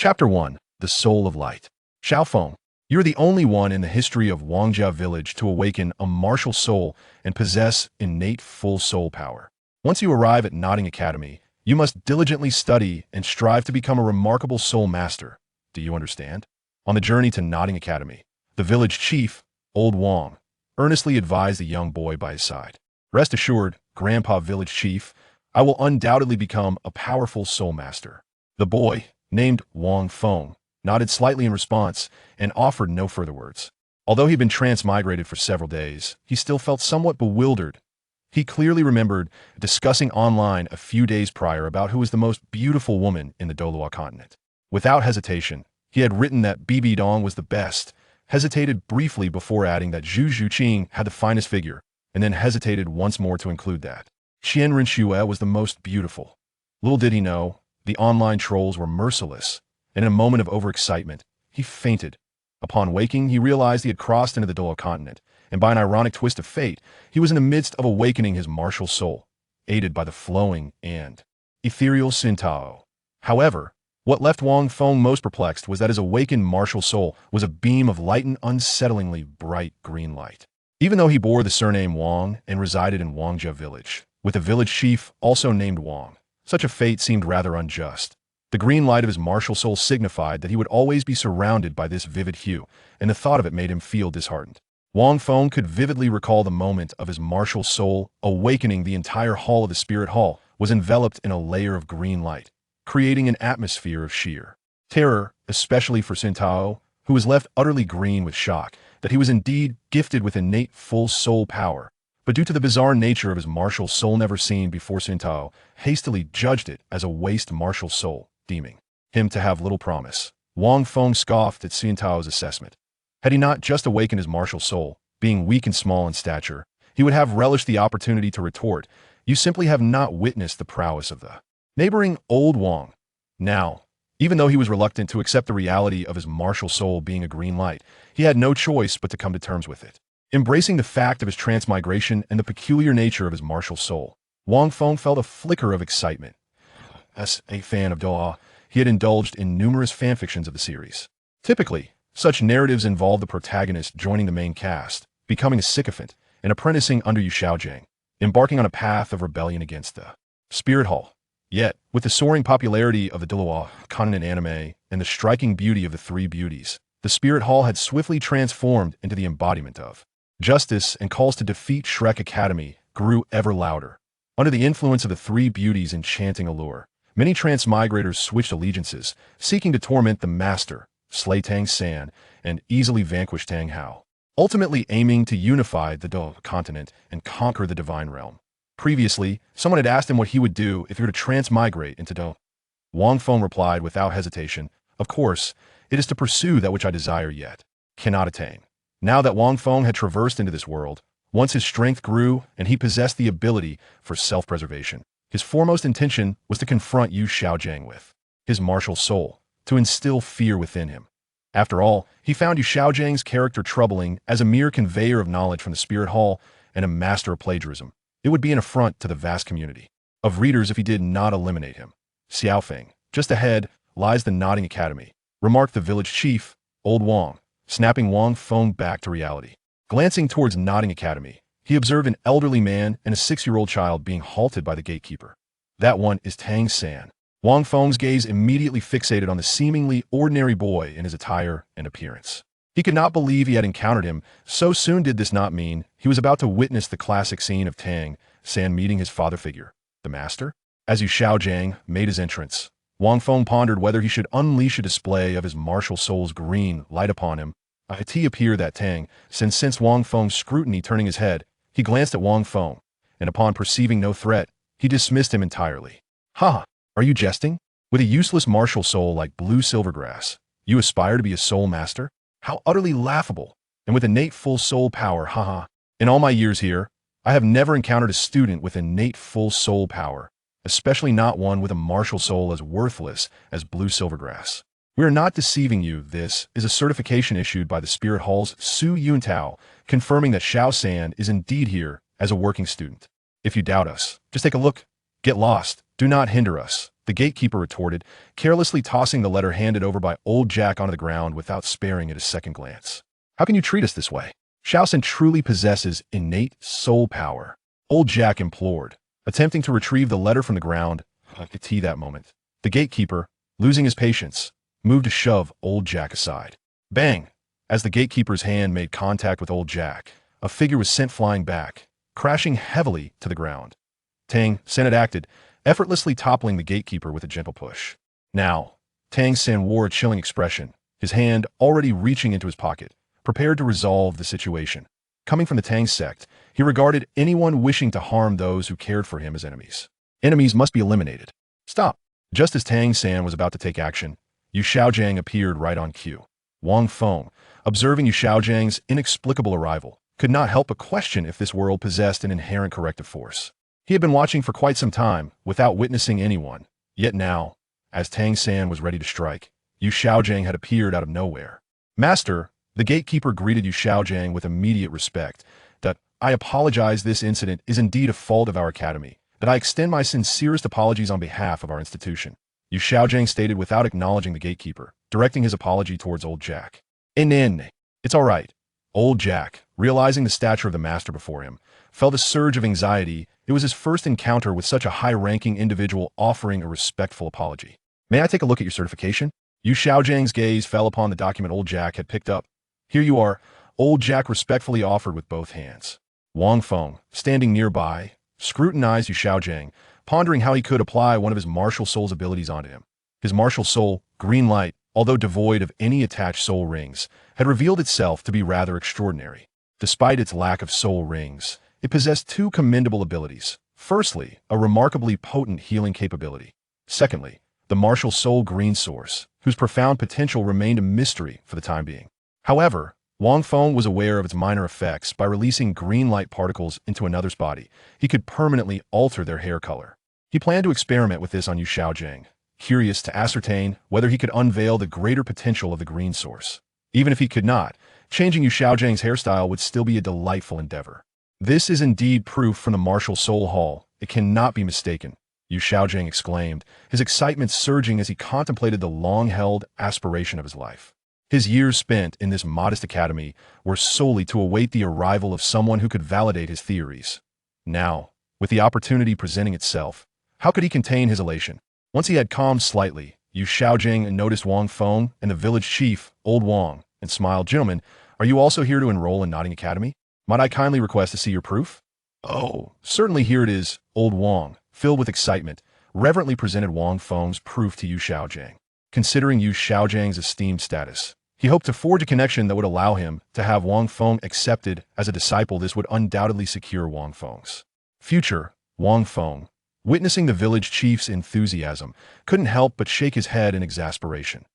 Chapter 1. The Soul of Light. Xiaogang, you're the only one in the history of Wangjia village to awaken a martial soul and possess innate full soul power. Once you arrive at Nodding Academy, you must diligently study and strive to become a remarkable soul master. Do you understand? On the journey to Nodding Academy, the village chief, Old Wang, earnestly advised the young boy by his side. Rest assured, Grandpa Village Chief, I will undoubtedly become a powerful soul master. The boy, named Wang Feng, nodded slightly in response and offered no further words. Although he'd been transmigrated for several days, he still felt somewhat bewildered. He clearly remembered discussing online a few days prior about who was the most beautiful woman in the Douluo continent. Without hesitation, he had written that Bibi Dong was the best, hesitated briefly before adding that Zhu Zhuqing had the finest figure, and then hesitated once more to include that Qian Rinxue was the most beautiful. Little did he know, the online trolls were merciless, and in a moment of overexcitement, he fainted. Upon waking, he realized he had crossed into the Douluo continent, and by an ironic twist of fate, he was in the midst of awakening his martial soul, aided by the flowing and ethereal Tao. However, what left Wang Feng most perplexed was that his awakened martial soul was a beam of light and unsettlingly bright green light. Even though he bore the surname Wang and resided in Wangjia village, with a village chief also named Wang, such a fate seemed rather unjust. The green light of his martial soul signified that he would always be surrounded by this vivid hue, and the thought of it made him feel disheartened. Wang Feng could vividly recall the moment of his martial soul awakening. The entire hall of the spirit hall was enveloped in a layer of green light, creating an atmosphere of sheer terror, especially for Tao, who was left utterly green with shock that he was indeed gifted with innate full soul power, but due to the bizarre nature of his martial soul never seen before, Tao hastily judged it as a waste martial soul, deeming him to have little promise. Wang Feng scoffed at Tao's assessment. Had he not just awakened his martial soul, being weak and small in stature, he would have relished the opportunity to retort, "You simply have not witnessed the prowess of the neighboring Old Wang." Now, even though he was reluctant to accept the reality of his martial soul being a green light, he had no choice but to come to terms with it. Embracing the fact of his transmigration and the peculiar nature of his martial soul, Wang Feng felt a flicker of excitement. As a fan of Douluo, he had indulged in numerous fanfictions of the series. Typically, such narratives involve the protagonist joining the main cast, becoming a sycophant, and apprenticing under Xiaogang, embarking on a path of rebellion against the Spirit Hall. Yet, with the soaring popularity of the Douluo continent anime and the striking beauty of the three beauties, the Spirit Hall had swiftly transformed into the embodiment of justice, and calls to defeat Shrek Academy grew ever louder. Under the influence of the three beauties' enchanting allure, many transmigrators switched allegiances, seeking to torment the master, slay Tang San, and easily vanquish Tang Hao, ultimately aiming to unify the Douluo continent and conquer the divine realm. Previously, someone had asked him what he would do if he were to transmigrate into Douluo. Wang Feng replied without hesitation, "Of course, it is to pursue that which I desire yet cannot attain." Now that Wang Feng had traversed into this world, once his strength grew and he possessed the ability for self-preservation, his foremost intention was to confront Yu Xiaogang with his martial soul, to instill fear within him. After all, he found Yu Xiaogangs character troubling as a mere conveyor of knowledge from the Spirit Hall and a master of plagiarism. It would be an affront to the vast community of readers if he did not eliminate him. Xiaogang, just ahead lies the Nodding Academy, remarked the village chief, Old Wang, snapping Wang Feng back to reality. Glancing towards Nodding Academy, he observed an elderly man and a 6-year-old child being halted by the gatekeeper. That one is Tang San. Wang Feng's gaze immediately fixated on the seemingly ordinary boy in his attire and appearance. He could not believe he had encountered him. So soon did this not mean he was about to witness the classic scene of Tang San meeting his father figure, the master. As Yu Xiaogang made his entrance, Wang Feng pondered whether he should unleash a display of his martial soul's green light upon him. It appeared that Tang San sensed Wang Feng's scrutiny. Turning his head, he glanced at Wang Feng, and upon perceiving no threat, he dismissed him entirely. "Ha! Are you jesting? With a useless martial soul like blue silvergrass, you aspire to be a soul master? How utterly laughable! And with innate full soul power, haha. In all my years here, I have never encountered a student with innate full soul power, especially not one with a martial soul as worthless as blue silvergrass. We are not deceiving you. This is a certification issued by the Spirit Hall's Su Yuntao, confirming that Xiao San is indeed here as a working student. If you doubt us, just take a look. Get lost. Do not hinder us. the gatekeeper retorted, carelessly tossing the letter handed over by old Jack onto the ground without sparing it a second glance. How can you treat us this way? Xiaogang truly possesses innate soul power. Old Jack implored, attempting to retrieve the letter from the ground. That moment, the gatekeeper, losing his patience, moved to shove old Jack aside. Bang! As the gatekeeper's hand made contact with old Jack, a figure was sent flying back, crashing heavily to the ground. Tang San had acted, effortlessly toppling the gatekeeper with a gentle push. Now, Tang San wore a chilling expression, his hand already reaching into his pocket, prepared to resolve the situation. Coming from the Tang sect, he regarded anyone wishing to harm those who cared for him as enemies. Enemies must be eliminated. Stop! Just as Tang San was about to take action, Xiaogang appeared right on cue. Wang Feng, observing Xiaogang's inexplicable arrival, could not help but question if this world possessed an inherent corrective force. He had been watching for quite some time, without witnessing anyone, yet now, as Tang San was ready to strike, Xiaogang had appeared out of nowhere. Master, the gatekeeper greeted Xiaogang with immediate respect. That I apologize, this incident is indeed a fault of our academy, that I extend my sincerest apologies on behalf of our institution. Xiaogang stated without acknowledging the gatekeeper, directing his apology towards old Jack. It's all right. Old Jack, realizing the stature of the master before him, felt a surge of anxiety. It was his first encounter with such a high-ranking individual offering a respectful apology. May I take a look at your certification? Xiaogang's gaze fell upon the document old Jack had picked up. Here you are, old Jack respectfully offered with both hands. Wang Feng, standing nearby, scrutinized Xiaogang, pondering how he could apply one of his martial soul's abilities onto him. His martial soul, green light, although devoid of any attached soul rings, had revealed itself to be rather extraordinary. Despite its lack of soul rings, it possessed two commendable abilities. Firstly, a remarkably potent healing capability. Secondly, the martial soul green source, whose profound potential remained a mystery for the time being. However, Wang Feng was aware of its minor effects. By releasing green light particles into another's body, he could permanently alter their hair color. He planned to experiment with this on Xiaogang, curious to ascertain whether he could unveil the greater potential of the green source. Even if he could not, changing Xiaogang's hairstyle would still be a delightful endeavor. This is indeed proof from the martial soul hall. It cannot be mistaken, Xiaogang exclaimed, his excitement surging as he contemplated the long-held aspiration of his life. His years spent in this modest academy were solely to await the arrival of someone who could validate his theories. Now, with the opportunity presenting itself, how could he contain his elation? Once he had calmed slightly, Xiaogang noticed Wang Feng and the village chief, old Wang, and smiled. Gentlemen, are you also here to enroll in Notting Academy? Might I kindly request to see your proof? Oh, certainly, here it is, old Wang, filled with excitement, reverently presented Wang Feng's proof to Xiaogang. Considering Xiaogang's esteemed status, he hoped to forge a connection that would allow him to have Wang Feng accepted as a disciple. This would undoubtedly secure Wang Feng's future. Wang Feng, witnessing the village chief's enthusiasm, couldn't help but shake his head in exasperation.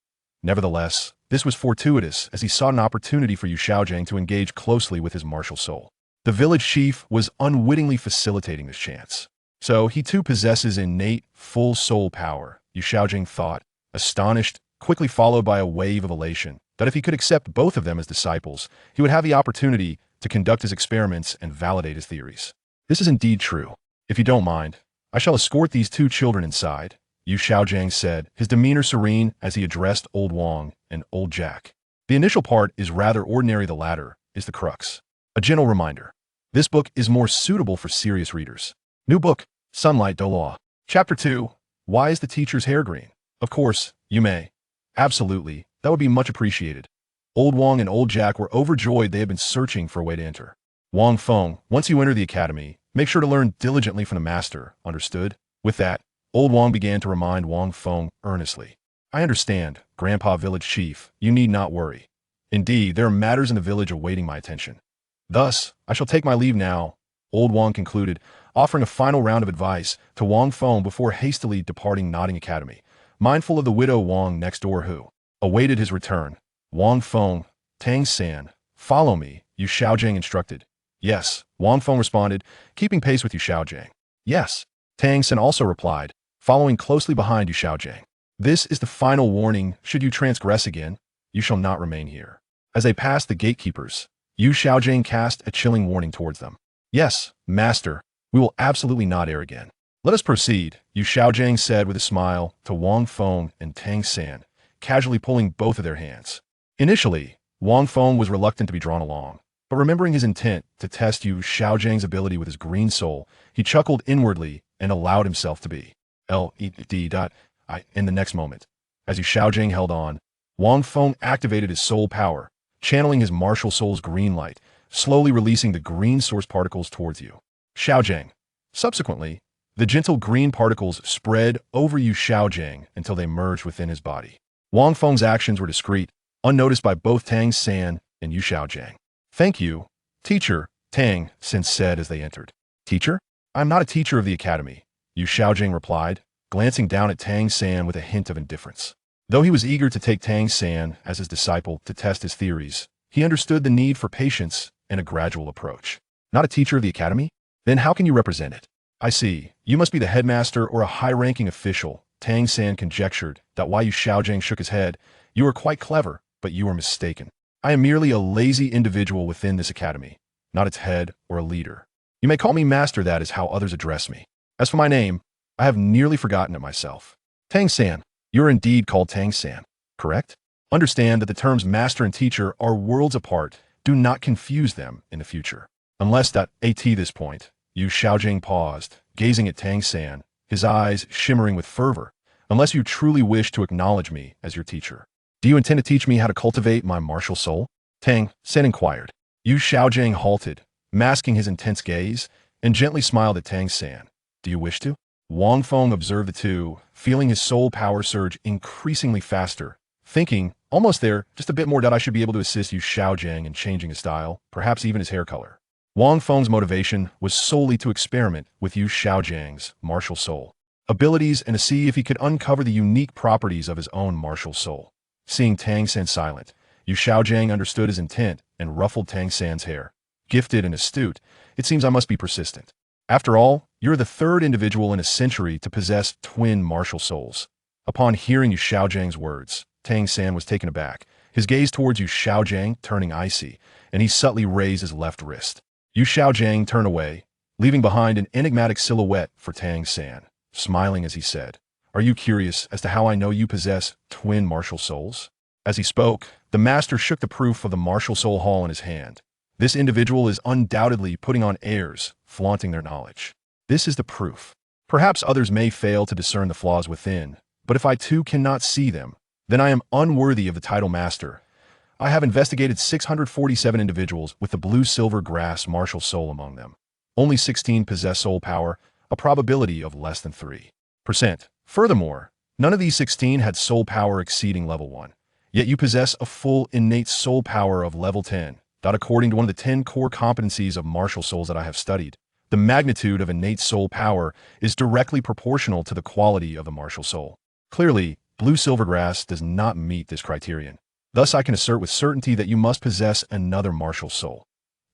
Nevertheless, this was fortuitous, as he sought an opportunity for Xiaogang to engage closely with his martial soul. The village chief was unwittingly facilitating this chance. So he too possesses innate, full soul power, Xiaogang thought, astonished, quickly followed by a wave of elation, that if he could accept both of them as disciples, he would have the opportunity to conduct his experiments and validate his theories. This is indeed true. If you don't mind, I shall escort these two children inside, Xiaogang said, his demeanor serene as he addressed old Wang and old Jack. The initial part is rather ordinary, the latter is the crux. A gentle reminder. This book is more suitable for serious readers. New book, Sunlight Douluo. Chapter 2, Why is the teacher's hair green? Of course, you may. Absolutely, that would be much appreciated. Old Wang and old Jack were overjoyed. They had been searching for a way to enter. Wang Feng, once you enter the academy, make sure to learn diligently from the master, understood? With that, old Wang began to remind Wang Feng earnestly. I understand, Grandpa Village Chief, you need not worry. Indeed, there are matters in the village awaiting my attention. Thus, I shall take my leave now, old Wang concluded, offering a final round of advice to Wang Feng before hastily departing Notting Academy, mindful of the widow Wang next door who awaited his return. Wang Feng, Tang San, follow me, Xiaogang instructed. Yes, Wang Feng responded, keeping pace with Xiaogang. Yes, Tang San also replied, following closely behind Xiaogang. This is the final warning. Should you transgress again, you shall not remain here. As they passed the gatekeepers, Xiaogang cast a chilling warning towards them. Yes, master, we will absolutely not err again. Let us proceed, Yu Xiaogang said with a smile to Wang Feng and Tang San, casually pulling both of their hands. Initially, Wang Feng was reluctant to be drawn along, but remembering his intent to test Yu Xiaojiang's ability with his green soul, he chuckled inwardly and allowed himself to be L-E-D-I in the next moment. As Yu Xiaojiang held on, Wang Feng activated his soul power, channeling his martial soul's green light, slowly releasing the green source particles towards Yu Xiaojiang. Subsequently, the gentle green particles spread over Yu Xiaojiang until they merged within his body. Wang Feng's actions were discreet, unnoticed by both Tang San and Yu Xiaojiang. "Thank you, teacher," Tang San said as they entered. "Teacher? I am not a teacher of the academy," Yu Xiaojiang replied, glancing down at Tang San with a hint of indifference. Though he was eager to take Tang San as his disciple to test his theories, he understood the need for patience and a gradual approach. "Not a teacher of the academy? Then how can you represent it?" "I see. You must be the headmaster or a high-ranking official," Tang San conjectured. While Yu Xiaojiang shook his head. "You are quite clever, but you are mistaken. I am merely a lazy individual within this academy, not its head or a leader. You may call me master, that is how others address me. As for my name, I have nearly forgotten it myself." "Tang San, you are indeed called Tang San, correct? Understand that the terms master and teacher are worlds apart. Do not confuse them in the future. Unless that at this point," Yu Xiaojiang paused, gazing at Tang San, his eyes shimmering with fervor. "Unless you truly wish to acknowledge me as your teacher. Do you intend to teach me how to cultivate my martial soul?" Tang San inquired. Yu Xiaojiang halted, masking his intense gaze, and gently smiled at Tang San. "Do you wish to?" Wang Feng observed the two, feeling his soul power surge increasingly faster, thinking, almost there, just a bit more, that I should be able to assist Yu Xiaojiang in changing his style, perhaps even his hair color. Wang Feng's motivation was solely to experiment with Yu Xiaojiang's martial soul abilities and to see if he could uncover the unique properties of his own martial soul. Seeing Tang San silent, Yu Xiaojiang understood his intent and ruffled Tang San's hair. "Gifted and astute, it seems I must be persistent. After all, you're the third individual in a century to possess twin martial souls." Upon hearing Yu Xiaojiang's words, Tang San was taken aback, his gaze towards Yu Xiaojiang turning icy, and he subtly raised his left wrist. Yu Xiaojiang turned away, leaving behind an enigmatic silhouette for Tang San, smiling as he said, "Are you curious as to how I know you possess twin martial souls?" As he spoke, the master shook the proof of the martial soul hall in his hand. "This individual is undoubtedly putting on airs, flaunting their knowledge. This is the proof. Perhaps others may fail to discern the flaws within, but if I too cannot see them, then I am unworthy of the title master. I have investigated 647 individuals with the blue-silver grass martial soul among them. Only 16 possess soul power, a probability of less than 3%. Furthermore, none of these 16 had soul power exceeding level 1. Yet you possess a full innate soul power of level 10. That according to one of the 10 core competencies of martial souls that I have studied, the magnitude of innate soul power is directly proportional to the quality of the martial soul. Clearly, blue silvergrass does not meet this criterion. Thus I can assert with certainty that you must possess another martial soul."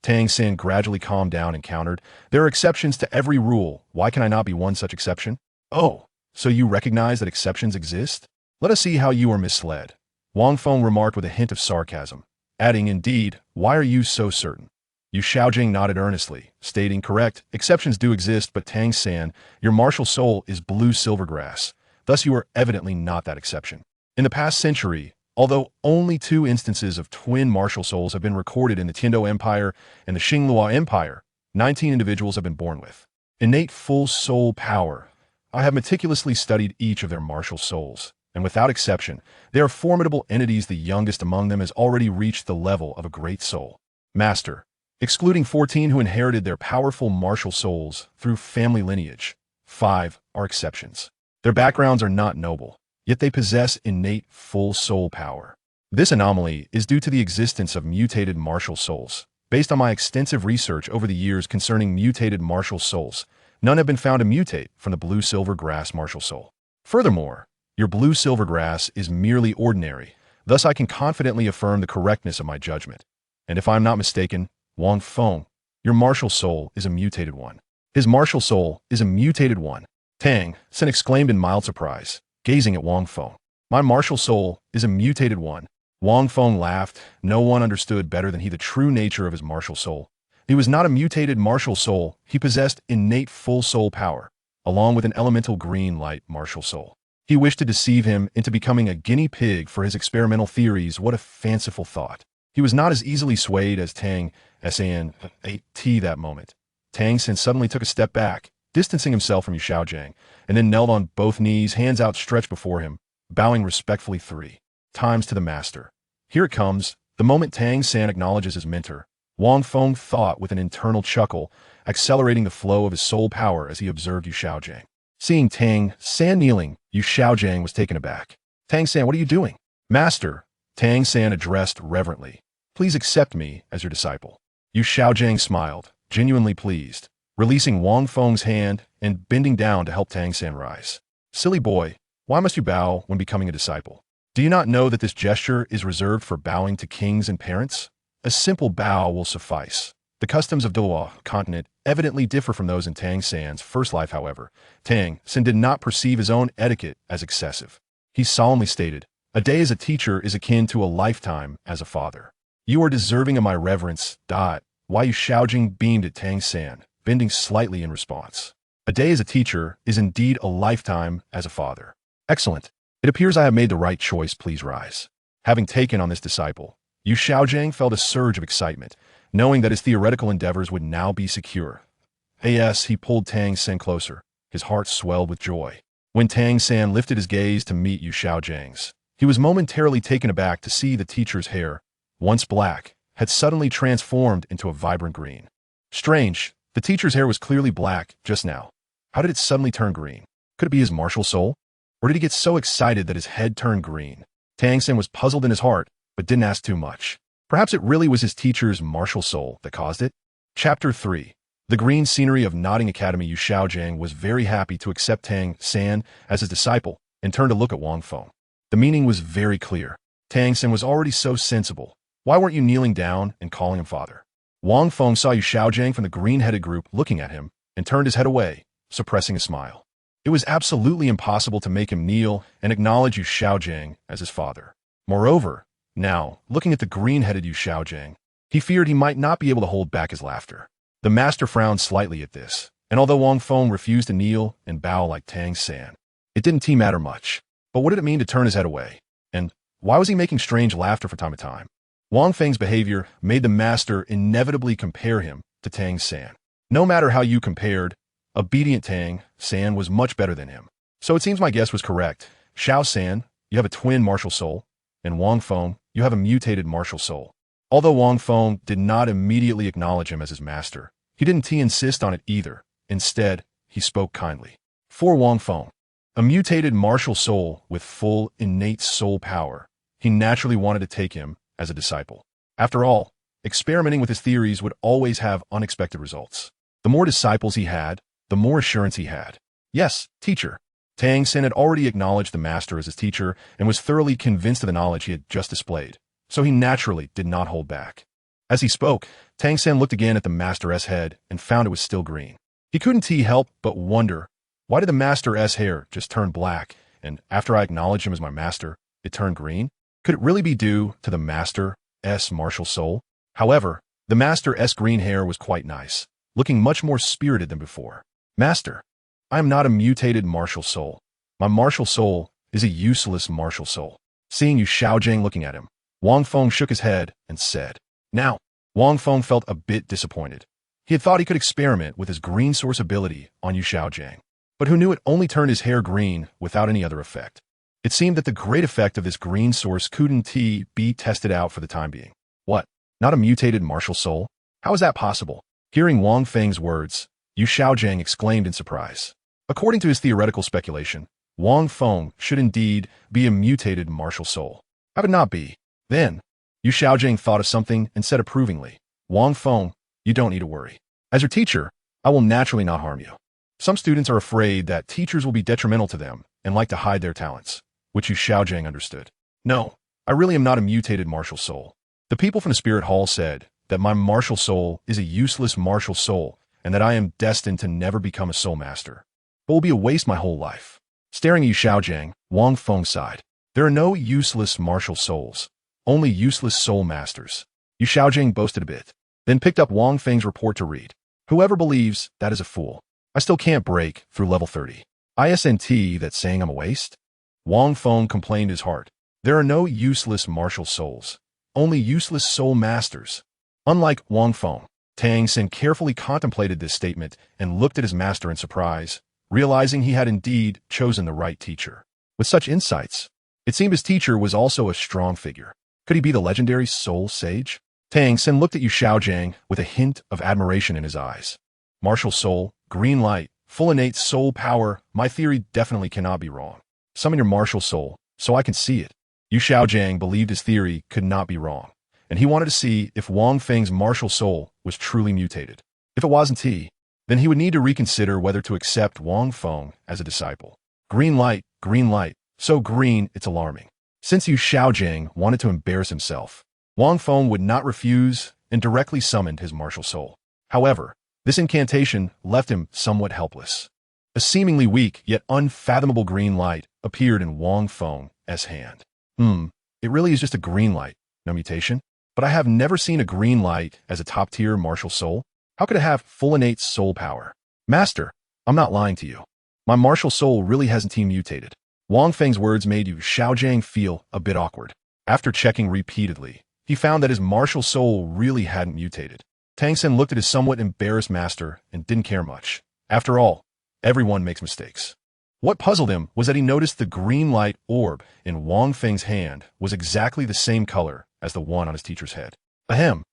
Tang San gradually calmed down and countered, "There are exceptions to every rule. Why can I not be one such exception?" "Oh, so you recognize that exceptions exist? Let us see how you are misled," Wang Feng remarked with a hint of sarcasm, adding, "Indeed, why are you so certain?" Yu Xiaojiang nodded earnestly, stating, "Correct, exceptions do exist, but Tang San, your martial soul is blue silvergrass. Thus you are evidently not that exception. In the past century, although only 2 instances of twin martial souls have been recorded in the Tiando Empire and the Xinglua Empire, 19 individuals have been born with innate full soul power. I have meticulously studied each of their martial souls, and without exception, they are formidable entities. The youngest among them has already reached the level of a great soul master, excluding 14 who inherited their powerful martial souls through family lineage. 5 are exceptions. Their backgrounds are not noble, yet they possess innate full soul power. This anomaly is due to the existence of mutated martial souls. Based on my extensive research over the years concerning mutated martial souls, none have been found to mutate from the blue-silver grass martial soul. Furthermore, your blue-silver grass is merely ordinary, thus I can confidently affirm the correctness of my judgment. And if I am not mistaken, Wang Feng, your martial soul is a mutated one." "His martial soul is a mutated one," Tang San exclaimed in mild surprise, gazing at Wang Feng. "My martial soul is a mutated one." Wang Feng laughed. No one understood better than he the true nature of his martial soul. He was not a mutated martial soul, he possessed innate full soul power. along with an elemental green light martial soul. He wished to deceive him into becoming a guinea pig for his experimental theories. What a fanciful thought. He was not as easily swayed as Tang San that moment. Tang San suddenly took a step back, distancing himself from Xiaogang, and then knelt on both knees, hands outstretched before him, bowing respectfully 3 times to the master. Here it comes, the moment Tang San acknowledges his mentor. Wang Feng thought with an internal chuckle, accelerating the flow of his soul power as he observed Xiaogang. Seeing Tang San kneeling, Xiaogang was taken aback. Tang San, what are you doing? Master, Tang San addressed reverently. Please accept me as your disciple. Xiaogang smiled, genuinely pleased, releasing Wang Feng's hand and bending down to help Tang San rise. Silly boy, why must you bow when becoming a disciple? Do you not know that this gesture is reserved for bowing to kings and parents? A simple bow will suffice. The customs of Douluo continent evidently differ from those in Tang San's first life, however. Tang San did not perceive his own etiquette as excessive. He solemnly stated, "A day as a teacher is akin to a lifetime as a father. You are deserving of my reverence." Why Xiaogang beamed at Tang San, bending slightly in response. A day as a teacher is indeed a lifetime as a father. Excellent. It appears I have made the right choice. Please rise. Having taken on this disciple, Xiaogang felt a surge of excitement, knowing that his theoretical endeavors would now be secure. He pulled Tang San closer. His heart swelled with joy. When Tang San lifted his gaze to meet Xiaogang's, he was momentarily taken aback to see the teacher's hair, once black, had suddenly transformed into a vibrant green. Strange, the teacher's hair was clearly black just now. How did it suddenly turn green? Could it be his martial soul? Or did he get so excited that his head turned green? Tang San was puzzled in his heart, but didn't ask too much. Perhaps it really was his teacher's martial soul that caused it? Chapter 3. The green scenery of Nodding Academy. Xiaogang was very happy to accept Tang San as his disciple and turned to look at Wang Feng. The meaning was very clear. Tang San was already so sensible. Why weren't you kneeling down and calling him father? Wang Feng saw Xiaogang from the green-headed group looking at him and turned his head away, suppressing a smile. It was absolutely impossible to make him kneel and acknowledge Xiaogang as his father. Moreover, now, looking at the green-headed Xiaogang, he feared he might not be able to hold back his laughter. The master frowned slightly at this, and although Wang Feng refused to kneel and bow like Tang San, it didn't matter much. But what did it mean to turn his head away? And why was he making strange laughter from time to time? Wang Feng's behavior made the master inevitably compare him to Tang San. No matter how you compared, obedient Tang San was much better than him. So it seems my guess was correct. Xiao San, you have a twin martial soul, and Wang Feng, you have a mutated martial soul. Although Wang Feng did not immediately acknowledge him as his master, he didn't insist on it either. Instead, he spoke kindly. For Wang Feng, a mutated martial soul with full innate soul power, he naturally wanted to take him as a disciple. After all, experimenting with his theories would always have unexpected results. The more disciples he had, the more assurance he had. Yes, teacher. Tang San had already acknowledged the master as his teacher and was thoroughly convinced of the knowledge he had just displayed, so he naturally did not hold back. As he spoke, Tang San looked again at the master's head and found it was still green. He couldn't help but wonder, why did the master's hair just turn black, and after I acknowledged him as my master, it turned green? Could it really be due to the master's martial soul? However, the master's green hair was quite nice, looking much more spirited than before. Master, I am not a mutated martial soul. My martial soul is a useless martial soul. Seeing Xiaogang looking at him, Wang Feng shook his head and said, Now, Wang Feng felt a bit disappointed. He had thought he could experiment with his green source ability on Xiaogang, but who knew it only turned his hair green without any other effect. It seemed that the great effect of this green source couldn't be tested out for the time being. What? Not a mutated martial soul? How is that possible? Hearing Wang Feng's words, Xiaogang exclaimed in surprise. According to his theoretical speculation, Wang Feng should indeed be a mutated martial soul. How could it not be? Then, Xiaogang thought of something and said approvingly, Wang Feng, you don't need to worry. As your teacher, I will naturally not harm you. Some students are afraid that teachers will be detrimental to them and like to hide their talents, which Xiaogang understood. No, I really am not a mutated martial soul. The people from the spirit hall said that my martial soul is a useless martial soul and that I am destined to never become a soul master, but will be a waste my whole life. Staring at Xiaogang, Wang Feng sighed. There are no useless martial souls, only useless soul masters. Xiaogang boasted a bit, then picked up Wang Feng's report to read. Whoever believes that is a fool. I still can't break through level 30. ISNT that's saying I'm a waste? Wang Feng complained his heart. There are no useless martial souls, only useless soul masters. Unlike Wang Feng, Tang San carefully contemplated this statement and looked at his master in surprise, realizing he had indeed chosen the right teacher. With such insights, it seemed his teacher was also a strong figure. Could he be the legendary soul sage? Tang San looked at Xiaogang with a hint of admiration in his eyes. Martial soul, green light, full innate soul power, my theory definitely cannot be wrong. Summon your martial soul, so I can see it. Xiaogang believed his theory could not be wrong, and he wanted to see if Wang Feng's martial soul was truly mutated. If it wasn't he, then he would need to reconsider whether to accept Wang Feng as a disciple. Green light, so green it's alarming. Since Xiaogang wanted to embarrass himself, Wang Feng would not refuse and directly summoned his martial soul. However, this incantation left him somewhat helpless. A seemingly weak yet unfathomable green light appeared in Wang Feng's hand. It really is just a green light, no mutation? But I have never seen a green light as a top-tier martial soul. How could it have full innate soul power? Master, I'm not lying to you. My martial soul really hasn't mutated. Wang Feng's words made Xiaogang feel a bit awkward. After checking repeatedly, he found that his martial soul really hadn't mutated. Tang San looked at his somewhat embarrassed master and didn't care much. After all, everyone makes mistakes. What puzzled him was that he noticed the green light orb in Wang Feng's hand was exactly the same color as the one on his teacher's head. Ahem,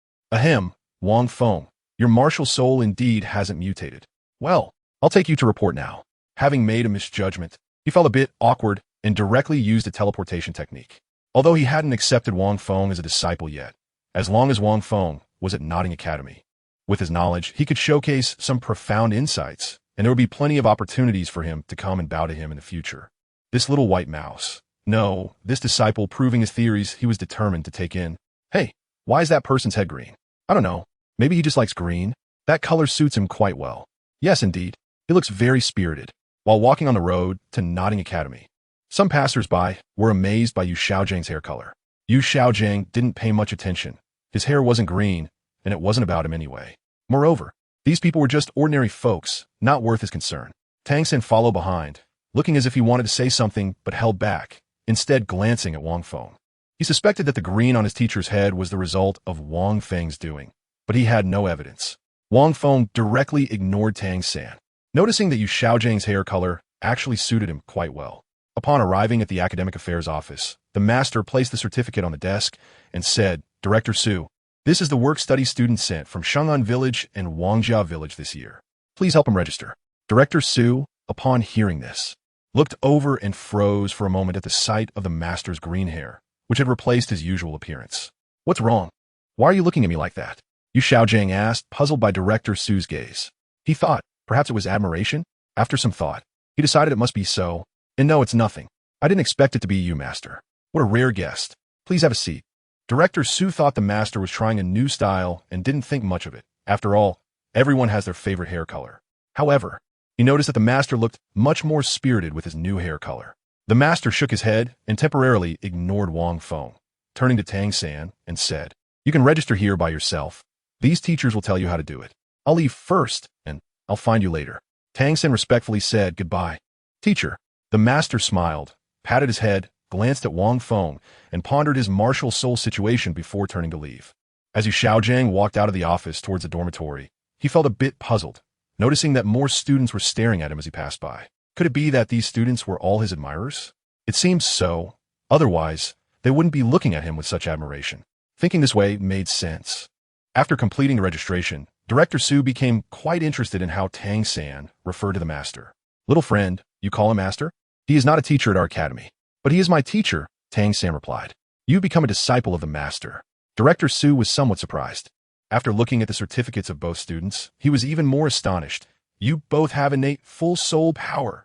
Wang Feng, your martial soul indeed hasn't mutated. Well, I'll take you to report now. Having made a misjudgment, he felt a bit awkward and directly used a teleportation technique. Although he hadn't accepted Wang Feng as a disciple yet, as long as Wang Feng was at Notting Academy. With his knowledge, he could showcase some profound insights, and there would be plenty of opportunities for him to come and bow to him in the future. This little white mouse. No, this disciple proving his theories he was determined to take in. Hey, why is that person's head green? I don't know. Maybe he just likes green. That color suits him quite well. Yes, indeed. He looks very spirited. While walking on the road to Notting Academy, some passers-by were amazed by Xiaojiang's hair color. Xiaojiang didn't pay much attention. His hair wasn't green, and it wasn't about him anyway. Moreover, these people were just ordinary folks, not worth his concern. Tang San followed behind, looking as if he wanted to say something but held back, instead glancing at Wang Feng. He suspected that the green on his teacher's head was the result of Wang Feng's doing, but he had no evidence. Wang Feng directly ignored Tang San, noticing that Xiaojiang's hair color actually suited him quite well. Upon arriving at the academic affairs office, the master placed the certificate on the desk and said, Director Su, this is the work-study student sent from Xiaogang Village and Wangjia Village this year. Please help him register. Director Su, upon hearing this, looked over and froze for a moment at the sight of the master's green hair, which had replaced his usual appearance. What's wrong? Why are you looking at me like that? Xiaojiang asked, puzzled by Director Su's gaze. He thought, perhaps it was admiration? After some thought, he decided it must be so. And no, it's nothing. I didn't expect it to be you, master. What a rare guest. Please have a seat. Director Su thought the master was trying a new style and didn't think much of it. After all, everyone has their favorite hair color. However, he noticed that the master looked much more spirited with his new hair color. The master shook his head and temporarily ignored Wang Feng, turning to Tang San and said, You can register here by yourself. These teachers will tell you how to do it. I'll leave first, and I'll find you later. Tang San respectfully said goodbye. Teacher. The master smiled, patted his head, glanced at Wang Feng, and pondered his martial soul situation before turning to leave. As Xiaojiang walked out of the office towards the dormitory, he felt a bit puzzled, noticing that more students were staring at him as he passed by. Could it be that these students were all his admirers? It seemed so. Otherwise, they wouldn't be looking at him with such admiration. Thinking this way made sense. After completing the registration, Director Su became quite interested in how Tang San referred to the master. Little friend, you call him master? He is not a teacher at our academy. But he is my teacher, Tang San replied. You become a disciple of the master. Director Su was somewhat surprised. After looking at the certificates of both students, he was even more astonished. You both have innate full soul power.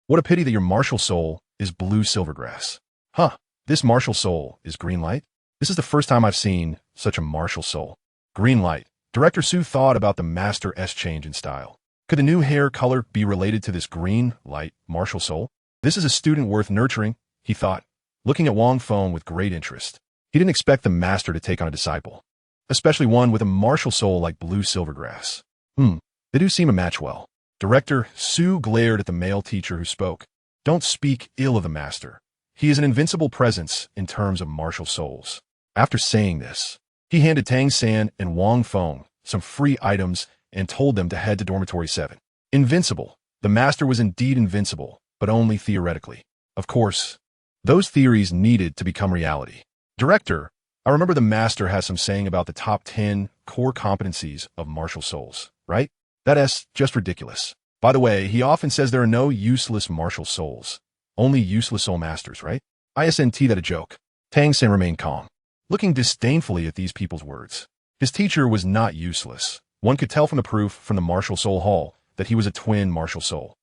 What a pity that your martial soul is blue silvergrass. Huh, this martial soul is green light? This is the first time I've seen such a martial soul. Green light. Director Su thought about the master's change in style. Could the new hair color be related to this green light martial soul? This is a student worth nurturing, he thought, looking at Wang Feng with great interest. He didn't expect the master to take on a disciple, especially one with a martial soul like blue silvergrass. They do seem to match well. Director Su glared at the male teacher who spoke. Don't speak ill of the master. He is an invincible presence in terms of martial souls. After saying this, he handed Tang San and Wang Feng some free items and told them to head to Dormitory 7. Invincible. The master was indeed invincible, but only theoretically. Of course, those theories needed to become reality. Director, I remember the master has some saying about the top 10 core competencies of martial souls, right? That's just ridiculous. By the way, he often says there are no useless martial souls, only useless soul masters, right? Isn't that a joke? Tang San remained calm, looking disdainfully at these people's words. His teacher was not useless. One could tell from the proof from the martial soul hall that he was a twin martial soul.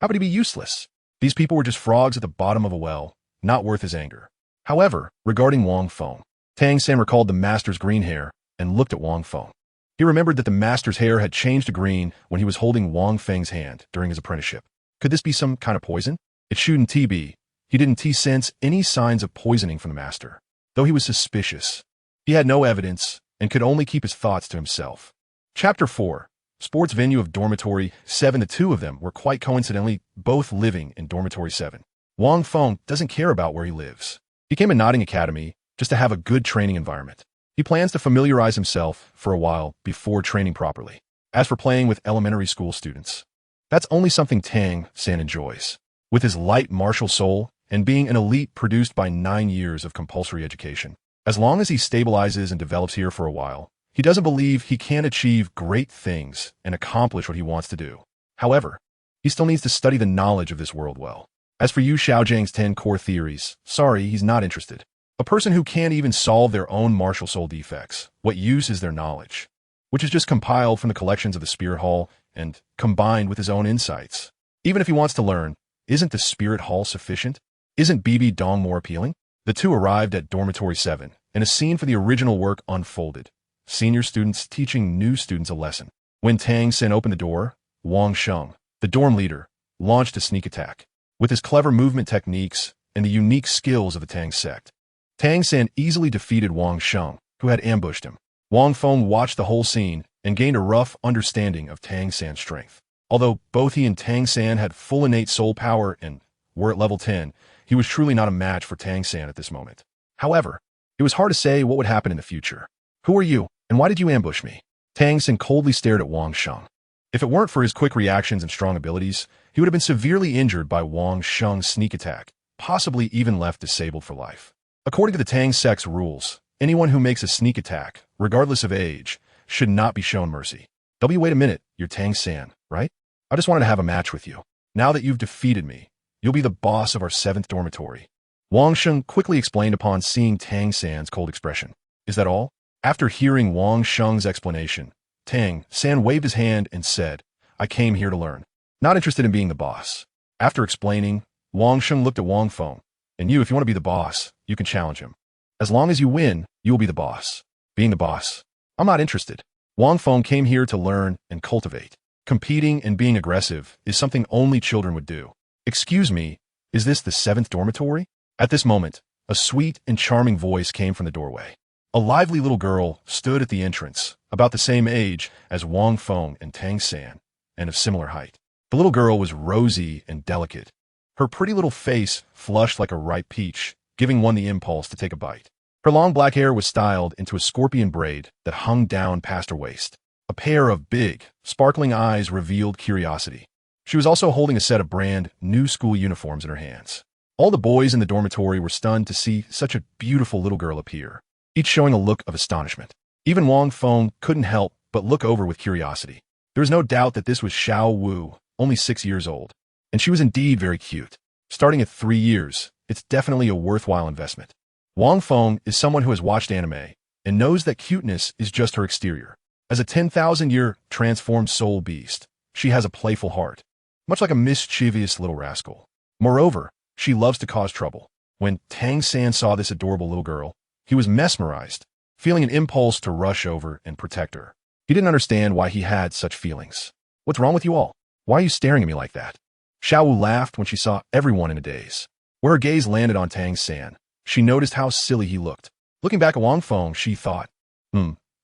How could he be useless? These people were just frogs at the bottom of a well, not worth his anger. However, regarding Wang Feng, Tang San recalled the master's green hair and looked at Wang Feng. He remembered that the master's hair had changed to green when he was holding Wang Feng's hand during his apprenticeship. Could this be some kind of poison? It shouldn't be. He didn't sense any signs of poisoning from the master, though he was suspicious. He had no evidence and could only keep his thoughts to himself. Chapter 4. Sports venue of Dormitory 7. The two of them were quite coincidentally both living in Dormitory 7. Wang Feng doesn't care about where he lives. He came to Notting Academy just to have a good training environment. He plans to familiarize himself for a while before training properly. As for playing with elementary school students, that's only something Tang San enjoys. With his light martial soul and being an elite produced by 9 years of compulsory education, as long as he stabilizes and develops here for a while, he doesn't believe he can achieve great things and accomplish what he wants to do. However, he still needs to study the knowledge of this world well. As for Xiaogang's 10 core theories, sorry, he's not interested. A person who can't even solve their own martial soul defects, what use is their knowledge? Which is just compiled from the collections of the Spirit Hall and combined with his own insights. Even if he wants to learn, isn't the Spirit Hall sufficient? Isn't BB Dong more appealing? The two arrived at Dormitory 7, and a scene for the original work unfolded. Senior students teaching new students a lesson. When Tang San opened the door, Wang Sheng, the dorm leader, launched a sneak attack. With his clever movement techniques and the unique skills of the Tang sect, Tang San easily defeated Wang Sheng, who had ambushed him. Wang Feng watched the whole scene and gained a rough understanding of Tang San's strength. Although both he and Tang San had full innate soul power and were at level 10, he was truly not a match for Tang San at this moment. However, it was hard to say what would happen in the future. Who are you, and why did you ambush me? Tang San coldly stared at Wang Sheng. If it weren't for his quick reactions and strong abilities, he would have been severely injured by Wang Sheng's sneak attack, possibly even left disabled for life. According to the Tang sect's rules, anyone who makes a sneak attack, regardless of age, should not be shown mercy. Wait a minute, you're Tang San, right? I just wanted to have a match with you. Now that you've defeated me, you'll be the boss of our 7th dormitory. Wang Sheng quickly explained upon seeing Tang San's cold expression. Is that all? After hearing Wang Sheng's explanation, Tang San waved his hand and said, I came here to learn. Not interested in being the boss. After explaining, Wang Sheng looked at Wang Feng. And you, if you want to be the boss, you can challenge him. As long as you win, you will be the boss. Being the boss, I'm not interested. Wang Feng came here to learn and cultivate. Competing and being aggressive is something only children would do. Excuse me, is this the 7th dormitory? At this moment, a sweet and charming voice came from the doorway. A lively little girl stood at the entrance, about the same age as Wang Feng and Tang San, and of similar height. The little girl was rosy and delicate. Her pretty little face flushed like a ripe peach, giving one the impulse to take a bite. Her long black hair was styled into a scorpion braid that hung down past her waist. A pair of big, sparkling eyes revealed curiosity. She was also holding a set of brand new school uniforms in her hands. All the boys in the dormitory were stunned to see such a beautiful little girl appear, each showing a look of astonishment. Even Wang Feng couldn't help but look over with curiosity. There was no doubt that this was Xiao Wu, only 6 years old. And she was indeed very cute. Starting at 3 years, it's definitely a worthwhile investment. Wang Feng is someone who has watched anime and knows that cuteness is just her exterior. As a 10,000-year transformed soul beast, she has a playful heart, much like a mischievous little rascal. Moreover, she loves to cause trouble. When Tang San saw this adorable little girl, he was mesmerized, feeling an impulse to rush over and protect her. He didn't understand why he had such feelings. What's wrong with you all? Why are you staring at me like that? Xiao Wu laughed when she saw everyone in a daze. Where her gaze landed on Tang San, she noticed how silly he looked. Looking back at Wang Feng, she thought,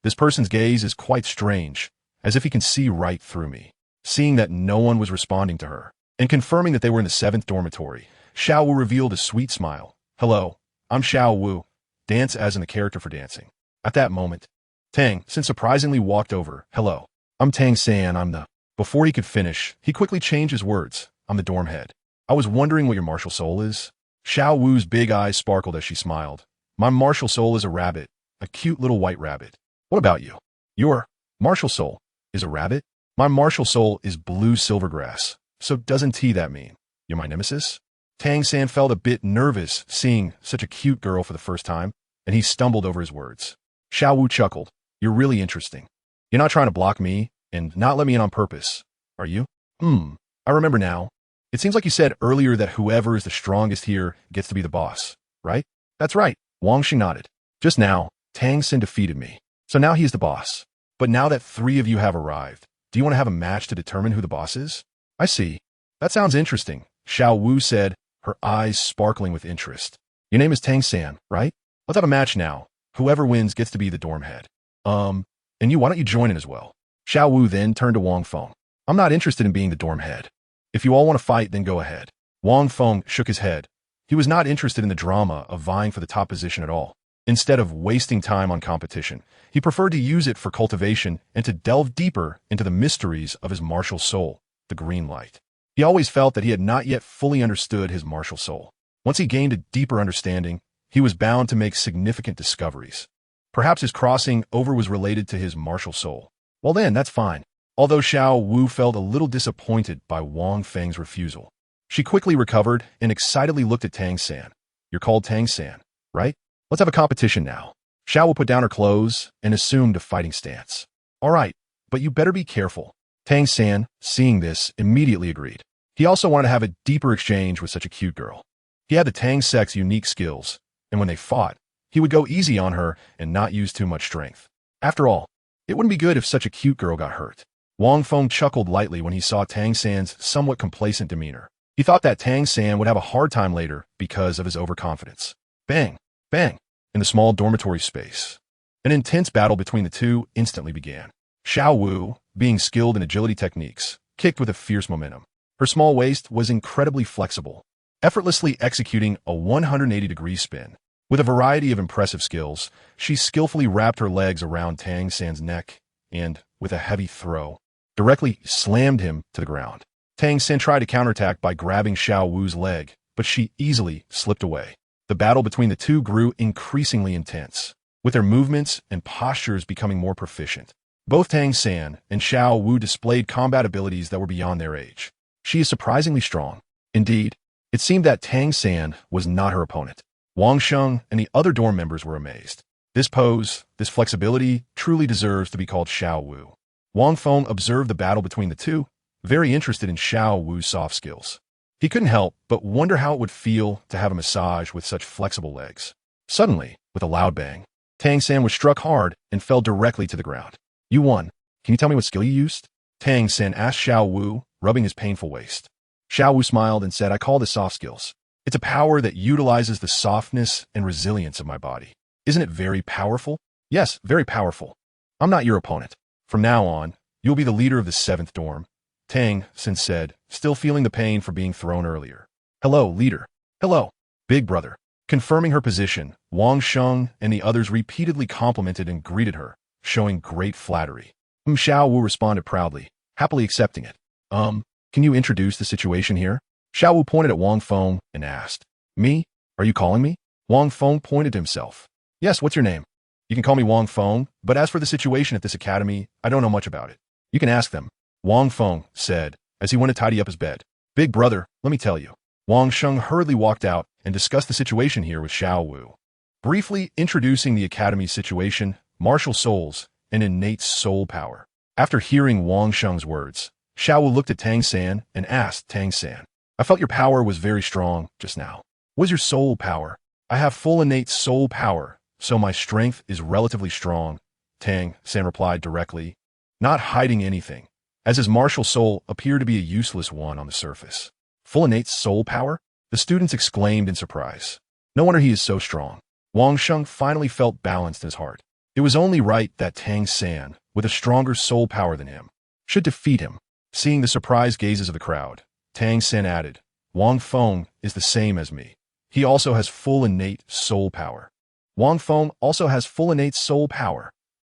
this person's gaze is quite strange, as if he can see right through me. Seeing that no one was responding to her, and confirming that they were in the 7th dormitory, Xiao Wu revealed a sweet smile. "Hello, I'm Xiao Wu. Dance as in the character for dancing." At that moment, Tang San surprisingly walked over. "Hello, I'm Tang San, I'm the—" Before he could finish, he quickly changed his words. "I'm the dorm head. I was wondering what your martial soul is." Xiao Wu's big eyes sparkled as she smiled. "My martial soul is a rabbit, a cute little white rabbit." "What about you?" "Your martial soul is a rabbit?" "My martial soul is blue silvergrass. So doesn't that mean you're my nemesis?" Tang San felt a bit nervous seeing such a cute girl for the first time, and he stumbled over his words. Xiao Wu chuckled. "You're really interesting. You're not trying to block me and not let me in on purpose, are you?" I remember now. It seems like you said earlier that whoever is the strongest here gets to be the boss, right?" "That's right." Wang Feng nodded. "Just now, Tang San defeated me, so now he's the boss. But now that 3 of you have arrived, do you want to have a match to determine who the boss is?" "I see. That sounds interesting," Xiao Wu said, her eyes sparkling with interest. "Your name is Tang San, right? Let's have a match now. Whoever wins gets to be the dorm head. And you, why don't you join in as well?" Xiao Wu then turned to Wang Feng. "I'm not interested in being the dorm head. If you all want to fight, then go ahead." Wang Feng shook his head. He was not interested in the drama of vying for the top position at all. Instead of wasting time on competition, he preferred to use it for cultivation and to delve deeper into the mysteries of his martial soul, the green light. He always felt that he had not yet fully understood his martial soul. Once he gained a deeper understanding, he was bound to make significant discoveries. Perhaps his crossing over was related to his martial soul. Well then, that's fine. Although Xiao Wu felt a little disappointed by Wang Feng's refusal, she quickly recovered and excitedly looked at Tang San. "You're called Tang San, right? Let's have a competition now." Xiao Wu put down her clothes and assumed a fighting stance. "All right, but you better be careful." Tang San, seeing this, immediately agreed. He also wanted to have a deeper exchange with such a cute girl. He had the Tang sect's unique skills, and when they fought, he would go easy on her and not use too much strength. After all, it wouldn't be good if such a cute girl got hurt. Wang Feng chuckled lightly when he saw Tang San's somewhat complacent demeanor. He thought that Tang San would have a hard time later because of his overconfidence. Bang! Bang! In the small dormitory space, an intense battle between the two instantly began. Xiao Wu, being skilled in agility techniques, kicked with a fierce momentum. Her small waist was incredibly flexible, effortlessly executing a 180-degree spin. With a variety of impressive skills, she skillfully wrapped her legs around Tang San's neck and, with a heavy throw, directly slammed him to the ground. Tang San tried to counterattack by grabbing Xiao Wu's leg, but she easily slipped away. The battle between the two grew increasingly intense, with their movements and postures becoming more proficient. Both Tang San and Xiao Wu displayed combat abilities that were beyond their age. She is surprisingly strong. Indeed, it seemed that Tang San was not her opponent. Wang Feng and the other dorm members were amazed. This pose, this flexibility, truly deserves to be called Xiao Wu. Wang Feng observed the battle between the two, very interested in Xiao Wu's soft skills. He couldn't help but wonder how it would feel to have a massage with such flexible legs. Suddenly, with a loud bang, Tang San was struck hard and fell directly to the ground. "You won. Can you tell me what skill you used?" Tang San asked Xiao Wu, rubbing his painful waist. Xiao Wu smiled and said, "I call this soft skills. It's a power that utilizes the softness and resilience of my body. Isn't it very powerful?" "Yes, very powerful. I'm not your opponent. From now on, you'll be the leader of the 7th dorm," Tang San said, still feeling the pain for being thrown earlier. "Hello, leader." "Hello, big brother." Confirming her position, Wang Feng and the others repeatedly complimented and greeted her, showing great flattery. Xiao Wu responded proudly, happily accepting it. Can you introduce the situation here?" Xiao Wu pointed at Wang Feng and asked. "Me? Are you calling me?" Wang Feng pointed to himself. "Yes, what's your name?" "You can call me Wang Feng, but as for the situation at this academy, I don't know much about it. You can ask them," Wang Feng said, as he went to tidy up his bed. "Big brother, let me tell you." Wang Feng hurriedly walked out and discussed the situation here with Xiao Wu. Briefly introducing the academy's situation, martial souls, and innate soul power. After hearing Wang Feng's words, Xiao Wu looked at Tang San and asked Tang San, "I felt your power was very strong just now. What is your soul power?" "I have full innate soul power, so my strength is relatively strong," Tang San replied directly, not hiding anything, as his martial soul appeared to be a useless one on the surface. "Full innate soul power?" the students exclaimed in surprise. No wonder he is so strong. Wang Feng finally felt balanced in his heart. It was only right that Tang San, with a stronger soul power than him, should defeat him. Seeing the surprised gazes of the crowd, Tang San added, Wang Feng is the same as me. He also has full innate soul power. Wang Feng also has full innate soul power.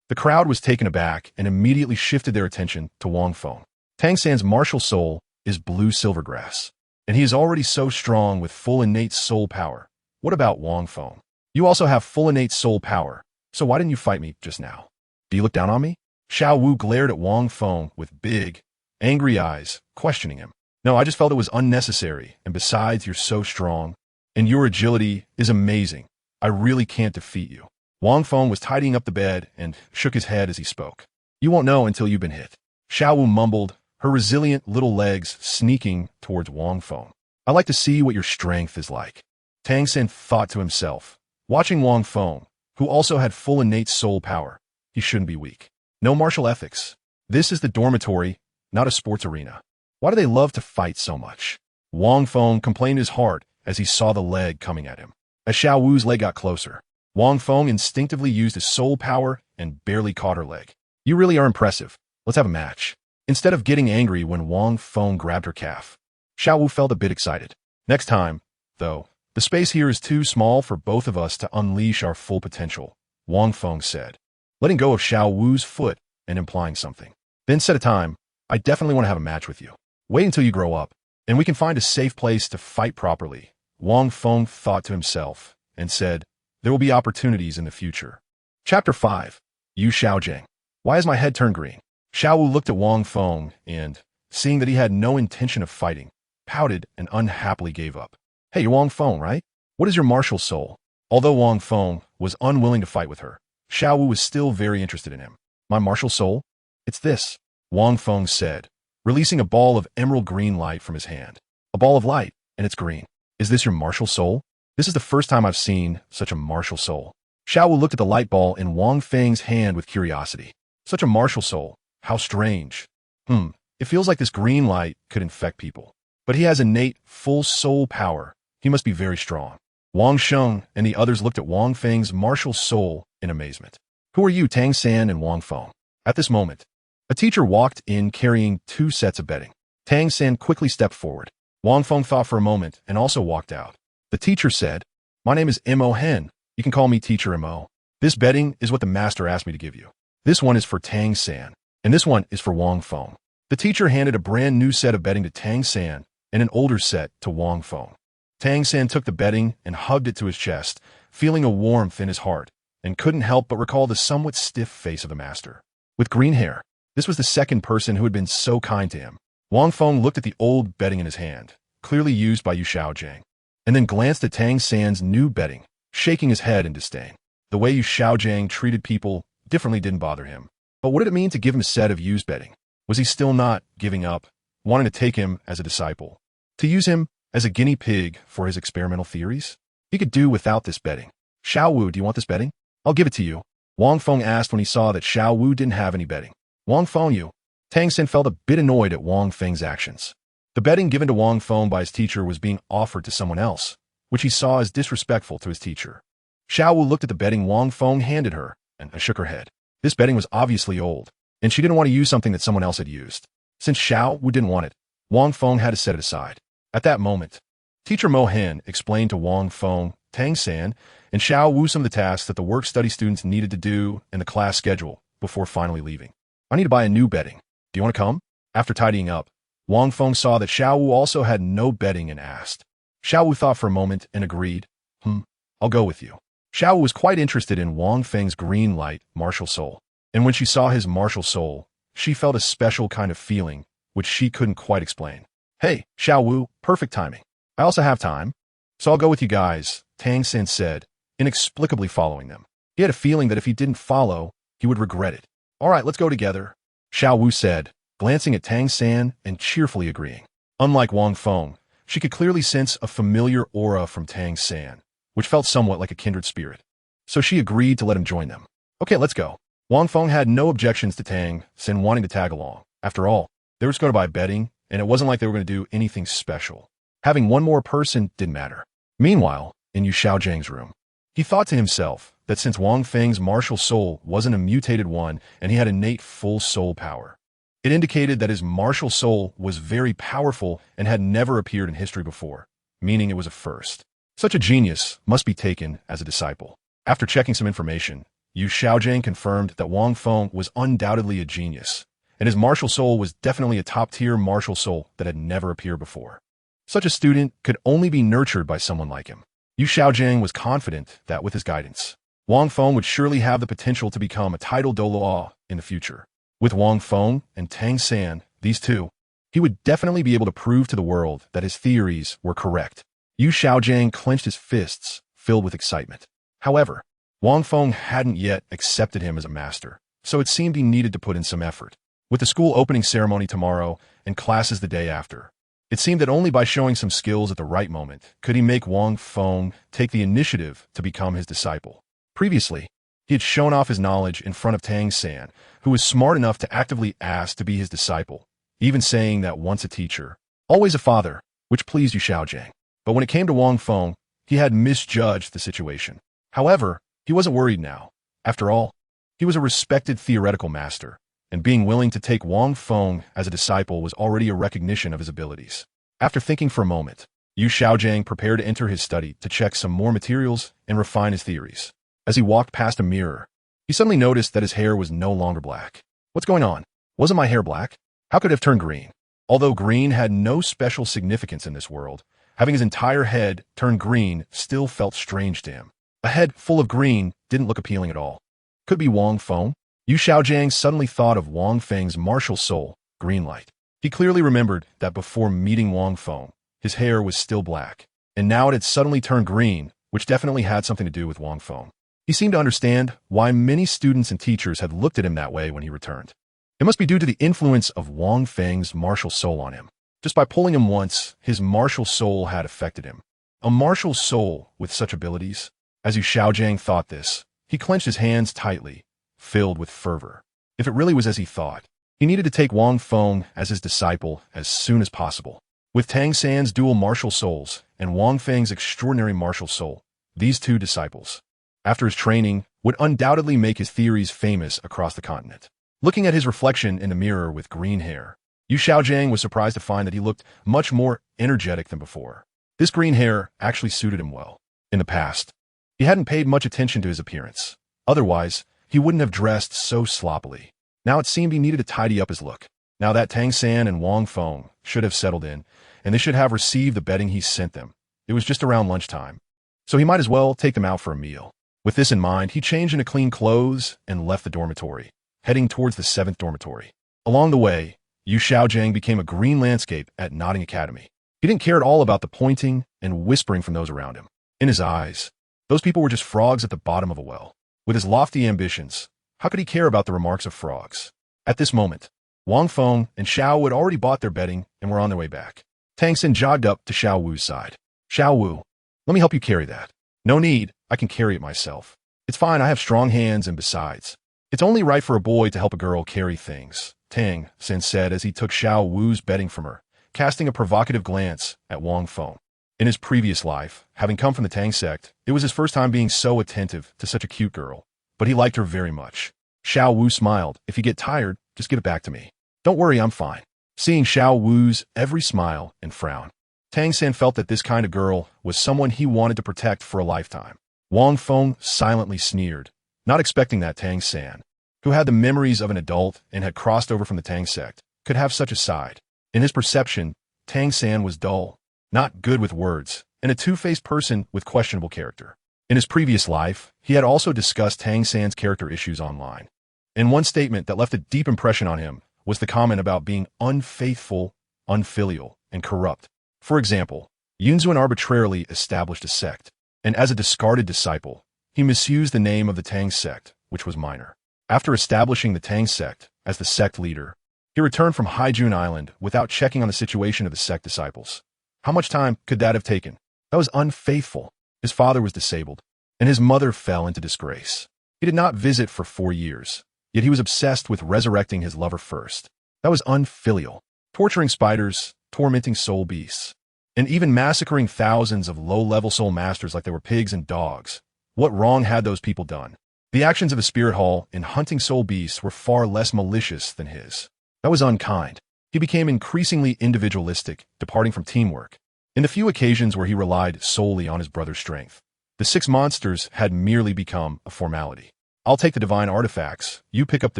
The crowd was taken aback and immediately shifted their attention to Wang Feng. Tang San's martial soul is blue silvergrass, and he is already so strong with full innate soul power. What about Wang Feng? You also have full innate soul power, so why didn't you fight me just now? Do you look down on me? Xiao Wu glared at Wang Feng with big, angry eyes, questioning him. No, I just felt it was unnecessary, and besides, you're so strong, and your agility is amazing. I really can't defeat you. Wang Feng was tidying up the bed and shook his head as he spoke. You won't know until you've been hit. Xiao Wu mumbled, her resilient little legs sneaking towards Wang Feng. I'd like to see what your strength is like. Tang San thought to himself, watching Wang Feng, who also had full innate soul power. He shouldn't be weak. No martial ethics. This is the dormitory, not a sports arena. Why do they love to fight so much? Wang Feng complained in his heart as he saw the leg coming at him. As Xiao Wu's leg got closer, Wang Feng instinctively used his soul power and barely caught her leg. You really are impressive. Let's have a match. Instead of getting angry when Wang Feng grabbed her calf, Xiao Wu felt a bit excited. Next time, though, the space here is too small for both of us to unleash our full potential, Wang Feng said, letting go of Xiao Wu's foot and implying something. Then set a time. I definitely want to have a match with you. Wait until you grow up, and we can find a safe place to fight properly, Wang Feng thought to himself, and said, there will be opportunities in the future. Chapter 5. Yu Xiaogang. Why has my head turned green? Xiao Wu looked at Wang Feng and, seeing that he had no intention of fighting, pouted and unhappily gave up. Hey, you're Wang Feng, right? What is your martial soul? Although Wang Feng was unwilling to fight with her, Xiao Wu was still very interested in him. My martial soul? It's this, Wang Feng said, releasing a ball of emerald green light from his hand. A ball of light, and it's green. Is this your martial soul? This is the first time I've seen such a martial soul. Xiao Wu looked at the light ball in Wang Feng's hand with curiosity. Such a martial soul. How strange. It feels like this green light could infect people. But he has innate, full soul power. He must be very strong. Wang Sheng and the others looked at Wang Feng's martial soul in amazement. Who are you, Tang San and Wang Feng? At this moment, a teacher walked in carrying 2 sets of bedding. Tang San quickly stepped forward. Wang Feng thought for a moment and also walked out. The teacher said, my name is Mo Hen. You can call me Teacher Mo. This bedding is what the master asked me to give you. This one is for Tang San, and this one is for Wang Feng. The teacher handed a brand new set of bedding to Tang San and an older set to Wang Feng. Tang San took the bedding and hugged it to his chest, feeling a warmth in his heart, and couldn't help but recall the somewhat stiff face of the master. With green hair, this was the second person who had been so kind to him. Wang Feng looked at the old bedding in his hand, clearly used by Yu Xiaogang, and then glanced at Tang San's new bedding, shaking his head in disdain. The way Yu Xiaogang treated people differently didn't bother him. But what did it mean to give him a set of used bedding? Was he still not giving up, wanting to take him as a disciple? To use him as a guinea pig for his experimental theories? He could do without this bedding. Xiao Wu, do you want this bedding? I'll give it to you, Wang Feng asked when he saw that Xiao Wu didn't have any bedding. Wang Feng, you. Tang San felt a bit annoyed at Wang Feng's actions. The bedding given to Wang Feng by his teacher was being offered to someone else, which he saw as disrespectful to his teacher. Xiao Wu looked at the bedding Wang Feng handed her and shook her head. This bedding was obviously old, and she didn't want to use something that someone else had used. Since Xiao Wu didn't want it, Wang Feng had to set it aside. At that moment, Teacher Mo Hen explained to Wang Feng, Tang San, and Xiao Wu some of the tasks that the work-study students needed to do in the class schedule before finally leaving. I need to buy a new bedding. Do you want to come? After tidying up, Wang Feng saw that Xiao Wu also had no bedding and asked. Xiao Wu thought for a moment and agreed. I'll go with you. Xiao Wu was quite interested in Wang Feng's green light martial soul, and when she saw his martial soul, she felt a special kind of feeling, which she couldn't quite explain. Hey, Xiao Wu, perfect timing. I also have time, so I'll go with you guys, Tang San said, inexplicably following them. He had a feeling that if he didn't follow, he would regret it. All right, let's go together, Xiao Wu said, glancing at Tang San and cheerfully agreeing. Unlike Wang Feng, she could clearly sense a familiar aura from Tang San, which felt somewhat like a kindred spirit. So she agreed to let him join them. Okay, let's go. Wang Feng had no objections to Tang San wanting to tag along. After all, they were just going to buy bedding, and it wasn't like they were going to do anything special. Having one more person didn't matter. Meanwhile, in Yu Xiaojiang's room, he thought to himself that since Wang Feng's martial soul wasn't a mutated one and he had innate full soul power, It indicated that his martial soul was very powerful and had never appeared in history before, meaning it was a first. Such a genius must be taken as a disciple. After checking some information, Xiaogang confirmed that Wang Feng was undoubtedly a genius, and his martial soul was definitely a top-tier martial soul that had never appeared before. Such a student could only be nurtured by someone like him. Xiaogang was confident that with his guidance, Wang Feng would surely have the potential to become a titled Douluo in the future. With Wang Feng and Tang San, these two, he would definitely be able to prove to the world that his theories were correct. Xiaogang clenched his fists, filled with excitement. However, Wang Feng hadn't yet accepted him as a master, so it seemed he needed to put in some effort. With the school opening ceremony tomorrow and classes the day after, it seemed that only by showing some skills at the right moment could he make Wang Feng take the initiative to become his disciple. Previously, he had shown off his knowledge in front of Tang San, who was smart enough to actively ask to be his disciple, even saying that once a teacher, always a father, which pleased Xiaogang. But when it came to Wang Feng, he had misjudged the situation. However, he wasn't worried now. After all, he was a respected theoretical master, and being willing to take Wang Feng as a disciple was already a recognition of his abilities. After thinking for a moment, Xiaogang prepared to enter his study to check some more materials and refine his theories. As he walked past a mirror, he suddenly noticed that his hair was no longer black. What's going on? Wasn't my hair black? How could it have turned green? Although green had no special significance in this world, having his entire head turn green still felt strange to him. A head full of green didn't look appealing at all. Could be Wang Feng? Xiaogang suddenly thought of Wang Feng's martial soul, green light. He clearly remembered that before meeting Wang Feng, his hair was still black, and now it had suddenly turned green, which definitely had something to do with Wang Feng. He seemed to understand why many students and teachers had looked at him that way when he returned. It must be due to the influence of Wang Feng's martial soul on him. Just by pulling him once, his martial soul had affected him. A martial soul with such abilities? As Xiaogang thought this, he clenched his hands tightly, filled with fervor. If it really was as he thought, he needed to take Wang Feng as his disciple as soon as possible. With Tang San's dual martial souls and Wang Feng's extraordinary martial soul, these two disciples, after his training, would undoubtedly make his theories famous across the continent. Looking at his reflection in the mirror with green hair, Xiaogang was surprised to find that he looked much more energetic than before. This green hair actually suited him well. In the past, he hadn't paid much attention to his appearance. Otherwise, he wouldn't have dressed so sloppily. Now it seemed he needed to tidy up his look. Now that Tang San and Wang Feng should have settled in, and they should have received the bedding he sent them. It was just around lunchtime, so he might as well take them out for a meal. With this in mind, he changed into clean clothes and left the dormitory, heading towards the 7th dormitory. Along the way, Xiaogang became a green landscape at Notting Academy. He didn't care at all about the pointing and whispering from those around him. In his eyes, those people were just frogs at the bottom of a well. With his lofty ambitions, how could he care about the remarks of frogs? At this moment, Wang Feng and Xiao had already bought their bedding and were on their way back. Tang San jogged up to Xiao Wu's side. Xiao Wu, let me help you carry that. No need, I can carry it myself. It's fine, I have strong hands, and besides, it's only right for a boy to help a girl carry things, Tang San said as he took Xiao Wu's bedding from her, casting a provocative glance at Wang Feng. In his previous life, having come from the Tang sect, it was his first time being so attentive to such a cute girl, but he liked her very much. Xiao Wu smiled. If you get tired, just give it back to me. Don't worry, I'm fine. Seeing Xiao Wu's every smile and frown, Tang San felt that this kind of girl was someone he wanted to protect for a lifetime. Wang Feng silently sneered, not expecting that Tang San, who had the memories of an adult and had crossed over from the Tang sect, could have such a side. In his perception, Tang San was dull, not good with words, and a two-faced person with questionable character. In his previous life, he had also discussed Tang San's character issues online. And one statement that left a deep impression on him was the comment about being unfaithful, unfilial, and corrupt. For example, Yunzuan arbitrarily established a sect, and as a discarded disciple, he misused the name of the Tang sect, which was minor. After establishing the Tang sect as the sect leader, he returned from Haijun Island without checking on the situation of the sect disciples. How much time could that have taken? That was unfaithful. His father was disabled, and his mother fell into disgrace. He did not visit for 4 years, yet he was obsessed with resurrecting his lover first. That was unfilial. Torturing spiders, tormenting soul beasts, and even massacring thousands of low-level soul masters like they were pigs and dogs. What wrong had those people done? The actions of the spirit hall in hunting soul beasts were far less malicious than his. That That was unkind. He became increasingly individualistic, departing from teamwork. In the few occasions where he relied solely on his brother's strength, the six monsters had merely become a formality. I'll take the divine artifacts, you pick up the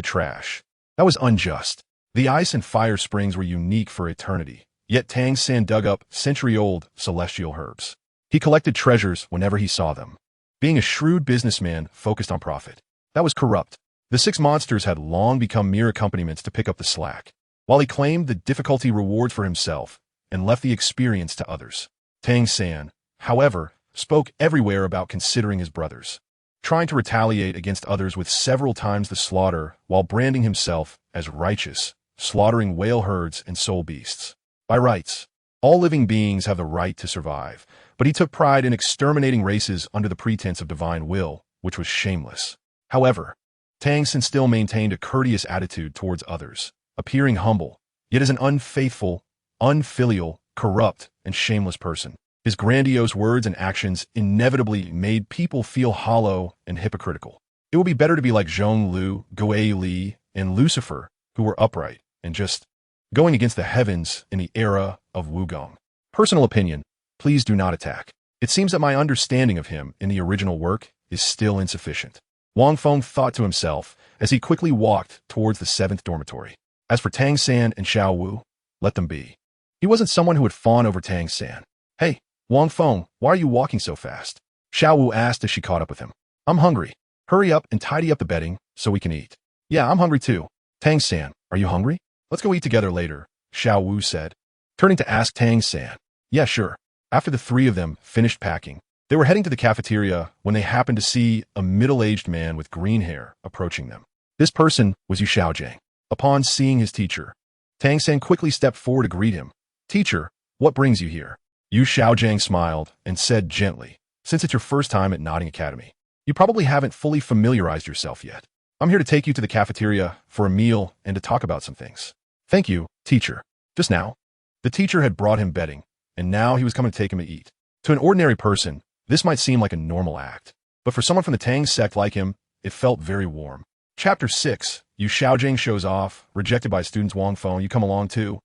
trash. That was unjust. The ice and fire springs were unique for eternity, yet Tang San dug up century-old celestial herbs. He collected treasures whenever he saw them. Being a shrewd businessman focused on profit. That was corrupt. The six monsters had long become mere accompaniments to pick up the slack, while he claimed the difficulty rewards for himself and left the experience to others. Tang San, however, spoke everywhere about considering his brothers, trying to retaliate against others with several times the slaughter while branding himself as righteous, slaughtering whale herds and soul beasts. By rights, all living beings have the right to survive, but he took pride in exterminating races under the pretense of divine will, which was shameless. However, Tang San still maintained a courteous attitude towards others, appearing humble, yet as an unfaithful, unfilial, corrupt, and shameless person. His grandiose words and actions inevitably made people feel hollow and hypocritical. It would be better to be like Zhong Lu, Gui Li, and Lucifer, who were upright and just going against the heavens in the era of Wugong. Personal opinion, please do not attack. It seems that my understanding of him in the original work is still insufficient. Wang Feng thought to himself as he quickly walked towards the 7th dormitory. As for Tang San and Xiao Wu, let them be. He wasn't someone who would fawn over Tang San. Hey, Wang Feng, why are you walking so fast? Xiao Wu asked as she caught up with him. I'm hungry. Hurry up and tidy up the bedding so we can eat. Yeah, I'm hungry too. Tang San, are you hungry? Let's go eat together later, Xiao Wu said, turning to ask Tang San. Yeah, sure. After the three of them finished packing, they were heading to the cafeteria when they happened to see a middle-aged man with green hair approaching them. This person was Xiaogang. Upon seeing his teacher, Tang San quickly stepped forward to greet him. Teacher, what brings you here? Xiaogang smiled and said gently, since it's your first time at Notting Academy, you probably haven't fully familiarized yourself yet. I'm here to take you to the cafeteria for a meal and to talk about some things. Thank you, teacher. Just now, the teacher had brought him bedding, and now he was coming to take him to eat. To an ordinary person, this might seem like a normal act, but for someone from the Tang sect like him, it felt very warm. Chapter 6, Xiaogang shows off, rejected by students. Wang Feng, you come along too?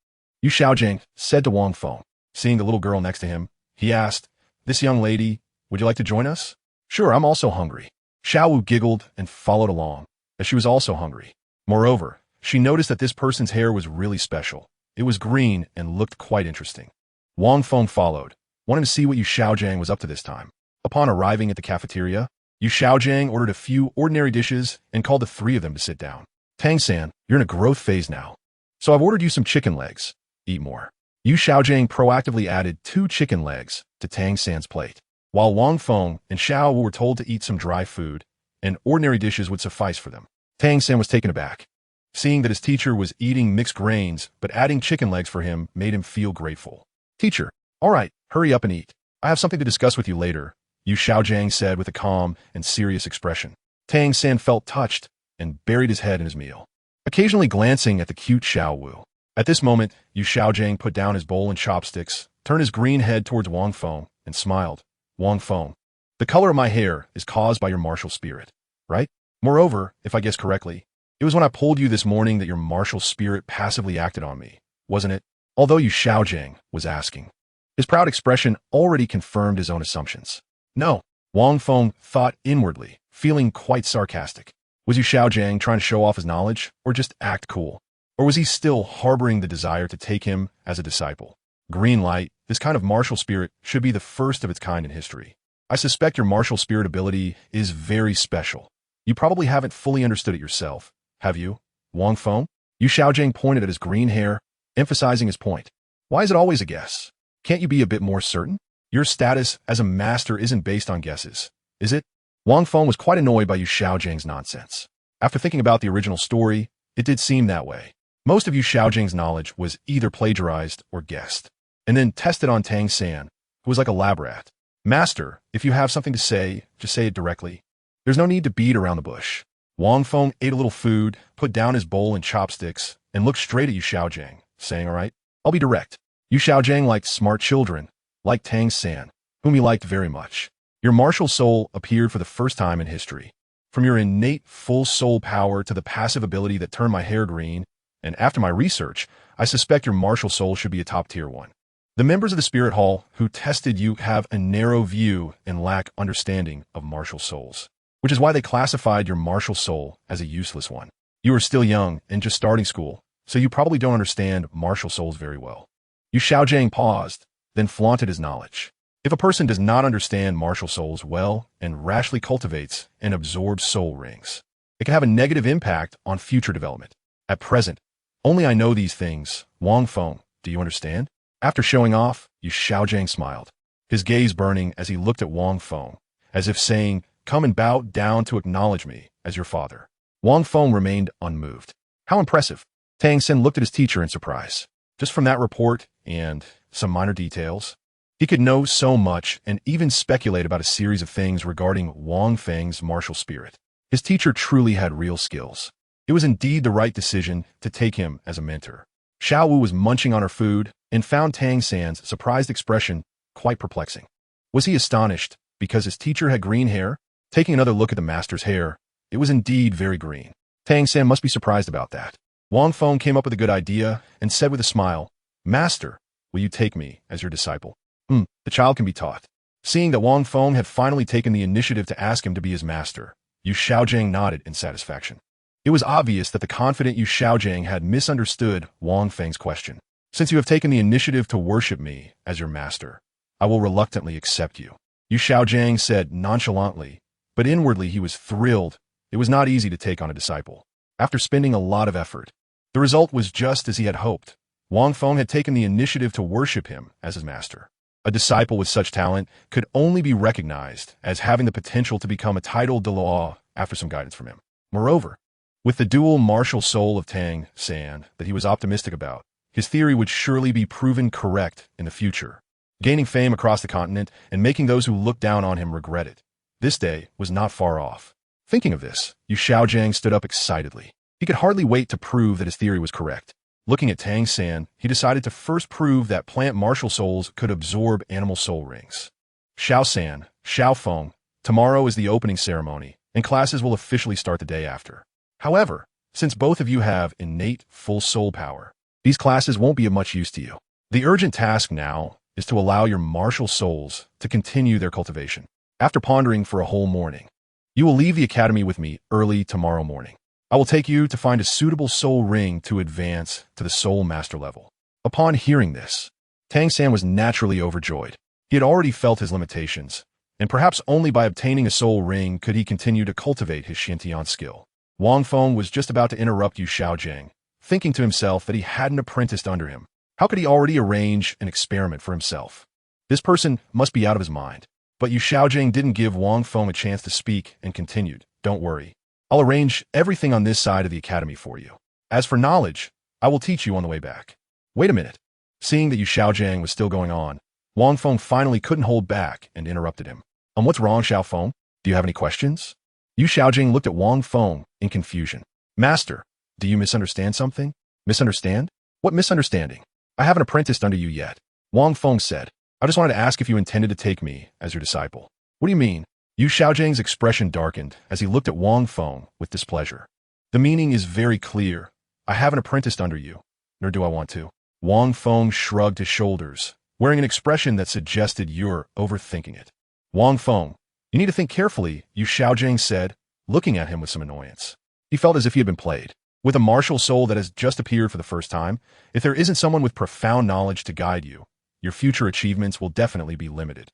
Xiaogang said to Wang Feng. Seeing the little girl next to him, he asked, this young lady, would you like to join us? Sure, I'm also hungry. Xiao Wu giggled and followed along, as she was also hungry. Moreover, she noticed that this person's hair was really special. It was green and looked quite interesting. Wang Feng followed, wanting to see what Xiaogang was up to this time. Upon arriving at the cafeteria, Xiaogang ordered a few ordinary dishes and called the three of them to sit down. Tang San, you're in a growth phase now, so I've ordered you some chicken legs. Eat more. Xiaogang proactively added 2 chicken legs to Tang San's plate, while Wang Feng and Xiao Wu were told to eat some dry food, and ordinary dishes would suffice for them. Tang San was taken aback. Seeing that his teacher was eating mixed grains, but adding chicken legs for him made him feel grateful. Teacher, all right, hurry up and eat. I have something to discuss with you later, Xiaogang said with a calm and serious expression. Tang San felt touched and buried his head in his meal, occasionally glancing at the cute Xiao Wu. At this moment, Xiaogang put down his bowl and chopsticks, turned his green head towards Wang Feng, and smiled. Wang Feng, the color of my hair is caused by your martial spirit, right? Moreover, if I guess correctly, it was when I pulled you this morning that your martial spirit passively acted on me, wasn't it? Although Xiaogang was asking. His proud expression already confirmed his own assumptions. No, Wang Feng thought inwardly, feeling quite sarcastic. Was Xiaogang trying to show off his knowledge, or just act cool? Or was he still harboring the desire to take him as a disciple? Green light, this kind of martial spirit should be the first of its kind in history. I suspect your martial spirit ability is very special. You probably haven't fully understood it yourself, have you, Wang Feng? Xiaogang pointed at his green hair, emphasizing his point. Why is it always a guess? Can't you be a bit more certain? Your status as a master isn't based on guesses, is it? Wang Feng was quite annoyed by Xiaogang's nonsense. After thinking about the original story, it did seem that way. Most of Xiaogang's knowledge was either plagiarized or guessed, and then tested on Tang San, who was like a lab rat. Master, if you have something to say, just say it directly. There's no need to beat around the bush. Wang Feng ate a little food, put down his bowl and chopsticks, and looked straight at Xiaogang, saying, all right, I'll be direct. Xiaogang liked smart children, like Tang San, whom he liked very much. Your martial soul appeared for the first time in history. From your innate full soul power to the passive ability that turned my hair green, and after my research, I suspect your martial soul should be a top-tier one. The members of the Spirit Hall who tested you have a narrow view and lack understanding of martial souls, which is why they classified your martial soul as a useless one. You are still young and just starting school, so you probably don't understand martial souls very well. Yu Xiaogang paused, then flaunted his knowledge. If a person does not understand martial souls well and rashly cultivates and absorbs soul rings, it can have a negative impact on future development. At present, only I know these things. Wang Feng, do you understand? After showing off, Yu Xiaogang smiled, his gaze burning as he looked at Wang Feng, as if saying, "Come and bow down to acknowledge me as your father." Wang Feng remained unmoved. How impressive. Tang San looked at his teacher in surprise. Just from that report and some minor details, he could know so much and even speculate about a series of things regarding Wang Feng's martial spirit. His teacher truly had real skills. It was indeed the right decision to take him as a mentor. Xiao Wu was munching on her food and found Tang San's surprised expression quite perplexing. Was he astonished because his teacher had green hair? Taking another look at the master's hair, it was indeed very green. Tang San must be surprised about that. Wang Feng came up with a good idea and said with a smile, "Master, will you take me as your disciple?" The child can be taught. Seeing that Wang Feng had finally taken the initiative to ask him to be his master, Yu Xiaogang nodded in satisfaction. It was obvious that the confident Yu Xiaogang had misunderstood Wang Feng's question. "Since you have taken the initiative to worship me as your master, I will reluctantly accept you," Yu Xiaogang said nonchalantly, but inwardly he was thrilled. It was not easy to take on a disciple. After spending a lot of effort, the result was just as he had hoped. Wang Feng had taken the initiative to worship him as his master. A disciple with such talent could only be recognized as having the potential to become a titled Douluo after some guidance from him. Moreover, with the dual martial soul of Tang San that he was optimistic about, his theory would surely be proven correct in the future, gaining fame across the continent and making those who looked down on him regret it. This day was not far off. Thinking of this, Yu Xiaogang stood up excitedly. He could hardly wait to prove that his theory was correct. Looking at Tang San, he decided to first prove that plant martial souls could absorb animal soul rings. Xiao San, Xiao Feng, tomorrow is the opening ceremony, and classes will officially start the day after. However, since both of you have innate full soul power, these classes won't be of much use to you. The urgent task now is to allow your martial souls to continue their cultivation. After pondering for a whole morning, you will leave the academy with me early tomorrow morning. I will take you to find a suitable soul ring to advance to the soul master level. Upon hearing this, Tang San was naturally overjoyed. He had already felt his limitations, and perhaps only by obtaining a soul ring could he continue to cultivate his Shintian skill. Wang Feng was just about to interrupt Yu Xiaogang, thinking to himself that he had an apprentice under him. How could he already arrange an experiment for himself? This person must be out of his mind. But Yu Xiaogang didn't give Wang Feng a chance to speak and continued, "Don't worry. I'll arrange everything on this side of the academy for you. As for knowledge, I will teach you on the way back." Wait a minute. Seeing that Yu Xiaogang was still going on, Wang Feng finally couldn't hold back and interrupted him. What's wrong, Xiao Feng? Do you have any questions?" Yu Xiaogang looked at Wang Feng in confusion. "Master, do you misunderstand something?" "Misunderstand? What misunderstanding? I haven't apprenticed under you yet," Wang Feng said. "I just wanted to ask if you intended to take me as your disciple." "What do you mean?" Yu Xiaogan's expression darkened as he looked at Wang Feng with displeasure. "The meaning is very clear. I haven't apprenticed under you, nor do I want to." Wang Feng shrugged his shoulders, wearing an expression that suggested you're overthinking it. "Wang Feng, you need to think carefully," Yu Xiaogang said, looking at him with some annoyance. He felt as if he had been played. With a martial soul that has just appeared for the first time, if there isn't someone with profound knowledge to guide you, your future achievements will definitely be limited.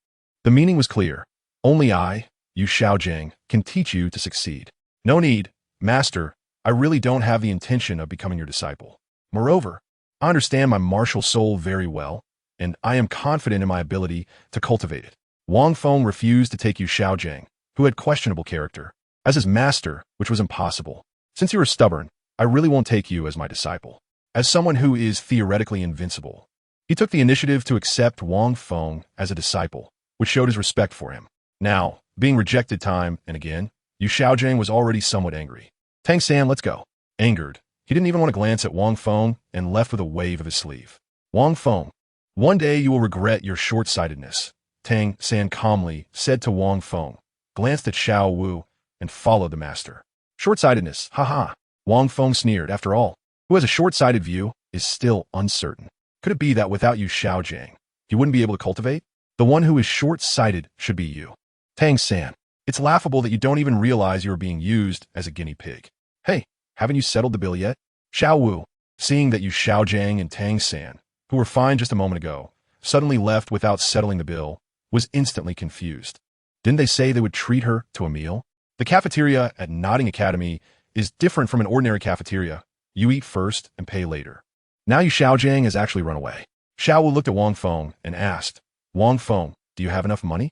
The meaning was clear. Only I, Yu Xiaogang, can teach you to succeed. No need, Master, I really don't have the intention of becoming your disciple. Moreover, I understand my martial soul very well, and I am confident in my ability to cultivate it. Wang Feng refused to take Yu Xiaogang, who had questionable character, as his master, which was impossible. "Since you are stubborn, I really won't take you as my disciple. As someone who is theoretically invincible." He took the initiative to accept Wang Feng as a disciple, which showed his respect for him. Now, being rejected time and again, Yu Xiaogang was already somewhat angry. "Tang San, let's go." Angered, he didn't even want to glance at Wang Feng and left with a wave of his sleeve. "Wang Feng, one day you will regret your short-sightedness," Tang San calmly said to Wang Feng, glanced at Xiao Wu, and followed the master. "Short-sightedness, haha." Wang Feng sneered. After all, who has a short-sighted view, is still uncertain. Could it be that without you Xiaogang, he wouldn't be able to cultivate? The one who is short-sighted should be you. Tang San, it's laughable that you don't even realize you are being used as a guinea pig. Hey, haven't you settled the bill yet? Xiao Wu, seeing that you Xiaogang and Tang San, who were fine just a moment ago, suddenly left without settling the bill, was instantly confused. Didn't they say they would treat her to a meal? The cafeteria at Nodding Academy is different from an ordinary cafeteria. You eat first and pay later. Now you Xiaogang has actually run away. Xiao Wu looked at Wang Feng and asked, Wang Feng, do you have enough money?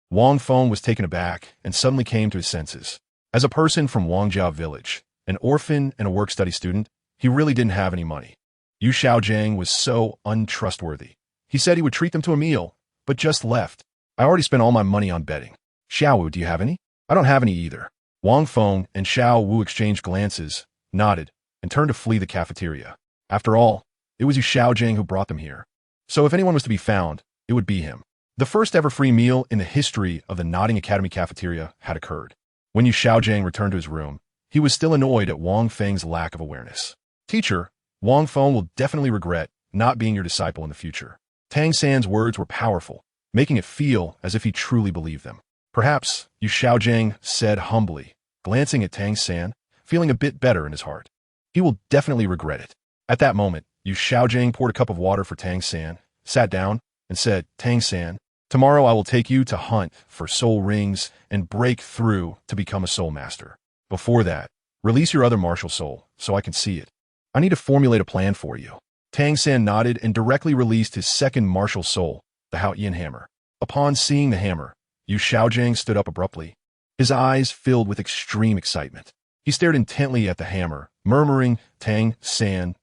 Wang Feng was taken aback and suddenly came to his senses. As a person from Wangjiao village, an orphan and a work-study student, he really didn't have any money. Yu Xiaogang was so untrustworthy. He said he would treat them to a meal, but just left. I already spent all my money on betting. Xiao Wu, do you have any? I don't have any either. Wang Feng and Xiao Wu exchanged glances, nodded, and turned to flee the cafeteria. After all, it was Yu Xiaogang who brought them here. So if anyone was to be found, it would be him. The first ever free meal in the history of the Nodding Academy cafeteria had occurred. When Yu Xiaogang returned to his room, he was still annoyed at Wang Feng's lack of awareness. Teacher, Wang Feng will definitely regret not being your disciple in the future. Tang San's words were powerful, making it feel as if he truly believed them. Perhaps, Yu Xiaogang said humbly, glancing at Tang San, feeling a bit better in his heart. He will definitely regret it. At that moment, Yu Xiaogang poured a cup of water for Tang San, sat down, and said, Tang San, tomorrow I will take you to hunt for soul rings and break through to become a soul master. Before that, release your other martial soul so I can see it. I need to formulate a plan for you. Tang San nodded and directly released his second martial soul, the A Yin hammer. Upon seeing the hammer, Yu Xiaogang stood up abruptly, his eyes filled with extreme excitement. He stared intently at the hammer, murmuring, Tang San,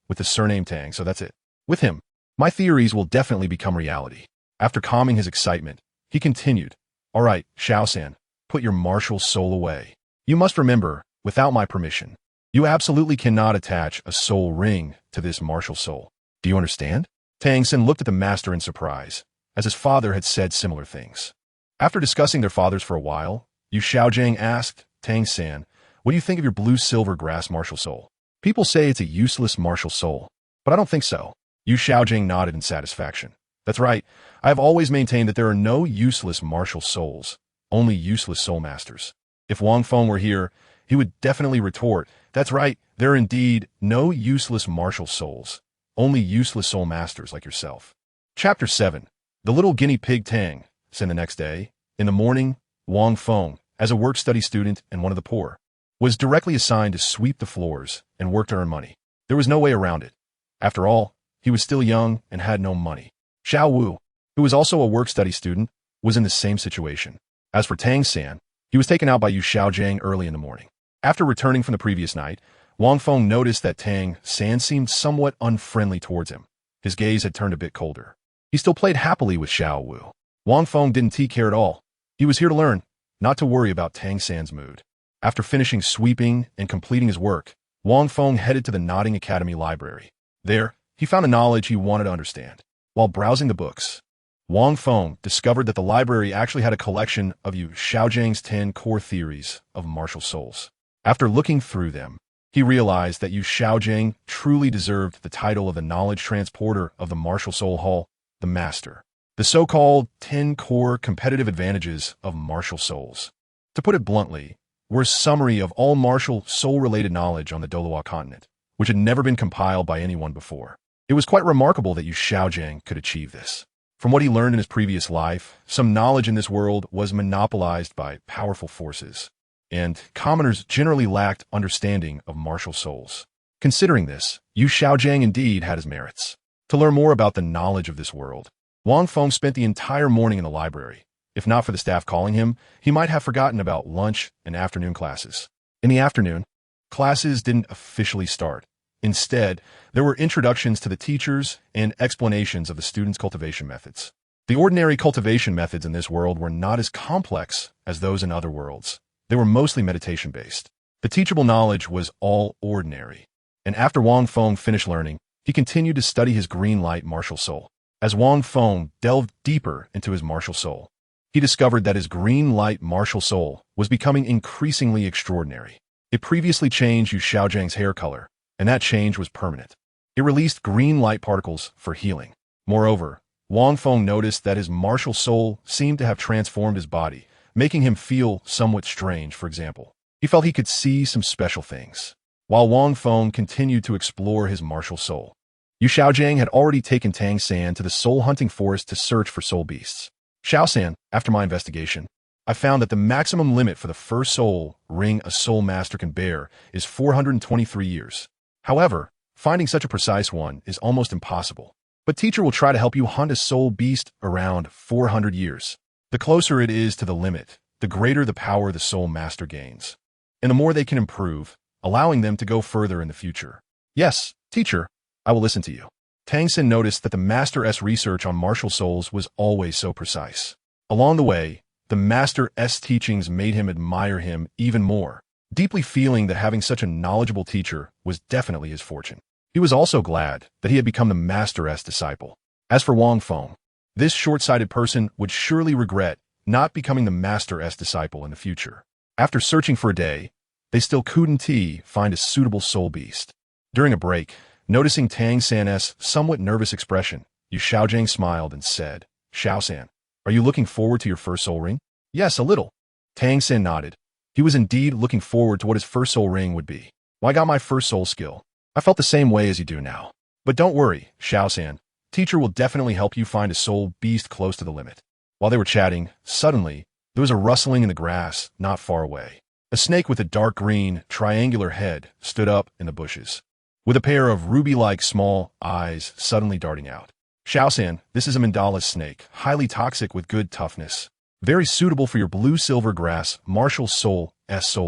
with the surname Tang, so that's it. With him, my theories will definitely become reality. After calming his excitement, he continued, all right, Xiao San, put your martial soul away. You must remember, without my permission, you absolutely cannot attach a soul ring to this martial soul. Do you understand? Tang San looked at the master in surprise, as his father had said similar things. After discussing their fathers for a while, Yu Xiaogang asked Tang San, what do you think of your blue-silver grass martial soul? People say it's a useless martial soul, but I don't think so. Yu Xiaogang nodded in satisfaction. That's right, I have always maintained that there are no useless martial souls, only useless soul masters. If Wang Feng were here, he would definitely retort, that's right, there are indeed no useless martial souls, only useless soul masters like yourself. Chapter 7. The little guinea pig Tang San. The next day, in the morning, Wang Feng, as a work-study student and one of the poor, was directly assigned to sweep the floors and work to earn money. There was no way around it. After all, he was still young and had no money. Xiao Wu, who was also a work-study student, was in the same situation. As for Tang San, he was taken out by Yu Xiaogang early in the morning. After returning from the previous night, Wang Feng noticed that Tang San seemed somewhat unfriendly towards him. His gaze had turned a bit colder. He still played happily with Xiao Wu. Wang Feng didn't care at all. He was here to learn, not to worry about Tang San's mood. After finishing sweeping and completing his work, Wang Feng headed to the Nodding Academy library. There, he found a knowledge he wanted to understand. While browsing the books, Wang Feng discovered that the library actually had a collection of Yu Xiaogang's 10 core theories of martial souls. After looking through them, he realized that Yu Xiaogang truly deserved the title of the knowledge transporter of the martial soul hall, the master. The so-called 10 core competitive advantages of martial souls, to put it bluntly, were a summary of all martial soul-related knowledge on the Douluo continent, which had never been compiled by anyone before. It was quite remarkable that Yu Xiaogang could achieve this. From what he learned in his previous life, some knowledge in this world was monopolized by powerful forces, and commoners generally lacked understanding of martial souls. Considering this, Yu Xiaogang indeed had his merits. To learn more about the knowledge of this world, Wang Feng spent the entire morning in the library. If not for the staff calling him, he might have forgotten about lunch and afternoon classes. In the afternoon, classes didn't officially start. Instead, there were introductions to the teachers and explanations of the students' cultivation methods. The ordinary cultivation methods in this world were not as complex as those in other worlds. They were mostly meditation-based. The teachable knowledge was all ordinary. And after Wang Feng finished learning, he continued to study his green light martial soul. As Wang Feng delved deeper into his martial soul, he discovered that his green light martial soul was becoming increasingly extraordinary. It previously changed Yu Xiaojiang's hair color, and that change was permanent. It released green light particles for healing. Moreover, Wang Feng noticed that his martial soul seemed to have transformed his body, making him feel somewhat strange. For example, he felt he could see some special things. While Wang Feng continued to explore his martial soul, Yu Xiaojiang had already taken Tang San to the soul hunting forest to search for soul beasts. Xiao San, after my investigation, I found that the maximum limit for the first soul ring a soul master can bear is 423 years. However, finding such a precise one is almost impossible. But teacher will try to help you hunt a soul beast around 400 years. The closer it is to the limit, the greater the power the soul master gains, and the more they can improve, allowing them to go further in the future. Yes, teacher, I will listen to you. Tang San noticed that the master's research on martial souls was always so precise. Along the way, the master's teachings made him admire him even more, deeply feeling that having such a knowledgeable teacher was definitely his fortune. He was also glad that he had become the master's disciple. As for Wang Feng, this short-sighted person would surely regret not becoming the master's disciple in the future. After searching for a day, they still couldn't find a suitable soul beast. During a break, noticing Tang San's somewhat nervous expression, Yu Xiaojiang smiled and said, "Xiao San, are you looking forward to your first soul ring?" "Yes, a little." Tang San nodded. He was indeed looking forward to what his first soul ring would be. "Well, I got my first soul skill. I felt the same way as you do now. But don't worry, Xiao San. Teacher will definitely help you find a soul beast close to the limit." While they were chatting, suddenly, there was a rustling in the grass not far away. A snake with a dark green, triangular head stood up in the bushes, with a pair of ruby-like small eyes suddenly darting out. "Xiao San, this is a mandala snake, highly toxic with good toughness. Very suitable for your blue-silver grass martial soul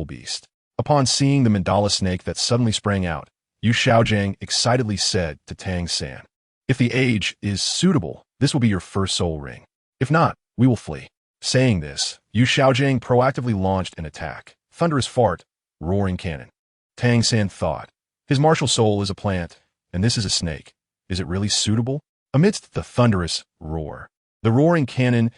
beast." Upon seeing the mandala snake that suddenly sprang out, Yu Xiaojiang excitedly said to Tang San, "If the age is suitable, this will be your first soul ring. If not, we will flee." Saying this, Yu Xiaojiang proactively launched an attack. Thunderous fart, roaring cannon. Tang San thought, his martial soul is a plant, and this is a snake. Is it really suitable? Amidst the thunderous roar, the roaring cannon's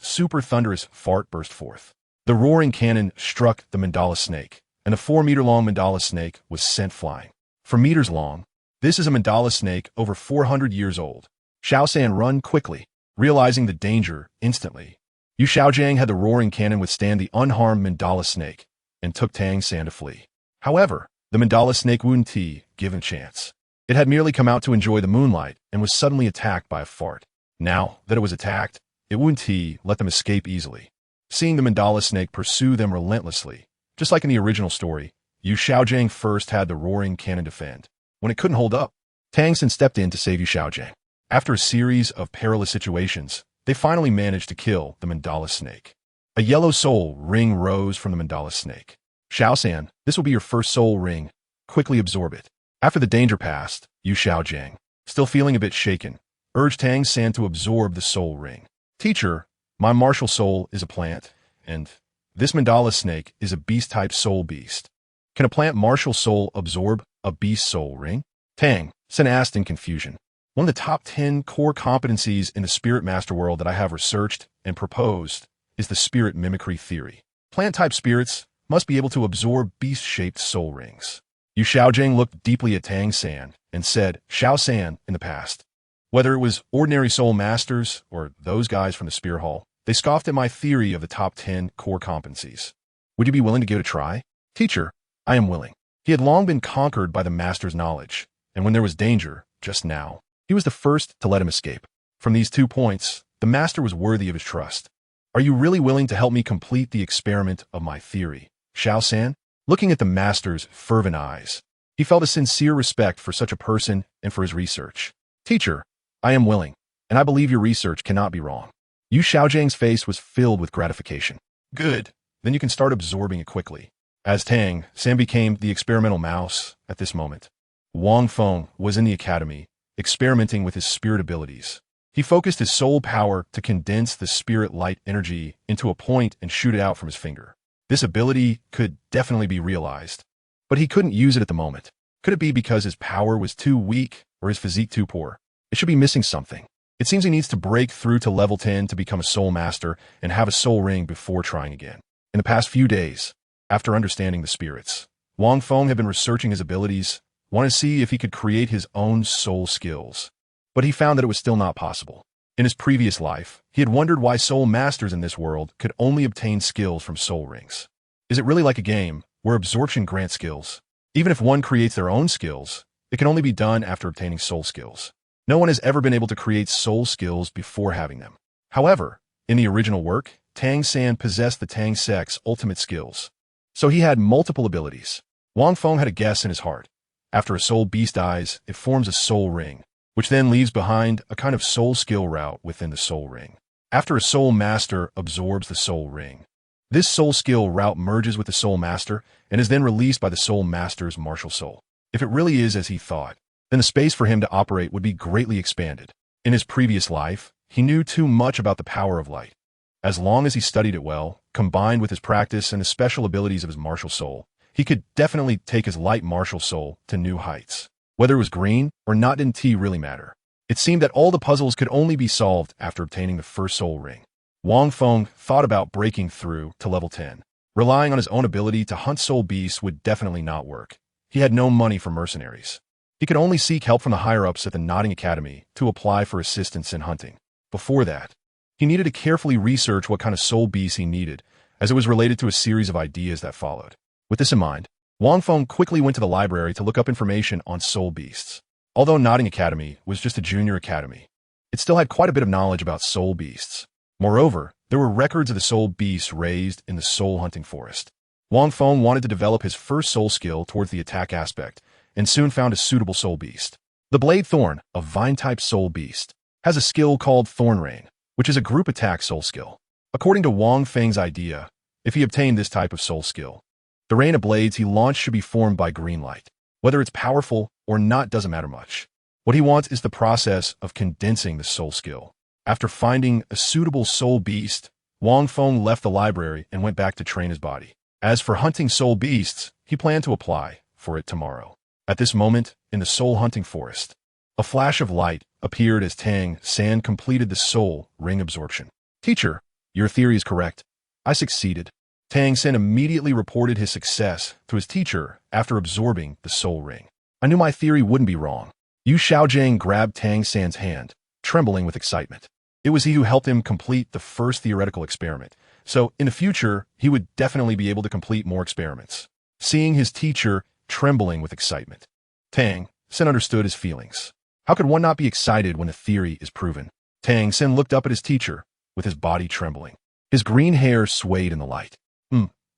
super thunderous fart burst forth. The roaring cannon struck the mandala snake, and the 4-meter-long mandala snake was sent flying. For meters long, this is a mandala snake over 400 years old. Xiao San run quickly, realizing the danger instantly. Yu Xiaojiang had the roaring cannon withstand the unharmed mandala snake, and took Tang San to flee. However, the mandala snake wouldn't give him a chance. It had merely come out to enjoy the moonlight and was suddenly attacked by a fart. Now that it was attacked, it wouldn't let them escape easily. Seeing the mandala snake pursue them relentlessly, just like in the original story, Yu Xiaojiang first had the roaring cannon defend. When it couldn't hold up, Tang San stepped in to save Yu Xiaojiang. After a series of perilous situations, they finally managed to kill the mandala snake. A yellow soul ring rose from the mandala snake. "Xiao San, this will be your first soul ring. Quickly absorb it." After the danger passed, Yu Xiaojiang, still feeling a bit shaken, urged Tang San to absorb the soul ring. "Teacher, my martial soul is a plant, and this mandala snake is a beast-type soul beast. Can a plant martial soul absorb a beast soul ring?" Tang San asked in confusion. "One of the top 10 core competencies in the spirit master world that I have researched and proposed is the spirit mimicry theory. Plant-type spirits must be able to absorb beast-shaped soul rings." Yu Xiaojiang looked deeply at Tang San and said, "Xiao San, in the past, whether it was ordinary soul masters or those guys from the Spear Hall, they scoffed at my theory of the top 10 core competencies. Would you be willing to give it a try?" "Teacher, I am willing." He had long been conquered by the master's knowledge, and when there was danger, just now, he was the first to let him escape. From these 2 points, the master was worthy of his trust. "Are you really willing to help me complete the experiment of my theory, Xiao San?" Looking at the master's fervent eyes, he felt a sincere respect for such a person and for his research. "Teacher, I am willing, and I believe your research cannot be wrong." Yu Xiaojiang's face was filled with gratification. "Good, then you can start absorbing it quickly." As Tang San became the experimental mouse at this moment, Wang Feng was in the academy, experimenting with his spirit abilities. He focused his soul power to condense the spirit light energy into a point and shoot it out from his finger. This ability could definitely be realized, but he couldn't use it at the moment. Could it be because his power was too weak or his physique too poor? It should be missing something. It seems he needs to break through to level 10 to become a soul master and have a soul ring before trying again. In the past few days, after understanding the spirits, Wang Feng had been researching his abilities, wanted to see if he could create his own soul skills. But he found that it was still not possible. In his previous life, he had wondered why soul masters in this world could only obtain skills from soul rings. Is it really like a game where absorption grants skills? Even if one creates their own skills, it can only be done after obtaining soul skills. No one has ever been able to create soul skills before having them. However, in the original work, Tang San possessed the Tang Sect's ultimate skills. So he had multiple abilities. Wang Feng had a guess in his heart. After a soul beast dies, it forms a soul ring, which then leaves behind a kind of soul skill route within the soul ring. After a soul master absorbs the soul ring, this soul skill route merges with the soul master and is then released by the soul master's martial soul. If it really is as he thought, then the space for him to operate would be greatly expanded. In his previous life, he knew too much about the power of light. As long as he studied it well, combined with his practice and the special abilities of his martial soul, he could definitely take his light martial soul to new heights. Whether it was green or not didn't really matter. It seemed that all the puzzles could only be solved after obtaining the first soul ring. Wang Feng thought about breaking through to level 10. Relying on his own ability to hunt soul beasts would definitely not work. He had no money for mercenaries. He could only seek help from the higher-ups at the Nodding Academy to apply for assistance in hunting. Before that, he needed to carefully research what kind of soul beast he needed, as it was related to a series of ideas that followed. With this in mind, Wang Feng quickly went to the library to look up information on soul beasts. Although Nodding Academy was just a junior academy, it still had quite a bit of knowledge about soul beasts. Moreover, there were records of the soul beasts raised in the soul hunting forest. Wang Feng wanted to develop his first soul skill towards the attack aspect, and soon found a suitable soul beast. The Blade Thorn, a vine-type soul beast, has a skill called Thorn Rain, which is a group attack soul skill. According to Wang Feng's idea, if he obtained this type of soul skill, the rain of blades he launched should be formed by green light. Whether it's powerful or not doesn't matter much. What he wants is the process of condensing the soul skill. After finding a suitable soul beast, Wang Feng left the library and went back to train his body. As for hunting soul beasts, he planned to apply for it tomorrow. At this moment, in the soul hunting forest, a flash of light appeared as Tang San completed the soul ring absorption. Teacher, your theory is correct. I succeeded. Tang San immediately reported his success to his teacher after absorbing the soul ring. I knew my theory wouldn't be wrong. Xiaogang grabbed Tang San's hand, trembling with excitement. It was he who helped him complete the first theoretical experiment, so in the future, he would definitely be able to complete more experiments. Seeing his teacher trembling with excitement, Tang San understood his feelings. How could one not be excited when a theory is proven? Tang San looked up at his teacher, with his body trembling. His green hair swayed in the light.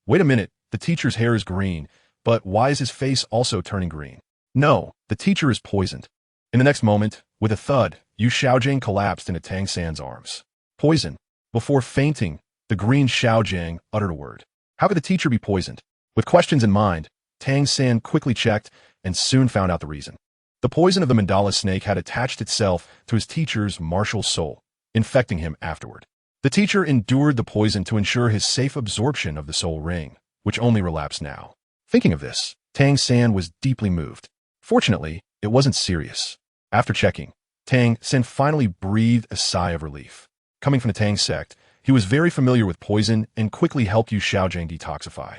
Wait a minute, the teacher's hair is green, but why is his face also turning green? No, the teacher is poisoned. In the next moment, with a thud, Xiaogang collapsed into Tang San's arms. Poison. Before fainting, the green Xiaogang uttered a word. How could the teacher be poisoned? With questions in mind, Tang San quickly checked and soon found out the reason. The poison of the mandala snake had attached itself to his teacher's martial soul, infecting him afterward. The teacher endured the poison to ensure his safe absorption of the soul ring, which only relapsed now. Thinking of this, Tang San was deeply moved. Fortunately, it wasn't serious. After checking, Tang San finally breathed a sigh of relief. Coming from the Tang sect, he was very familiar with poison and quickly helped Xiaogang detoxify.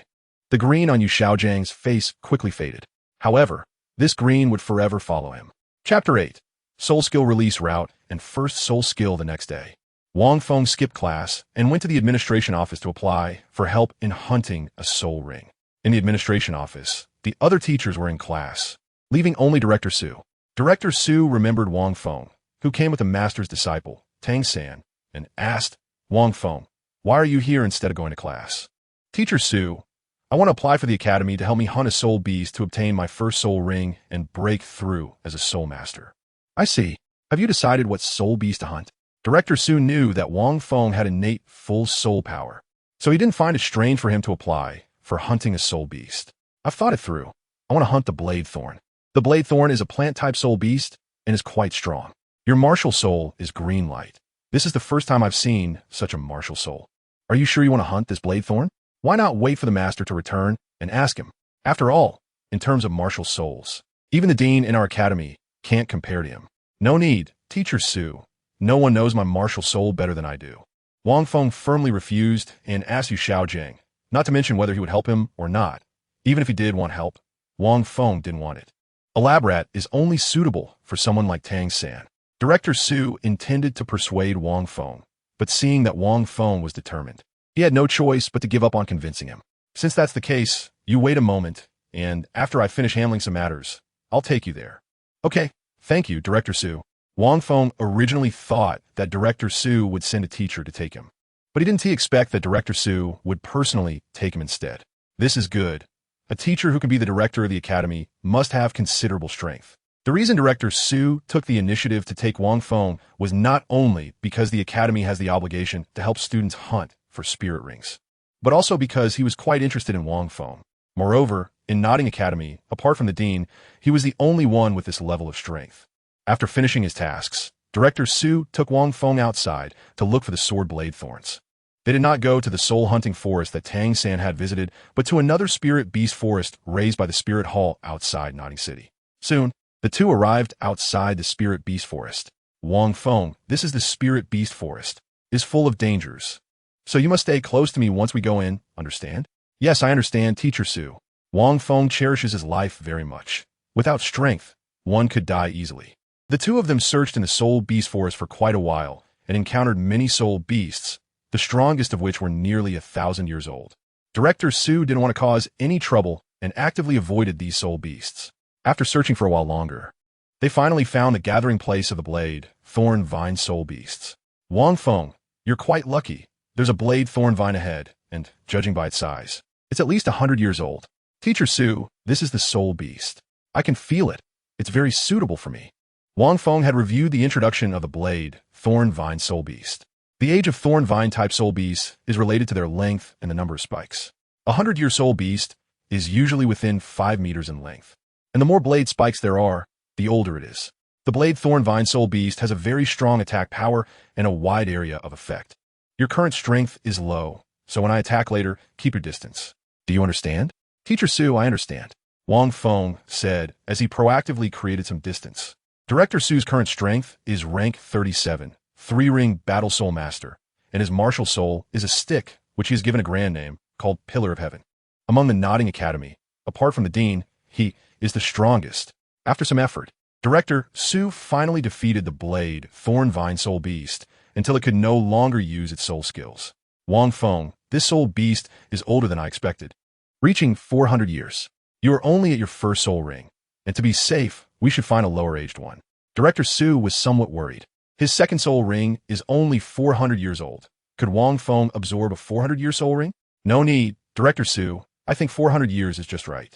The green on Xiaogangs face quickly faded. However, this green would forever follow him. Chapter 8. Soul Skill Release Route and First Soul Skill the next day. Wang Feng skipped class and went to the administration office to apply for help in hunting a soul ring. In the administration office, the other teachers were in class, leaving only Director Su. Director Su remembered Wang Feng, who came with the master's disciple, Tang San, and asked, Wang Feng, why are you here instead of going to class? Teacher Su, I want to apply for the academy to help me hunt a soul beast to obtain my first soul ring and break through as a soul master. I see. Have you decided what soul beast to hunt? Director Su knew that Wang Feng had innate full soul power, so he didn't find it strange for him to apply for hunting a soul beast. I've thought it through. I want to hunt the Blade Thorn. The Blade Thorn is a plant-type soul beast and is quite strong. Your martial soul is green light. This is the first time I've seen such a martial soul. Are you sure you want to hunt this Blade Thorn? Why not wait for the master to return and ask him? After all, in terms of martial souls, even the dean in our academy can't compare to him. No need, Teacher Su. No one knows my martial soul better than I do. Wang Feng firmly refused and asked Xiaogang, not to mention whether he would help him or not, Even if he did want help, Wang Feng didn't want it. A lab rat is only suitable for someone like Tang San. Director Su intended to persuade Wang Feng, but seeing that Wang Feng was determined, he had no choice but to give up on convincing him. Since that's the case, you wait a moment, and after I finish handling some matters, I'll take you there. Okay, thank you, Director Su. Wang Feng originally thought that Director Su would send a teacher to take him, but he expect that Director Su would personally take him instead. This is good. A teacher who can be the director of the academy must have considerable strength. The reason Director Su took the initiative to take Wang Feng was not only because the academy has the obligation to help students hunt for spirit rings, but also because he was quite interested in Wang Feng. Moreover, in Notting Academy, apart from the dean, he was the only one with this level of strength. After finishing his tasks, Director Su took Wang Feng outside to look for the sword blade thorns. They did not go to the soul-hunting forest that Tang San had visited, but to another spirit beast forest raised by the spirit hall outside Notting City. Soon, the two arrived outside the spirit beast forest. Wang Feng, this is the spirit beast forest, is full of dangers. So you must stay close to me once we go in, understand? Yes, I understand, Teacher Su. Wang Feng cherishes his life very much. Without strength, one could die easily. The two of them searched in the soul beast forest for quite a while and encountered many soul beasts, the strongest of which were nearly 1,000 years old. Director Su didn't want to cause any trouble and actively avoided these soul beasts. After searching for a while longer, they finally found the gathering place of the blade, thorn vine soul beasts. Wang Feng, you're quite lucky. There's a blade thorn vine ahead, and, judging by its size, it's at least 100 years old. Teacher Su, this is the soul beast. I can feel it. It's very suitable for me. Wang Feng had reviewed the introduction of the blade, thorn vine soul beast. The age of thorn vine type soul beasts is related to their length and the number of spikes. A 100-year soul beast is usually within 5 meters in length, and the more blade spikes there are, the older it is. The blade thorn vine soul beast has a very strong attack power and a wide area of effect. Your current strength is low, so when I attack later, keep your distance. Do you understand? Teacher Su, I understand. Wang Feng said as he proactively created some distance. Director Su's current strength is rank 37. 3-ring Battle Soul Master, and his martial soul is a stick, which he has given a grand name, called Pillar of Heaven. Among the Notting Academy, apart from the dean, he is the strongest. After some effort, Director Su finally defeated the blade, Thorn Vine Soul Beast, until it could no longer use its soul skills. Wang Feng, this soul beast is older than I expected, reaching 400 years. You are only at your first soul ring, and to be safe, we should find a lower-aged one. Director Su was somewhat worried. His second soul ring is only 400 years old. Could Wang Feng absorb a 400-year soul ring? No need, Director Su. I think 400 years is just right.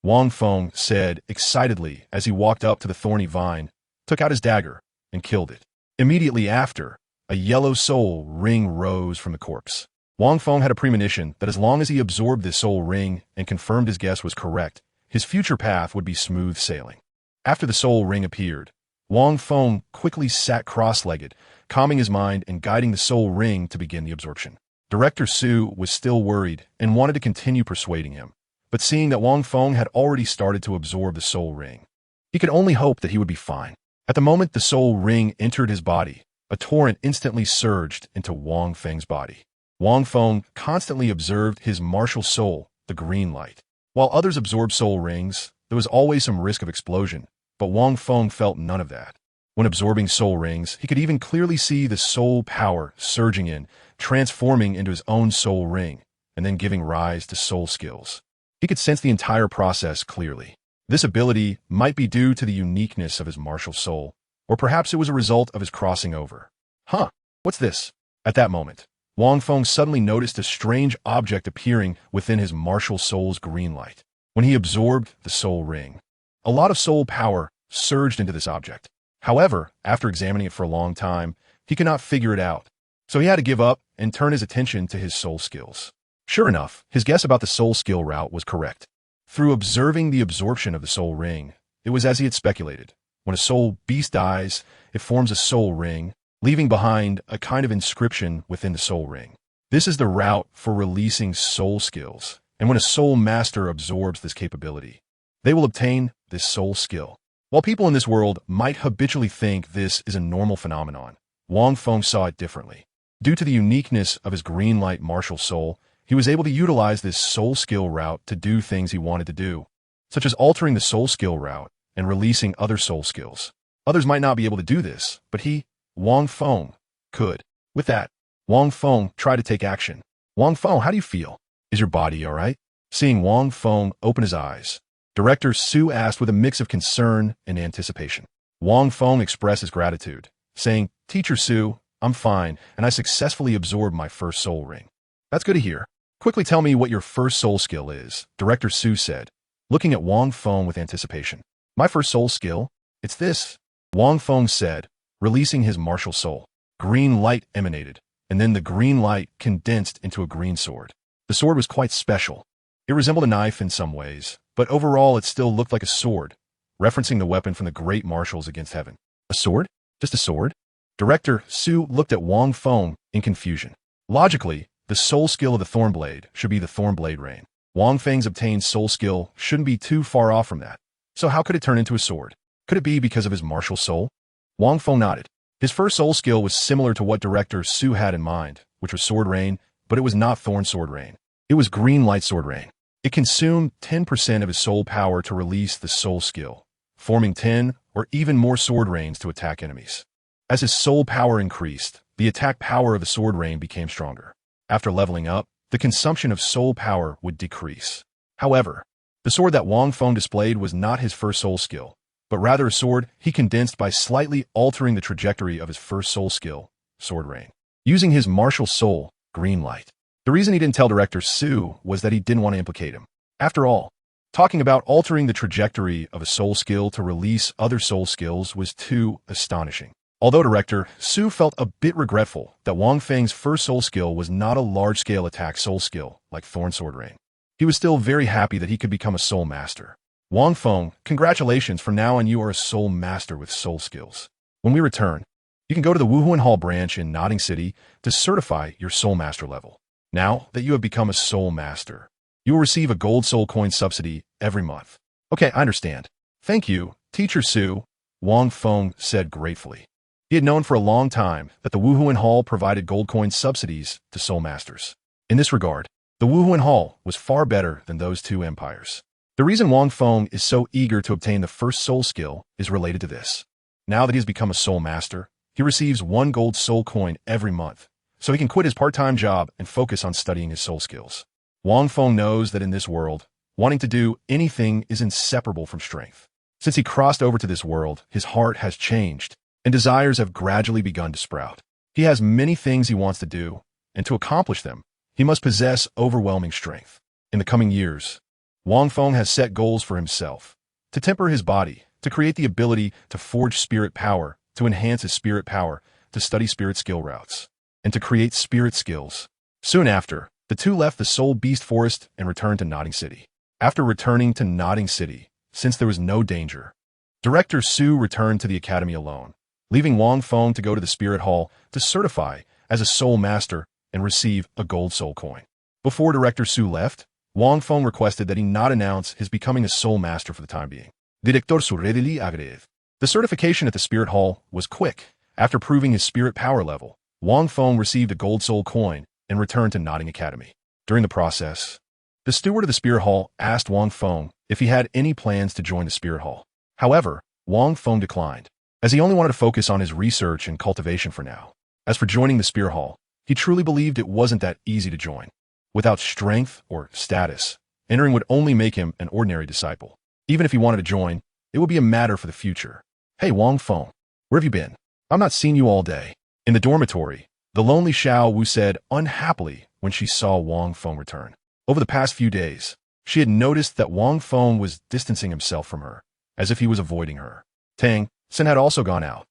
Wang Feng said excitedly as he walked up to the thorny vine, took out his dagger, and killed it. Immediately after, a yellow soul ring rose from the corpse. Wang Feng had a premonition that as long as he absorbed this soul ring and confirmed his guess was correct, his future path would be smooth sailing. After the soul ring appeared, Wang Feng quickly sat cross-legged, calming his mind and guiding the soul ring to begin the absorption. Director Su was still worried and wanted to continue persuading him, but seeing that Wang Feng had already started to absorb the soul ring, he could only hope that he would be fine. At the moment the soul ring entered his body, a torrent instantly surged into Wang Feng's body. Wang Feng constantly observed his martial soul, the green light. While others absorbed soul rings, there was always some risk of explosion, but Wang Feng felt none of that. When absorbing soul rings, he could even clearly see the soul power surging in, transforming into his own soul ring, and then giving rise to soul skills. He could sense the entire process clearly. This ability might be due to the uniqueness of his martial soul, or perhaps it was a result of his crossing over. Huh, what's this? At that moment, Wang Feng suddenly noticed a strange object appearing within his martial soul's green light. When he absorbed the soul ring, a lot of soul power surged into this object. However, after examining it for a long time, he could not figure it out, so he had to give up and turn his attention to his soul skills. Sure enough, his guess about the soul skill route was correct. Through observing the absorption of the soul ring, it was as he had speculated. When a soul beast dies, it forms a soul ring, leaving behind a kind of inscription within the soul ring. This is the route for releasing soul skills, and when a soul master absorbs this capability, they will obtain this soul skill. While people in this world might habitually think this is a normal phenomenon, Wang Feng saw it differently. Due to the uniqueness of his green light martial soul, he was able to utilize this soul skill route to do things he wanted to do, such as altering the soul skill route and releasing other soul skills. Others might not be able to do this, but he, Wang Feng, could. With that, Wang Feng tried to take action. Wang Feng, how do you feel? Is your body all right? Seeing Wang Feng open his eyes, Director Su asked with a mix of concern and anticipation. Wang Feng expressed his gratitude, saying, Teacher Su, I'm fine, and I successfully absorbed my first soul ring. That's good to hear. Quickly tell me what your first soul skill is, Director Su said, looking at Wang Feng with anticipation. My first soul skill? It's this, Wang Feng said, releasing his martial soul. Green light emanated, and then the green light condensed into a green sword. The sword was quite special. It resembled a knife in some ways, but overall it still looked like a sword, referencing the weapon from the great martials against heaven. A sword? Just a sword? Director Su looked at Wang Feng in confusion. Logically, the soul skill of the Thornblade should be the Thornblade Rain. Wang Feng's obtained soul skill shouldn't be too far off from that. So how could it turn into a sword? Could it be because of his martial soul? Wang Feng nodded. His first soul skill was similar to what Director Su had in mind, which was Sword Rain, but it was not Thorn Sword Rain. It was Green Light Sword Rain. It consumed 10% of his soul power to release the soul skill, forming 10 or even more sword rains to attack enemies. As his soul power increased, the attack power of the sword rain became stronger. After leveling up, the consumption of soul power would decrease. However, the sword that Wang Feng displayed was not his first soul skill, but rather a sword he condensed by slightly altering the trajectory of his first soul skill, Sword Rain, using his martial soul, Green Light. The reason he didn't tell Director Su was that he didn't want to implicate him. After all, talking about altering the trajectory of a soul skill to release other soul skills was too astonishing. Although Director Su felt a bit regretful that Wang Feng's first soul skill was not a large-scale attack soul skill like Thorn Sword Rain, he was still very happy that he could become a soul master. Wang Feng, congratulations, from now on you are a soul master with soul skills. When we return, you can go to the Wuhuan Hall branch in Notting City to certify your soul master level. Now that you have become a soul master, you will receive a gold soul coin subsidy every month. Okay, I understand. Thank you, Teacher Su, Wang Feng said gratefully. He had known for a long time that the Wuhuan Hall provided gold coin subsidies to soul masters. In this regard, the Wuhuan Hall was far better than those two empires. The reason Wang Feng is so eager to obtain the first soul skill is related to this. Now that he has become a soul master, he receives 1 gold soul coin every month, so he can quit his part-time job and focus on studying his soul skills. Wang Feng knows that in this world, wanting to do anything is inseparable from strength. Since he crossed over to this world, his heart has changed, and desires have gradually begun to sprout. He has many things he wants to do, and to accomplish them, he must possess overwhelming strength. In the coming years, Wang Feng has set goals for himself, to temper his body, to create the ability to forge spirit power, to enhance his spirit power, to study spirit skill routes, and to create spirit skills. Soon after, the two left the Soul Beast Forest and returned to Notting City. After returning to Notting City, since there was no danger, Director Su returned to the academy alone, leaving Wang Feng to go to the Spirit Hall to certify as a Soul Master and receive a gold soul coin. Before Director Su left, Wang Feng requested that he not announce his becoming a Soul Master for the time being. Director Su readily agreed. The certification at the Spirit Hall was quick. After proving his spirit power level, Wang Feng received a gold soul coin and returned to Notting Academy. During the process, the steward of the Spirit Hall asked Wang Feng if he had any plans to join the Spirit Hall. However, Wang Feng declined, as he only wanted to focus on his research and cultivation for now. As for joining the Spirit Hall, he truly believed it wasn't that easy to join. Without strength or status, entering would only make him an ordinary disciple. Even if he wanted to join, it would be a matter for the future. Hey Wang Feng, where have you been? I've not seen you all day. In the dormitory, the lonely Xiao Wu said unhappily when she saw Wang Feng return. Over the past few days, she had noticed that Wang Feng was distancing himself from her, as if he was avoiding her. Tang San had also gone out,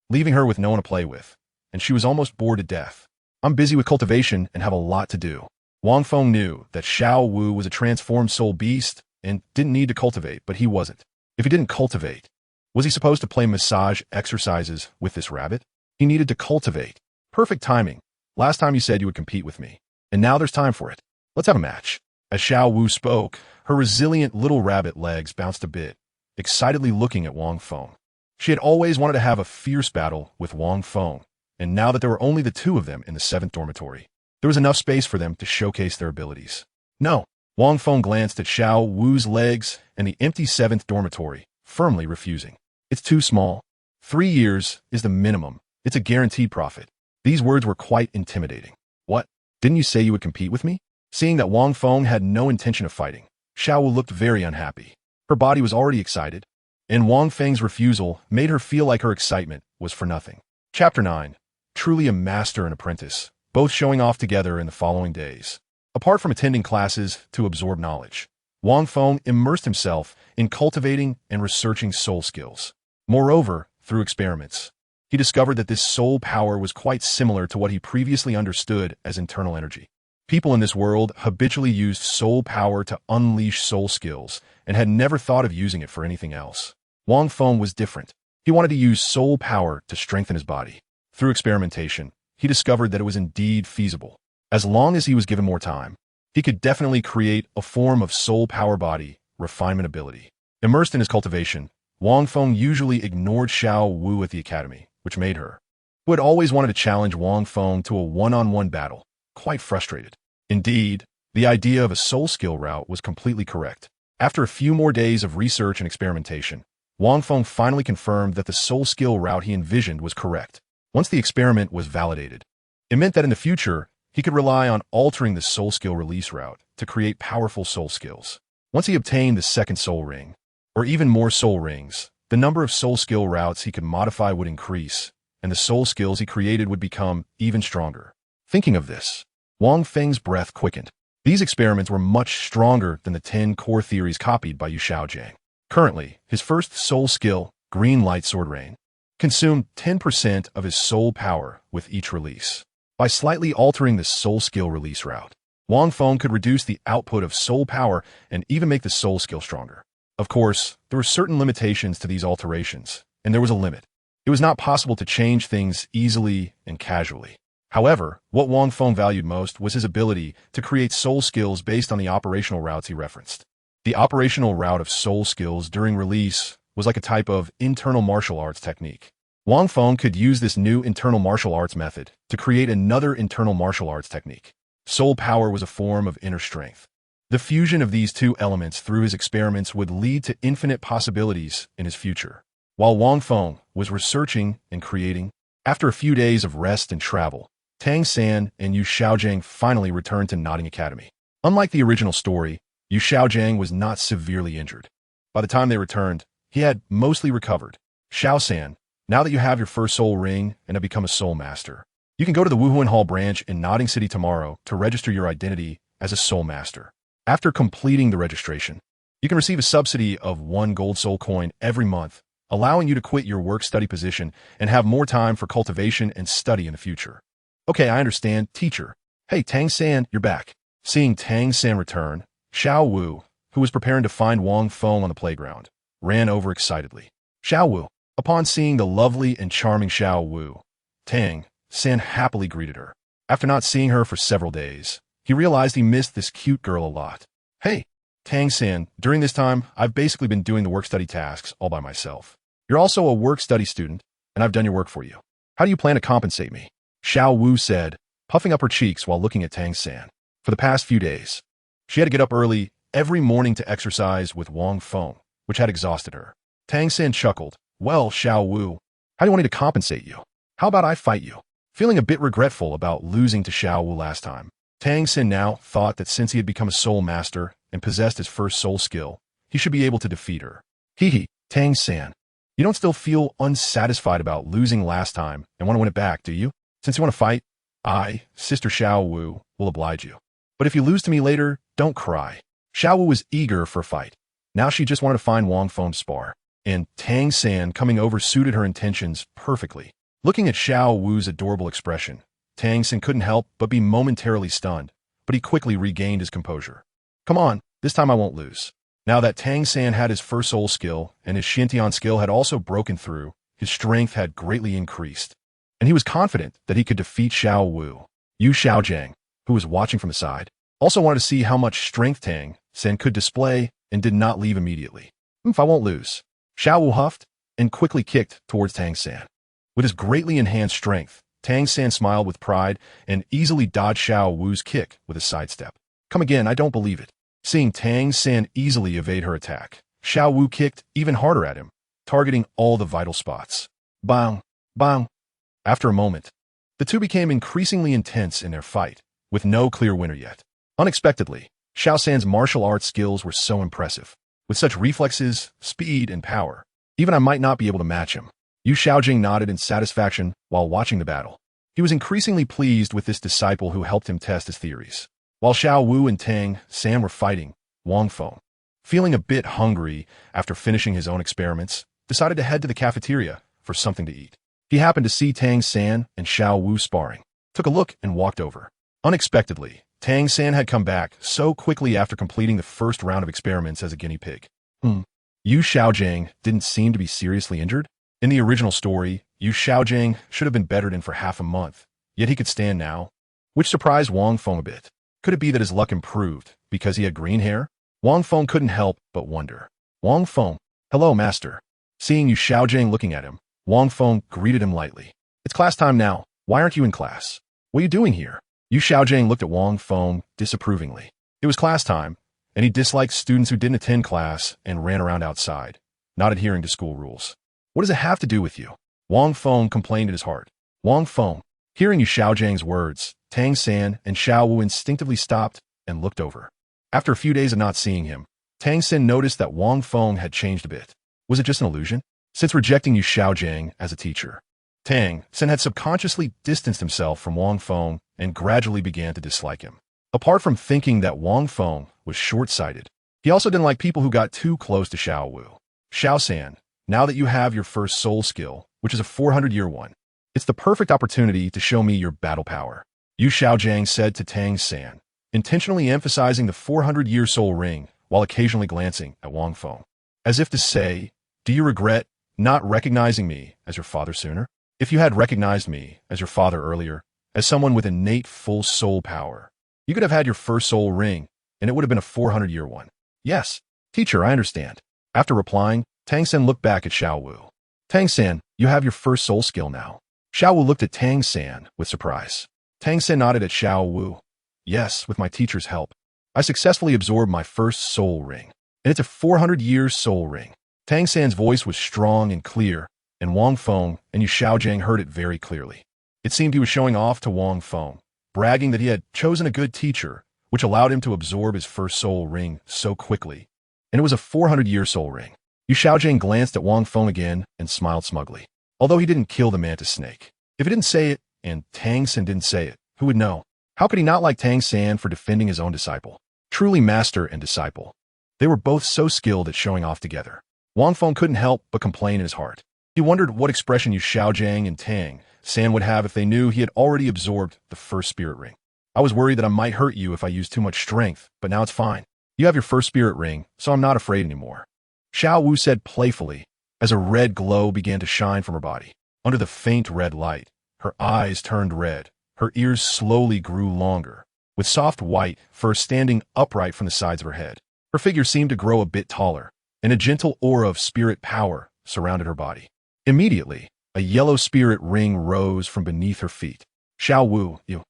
leaving her with no one to play with, and she was almost bored to death. I'm busy with cultivation and have a lot to do. Wang Feng knew that Xiao Wu was a transformed soul beast and didn't need to cultivate, but he wasn't. If he didn't cultivate, was he supposed to play massage exercises with this rabbit? He needed to cultivate. Perfect timing. Last time you said you would compete with me, and now there's time for it. Let's have a match. As Xiao Wu spoke, her resilient little rabbit legs bounced a bit, excitedly looking at Wang Feng. She had always wanted to have a fierce battle with Wang Feng, and now that there were only the two of them in the 7th dormitory, there was enough space for them to showcase their abilities. No. Wang Feng glanced at Xiao Wu's legs and the empty 7th dormitory, firmly refusing. It's too small. 3 years is the minimum. It's a guaranteed profit. These words were quite intimidating. What? Didn't you say you would compete with me? Seeing that Wang Feng had no intention of fighting, Xiao Wu looked very unhappy. Her body was already excited, and Wang Feng's refusal made her feel like her excitement was for nothing. Chapter 9. Truly a master and apprentice, both showing off together in the following days. Apart from attending classes to absorb knowledge, Wang Feng immersed himself in cultivating and researching soul skills. Moreover, through experiments, he discovered that this soul power was quite similar to what he previously understood as internal energy. People in this world habitually used soul power to unleash soul skills and had never thought of using it for anything else. Wang Feng was different. He wanted to use soul power to strengthen his body. Through experimentation, he discovered that it was indeed feasible. As long as he was given more time, he could definitely create a form of soul power body refinement ability. Immersed in his cultivation, Wang Feng usually ignored Xiao Wu at the academy, which made her, who had always wanted to challenge Wang Feng to a one-on-one battle, quite frustrated. Indeed, the idea of a soul skill route was completely correct. After a few more days of research and experimentation, Wang Feng finally confirmed that the soul skill route he envisioned was correct. Once the experiment was validated, it meant that in the future, he could rely on altering the soul skill release route to create powerful soul skills. Once he obtained the 2nd soul ring, or even more soul rings, the number of soul skill routes he could modify would increase, and the soul skills he created would become even stronger. Thinking of this, Wang Feng's breath quickened. These experiments were much stronger than the 10 core theories copied by Xiaogang. Currently, his first soul skill, Green Light Sword Rain, consumed 10% of his soul power with each release. By slightly altering the soul skill release route, Wang Feng could reduce the output of soul power and even make the soul skill stronger. Of course, there were certain limitations to these alterations, and there was a limit. It was not possible to change things easily and casually. However, what Wang Feng valued most was his ability to create soul skills based on the operational routes he referenced. The operational route of soul skills during release was like a type of internal martial arts technique. Wang Feng could use this new internal martial arts method to create another internal martial arts technique. Soul power was a form of inner strength. The fusion of these two elements through his experiments would lead to infinite possibilities in his future. While Wang Feng was researching and creating, after a few days of rest and travel, Tang San and Yu Xiaogang finally returned to Notting Academy. Unlike the original story, Yu Xiaogang was not severely injured. By the time they returned, he had mostly recovered. Xiao San, now that you have your first soul ring and have become a soul master, you can go to the Wuhuan Hall branch in Notting City tomorrow to register your identity as a soul master. After completing the registration, you can receive a subsidy of 1 gold soul coin every month, allowing you to quit your work-study position and have more time for cultivation and study in the future. Okay, I understand, teacher. Hey, Tang San, you're back. Seeing Tang San return, Xiao Wu, who was preparing to find Wang Feng on the playground, ran over excitedly. Xiao Wu. Upon seeing the lovely and charming Xiao Wu, Tang San happily greeted her. After not seeing her for several days, he realized he missed this cute girl a lot. Hey, Tang San, during this time, I've basically been doing the work-study tasks all by myself. You're also a work-study student, and I've done your work for you. How do you plan to compensate me? Xiao Wu said, puffing up her cheeks while looking at Tang San. For the past few days, she had to get up early every morning to exercise with Wang Feng, which had exhausted her. Tang San chuckled. Well, Xiao Wu, how do you want me to compensate you? How about I fight you? Feeling a bit regretful about losing to Xiao Wu last time, Tang San now thought that since he had become a soul master and possessed his first soul skill, he should be able to defeat her. Hee, Tang San, you don't still feel unsatisfied about losing last time and want to win it back, do you? Since you want to fight, I, Sister Xiao Wu, will oblige you. But if you lose to me later, don't cry. Xiao Wu was eager for a fight. Now she just wanted to find Wang Feng to spar. And Tang San coming over suited her intentions perfectly. Looking at Xiao Wu's adorable expression, Tang San couldn't help but be momentarily stunned, but he quickly regained his composure. Come on, this time I won't lose. Now that Tang San had his first soul skill and his Xintian skill had also broken through, his strength had greatly increased, and he was confident that he could defeat Xiao Wu. Yu Xiaogang, who was watching from the side, also wanted to see how much strength Tang San could display and did not leave immediately. If I won't lose. Xiao Wu huffed and quickly kicked towards Tang San. With his greatly enhanced strength, Tang San smiled with pride and easily dodged Xiao Wu's kick with a sidestep. Come again, I don't believe it. Seeing Tang San easily evade her attack, Xiao Wu kicked even harder at him, targeting all the vital spots. Bang! Bang! After a moment, the two became increasingly intense in their fight, with no clear winner yet. Unexpectedly, Xiao San's martial arts skills were so impressive. With such reflexes, speed, and power, even I might not be able to match him. Yu Xiaojing nodded in satisfaction while watching the battle. He was increasingly pleased with this disciple who helped him test his theories. While Xiao Wu and Tang San were fighting, Wang Feng, feeling a bit hungry after finishing his own experiments, decided to head to the cafeteria for something to eat. He happened to see Tang San and Xiao Wu sparring, took a look and walked over. Unexpectedly, Tang San had come back so quickly after completing the first round of experiments as a guinea pig. Yu Xiaojing didn't seem to be seriously injured. In the original story, Yu Xiaojing should have been bettered in for half a month, yet he could stand now, which surprised Wang Feng a bit. Could it be that his luck improved because he had green hair? Wang Feng couldn't help but wonder. Wang Feng, hello, master. Seeing Yu Xiaojing looking at him, Wang Feng greeted him lightly. It's class time now. Why aren't you in class? What are you doing here? Yu Xiaojing looked at Wang Feng disapprovingly. It was class time, and he disliked students who didn't attend class and ran around outside, not adhering to school rules. What does it have to do with you? Wang Feng complained in his heart. Wang Feng, hearing Yu Xiaojing's words, Tang San and Xiao Wu instinctively stopped and looked over. After a few days of not seeing him, Tang San noticed that Wang Feng had changed a bit. Was it just an illusion? Since rejecting Yu Xiaojing as a teacher, Tang San had subconsciously distanced himself from Wang Feng and gradually began to dislike him. Apart from thinking that Wang Feng was short-sighted, he also didn't like people who got too close to Xiao Wu. Xiao San, now that you have your first soul skill, which is a 400-year one, it's the perfect opportunity to show me your battle power. Yu Xiaojing said to Tang San, intentionally emphasizing the 400-year soul ring while occasionally glancing at Wang Feng, as if to say, do you regret not recognizing me as your father sooner? If you had recognized me as your father earlier, as someone with innate full soul power, you could have had your first soul ring, and it would have been a 400-year one. Yes, teacher, I understand. After replying, Tang San looked back at Xiao Wu. Tang San, you have your first soul skill now. Xiao Wu looked at Tang San with surprise. Tang San nodded at Xiao Wu. Yes, with my teacher's help, I successfully absorbed my first soul ring, and it's a 400-year soul ring. Tang San's voice was strong and clear, and Wang Feng and Yu Xiaojing heard it very clearly. It seemed he was showing off to Wang Feng, bragging that he had chosen a good teacher, which allowed him to absorb his first soul ring so quickly. And it was a 400-year soul ring. Yu Xiaojing glanced at Wang Feng again and smiled smugly. Although he didn't kill the mantis snake. If he didn't say it, and Tang San didn't say it, who would know? How could he not like Tang San for defending his own disciple? Truly master and disciple. They were both so skilled at showing off together. Wang Feng couldn't help but complain in his heart. He wondered what expression Yu Xiaojing and Tang San would have if they knew he had already absorbed the first spirit ring. I was worried that I might hurt you if I used too much strength, but now it's fine. You have your first spirit ring, so I'm not afraid anymore. Xiao Wu said playfully, as a red glow began to shine from her body. Under the faint red light, her eyes turned red, her ears slowly grew longer, with soft white fur standing upright from the sides of her head. Her figure seemed to grow a bit taller, and a gentle aura of spirit power surrounded her body. Immediately, a yellow spirit ring rose from beneath her feet. Xiao Wu, you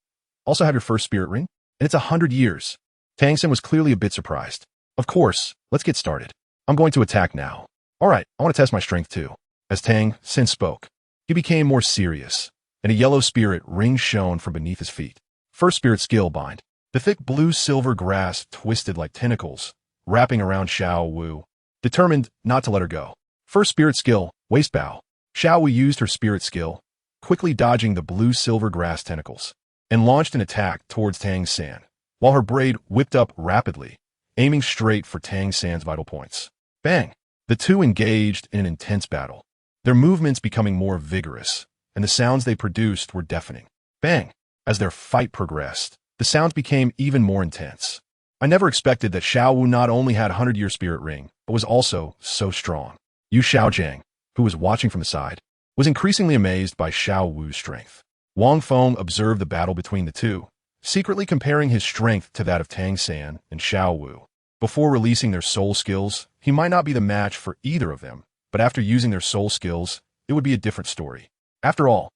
also have your first spirit ring? And it's 100 years. Tang San was clearly a bit surprised. Of course, let's get started. I'm going to attack now. All right, I want to test my strength too. As Tang San spoke, he became more serious, and a yellow spirit ring shone from beneath his feet. First spirit skill bind. The thick blue-silver grass twisted like tentacles, wrapping around Xiao Wu, determined not to let her go. First spirit skill, waist bow. Xiao Wu used her spirit skill, quickly dodging the blue-silver grass tentacles, and launched an attack towards Tang San, while her braid whipped up rapidly, aiming straight for Tang San's vital points. Bang! The two engaged in an intense battle, their movements becoming more vigorous, and the sounds they produced were deafening. Bang! As their fight progressed, the sounds became even more intense. I never expected that Xiao Wu not only had a 100-year spirit ring, but was also so strong. Yu Xiaojing, who was watching from the side, was increasingly amazed by Xiao Wu's strength. Wang Feng observed the battle between the two, secretly comparing his strength to that of Tang San and Xiao Wu. Before releasing their soul skills, he might not be the match for either of them, but after using their soul skills, it would be a different story. After all,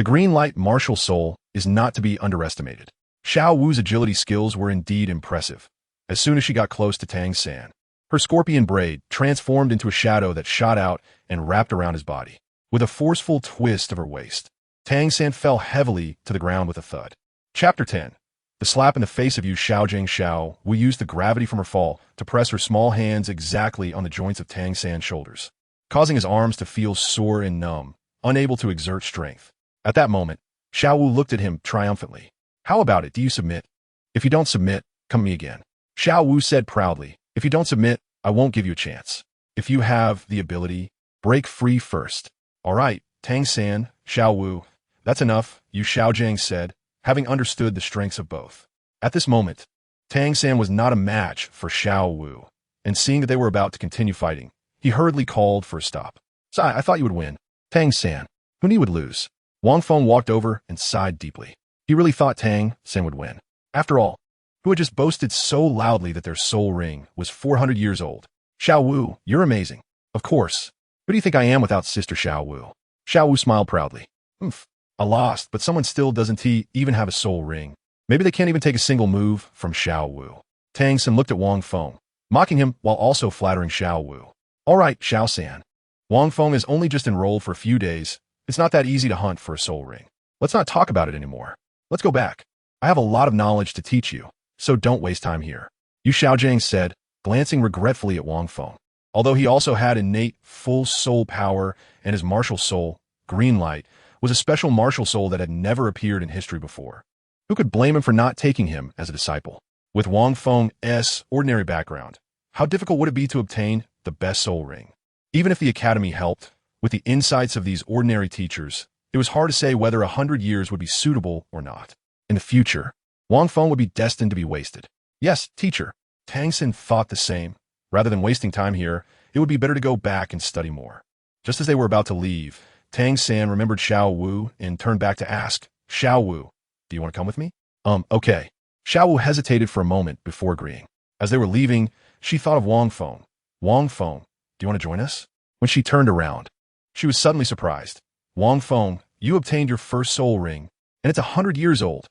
The green light martial soul is not to be underestimated. Xiao Wu's agility skills were indeed impressive. As soon as she got close to Tang San, her scorpion braid transformed into a shadow that shot out and wrapped around his body. With a forceful twist of her waist, Tang San fell heavily to the ground with a thud. Chapter 10. The slap in the face of Yu Xiaogang. Xiao Wu used the gravity from her fall to press her small hands exactly on the joints of Tang San's shoulders, causing his arms to feel sore and numb, unable to exert strength. At that moment, Xiao Wu looked at him triumphantly. How about it? Do you submit? If you don't submit, come me again. Xiao Wu said proudly. If you don't submit, I won't give you a chance. If you have the ability, break free first. All right, Tang San, Xiao Wu. That's enough, Yu Xiaogang said, having understood the strengths of both. At this moment, Tang San was not a match for Xiao Wu, and seeing that they were about to continue fighting, he hurriedly called for a stop. I thought you would win. Tang San, who knew you would lose? Wang Feng walked over and sighed deeply. He really thought Tang San would win. After all, who had just boasted so loudly that their soul ring was 400 years old? Xiao Wu, you're amazing. Of course. Who do you think I am without Sister Xiao Wu? Xiao Wu smiled proudly. I lost, but someone still doesn't even have a soul ring. Maybe they can't even take a single move from Xiao Wu. Tang San looked at Wang Feng, mocking him while also flattering Xiao Wu. All right, Xiao San. Wang Feng is only just enrolled for a few days. It's not that easy to hunt for a soul ring. Let's not talk about it anymore. Let's go back. I have a lot of knowledge to teach you, so don't waste time here. Yu Xiaogang said, glancing regretfully at Wang Feng. Although he also had innate full soul power and his martial soul, green light, was a special martial soul that had never appeared in history before. Who could blame him for not taking him as a disciple? With Wang Feng's ordinary background, how difficult would it be to obtain the best soul ring? Even if the academy helped, with the insights of these ordinary teachers, it was hard to say whether 100 years would be suitable or not. In the future, Wang Feng would be destined to be wasted. Yes, teacher. Tang San thought the same. Rather than wasting time here, it would be better to go back and study more. Just as they were about to leave, Tang San remembered Xiao Wu and turned back to ask, Xiao Wu, do you want to come with me? Okay. Xiao Wu hesitated for a moment before agreeing. As they were leaving, she thought of Wang Feng. Wang Feng, do you want to join us? When she turned around, she was suddenly surprised. Wang Feng, you obtained your first soul ring, and it's 100 years old.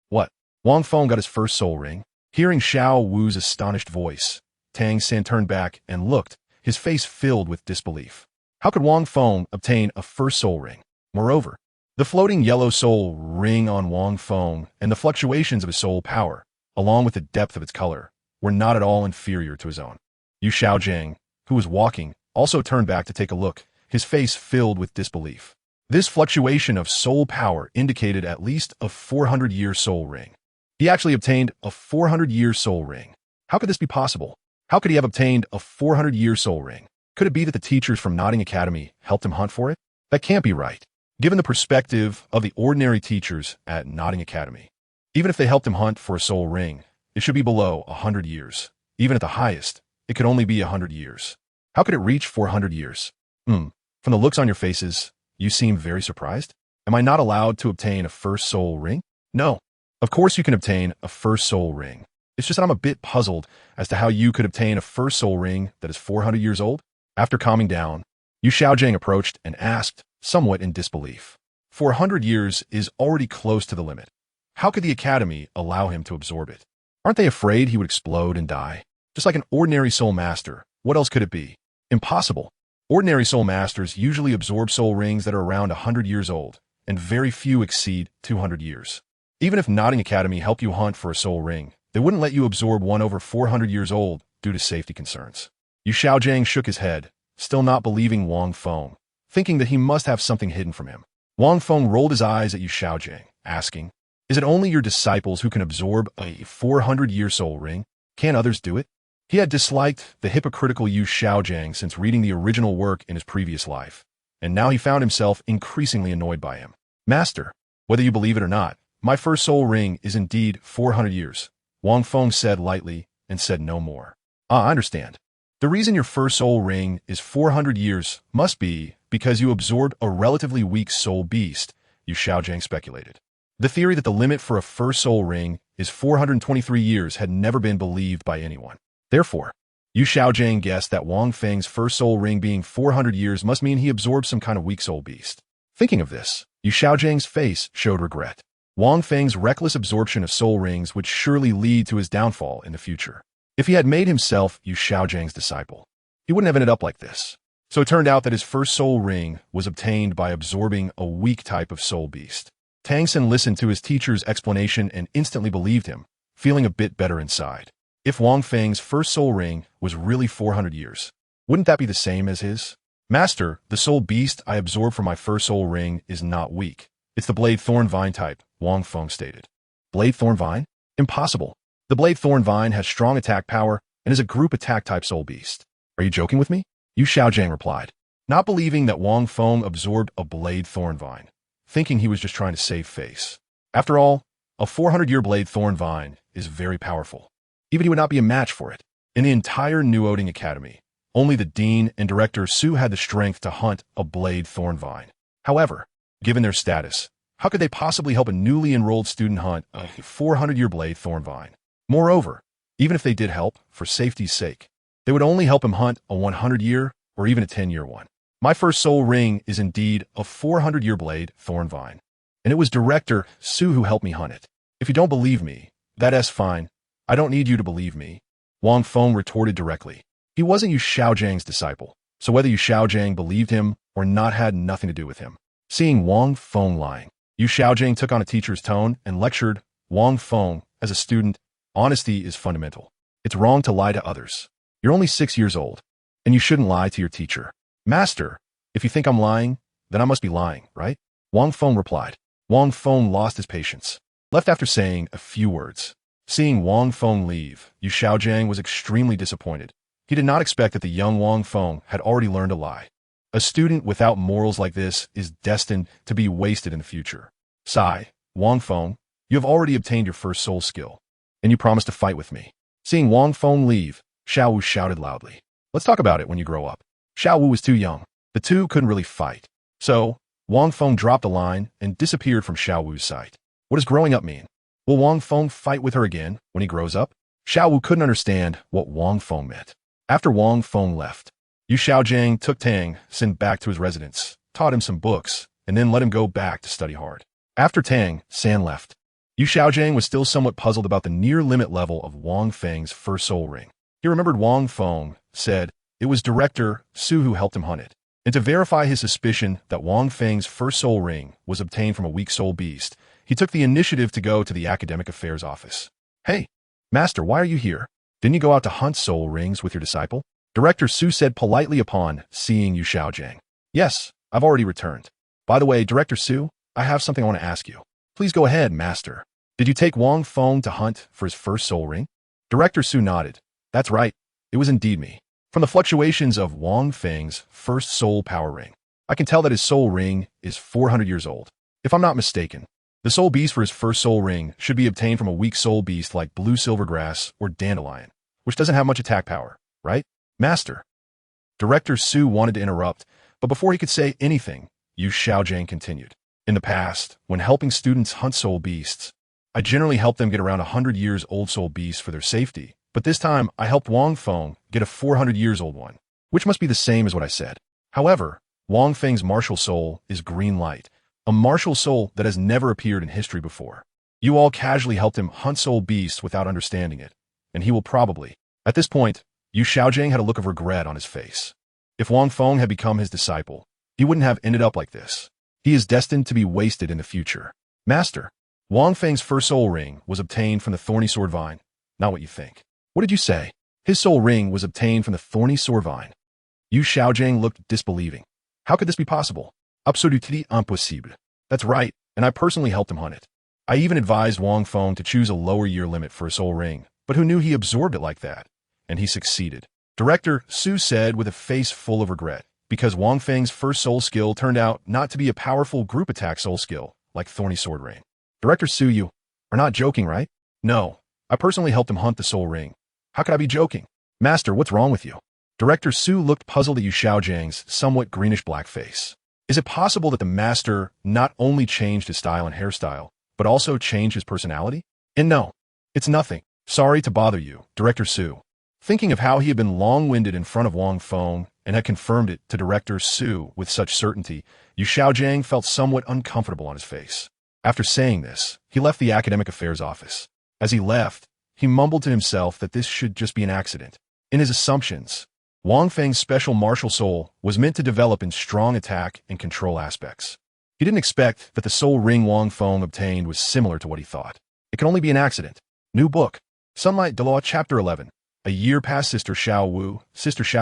What? Wang Feng got his first soul ring? Hearing Xiao Wu's astonished voice, Tang San turned back and looked, his face filled with disbelief. How could Wang Feng obtain a first soul ring? Moreover, the floating yellow soul ring on Wang Feng and the fluctuations of his soul power, along with the depth of its color, were not at all inferior to his own. Yu Xiaogang, who was walking, also turned back to take a look, his face filled with disbelief. This fluctuation of soul power indicated at least a 400-year soul ring. He actually obtained a 400-year soul ring. How could this be possible? How could he have obtained a 400-year soul ring? Could it be that the teachers from Notting Academy helped him hunt for it? That can't be right. Given the perspective of the ordinary teachers at Notting Academy, even if they helped him hunt for a soul ring, it should be below 100 years. Even at the highest, it could only be 100 years. How could it reach 400 years? From the looks on your faces, you seem very surprised. Am I not allowed to obtain a first soul ring? No. Of course you can obtain a first soul ring. It's just that I'm a bit puzzled as to how you could obtain a first soul ring that is 400 years old. After calming down, Yu Xiaogang approached and asked, somewhat in disbelief. 400 years is already close to the limit. How could the academy allow him to absorb it? Aren't they afraid he would explode and die? Just like an ordinary soul master, what else could it be? Impossible. Ordinary soul masters usually absorb soul rings that are around 100 years old, and very few exceed 200 years. Even if Notting Academy helped you hunt for a soul ring, they wouldn't let you absorb one over 400 years old due to safety concerns. Yu Xiaogang shook his head, still not believing Wang Feng, thinking that he must have something hidden from him. Wang Feng rolled his eyes at Yu Xiaogang, asking, is it only your disciples who can absorb a 400-year soul ring? Can't others do it? He had disliked the hypocritical Yu Xiaogang since reading the original work in his previous life, and now he found himself increasingly annoyed by him. Master, whether you believe it or not, my first soul ring is indeed 400 years, Wang Feng said lightly and said no more. I understand. The reason your first soul ring is 400 years must be because you absorbed a relatively weak soul beast, Yu Xiaogang speculated. The theory that the limit for a first soul ring is 423 years had never been believed by anyone. Therefore, Yu Xiaogang guessed that Wang Feng's first soul ring being 400 years must mean he absorbed some kind of weak soul beast. Thinking of this, Yu Xiaojiang's face showed regret. Wang Feng's reckless absorption of soul rings would surely lead to his downfall in the future. If he had made himself Yu Xiaojiang's disciple, he wouldn't have ended up like this. So it turned out that his first soul ring was obtained by absorbing a weak type of soul beast. Tang San listened to his teacher's explanation and instantly believed him, feeling a bit better inside. If Wang Feng's first soul ring was really 400 years, wouldn't that be the same as his? Master, the soul beast I absorbed from my first soul ring is not weak. It's the blade thorn vine type, Wang Feng stated. Blade thorn vine? Impossible. The blade thorn vine has strong attack power and is a group attack type soul beast. Are you joking with me? Yu Xiaojiang replied, not believing that Wang Feng absorbed a blade thorn vine, thinking he was just trying to save face. After all, a 400-year blade thorn vine is very powerful. Even he would not be a match for it. In the entire Nuoding Academy, only the dean and director Su had the strength to hunt a blade thorn vine. However, given their status, how could they possibly help a newly enrolled student hunt a 400-year blade thorn vine? Moreover, even if they did help, for safety's sake, they would only help him hunt a 100-year or even a 10-year one. My first soul ring is indeed a 400-year blade thorn vine, and it was director Su who helped me hunt it. If you don't believe me, that's fine. I don't need you to believe me. Wang Feng retorted directly. He wasn't Yu Xiaojiang's disciple, so whether Yu Xiaojiang believed him or not had nothing to do with him. Seeing Wang Feng lying, Yu Xiaojiang took on a teacher's tone and lectured Wang Feng as a student. Honesty is fundamental. It's wrong to lie to others. You're only 6 years old, and you shouldn't lie to your teacher. Master, if you think I'm lying, then I must be lying, right? Wang Feng replied. Wang Feng lost his patience, left after saying a few words. Seeing Wang Feng leave, Yu Xiaojiang was extremely disappointed. He did not expect that the young Wang Feng had already learned to lie. A student without morals like this is destined to be wasted in the future. Sigh, Wang Feng, you have already obtained your first soul skill, and you promised to fight with me. Seeing Wang Feng leave, Xiao Wu shouted loudly. Let's talk about it when you grow up. Xiao Wu was too young. The two couldn't really fight. So, Wang Feng dropped the line and disappeared from Xiao Wu's sight. What does growing up mean? Will Wang Feng fight with her again when he grows up? Xiao Wu couldn't understand what Wang Feng meant. After Wang Feng left, Yu Xiaojiang took Tang San back to his residence, taught him some books, and then let him go back to study hard. After Tang San left, Yu Xiaojiang was still somewhat puzzled about the near-limit level of Wang Feng's first soul ring. He remembered Wang Feng said it was director Su who helped him hunt it. And to verify his suspicion that Wang Feng's first soul ring was obtained from a weak soul beast, he took the initiative to go to the academic affairs office. Hey, master, why are you here? Didn't you go out to hunt soul rings with your disciple? Director Su said politely upon seeing Yu Xiaojiang. Yes, I've already returned. By the way, Director Su, I have something I want to ask you. Please go ahead, master. Did you take Wang Feng to hunt for his first soul ring? Director Su nodded. That's right. It was indeed me. From the fluctuations of Wang Feng's first soul power ring, I can tell that his soul ring is 400 years old. If I'm not mistaken, the soul beast for his first soul ring should be obtained from a weak soul beast like blue silvergrass or dandelion, which doesn't have much attack power, right? Master. Director Su wanted to interrupt, but before he could say anything, Yu Xiaojiang continued. In the past, when helping students hunt soul beasts, I generally helped them get around 100 years old soul beasts for their safety, but this time I helped Wang Feng get a 400 years old one, which must be the same as what I said. However, Wang Feng's martial soul is green light, a martial soul that has never appeared in history before. You all casually helped him hunt soul beasts without understanding it, and he will probably. At this point, Yu Xiaojiang had a look of regret on his face. If Wang Feng had become his disciple, he wouldn't have ended up like this. He is destined to be wasted in the future. Master, Wang Feng's first soul ring was obtained from the thorny sword vine. Not what you think. What did you say? His soul ring was obtained from the thorny sword vine. Yu Xiaojiang looked disbelieving. How could this be possible? Absolument impossible. That's right, and I personally helped him hunt it. I even advised Wang Feng to choose a lower year limit for a soul ring, but who knew he absorbed it like that? And he succeeded. Director Su said with a face full of regret, because Wang Feng's first soul skill turned out not to be a powerful group attack soul skill, like Thorny Sword Ring. Director Su, you are not joking, right? No, I personally helped him hunt the soul ring. How could I be joking? Master, what's wrong with you? Director Su looked puzzled at Yu Xiaojiang's somewhat greenish-black face. Is it possible that the master not only changed his style and hairstyle, but also changed his personality? And no, it's nothing. Sorry to bother you, Director Su. Thinking of how he had been long-winded in front of Wang Feng and had confirmed it to Director Su with such certainty, Xiaogang felt somewhat uncomfortable on his face. After saying this, he left the academic affairs office. As he left, he mumbled to himself that this should just be an accident. In his assumptions, Wang Feng's special martial soul was meant to develop in strong attack and control aspects. He didn't expect that the soul ring Wang Feng obtained was similar to what he thought. It could only be an accident. New book. Sunlight Douluo Chapter 11. A year past Sister Xiao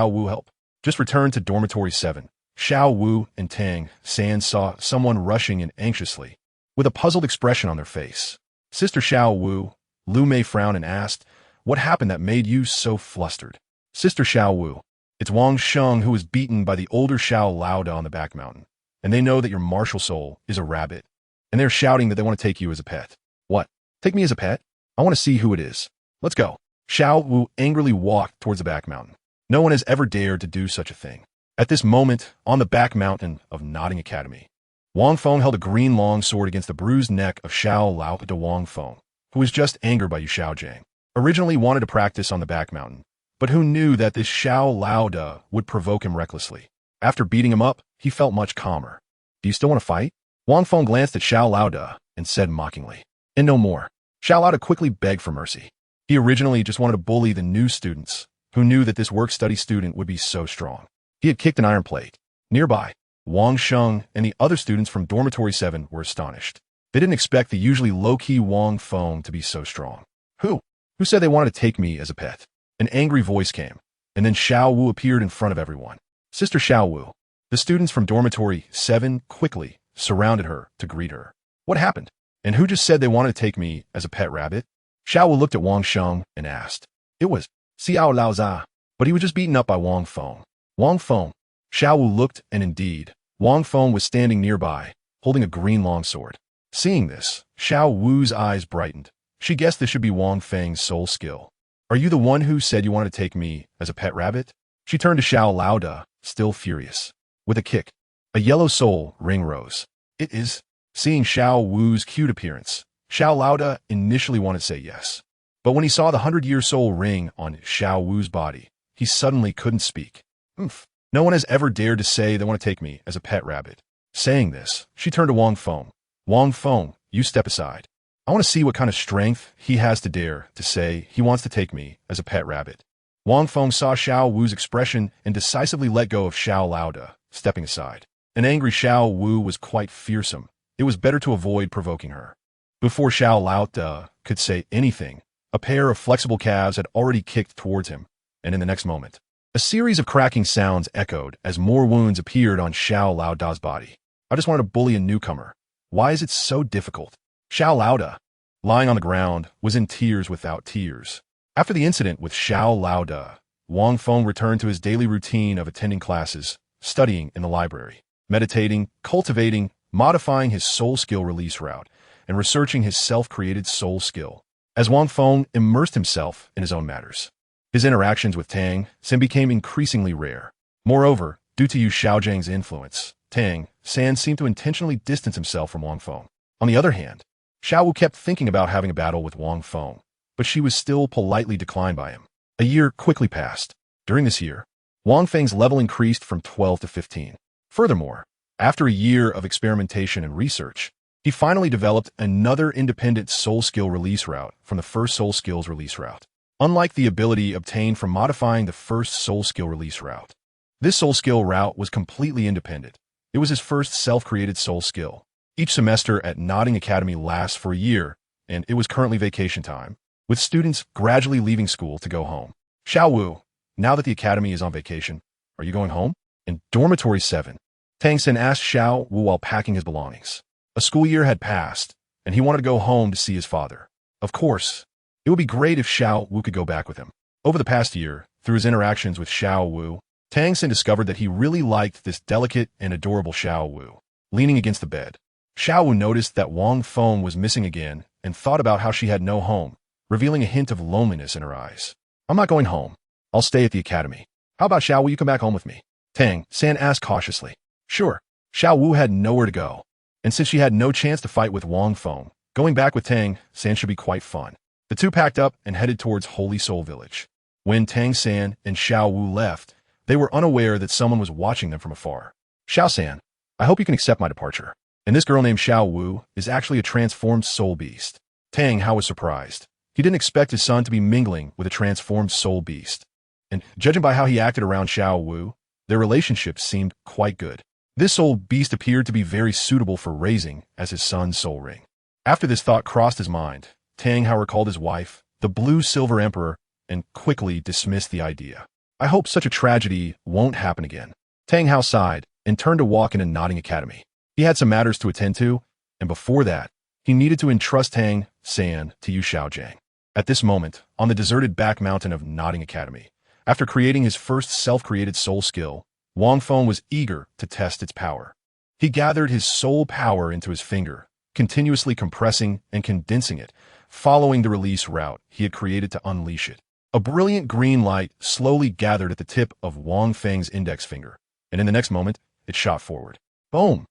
Wu help. Just returned to Dormitory 7. Xiao Wu and Tang San saw someone rushing in anxiously, with a puzzled expression on their face. Sister Xiao Wu, Lu Mei frowned and asked, "What happened that made you so flustered?" Sister Xiao Wu, "It's Wang Sheng who was beaten by the older Xiao Lao Da on the back mountain, and they know that your martial soul is a rabbit, and they're shouting that they want to take you as a pet." "What? Take me as a pet? I want to see who it is. Let's go." Xiao Wu angrily walked towards the back mountain. No one has ever dared to do such a thing. At this moment, on the back mountain of Nodding Academy, Wang Feng held a green long sword against the bruised neck of Xiao Lao Da. Wang Feng, who was just angered by Xiaogang, originally wanted to practice on the back mountain, but who knew that this Xiao Lao Da would provoke him recklessly. After beating him up, he felt much calmer. "Do you still want to fight?" Wang Feng glanced at Xiao Lao Da and said mockingly, "And no more." Xiao Lao Da quickly begged for mercy. He originally just wanted to bully the new students, who knew that this work-study student would be so strong. He had kicked an iron plate. Nearby, Wang Sheng and the other students from Dormitory 7 were astonished. They didn't expect the usually low-key Wang Feng to be so strong. Who said they wanted to take me as a pet?" An angry voice came, and then Xiao Wu appeared in front of everyone. Sister Xiao Wu. The students from Dormitory 7 quickly surrounded her to greet her. "What happened? And who just said they wanted to take me as a pet rabbit?" Xiao Wu looked at Wang Sheng and asked. "It was Xiao Lao Za, but he was just beaten up by Wang Feng." Wang Feng. Xiao Wu looked, and indeed, Wang Feng was standing nearby, holding a green longsword. Seeing this, Xiao Wu's eyes brightened. She guessed this should be Wang Feng's soul skill. "Are you the one who said you wanted to take me as a pet rabbit?" She turned to Xiao Lao Da, still furious. With a kick, a yellow soul ring rose. "It is." Seeing Xiao Wu's cute appearance, Xiao Lao Da initially wanted to say yes. But when he saw the 100-year soul ring on Xiao Wu's body, he suddenly couldn't speak. No one has ever dared to say they want to take me as a pet rabbit." Saying this, she turned to Wang Feng. "Wang Feng, you step aside. I want to see what kind of strength he has to dare to say he wants to take me as a pet rabbit." Wang Feng saw Xiao Wu's expression and decisively let go of Xiao Lao Da, stepping aside. An angry Xiao Wu was quite fearsome. It was better to avoid provoking her. Before Xiao Lao Da could say anything, a pair of flexible calves had already kicked towards him, and in the next moment, a series of cracking sounds echoed as more wounds appeared on Xiao Lao Da's body. "I just wanted to bully a newcomer. Why is it so difficult?" Xiao Lao Da, lying on the ground, was in tears without tears. After the incident with Xiao Lao Da, Wang Feng returned to his daily routine of attending classes, studying in the library, meditating, cultivating, modifying his soul skill release route, and researching his self-created soul skill. As Wang Feng immersed himself in his own matters, his interactions with Tang San became increasingly rare. Moreover, due to Xiaogang's influence, Tang San seemed to intentionally distance himself from Wang Feng. On the other hand, Xiao Wu kept thinking about having a battle with Wang Feng, but she was still politely declined by him. A year quickly passed. During this year, Wang Feng's level increased from 12 to 15. Furthermore, after a year of experimentation and research, he finally developed another independent soul skill release route from the first soul skills release route. Unlike the ability obtained from modifying the first soul skill release route, this soul skill route was completely independent. It was his first self-created soul skill. Each semester at Nodding Academy lasts for a year, and it was currently vacation time, with students gradually leaving school to go home. "Xiao Wu, now that the academy is on vacation, are you going home?" In Dormitory 7, Tang San asked Xiao Wu while packing his belongings. A school year had passed, and he wanted to go home to see his father. Of course, it would be great if Xiao Wu could go back with him. Over the past year, through his interactions with Xiao Wu, Tang San discovered that he really liked this delicate and adorable Xiao Wu. Leaning against the bed, Xiao Wu noticed that Wang Feng was missing again and thought about how she had no home, revealing a hint of loneliness in her eyes. "I'm not going home. I'll stay at the academy. How about Xiao Wu, you come back home with me?" Tang San asked cautiously. Sure. Xiao Wu had nowhere to go, and since she had no chance to fight with Wang Feng, going back with Tang San should be quite fun. The two packed up and headed towards Holy Soul Village. When Tang San and Xiao Wu left, they were unaware that someone was watching them from afar. Xiao San, I hope you can accept my departure. And this girl named Xiao Wu is actually a transformed soul beast. Tang Hao was surprised. He didn't expect his son to be mingling with a transformed soul beast. And judging by how he acted around Xiao Wu, their relationship seemed quite good. This soul beast appeared to be very suitable for raising as his son's soul ring. After this thought crossed his mind, Tang Hao recalled his wife, the Blue Silver Emperor, and quickly dismissed the idea. I hope such a tragedy won't happen again. Tang Hao sighed and turned to walk in a nodding academy. He had some matters to attend to, and before that, he needed to entrust Tang San to Yu Xiaogang. At this moment, on the deserted back mountain of Nodding Academy, after creating his first self-created soul skill, Wang Feng was eager to test its power. He gathered his soul power into his finger, continuously compressing and condensing it, following the release route he had created to unleash it. A brilliant green light slowly gathered at the tip of Wang Feng's index finger, and in the next moment, it shot forward. Boom!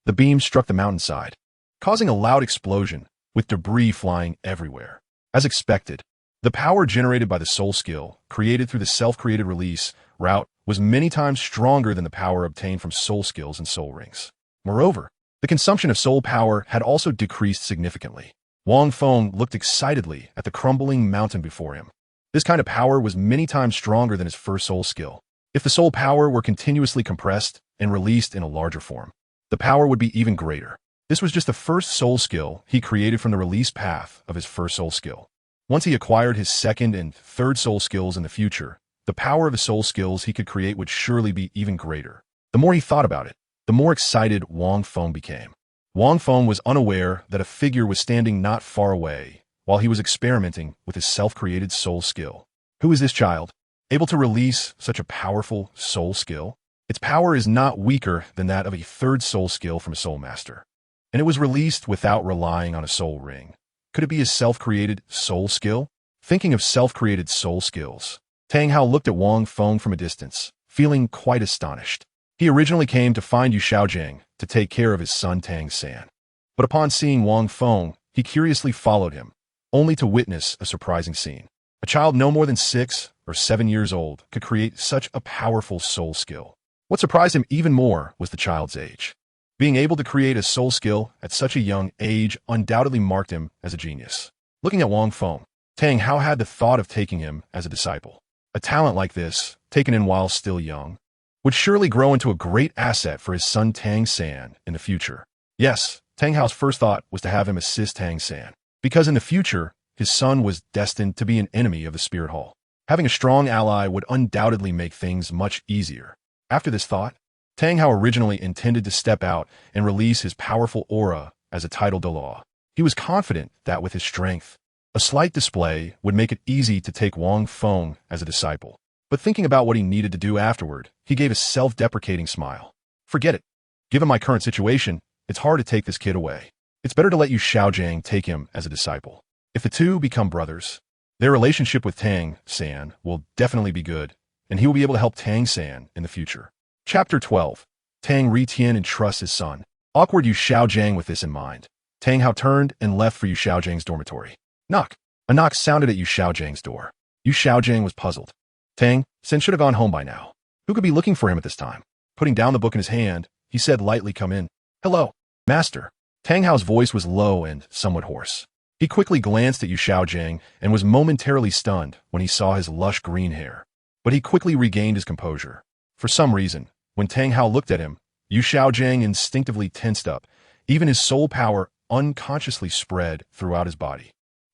The beam struck the mountainside, causing a loud explosion, with debris flying everywhere. As expected, the power generated by the soul skill, created through the self-created release route, was many times stronger than the power obtained from soul skills and soul rings. Moreover, the consumption of soul power had also decreased significantly. Wang Feng looked excitedly at the crumbling mountain before him. This kind of power was many times stronger than his first soul skill. If the soul power were continuously compressed and released in a larger form, the power would be even greater. This was just the first soul skill he created from the release path of his first soul skill. Once he acquired his second and third soul skills in the future, the power of the soul skills he could create would surely be even greater. The more he thought about it, the more excited Wang Feng became. Wang Feng was unaware that a figure was standing not far away while he was experimenting with his self-created soul skill. Who is this child, able to release such a powerful soul skill? Its power is not weaker than that of a third soul skill from a soul master. And it was released without relying on a soul ring. Could it be his self-created soul skill? Thinking of self-created soul skills, Tang Hao looked at Wang Feng from a distance, feeling quite astonished. He originally came to find Yu Xiaogang to take care of his son Tang San. But upon seeing Wang Feng, he curiously followed him, only to witness a surprising scene. A child no more than 6 or 7 years old could create such a powerful soul skill. What surprised him even more was the child's age. Being able to create a soul skill at such a young age undoubtedly marked him as a genius. Looking at Wang Feng, Tang Hao had the thought of taking him as a disciple. A talent like this, taken in while still young, would surely grow into a great asset for his son Tang San in the future. Yes, Tang Hao's first thought was to have him assist Tang San, because in the future, his son was destined to be an enemy of the Spirit Hall. Having a strong ally would undoubtedly make things much easier. After this thought, Tang Hao originally intended to step out and release his powerful aura as a title Douluo. He was confident that with his strength, a slight display would make it easy to take Wang Feng as a disciple. But thinking about what he needed to do afterward, he gave a self-deprecating smile. Forget it. Given my current situation, it's hard to take this kid away. It's better to let Yu Xiaogang take him as a disciple. If the two become brothers, their relationship with Tang San will definitely be good, and he will be able to help Tang San in the future. Chapter 12. Tang Ritian entrusts his son. Awkward Yu Xiaogang with this in mind. Tang Hao turned and left for Yu Xiaogangs dormitory. Knock. A knock sounded at Yu Xiaogangs door. Yu Xiaogang was puzzled. Tang San should have gone home by now. Who could be looking for him at this time? Putting down the book in his hand, he said lightly, "Come in." "Hello, master." Tang Hao's voice was low and somewhat hoarse. He quickly glanced at Yu Xiaogang and was momentarily stunned when he saw his lush green hair. But he quickly regained his composure. For some reason, when Tang Hao looked at him, Yu Xiaogang instinctively tensed up. Even his soul power unconsciously spread throughout his body.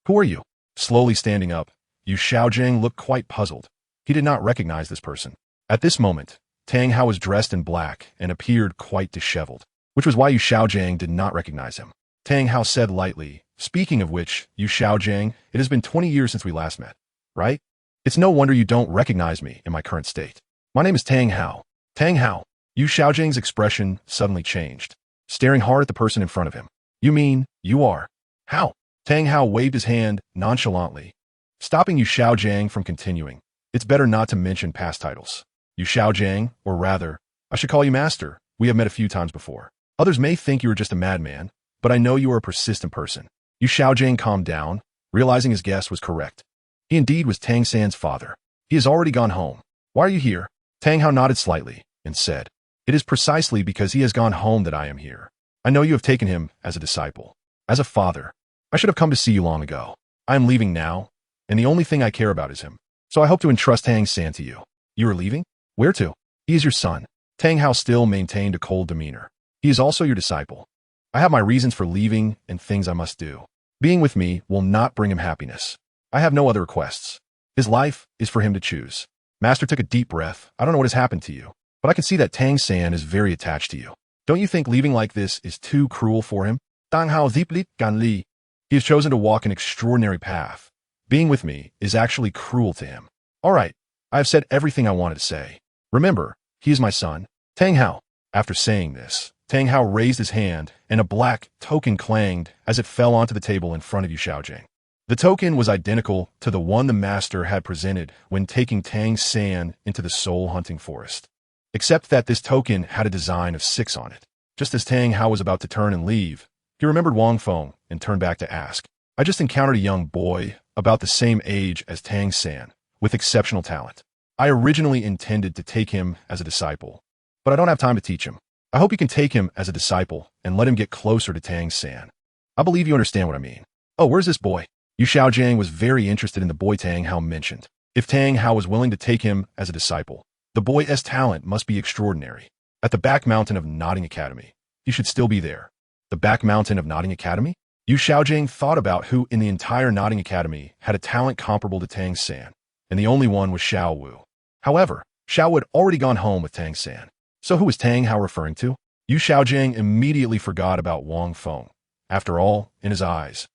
"Who are you?" Slowly standing up, Yu Xiaogang looked quite puzzled. He did not recognize this person. At this moment, Tang Hao was dressed in black and appeared quite disheveled, which was why Yu Xiaogang did not recognize him. Tang Hao said lightly, "Speaking of which, Yu Xiaogang, it has been 20 years since we last met, right? It's no wonder you don't recognize me in my current state. My name is Tang Hao." Tang Hao. Yu Xiaogangs expression suddenly changed, staring hard at the person in front of him. "You mean, you are Hao?" Tang Hao waved his hand nonchalantly, stopping Yu Xiaogang from continuing. "It's better not to mention past titles. Yu Xiaogang, or rather, I should call you master. We have met a few times before. Others may think you are just a madman, but I know you are a persistent person." Yu Xiaogang calmed down, realizing his guess was correct. He indeed was Tang San's father. He has already gone home. Why are you here? Tang Hao nodded slightly and said, It is precisely because he has gone home that I am here. I know you have taken him as a disciple. As a father, I should have come to see you long ago. I am leaving now, and the only thing I care about is him. So I hope to entrust Tang San to you. You are leaving? Where to? He is your son. Tang Hao still maintained a cold demeanor. He is also your disciple. I have my reasons for leaving and things I must do. Being with me will not bring him happiness. I have no other requests. His life is for him to choose. Master took a deep breath. I don't know what has happened to you, but I can see that Tang San is very attached to you. Don't you think leaving like this is too cruel for him? Tang Hao ziplit gan li. He has chosen to walk an extraordinary path. Being with me is actually cruel to him. All right, I have said everything I wanted to say. Remember, he is my son. Tang Hao. After saying this, Tang Hao raised his hand, and a black token clanged as it fell onto the table in front of Xiaogang. The token was identical to the one the master had presented when taking Tang San into the soul-hunting forest, except that this token had a design of 6 on it. Just as Tang Hao was about to turn and leave, he remembered Wang Feng and turned back to ask, I just encountered a young boy about the same age as Tang San, with exceptional talent. I originally intended to take him as a disciple, but I don't have time to teach him. I hope you can take him as a disciple and let him get closer to Tang San. I believe you understand what I mean. Oh, where's this boy? Xiaogang was very interested in the boy Tang Hao mentioned. If Tang Hao was willing to take him as a disciple, the boy's talent must be extraordinary. At the back mountain of Nodding Academy, he should still be there. The back mountain of Nodding Academy? Xiaogang thought about who in the entire Nodding Academy had a talent comparable to Tang San, and the only one was Xiao Wu. However, Xiao Wu had already gone home with Tang San. So who was Tang Hao referring to? Xiaogang immediately forgot about Wang Feng. After all, in his eyes,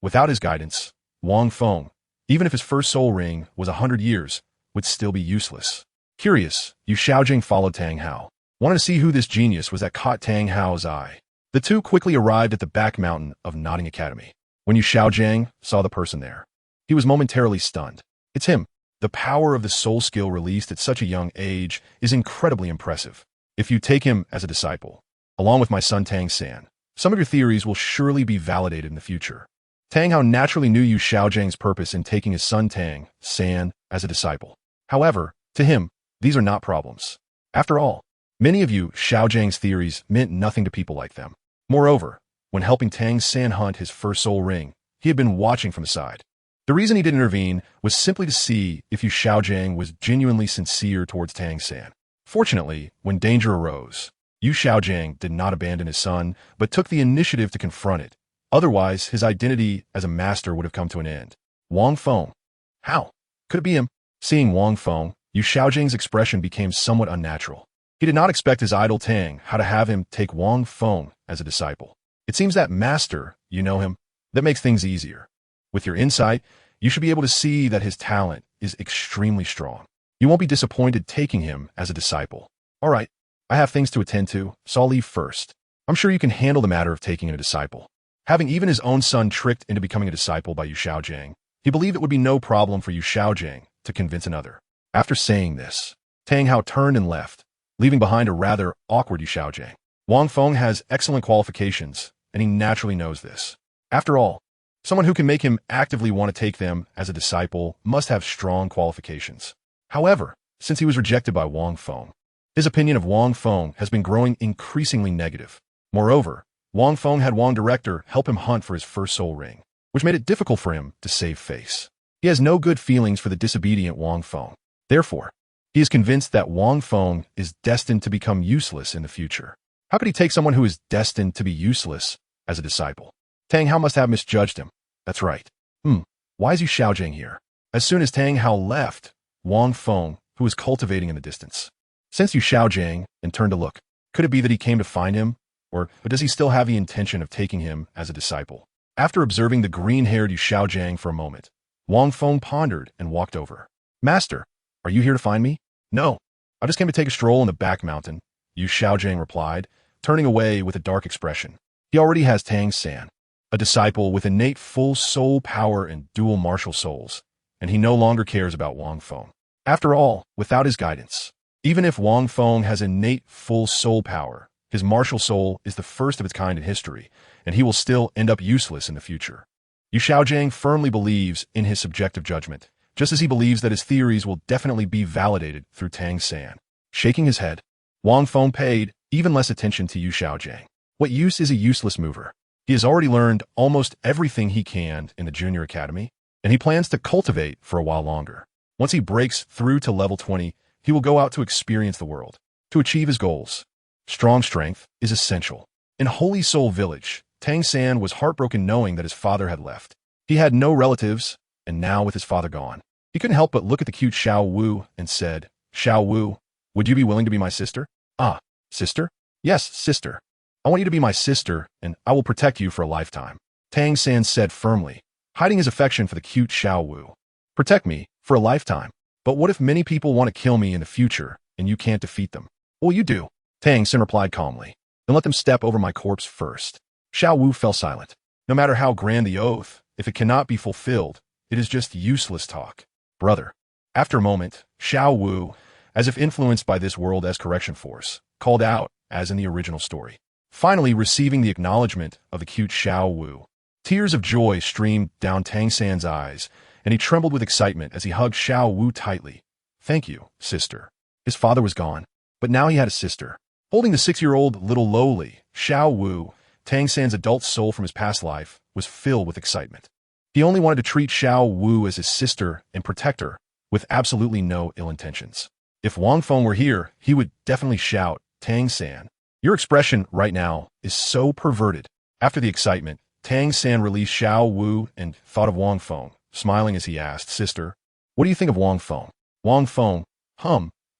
without his guidance, Wang Feng, even if his first soul ring was 100 years, would still be useless. Curious, Xiaogang followed Tang Hao, wanted to see who this genius was that caught Tang Hao's eye. The two quickly arrived at the back mountain of Nodding Academy. When Xiaogang saw the person there, he was momentarily stunned. It's him. The power of the soul skill released at such a young age is incredibly impressive. If you take him as a disciple, along with my son Tang San, some of your theories will surely be validated in the future. Tang Hao naturally knew Xiaogang's purpose in taking his son Tang San as a disciple. However, to him, these are not problems. After all, many of Xiaogang's theories meant nothing to people like them. Moreover, when helping Tang San hunt his first soul ring, he had been watching from the side. The reason he didn't intervene was simply to see if Xiaogang was genuinely sincere towards Tang San. Fortunately, when danger arose, Xiaogang did not abandon his son, but took the initiative to confront it. Otherwise, his identity as a master would have come to an end. Wang Feng. How? Could it be him? Seeing Wang Feng, Xiaogangs expression became somewhat unnatural. He did not expect his idol Tang Hao to have him take Wang Feng as a disciple. It seems that master, you know him, that makes things easier. With your insight, you should be able to see that his talent is extremely strong. You won't be disappointed taking him as a disciple. All right, I have things to attend to, so I'll leave first. I'm sure you can handle the matter of taking in a disciple. Having even his own son tricked into becoming a disciple by Xiaogang, he believed it would be no problem for Xiaogang to convince another. After saying this, Tang Hao turned and left, leaving behind a rather awkward Xiaogang. Wang Feng has excellent qualifications, and he naturally knows this. After all, someone who can make him actively want to take them as a disciple must have strong qualifications. However, since he was rejected by Wang Feng, his opinion of Wang Feng has been growing increasingly negative. Moreover, Wang Feng had Wang Director help him hunt for his first soul ring, which made it difficult for him to save face. He has no good feelings for the disobedient Wang Feng. Therefore, he is convinced that Wang Feng is destined to become useless in the future. How could he take someone who is destined to be useless as a disciple? Tang Hao must have misjudged him. That's right. Why is Xiaogang here? As soon as Tang Hao left, Wang Feng, who was cultivating in the distance, sensed Xiaogang and turned to look. Could it be that he came to find him? Or does he still have the intention of taking him as a disciple? After observing the green-haired Xiaogang for a moment, Wang Feng pondered and walked over. Master, are you here to find me? No, I just came to take a stroll in the back mountain, Xiaogang replied, turning away with a dark expression. He already has Tang San, a disciple with innate full soul power and dual martial souls, and he no longer cares about Wang Feng. After all, without his guidance, even if Wang Feng has innate full soul power, his martial soul is the first of its kind in history, and he will still end up useless in the future. Xiaogang firmly believes in his subjective judgment, just as he believes that his theories will definitely be validated through Tang San. Shaking his head, Wang Feng paid even less attention to Xiaogang. What use is a useless mover? He has already learned almost everything he can in the junior academy, and he plans to cultivate for a while longer. Once he breaks through to level 20, he will go out to experience the world. To achieve his goals, strong strength is essential. In Holy Soul Village, Tang San was heartbroken knowing that his father had left. He had no relatives, and now with his father gone, he couldn't help but look at the cute Xiao Wu and said, "Xiao Wu, would you be willing to be my sister?" "Ah, sister?" "Yes, sister. I want you to be my sister, and I will protect you for a lifetime," Tang San said firmly, hiding his affection for the cute Xiao Wu. "Protect me for a lifetime? But what if many people want to kill me in the future, and you can't defeat them?" "Well, you do," Tang San replied calmly. "Then let them step over my corpse first." Xiao Wu fell silent. No matter how grand the oath, if it cannot be fulfilled, it is just useless talk. "Brother." After a moment, Xiao Wu, as if influenced by this world as correction force, called out, as in the original story. Finally receiving the acknowledgement of the cute Xiao Wu, tears of joy streamed down Tang San's eyes, and he trembled with excitement as he hugged Xiao Wu tightly. "Thank you, sister." His father was gone, but now he had a sister. Holding the 6-year-old little lowly, Xiao Wu, Tang San's adult soul from his past life, was filled with excitement. He only wanted to treat Xiao Wu as his sister and protect her, with absolutely no ill intentions. If Wang Feng were here, he would definitely shout, "Tang San, your expression right now is so perverted." After the excitement, Tang San released Xiao Wu and thought of Wang Feng, smiling as he asked, "Sister, what do you think of Wang Feng?" Wang Feng,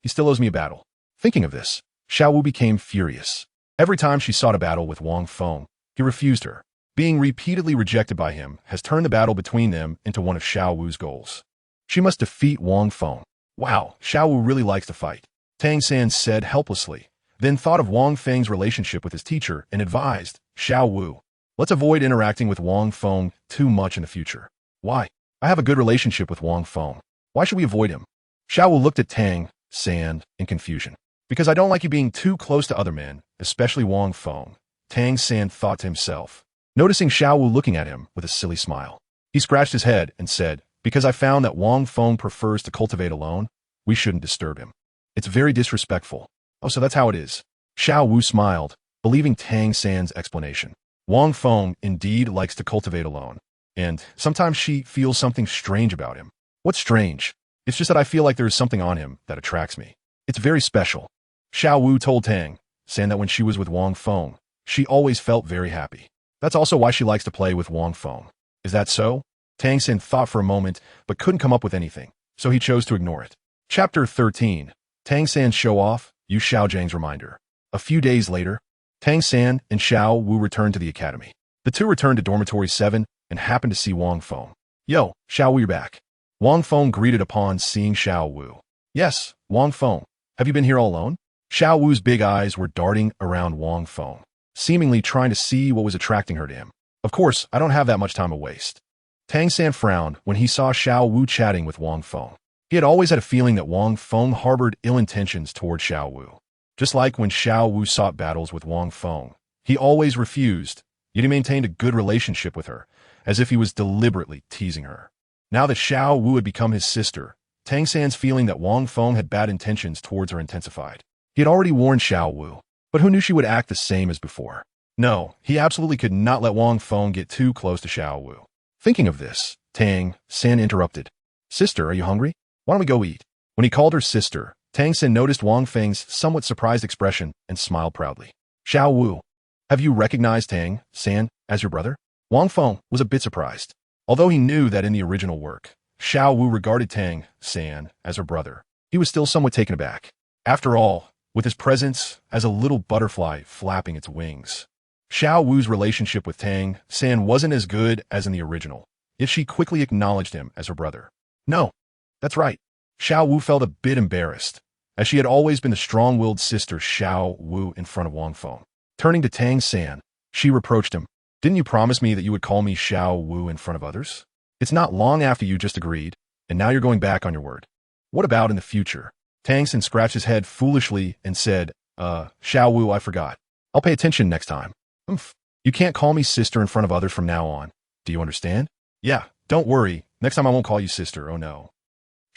he still owes me a battle." Thinking of this, Xiao Wu became furious. Every time she sought a battle with Wang Feng, he refused her. Being repeatedly rejected by him has turned the battle between them into one of Xiao Wu's goals. She must defeat Wang Feng. Wow, Xiao Wu really likes to fight, Tang San said helplessly, then thought of Wang Feng's relationship with his teacher and advised, "Xiao Wu, let's avoid interacting with Wang Feng too much in the future." "Why? I have a good relationship with Wang Feng. Why should we avoid him?" Xiao Wu looked at Tang San in confusion. "Because I don't like you being too close to other men, especially Wang Feng," Tang San thought to himself, noticing Xiao Wu looking at him with a silly smile. He scratched his head and said, "Because I found that Wang Feng prefers to cultivate alone, we shouldn't disturb him. It's very disrespectful." "Oh, so that's how it is." Xiao Wu smiled, believing Tang San's explanation. Wang Feng indeed likes to cultivate alone, and sometimes she feels something strange about him. "What's strange? It's just that I feel like there is something on him that attracts me. It's very special." Xiao Wu told Tang San that when she was with Wang Feng, she always felt very happy. That's also why she likes to play with Wang Feng. Is that so? Tang San thought for a moment, but couldn't come up with anything, so he chose to ignore it. Chapter 13. Tang San's show-off, Yu Xiaojang's reminder. A few days later, Tang San and Xiao Wu returned to the academy. The two returned to dormitory 7 and happened to see Wang Feng. "Yo, Xiao Wu, you're back." Wang Feng greeted upon seeing Xiao Wu. "Yes, Wang Feng. Have you been here all alone?" Xiao Wu's big eyes were darting around Wang Feng, seemingly trying to see what was attracting her to him. "Of course, I don't have that much time to waste." Tang San frowned when he saw Xiao Wu chatting with Wang Feng. He had always had a feeling that Wang Feng harbored ill intentions toward Xiao Wu. Just like when Xiao Wu sought battles with Wang Feng, he always refused, yet he maintained a good relationship with her, as if he was deliberately teasing her. Now that Xiao Wu had become his sister, Tang San's feeling that Wang Feng had bad intentions towards her intensified. He had already warned Xiao Wu, but who knew she would act the same as before? No, he absolutely could not let Wang Feng get too close to Xiao Wu. Thinking of this, Tang San interrupted. "Sister, are you hungry? Why don't we go eat?" When he called her sister, Tang San noticed Wang Feng's somewhat surprised expression and smiled proudly. "Xiao Wu, have you recognized Tang San as your brother?" Wang Feng was a bit surprised. Although he knew that in the original work, Xiao Wu regarded Tang San as her brother, he was still somewhat taken aback. After all, with his presence as a little butterfly flapping its wings. Xiao Wu's relationship with Tang San wasn't as good as in the original, yet she quickly acknowledged him as her brother. "No, that's right." Xiao Wu felt a bit embarrassed, as she had always been the strong-willed sister Xiao Wu in front of Wang Feng. Turning to Tang San, she reproached him. "Didn't you promise me that you would call me Xiao Wu in front of others? It's not long after you just agreed, and now you're going back on your word. What about in the future?" Tang San scratched his head foolishly and said, Xiao Wu, I forgot. I'll pay attention next time." "You can't call me sister in front of others from now on. Do you understand?" "Yeah, don't worry. Next time I won't call you sister, oh no."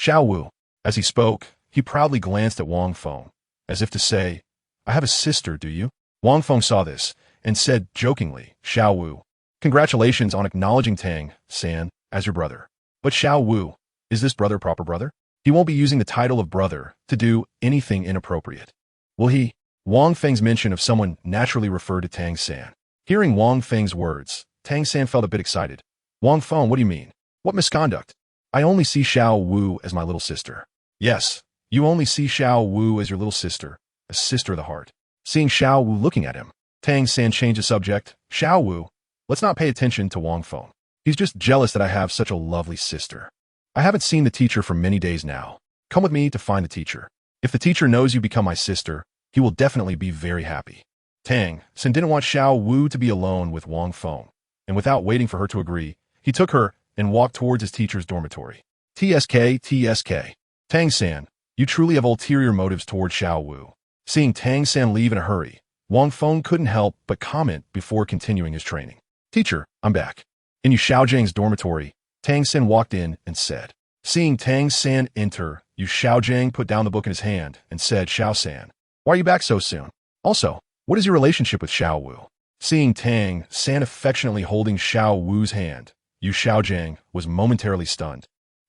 Xiao Wu. As he spoke, he proudly glanced at Wang Feng, as if to say, I have a sister, do you? Wang Feng saw this, and said jokingly, Xiao Wu, congratulations on acknowledging Tang San as your brother. But Xiao Wu, is this brother proper brother? He won't be using the title of brother to do anything inappropriate. Will he? Wang Feng's mention of someone naturally referred to Tang San. Hearing Wang Feng's words, Tang San felt a bit excited. Wang Feng, what do you mean? What misconduct? I only see Xiao Wu as my little sister. Yes, you only see Xiao Wu as your little sister, a sister of the heart. Seeing Xiao Wu looking at him, Tang San changed the subject. Xiao Wu, let's not pay attention to Wang Feng. He's just jealous that I have such a lovely sister. I haven't seen the teacher for many days now. Come with me to find the teacher. If the teacher knows you become my sister, he will definitely be very happy. Tang San didn't want Xiao Wu to be alone with Wang Feng, and without waiting for her to agree, he took her and walked towards his teacher's dormitory. TSK. Tang San, you truly have ulterior motives toward Xiao Wu. Seeing Tang San leave in a hurry, Wang Feng couldn't help but comment before continuing his training. Teacher, I'm back. In Yu Xiaojang's dormitory, Tang San walked in and said. Seeing Tang San enter, Yu Xiaojang put down the book in his hand and said, Xiao San, why are you back so soon? Also, what is your relationship with Xiao Wu? Seeing Tang San affectionately holding Xiao Wu's hand, Yu Xiaojang was momentarily stunned,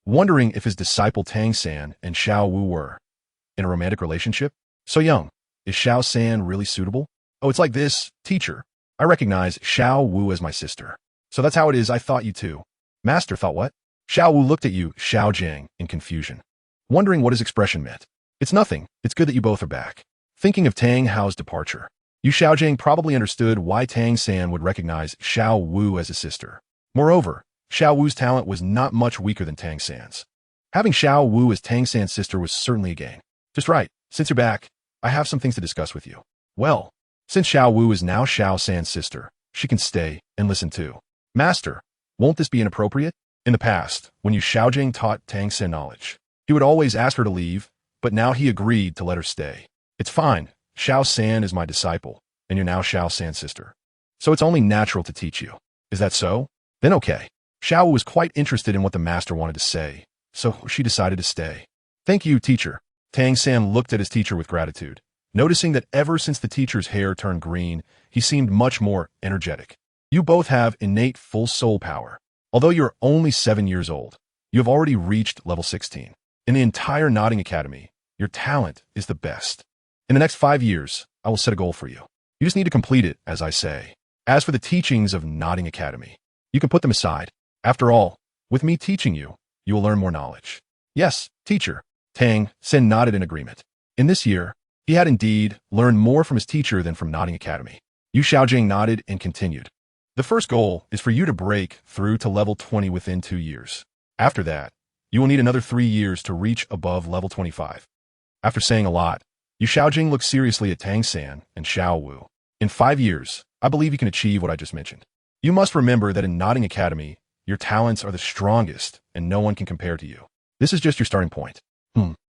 wondering if his disciple Tang San and Xiao Wu were in a romantic relationship. So young, is Xiao San really suitable? Oh, it's like this, teacher. I recognize Xiao Wu as my sister. So that's how it is, I thought you too. Master thought what? Xiao Wu looked at Yu Xiaojang in confusion, wondering what his expression meant. It's nothing, it's good that you both are back. Thinking of Tang Hao's departure, Yu Xiaojang probably understood why Tang San would recognize Xiao Wu as his sister. Moreover, Xiao Wu's talent was not much weaker than Tang San's. Having Xiao Wu as Tang San's sister was certainly a gain. Just right, since you're back, I have some things to discuss with you. Well, since Xiao Wu is now Xiao San's sister, she can stay and listen too. Master, won't this be inappropriate? In the past, when Yu Xiaojang taught Tang San knowledge, he would always ask her to leave, but now he agreed to let her stay. It's fine, Xiao San is my disciple, and you're now Xiao San's sister. So it's only natural to teach you. Is that so? Then okay. Xiao was quite interested in what the master wanted to say, so she decided to stay. Thank you, teacher. Tang San looked at his teacher with gratitude, noticing that ever since the teacher's hair turned green, he seemed much more energetic. You both have innate full soul power. Although you're only 7 years old, you have already reached level 16. In the entire Nodding Academy, your talent is the best. In the next 5 years, I will set a goal for you. You just need to complete it, as I say. As for the teachings of Nodding Academy, you can put them aside. After all, with me teaching you, you will learn more knowledge. Yes, teacher. Tang San nodded in agreement. In this year, he had indeed learned more from his teacher than from Nodding Academy. Yu Xiaojang nodded and continued. The first goal is for you to break through to level 20 within 2 years. After that, you will need another 3 years to reach above level 25. After saying a lot, Yu Xiaojang looked seriously at Tang San and Xiao Wu. In 5 years, I believe you can achieve what I just mentioned. You must remember that in Nodding Academy, your talents are the strongest and no one can compare to you. This is just your starting point.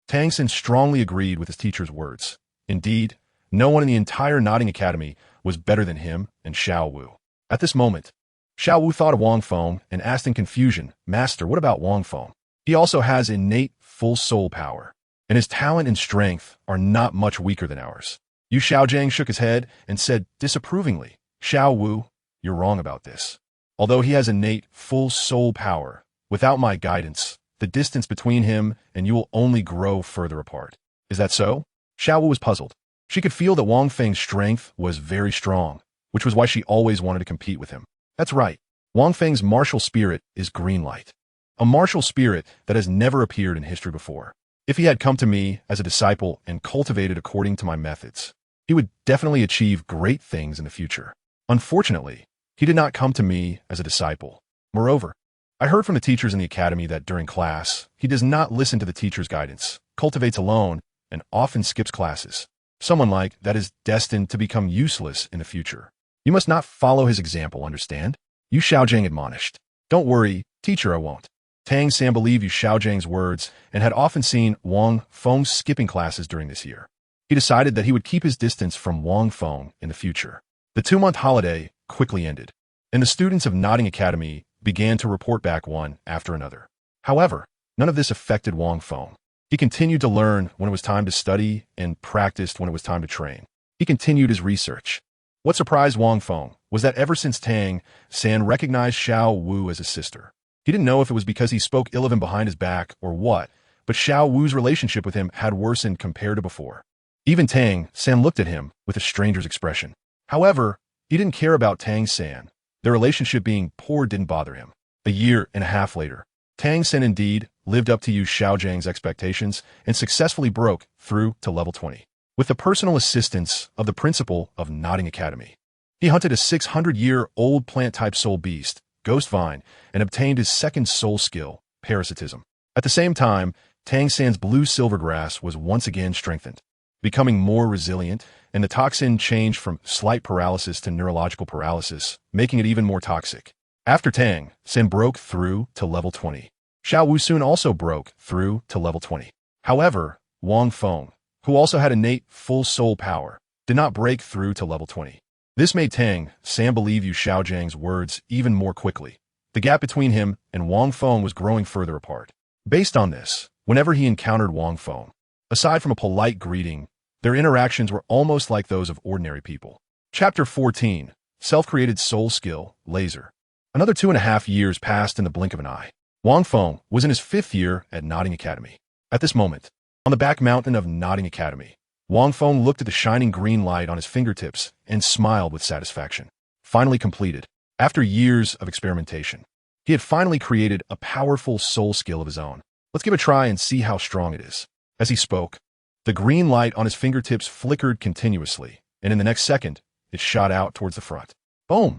Tang San strongly agreed with his teacher's words. Indeed, no one in the entire Nodding Academy was better than him and Xiao Wu. At this moment, Xiao Wu thought of Wang Feng and asked in confusion, Master, what about Wang Feng? He also has innate full soul power, and his talent and strength are not much weaker than ours. Yu Xiaojang shook his head and said disapprovingly, Xiao Wu, you're wrong about this. Although he has innate full soul power, without my guidance, the distance between him and you will only grow further apart. Is that so? Xiao Wu was puzzled. She could feel that Wang Feng's strength was very strong, which was why she always wanted to compete with him. That's right. Wang Feng's martial spirit is green light. A martial spirit that has never appeared in history before. If he had come to me as a disciple and cultivated according to my methods, he would definitely achieve great things in the future. Unfortunately, he did not come to me as a disciple. Moreover, I heard from the teachers in the academy that during class, he does not listen to the teacher's guidance, cultivates alone, and often skips classes. Someone like that is destined to become useless in the future. You must not follow his example, understand? Yu Xiaojang admonished. Don't worry, teacher, I won't. Tang San believed Yu Xiaojang's words and had often seen Wang Feng skipping classes during this year. He decided that he would keep his distance from Wang Feng in the future. The 2-month holiday quickly ended, and the students of Nodding Academy began to report back one after another. However, None of this affected Wang Feng. He continued to learn when it was time to study and practiced when it was time to train. He continued his research. What surprised Wang Feng was that ever since Tang San recognized Xiao Wu as his sister, he didn't know if it was because he spoke ill of him behind his back or what, but Xiao Wu's relationship with him had worsened compared to before. Even Tang San looked at him with a stranger's expression. However, he didn't care about Tang San. Their relationship being poor didn't bother him. A year and a half later, Tang San indeed lived up to Yu Xiaozhang's expectations and successfully broke through to level 20. With the personal assistance of the principal of Nodding Academy, he hunted a 600-year-old plant-type soul beast, Ghost Vine, and obtained his second soul skill, Parasitism. At the same time, Tang San's blue silver grass was once again strengthened, becoming more resilient, and the toxin changed from slight paralysis to neurological paralysis, making it even more toxic. After Tang San broke through to level 20, Xiao Wu soon also broke through to level 20. However, Wang Feng, who also had innate full soul power, did not break through to level 20. This made Tang San believe Yu Xiaozhang's words even more quickly. The gap between him and Wang Feng was growing further apart. Based on this, whenever he encountered Wang Feng, aside from a polite greeting, their interactions were almost like those of ordinary people. Chapter 14, Self-Created Soul Skill, Laser. Another 2.5 years passed in the blink of an eye. Wang Feng was in his 5th year at Nodding Academy. At this moment, on the back mountain of Nodding Academy, Wang Feng looked at the shining green light on his fingertips and smiled with satisfaction. Finally completed. After years of experimentation, he had finally created a powerful soul skill of his own. Let's give it a try and see how strong it is. As he spoke, the green light on his fingertips flickered continuously, and in the next second, it shot out towards the front. Boom!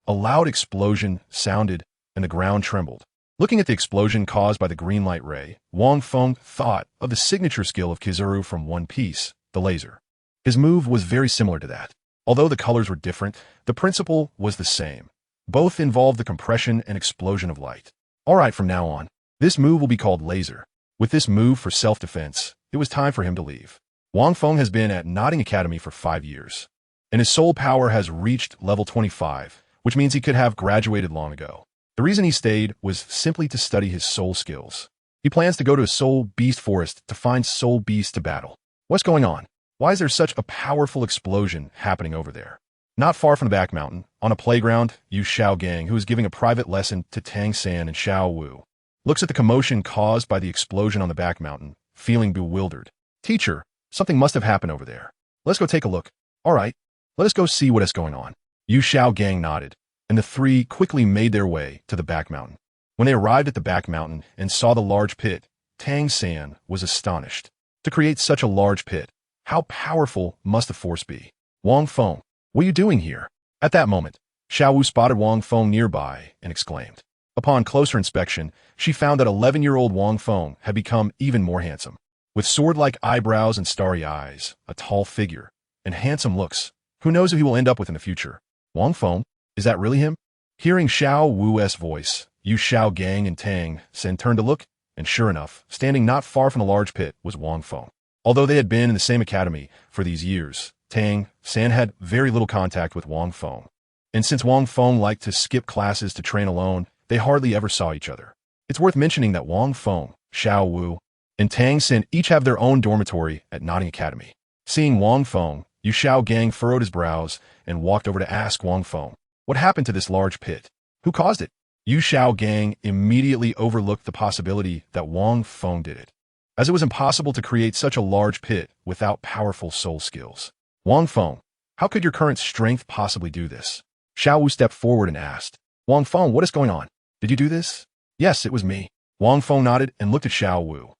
A loud explosion sounded, and the ground trembled. Looking at the explosion caused by the green light ray, Wang Feng thought of the signature skill of Kizaru from One Piece, the laser. His move was very similar to that. Although the colors were different, the principle was the same. Both involved the compression and explosion of light. Alright, from now on, this move will be called laser. With this move for self-defense, it was time for him to leave. Wang Feng has been at Nodding Academy for 5 years, and his soul power has reached level 25, which means he could have graduated long ago. The reason he stayed was simply to study his soul skills. He plans to go to a soul beast forest to find soul beasts to battle. What's going on? Why is there such a powerful explosion happening over there? Not far from the back mountain, on a playground, Yu Xiaogang, who is giving a private lesson to Tang San and Xiao Wu, looks at the commotion caused by the explosion on the back mountain, feeling bewildered. Teacher, something must have happened over there. Let's go take a look. All right, let us go see what is going on. Yu Xiaogang nodded, and the three quickly made their way to the back mountain. When they arrived at the back mountain and saw the large pit, Tang San was astonished. To create such a large pit, how powerful must the force be? Wang Feng, what are you doing here? At that moment, Xiao Wu spotted Wang Feng nearby and exclaimed. Upon closer inspection, she found that 11-year-old Wang Feng had become even more handsome. With sword-like eyebrows and starry eyes, a tall figure, and handsome looks, who knows who he will end up with in the future? Wang Feng, is that really him? Hearing Xiao Wu's voice, Yu Xiaogang and Tang San turned to look, and sure enough, standing not far from the large pit was Wang Feng. Although they had been in the same academy for these years, Tang San had very little contact with Wang Feng. And since Wang Feng liked to skip classes to train alone, they hardly ever saw each other. It's worth mentioning that Wang Feng, Xiao Wu, and Tang San each have their own dormitory at Nodding Academy. Seeing Wang Feng, Yu Xiaogang furrowed his brows and walked over to ask Wang Feng, what happened to this large pit? Who caused it? Yu Xiaogang immediately overlooked the possibility that Wang Feng did it, as it was impossible to create such a large pit without powerful soul skills. Wang Feng, how could your current strength possibly do this? Xiao Wu stepped forward and asked, Wang Feng, what is going on? Did you do this? Yes, it was me. Wang Feng nodded and looked at Xiao Wu,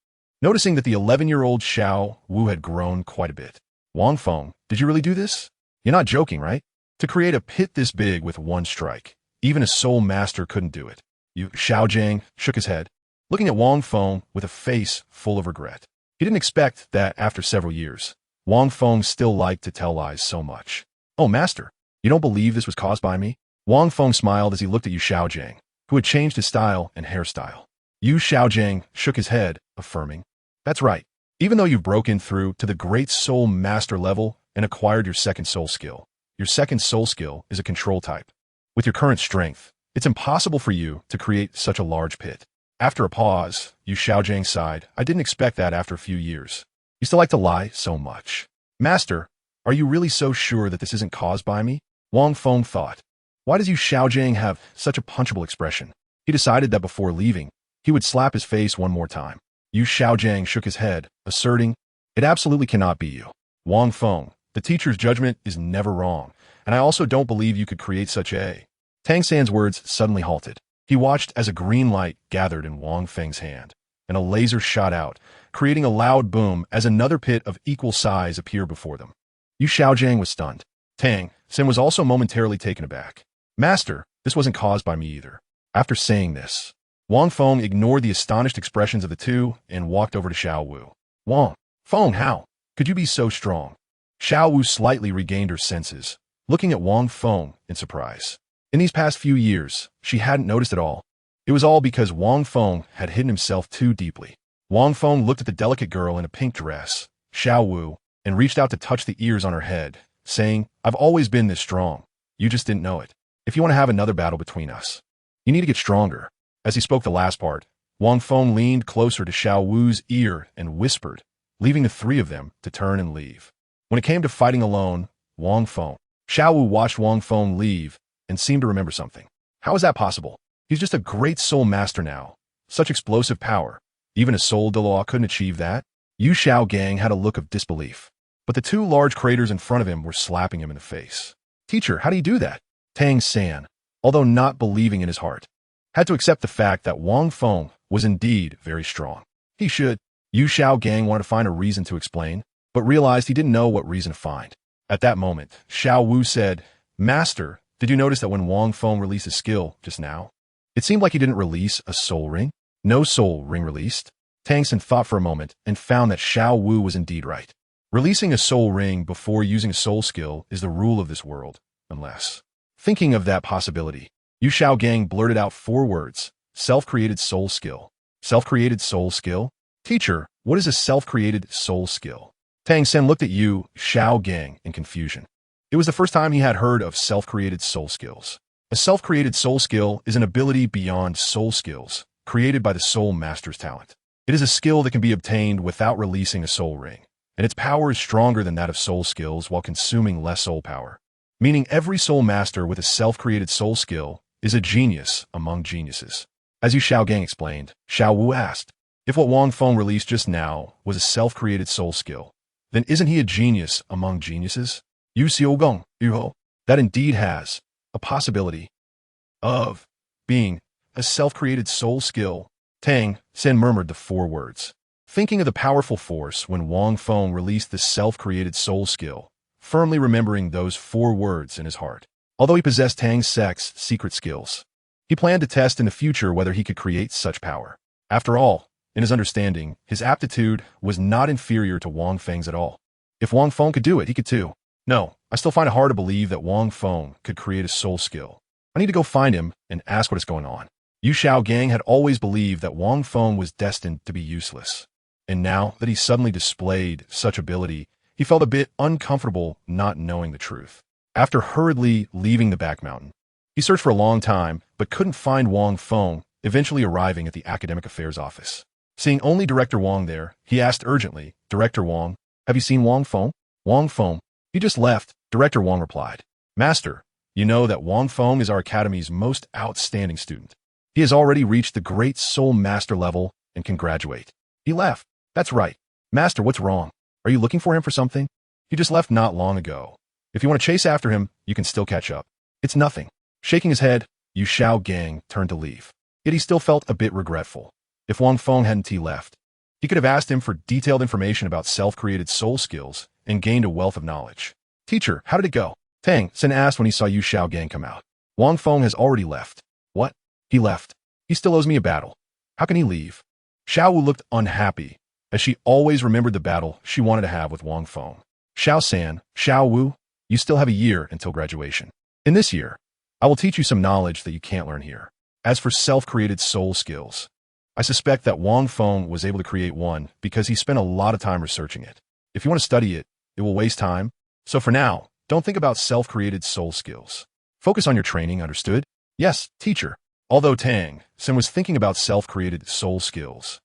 noticing that the 11-year-old Xiao Wu had grown quite a bit. Wang Feng, did you really do this? You're not joking, right? To create a pit this big with one strike, even a soul master couldn't do it. Yu Xiaogang shook his head, looking at Wang Feng with a face full of regret. He didn't expect that after several years, Wang Feng still liked to tell lies so much. Oh, master, you don't believe this was caused by me? Wang Feng smiled as he looked at Yu Xiaogang, who had changed his style and hairstyle. Yu Xiaogang shook his head, affirming, that's right. Even though you've broken through to the great soul master level and acquired your second soul skill, your second soul skill is a control type. With your current strength, it's impossible for you to create such a large pit. After a pause, Yu Yu Xiaogang sighed. I didn't expect that after a few years. You still like to lie so much. Master, are you really so sure that this isn't caused by me? Wang Feng thought. Why does Yu Xiaogang have such a punchable expression? He decided that before leaving, he would slap his face one more time. Yu Xiaogang shook his head, asserting, it absolutely cannot be you. Wang Feng, the teacher's judgment is never wrong, and I also don't believe you could create such a... Tang San's words suddenly halted. He watched as a green light gathered in Wang Feng's hand, and a laser shot out, creating a loud boom as another pit of equal size appeared before them. Yu Xiaogang was stunned. Tang San was also momentarily taken aback. Master, this wasn't caused by me either. After saying this, Wang Feng ignored the astonished expressions of the two and walked over to Xiao Wu. Wang Feng, how could you be so strong? Xiao Wu slightly regained her senses, looking at Wang Feng in surprise. In these past few years, she hadn't noticed at all. It was all because Wang Feng had hidden himself too deeply. Wang Feng looked at the delicate girl in a pink dress, Xiao Wu, and reached out to touch the ears on her head, saying, I've always been this strong. You just didn't know it. If you want to have another battle between us, you need to get stronger. As he spoke the last part, Wang Feng leaned closer to Xiao Wu's ear and whispered, leaving the three of them to turn and leave. When it came to fighting alone, Xiao Wu watched Wang Feng leave and seemed to remember something. How is that possible? He's just a great soul master now. Such explosive power. Even a soul Douluo couldn't achieve that. Yu Xiaogang had a look of disbelief. But the two large craters in front of him were slapping him in the face. Teacher, how do you do that? Tang San, although not believing in his heart, had to accept the fact that Wang Feng was indeed very strong. He should. Yu Xiaogang wanted to find a reason to explain, but realized he didn't know what reason to find. At that moment, Xiao Wu said, Master, did you notice that when Wang Feng released his skill just now, it seemed like he didn't release a soul ring? No soul ring released. Tang San thought for a moment and found that Xiao Wu was indeed right. Releasing a soul ring before using a soul skill is the rule of this world, unless... Thinking of that possibility, Yu Xiaogang blurted out 4 words, self-created soul skill. Self-created soul skill? Teacher, what is a self-created soul skill? Tang San looked at Yu Xiaogang in confusion. It was the first time he had heard of self-created soul skills. A self-created soul skill is an ability beyond soul skills, created by the soul master's talent. It is a skill that can be obtained without releasing a soul ring, and its power is stronger than that of soul skills while consuming less soul power. Meaning every soul master with a self-created soul skill is a genius among geniuses. As Yu Xiaogang explained, Xiao Wu asked, if what Wang Feng released just now was a self-created soul skill, then isn't he a genius among geniuses? Yu Xiaogang, that indeed has a possibility of being a self-created soul skill. Tang San murmured the 4 words, thinking of the powerful force when Wang Feng released the self-created soul skill, firmly remembering those 4 words in his heart. Although he possessed Tang Sek's secret skills, he planned to test in the future whether he could create such power. After all, in his understanding, his aptitude was not inferior to Wang Feng's at all. If Wang Feng could do it, he could too. No, I still find it hard to believe that Wang Feng could create a soul skill. I need to go find him and ask what is going on. Yu Xiaogang had always believed that Wang Feng was destined to be useless. And now that he suddenly displayed such ability, he felt a bit uncomfortable not knowing the truth. After hurriedly leaving the back mountain, he searched for a long time but couldn't find Wang Feng, eventually arriving at the academic affairs office. Seeing only Director Wang there, he asked urgently, Director Wang, have you seen Wang Feng? Wang Feng, he just left, Director Wang replied. Master, you know that Wang Feng is our academy's most outstanding student. He has already reached the great soul master level and can graduate. He left. That's right. Master, what's wrong? Are you looking for him for something? He just left not long ago. If you want to chase after him, you can still catch up. It's nothing. Shaking his head, Yu Xiaogang turned to leave. Yet he still felt a bit regretful. If Wang Feng hadn't left, he could have asked him for detailed information about self-created soul skills and gained a wealth of knowledge. Teacher, how did it go? Tang San asked when he saw Yu Xiaogang come out. Wang Feng has already left. What? He left. He still owes me a battle. How can he leave? Xiao Wu looked unhappy, as she always remembered the battle she wanted to have with Wang Feng. Xiao San, Xiao Wu, you still have a year until graduation. In this year, I will teach you some knowledge that you can't learn here. As for self-created soul skills, I suspect that Wang Feng was able to create one because he spent a lot of time researching it. If you want to study it, it will waste time. So for now, don't think about self-created soul skills. Focus on your training, understood? Yes, teacher. Although Tang San was thinking about self-created soul skills,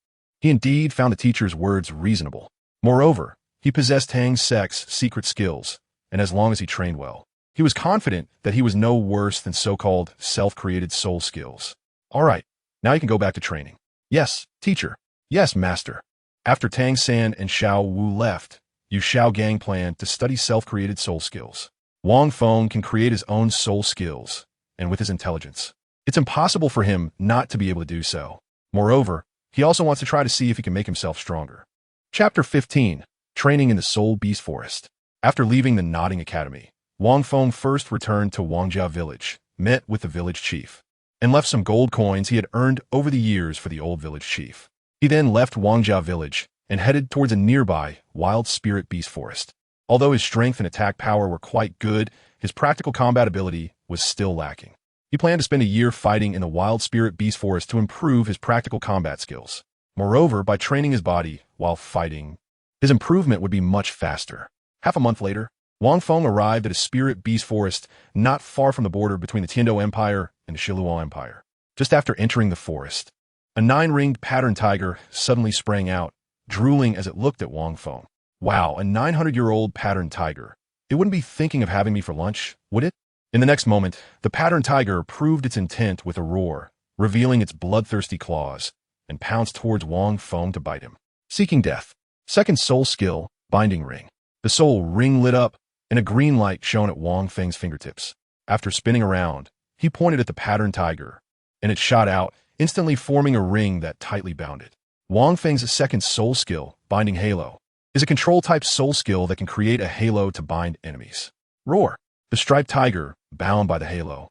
He indeed found the teacher's words reasonable. Moreover, he possessed Tang Sek's secret skills, and as long as he trained well, he was confident that he was no worse than so-called self-created soul skills. All right, now you can go back to training. Yes, teacher. Yes, master. After Tang San and Xiao Wu left, Xiaogang planned to study self-created soul skills. Wang Feng can create his own soul skills, and with his intelligence, it's impossible for him not to be able to do so. Moreover, he also wants to try to see if he can make himself stronger. Chapter 15. Training in the Soul Beast Forest. After leaving the Nodding Academy, Wang Feng first returned to Wangjia village, met with the village chief, and left some gold coins he had earned over the years for the old village chief. He then left Wangjia village and headed towards a nearby wild spirit beast forest. Although his strength and attack power were quite good, his practical combat ability was still lacking. He planned to spend a year fighting in the wild spirit beast forest to improve his practical combat skills. Moreover, by training his body while fighting, his improvement would be much faster. Half a month later, Wang Feng arrived at a spirit beast forest not far from the border between the Tiando Empire and the Shiluo Empire. Just after entering the forest, a 9-ringed pattern tiger suddenly sprang out, drooling as it looked at Wang Feng. Wow, a 900-year-old pattern tiger. It wouldn't be thinking of having me for lunch, would it? In the next moment, the pattern tiger proved its intent with a roar, revealing its bloodthirsty claws, and pounced towards Wang Feng to bite him. Seeking death. Second soul skill, binding ring. The soul ring lit up, and a green light shone at Wang Feng's fingertips. After spinning around, he pointed at the pattern tiger, and it shot out, instantly forming a ring that tightly bound it. Wang Feng's second soul skill, binding halo, is a control-type soul skill that can create a halo to bind enemies. Roar. The striped tiger, bound by the halo,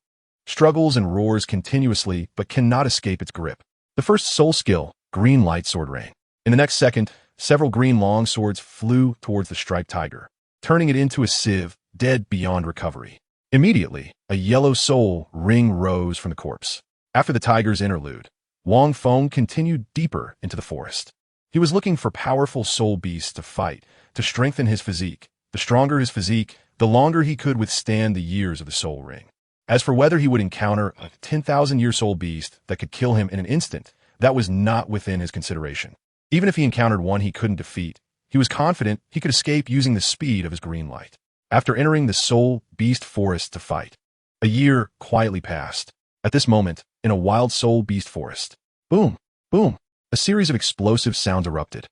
struggles and roars continuously but cannot escape its grip. The first soul skill, green light sword rain. In the next second, several green long swords flew towards the striped tiger, turning it into a sieve, dead beyond recovery. Immediately, a yellow soul ring rose from the corpse. After the tiger's interlude, Wang Feng continued deeper into the forest. He was looking for powerful soul beasts to fight, to strengthen his physique. The stronger his physique, the longer he could withstand the years of the soul ring. As for whether he would encounter a 10,000-year soul beast that could kill him in an instant, that was not within his consideration. Even if he encountered one he couldn't defeat, he was confident he could escape using the speed of his green light. After entering the soul beast forest to fight, a year quietly passed. At this moment, in a wild soul beast forest, boom, boom, a series of explosive sounds erupted.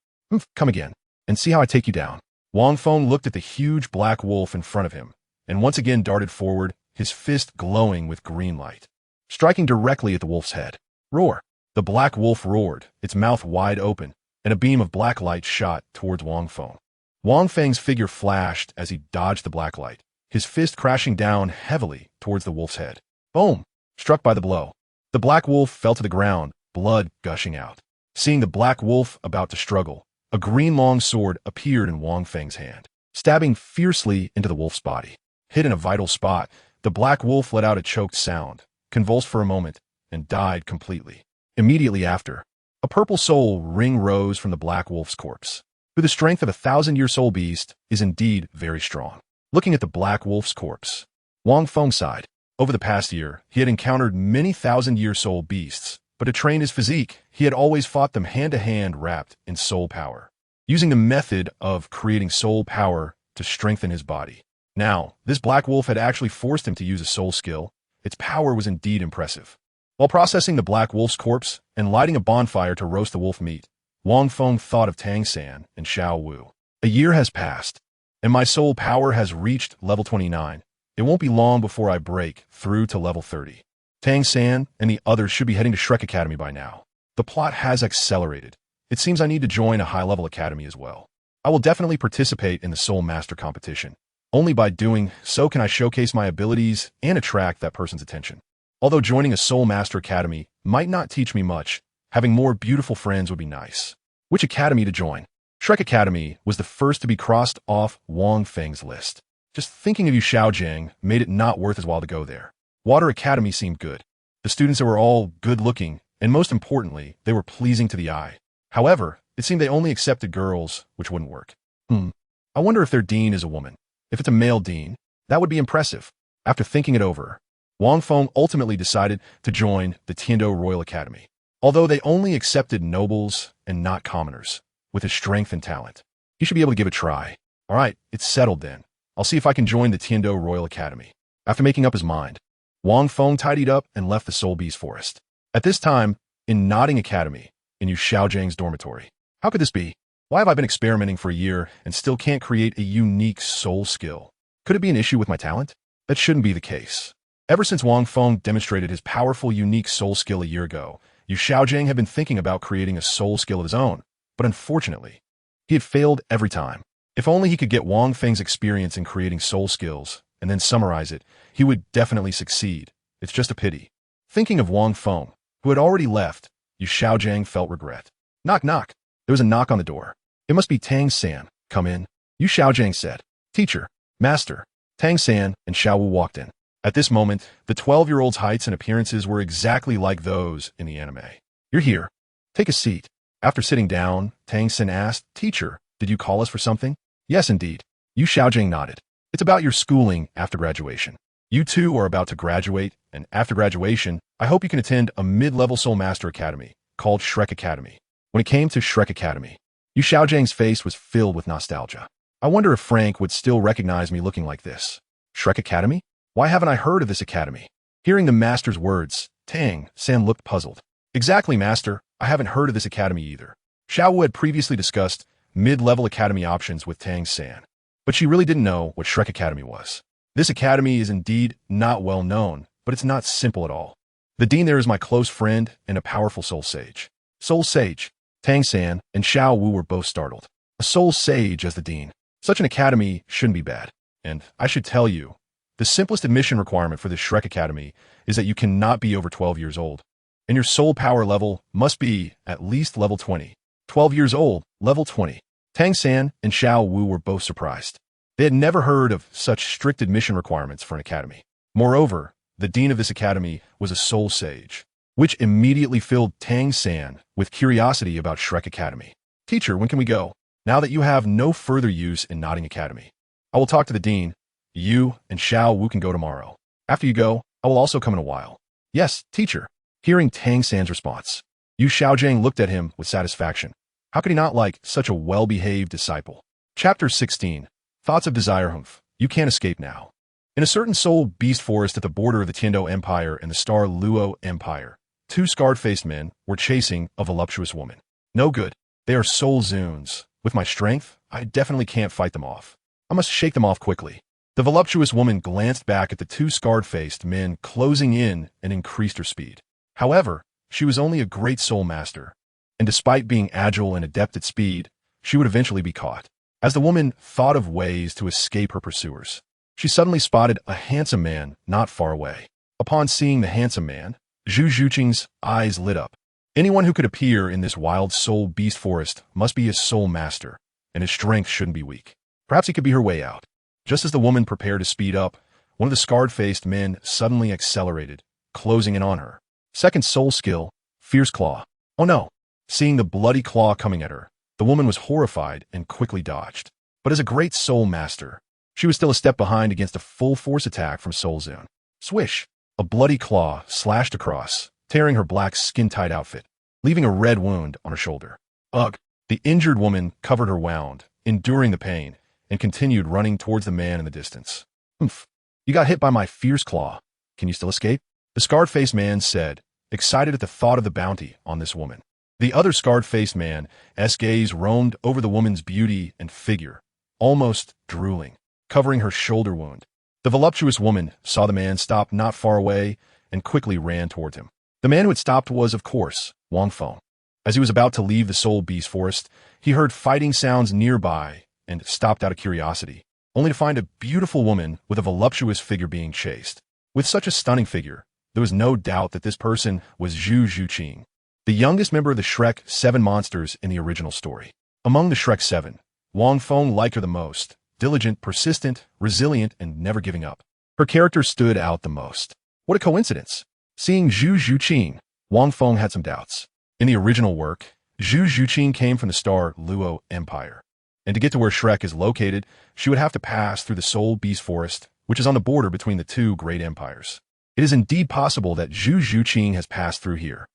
Come again, and see how I take you down. Wang Feng looked at the huge black wolf in front of him, and once again darted forward, his fist glowing with green light, striking directly at the wolf's head. Roar! The black wolf roared, its mouth wide open, and a beam of black light shot towards Wang Feng. Wang Feng's figure flashed as he dodged the black light, his fist crashing down heavily towards the wolf's head. Boom! Struck by the blow, the black wolf fell to the ground, blood gushing out. Seeing the black wolf about to struggle, a green long sword appeared in Wang Feng's hand, stabbing fiercely into the wolf's body. Hit in a vital spot, the black wolf let out a choked sound, convulsed for a moment, and died completely. Immediately after, a purple soul ring rose from the black wolf's corpse. Who the strength of a 1,000-year soul beast is indeed very strong. Looking at the black wolf's corpse, Wang Feng sighed. Over the past year, he had encountered many 1,000-year soul beasts, but to train his physique, he had always fought them hand-to-hand wrapped in soul power, using the method of creating soul power to strengthen his body. Now, this black wolf had actually forced him to use a soul skill. Its power was indeed impressive. While processing the black wolf's corpse and lighting a bonfire to roast the wolf meat, Wang Feng thought of Tang San and Xiao Wu. A year has passed, and my soul power has reached level 29. It won't be long before I break through to level 30. Tang San and the others should be heading to Shrek Academy by now. The plot has accelerated. It seems I need to join a high-level academy as well. I will definitely participate in the Soul Master competition. Only by doing so can I showcase my abilities and attract that person's attention. Although joining a Soul Master Academy might not teach me much, having more beautiful friends would be nice. Which academy to join? Shrek Academy was the first to be crossed off Wang Feng's list. Just thinking of Xiaogang made it not worth his while to go there. Water Academy seemed good. The students were all good-looking, and most importantly, they were pleasing to the eye. However, it seemed they only accepted girls, which wouldn't work. I wonder if their dean is a woman. If it's a male dean, that would be impressive. After thinking it over, Wang Feng ultimately decided to join the Tiando Royal Academy. although they only accepted nobles and not commoners, with his strength and talent. He should be able to give it a try. All right, it's settled then. I'll see if I can join the Tiando Royal Academy. After making up his mind, Wang Feng tidied up and left the Soul Beast Forest. At this time, in Nodding Academy, in Yu Xiaojiang's dormitory. How could this be? Why have I been experimenting for a year and still can't create a unique soul skill? Could it be an issue with my talent? That shouldn't be the case. Ever since Wang Feng demonstrated his powerful unique soul skill a year ago, Yu Xiaojiang had been thinking about creating a soul skill of his own, but unfortunately, he had failed every time. If only he could get Wang Feng's experience in creating soul skills and then summarize it, he would definitely succeed. It's just a pity. Thinking of Wang Feng, who had already left, Yu Xiaojiang felt regret. Knock, knock. There was a knock on the door. It must be Tang San. Come in. Yu Xiaojiang said. Teacher, master. Tang San and Xiao Wu walked in. At this moment, the 12-year-old's heights and appearances were exactly like those in the anime. You're here. Take a seat. After sitting down, Tang San asked, Teacher, did you call us for something? Yes, indeed. Yu Xiaojiang nodded. It's about your schooling after graduation. You two are about to graduate, and after graduation, I hope you can attend a mid-level Soul Master Academy called Shrek Academy. When it came to Shrek Academy, Yu Xiaojiang's face was filled with nostalgia. I wonder if Frank would still recognize me looking like this. Shrek Academy? Why haven't I heard of this academy? Hearing the master's words, Tang San looked puzzled. Exactly, master. I haven't heard of this academy either. Xiao Wu had previously discussed mid-level academy options with Tang San, but she really didn't know what Shrek Academy was. This academy is indeed not well known, but it's not simple at all. The dean there is my close friend and a powerful soul sage. Soul sage? Tang San and Xiao Wu were both startled. A soul sage as the dean. Such an academy shouldn't be bad. And I should tell you, the simplest admission requirement for this Shrek Academy is that you cannot be over 12 years old, and your soul power level must be at least level 20. 12 years old, level 20. Tang San and Xiao Wu were both surprised. They had never heard of such strict admission requirements for an academy. Moreover, the dean of this academy was a soul sage, which immediately filled Tang San with curiosity about Shrek Academy. Teacher, when can we go? Now that you have no further use in Nodding Academy, I will talk to the dean. You and Xiao Wu can go tomorrow. After you go, I will also come in a while. Yes, teacher. Hearing Tang San's response, Yu Xiaojiang looked at him with satisfaction. How could he not like such a well-behaved disciple? Chapter 16. Thoughts of Desire. Humph. You can't escape now. In a certain soul beast forest at the border of the Tiando Empire and the Star Luo Empire, two scarred-faced men were chasing a voluptuous woman. No good. They are soul Zuns. With my strength, I definitely can't fight them off. I must shake them off quickly. The voluptuous woman glanced back at the two scarred-faced men closing in and increased her speed. However, she was only a great soul master, and despite being agile and adept at speed, she would eventually be caught. As the woman thought of ways to escape her pursuers, she suddenly spotted a handsome man not far away. Upon seeing the handsome man, Zhu Zhuqing's eyes lit up. Anyone who could appear in this wild soul beast forest must be a soul master, and his strength shouldn't be weak. Perhaps he could be her way out. Just as the woman prepared to speed up, one of the scarred-faced men suddenly accelerated, closing in on her. Second soul skill, Fierce Claw. Oh no! Seeing the bloody claw coming at her, the woman was horrified and quickly dodged. But as a great soul master, she was still a step behind against a full-force attack from Soul Zone. Swish! A bloody claw slashed across, tearing her black skin-tight outfit, leaving a red wound on her shoulder. Ugh! The injured woman covered her wound, enduring the pain, and continued running towards the man in the distance. Oomph! You got hit by my fierce claw. Can you still escape? The scarred-faced man said, excited at the thought of the bounty on this woman. The other scarred-faced man's gaze roamed over the woman's beauty and figure, almost drooling, covering her shoulder wound. The voluptuous woman saw the man stop not far away and quickly ran toward him. The man who had stopped was, of course, Wang Feng. As he was about to leave the Soul Beast Forest, he heard fighting sounds nearby and stopped out of curiosity, only to find a beautiful woman with a voluptuous figure being chased. With such a stunning figure, there was no doubt that this person was Zhu Zhuqing, the youngest member of the Shrek 7 monsters in the original story. Among the Shrek 7, Wang Feng liked her the most, diligent, persistent, resilient, and never giving up. Her character stood out the most. What a coincidence! Seeing Zhu Zhuqing, Wang Feng had some doubts. In the original work, Zhu Zhuqing came from the Star Luo Empire, and to get to where Shrek is located, she would have to pass through the Soul Beast Forest, which is on the border between the two great empires. It is indeed possible that Zhu Zhuqing has passed through here.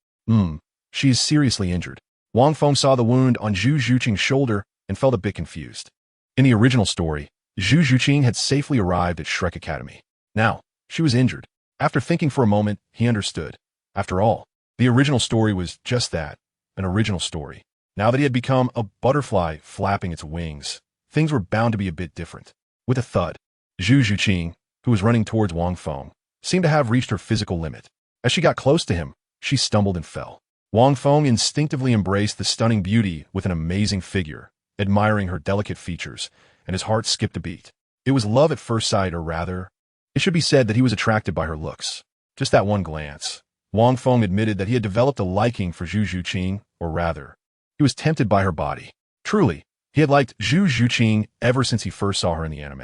She is seriously injured. Wang Feng saw the wound on Zhu Zhuqing's shoulder and felt a bit confused. In the original story, Zhu Zhuqing had safely arrived at Shrek Academy. Now, she was injured. After thinking for a moment, he understood. After all, the original story was just that, an original story. Now that he had become a butterfly flapping its wings, things were bound to be a bit different. With a thud, Zhu Zhuqing, who was running towards Wang Feng, seemed to have reached her physical limit. As she got close to him, she stumbled and fell. Wang Feng instinctively embraced the stunning beauty with an amazing figure, admiring her delicate features, and his heart skipped a beat. It was love at first sight, or rather, it should be said that he was attracted by her looks. Just that one glance, Wang Feng admitted that he had developed a liking for Zhu Zhuqing, or rather, he was tempted by her body. Truly, he had liked Zhu Zhuqing ever since he first saw her in the anime.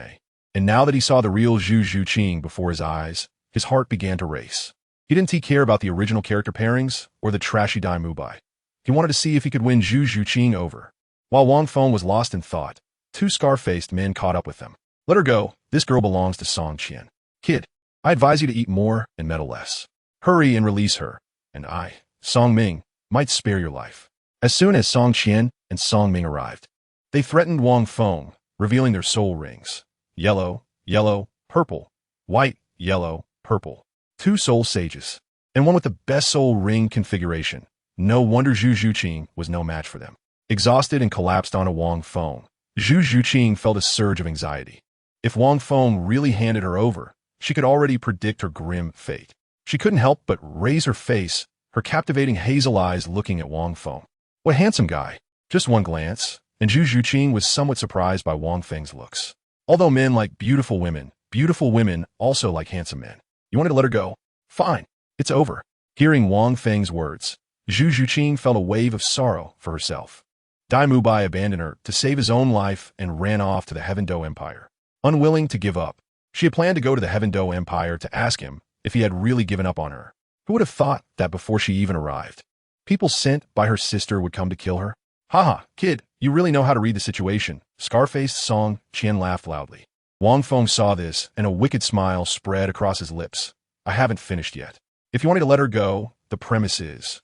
And now that he saw the real Zhu Zhuqing before his eyes, his heart began to race. He didn't care about the original character pairings or the trashy Dai Mubai. He wanted to see if he could win Zhu Zhuqing over. While Wang Feng was lost in thought, two scar-faced men caught up with them. Let her go. This girl belongs to Song Qian. Kid, I advise you to eat more and meddle less. Hurry and release her, and I, Song Ming, might spare your life. As soon as Song Qian and Song Ming arrived, they threatened Wang Feng, revealing their soul rings. Yellow, yellow, purple, white, yellow, purple. Two soul sages, and one with the best soul ring configuration. No wonder Zhu Zhuqing was no match for them. Exhausted and collapsed onto Wang Feng, Zhu Zhuqing felt a surge of anxiety. If Wang Feng really handed her over, she could already predict her grim fate. She couldn't help but raise her face, her captivating hazel eyes looking at Wang Feng. What a handsome guy. Just one glance, and Zhu Zhuqing was somewhat surprised by Wang Feng's looks. Although men like beautiful women also like handsome men. You wanted to let her go? Fine. It's over. Hearing Wang Feng's words, Zhu Zhuqing felt a wave of sorrow for herself. Dai Mubai abandoned her to save his own life and ran off to the Heaven Dou Empire. Unwilling to give up, she had planned to go to the Heaven Dou Empire to ask him if he had really given up on her. Who would have thought that before she even arrived? People sent by her sister would come to kill her? Haha, kid, you really know how to read the situation. Scar-faced Song Qian laughed loudly. Wang Feng saw this, and a wicked smile spread across his lips. I haven't finished yet. If you want me to let her go, the premise is,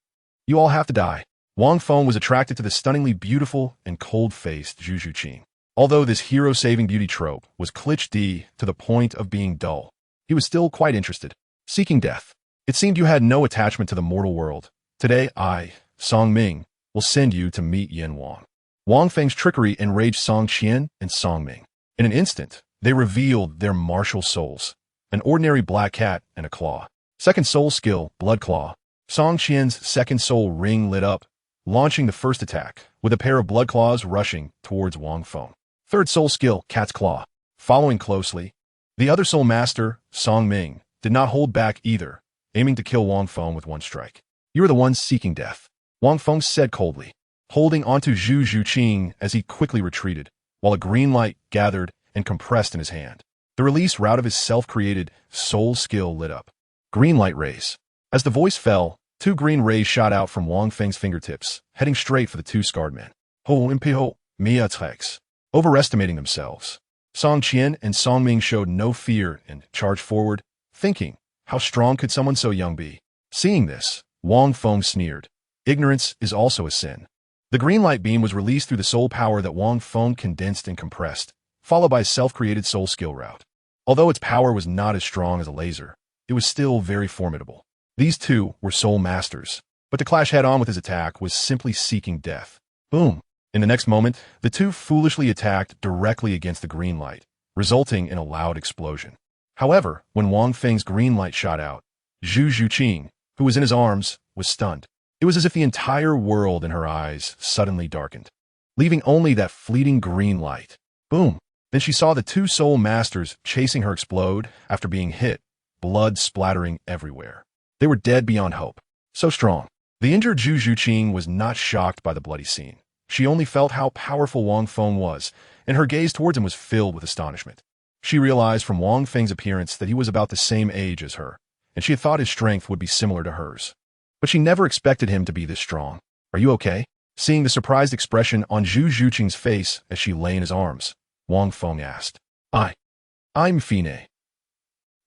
you all have to die. Wang Feng was attracted to the stunningly beautiful and cold-faced Zhu Zhuqing. Although this hero-saving beauty trope was cliché to the point of being dull, he was still quite interested. Seeking death. It seemed you had no attachment to the mortal world. Today I, Song Ming, will send you to meet Yin Wang. Wang Feng's trickery enraged Song Qian and Song Ming. In an instant, they revealed their martial souls. An ordinary black cat and a claw. Second soul skill, Blood Claw. Song Qian's second soul ring lit up, launching the first attack, with a pair of blood claws rushing towards Wang Feng. Third soul skill, Cat's Claw. Following closely, the other soul master, Song Ming, did not hold back either, aiming to kill Wang Feng with one strike. You are the one seeking death, Wang Feng said coldly, holding onto Zhu Zhuqing as he quickly retreated, while a green light gathered and compressed in his hand. The release route of his self-created soul skill lit up. Green light rays. As the voice fell, two green rays shot out from Wang Feng's fingertips, heading straight for the two scarred men. Ho Impiho, Mia Trex. Overestimating themselves, Song Qian and Song Ming showed no fear and charged forward, thinking, how strong could someone so young be? Seeing this, Wang Feng sneered. Ignorance is also a sin. The green light beam was released through the soul power that Wang Feng condensed and compressed, followed by a self-created soul skill route. Although its power was not as strong as a laser, it was still very formidable. These two were soul masters, but to clash head-on with his attack was simply seeking death. Boom! In the next moment, the two foolishly attacked directly against the green light, resulting in a loud explosion. However, when Wang Feng's green light shot out, Zhu Zhuqing, who was in his arms, was stunned. It was as if the entire world in her eyes suddenly darkened, leaving only that fleeting green light. Boom! Then she saw the two soul masters chasing her explode after being hit, blood splattering everywhere. They were dead beyond hope. So strong. The injured Zhu Zhuqing was not shocked by the bloody scene. She only felt how powerful Wang Feng was, and her gaze towards him was filled with astonishment. She realized from Wang Feng's appearance that he was about the same age as her, and she had thought his strength would be similar to hers. But she never expected him to be this strong. Are you okay? Seeing the surprised expression on Zhu Zhuqing's face as she lay in his arms, Wang Feng asked, I'm Fine.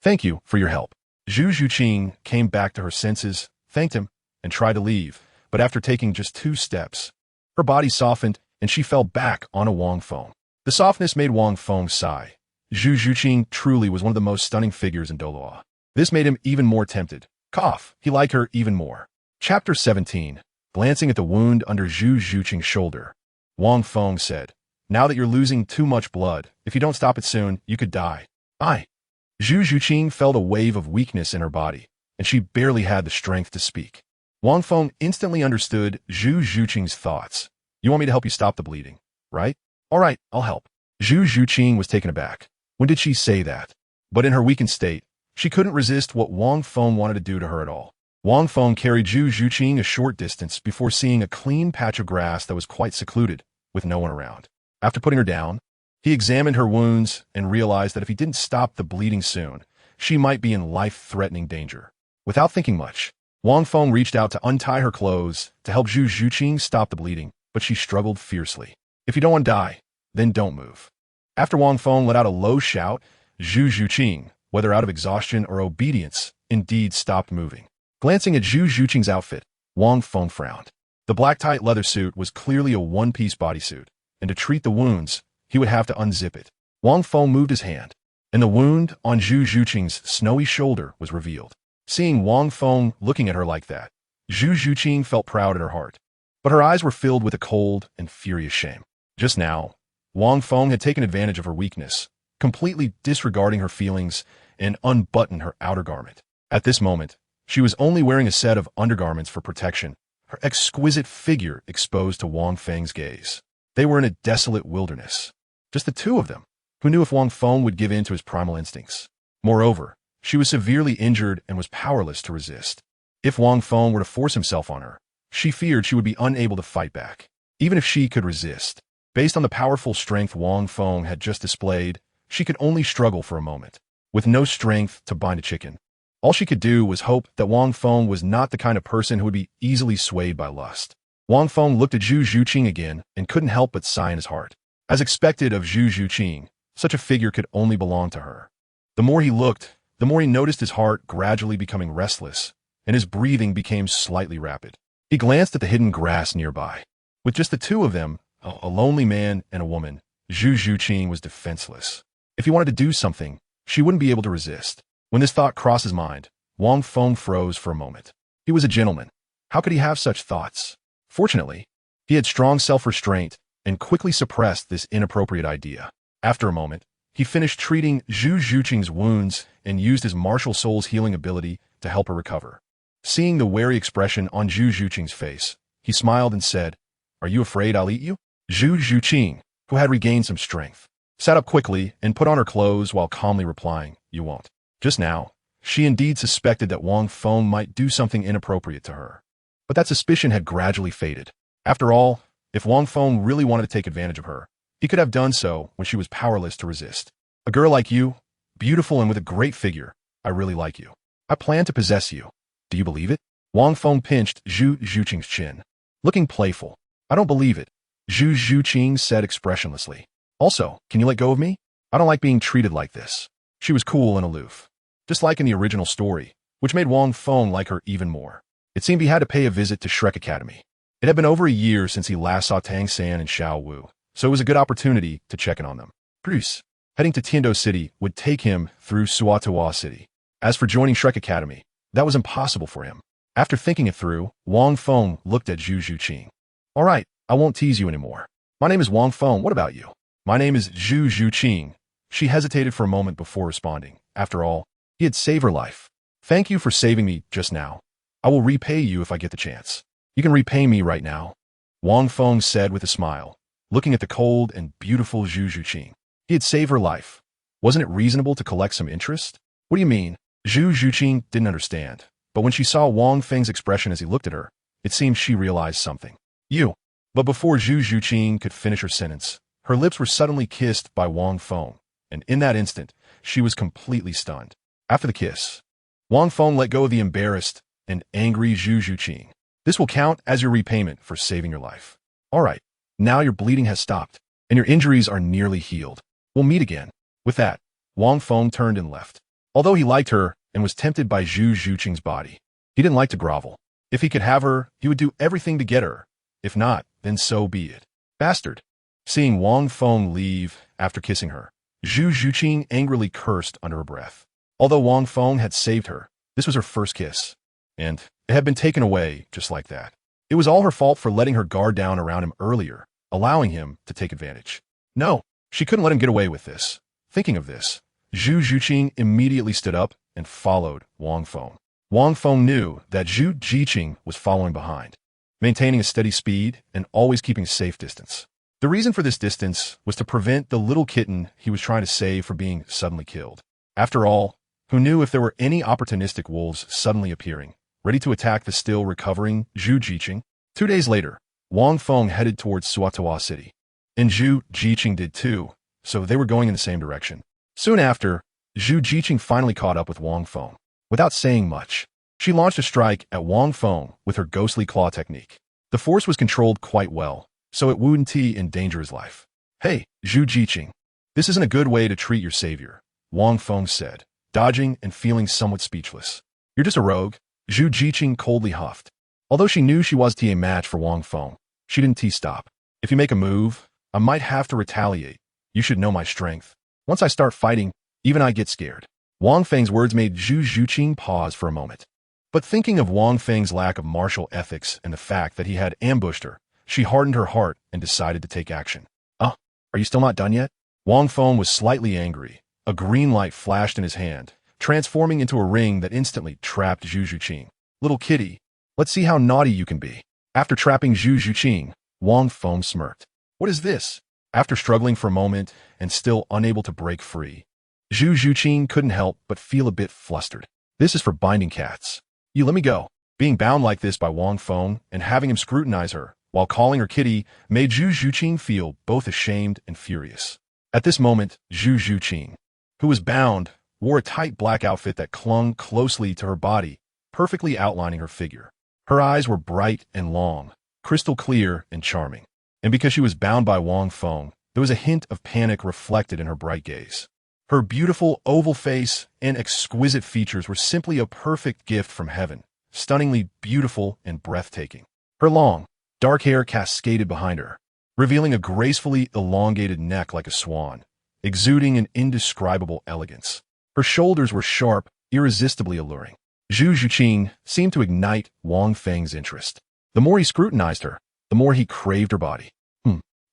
Thank you for your help. Zhu Zhuqing came back to her senses, thanked him, and tried to leave, but after taking just 2 steps, her body softened and she fell back onto Wang Feng. The softness made Wang Feng sigh. Zhu Zhuqing truly was one of the most stunning figures in Douluo. This made him even more tempted. Cough, he liked her even more. Chapter 17. Glancing at the wound under Zhu Zhuqing's shoulder, Wang Feng said, "Now that you're losing too much blood, if you don't stop it soon, you could die." Zhu Zhuqing felt a wave of weakness in her body, and she barely had the strength to speak. Wang Feng instantly understood Zhu Zhuqing's thoughts. "You want me to help you stop the bleeding, right? All right, I'll help." Zhu Zhuqing was taken aback. When did she say that? But in her weakened state, she couldn't resist what Wang Feng wanted to do to her at all. Wang Feng carried Zhu Zhuqing a short distance before seeing a clean patch of grass that was quite secluded, with no one around. After putting her down, he examined her wounds and realized that if he didn't stop the bleeding soon, she might be in life-threatening danger. Without thinking much, Wang Feng reached out to untie her clothes to help Zhu Zhuqing stop the bleeding, but she struggled fiercely. "If you don't want to die, then don't move." After Wang Feng let out a low shout, Zhu Zhuqing, whether out of exhaustion or obedience, indeed stopped moving. Glancing at Zhu Zhuqing's outfit, Wang Feng frowned. The black tight leather suit was clearly a one-piece bodysuit, and to treat the wounds, he would have to unzip it. Wang Feng moved his hand, and the wound on Zhu Zhuqing's snowy shoulder was revealed. Seeing Wang Feng looking at her like that, Zhu Zhuqing felt proud at her heart, but her eyes were filled with a cold and furious shame. Just now, Wang Feng had taken advantage of her weakness, completely disregarding her feelings, and unbuttoned her outer garment. At this moment, she was only wearing a set of undergarments for protection, her exquisite figure exposed to Wang Feng's gaze. They were in a desolate wilderness. Just the two of them. Who knew if Wang Feng would give in to his primal instincts? Moreover, she was severely injured and was powerless to resist. If Wang Feng were to force himself on her, she feared she would be unable to fight back, even if she could resist. Based on the powerful strength Wang Feng had just displayed, she could only struggle for a moment. With no strength to bind a chicken, all she could do was hope that Wang Feng was not the kind of person who would be easily swayed by lust. Wang Feng looked at Zhu Zhuqing again and couldn't help but sigh in his heart. As expected of Zhu Zhuqing, such a figure could only belong to her. The more he looked, the more he noticed his heart gradually becoming restless, and his breathing became slightly rapid. He glanced at the hidden grass nearby. With just the two of them, a lonely man and a woman, Zhu Zhuqing was defenseless. If he wanted to do something, she wouldn't be able to resist. When this thought crossed his mind, Wang Feng froze for a moment. He was a gentleman. How could he have such thoughts? Fortunately, he had strong self-restraint and quickly suppressed this inappropriate idea. After a moment, he finished treating Zhu Zhuqing's wounds and used his martial soul's healing ability to help her recover. Seeing the wary expression on Zhu Zhuqing's face, he smiled and said, "Are you afraid I'll eat you?" Zhu Zhuqing, who had regained some strength, sat up quickly and put on her clothes while calmly replying, "You won't." Just now, she indeed suspected that Wang Feng might do something inappropriate to her. But that suspicion had gradually faded. After all, if Wang Feng really wanted to take advantage of her, he could have done so when she was powerless to resist. "A girl like you, beautiful and with a great figure, I really like you. I plan to possess you. Do you believe it?" Wang Feng pinched Zhu Zhuqing's chin. Looking playful. "I don't believe it," Zhu Zhuqing said expressionlessly. "Also, can you let go of me? I don't like being treated like this." She was cool and aloof, just like in the original story, which made Wang Feng like her even more. It seemed he had to pay a visit to Shrek Academy. It had been over a year since he last saw Tang San and Xiao Wu, so it was a good opportunity to check in on them. Bruce, heading to Tiando City would take him through Suatoa City. As for joining Shrek Academy, that was impossible for him. After thinking it through, Wang Feng looked at Zhu Zhuqing. "All right, I won't tease you anymore. My name is Wang Feng. What about you?" "My name is Zhu Zhuqing." She hesitated for a moment before responding. After all, he had saved her life. "Thank you for saving me just now. I will repay you if I get the chance." "You can repay me right now," Wang Feng said with a smile, looking at the cold and beautiful Zhu Zhuqing. He had saved her life. Wasn't it reasonable to collect some interest? "What do you mean?" Zhu Zhuqing didn't understand, but when she saw Wang Feng's expression as he looked at her, it seemed she realized something. "You." But before Zhu Zhuqing could finish her sentence, her lips were suddenly kissed by Wang Feng, and in that instant, she was completely stunned. After the kiss, Wang Feng let go of the embarrassed and angry Zhu Zhuqing. "This will count as your repayment for saving your life. All right, now your bleeding has stopped, and your injuries are nearly healed. We'll meet again." With that, Wang Feng turned and left. Although he liked her and was tempted by Zhu Zhuqing's body, he didn't like to grovel. If he could have her, he would do everything to get her. If not, then so be it. Bastard. Seeing Wang Feng leave after kissing her, Zhu Zhuqing angrily cursed under her breath. Although Wang Feng had saved her, this was her first kiss, and it had been taken away just like that. It was all her fault for letting her guard down around him earlier, allowing him to take advantage. No, she couldn't let him get away with this. Thinking of this, Zhu Zhuqing immediately stood up and followed Wang Feng. Wang Feng knew that Zhu Zhiqing was following behind, maintaining a steady speed and always keeping a safe distance. The reason for this distance was to prevent the little kitten he was trying to save from being suddenly killed. After all, who knew if there were any opportunistic wolves suddenly appearing, ready to attack the still recovering Zhu Zhiqing? 2 days later, Wang Feng headed towards Suotawa City. And Zhu Zhiqing did too, so they were going in the same direction. Soon after, Zhu Zhiqing finally caught up with Wang Feng. Without saying much, she launched a strike at Wang Feng with her ghostly claw technique. The force was controlled quite well, so it wouldn't endanger his life. Hey, Zhu Zhiqing, this isn't a good way to treat your savior, Wang Feng said, dodging and feeling somewhat speechless. You're just a rogue, Zhu Zhiqing coldly huffed. Although she knew she was a match for Wang Feng, she didn't stop. If you make a move, I might have to retaliate. You should know my strength. Once I start fighting, even I get scared. Wang Feng's words made Zhu Zhiqing pause for a moment. But thinking of Wang Feng's lack of martial ethics and the fact that he had ambushed her, she hardened her heart and decided to take action. Are you still not done yet? Wang Feng was slightly angry. A green light flashed in his hand, transforming into a ring that instantly trapped Zhu Zhiqing. Little kitty, let's see how naughty you can be. After trapping Zhu Zhiqing, Wang Feng smirked. What is this? After struggling for a moment and still unable to break free, Zhu Zhiqing couldn't help but feel a bit flustered. This is for binding cats. You let me go. Being bound like this by Wang Feng and having him scrutinize her while calling her kitty made Zhu Zhiqing feel both ashamed and furious. At this moment, Zhu Zhiqing, who was bound, wore a tight black outfit that clung closely to her body, perfectly outlining her figure. Her eyes were bright and long, crystal clear and charming. And because she was bound by Wang Feng, there was a hint of panic reflected in her bright gaze. Her beautiful oval face and exquisite features were simply a perfect gift from heaven, stunningly beautiful and breathtaking. Her long, dark hair cascaded behind her, revealing a gracefully elongated neck like a swan, exuding an indescribable elegance. Her shoulders were sharp, irresistibly alluring. Zhu Zhiqing seemed to ignite Wang Feng's interest. The more he scrutinized her, the more he craved her body.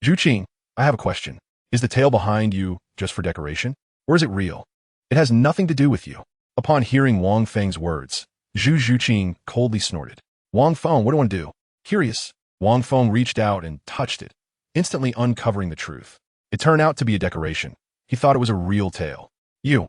Zhuqing, I have a question. Is the tail behind you just for decoration? Or is it real? It has nothing to do with you. Upon hearing Wang Feng's words, Zhu Zhiqing coldly snorted. Wang Feng, what do I do? Curious, Wang Feng reached out and touched it, instantly uncovering the truth. It turned out to be a decoration. He thought it was a real tail. You.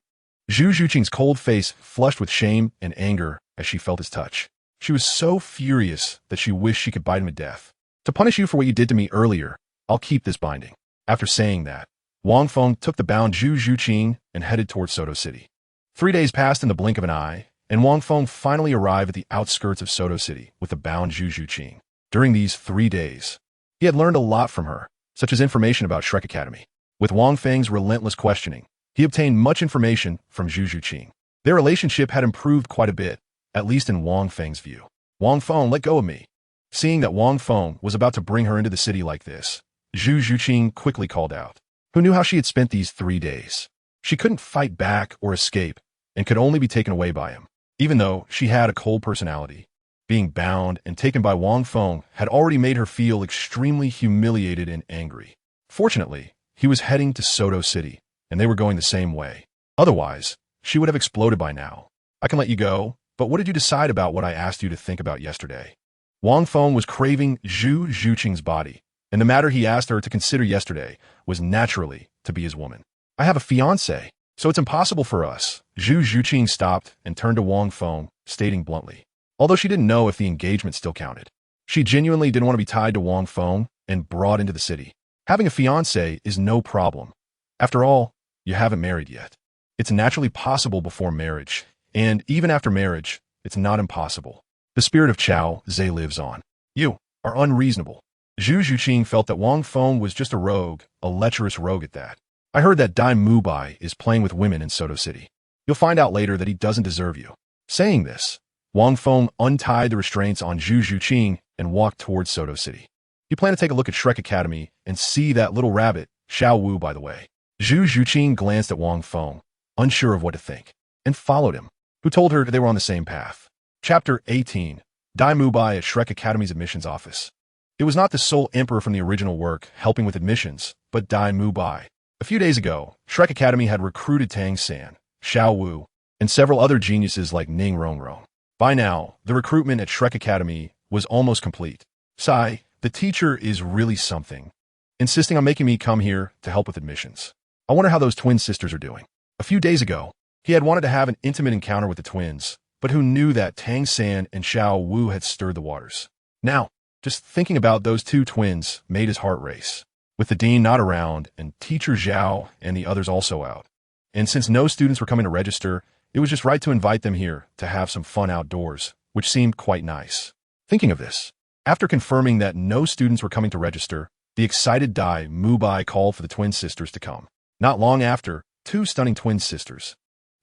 Zhu Zhiqing's cold face flushed with shame and anger as she felt his touch. She was so furious that she wished she could bite him to death. To punish you for what you did to me earlier, I'll keep this binding. After saying that, Wang Feng took the bound Zhu Zhiqing and headed towards Soto City. 3 days passed in the blink of an eye, and Wang Feng finally arrived at the outskirts of Soto City with the bound Zhu Zhiqing. During these 3 days, he had learned a lot from her, such as information about Shrek Academy. With Wang Feng's relentless questioning, he obtained much information from Zhu Zhiqing. Their relationship had improved quite a bit, at least in Wang Feng's view. Wang Feng, let go of me. Seeing that Wang Feng was about to bring her into the city like this, Zhu Zhiqing quickly called out. Who knew how she had spent these 3 days? She couldn't fight back or escape, and could only be taken away by him. Even though she had a cold personality, being bound and taken by Wang Feng had already made her feel extremely humiliated and angry. Fortunately, he was heading to Soto City, and they were going the same way. Otherwise, she would have exploded by now. I can let you go, but what did you decide about what I asked you to think about yesterday? Wang Feng was craving Zhu Zhiqing's body, and the matter he asked her to consider yesterday was naturally to be his woman. I have a fiancé, so it's impossible for us. Zhu Zhiqing stopped and turned to Wang Feng, stating bluntly. Although she didn't know if the engagement still counted, she genuinely didn't want to be tied to Wang Feng and brought into the city. Having a fiancé is no problem. After all, you haven't married yet. It's naturally possible before marriage, and even after marriage, it's not impossible. The spirit of Chao Zhe lives on. You are unreasonable. Zhu Zhiqing felt that Wang Feng was just a rogue, a lecherous rogue at that. I heard that Dai Mubai is playing with women in Soto City. You'll find out later that he doesn't deserve you. Saying this, Wang Feng untied the restraints on Zhu Zhuqing and walked towards Soto City. He planned to take a look at Shrek Academy and see that little rabbit, Xiao Wu, by the way. Zhu Zhuqing glanced at Wang Feng, unsure of what to think, and followed him, who told her they were on the same path. Chapter 18. Dai Mubai at Shrek Academy's admissions office. It was not the sole emperor from the original work helping with admissions, but Dai Mubai. A few days ago, Shrek Academy had recruited Tang San, Xiao Wu, and several other geniuses like Ning Rongrong. By now, the recruitment at Shrek Academy was almost complete. Sai, the teacher, is really something, insisting on making me come here to help with admissions. I wonder how those twin sisters are doing. A few days ago, he had wanted to have an intimate encounter with the twins, but who knew that Tang San and Xiao Wu had stirred the waters. Now, just thinking about those two twins made his heart race, with the dean not around and teacher Zhao and the others also out. And since no students were coming to register, it was just right to invite them here to have some fun outdoors, which seemed quite nice. Thinking of this, after confirming that no students were coming to register, the excited Dai Mubai called for the twin sisters to come. Not long after, two stunning twin sisters,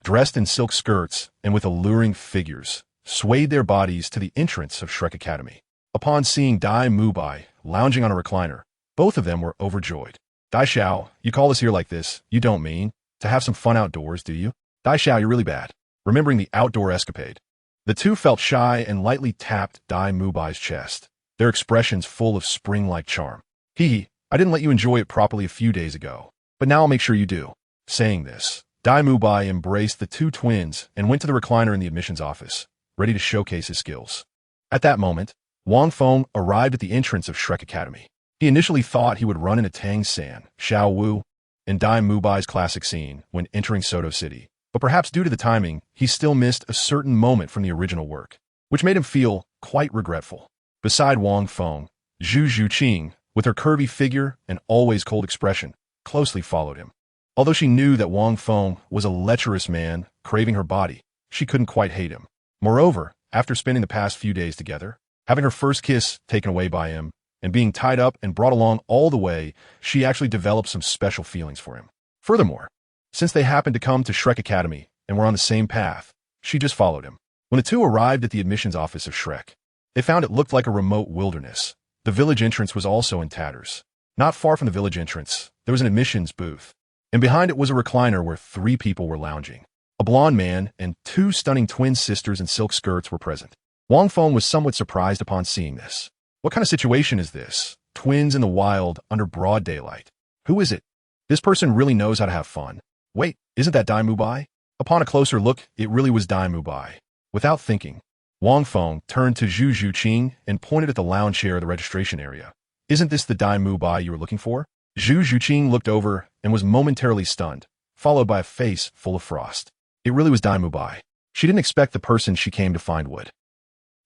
dressed in silk skirts and with alluring figures, swayed their bodies to the entrance of Shrek Academy. Upon seeing Dai Mubai lounging on a recliner, both of them were overjoyed. Dai Xiao, you call us here like this, you don't mean to have some fun outdoors, do you? Dai Xiao, you're really bad. Remembering the outdoor escapade, the two felt shy and lightly tapped Dai Mubai's chest, their expressions full of spring-like charm. Hee, I didn't let you enjoy it properly a few days ago, but now I'll make sure you do. Saying this, Dai Mubai embraced the two twins and went to the recliner in the admissions office, ready to showcase his skills. At that moment, Wang Feng arrived at the entrance of Shrek Academy. He initially thought he would run into Tang San, Xiao Wu, and Dai Mubai's classic scene when entering Soto City, but perhaps due to the timing, he still missed a certain moment from the original work, which made him feel quite regretful. Beside Wang Feng, Zhu Zhuqing, with her curvy figure and always cold expression, closely followed him. Although she knew that Wang Feng was a lecherous man craving her body, she couldn't quite hate him. Moreover, after spending the past few days together, having her first kiss taken away by him, and being tied up and brought along all the way, she actually developed some special feelings for him. Furthermore, since they happened to come to Shrek Academy and were on the same path, she just followed him. When the two arrived at the admissions office of Shrek, they found it looked like a remote wilderness. The village entrance was also in tatters. Not far from the village entrance, there was an admissions booth, and behind it was a recliner where three people were lounging. A blonde man and two stunning twin sisters in silk skirts were present. Wang Feng was somewhat surprised upon seeing this. What kind of situation is this? Twins in the wild under broad daylight. Who is it? This person really knows how to have fun. Wait, isn't that Dai Mubai? Upon a closer look, it really was Dai Mubai. Without thinking, Wang Feng turned to Zhu Zhuqing and pointed at the lounge chair of the registration area. Isn't this the Dai Mubai you were looking for? Zhu Zhuqing looked over and was momentarily stunned, followed by a face full of frost. It really was Dai Mubai. She didn't expect the person she came to find would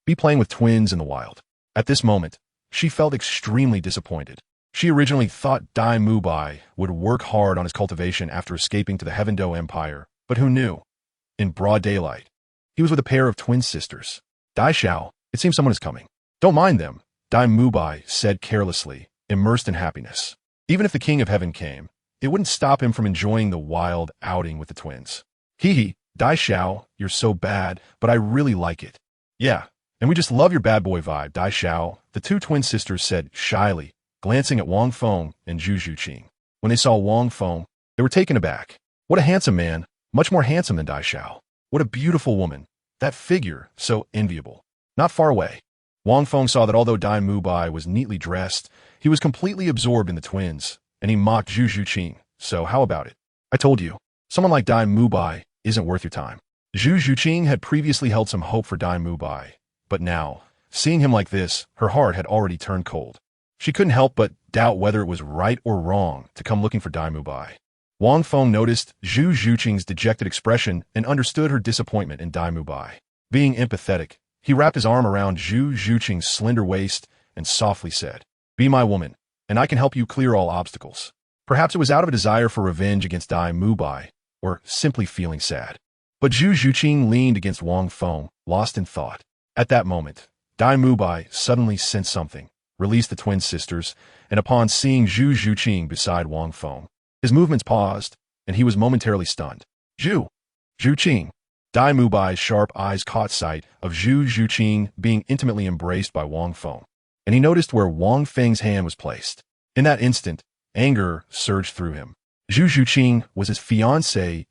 be playing with twins in the wild. At this moment, she felt extremely disappointed. She originally thought Dai Mubai would work hard on his cultivation after escaping to the Heavendo Empire, but who knew? In broad daylight, he was with a pair of twin sisters. Dai Xiao, it seems someone is coming. Don't mind them, Dai Mubai said carelessly, immersed in happiness. Even if the King of Heaven came, it wouldn't stop him from enjoying the wild outing with the twins. Hee, Dai Xiao, you're so bad, but I really like it. Yeah, and we just love your bad boy vibe, Dai Xiao, the two twin sisters said shyly, glancing at Wang Feng and Zhu Zhuqing. When they saw Wang Feng, they were taken aback. What a handsome man, much more handsome than Dai Xiao. What a beautiful woman. That figure, so enviable. Not far away, Wang Feng saw that although Dai Mubai was neatly dressed, he was completely absorbed in the twins, and he mocked Zhu Zhuqing. So how about it? I told you, someone like Dai Mubai isn't worth your time. Zhu Zhuqing had previously held some hope for Dai Mubai, but now, seeing him like this, her heart had already turned cold. She couldn't help but doubt whether it was right or wrong to come looking for Dai Mubai. Wang Feng noticed Zhu Zhuqing's dejected expression and understood her disappointment in Dai Mubai. Being empathetic, he wrapped his arm around Zhu Zhuqing's slender waist and softly said, "Be my woman, and I can help you clear all obstacles." Perhaps it was out of a desire for revenge against Dai Mubai, or simply feeling sad. But Zhu Zhuqing leaned against Wang Feng, lost in thought. At that moment, Dai Mubai suddenly sensed something, released the twin sisters, and upon seeing Zhu Zhuqing beside Wang Feng, his movements paused, and he was momentarily stunned. Zhuqing, Dai Mubai's sharp eyes caught sight of Zhu Zhuqing being intimately embraced by Wang Feng, and he noticed where Wang Feng's hand was placed. In that instant, anger surged through him. Zhu Zhuqing was his fiancée.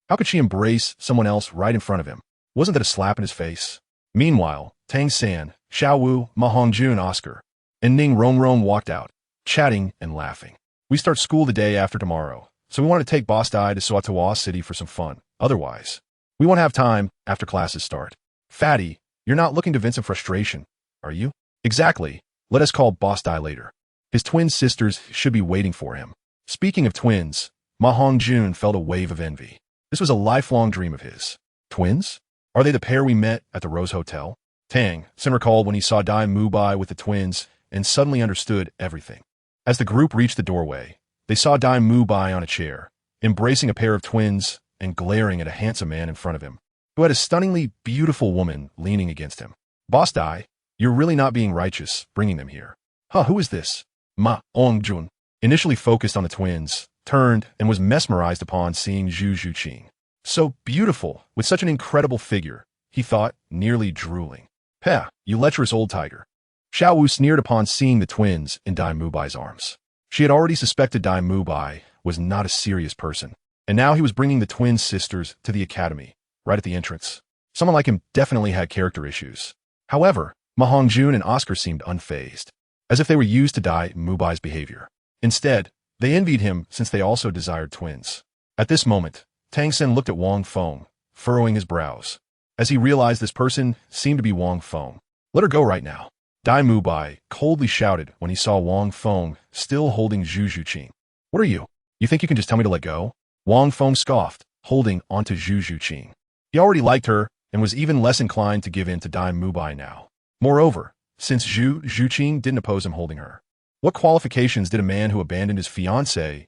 How could she embrace someone else right in front of him? Wasn't that a slap in his face? Meanwhile, Tang San, Xiao Wu, Ma Hongjun, Oscar, and Ning Rongrong walked out, chatting and laughing. We start school the day after tomorrow, so we want to take Boss Dai to Suatoa City for some fun. Otherwise, we won't have time after classes start. Fatty, you're not looking to vent some frustration, are you? Exactly. Let us call Boss Dai later. His twin sisters should be waiting for him. Speaking of twins, Ma Hongjun felt a wave of envy. This was a lifelong dream of his. Twins? Are they the pair we met at the Rose Hotel? Tang San recalled when he saw Dai Mubai with the twins and suddenly understood everything. As the group reached the doorway, they saw Dai Mubai on a chair, embracing a pair of twins and glaring at a handsome man in front of him, who had a stunningly beautiful woman leaning against him. Boss Dai, you're really not being righteous, bringing them here. Huh, who is this? Ma Hongjun, initially focused on the twins, turned and was mesmerized upon seeing Zhu Zhuqing. So beautiful, with such an incredible figure, he thought, nearly drooling. Peh, you lecherous old tiger. Xiao Wu sneered upon seeing the twins in Dai Mubai's arms. She had already suspected Dai Mubai was not a serious person, and now he was bringing the twin sisters to the academy, right at the entrance. Someone like him definitely had character issues. However, Ma Hongjun and Oscar seemed unfazed, as if they were used to Dai Mubai's behavior. Instead, they envied him since they also desired twins. At this moment, Tang San looked at Wang Feng, furrowing his brows, as he realized this person seemed to be Wang Feng. Let her go right now. Dai Mubai coldly shouted when he saw Wang Feng still holding Zhu Zhuqing. What are you? You think you can just tell me to let go? Wang Feng scoffed, holding onto Zhu Zhuqing. He already liked her and was even less inclined to give in to Dai Mubai now. Moreover, since Zhu Zhuqing didn't oppose him holding her, what qualifications did a man who abandoned his fiancée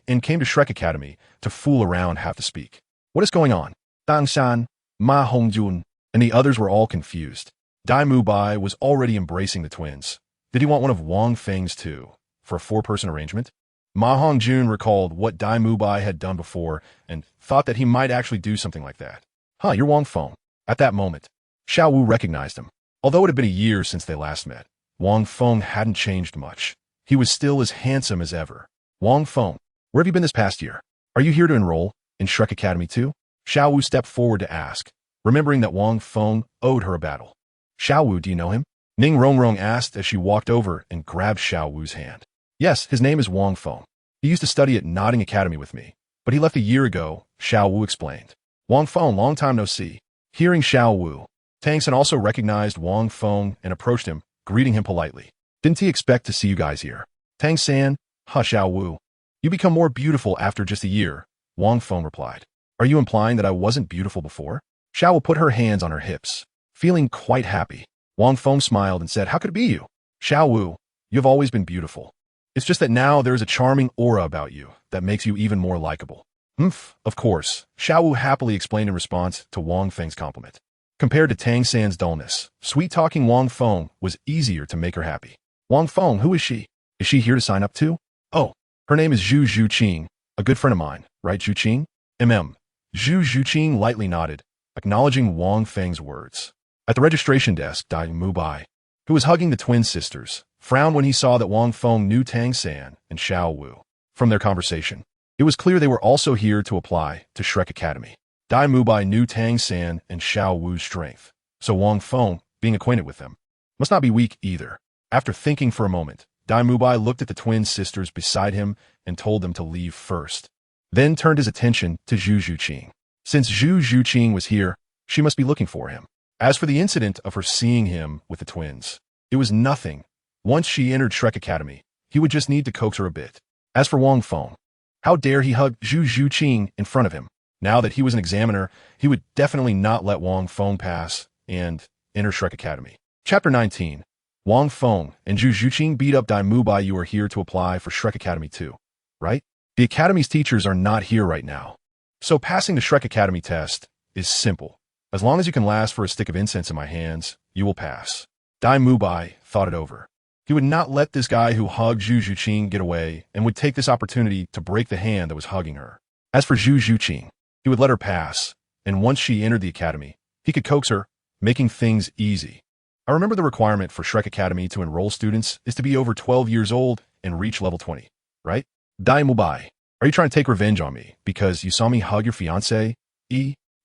and came to Shrek Academy to fool around have to speak? What is going on? Tang San, Ma Hongjun, and the others were all confused. Dai Mubai was already embracing the twins. Did he want one of Wang Feng's too, for a four-person arrangement? Ma Hongjun recalled what Dai Mubai had done before and thought that he might actually do something like that. Huh, you're Wang Feng. At that moment, Xiao Wu recognized him. Although it had been a year since they last met, Wang Feng hadn't changed much. He was still as handsome as ever. Wang Feng, where have you been this past year? Are you here to enroll in Shrek Academy too? Xiao Wu stepped forward to ask, remembering that Wang Feng owed her a battle. Xiao Wu, do you know him? Ning Rongrong asked as she walked over and grabbed Xiao Wu's hand. Yes, his name is Wang Feng. He used to study at Nodding Academy with me, but he left a year ago, Xiao Wu explained. Wang Feng, long time no see. Hearing Xiao Wu, Tang San also recognized Wang Feng and approached him, greeting him politely. Didn't he expect to see you guys here? Tang San, Xiao Wu. You become more beautiful after just a year, Wang Feng replied. Are you implying that I wasn't beautiful before? Xiao Wu put her hands on her hips, feeling quite happy. Wang Feng smiled and said, how could it be you? Xiao Wu, you have always been beautiful. It's just that now there is a charming aura about you that makes you even more likable. Of course, Xiao Wu happily explained in response to Wang Feng's compliment. Compared to Tang San's dullness, sweet-talking Wang Feng was easier to make her happy. Wang Feng, who is she? Is she here to sign up too? Oh, her name is Zhu Zhuqing, a good friend of mine, right, Zhuqing? Zhu Zhuqing lightly nodded, acknowledging Wang Feng's words. At the registration desk, Dai Mubai, who was hugging the twin sisters, frowned when he saw that Wang Feng knew Tang San and Xiao Wu. From their conversation, it was clear they were also here to apply to Shrek Academy. Dai Mubai knew Tang San and Xiao Wu's strength, so Wang Feng, being acquainted with them, must not be weak either. After thinking for a moment, Dai Mubai looked at the twin sisters beside him and told them to leave first, then turned his attention to Zhu Zhuqing. Since Zhu Zhuqing was here, she must be looking for him. As for the incident of her seeing him with the twins, it was nothing. Once she entered Shrek Academy, he would just need to coax her a bit. As for Wang Feng, how dare he hug Zhu Zhuqing in front of him? Now that he was an examiner, he would definitely not let Wang Feng pass and enter Shrek Academy. Chapter 19. Wang Feng and Zhu Zhuqing beat up Dai Mubai. You are here to apply for Shrek Academy too, right? The Academy's teachers are not here right now. So passing the Shrek Academy test is simple. As long as you can last for a stick of incense in my hands, you will pass. Dai Mubai thought it over. He would not let this guy who hugged Zhu Zhuqing get away and would take this opportunity to break the hand that was hugging her. As for Zhu Zhuqing, he would let her pass, and once she entered the academy, he could coax her, making things easy. I remember the requirement for Shrek Academy to enroll students is to be over 12 years old and reach level 20, right? Dai Mubai, are you trying to take revenge on me because you saw me hug your fiancé?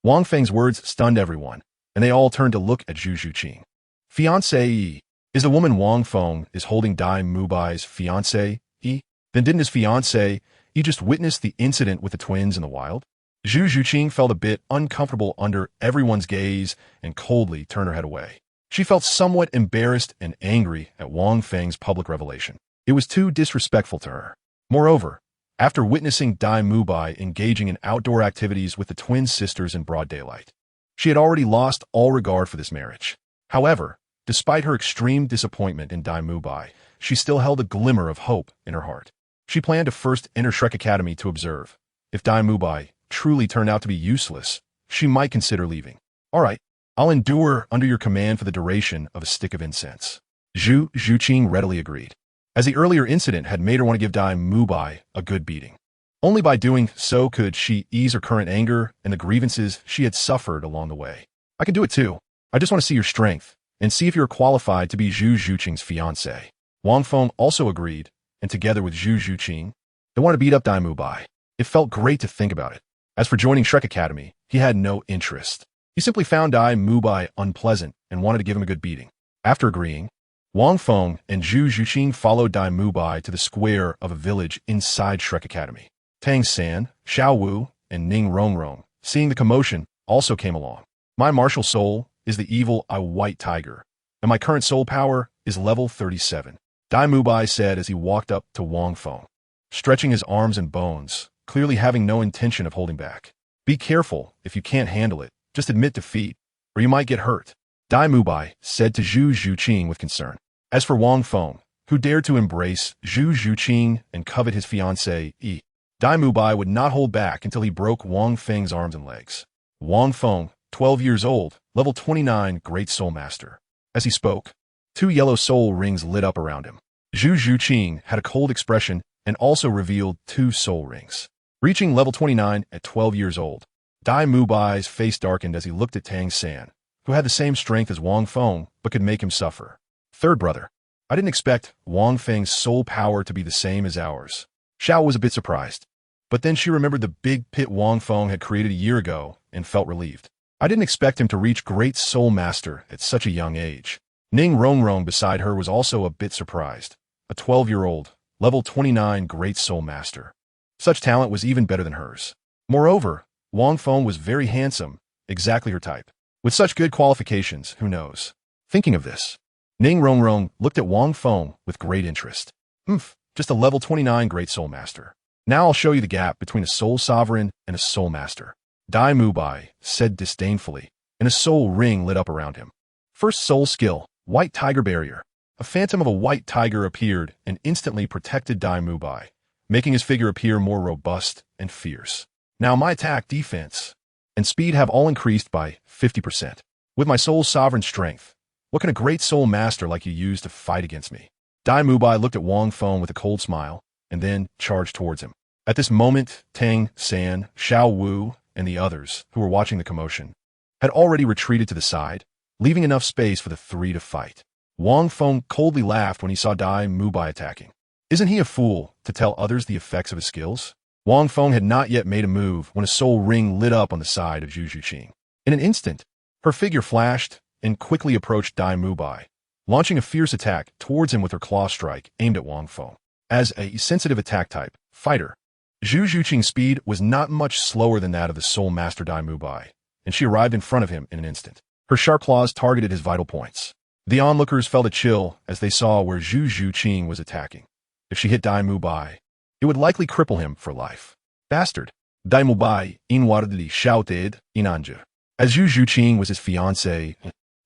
Wang Feng's words stunned everyone, and they all turned to look at Zhu Zhuqing. Fiancé? Is the woman Wang Feng is holding Dai Mubai's fiancé? Then didn't his fiancé just witness the incident with the twins in the wild? Zhu Zhuqing felt a bit uncomfortable under everyone's gaze and coldly turned her head away. She felt somewhat embarrassed and angry at Wang Feng's public revelation. It was too disrespectful to her. Moreover, after witnessing Dai Mubai engaging in outdoor activities with the twin sisters in broad daylight, she had already lost all regard for this marriage. However, despite her extreme disappointment in Dai Mubai, she still held a glimmer of hope in her heart. She planned to first enter Shrek Academy to observe. If Dai Mubai truly turned out to be useless, she might consider leaving. All right, I'll endure under your command for the duration of a stick of incense. Zhu Zhuqing readily agreed, as the earlier incident had made her want to give Dai Mubai a good beating. Only by doing so could she ease her current anger and the grievances she had suffered along the way. I can do it too. I just want to see your strength and see if you're qualified to be Zhu Zhuqing's fiancé. Wang Feng also agreed, and together with Zhu Zhuqing, they wanted to beat up Dai Mubai. It felt great to think about it. As for joining Shrek Academy, he had no interest. He simply found Dai Mubai unpleasant and wanted to give him a good beating. After agreeing, Wang Feng and Zhu Zhuqing followed Dai Mubai to the square of a village inside Shrek Academy. Tang San, Xiao Wu, and Ning Rongrong, seeing the commotion, also came along. My martial soul is the evil white tiger, and my current soul power is level 37. Dai Mubai said as he walked up to Wang Feng, stretching his arms and bones, clearly having no intention of holding back. Be careful if you can't handle it. Just admit defeat, or you might get hurt. Dai Mubai said to Zhu Zhuqing with concern. As for Wang Feng, who dared to embrace Zhu Zhuqing and covet his fiancée, Dai Mubai would not hold back until he broke Wang Feng's arms and legs. Wang Feng, 12 years old, level 29 Great Soul Master. As he spoke, 2 yellow soul rings lit up around him. Zhu Zhuqing had a cold expression and also revealed 2 soul rings. Reaching level 29 at 12 years old, Dai Mubai's face darkened as he looked at Tang San, who had the same strength as Wang Feng but could make him suffer. Third brother, I didn't expect Wang Feng's soul power to be the same as ours. Xiao was a bit surprised, but then she remembered the big pit Wang Feng had created a year ago and felt relieved. I didn't expect him to reach Great Soul Master at such a young age. Ning Rongrong beside her was also a bit surprised. A 12-year-old, level 29 Great Soul Master. Such talent was even better than hers. Moreover, Wang Feng was very handsome, exactly her type. With such good qualifications, who knows? Thinking of this, Ning Rongrong looked at Wang Feng with great interest. Just a level 29 Great Soul Master. Now I'll show you the gap between a Soul Sovereign and a Soul Master. Dai Mubai said disdainfully, and a soul ring lit up around him. First soul skill, White Tiger Barrier. A phantom of a white tiger appeared and instantly protected Dai Mubai, making his figure appear more robust and fierce. Now my attack, defense, and speed have all increased by 50%. With my soul's sovereign strength, what can a great soul master like you use to fight against me? Dai Mubai looked at Wang Feng with a cold smile, and then charged towards him. At this moment, Tang San, Xiao Wu, and the others, who were watching the commotion, had already retreated to the side, leaving enough space for the 3 to fight. Wang Feng coldly laughed when he saw Dai Mubai attacking. Isn't he a fool to tell others the effects of his skills? Wang Feng had not yet made a move when a soul ring lit up on the side of Zhu Zhuqing. In an instant, her figure flashed and quickly approached Dai Mubai, launching a fierce attack towards him with her claw strike aimed at Wang Feng. As a sensitive attack type, fighter, Zhu Zhuqing's speed was not much slower than that of the Soul Master Dai Mubai, and she arrived in front of him in an instant. Her sharp claws targeted his vital points. The onlookers felt a chill as they saw where Zhu Zhuqing was attacking. If she hit Dai Mubai, it would likely cripple him for life. Bastard! Dai Mubai inwardly shouted in anger. As Zhu Zhuqing was his fiancée,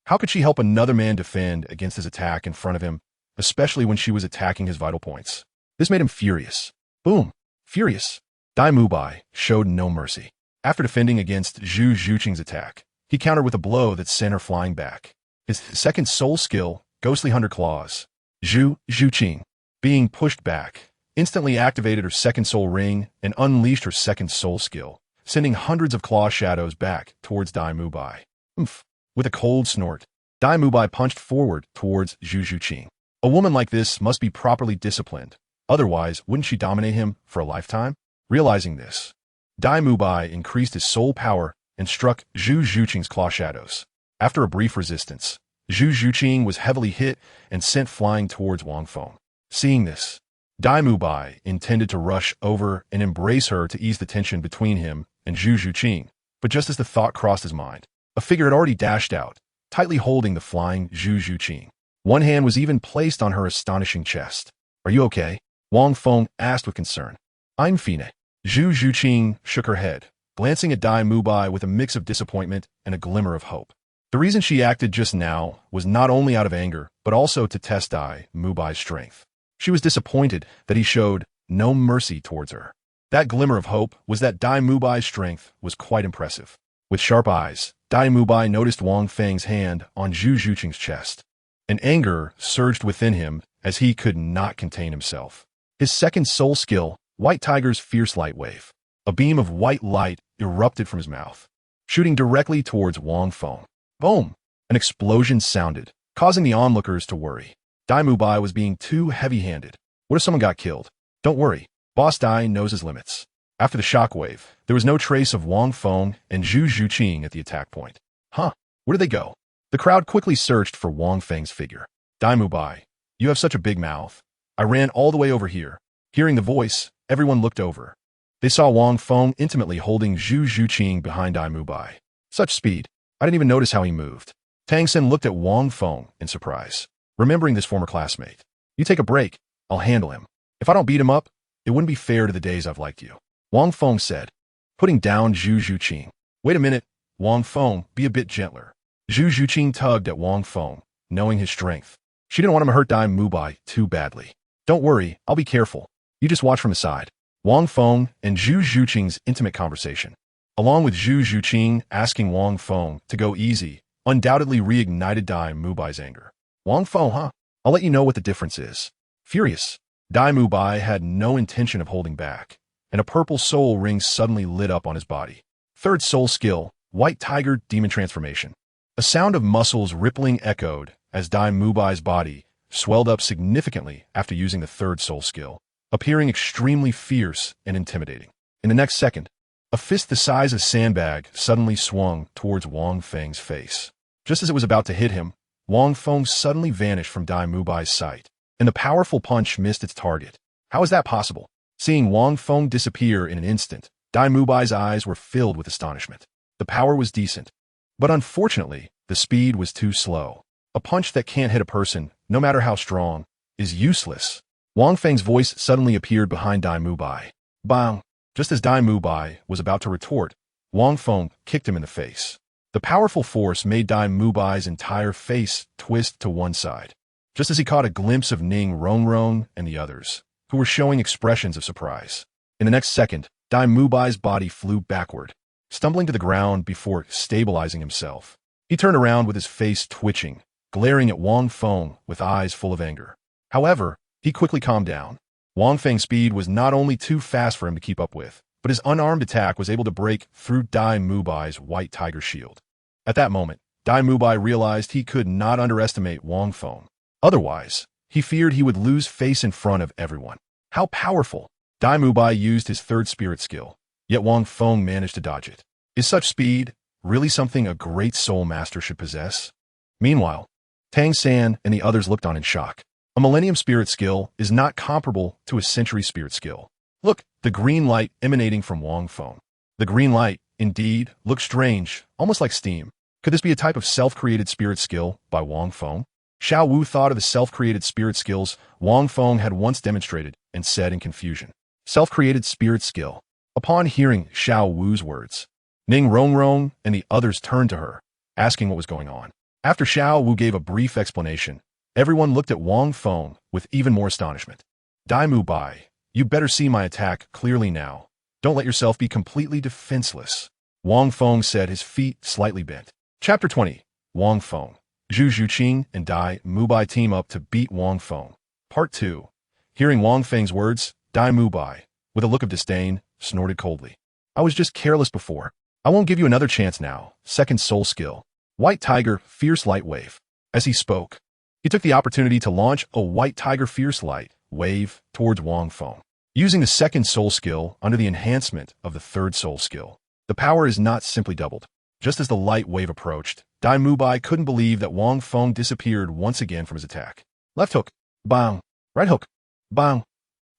how could she help another man defend against his attack in front of him, especially when she was attacking his vital points? This made him furious. Boom! Furious. Dai Mubai showed no mercy. After defending against Zhu Zhuqing's attack, he countered with a blow that sent her flying back. His second soul skill, Ghostly Hunter Claws. Zhu Zhuqing, being pushed back, instantly activated her second soul ring and unleashed her second soul skill, sending hundreds of claw shadows back towards Dai Mubai. Oomph! With a cold snort, Dai Mubai punched forward towards Zhu Zhuqing. A woman like this must be properly disciplined, otherwise wouldn't she dominate him for a lifetime? Realizing this, Dai Mubai increased his soul power and struck Zhu Zhuqing's claw shadows. After a brief resistance, Zhu Zhuqing was heavily hit and sent flying towards Wang Feng. Seeing this, Dai Mubai intended to rush over and embrace her to ease the tension between him and Zhu Zhuqing, but just as the thought crossed his mind, a figure had already dashed out, tightly holding the flying Zhu Zhuqing. One hand was even placed on her astonishing chest. "Are you okay?" Wang Feng asked with concern. "I'm fine." Zhu Zhuqing shook her head, glancing at Dai Mubai with a mix of disappointment and a glimmer of hope. The reason she acted just now was not only out of anger, but also to test Dai Mubai's strength. She was disappointed that he showed no mercy towards her. That glimmer of hope was that Dai Mubai's strength was quite impressive. With sharp eyes, Dai Mubai noticed Wang Feng's hand on Zhu Zhuqing's chest. An anger surged within him as he could not contain himself. His second soul skill, White Tiger's Fierce Light Wave. A beam of white light erupted from his mouth, shooting directly towards Wang Feng. Boom! An explosion sounded, causing the onlookers to worry. Dai Mubai was being too heavy-handed. What if someone got killed? Don't worry, Boss Dai knows his limits. After the shockwave, there was no trace of Wang Feng and Zhu Zhuqing at the attack point. Huh? Where did they go? The crowd quickly searched for Wang Feng's figure. Dai Mubai, you have such a big mouth. I ran all the way over here. Hearing the voice, everyone looked over. They saw Wang Feng intimately holding Zhu Zhuqing behind Dai Mubai. Such speed. I didn't even notice how he moved. Tang San looked at Wang Feng in surprise, remembering this former classmate. You take a break. I'll handle him. If I don't beat him up, it wouldn't be fair to the days I've liked you. Wang Feng said, putting down Zhu Zhuqing. Wait a minute, Wang Feng, be a bit gentler. Zhu Zhuqing tugged at Wang Feng, knowing his strength. She didn't want him to hurt Dai Mubai too badly. Don't worry, I'll be careful. You just watch from the side. Wang Feng and Zhu Zhuqing's intimate conversation, along with Zhu Zhuqing asking Wang Feng to go easy, undoubtedly reignited Dai Mubai's anger. Wang Feng, huh? I'll let you know what the difference is. Furious, Dai Mubai had no intention of holding back, and a purple soul ring suddenly lit up on his body. Third soul skill, White Tiger Demon Transformation. A sound of muscles rippling echoed as Dai Mubai's body swelled up significantly after using the third soul skill, appearing extremely fierce and intimidating. In the next second, a fist the size of a sandbag suddenly swung towards Wang Feng's face. Just as it was about to hit him, Wang Feng suddenly vanished from Dai Mubai's sight, and the powerful punch missed its target. How is that possible? Seeing Wang Feng disappear in an instant, Dai Mubai's eyes were filled with astonishment. The power was decent, but unfortunately, the speed was too slow. A punch that can't hit a person, no matter how strong, is useless. Wang Feng's voice suddenly appeared behind Dai Mubai. Bang! Just as Dai Mubai was about to retort, Wang Feng kicked him in the face. The powerful force made Dai Mubai's entire face twist to one side, just as he caught a glimpse of Ning Rongrong and the others, who were showing expressions of surprise. In the next second, Dai Mubai's body flew backward, stumbling to the ground before stabilizing himself. He turned around with his face twitching, glaring at Wang Feng with eyes full of anger. However, he quickly calmed down. Wang Feng's speed was not only too fast for him to keep up with, but his unarmed attack was able to break through Dai Mubai's White Tiger shield. At that moment, Dai Mubai realized he could not underestimate Wang Feng. Otherwise, he feared he would lose face in front of everyone. How powerful! Dai Mubai used his third spirit skill, yet Wang Feng managed to dodge it. Is such speed really something a great soul master should possess? Meanwhile, Tang San and the others looked on in shock. A Millennium Spirit skill is not comparable to a Century Spirit skill. Look, the green light emanating from Wang Feng. The green light, indeed, looks strange, almost like steam. Could this be a type of self-created spirit skill by Wang Feng? Xiao Wu thought of the self-created spirit skills Wang Feng had once demonstrated and said in confusion. Self-created spirit skill. Upon hearing Xiao Wu's words, Ning Rongrong and the others turned to her, asking what was going on. After Xiao Wu gave a brief explanation, everyone looked at Wang Feng with even more astonishment. Dai Mubai, you better see my attack clearly now. Don't let yourself be completely defenseless. Wang Feng said, his feet slightly bent. Chapter 20. Wang Feng. Zhu Zhuqing and Dai Mubai team up to beat Wang Feng. Part 2. Hearing Wang Feng's words, Dai Mubai, with a look of disdain, snorted coldly. I was just careless before. I won't give you another chance now. Second soul skill. White Tiger, Fierce Light Wave. As he spoke, he took the opportunity to launch a White Tiger Fierce Light Wave towards Wang Feng, using the second soul skill under the enhancement of the third soul skill. The power is not simply doubled. Just as the light wave approached, Dai Mubai couldn't believe that Wang Feng disappeared once again from his attack. Left hook, bang. Right hook, bang.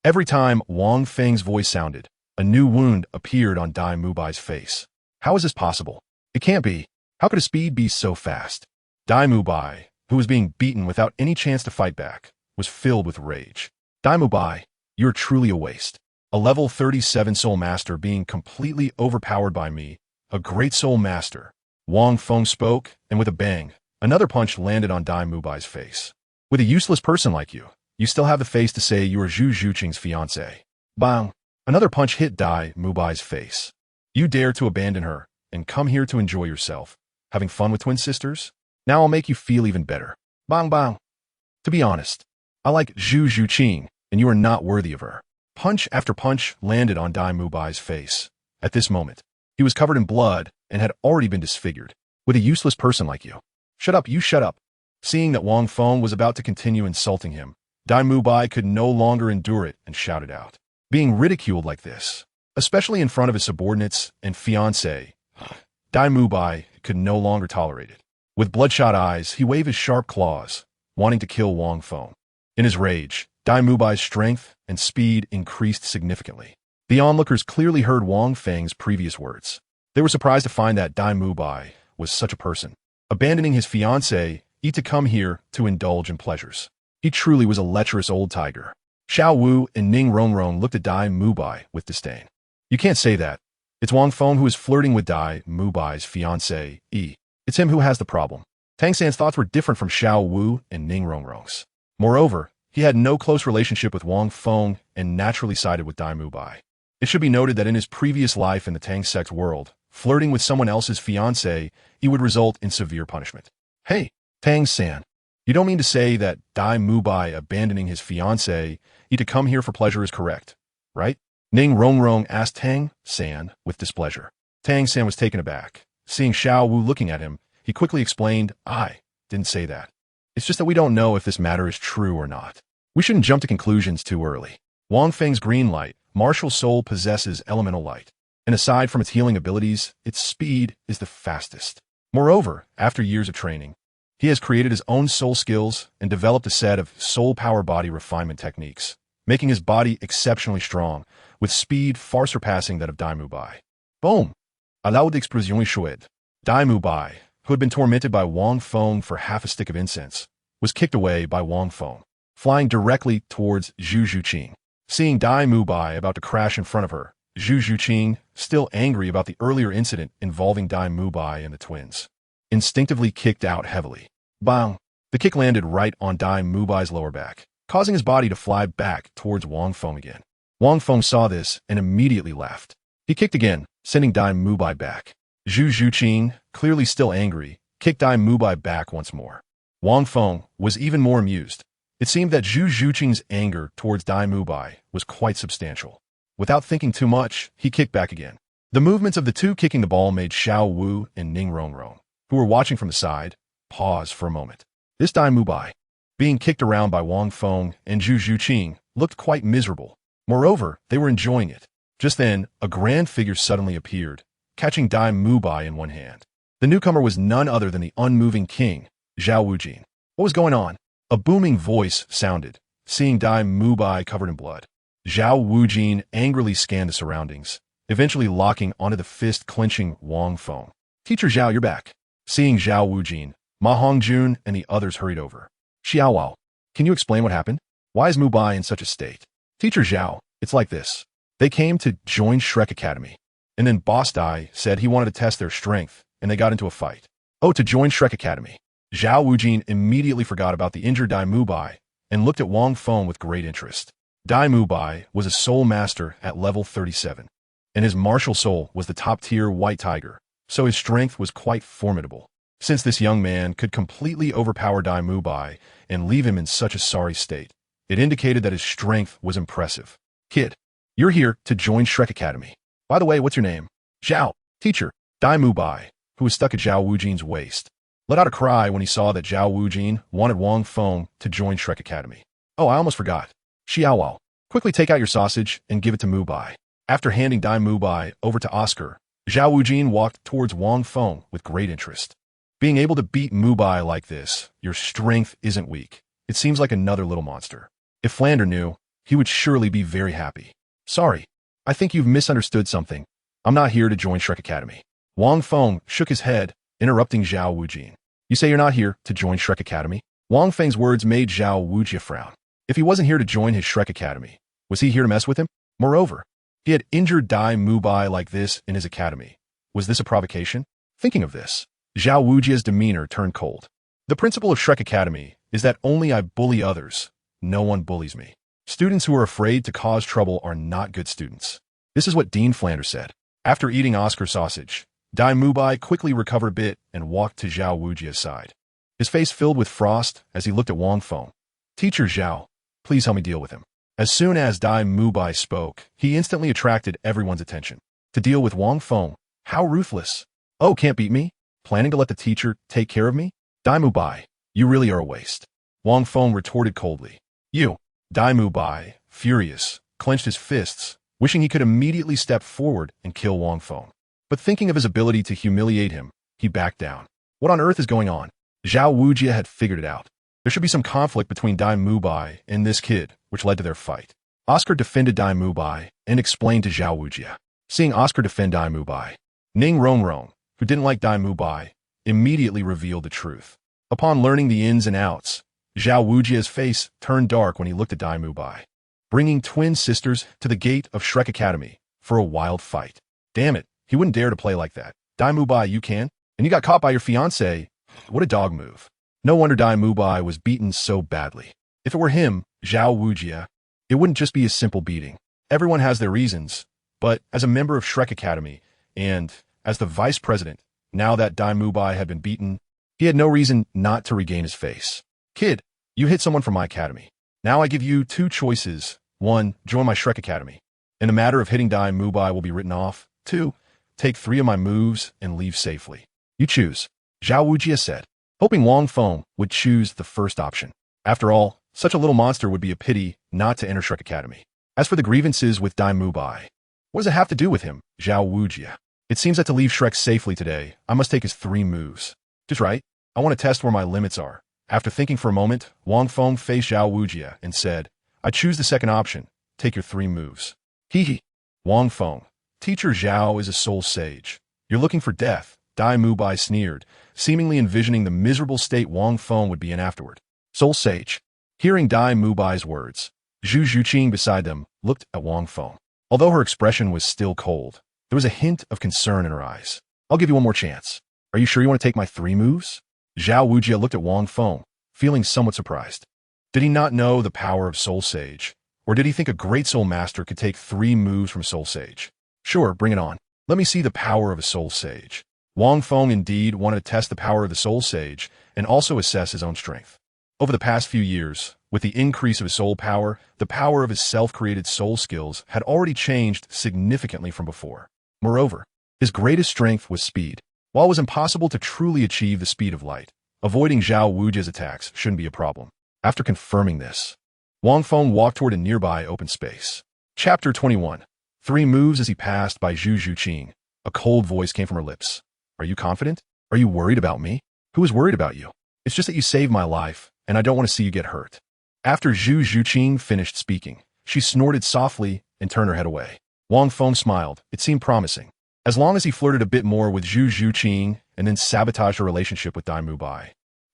Every time Wang Feng's voice sounded, a new wound appeared on Dai Mubai's face. How is this possible? It can't be. How could his speed be so fast? Dai Mubai, who was being beaten without any chance to fight back, was filled with rage. Dai Mubai, you're truly a waste. A level 37 soul master being completely overpowered by me, a great soul master. Wang Feng spoke, and with a bang, another punch landed on Dai Mubai's face. With a useless person like you, you still have the face to say you are Zhu Zhuqing's fiancé. Bang! Another punch hit Dai Mubai's face. You dare to abandon her and come here to enjoy yourself, having fun with twin sisters? Now I'll make you feel even better. Bang bang! To be honest, I like Zhu Zhuqing, and you are not worthy of her. Punch after punch landed on Dai Mubai's face. At this moment, he was covered in blood and had already been disfigured. With a useless person like you. Shut up, you shut up. Seeing that Wang Feng was about to continue insulting him, Dai Mubai could no longer endure it and shouted out. Being ridiculed like this, especially in front of his subordinates and fiancé, Dai Mubai could no longer tolerate it. With bloodshot eyes, he waved his sharp claws, wanting to kill Wang Feng. In his rage, Dai Mubai's strength and speed increased significantly. The onlookers clearly heard Wang Feng's previous words. They were surprised to find that Dai Mubai was such a person, abandoning his fiancée to come here to indulge in pleasures. He truly was a lecherous old tiger. Xiao Wu and Ning Rongrong looked at Dai Mubai with disdain. You can't say that. It's Wang Feng who is flirting with Dai Mubai's fiancée. It's him who has the problem. Tang San's thoughts were different from Xiao Wu and Ning Rongrong's. Moreover, he had no close relationship with Wang Feng and naturally sided with Dai Mubai. It should be noted that in his previous life in the Tang sect world, flirting with someone else's fiancée would result in severe punishment. Hey, Tang San, you don't mean to say that Dai Mubai abandoning his fiancée to come here for pleasure is correct, right? Ning Rongrong asked Tang San with displeasure. Tang San was taken aback. Seeing Xiao Wu looking at him, he quickly explained, I didn't say that. It's just that we don't know if this matter is true or not. We shouldn't jump to conclusions too early. Wang Feng's green light, martial soul possesses elemental light, and aside from its healing abilities, its speed is the fastest. Moreover, after years of training, he has created his own soul skills and developed a set of soul power body refinement techniques, making his body exceptionally strong, with speed far surpassing that of Dai Mubai. Boom! A loud explosion chouette. Dai Mubai, who had been tormented by Wang Feng for half a stick of incense, was kicked away by Wang Feng, flying directly towards Zhu Zhuqing. Seeing Dai Mubai about to crash in front of her, Zhu Zhuqing, still angry about the earlier incident involving Dai Mubai and the twins, instinctively kicked out heavily. Bang! The kick landed right on Dai Mubai's lower back, causing his body to fly back towards Wang Feng again. Wang Feng saw this and immediately laughed. He kicked again, sending Dai Mubai back. Zhu Zhuqing, clearly still angry, kicked Dai Mubai back once more. Wang Feng was even more amused. It seemed that Zhu Zhuqing's anger towards Dai Mubai was quite substantial. Without thinking too much, he kicked back again. The movements of the two kicking the ball made Xiao Wu and Ning Rongrong, who were watching from the side, pause for a moment. This Dai Mubai, being kicked around by Wang Feng and Zhu Zhuqing, looked quite miserable. Moreover, they were enjoying it. Just then, a grand figure suddenly appeared, catching Dai Mubai in one hand. The newcomer was none other than the unmoving king, Zhao Wujin. What was going on? A booming voice sounded, seeing Dai Mubai covered in blood. Zhao Wujin angrily scanned the surroundings, eventually locking onto the fist-clenching Wang Feng. Teacher Zhao, you're back. Seeing Zhao Wujin, Ma Hongjun and the others hurried over. Xiaowao, can you explain what happened? Why is Mubai in such a state? Teacher Zhao, it's like this. They came to join Shrek Academy, and then Boss Dai said he wanted to test their strength, and they got into a fight. Oh, to join Shrek Academy. Zhao Wujin immediately forgot about the injured Dai Mubai and looked at Wang Feng with great interest. Dai Mubai was a soul master at level 37, and his martial soul was the top-tier white tiger, so his strength was quite formidable. Since this young man could completely overpower Dai Mubai and leave him in such a sorry state, it indicated that his strength was impressive. Kid, you're here to join Shrek Academy. By the way, what's your name? Zhao. Teacher. Dai Mubai, who was stuck at Zhao Wujin's waist, let out a cry when he saw that Zhao Wujin wanted Wang Feng to join Shrek Academy. Oh, I almost forgot. Xiaogang, quickly take out your sausage and give it to Mubai. After handing Dai Mubai over to Oscar, Zhao Wujin walked towards Wang Feng with great interest. Being able to beat Mubai like this, your strength isn't weak. It seems like another little monster. If Flander knew, he would surely be very happy. Sorry, I think you've misunderstood something. I'm not here to join Shrek Academy. Wang Feng shook his head, interrupting Zhao Wujin. You say you're not here to join Shrek Academy? Wang Feng's words made Zhao Wujia frown. If he wasn't here to join his Shrek Academy, was he here to mess with him? Moreover, he had injured Dai Mubai like this in his academy. Was this a provocation? Thinking of this, Zhao Wujia's demeanor turned cold. The principle of Shrek Academy is that only I bully others. No one bullies me. Students who are afraid to cause trouble are not good students. This is what Dean Flanders said. After eating Oscar sausage, Dai Mubai quickly recovered a bit and walked to Zhao Wujia's side. His face filled with frost as he looked at Wang Feng. Teacher Zhao, please help me deal with him. As soon as Dai Mubai spoke, he instantly attracted everyone's attention. To deal with Wang Feng, how ruthless. Oh, can't beat me? Planning to let the teacher take care of me? Dai Mubai, you really are a waste. Wang Feng retorted coldly. You. Dai Mubai, furious, clenched his fists, wishing he could immediately step forward and kill Wang Feng. But thinking of his ability to humiliate him, he backed down. What on earth is going on? Zhao Wujia had figured it out. There should be some conflict between Dai Mubai and this kid, which led to their fight. Oscar defended Dai Mubai and explained to Zhao Wujia. Seeing Oscar defend Dai Mubai, Ning Rongrong, who didn't like Dai Mubai, immediately revealed the truth. Upon learning the ins and outs, Zhao Wujia's face turned dark when he looked at Dai Mubai, bringing twin sisters to the gate of Shrek Academy for a wild fight. Damn it, he wouldn't dare to play like that. Dai Mubai, you can? And you got caught by your fiancé. What a dog move. No wonder Dai Mubai was beaten so badly. If it were him, Zhao Wujia, it wouldn't just be a simple beating. Everyone has their reasons, but as a member of Shrek Academy, and as the vice president, now that Dai Mubai had been beaten, he had no reason not to regain his face. Kid, you hit someone from my academy. Now I give you two choices. 1, join my Shrek Academy. In the matter of hitting Dai Mubai will be written off. 2, take 3 of my moves and leave safely. You choose, Zhao Wujia said, hoping Wang Feng would choose the first option. After all, such a little monster would be a pity not to enter Shrek Academy. As for the grievances with Dai Mubai, what does it have to do with him, Zhao Wujia? It seems that to leave Shrek safely today, I must take his 3 moves. Just right. I want to test where my limits are. After thinking for a moment, Wang Feng faced Zhao Wujia and said, I choose the second option. Take your 3 moves. Hee hee. Wang Feng, Teacher Zhao is a soul sage. You're looking for death, Dai Mubai sneered, seemingly envisioning the miserable state Wang Feng would be in afterward. Soul sage. Hearing Dai Mubai's words, Zhu Zhuqing beside them looked at Wang Feng. Although her expression was still cold, there was a hint of concern in her eyes. I'll give you one more chance. Are you sure you want to take my 3 moves? Zhao Wujia looked at Wang Feng, feeling somewhat surprised. Did he not know the power of Soul Sage? Or did he think a great Soul Master could take 3 moves from Soul Sage? Sure, bring it on. Let me see the power of a Soul Sage. Wang Feng indeed wanted to test the power of the Soul Sage and also assess his own strength. Over the past few years, with the increase of his soul power, the power of his self-created soul skills had already changed significantly from before. Moreover, his greatest strength was speed. While it was impossible to truly achieve the speed of light, avoiding Zhao Wujia's attacks shouldn't be a problem. After confirming this, Wang Feng walked toward a nearby open space. Chapter 21. 3 moves as he passed by Zhu Zhuqing. A cold voice came from her lips. Are you confident? Are you worried about me? Who is worried about you? It's just that you saved my life, and I don't want to see you get hurt. After Zhu Zhuqing finished speaking, she snorted softly and turned her head away. Wang Feng smiled. It seemed promising. As long as he flirted a bit more with Zhu Zhuqing and then sabotaged her relationship with Dai Mubai,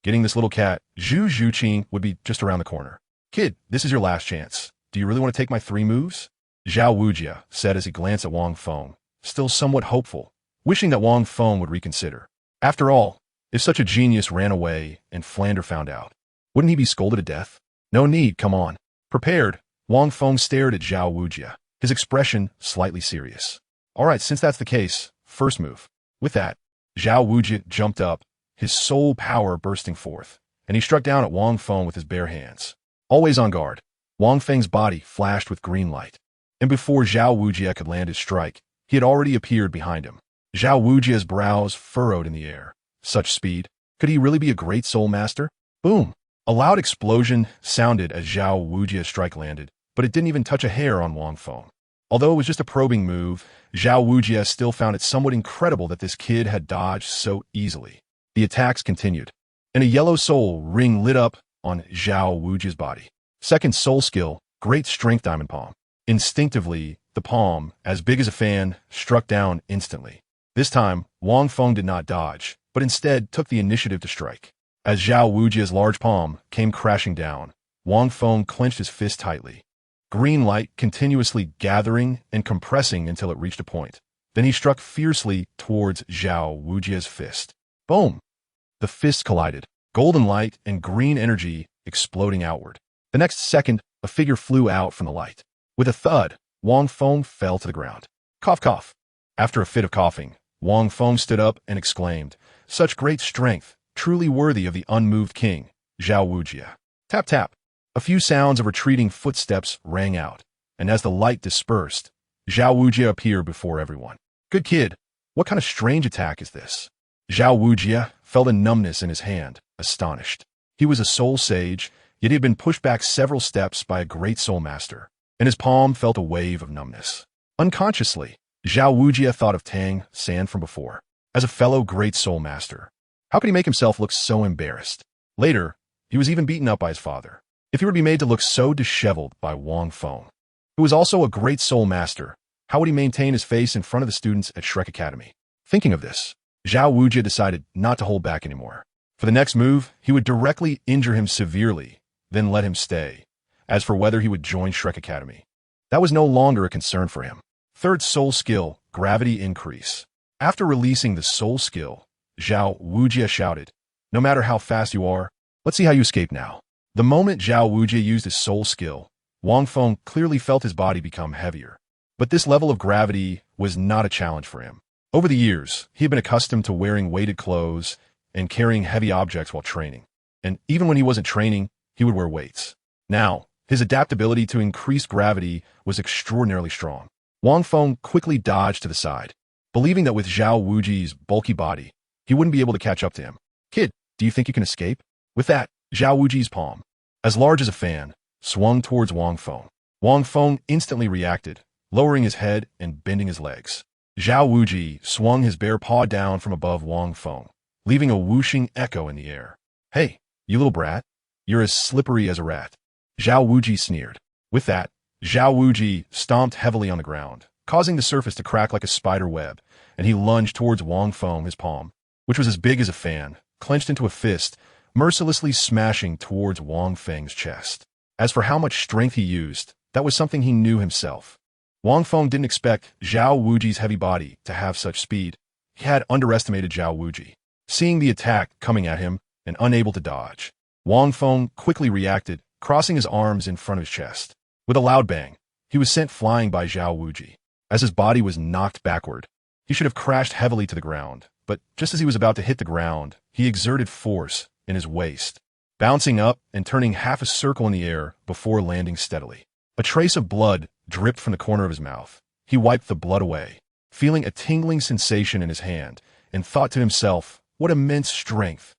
getting this little cat, Zhu Zhuqing, would be just around the corner. Kid, this is your last chance. Do you really want to take my 3 moves? Zhao Wujia said as he glanced at Wang Feng, still somewhat hopeful, wishing that Wang Feng would reconsider. After all, if such a genius ran away and Flander found out, wouldn't he be scolded to death? No need, come on. Prepared, Wang Feng stared at Zhao Wujia, his expression slightly serious. All right, since that's the case, first move. With that, Zhao Wujia jumped up, his soul power bursting forth, and he struck down at Wang Feng with his bare hands. Always on guard, Wang Feng's body flashed with green light, and before Zhao Wujia could land his strike, he had already appeared behind him. Zhao Wujia's brows furrowed in the air. Such speed. Could he really be a great soul master? Boom! A loud explosion sounded as Zhao Wujia's strike landed, but it didn't even touch a hair on Wang Feng. Although it was just a probing move, Zhao Wujia still found it somewhat incredible that this kid had dodged so easily. The attacks continued, and a yellow soul ring lit up on Zhao Wujia's body. Second soul skill, Great Strength Diamond Palm. Instinctively, the palm, as big as a fan, struck down instantly. This time, Wang Feng did not dodge, but instead took the initiative to strike. As Zhao Wujia's large palm came crashing down, Wang Feng clenched his fist tightly. Green light continuously gathering and compressing until it reached a point. Then he struck fiercely towards Zhao Wujia's fist. Boom! The fists collided, golden light and green energy exploding outward. The next second, a figure flew out from the light. With a thud, Wang Feng fell to the ground. Cough, cough. After a fit of coughing, Wang Feng stood up and exclaimed, "Such great strength, truly worthy of the unmoved king, Zhao Wujia." Tap, tap. A few sounds of retreating footsteps rang out, and as the light dispersed, Zhao Wujia appeared before everyone. Good kid, what kind of strange attack is this? Zhao Wujia felt a numbness in his hand, astonished. He was a soul sage, yet he had been pushed back several steps by a great soul master, and his palm felt a wave of numbness. Unconsciously, Zhao Wujia thought of Tang San from before. As a fellow great soul master, how could he make himself look so embarrassed? Later, he was even beaten up by his father. If he were to be made to look so disheveled by Wang Feng, who was also a great soul master, how would he maintain his face in front of the students at Shrek Academy? Thinking of this, Zhao Wujia decided not to hold back anymore. For the next move, he would directly injure him severely, then let him stay. As for whether he would join Shrek Academy, that was no longer a concern for him. Third soul skill, Gravity Increase. After releasing the soul skill, Zhao Wujia shouted, "No matter how fast you are, let's see how you escape now." The moment Zhao Wujia used his soul skill, Wang Feng clearly felt his body become heavier. But this level of gravity was not a challenge for him. Over the years, he had been accustomed to wearing weighted clothes and carrying heavy objects while training. And even when he wasn't training, he would wear weights. Now, his adaptability to increased gravity was extraordinarily strong. Wang Feng quickly dodged to the side, believing that with Zhao Wuji's bulky body, he wouldn't be able to catch up to him. "Kid, do you think you can escape?" With that, Zhao Wuji's palm, as large as a fan, swung towards Wang Feng. Wang Feng instantly reacted, lowering his head and bending his legs. Zhao Wuji swung his bare paw down from above Wang Feng, leaving a whooshing echo in the air. "Hey, you little brat, you're as slippery as a rat," Zhao Wuji sneered. With that, Zhao Wuji stomped heavily on the ground, causing the surface to crack like a spider web, and he lunged towards Wang Feng, his palm, which was as big as a fan, clenched into a fist, mercilessly smashing towards Wang Feng's chest. As for how much strength he used, that was something he knew himself. Wang Feng didn't expect Zhao Wuji's heavy body to have such speed. He had underestimated Zhao Wuji. Seeing the attack coming at him and unable to dodge, Wang Feng quickly reacted, crossing his arms in front of his chest. With a loud bang, he was sent flying by Zhao Wuji. As his body was knocked backward, he should have crashed heavily to the ground, but just as he was about to hit the ground, he exerted force in his waist, bouncing up and turning half a circle in the air before landing steadily. A trace of blood dripped from the corner of his mouth. He wiped the blood away, feeling a tingling sensation in his hand, and thought to himself, what immense strength.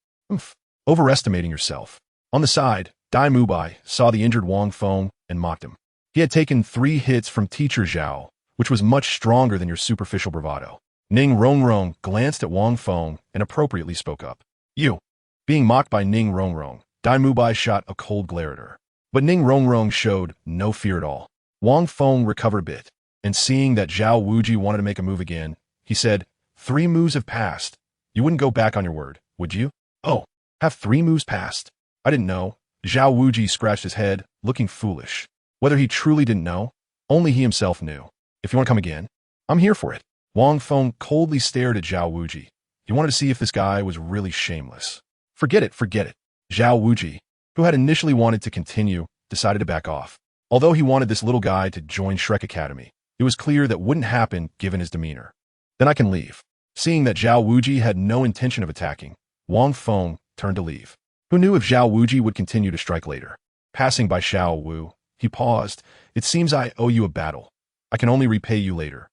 Overestimating yourself. On the side, Dai Mubai saw the injured Wang Feng and mocked him. He had taken 3 hits from Teacher Zhao, which was much stronger than your superficial bravado. Ning Rongrong glanced at Wang Feng and appropriately spoke up. "You." Being mocked by Ning Rongrong, Dai Mubai shot a cold glare at her. But Ning Rongrong showed no fear at all. Wang Feng recovered a bit, and seeing that Zhao Wuji wanted to make a move again, he said, 3 moves have passed. You wouldn't go back on your word, would you?" "Oh, have 3 moves passed? I didn't know." Zhao Wuji scratched his head, looking foolish. Whether he truly didn't know, only he himself knew. "If you want to come again, I'm here for it." Wang Feng coldly stared at Zhao Wuji. He wanted to see if this guy was really shameless. Forget it, forget it. Zhao Wuji, who had initially wanted to continue, decided to back off. Although he wanted this little guy to join Shrek Academy, it was clear that wouldn't happen given his demeanor. "Then I can leave." Seeing that Zhao Wuji had no intention of attacking, Wang Feng turned to leave. Who knew if Zhao Wuji would continue to strike later? Passing by Xiao Wu, he paused. "It seems I owe you a battle. I can only repay you later."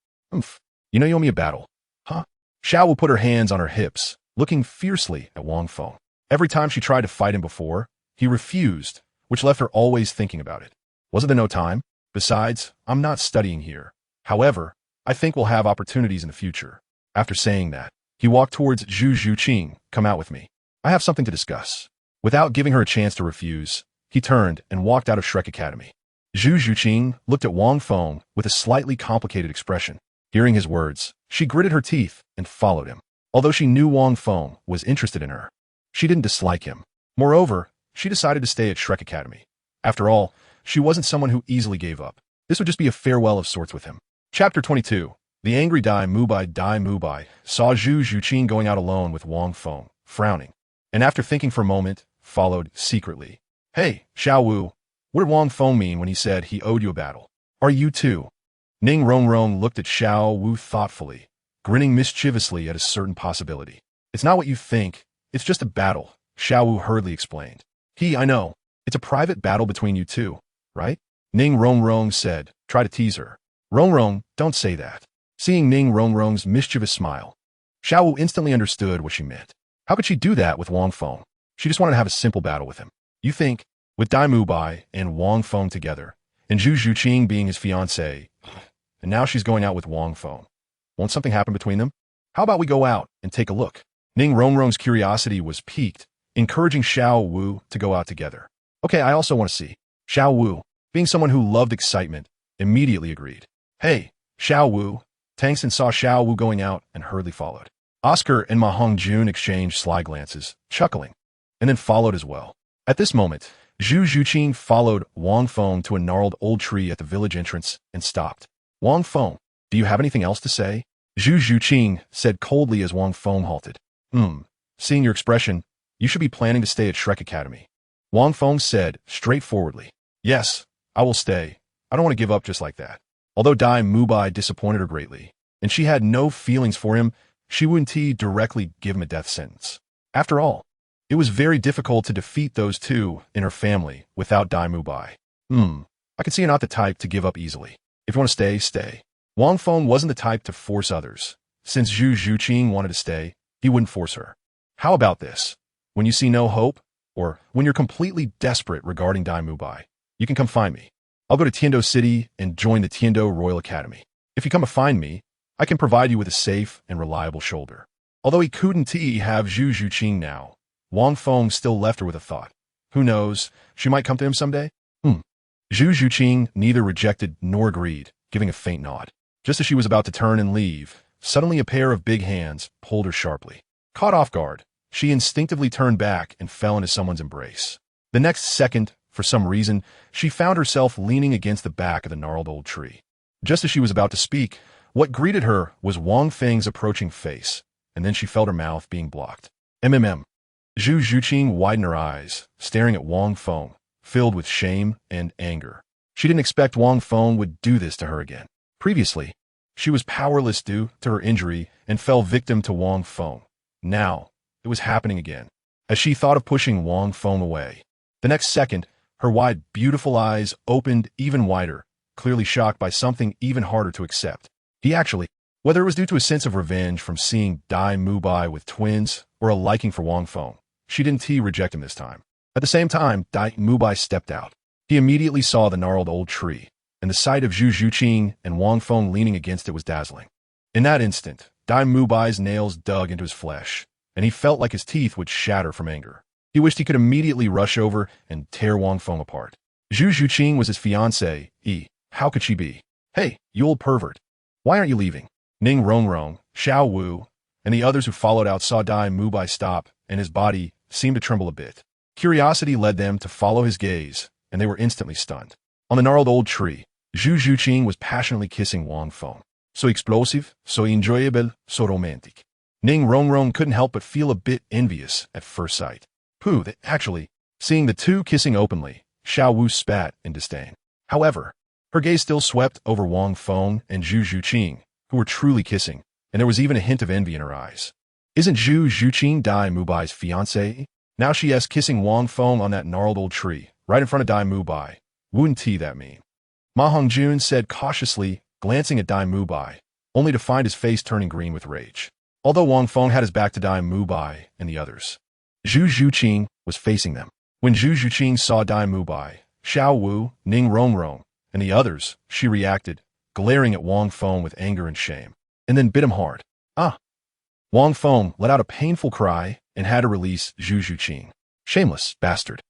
You know you owe me a battle. Huh? Xiao Wu put her hands on her hips, looking fiercely at Wang Feng. Every time she tried to fight him before, he refused, which left her always thinking about it. Wasn't there no time? Besides, I'm not studying here. However, I think we'll have opportunities in the future. After saying that, he walked towards Zhu Zhuqing. Come out with me. I have something to discuss. Without giving her a chance to refuse, he turned and walked out of Shrek Academy. Zhu Zhuqing looked at Wang Feng with a slightly complicated expression. Hearing his words, she gritted her teeth and followed him. Although she knew Wang Feng was interested in her, she didn't dislike him. Moreover, she decided to stay at Shrek Academy. After all, she wasn't someone who easily gave up. This would just be a farewell of sorts with him. Chapter 22. The angry Dai Mubai saw Zhu Zhuqing going out alone with Wang Feng, frowning, and after thinking for a moment, followed secretly. Hey, Xiao Wu, what did Wang Feng mean when he said he owed you a battle? Are you too? Ning Rongrong looked at Xiao Wu thoughtfully, grinning mischievously at a certain possibility. It's not what you think, it's just a battle, Xiao Wu hurriedly explained. I know, it's a private battle between you two, right? Ning Rongrong said, try to tease her. Rongrong, don't say that. Seeing Ning Rongrong's mischievous smile, Xiao Wu instantly understood what she meant. How could she do that with Wang Feng? She just wanted to have a simple battle with him. You think, with Dai Mubai and Wang Feng together, and Zhu Zhuqing being his fiancée, and now she's going out with Wang Feng, won't something happen between them? How about we go out and take a look? Ning Rongrong's curiosity was piqued, encouraging Xiao Wu to go out together. Okay, I also want to see. Xiao Wu, being someone who loved excitement, immediately agreed. Hey, Xiao Wu. Tang San saw Xiao Wu going out and hurriedly followed. Oscar and Ma Hongjun exchanged sly glances, chuckling, and then followed as well. At this moment, Zhu Zhuqing followed Wang Feng to a gnarled old tree at the village entrance and stopped. Wang Feng, do you have anything else to say? Zhu Zhuqing said coldly as Wang Feng halted. Seeing your expression, you should be planning to stay at Shrek Academy. Wang Feng said straightforwardly. Yes, I will stay. I don't want to give up just like that. Although Dai Mubai disappointed her greatly, and she had no feelings for him, she wouldn't directly give him a death sentence. After all, it was very difficult to defeat those two in her family without Dai Mubai. I could see you're not the type to give up easily. If you want to stay, stay. Wang Feng wasn't the type to force others. Since Zhu Zhuqing wanted to stay, he wouldn't force her. How about this? When you see no hope, or when you're completely desperate regarding Dai Mubai, you can come find me. I'll go to Tiando City and join the Tiando Royal Academy. If you come to find me, I can provide you with a safe and reliable shoulder. Although he couldn't have Zhu Zhuqing now, Wang Feng still left her with a thought. Who knows, she might come to him someday? Zhu Zhuqing neither rejected nor agreed, giving a faint nod. Just as she was about to turn and leave, suddenly a pair of big hands pulled her sharply. Caught off guard, she instinctively turned back and fell into someone's embrace. The next second, for some reason, she found herself leaning against the back of the gnarled old tree. Just as she was about to speak, what greeted her was Wang Feng's approaching face, and then she felt her mouth being blocked. Zhu Zhuqing widened her eyes, staring at Wang Feng, filled with shame and anger. She didn't expect Wang Feng would do this to her again. Previously, she was powerless due to her injury and fell victim to Wang Feng. Now, it was happening again. As she thought of pushing Wang Feng away, the next second, her wide, beautiful eyes opened even wider, clearly shocked by something even harder to accept. Whether it was due to a sense of revenge from seeing Dai Mubai with twins or a liking for Wang Feng, she didn't reject him this time. At the same time, Dai Mubai stepped out. He immediately saw the gnarled old tree, and the sight of Zhu Zhuqing and Wang Feng leaning against it was dazzling. In that instant, Dai Mubai's nails dug into his flesh, and he felt like his teeth would shatter from anger. He wished he could immediately rush over and tear Wang Feng apart. Zhu Zhuqing was his fiancée. How could she be? Hey, you old pervert. Why aren't you leaving? Ning Rongrong, Xiao Wu, and the others who followed out saw Dai Mubai stop, and his body seemed to tremble a bit. Curiosity led them to follow his gaze, and they were instantly stunned. On the gnarled old tree, Zhu Zhuqing was passionately kissing Wang Feng. So explosive, so enjoyable, so romantic. Ning Rongrong couldn't help but feel a bit envious at first sight. Seeing the two kissing openly, Xiao Wu spat in disdain. However, her gaze still swept over Wang Feng and Zhu Zhuqing, who were truly kissing, and there was even a hint of envy in her eyes. Isn't Zhu Zhuqing Dai Mubai's fiancée? Now she is kissing Wang Feng on that gnarled old tree, right in front of Dai Mubai. Wouldn't that mean? Ma Hongjun said cautiously, glancing at Dai Mubai. only to find his face turning green with rage. Although Wang Feng had his back to Dai Mubai and the others, Zhu Zhuqing was facing them. When Zhu Zhuqing saw Dai Mubai, Xiao Wu, Ning Rongrong, and the others, she reacted, glaring at Wang Feng with anger and shame, and then bit him hard. Ah! Wang Feng let out a painful cry and had to release Zhu Zhuqing. Shameless bastard.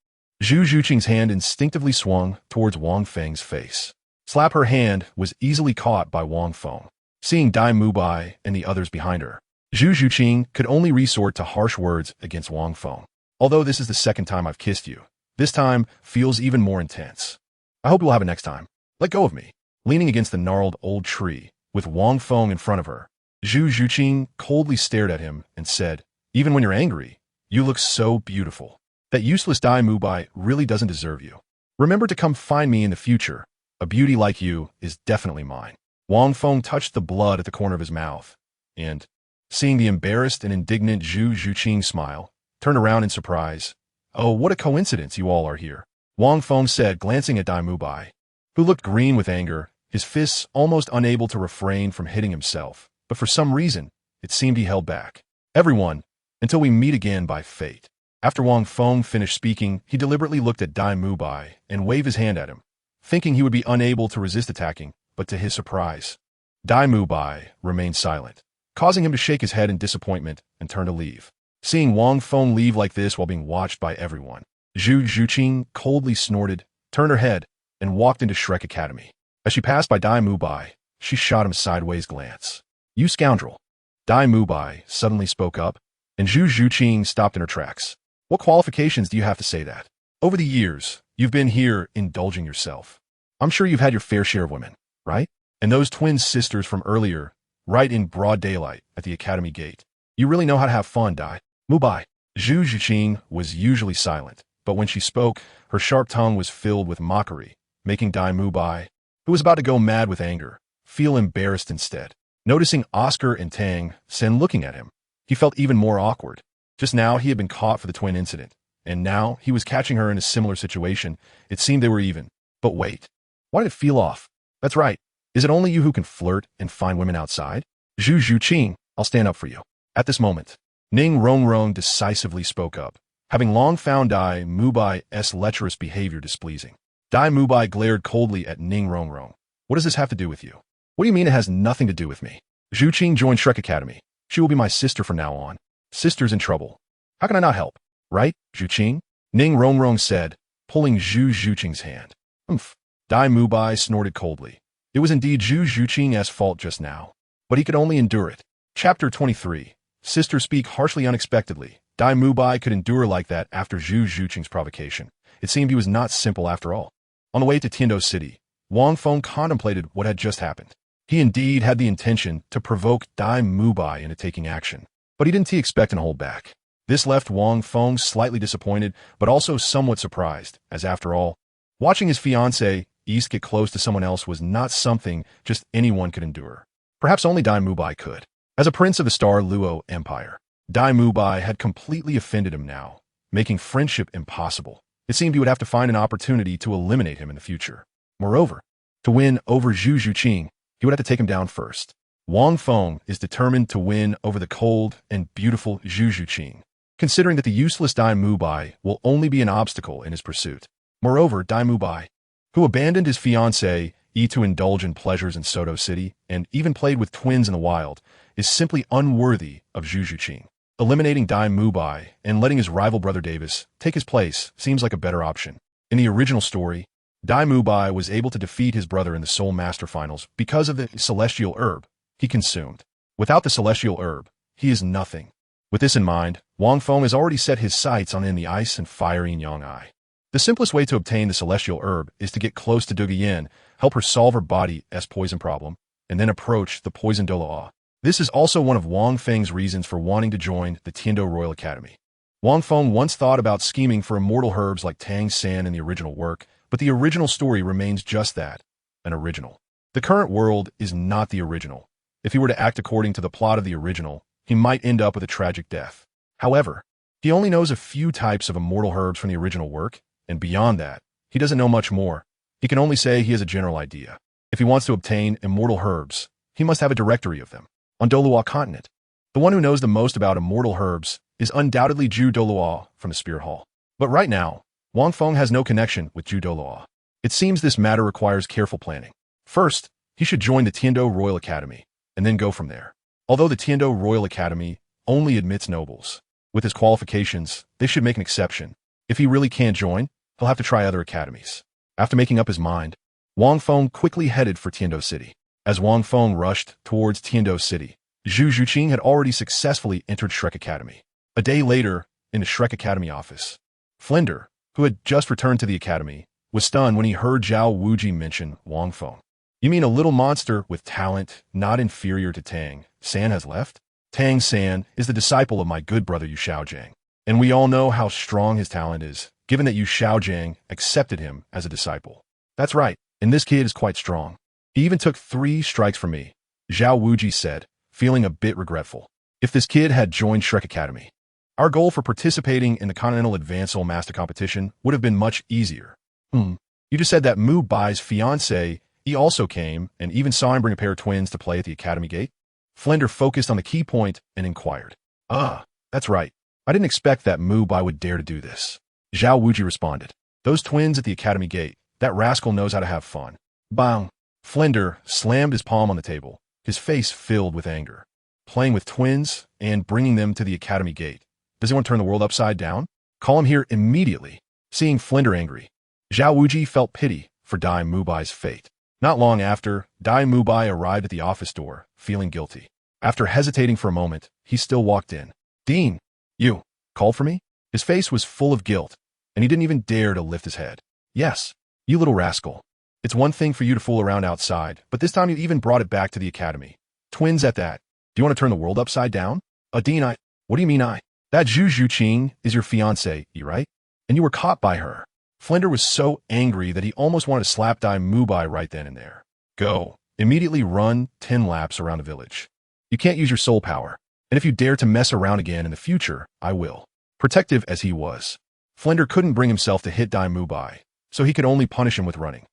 Zhu Zhuqing's hand instinctively swung towards Wang Feng's face. Slap her hand was easily caught by Wang Feng. Seeing Dai Mubai and the others behind her, Zhu Zhuqing could only resort to harsh words against Wang Feng. Although this is the second time I've kissed you, this time feels even more intense. I hope you'll have it next time. Let go of me. Leaning against the gnarled old tree, with Wang Feng in front of her, Zhu Zhuqing coldly stared at him and said, "Even when you're angry, you look so beautiful. That useless Dai Mubai really doesn't deserve you. Remember to come find me in the future. A beauty like you is definitely mine." Wang Feng touched the blood at the corner of his mouth, and, seeing the embarrassed and indignant Zhu Zhuqing smile, turned around in surprise. "Oh, what a coincidence you all are here," Wang Feng said, glancing at Dai Mubai, who looked green with anger, his fists almost unable to refrain from hitting himself, but for some reason, it seemed he held back. "Everyone, until we meet again by fate." After Wang Feng finished speaking, he deliberately looked at Dai Mubai and waved his hand at him, thinking he would be unable to resist attacking, but to his surprise, Dai Mubai remained silent, causing him to shake his head in disappointment and turn to leave. Seeing Wang Feng leave like this while being watched by everyone, Zhu Zhuqing coldly snorted, turned her head, and walked into Shrek Academy. As she passed by Dai Mubai, she shot him a sideways glance. "You scoundrel!" Dai Mubai suddenly spoke up, and Zhu Zhuqing stopped in her tracks. "What qualifications do you have to say that? Over the years, you've been here indulging yourself. I'm sure you've had your fair share of women, right? And those twin sisters from earlier, right in broad daylight at the academy gate. You really know how to have fun, Dai Mubai." Zhu Zhuqing was usually silent, but when she spoke, her sharp tongue was filled with mockery, making Dai Mubai, who was about to go mad with anger, feel embarrassed instead. Noticing Oscar and Tang San looking at him, he felt even more awkward. Just now he had been caught for the twin incident, and now he was catching her in a similar situation. It seemed they were even. But wait, why did it feel off? That's right. Is it only you who can flirt and find women outside? Zhu Zhuqing, I'll stand up for you. At this moment, Ning Rongrong decisively spoke up, having long found Dai Mubai's lecherous behavior displeasing. Dai Mubai glared coldly at Ning Rongrong. "What does this have to do with you?" "What do you mean it has nothing to do with me? Zhuqing joined Shrek Academy. She will be my sister from now on. Sister's in trouble. How can I not help? Right, Zhuqing?" Ning Rongrong said, pulling Zhu Zhuqing's hand. "Umph." Dai Mubai snorted coldly. It was indeed Zhu Zhuqing's fault just now, but he could only endure it. Chapter 23. Sisters speak harshly unexpectedly. Dai Mubai could endure like that after Zhu Zhuqing's provocation. It seemed he was not simple after all. On the way to Tiando City, Wang Feng contemplated what had just happened. He indeed had the intention to provoke Dai Mubai into taking action, but he didn't expect and hold back. This left Wang Feng slightly disappointed, but also somewhat surprised, as after all, watching his fiancée East get close to someone else was not something just anyone could endure. Perhaps only Dai Mubai could. As a prince of the Star Luo Empire, Dai Mubai had completely offended him now, making friendship impossible. It seemed he would have to find an opportunity to eliminate him in the future. Moreover, to win over Zhu Zhuqing, he would have to take him down first. Wang Feng is determined to win over the cold and beautiful Zhu Zhuqing, considering that the useless Dai Mubai will only be an obstacle in his pursuit. Moreover, Dai Mubai, who abandoned his fiancée to indulge in pleasures in Soto City and even played with twins in the wild, is simply unworthy of Zhu Zhuqing. Eliminating Dai Mubai and letting his rival brother Davis take his place seems like a better option. In the original story, Dai Mubai was able to defeat his brother in the Soul Master Finals because of the celestial herb he consumed. Without the celestial herb, he is nothing. With this in mind, Wang Feng has already set his sights on the ice and fire Yin Yang Eye. The simplest way to obtain the celestial herb is to get close to Douluo Yin, help her solve her body's poison problem, and then approach the poisoned Douluo. This is also one of Wang Feng's reasons for wanting to join the Tiando Royal Academy. Wang Feng once thought about scheming for immortal herbs like Tang San in the original work, but the original story remains just that, an original. The current world is not the original. If he were to act according to the plot of the original, he might end up with a tragic death. However, he only knows a few types of immortal herbs from the original work, and beyond that, he doesn't know much more. He can only say he has a general idea. If he wants to obtain immortal herbs, he must have a directory of them. On Douluo continent, the one who knows the most about immortal herbs is undoubtedly Zhu Douluo from the Spear Hall. But right now, Wang Feng has no connection with Zhu Douluo. It seems this matter requires careful planning. First, he should join the Tiandou Royal Academy, and then go from there. Although the Tiandou Royal Academy only admits nobles, with his qualifications, they should make an exception. If he really can't join, he'll have to try other academies. After making up his mind, Wang Feng quickly headed for Tiandou City. As Wang Feng rushed towards Tiandou City, Zhu Zhuqing had already successfully entered Shrek Academy. A day later, in the Shrek Academy office, Flinder, who had just returned to the academy, was stunned when he heard Zhao Wuji mention Wang Feng. You mean a little monster with talent not inferior to Tang San has left? Tang San is the disciple of my good brother Yu Xiaogang, and we all know how strong his talent is, given that Yu Xiaogang accepted him as a disciple. That's right, and this kid is quite strong. He even took 3 strikes from me, Zhao Wuji said, feeling a bit regretful. If this kid had joined Shrek Academy, our goal for participating in the Continental Advanced Master Competition would have been much easier. You just said that Mu Bai's fiancé, he also came and even saw him bring a pair of twins to play at the academy gate? Flinder focused on the key point and inquired. That's right. I didn't expect that Mu Bai would dare to do this. Zhao Wuji responded. Those twins at the academy gate, that rascal knows how to have fun. Bang! Flinder slammed his palm on the table, his face filled with anger. Playing with twins and bringing them to the academy gate. Does he want to turn the world upside down? Call him here immediately. Seeing Flinder angry, Zhao Wuji felt pity for Dai Mubai's fate. Not long after, Dai Mubai arrived at the office door, feeling guilty. After hesitating for a moment, he still walked in. Dean, you called for me? His face was full of guilt, and he didn't even dare to lift his head. Yes, you little rascal. It's one thing for you to fool around outside, but this time you even brought it back to the academy. Twins at that. Do you want to turn the world upside down? Dean, what do you mean I? That Zhu Zhuqing is your fiancée, right? And you were caught by her. Flinder was so angry that he almost wanted to slap Dai Mubai right then and there. Go. Immediately run 10 laps around the village. You can't use your soul power, and if you dare to mess around again in the future, I will. Protective as he was, Flinder couldn't bring himself to hit Dai Mubai, so he could only punish him with running.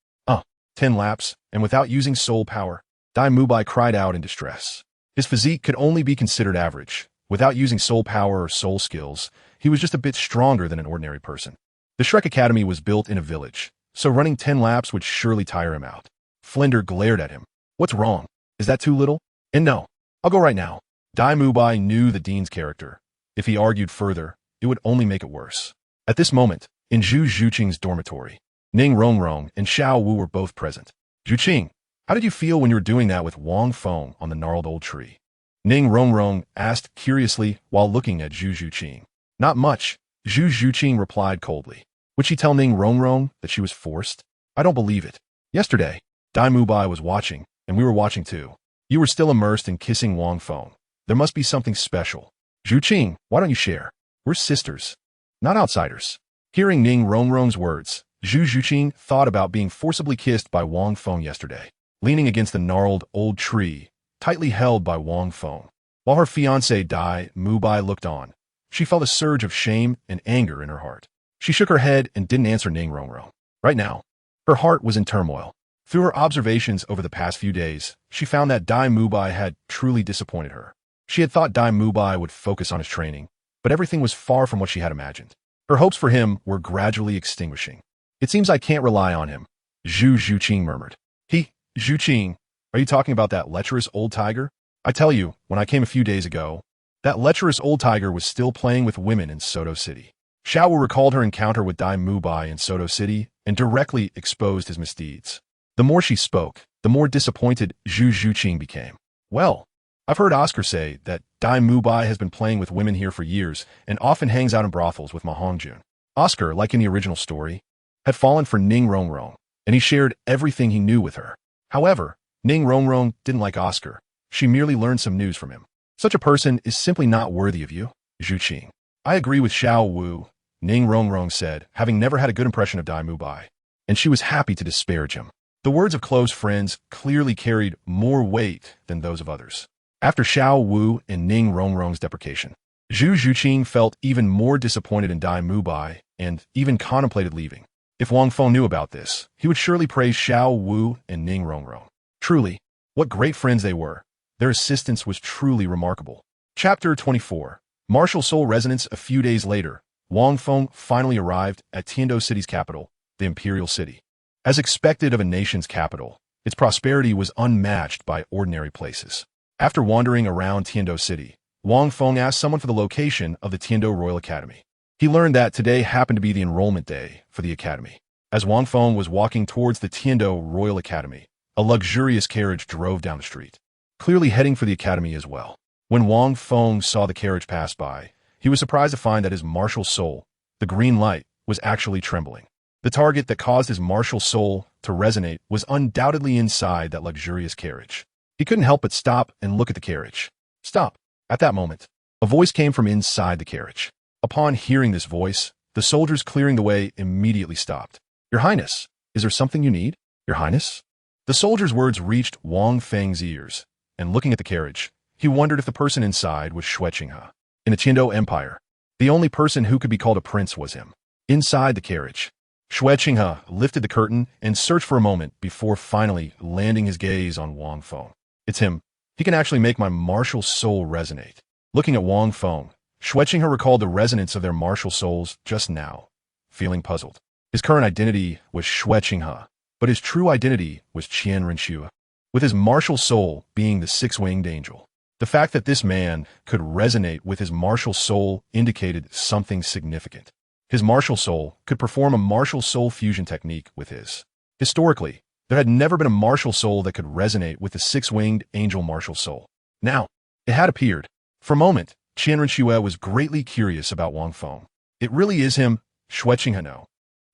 10 laps, and without using soul power, Dai Mubai cried out in distress. His physique could only be considered average. Without using soul power or soul skills, he was just a bit stronger than an ordinary person. The Shrek Academy was built in a village, so running 10 laps would surely tire him out. Flinder glared at him. What's wrong? Is that too little? And no, I'll go right now. Dai Mubai knew the dean's character. If he argued further, it would only make it worse. At this moment, in Zhu Zhuqing's dormitory, Ning Rongrong and Xiao Wu were both present. Zhuqing, how did you feel when you were doing that with Wang Feng on the gnarled old tree? Ning Rongrong asked curiously while looking at Zhu Zhuqing. Not much, Zhu Zhuqing replied coldly. Would she tell Ning Rongrong that she was forced? I don't believe it. Yesterday, Dai Mubai was watching, and we were watching too. You were still immersed in kissing Wang Feng. There must be something special. Zhuqing, why don't you share? We're sisters, not outsiders. Hearing Ning Rongrong's words, Zhu Zhuqing thought about being forcibly kissed by Wang Feng yesterday, leaning against the gnarled old tree, tightly held by Wang Feng. While her fiancé Dai Mubai looked on, she felt a surge of shame and anger in her heart. She shook her head and didn't answer Ning Rongrong. Right now, her heart was in turmoil. Through her observations over the past few days, she found that Dai Mubai had truly disappointed her. She had thought Dai Mubai would focus on his training, but everything was far from what she had imagined. Her hopes for him were gradually extinguishing. It seems I can't rely on him, Zhu Zhuqing murmured. Zhuqing, are you talking about that lecherous old tiger? I tell you, when I came a few days ago, that lecherous old tiger was still playing with women in Soto City. Xiao Wu recalled her encounter with Dai Mubai in Soto City and directly exposed his misdeeds. The more she spoke, the more disappointed Zhu Zhuqing became. Well, I've heard Oscar say that Dai Mubai has been playing with women here for years and often hangs out in brothels with Ma Hongjun. Oscar, like in the original story, had fallen for Ning Rongrong, and he shared everything he knew with her. However, Ning Rongrong didn't like Oscar. She merely learned some news from him. Such a person is simply not worthy of you, Zhuqing. I agree with Xiao Wu, Ning Rongrong said, having never had a good impression of Dai Mubai, and she was happy to disparage him. The words of close friends clearly carried more weight than those of others. After Xiao Wu and Ning Rongrong's deprecation, Zhu Zhuqing felt even more disappointed in Dai Mubai and even contemplated leaving. If Wang Feng knew about this, he would surely praise Xiao Wu and Ning Rongrong. Truly, What great friends they were. Their assistance was truly remarkable. Chapter 24. Martial Soul Resonance. A few days later, Wang Feng finally arrived at Tiandou City's capital, the Imperial City. As expected of a nation's capital, its prosperity was unmatched by ordinary places. After wandering around Tiandou City, Wang Feng asked someone for the location of the Tiandou Royal Academy. He learned that today happened to be the enrollment day for the academy. As Wang Feng was walking towards the Tiandou Royal Academy, a luxurious carriage drove down the street, clearly heading for the academy as well. When Wang Feng saw the carriage pass by, he was surprised to find that his martial soul, the green light, was actually trembling. The target that caused his martial soul to resonate was undoubtedly inside that luxurious carriage. He couldn't help but stop and look at the carriage. Stop. At that moment, a voice came from inside the carriage. Upon hearing this voice, the soldiers clearing the way immediately stopped. Your Highness, is there something you need? Your Highness? The soldier's words reached Wang Feng's ears, and looking at the carriage, he wondered if the person inside was Xue Qinghe. In the Tiandou Empire, the only person who could be called a prince was him. Inside the carriage, Xue Qinghe lifted the curtain and searched for a moment before finally landing his gaze on Wang Feng. It's him. He can actually make my martial soul resonate. Looking at Wang Feng, Xue Qinghe recalled the resonance of their martial souls just now, feeling puzzled. His current identity was Xue Qinghe, but his true identity was Qian Renxue, with his martial soul being the six-winged angel. The fact that this man could resonate with his martial soul indicated something significant. His martial soul could perform a martial soul fusion technique with his. Historically, there had never been a martial soul that could resonate with the six-winged angel martial soul. Now, it had appeared. For a moment, Qian Renxue was greatly curious about Wang Feng. It really is him, Xue Qinghe? No.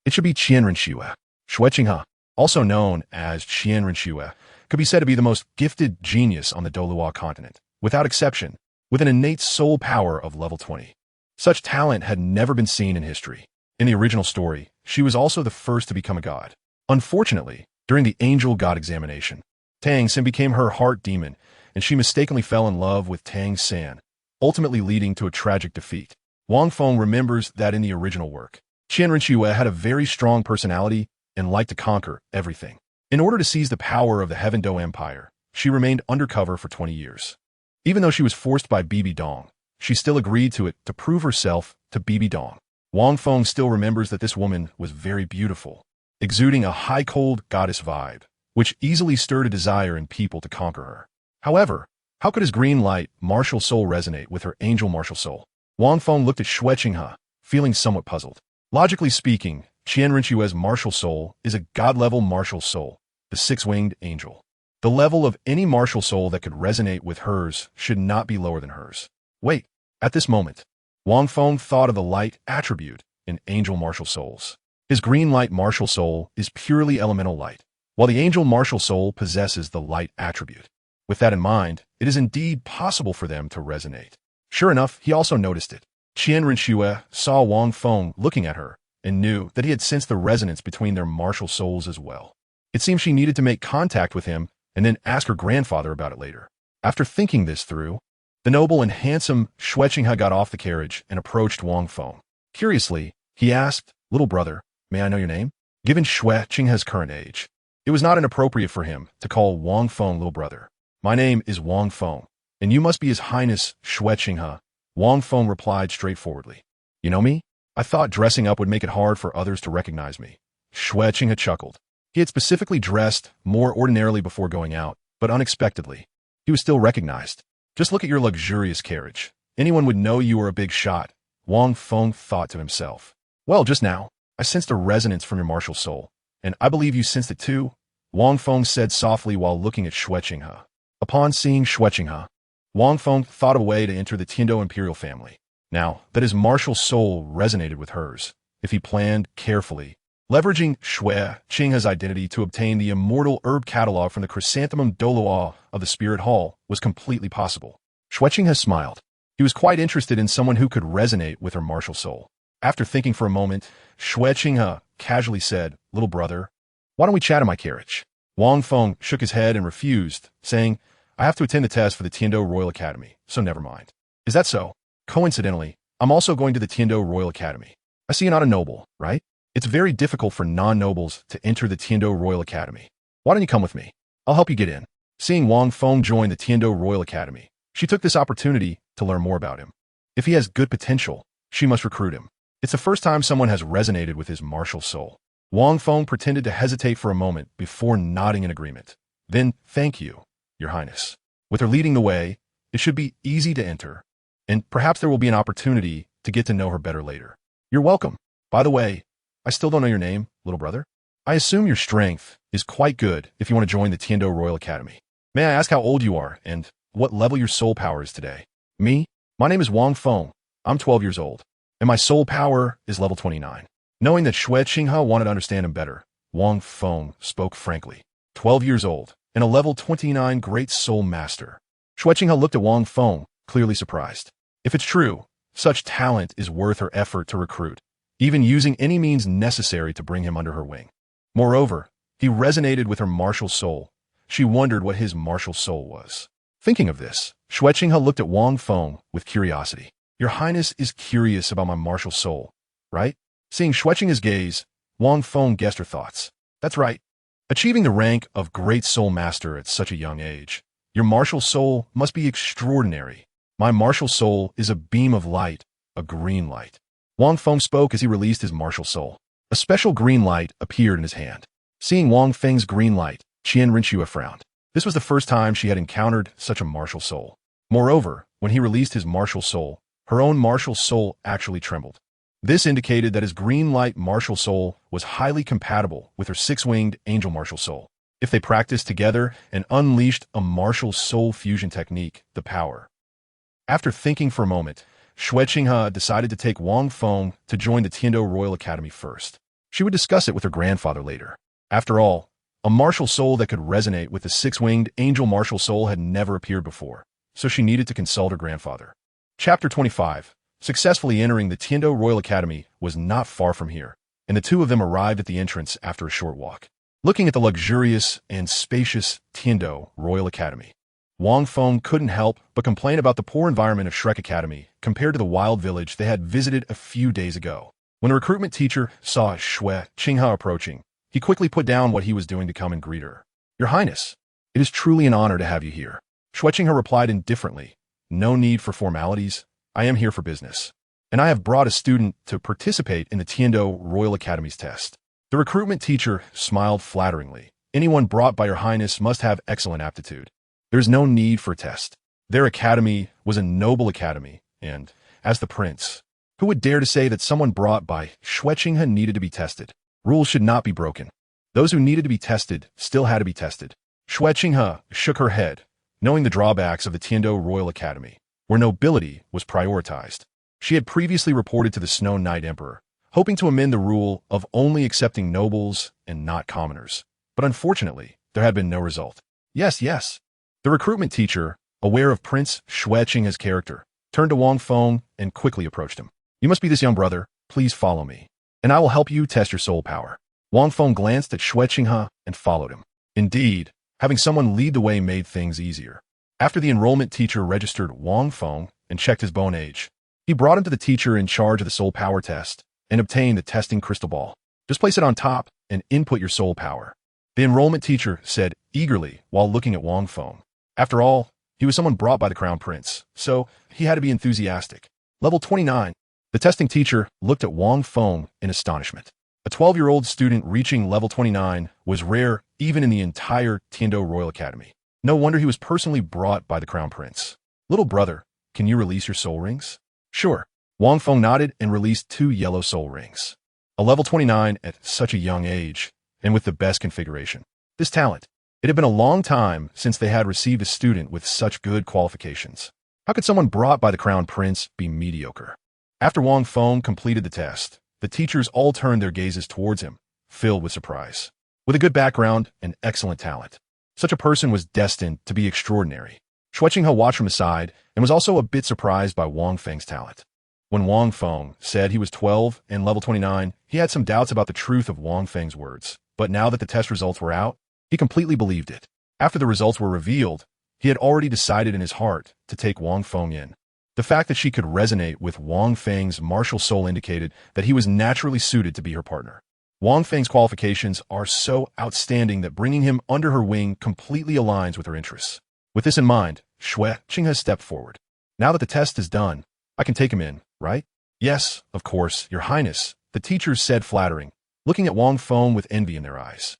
It should be Qian Renxue. Xue Qinghe, also known as Qian Renxue, could be said to be the most gifted genius on the Douluo continent, without exception, with an innate soul power of level 20. Such talent had never been seen in history. In the original story, she was also the first to become a god. Unfortunately, during the angel god examination, Tang San became her heart demon, and she mistakenly fell in love with Tang San, ultimately leading to a tragic defeat. Wang Feng remembers that in the original work, Qian Renxue had a very strong personality and liked to conquer everything. In order to seize the power of the Heaven Dou Empire, she remained undercover for 20 years. Even though she was forced by Bibi Dong, she still agreed to it to prove herself to Bibi Dong. Wang Feng still remembers that this woman was very beautiful, exuding a high cold goddess vibe, which easily stirred a desire in people to conquer her. However, how could his green light martial soul resonate with her angel martial soul? Wang Feng looked at Xue Qinghe, feeling somewhat puzzled. Logically speaking, Qian Renxue's martial soul is a god-level martial soul, the six-winged angel. The level of any martial soul that could resonate with hers should not be lower than hers. Wait, at this moment, Wang Feng thought of the light attribute in angel martial souls. His green light martial soul is purely elemental light, while the angel martial soul possesses the light attribute. With that in mind, it is indeed possible for them to resonate. Sure enough, he also noticed it. Qian Renxue saw Wang Feng looking at her and knew that he had sensed the resonance between their martial souls as well. It seemed she needed to make contact with him and then ask her grandfather about it later. After thinking this through, the noble and handsome Xue Qinghe got off the carriage and approached Wang Feng. Curiously, he asked, "Little brother, may I know your name?" Given Xue Qinghe's current age, it was not inappropriate for him to call Wang Feng little brother. "My name is Wang Feng, and you must be His Highness Xue Qinghe," Wang Feng replied straightforwardly. "You know me? I thought dressing up would make it hard for others to recognize me." Xue Qinghe chuckled. He had specifically dressed more ordinarily before going out, but unexpectedly, he was still recognized. "Just look at your luxurious carriage. Anyone would know you were a big shot," Wang Feng thought to himself. "Well, just now, I sensed a resonance from your martial soul, and I believe you sensed it too," Wang Feng said softly while looking at Xue Qinghe. Upon seeing Xue Qinghe, Wang Feng thought of a way to enter the Tiandou imperial family. Now that his martial soul resonated with hers, if he planned carefully, leveraging Xue Qinghe's identity to obtain the immortal herb catalog from the chrysanthemum Douluo of the Spirit Hall was completely possible. Xue Qinghe smiled. He was quite interested in someone who could resonate with her martial soul. After thinking for a moment, Xue Qinghe casually said, "Little brother, why don't we chat in my carriage?" Wang Feng shook his head and refused, saying, "I have to attend the test for the Tiandou Royal Academy, so never mind." "Is that so? Coincidentally, I'm also going to the Tiandou Royal Academy. I see you're not a noble, right? It's very difficult for non-nobles to enter the Tiandou Royal Academy. Why don't you come with me? I'll help you get in." Seeing Wang Feng join the Tiando Royal Academy, she took this opportunity to learn more about him. If he has good potential, she must recruit him. It's the first time someone has resonated with his martial soul. Wang Feng pretended to hesitate for a moment before nodding in agreement. Then, thank you, Your Highness. With her leading the way, it should be easy to enter, and perhaps there will be an opportunity to get to know her better later. You're welcome. By the way, I still don't know your name, little brother. I assume your strength is quite good if you want to join the Tiando Royal Academy. May I ask how old you are and what level your soul power is today? Me? My name is Wang Feng. I'm 12 years old, and my soul power is level 29. Knowing that Xiaogang wanted to understand him better, Wang Feng spoke frankly. 12 years old, and a level 29 great soul master. Xiaogang looked at Wang Feng, clearly surprised. If it's true, such talent is worth her effort to recruit, even using any means necessary to bring him under her wing. Moreover, he resonated with her martial soul. She wondered what his martial soul was. Thinking of this, Xiaogang looked at Wang Feng with curiosity. Your Highness is curious about my martial soul, right? Seeing Xiaogang's gaze, Wang Feng guessed her thoughts. That's right. Achieving the rank of Great Soul Master at such a young age, your martial soul must be extraordinary. My martial soul is a beam of light, a green light. Wang Feng spoke as he released his martial soul. A special green light appeared in his hand. Seeing Wang Feng's green light, Qian Rinxue frowned. This was the first time she had encountered such a martial soul. Moreover, when he released his martial soul, her own martial soul actually trembled. This indicated that his green light martial soul was highly compatible with her six-winged angel martial soul. If they practiced together and unleashed a martial soul fusion technique, the power. After thinking for a moment, Xiaogang decided to take Wang Feng to join the Tiando Royal Academy first. She would discuss it with her grandfather later. After all, a martial soul that could resonate with the six-winged angel martial soul had never appeared before, so she needed to consult her grandfather. Chapter 25. Successfully entering the Tiando Royal Academy was not far from here, and the two of them arrived at the entrance after a short walk. Looking at the luxurious and spacious Tiando Royal Academy, Wang Feng couldn't help but complain about the poor environment of Shrek Academy compared to the wild village they had visited a few days ago. When a recruitment teacher saw Xiaogang approaching, he quickly put down what he was doing to come and greet her. Your Highness, it is truly an honor to have you here. Xiaogang replied indifferently. No need for formalities. I am here for business, and I have brought a student to participate in the Tiando Royal Academy's test. The recruitment teacher smiled flatteringly. Anyone brought by Your Highness must have excellent aptitude. There is no need for a test. Their academy was a noble academy, and, as the prince, who would dare to say that someone brought by Xiaogang needed to be tested? Rules should not be broken. Those who needed to be tested still had to be tested. Xiaogang shook her head, knowing the drawbacks of the Tiando Royal Academy, where nobility was prioritized. She had previously reported to the Snow Knight Emperor, hoping to amend the rule of only accepting nobles and not commoners. But unfortunately, there had been no result. Yes. The recruitment teacher, aware of Prince Xiaogang's character, turned to Wang Feng and quickly approached him. You must be this young brother. Please follow me, and I will help you test your soul power. Wang Feng glanced at Xiaogang and followed him. Indeed, having someone lead the way made things easier. After the enrollment teacher registered Wang Feng and checked his bone age, he brought him to the teacher in charge of the soul power test and obtained the testing crystal ball. Just place it on top and input your soul power. The enrollment teacher said eagerly while looking at Wang Feng. After all, he was someone brought by the crown prince, so he had to be enthusiastic. Level 29. The testing teacher looked at Wang Feng in astonishment. A 12-year-old student reaching level 29 was rare even in the entire Tiando Royal Academy. No wonder he was personally brought by the crown prince. Little brother, can you release your soul rings? Sure. Wang Feng nodded and released 2 yellow soul rings. A level 29 at such a young age, and with the best configuration. This talent. It had been a long time since they had received a student with such good qualifications. How could someone brought by the crown prince be mediocre? After Wang Feng completed the test, the teachers all turned their gazes towards him, filled with surprise. With a good background and excellent talent, such a person was destined to be extraordinary. Xiaogang watched from his side and was also a bit surprised by Wang Feng's talent. When Wang Feng said he was 12 and level 29, he had some doubts about the truth of Wang Feng's words. But now that the test results were out, he completely believed it. After the results were revealed, he had already decided in his heart to take Wang Feng in. The fact that she could resonate with Wang Feng's martial soul indicated that he was naturally suited to be her partner. Wang Feng's qualifications are so outstanding that bringing him under her wing completely aligns with her interests. With this in mind, Shui Qinghe stepped forward. Now that the test is done, I can take him in, right? Yes, of course, Your Highness, the teachers said flattering, looking at Wang Feng with envy in their eyes.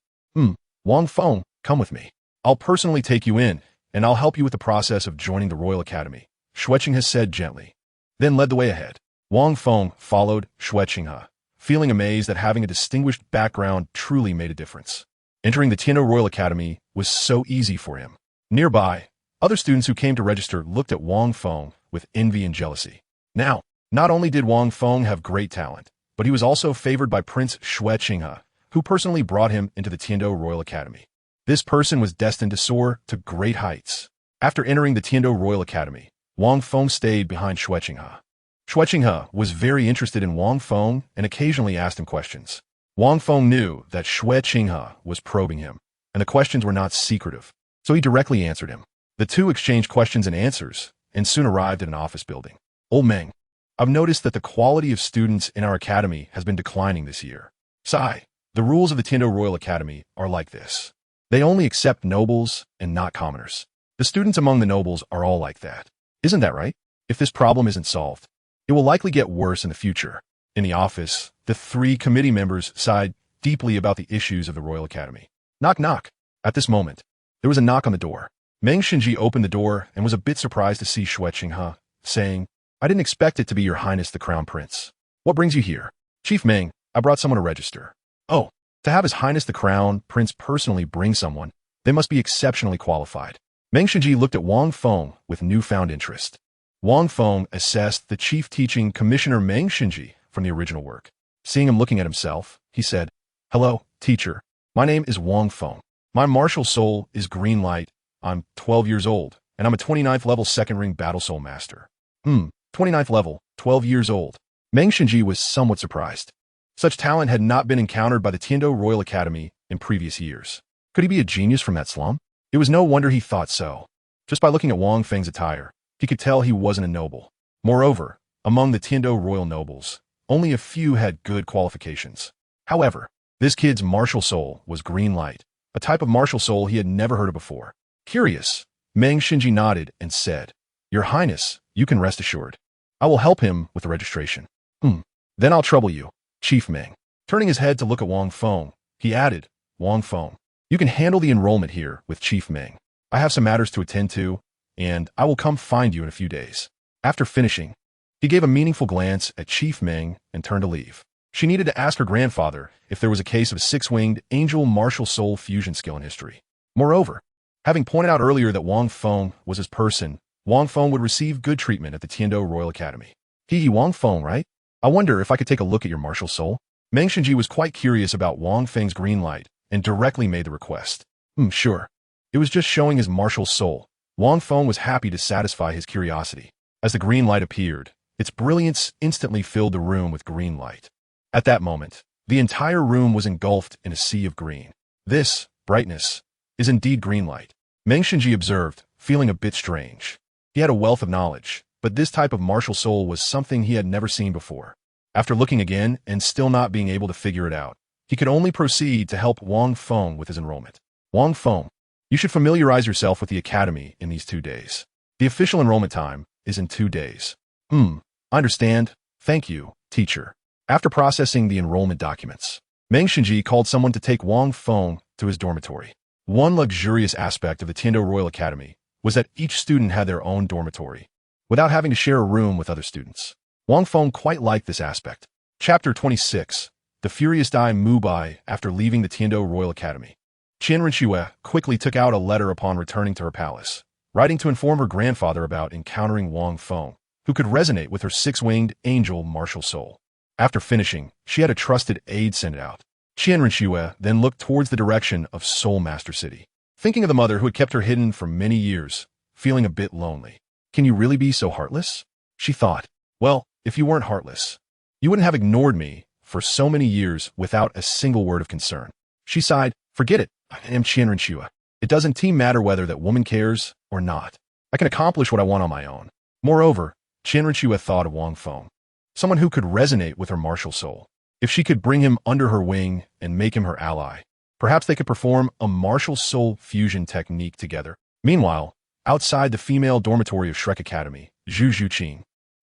Wang Feng, come with me. I'll personally take you in, and I'll help you with the process of joining the Royal Academy, Shui Qinghe said gently, then led the way ahead. Wang Feng followed Shui Qinghe, feeling amazed that having a distinguished background truly made a difference. Entering the Tianzhou Royal Academy was so easy for him. Nearby, other students who came to register looked at Wang Feng with envy and jealousy. Now, not only did Wang Feng have great talent, but he was also favored by Prince Shui Qinghe, who personally brought him into the Tianzhou Royal Academy. This person was destined to soar to great heights. After entering the Tianzhou Royal Academy, Wang Feng stayed behind Shui Qinghe. Shui Qinghe was very interested in Wang Feng and occasionally asked him questions. Wang Feng knew that Shui Qinghe was probing him, and the questions were not secretive, so he directly answered him. The two exchanged questions and answers, and soon arrived at an office building. Old Meng, I've noticed that the quality of students in our academy has been declining this year. Sigh, the rules of the Tianzhou Royal Academy are like this. They only accept nobles and not commoners. The students among the nobles are all like that. Isn't that right? If this problem isn't solved, it will likely get worse in the future. In the office, the three committee members sighed deeply about the issues of the Royal Academy. Knock, knock. At this moment, there was a knock on the door. Meng Xinji opened the door and was a bit surprised to see Shui Qinghe, saying, I didn't expect it to be Your Highness the Crown Prince. What brings you here? Chief Meng, I brought someone to register. Oh, to have His Highness the Crown Prince personally bring someone, they must be exceptionally qualified. Meng Xinji looked at Wang Feng with newfound interest. Wang Feng assessed the chief teaching commissioner Meng Xinji from the original work. Seeing him looking at himself, he said, Hello, teacher. My name is Wang Feng. My martial soul is green light. I'm 12 years old, and I'm a 29th level second ring battle soul master. 29th level, 12 years old. Meng Xinji was somewhat surprised. Such talent had not been encountered by the Tianzhou Royal Academy in previous years. Could he be a genius from that slum? It was no wonder he thought so. Just by looking at Wang Feng's attire, he could tell he wasn't a noble. Moreover, among the Tianzhou royal nobles, only a few had good qualifications. However, this kid's martial soul was green light, a type of martial soul he had never heard of before. Curious, Meng Xinji nodded and said, Your Highness, you can rest assured. I will help him with the registration. Then I'll trouble you, Chief Meng. Turning his head to look at Wang Feng, he added, Wang Feng, you can handle the enrollment here with Chief Meng. I have some matters to attend to, and I will come find you in a few days. After finishing, he gave a meaningful glance at Chief Meng and turned to leave. She needed to ask her grandfather if there was a case of a six-winged angel martial soul fusion skill in history. Moreover, having pointed out earlier that Wang Feng was his person, Wang Feng would receive good treatment at the Tianzhou Royal Academy. Wang Feng, right? I wonder if I could take a look at your martial soul? Meng Xinji was quite curious about Wang Feng's green light and directly made the request. Sure. It was just showing his martial soul. Wang Feng was happy to satisfy his curiosity. As the green light appeared, its brilliance instantly filled the room with green light. At that moment, the entire room was engulfed in a sea of green. This brightness is indeed green light. Meng Xinji observed, feeling a bit strange. He had a wealth of knowledge, but this type of martial soul was something he had never seen before. After looking again and still not being able to figure it out, he could only proceed to help Wang Feng with his enrollment. Wang Feng, you should familiarize yourself with the academy in these 2 days. The official enrollment time is in 2 days. I understand. Thank you, teacher. After processing the enrollment documents, Meng Xinji called someone to take Wang Feng to his dormitory. One luxurious aspect of the Tianzhou Royal Academy was that each student had their own dormitory, without having to share a room with other students. Wang Feng quite liked this aspect. Chapter 26. The Furious Dai Mubai after leaving the Tianzhou Royal Academy. Qian Renxue quickly took out a letter upon returning to her palace, writing to inform her grandfather about encountering Wang Feng, who could resonate with her six-winged angel martial soul. After finishing, she had a trusted aide send it out. Qian Renxue then looked towards the direction of Soul Master City, thinking of the mother who had kept her hidden for many years, feeling a bit lonely. Can you really be so heartless? She thought. Well, if you weren't heartless, you wouldn't have ignored me for so many years without a single word of concern. She sighed. Forget it. I am Qian Renxue. It doesn't matter whether that woman cares or not. I can accomplish what I want on my own. Moreover, Qian Renxue thought of Wang Feng, someone who could resonate with her martial soul. If she could bring him under her wing and make him her ally, perhaps they could perform a martial soul fusion technique together. Meanwhile, outside the female dormitory of Shrek Academy, Zhu Zhuqing,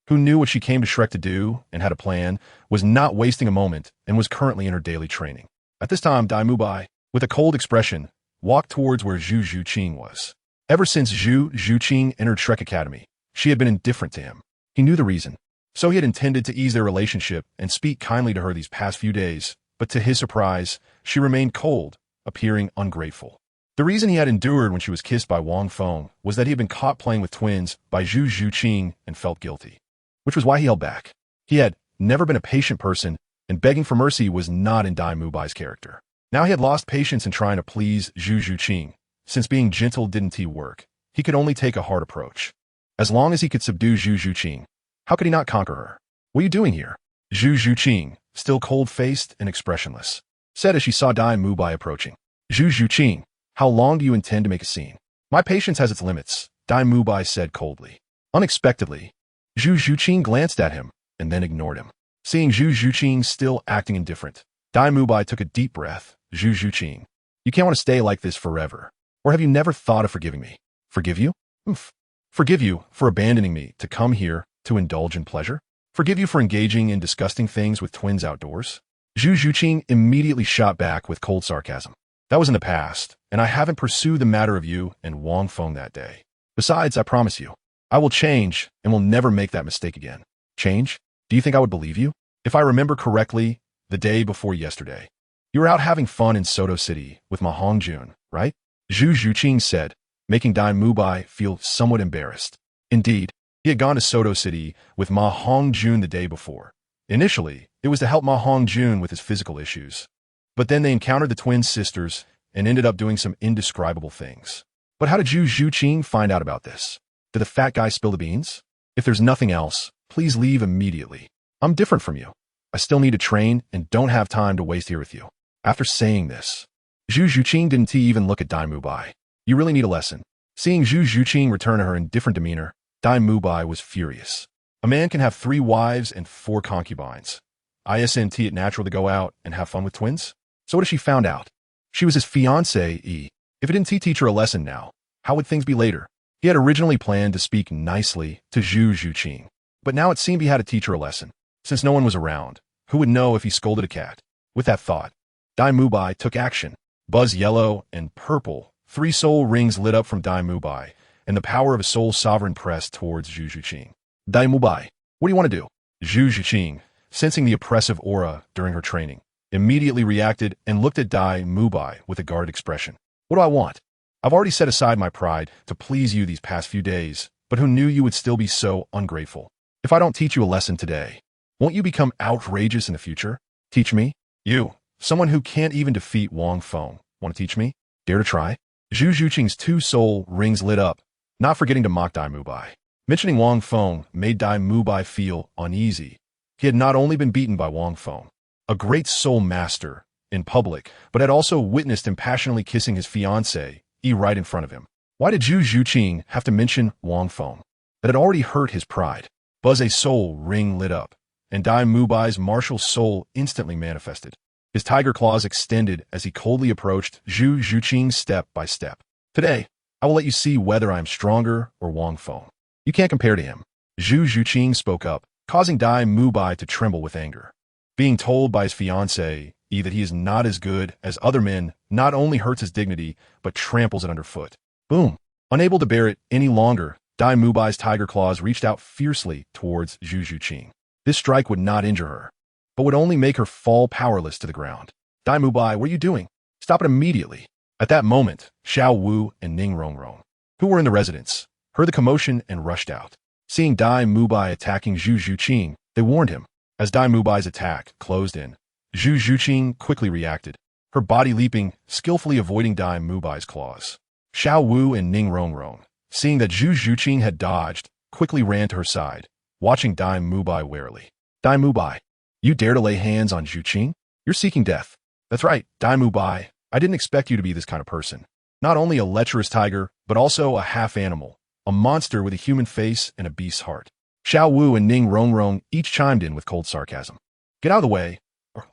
who knew what she came to Shrek to do and had a plan, was not wasting a moment and was currently in her daily training. At this time, Dai Mubai, with a cold expression, walked towards where Zhu Zhuqing was. Ever since Zhu Zhuqing entered Shrek Academy, she had been indifferent to him. He knew the reason. So he had intended to ease their relationship and speak kindly to her these past few days, but to his surprise, she remained cold, appearing ungrateful. The reason he had endured when she was kissed by Wang Feng was that he had been caught playing with twins by Zhu Zhuqing and felt guilty, which was why he held back. He had never been a patient person, and begging for mercy was not in Dai Mubai's character. Now he had lost patience in trying to please Zhu Zhuqing. Since being gentle didn't work, he could only take a hard approach. As long as he could subdue Zhu Zhuqing, how could he not conquer her? What are you doing here? Zhu Zhuqing, still cold-faced and expressionless, said as she saw Dai Mubai approaching. Zhu Zhuqing, how long do you intend to make a scene? My patience has its limits, Dai Mubai said coldly. Unexpectedly, Zhu Zhuqing glanced at him and then ignored him. Seeing Zhu Zhuqing still acting indifferent, Dai Mubai took a deep breath. Zhu Zhuqing, you can't want to stay like this forever. Or have you never thought of forgiving me? Forgive you? Oof. Forgive you for abandoning me to come here to indulge in pleasure? Forgive you for engaging in disgusting things with twins outdoors? Zhu Zhuqing immediately shot back with cold sarcasm. That was in the past, and I haven't pursued the matter of you and Wang Feng that day. Besides, I promise you, I will change and will never make that mistake again. Change? Do you think I would believe you? If I remember correctly, the day before yesterday, you were out having fun in Soto City with Ma Hongjun, right? Zhu Zhuqing said, making Dai Mubai feel somewhat embarrassed. Indeed, he had gone to Soto City with Ma Hongjun the day before. Initially, it was to help Ma Hongjun with his physical issues. But then they encountered the twin sisters and ended up doing some indescribable things. But how did Zhu Zhuqing find out about this? Did the fat guy spill the beans? If there's nothing else, please leave immediately. I'm different from you. I still need to train and don't have time to waste here with you. After saying this, Zhu Zhuqing didn't even look at Dai Mubai. You really need a lesson. Seeing Zhu Zhuqing return to her in different demeanor, Dai Mubai was furious. A man can have 3 wives and 4 concubines. Isn't it natural to go out and have fun with twins? So what if she found out? She was his fiancée. If he didn't teach her a lesson now, how would things be later? He had originally planned to speak nicely to Zhu Zhuqing, but now it seemed he had to teach her a lesson. Since no one was around, who would know if he scolded a cat? With that thought, Dai Mubai took action. Buzz yellow and purple, 3 soul rings lit up from Dai Mubai, and the power of a soul sovereign pressed towards Zhu Zhuqing. Dai Mubai, what do you want to do? Zhu Zhuqing, sensing the oppressive aura during her training, immediately reacted and looked at Dai Mubai with a guarded expression. What do I want? I've already set aside my pride to please you these past few days, but who knew you would still be so ungrateful? If I don't teach you a lesson today, won't you become outrageous in the future? Teach me? You, someone who can't even defeat Wang Feng. Want to teach me? Dare to try? Zhu Zhuqing's 2 soul rings lit up, not forgetting to mock Dai Mubai. Mentioning Wang Feng made Dai Mubai feel uneasy. He had not only been beaten by Wang Feng, a great soul master, in public, but had also witnessed him passionately kissing his fiancée, right in front of him. Why did Zhu Zhuqing have to mention Wang Feng? That had already hurt his pride. Buzz a soul ring lit up, and Dai Mubai's martial soul instantly manifested. His tiger claws extended as he coldly approached Zhu Zhuqing step by step. Today, I will let you see whether I am stronger or Wang Feng. You can't compare to him. Zhu Zhuqing spoke up, causing Dai Mubai to tremble with anger. Being told by his fiancée, that he is not as good as other men not only hurts his dignity, but tramples it underfoot. Boom. Unable to bear it any longer, Dai Mubai's tiger claws reached out fiercely towards Zhu Zhuqing. This strike would not injure her, but would only make her fall powerless to the ground. Dai Mubai, what are you doing? Stop it immediately. At that moment, Xiao Wu and Ning Rongrong, who were in the residence, heard the commotion and rushed out. Seeing Dai Mubai attacking Zhu Zhuqing, they warned him. As Dai Mubai's attack closed in, Zhu Zhuqing quickly reacted, her body leaping, skillfully avoiding Dai Mubai's claws. Xiao Wu and Ning Rongrong, seeing that Zhu Zhuqing had dodged, quickly ran to her side, watching Dai Mubai warily. Dai Mubai, you dare to lay hands on Zhuqing? You're seeking death. That's right, Dai Mubai, I didn't expect you to be this kind of person. Not only a lecherous tiger, but also a half-animal, a monster with a human face and a beast's heart. Xiao Wu and Ning Rongrong each chimed in with cold sarcasm. Get out of the way,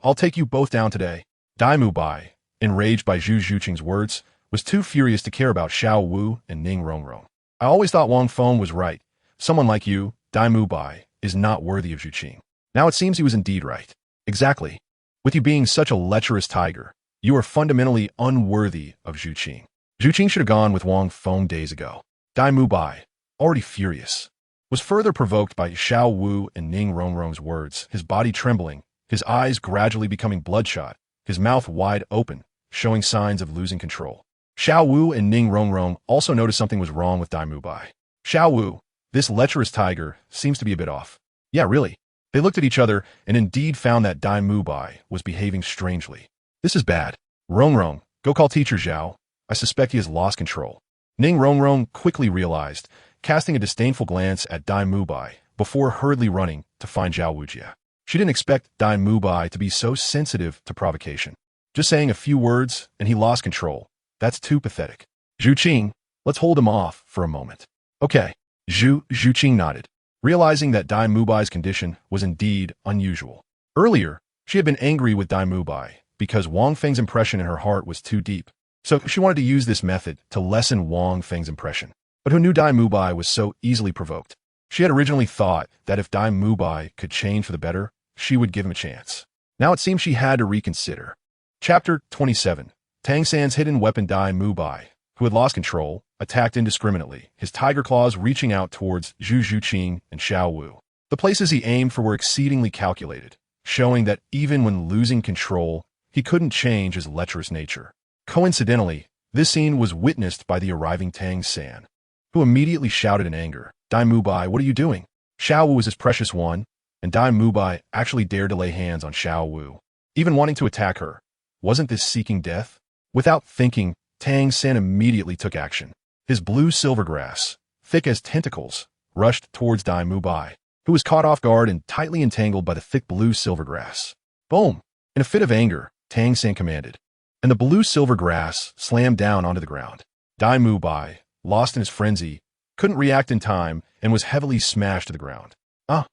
I'll take you both down today. Dai Mubai, enraged by Zhu Zhuqing's words, was too furious to care about Xiao Wu and Ning Rongrong. I always thought Wang Feng was right. Someone like you, Dai Mubai, is not worthy of Zhuqing. Now it seems he was indeed right. Exactly. With you being such a lecherous tiger, you are fundamentally unworthy of Zhuqing. Zhuqing should have gone with Wang Feng days ago. Dai Mubai, already furious, was further provoked by Xiao Wu and Ning Rongrong's words, his body trembling, his eyes gradually becoming bloodshot, his mouth wide open, showing signs of losing control. Xiao Wu and Ning Rongrong also noticed something was wrong with Dai Mubai. Xiao Wu, this lecherous tiger, seems to be a bit off. Yeah, really. They looked at each other and indeed found that Dai Mubai was behaving strangely. This is bad. Rongrong, go call teacher Zhao. I suspect he has lost control. Ning Rongrong quickly realized, casting a disdainful glance at Dai Mubai before hurriedly running to find Zhao Wujia. She didn't expect Dai Mubai to be so sensitive to provocation. Just saying a few words and he lost control. That's too pathetic. Zhuqing, let's hold him off for a moment. Okay. Zhuqing nodded, realizing that Dai Mubai's condition was indeed unusual. Earlier, she had been angry with Dai Mubai because Wang Feng's impression in her heart was too deep. So she wanted to use this method to lessen Wang Feng's impression. But who knew Dai Mubai was so easily provoked? She had originally thought that if Dai Mubai could change for the better, she would give him a chance. Now it seemed she had to reconsider. Chapter 27. Tang San's hidden weapon. Dai Mubai, who had lost control, attacked indiscriminately, his tiger claws reaching out towards Zhu Zhuqing and Xiao Wu. The places he aimed for were exceedingly calculated, showing that even when losing control, he couldn't change his lecherous nature. Coincidentally, this scene was witnessed by the arriving Tang San, who immediately shouted in anger, Dai Mubai, what are you doing? Xiao Wu was his precious one, and Dai Mubai actually dared to lay hands on Xiao Wu, even wanting to attack her. Wasn't this seeking death? Without thinking, Tang San immediately took action. His blue silvergrass, thick as tentacles, rushed towards Dai Mubai, who was caught off guard and tightly entangled by the thick blue silvergrass. Boom! In a fit of anger, Tang San commanded, and the blue silvergrass slammed down onto the ground. Dai Mubai, lost in his frenzy, couldn't react in time and was heavily smashed to the ground. Ah!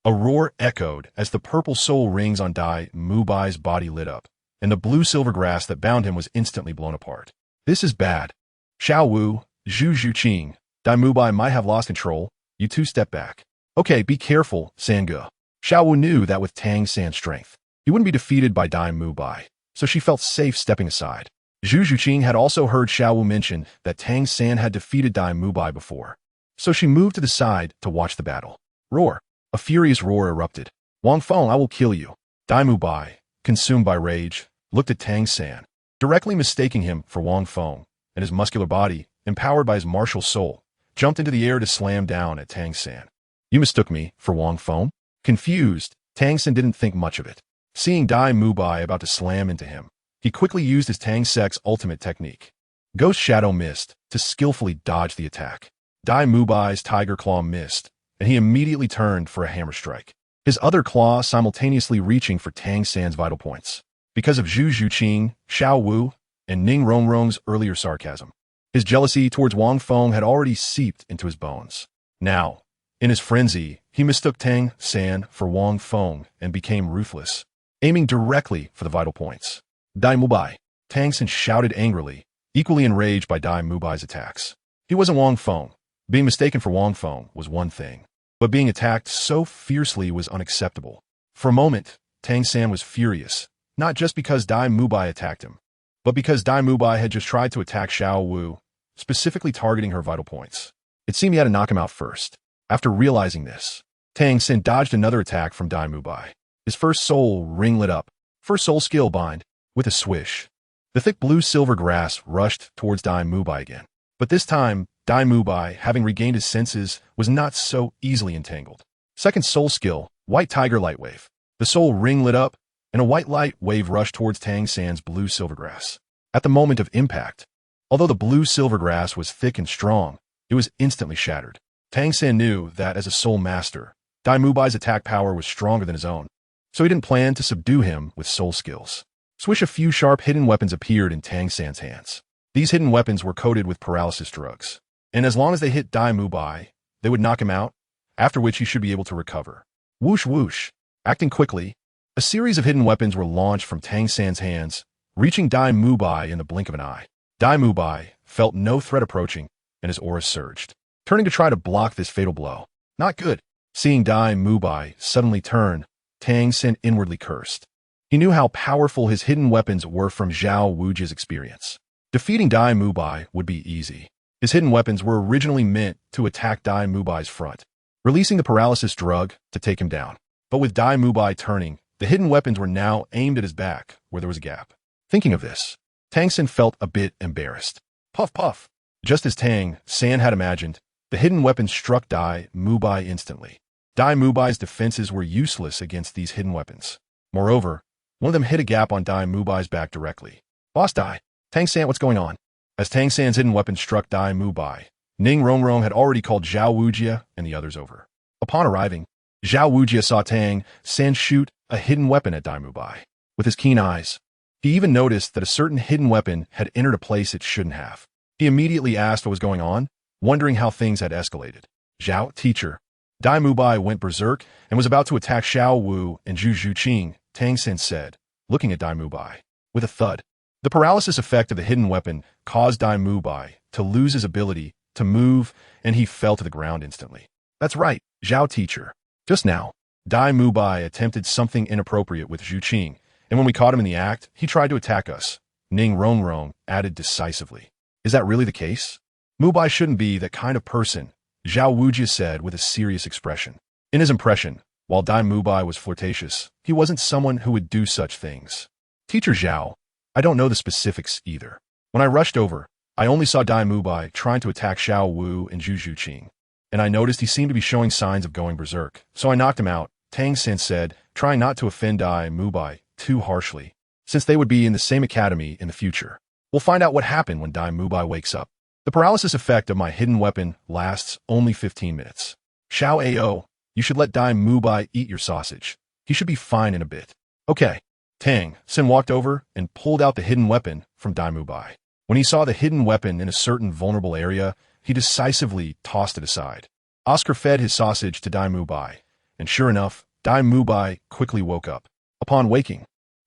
A roar echoed as the purple soul rings on Dai Mubai's body lit up, and the blue silvergrass that bound him was instantly blown apart. This is bad. Xiao Wu, Zhu Zhuqing, Dai Mubai might have lost control. You two step back. Okay, be careful, Sangge. Xiao Wu knew that with Tang San's strength, he wouldn't be defeated by Dai Mubai, so she felt safe stepping aside. Zhu Zhuqing had also heard Xiao Wu mention that Tang San had defeated Dai Mubai before, so she moved to the side to watch the battle. Roar! A furious roar erupted. Wang Feng, I will kill you. Dai Mubai, consumed by rage, looked at Tang San, directly mistaking him for Wang Feng, and his muscular body, empowered by his martial soul, jumped into the air to slam down at Tang San. You mistook me for Wang Feng? Confused, Tang San didn't think much of it. Seeing Dai Mubai about to slam into him, he quickly used his Tang Sek's ultimate technique, Ghost Shadow Mist, to skillfully dodge the attack. Dai Mubai's Tiger Claw missed, and he immediately turned for a hammer strike, his other claw simultaneously reaching for Tang San's vital points. Because of Zhu Zhuqing, Xiao Wu, and Ning Rongrong's earlier sarcasm, his jealousy towards Wang Feng had already seeped into his bones. Now, in his frenzy, he mistook Tang San for Wang Feng and became ruthless, aiming directly for the vital points. Dai Mubai, Tang San shouted angrily, equally enraged by Dai Mubai's attacks. He wasn't Wang Feng. Being mistaken for Wang Feng was one thing, but being attacked so fiercely was unacceptable. For a moment, Tang San was furious, not just because Dai Mubai attacked him, but because Dai Mubai had just tried to attack Xiao Wu, specifically targeting her vital points. It seemed he had to knock him out first. After realizing this, Tang San dodged another attack from Dai Mubai. His first soul ring lit up, first soul skill bind, with a swish. The thick blue silver grass rushed towards Dai Mubai again. But this time, Dai Mubai, having regained his senses, was not so easily entangled. Second soul skill, White Tiger Light Wave. The soul ring lit up, and a white light wave rushed towards Tang San's blue silvergrass. At the moment of impact, although the blue silvergrass was thick and strong, it was instantly shattered. Tang San knew that as a soul master, Dai Mubai's attack power was stronger than his own, so he didn't plan to subdue him with soul skills. Swish, a few sharp hidden weapons appeared in Tang San's hands. These hidden weapons were coated with paralysis drugs, and as long as they hit Dai Mubai, they would knock him out, after which he should be able to recover. Whoosh whoosh. Acting quickly, A series of hidden weapons were launched from Tang San's hands, reaching Dai Mubai in the blink of an eye. Dai Mubai felt no threat approaching, and his aura surged, turning to try to block this fatal blow. Not good. Seeing Dai Mubai suddenly turn, Tang San inwardly cursed. He knew how powerful his hidden weapons were from Zhao Wujia's experience. Defeating Dai Mubai would be easy. His hidden weapons were originally meant to attack Dai Mubai's front, releasing the paralysis drug to take him down. But with Dai Mubai turning, the hidden weapons were now aimed at his back, where there was a gap. Thinking of this, Tang San felt a bit embarrassed. Puff puff. Just as Tang San had imagined, the hidden weapons struck Dai Mubai instantly. Dai Mubai's defenses were useless against these hidden weapons. Moreover, one of them hit a gap on Dai Mubai's back directly. Boss Dai, Tang San, what's going on? As Tang San's hidden weapon struck Dai Mubai, Ning Rongrong had already called Zhao Wujia and the others over. Upon arriving, Zhao Wujia saw Tang San shoot a hidden weapon at Dai Mubai. With his keen eyes, he even noticed that a certain hidden weapon had entered a place it shouldn't have. He immediately asked what was going on, wondering how things had escalated. Zhao, teacher. Dai Mubai went berserk and was about to attack Xiao Wu and Zhu Zhuqing, Tang San said, looking at Dai Mubai. With a thud, the paralysis effect of the hidden weapon caused Dai Mubai to lose his ability to move, and he fell to the ground instantly. That's right, Zhao teacher. Just now, Dai Mubai attempted something inappropriate with Zhu Qing, and when we caught him in the act, he tried to attack us. Ning Rongrong added decisively. Is that really the case? Mubai shouldn't be that kind of person, Zhao Wujia said with a serious expression. In his impression, while Dai Mubai was flirtatious, he wasn't someone who would do such things. Teacher Zhao, I don't know the specifics either. When I rushed over, I only saw Dai Mubai trying to attack Xiao Wu and Zhu Zhuqing, and I noticed he seemed to be showing signs of going berserk, so I knocked him out, Tang San said, trying not to offend Dai Mubai too harshly, since they would be in the same academy in the future. We'll find out what happened when Dai Mubai wakes up. The paralysis effect of my hidden weapon lasts only 15 minutes. Xiao Ao, you should let Dai Mubai eat your sausage. He should be fine in a bit. Okay. Tang San walked over and pulled out the hidden weapon from Dai Mubai. When he saw the hidden weapon in a certain vulnerable area, he decisively tossed it aside. Oscar fed his sausage to Dai Mubai, and sure enough, Dai Mubai quickly woke up. Upon waking,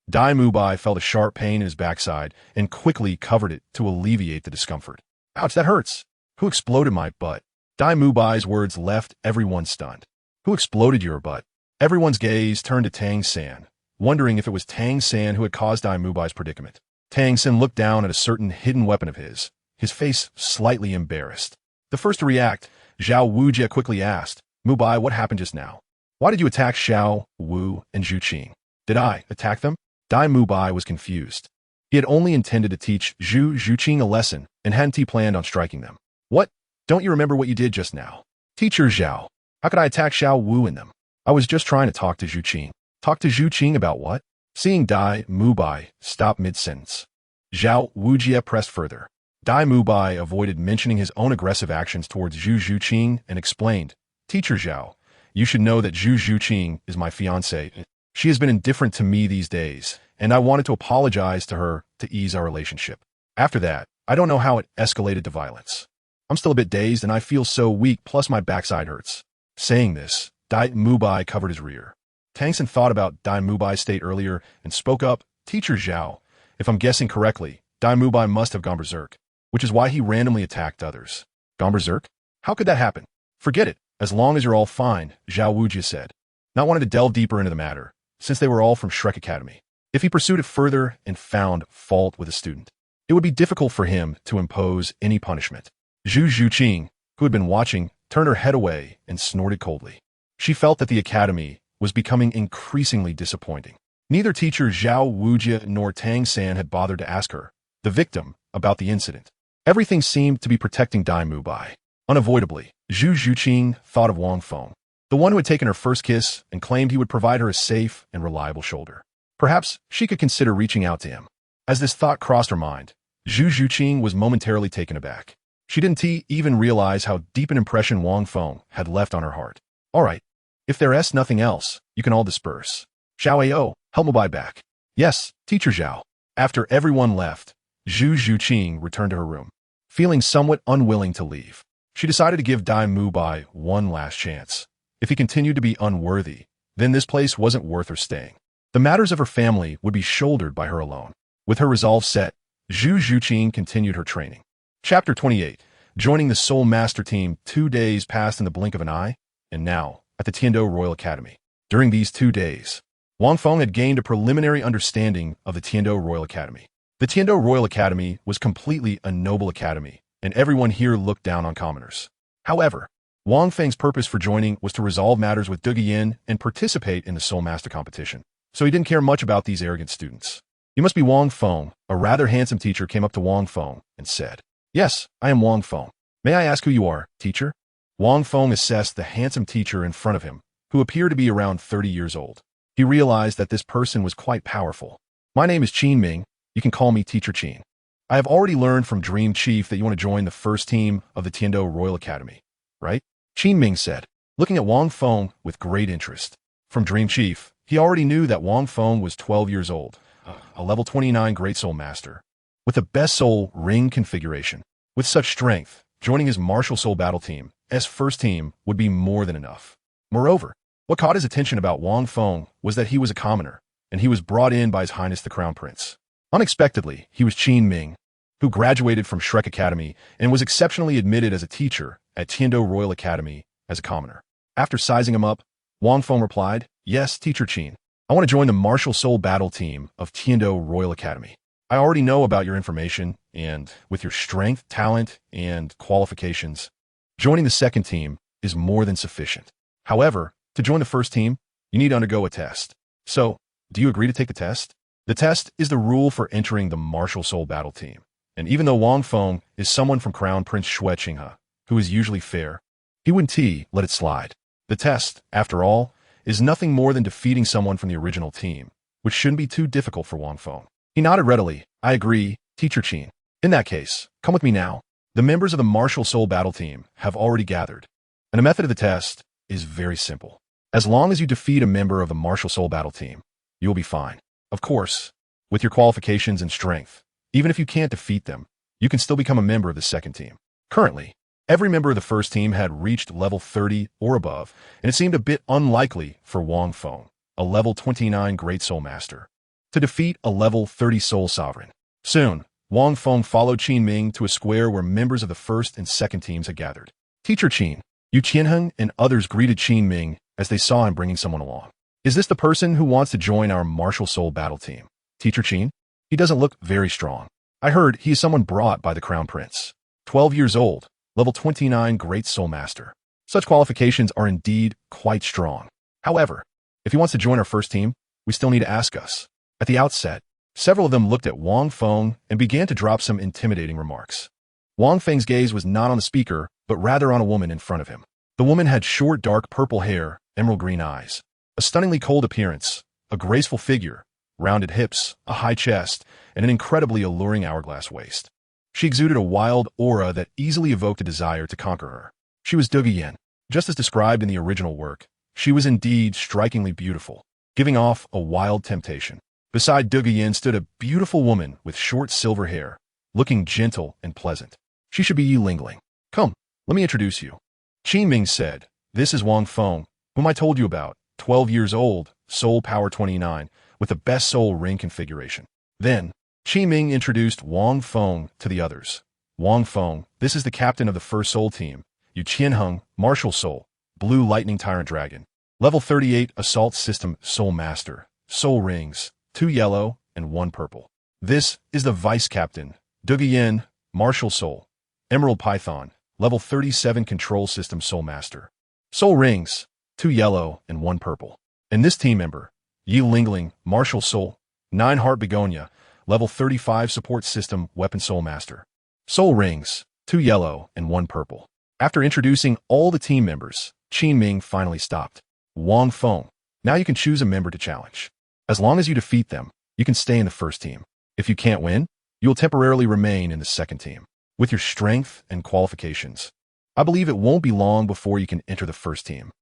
Dai Mubai felt a sharp pain in his backside and quickly covered it to alleviate the discomfort. Ouch, that hurts. Who exploded my butt? Dai Mubai's words left everyone stunned. Who exploded your butt? Everyone's gaze turned to Tang San, wondering if it was Tang San who had caused Dai Mubai's predicament. Tang San looked down at a certain hidden weapon of his face slightly embarrassed. The first to react, Zhao Wujia quickly asked, Mubai, what happened just now? Why did you attack Xiao Wu and Zhu Qing? Did I attack them? Dai Mubai was confused. He had only intended to teach Zhu Zhuqing a lesson and hadn't he planned on striking them. What? Don't you remember what you did just now? Teacher Zhao, how could I attack Xiao Wu and them? I was just trying to talk to Zhu Qing. Talk to Zhu Qing about what? Seeing Dai Mubai stop mid-sentence, Zhao Wujia pressed further. Dai Mubai avoided mentioning his own aggressive actions towards Zhu Zhuqing and explained, Teacher Zhao, you should know that Zhu Zhuqing is my fiancée. She has been indifferent to me these days, and I wanted to apologize to her to ease our relationship. After that, I don't know how it escalated to violence. I'm still a bit dazed and I feel so weak, plus my backside hurts. Saying this, Dai Mubai covered his rear. Tang San thought about Dai Mubai's state earlier and spoke up, Teacher Zhao, if I'm guessing correctly, Dai Mubai must have gone berserk, which is why he randomly attacked others. Gone berserk? How could that happen? Forget it, as long as you're all fine, Zhao Wujia said, not wanting to delve deeper into the matter, since they were all from Shrek Academy. If he pursued it further and found fault with a student, it would be difficult for him to impose any punishment. Zhu Zhuqing, who had been watching, turned her head away and snorted coldly. She felt that the academy was becoming increasingly disappointing. Neither teacher Zhao Wujia nor Tang San had bothered to ask her, the victim, about the incident. Everything seemed to be protecting Dai Mubai. Unavoidably, Zhu Zhuqing thought of Wang Feng, the one who had taken her first kiss and claimed he would provide her a safe and reliable shoulder. Perhaps she could consider reaching out to him. As this thought crossed her mind, Zhu Zhuqing was momentarily taken aback. She didn't even realize how deep an impression Wang Feng had left on her heart. All right, if there's nothing else, you can all disperse. Xiao Ao, help Mubai back. Yes, Teacher Zhao. After everyone left, Zhu Zhuqing returned to her room. Feeling somewhat unwilling to leave, she decided to give Dai Mubai one last chance. If he continued to be unworthy, then this place wasn't worth her staying. The matters of her family would be shouldered by her alone. With her resolve set, Zhu Zhuqin continued her training. Chapter 28. Joining the Soul Master team, 2 days passed in the blink of an eye, and now, at the Tiandou Royal Academy. During these 2 days, Wang Feng had gained a preliminary understanding of the Tiandou Royal Academy. The Tiandou Royal Academy was completely a noble academy, and everyone here looked down on commoners. However, Wang Feng's purpose for joining was to resolve matters with Douluo Yin and participate in the Soul Master competition, so he didn't care much about these arrogant students. "You must be Wang Feng." A rather handsome teacher came up to Wang Feng and said, "Yes, I am Wang Feng. May I ask who you are, teacher?" Wang Feng assessed the handsome teacher in front of him, who appeared to be around 30 years old. He realized that this person was quite powerful. "My name is Qin Ming. You can call me Teacher Qin. I have already learned from Dream Chief that you want to join the first team of the Tiandou Royal Academy, right?" Qin Ming said, looking at Wang Feng with great interest. From Dream Chief, he already knew that Wang Feng was 12 years old, a level 29 Great Soul Master, with the best soul ring configuration. With such strength, joining his martial soul battle team, as first team, would be more than enough. Moreover, what caught his attention about Wang Feng was that he was a commoner, and he was brought in by His Highness the Crown Prince. Unexpectedly, he was Qin Ming, who graduated from Shrek Academy and was exceptionally admitted as a teacher at Tiandou Royal Academy as a commoner. After sizing him up, Wang Feng replied, "Yes, Teacher Qin. I want to join the martial soul battle team of Tiandou Royal Academy. I already know about your information, and with your strength, talent, and qualifications, joining the second team is more than sufficient. However, to join the first team, you need to undergo a test. So, do you agree to take the test?" The test is the rule for entering the martial soul battle team. And even though Wang Feng is someone from Crown Prince Xue Qinghe, who is usually fair, he wouldn't let it slide. The test, after all, is nothing more than defeating someone from the original team, which shouldn't be too difficult for Wang Feng. He nodded readily. "I agree, Teacher Qin. In that case, come with me now." The members of the martial soul battle team have already gathered, and the method of the test is very simple. As long as you defeat a member of the martial soul battle team, you will be fine. Of course, with your qualifications and strength, even if you can't defeat them, you can still become a member of the second team. Currently, every member of the first team had reached level 30 or above, and it seemed a bit unlikely for Wang Feng, a level 29 Great Soul Master, to defeat a level 30 Soul Sovereign. Soon, Wang Feng followed Qin Ming to a square where members of the first and second teams had gathered. Teacher Qin, Yu Qianheng and others greeted Qin Ming as they saw him bringing someone along. "Is this the person who wants to join our martial soul battle team, Teacher Qin? He doesn't look very strong. I heard he is someone brought by the Crown Prince. 12 years old, level 29 Great Soul Master. Such qualifications are indeed quite strong. However, if he wants to join our first team, we still need to ask us." At the outset, several of them looked at Wang Feng and began to drop some intimidating remarks. Wang Feng's gaze was not on the speaker, but rather on a woman in front of him. The woman had short, dark purple hair, emerald green eyes, a stunningly cold appearance, a graceful figure, rounded hips, a high chest, and an incredibly alluring hourglass waist. She exuded a wild aura that easily evoked a desire to conquer her. She was Douluo Yin. Just as described in the original work, she was indeed strikingly beautiful, giving off a wild temptation. Beside Douluo Yin stood a beautiful woman with short silver hair, looking gentle and pleasant. She should be Yi Lingling. "Come, let me introduce you." Qin Ming said, "This is Wang Feng, whom I told you about, 12 years old, soul power 29, with the best soul ring configuration." Then, Qin Ming introduced Wang Feng to the others. "Wang Feng, this is the captain of the first soul team, Yu Qianheng, martial soul, blue lightning tyrant dragon, level 38 assault system soul master, soul rings, 2 yellow and 1 purple. This is the vice captain, Douluo Yin, martial soul, emerald python, level 37 control system soul master, soul rings, 2 yellow and 1 purple. And this team member, Yi Lingling, martial soul, 9 heart begonia, level 35 support system weapon soul master, soul rings, 2 yellow and 1 purple." After introducing all the team members, Qin Ming finally stopped. "Wang Feng, now you can choose a member to challenge. As long as you defeat them, you can stay in the first team. If you can't win, you will temporarily remain in the second team. With your strength and qualifications, I believe it won't be long before you can enter the first team.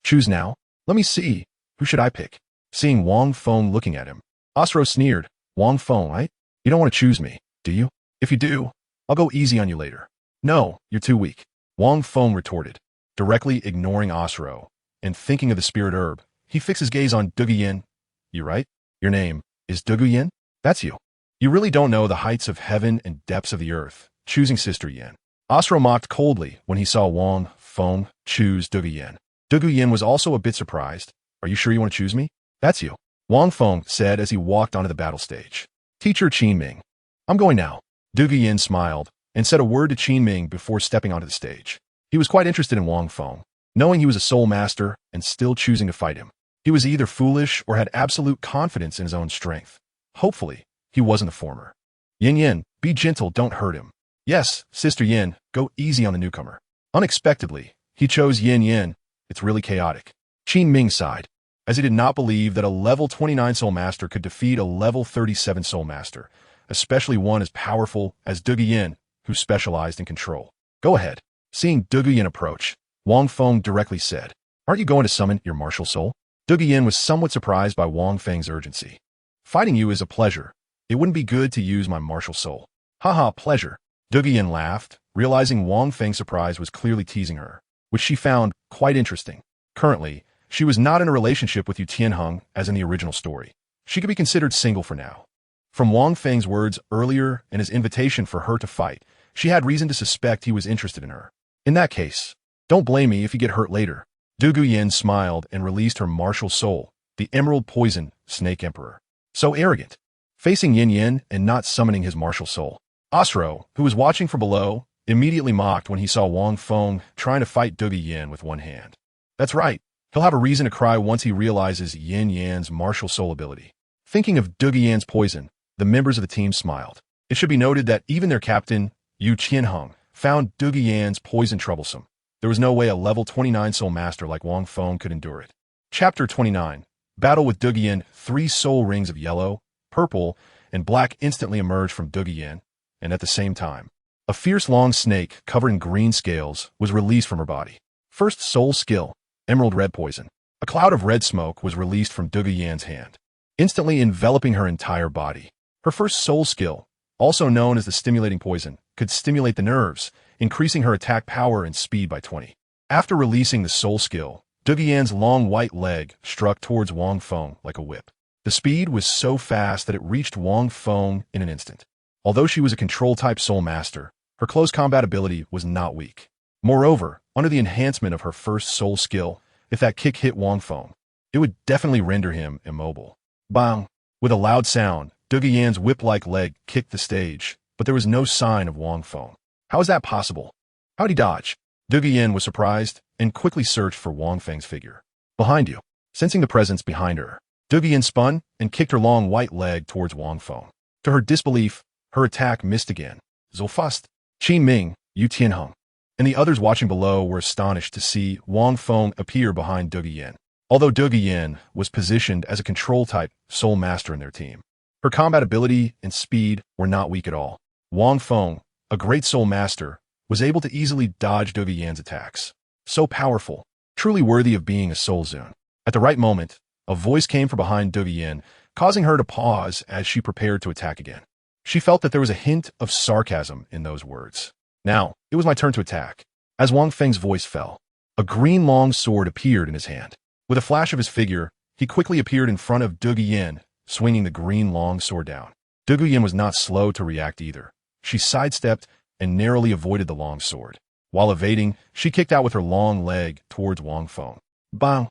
Choose now. Let me see. Who should I pick?" Seeing Wang Feng looking at him, Osro sneered. "Wang Feng, right? You don't want to choose me, do you? If you do, I'll go easy on you later." "No, you're too weak," Wang Feng retorted, directly ignoring Osro, and thinking of the spirit herb. He fixed his gaze on Douluo Yin. You right? Your name is Douluo Yin? That's you. You really don't know the heights of heaven and depths of the earth, choosing Sister Yin. Osro mocked coldly when he saw Wang Feng choose Douluo Yin. Douluo Yin was also a bit surprised. Are you sure you want to choose me? That's you. Wang Feng said as he walked onto the battle stage. Teacher Qin Ming. I'm going now. Douluo Yin smiled and said a word to Qin Ming before stepping onto the stage. He was quite interested in Wang Feng, knowing he was a soul master and still choosing to fight him. He was either foolish or had absolute confidence in his own strength. Hopefully, he wasn't the former. Yin Yin, be gentle, don't hurt him. Yes, Sister Yin, go easy on the newcomer. Unexpectedly, he chose Yin Yin. It's really chaotic. Qin Ming sighed, as he did not believe that a level 29 soul master could defeat a level 37 soul master, especially one as powerful as Douluo Yin, who specialized in control. Go ahead. Seeing Douluo Yin approach, Wang Feng directly said, Aren't you going to summon your martial soul? Douluo Yin was somewhat surprised by Wang Feng's urgency. Fighting you is a pleasure. It wouldn't be good to use my martial soul. Haha, pleasure. Douluo Yin laughed, realizing Wang Feng's surprise was clearly teasing her, which she found quite interesting. Currently, she was not in a relationship with Yu Tianheng as in the original story. She could be considered single for now. From Wang Feng's words earlier and his invitation for her to fight, she had reason to suspect he was interested in her. In that case, don't blame me if you get hurt later. Douluo Yin smiled and released her martial soul, the Emerald Poison Snake Emperor. So arrogant. Facing Yin Yin and not summoning his martial soul. Osro, who was watching from below, immediately mocked when he saw Wang Feng trying to fight Douluo Yin with one hand. That's right. He'll have a reason to cry once he realizes Yin Yan's martial soul ability. Thinking of Douluo Yan's poison, the members of the team smiled. It should be noted that even their captain, Yu Tianheng, found Douluo Yan's poison troublesome. There was no way a level 29 soul master like Wang Feng could endure it. Chapter 29. Battle with Douluo Yin. 3 soul rings of yellow, purple, and black instantly emerged from Douluo Yin, and at the same time, a fierce long snake covered in green scales was released from her body. First soul skill, Emerald Red Poison. A cloud of red smoke was released from Douluo Yan's hand, instantly enveloping her entire body. Her first soul skill, also known as the Stimulating Poison, could stimulate the nerves, increasing her attack power and speed by 20. After releasing the soul skill, Douluo Yan's long white leg struck towards Wang Feng like a whip. The speed was so fast that it reached Wang Feng in an instant. Although she was a control-type soul master, her close combat ability was not weak. Moreover, under the enhancement of her first soul skill, if that kick hit Wang Feng, it would definitely render him immobile. Bang! With a loud sound, Douluo Yan's whip-like leg kicked the stage, but there was no sign of Wang Feng. How is that possible? How'd he dodge? Douluo Yin was surprised and quickly searched for Wang Feng's figure. Behind you. Sensing the presence behind her, Douluo Yin spun and kicked her long white leg towards Wang Feng. To her disbelief, her attack missed again. Zolfust, Qin Ming, Yu Tianheng, and the others watching below were astonished to see Wang Feng appear behind Douluo Yin. Although Douluo Yin was positioned as a control-type soul master in their team, her combat ability and speed were not weak at all. Wang Feng, a great soul master, was able to easily dodge Douluo Yan's attacks. So powerful, truly worthy of being a soul zone. At the right moment, a voice came from behind Douluo Yin, causing her to pause as she prepared to attack again. She felt that there was a hint of sarcasm in those words. Now, it was my turn to attack. As Wang Feng's voice fell, a green long sword appeared in his hand. With a flash of his figure, he quickly appeared in front of Douluo Yin, swinging the green long sword down. Douluo Yin was not slow to react either. She sidestepped and narrowly avoided the long sword. While evading, she kicked out with her long leg towards Wang Feng. Bang!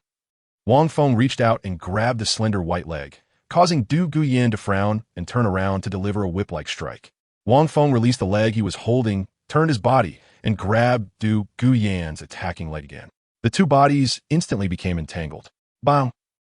Wang Feng reached out and grabbed the slender white leg, causing Douluo Yin to frown and turn around to deliver a whip-like strike. Wang Feng released the leg he was holding, turned his body, and grabbed Douluo Yin's attacking leg again. The two bodies instantly became entangled. Bang!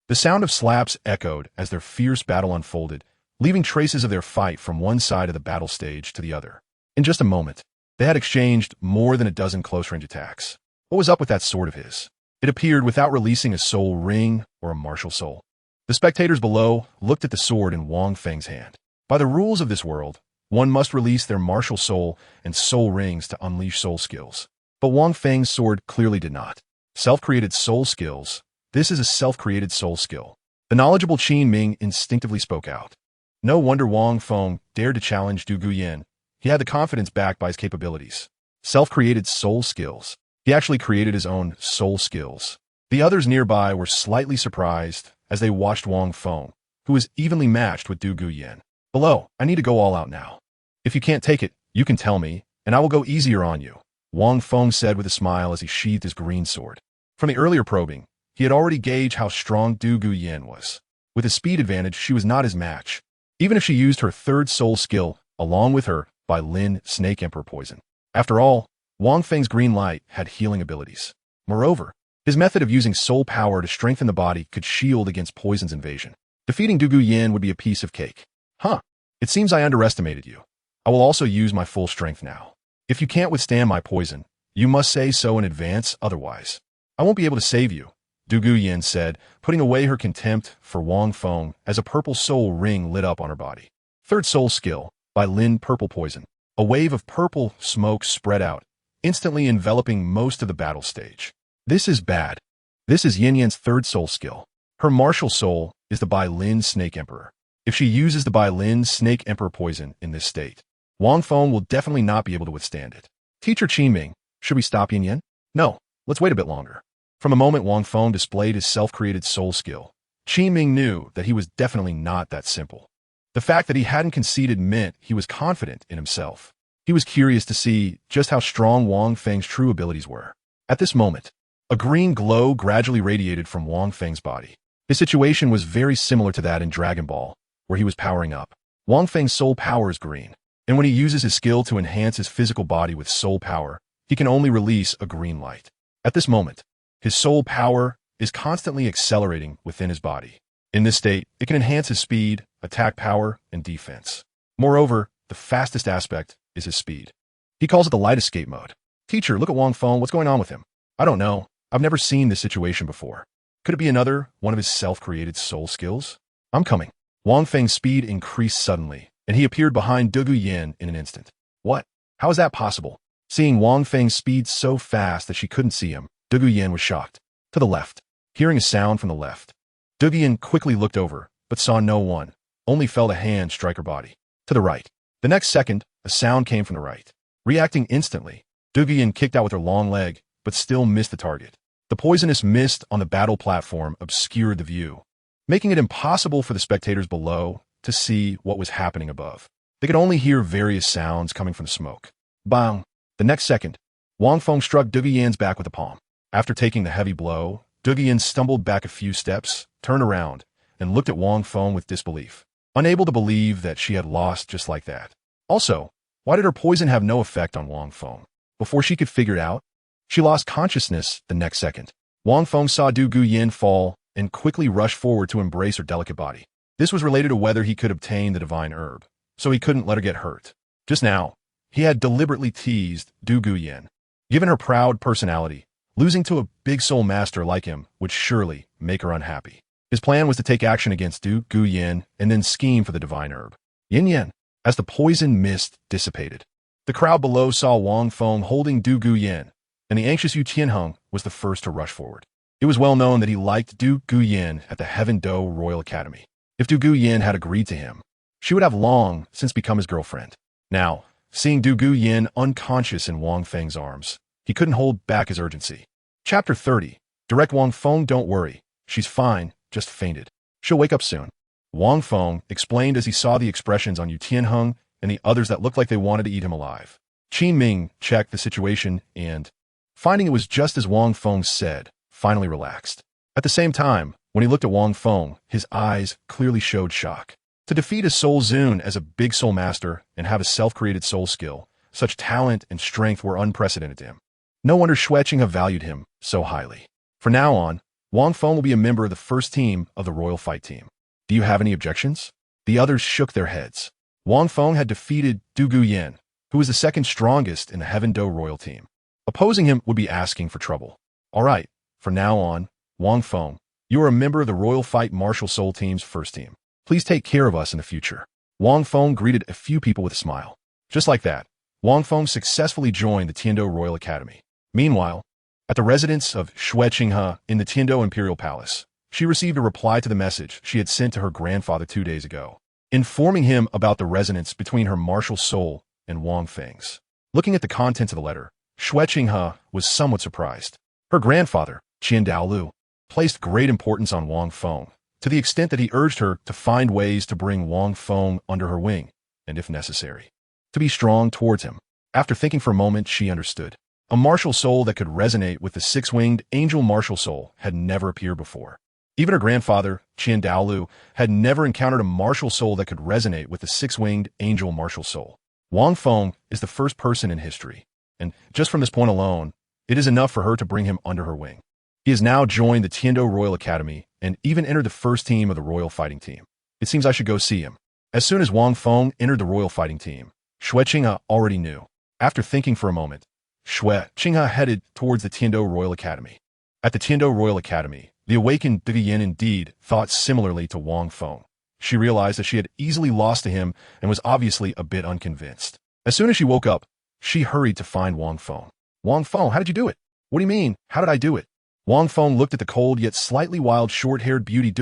The sound of slaps echoed as their fierce battle unfolded, leaving traces of their fight from one side of the battle stage to the other. In just a moment, they had exchanged more than a dozen close-range attacks. What was up with that sword of his? It appeared without releasing a soul ring or a martial soul. The spectators below looked at the sword in Wang Feng's hand. By the rules of this world, one must release their martial soul and soul rings to unleash soul skills. But Wang Feng's sword clearly did not. Self-created soul skills. This is a self-created soul skill. The knowledgeable Qin Ming instinctively spoke out. No wonder Wang Feng dared to challenge Douluo Yin. He had the confidence backed by his capabilities. Self-created soul skills. He actually created his own soul skills. The others nearby were slightly surprised as they watched Wang Feng, who was evenly matched with Du Guyan. Below, I need to go all out now. If you can't take it, you can tell me, and I will go easier on you, Wang Feng said with a smile as he sheathed his green sword. From the earlier probing, he had already gauged how strong Du Guyan was. With his speed advantage, she was not his match, even if she used her third soul skill, along with her Bai Lin Snake Emperor poison. After all, Wang Feng's green light had healing abilities. Moreover, his method of using soul power to strengthen the body could shield against poison's invasion. Defeating Du Guyan would be a piece of cake. Huh. It seems I underestimated you. I will also use my full strength now. If you can't withstand my poison, you must say so in advance, otherwise I won't be able to save you, Du Guyan said, putting away her contempt for Wang Feng as a purple soul ring lit up on her body. Third soul skill, Bai Lin Purple Poison. A wave of purple smoke spread out, instantly enveloping most of the battle stage. This is bad. This is Yin Yan's third soul skill. Her martial soul is the Bai Lin Snake Emperor. If she uses the Bai Lin Snake Emperor poison in this state, Wang Feng will definitely not be able to withstand it. Teacher Qiming, should we stop Yin Yan? No, let's wait a bit longer. From the moment Wang Feng displayed his self-created soul skill, Qiming knew that he was definitely not that simple. The fact that he hadn't conceded meant he was confident in himself. He was curious to see just how strong Wang Feng's true abilities were. At this moment, a green glow gradually radiated from Wang Feng's body. His situation was very similar to that in Dragon Ball, where he was powering up. Wang Feng's soul power is green, and when he uses his skill to enhance his physical body with soul power, he can only release a green light. At this moment, his soul power is constantly accelerating within his body. In this state, it can enhance his speed, attack power, and defense. Moreover, the fastest aspect is his speed. He calls it the light escape mode. Teacher, look at Wang Feng. What's going on with him? I don't know. I've never seen this situation before. Could it be another one of his self-created soul skills? I'm coming. Wang Feng's speed increased suddenly, and he appeared behind Du Guyan in an instant. What? How is that possible? Seeing Wang Feng's speed so fast that she couldn't see him, Du Guyan was shocked. To the left. Hearing a sound from the left, Du Guyan quickly looked over, but saw no one, only felt a hand strike her body. To the right. The next second, a sound came from the right. Reacting instantly, Du Guyan kicked out with her long leg, but still missed the target. The poisonous mist on the battle platform obscured the view, making it impossible for the spectators below to see what was happening above. They could only hear various sounds coming from the smoke. Bang! The next second, Wang Feng struck Du Guyan's back with a palm. After taking the heavy blow, Du Guyan stumbled back a few steps, turned around, and looked at Wang Feng with disbelief, unable to believe that she had lost just like that. Also, why did her poison have no effect on Wang Feng? Before she could figure it out, she lost consciousness the next second. Wang Feng saw Du Guyan fall and quickly rushed forward to embrace her delicate body. This was related to whether he could obtain the divine herb, so he couldn't let her get hurt. Just now, he had deliberately teased Du Guyan. Given her proud personality, losing to a big soul master like him would surely make her unhappy. His plan was to take action against Du Guyan and then scheme for the divine herb. Yin Yan. As the poison mist dissipated, the crowd below saw Wang Feng holding Du Guyan, and the anxious Yu Tianheng was the first to rush forward. It was well known that he liked Du Guyan at the Heaven Dou Royal Academy. If Du Guyan had agreed to him, she would have long since become his girlfriend. Now, seeing Du Guyan unconscious in Wang Feng's arms, he couldn't hold back his urgency. Chapter 30. Direct Wang Feng, don't worry. She's fine, just fainted. She'll wake up soon. Wang Feng explained as he saw the expressions on Yu Tianheng and the others that looked like they wanted to eat him alive. Qiming checked the situation and, finding it was just as Wang Feng said, finally relaxed. At the same time, when he looked at Wang Feng, his eyes clearly showed shock. To defeat a soul Zun as a big soul master and have a self-created soul skill, such talent and strength were unprecedented to him. No wonder Xiaogang valued him so highly. From now on, Wang Feng will be a member of the first team of the Royal Fight Team. Do you have any objections? The others shook their heads. Wang Feng had defeated Du Guyan, who was the second strongest in the Heaven Dou Royal Team. Opposing him would be asking for trouble. All right, from now on, Wang Feng, you are a member of the Royal Fight Martial Soul Team's first team. Please take care of us in the future. Wang Feng greeted a few people with a smile. Just like that, Wang Feng successfully joined the Tiandou Royal Academy. Meanwhile, at the residence of Xiaogang in the Tiandou Imperial Palace, she received a reply to the message she had sent to her grandfather 2 days ago, informing him about the resonance between her martial soul and Wang Feng's. Looking at the contents of the letter, Xiaogang was somewhat surprised. Her grandfather, Qian Daolu, placed great importance on Wang Feng, to the extent that he urged her to find ways to bring Wang Feng under her wing, and if necessary, to be strong towards him. After thinking for a moment, she understood. A martial soul that could resonate with the six-winged angel martial soul had never appeared before. Even her grandfather, Qian Daolu, had never encountered a martial soul that could resonate with the six-winged angel martial soul. Wang Feng is the first person in history, and just from this point alone, it is enough for her to bring him under her wing. He has now joined the Tiando Royal Academy and even entered the first team of the Royal Fighting Team. It seems I should go see him. As soon as Wang Feng entered the Royal Fighting Team, Xue Qinghe already knew. After thinking for a moment, Xue Qinghe headed towards the Tiando Royal Academy. At the Tiando Royal Academy, the awakened A Yin indeed thought similarly to Wang Feng. She realized that she had easily lost to him and was obviously a bit unconvinced. As soon as she woke up, she hurried to find Wang Feng. Wang Feng, how did you do it? What do you mean, how did I do it? Wang Feng looked at the cold yet slightly wild short-haired beauty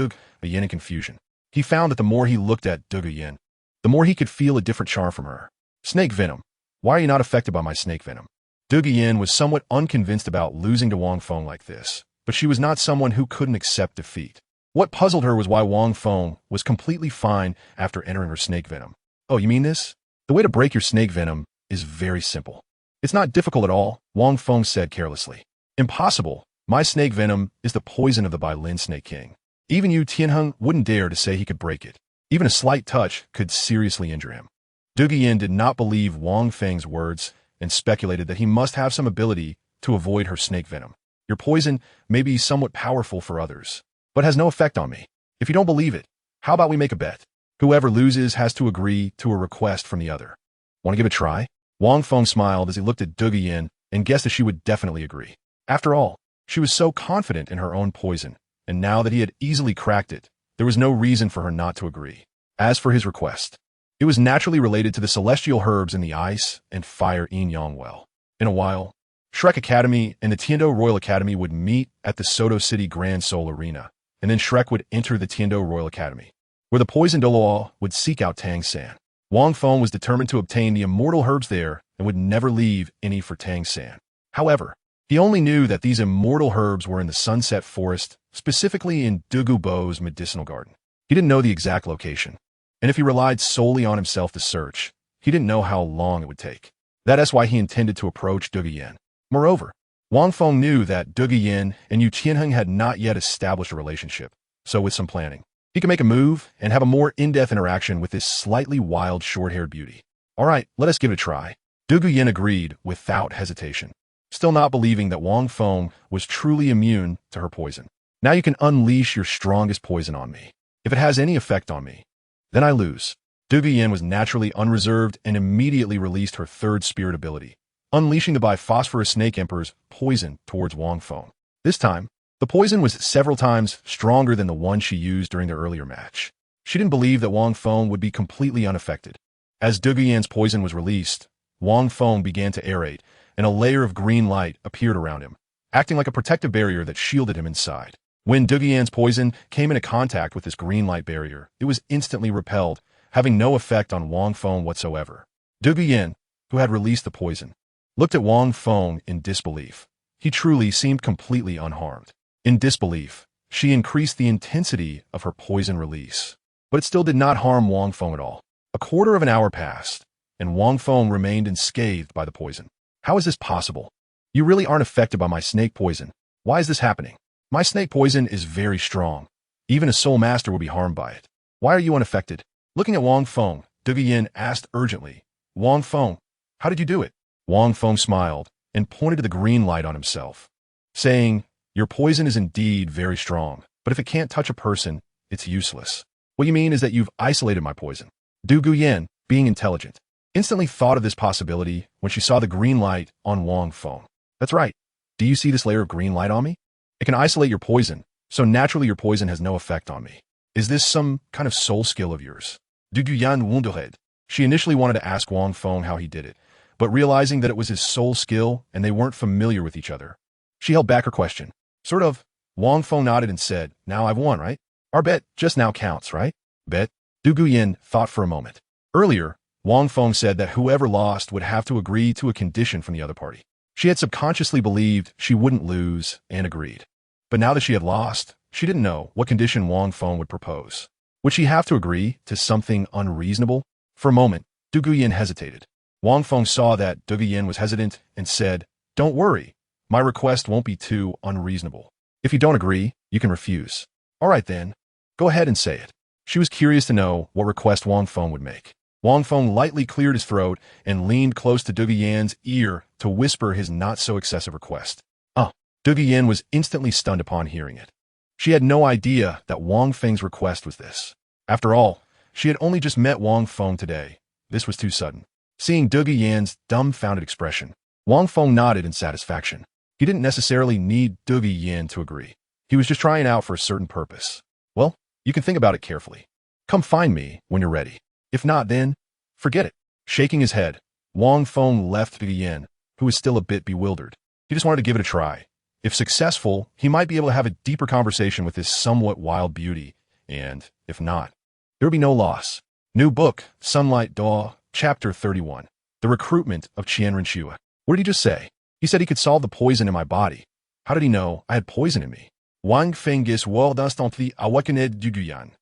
A Yin in confusion. He found that the more he looked at A Yin, the more he could feel a different charm from her. Snake venom. Why are you not affected by my snake venom? A Yin was somewhat unconvinced about losing to Wang Feng like this, but she was not someone who couldn't accept defeat. What puzzled her was why Wang Feng was completely fine after entering her snake venom. Oh, you mean this? The way to break your snake venom is very simple. It's not difficult at all, Wang Feng said carelessly. Impossible. My snake venom is the poison of the Bai Lin Snake King. Even you Tianheng wouldn't dare to say he could break it. Even a slight touch could seriously injure him. A Yin did not believe Wang Feng's words and speculated that he must have some ability to avoid her snake venom. Your poison may be somewhat powerful for others, but has no effect on me. If you don't believe it, how about we make a bet? Whoever loses has to agree to a request from the other. Want to give it a try? Wang Feng smiled as he looked at A Yin and guessed that she would definitely agree. After all, she was so confident in her own poison, and now that he had easily cracked it, there was no reason for her not to agree. As for his request, it was naturally related to the celestial herbs in the ice and fire yin-yang well. In a while, Shrek Academy and the Tiando Royal Academy would meet at the Soto City Grand Soul Arena, and then Shrek would enter the Tiando Royal Academy, where the poisoned Douluo would seek out Tang San. Wang Feng was determined to obtain the immortal herbs there and would never leave any for Tang San. However, he only knew that these immortal herbs were in the Sunset Forest, specifically in Douluo Bo's medicinal garden. He didn't know the exact location, and if he relied solely on himself to search, he didn't know how long it would take. That is why he intended to approach A Yin. Moreover, Wang Feng knew that A Yin and Yu Tianheng had not yet established a relationship, so with some planning, he could make a move and have a more in-depth interaction with this slightly wild short-haired beauty. All right, let us give it a try. A Yin agreed without hesitation, still not believing that Wang Feng was truly immune to her poison. Now you can unleash your strongest poison on me. If it has any effect on me, then I lose. A Yin was naturally unreserved and immediately released her third spirit ability, unleashing the Biphosphorus Snake Emperor's poison towards Wang Feng. This time, the poison was several times stronger than the one she used during their earlier match. She didn't believe that Wang Feng would be completely unaffected. As A Yin's poison was released, Wang Feng began to aerate, and a layer of green light appeared around him, acting like a protective barrier that shielded him inside. When A Yin's poison came into contact with this green light barrier, it was instantly repelled, having no effect on Wang Feng whatsoever. A Yin, who had released the poison, looked at Wang Feng in disbelief. He truly seemed completely unharmed. In disbelief, she increased the intensity of her poison release, but it still did not harm Wang Feng at all. A quarter of an hour passed, and Wang Feng remained unscathed by the poison. How is this possible? You really aren't affected by my snake poison. Why is this happening? My snake poison is very strong. Even a soul master will be harmed by it. Why are you unaffected? Looking at Wang Feng, A Yin asked urgently, Wang Feng, how did you do it? Wang Feng smiled and pointed to the green light on himself, saying, your poison is indeed very strong, but if it can't touch a person, it's useless. What you mean is that you've isolated my poison. A Yin, being intelligent, instantly thought of this possibility when she saw the green light on Wang Feng. That's right. Do you see this layer of green light on me? It can isolate your poison, so naturally your poison has no effect on me. Is this some kind of soul skill of yours? Yan wondered. She initially wanted to ask Wang Feng how he did it, but realizing that it was his soul skill and they weren't familiar with each other, she held back her question. Sort of. Wang Feng nodded and said, now I've won, right? Our bet just now counts, right? Bet? A Yin thought for a moment. Earlier, Wang Feng said that whoever lost would have to agree to a condition from the other party. She had subconsciously believed she wouldn't lose and agreed. But now that she had lost, she didn't know what condition Wang Feng would propose. Would she have to agree to something unreasonable? For a moment, Du Guyan hesitated. Wang Feng saw that Du Guyan was hesitant and said, "Don't worry, my request won't be too unreasonable. If you don't agree, you can refuse." "All right then, go ahead and say it." She was curious to know what request Wang Feng would make. Wang Feng lightly cleared his throat and leaned close to Du Guyan's ear to whisper his not-so-excessive request. Du Guyan was instantly stunned upon hearing it. She had no idea that Wang Feng's request was this. After all, she had only just met Wang Feng today. This was too sudden. Seeing Du Guyan's dumbfounded expression, Wang Feng nodded in satisfaction. He didn't necessarily need Du Guyan to agree. He was just trying out for a certain purpose. "Well, you can think about it carefully. Come find me when you're ready. If not, then forget it." Shaking his head, Wang Feng left Du Guyan, who was still a bit bewildered. He just wanted to give it a try. If successful, he might be able to have a deeper conversation with this somewhat wild beauty, and if not, there would be no loss. New book, Sunlight Daw, Chapter 31. The Recruitment of Qian Renshua. What did he just say? He said he could solve the poison in my body. How did he know I had poison in me? Wang Fengis wo d'instant the awakened du Guyan.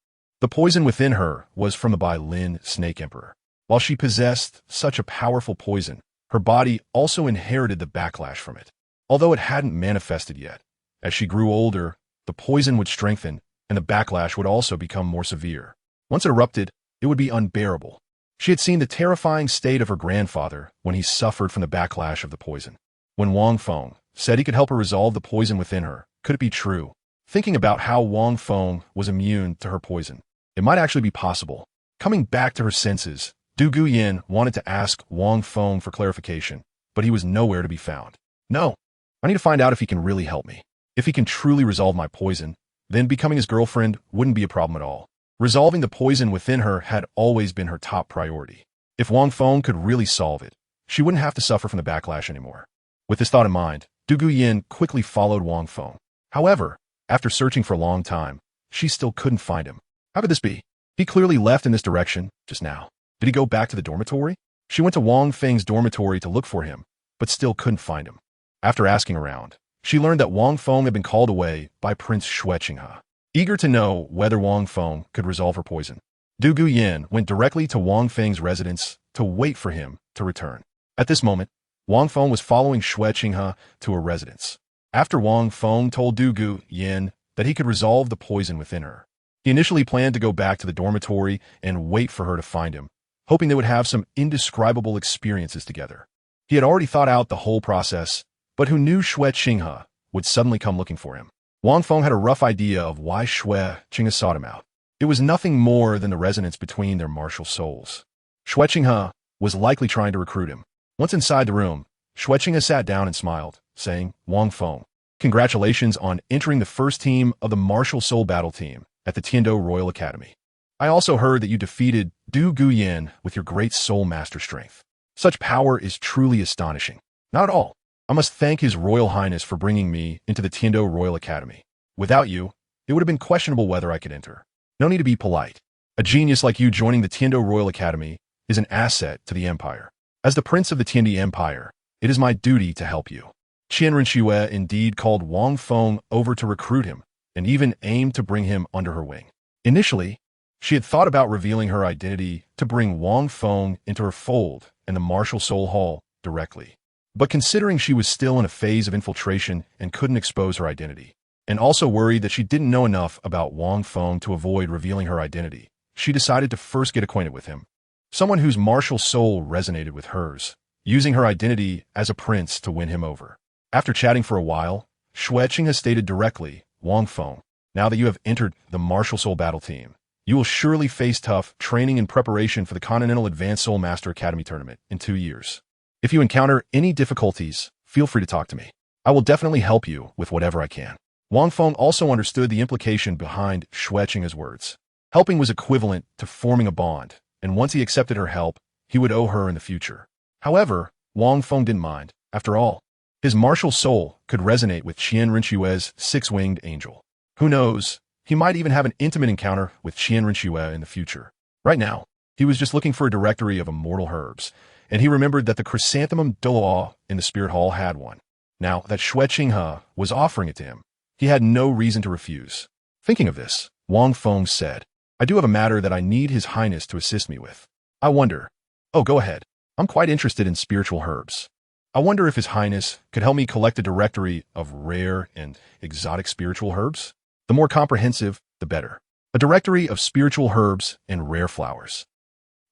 The poison within her was from the Bai Lin Snake Emperor. While she possessed such a powerful poison, her body also inherited the backlash from it. Although it hadn't manifested yet, as she grew older, the poison would strengthen, and the backlash would also become more severe. Once it erupted, it would be unbearable. She had seen the terrifying state of her grandfather when he suffered from the backlash of the poison. When Wang Feng said he could help her resolve the poison within her, could it be true? Thinking about how Wang Feng was immune to her poison, it might actually be possible. Coming back to her senses, Du Guyan wanted to ask Wang Feng for clarification, but he was nowhere to be found. "No. I need to find out if he can really help me. If he can truly resolve my poison, then becoming his girlfriend wouldn't be a problem at all." Resolving the poison within her had always been her top priority. If Wang Feng could really solve it, she wouldn't have to suffer from the backlash anymore. With this thought in mind, Du Guyan quickly followed Wang Feng. However, after searching for a long time, she still couldn't find him. How could this be? He clearly left in this direction just now. Did he go back to the dormitory? She went to Wang Feng's dormitory to look for him, but still couldn't find him. After asking around, she learned that Wang Feng had been called away by Prince Xueqinghe. Eager to know whether Wang Feng could resolve her poison, Du Guyan went directly to Wang Feng's residence to wait for him to return. At this moment, Wang Feng was following Xueqinghe to her residence. After Wang Feng told Du Guyan that he could resolve the poison within her, he initially planned to go back to the dormitory and wait for her to find him, hoping they would have some indescribable experiences together. He had already thought out the whole process, but who knew Xueqinghe would suddenly come looking for him? Wang Feng had a rough idea of why Xueqinghe sought him out. It was nothing more than the resonance between their martial souls. Xueqinghe was likely trying to recruit him. Once inside the room, Xueqinghe sat down and smiled, saying, "Wang Feng, congratulations on entering the first team of the Martial Soul Battle Team at the Tiando Royal Academy. I also heard that you defeated Du Guyan with your great soul master strength. Such power is truly astonishing." "Not at all. I must thank His Royal Highness for bringing me into the Tiando Royal Academy. Without you, it would have been questionable whether I could enter. No need to be polite. A genius like you joining the Tiando Royal Academy is an asset to the Empire. As the Prince of the Tiandi Empire, it is my duty to help you." Qian Renshua indeed called Wang Feng over to recruit him, and even aimed to bring him under her wing. Initially, she had thought about revealing her identity to bring Wang Feng into her fold in the Martial Soul Hall directly. But considering she was still in a phase of infiltration and couldn't expose her identity, and also worried that she didn't know enough about Wang Feng to avoid revealing her identity, she decided to first get acquainted with him. Someone whose martial soul resonated with hers, using her identity as a prince to win him over. After chatting for a while, Xueqinghe stated directly, "Wang Feng, now that you have entered the Martial Soul Battle Team, you will surely face tough training and preparation for the Continental Advanced Soul Master Academy Tournament in 2 years. If you encounter any difficulties, feel free to talk to me. I will definitely help you with whatever I can." Wang Feng also understood the implication behind Xueqinghe's words. Helping was equivalent to forming a bond, and once he accepted her help, he would owe her in the future. However, Wang Feng didn't mind. After all, his martial soul could resonate with Qian Renshua's six-winged angel. Who knows, he might even have an intimate encounter with Qian Renshua in the future. Right now, he was just looking for a directory of immortal herbs, and he remembered that the chrysanthemum Douluo in the Spirit Hall had one. Now that Xueqinghe was offering it to him, he had no reason to refuse. Thinking of this, Wang Feng said, I do have a matter that I need His Highness to assist me with. I wonder. Oh, go ahead. I'm quite interested in spiritual herbs. I wonder if His Highness could help me collect a directory of rare and exotic spiritual herbs. The more comprehensive, the better. A directory of spiritual herbs and rare flowers.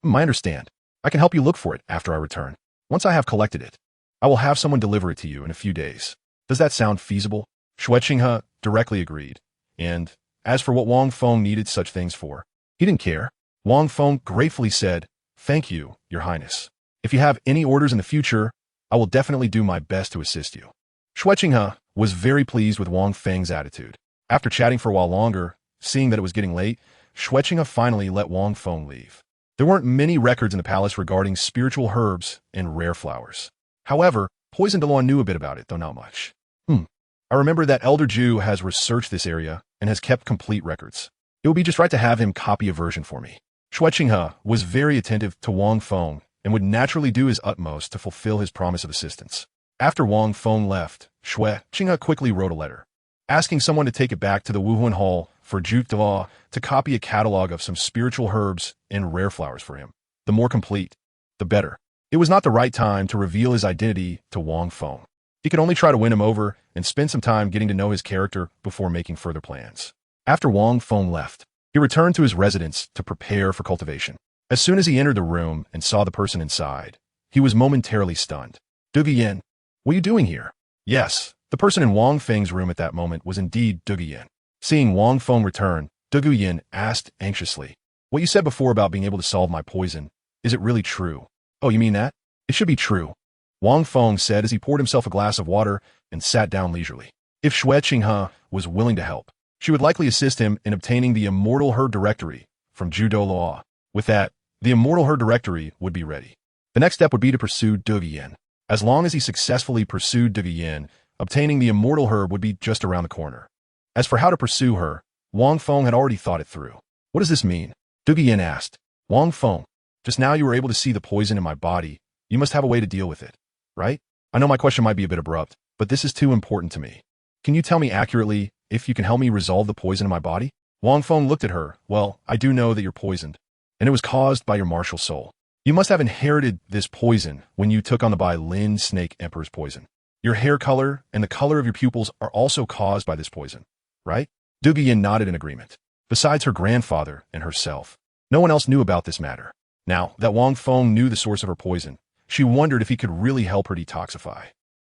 I understand. I can help you look for it after I return. Once I have collected it, I will have someone deliver it to you in a few days. Does that sound feasible? Xue Qinghe directly agreed. And as for what Wang Feng needed such things for, he didn't care. Wang Feng gratefully said, Thank you, Your Highness. If you have any orders in the future, I will definitely do my best to assist you. Xue Qinghe was very pleased with Wang Feng's attitude. After chatting for a while longer, seeing that it was getting late, Xue Qinghe finally let Wang Feng leave. There weren't many records in the palace regarding spiritual herbs and rare flowers. However, Poison Douluo knew a bit about it, though not much. I remember that Elder Ju has researched this area and has kept complete records. It would be just right to have him copy a version for me. Xue Qinghe was very attentive to Wang Feng and would naturally do his utmost to fulfill his promise of assistance. After Wang Feng left, Xue Qinghe quickly wrote a letter, asking someone to take it back to the Wuhuan Hall for Zhu Dao to copy a catalog of some spiritual herbs and rare flowers for him. The more complete, the better. It was not the right time to reveal his identity to Wang Feng. He could only try to win him over and spend some time getting to know his character before making further plans. After Wang Feng left, he returned to his residence to prepare for cultivation. As soon as he entered the room and saw the person inside, he was momentarily stunned. Du Yin, what are you doing here? Yes, the person in Wang Feng's room at that moment was indeed Du Yin. Seeing Wang Feng return, Du Yin asked anxiously, What you said before about being able to solve my poison, is it really true? Oh, you mean that? It should be true. Wang Feng said as he poured himself a glass of water and sat down leisurely. If Xue Qinghe was willing to help, she would likely assist him in obtaining the Immortal Herb Directory from Zhu Douluo. With that, the Immortal Herb Directory would be ready. The next step would be to pursue Du Yin. As long as he successfully pursued Du Yin, obtaining the Immortal Herb would be just around the corner. As for how to pursue her, Wang Feng had already thought it through. What does this mean? Du Yin asked. Wang Feng, just now you were able to see the poison in my body. You must have a way to deal with it, right? I know my question might be a bit abrupt, but this is too important to me. Can you tell me accurately if you can help me resolve the poison in my body? Wang Feng looked at her. Well, I do know that you're poisoned, and it was caused by your martial soul. You must have inherited this poison when you took on the Bai Lin Snake Emperor's poison. Your hair color and the color of your pupils are also caused by this poison, right? Du Yin nodded in agreement. Besides her grandfather and herself, no one else knew about this matter. Now that Wang Feng knew the source of her poison, she wondered if he could really help her detoxify.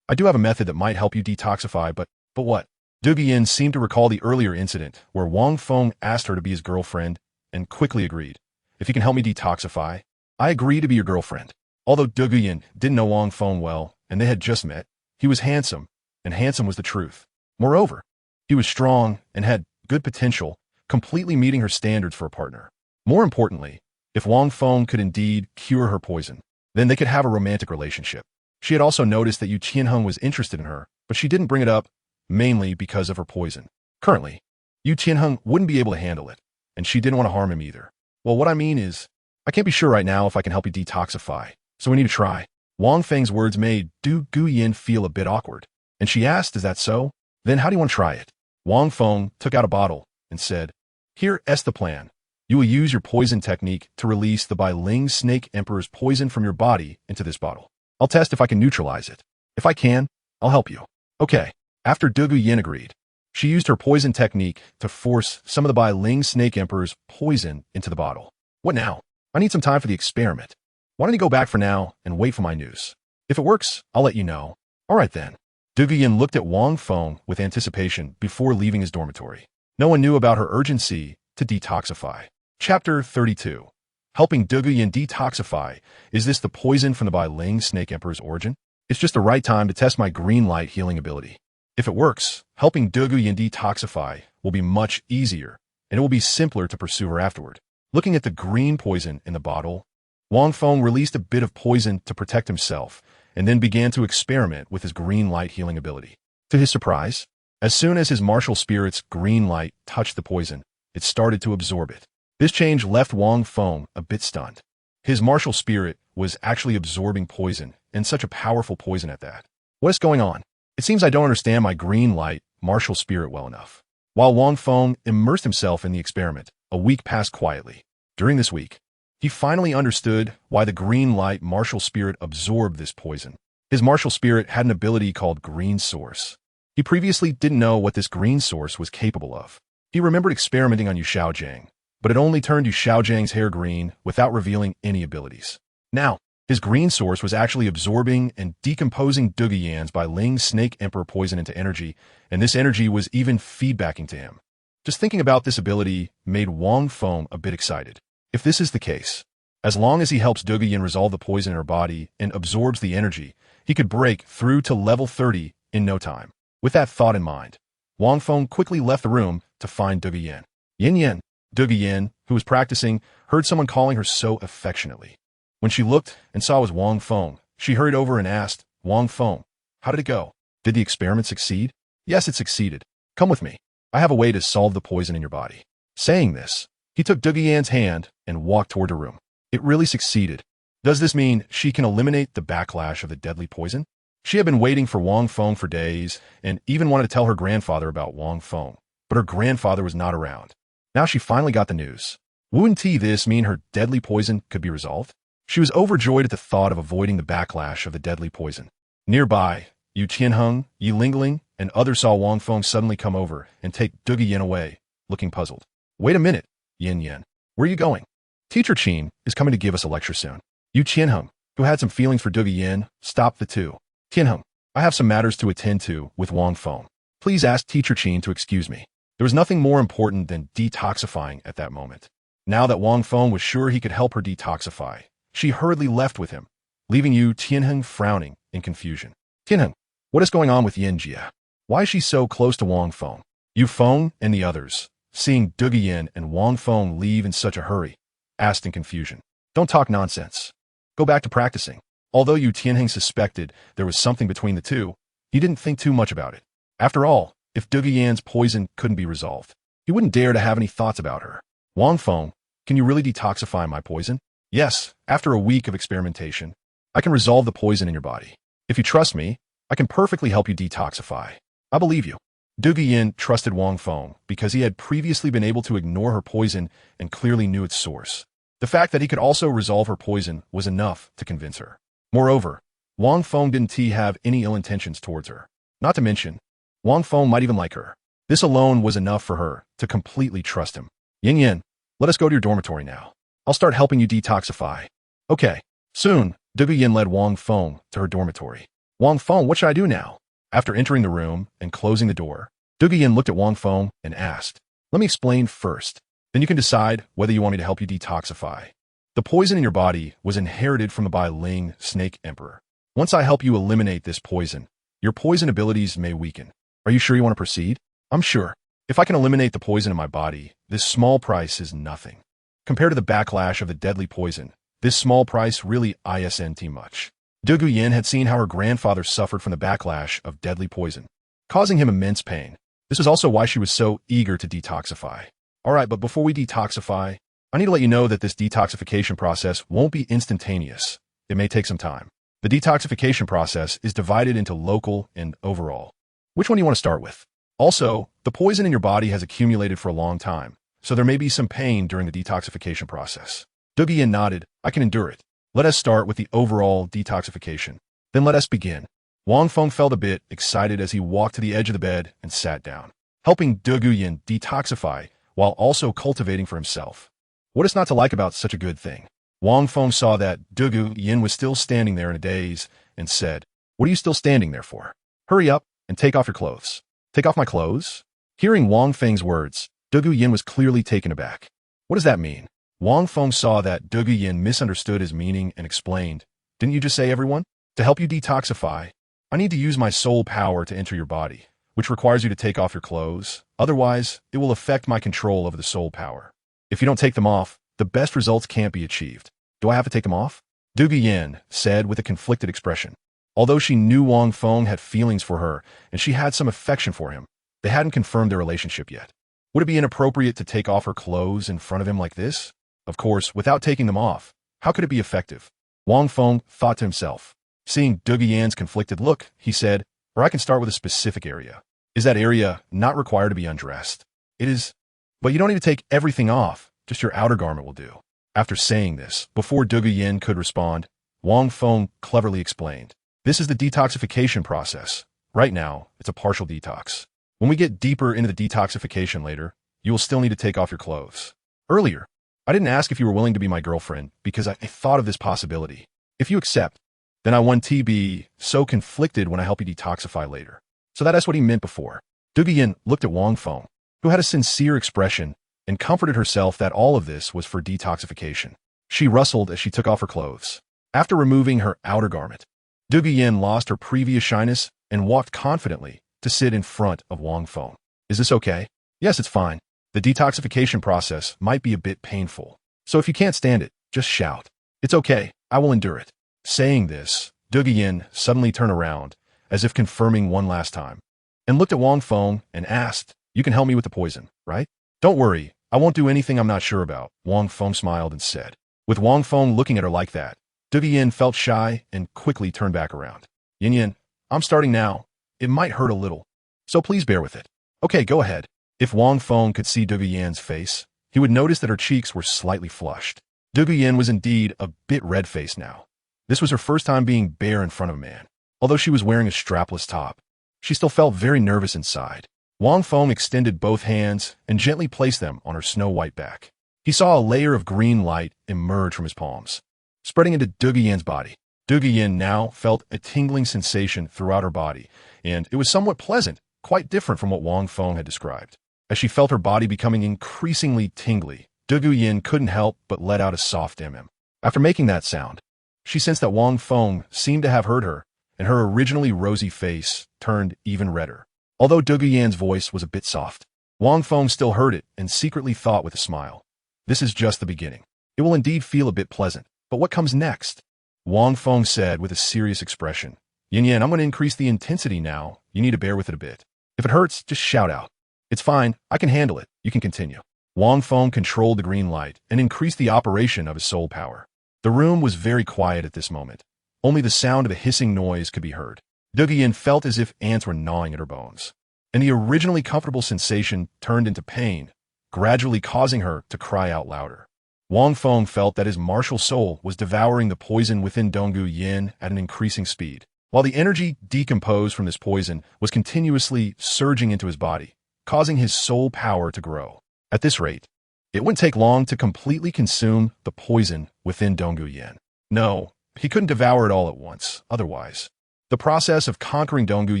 I do have a method that might help you detoxify, but what? Du Yin seemed to recall the earlier incident where Wang Feng asked her to be his girlfriend and quickly agreed. If you can help me detoxify, I agree to be your girlfriend. Although Du Yin didn't know Wang Feng well and they had just met, he was handsome, and handsome was the truth. Moreover, he was strong and had good potential, completely meeting her standards for a partner. More importantly, if Wang Feng could indeed cure her poison, then they could have a romantic relationship. She had also noticed that Yu Qianheng was interested in her, but she didn't bring it up, mainly because of her poison. Currently, Yu Qianheng wouldn't be able to handle it, and she didn't want to harm him either. Well, what I mean is, I can't be sure right now if I can help you detoxify, so we need to try. Wang Feng's words made Du Yin feel a bit awkward, and she asked, Is that so? Then how do you want to try it? Wang Feng took out a bottle and said, Here is the plan. You will use your poison technique to release the Bai Ling Snake Emperor's poison from your body into this bottle. I'll test if I can neutralize it. If I can, I'll help you. Okay. After Du Yin agreed, she used her poison technique to force some of the Bai Ling Snake Emperor's poison into the bottle. What now? I need some time for the experiment. Why don't you go back for now and wait for my news? If it works, I'll let you know. All right then. Du Yin looked at Wang Feng with anticipation before leaving his dormitory. No one knew about her urgency to detoxify. Chapter 32. Helping Du Yin detoxify. Is this the poison from the Bai Ling Snake Emperor's origin? It's just the right time to test my green light healing ability. If it works, helping Du Yin detoxify will be much easier, and it will be simpler to pursue her afterward. Looking at the green poison in the bottle, Wang Feng released a bit of poison to protect himself, and then began to experiment with his green light healing ability. To his surprise, as soon as his martial spirit's green light touched the poison, it started to absorb it. This change left Wang Feng a bit stunned. His martial spirit was actually absorbing poison, and such a powerful poison at that. What is going on? It seems I don't understand my green light martial spirit well enough. While Wang Feng immersed himself in the experiment, a week passed quietly. During this week, he finally understood why the green light martial spirit absorbed this poison. His martial spirit had an ability called Green Source. He previously didn't know what this green source was capable of. He remembered experimenting on Xiaogang, but it only turned Xiaogang's hair green without revealing any abilities. Now, his green source was actually absorbing and decomposing Douluo by Ling's Snake Emperor poison into energy, and this energy was even feedbacking to him. Just thinking about this ability made Wang Feng a bit excited. If this is the case, as long as he helps Douluo resolve the poison in her body and absorbs the energy, he could break through to level 30 in no time. With that thought in mind, Wang Feng quickly left the room to find Douluo. Yin, Douluo, who was practicing, heard someone calling her so affectionately. When she looked and saw it was Wang Feng, she hurried over and asked, Wang Feng, how did it go? Did the experiment succeed? Yes, it succeeded. Come with me. I have a way to solve the poison in your body. Saying this, he took Douluo's hand and walked toward the room. It really succeeded. Does this mean she can eliminate the backlash of the deadly poison? She had been waiting for Wang Feng for days and even wanted to tell her grandfather about Wang Feng, but her grandfather was not around. Now she finally got the news. Wouldn't this mean her deadly poison could be resolved? She was overjoyed at the thought of avoiding the backlash of the deadly poison. Nearby, Yu Tianheng, Yi Lingling, and others saw Wang Feng suddenly come over and take Douluo away, looking puzzled. Wait a minute, Yin. Where are you going? Teacher Qin is coming to give us a lecture soon. Yu Tianheng, who had some feelings for Douluo, stopped the two. Tianheng, I have some matters to attend to with Wang Feng. Please ask Teacher Qin to excuse me. There was nothing more important than detoxifying at that moment. Now that Wang Feng was sure he could help her detoxify, she hurriedly left with him, leaving Yu Tianheng frowning in confusion. Tianheng, what is going on with Yin Jia? Why is she so close to Wang Feng? Yu Feng and the others, seeing Douluo and Wang Feng leave in such a hurry, asked in confusion. Don't talk nonsense. Go back to practicing. Although Yu Tianheng suspected there was something between the two, he didn't think too much about it. After all, if Douluo's poison couldn't be resolved, he wouldn't dare to have any thoughts about her. Wang Feng, can you really detoxify my poison? Yes, after a week of experimentation, I can resolve the poison in your body. If you trust me, I can perfectly help you detoxify. I believe you. Douluo trusted Wang Feng because he had previously been able to ignore her poison and clearly knew its source. The fact that he could also resolve her poison was enough to convince her. Moreover, Wang Feng didn't have any ill intentions towards her. Not to mention, Wang Feng might even like her. This alone was enough for her to completely trust him. Yin, let us go to your dormitory now. I'll start helping you detoxify. Okay. Soon, Douluo led Wang Feng to her dormitory. Wang Feng, what should I do now? After entering the room and closing the door, Douluo looked at Wang Feng and asked, let me explain first. Then you can decide whether you want me to help you detoxify. The poison in your body was inherited from the Bai Ling Snake Emperor. Once I help you eliminate this poison, your poison abilities may weaken. Are you sure you want to proceed? I'm sure. If I can eliminate the poison in my body, this small price is nothing. Compared to the backlash of the deadly poison, this small price really isn't much. Douluo had seen how her grandfather suffered from the backlash of deadly poison, causing him immense pain. This was also why she was so eager to detoxify. Alright, but before we detoxify, I need to let you know that this detoxification process won't be instantaneous. It may take some time. The detoxification process is divided into local and overall. Which one do you want to start with? Also, the poison in your body has accumulated for a long time, so there may be some pain during the detoxification process. Douluo nodded. I can endure it. Let us start with the overall detoxification. Then let us begin. Wang Feng felt a bit excited as he walked to the edge of the bed and sat down, helping Douluo detoxify while also cultivating for himself. What is not to like about such a good thing? Wang Feng saw that Douluo was still standing there in a daze and said, what are you still standing there for? Hurry up and take off your clothes. Take off my clothes? Hearing Wang Feng's words, Douluo was clearly taken aback. What does that mean? Wang Feng saw that Douluo misunderstood his meaning and explained, didn't you just say everyone? To help you detoxify, I need to use my soul power to enter your body, which requires you to take off your clothes. Otherwise, it will affect my control over the soul power. If you don't take them off, the best results can't be achieved. Do I have to take them off? Douluo said with a conflicted expression. Although she knew Wang Feng had feelings for her and she had some affection for him, they hadn't confirmed their relationship yet. Would it be inappropriate to take off her clothes in front of him like this? Of course, without taking them off, how could it be effective? Wang Feng thought to himself. Seeing Douluo's conflicted look, he said, or I can start with a specific area. Is that area not required to be undressed? It is, but you don't need to take everything off, just your outer garment will do. After saying this, before Douluo Yin could respond, Wang Feng cleverly explained, this is the detoxification process. Right now, it's a partial detox. When we get deeper into the detoxification later, you will still need to take off your clothes. Earlier, I didn't ask if you were willing to be my girlfriend because I thought of this possibility. If you accept, then I won't be so conflicted when I help you detoxify later. So that's what he meant before. Douluo Yin looked at Wang Feng, who had a sincere expression, and comforted herself that all of this was for detoxification. She rustled as she took off her clothes. After removing her outer garment, Douluo Yin lost her previous shyness and walked confidently to sit in front of Wang Feng. Is this okay? Yes, it's fine. The detoxification process might be a bit painful, so if you can't stand it, just shout. It's okay, I will endure it. Saying this, Douluo Yin suddenly turned around, as if confirming one last time, and looked at Wang Feng and asked, you can help me with the poison, right? Don't worry, I won't do anything I'm not sure about, Wang Feng smiled and said. With Wang Feng looking at her like that, Douluo Yin felt shy and quickly turned back around. Yin, I'm starting now. It might hurt a little, so please bear with it. Okay, go ahead. If Wang Feng could see Douluo Yin's face, he would notice that her cheeks were slightly flushed. Douluo Yin was indeed a bit red-faced now. This was her first time being bare in front of a man. Although she was wearing a strapless top, she still felt very nervous inside. Wang Feng extended both hands and gently placed them on her snow-white back. He saw a layer of green light emerge from his palms, spreading into Douluo Yin's body. Douluo Yin now felt a tingling sensation throughout her body, and it was somewhat pleasant, quite different from what Wang Feng had described. As she felt her body becoming increasingly tingly, Douluo Yin couldn't help but let out a soft ahem. After making that sound, she sensed that Wang Feng seemed to have heard her, and her originally rosy face turned even redder. Although Douluo Yin's voice was a bit soft, Wang Feng still heard it and secretly thought with a smile, this is just the beginning. It will indeed feel a bit pleasant, but what comes next? Wang Feng said with a serious expression, Yin, I'm going to increase the intensity now. You need to bear with it a bit. If it hurts, just shout out. It's fine, I can handle it. You can continue. Wang Feng controlled the green light and increased the operation of his soul power. The room was very quiet at this moment. Only the sound of a hissing noise could be heard. Douluo Yin felt as if ants were gnawing at her bones, and the originally comfortable sensation turned into pain, gradually causing her to cry out louder. Wang Feng felt that his martial soul was devouring the poison within Douluo Yin at an increasing speed, while the energy decomposed from this poison was continuously surging into his body, causing his soul power to grow. At this rate, it wouldn't take long to completely consume the poison within Douluo Yin. No, he couldn't devour it all at once, otherwise the process of conquering Douluo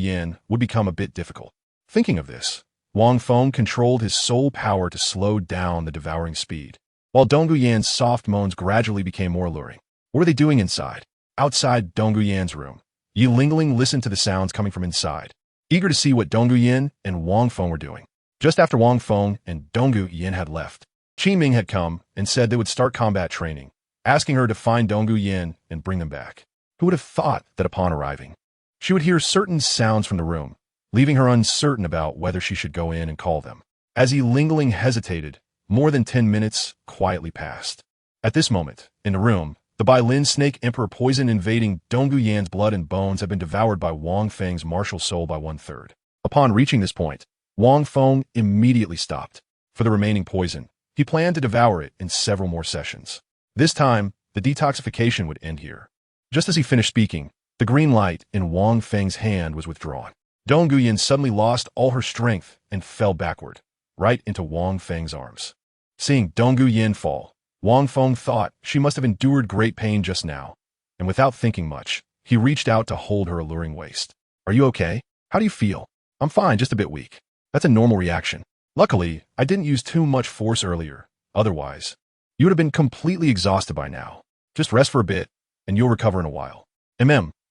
Yin would become a bit difficult. Thinking of this, Wang Feng controlled his soul power to slow down the devouring speed, while Douluo Yin's soft moans gradually became more alluring. What were they doing inside? Outside Douluo Yin's room, Yi Lingling listened to the sounds coming from inside, eager to see what Douluo Yin and Wang Feng were doing. Just after Wang Feng and Douluo Yin had left, Qi Ming had come and said they would start combat training, asking her to find Douluo Yin and bring them back. Who would have thought that upon arriving, she would hear certain sounds from the room, leaving her uncertain about whether she should go in and call them. As Yi Lingling hesitated, more than 10 minutes quietly passed. At this moment, in the room, the Bailin Snake Emperor poison invading Douluo Yin's blood and bones had been devoured by Wang Feng's martial soul by 1/3. Upon reaching this point, Wang Feng immediately stopped. For the remaining poison, he planned to devour it in several more sessions. This time, the detoxification would end here. Just as he finished speaking, the green light in Wang Feng's hand was withdrawn. Douluo Yin suddenly lost all her strength and fell backward, right into Wang Feng's arms. Seeing Douluo Yin fall, Wang Feng thought she must have endured great pain just now, and without thinking much, he reached out to hold her alluring waist. Are you okay? How do you feel? I'm fine, just a bit weak. That's a normal reaction. Luckily, I didn't use too much force earlier. Otherwise, you would have been completely exhausted by now. Just rest for a bit, and you'll recover in a while.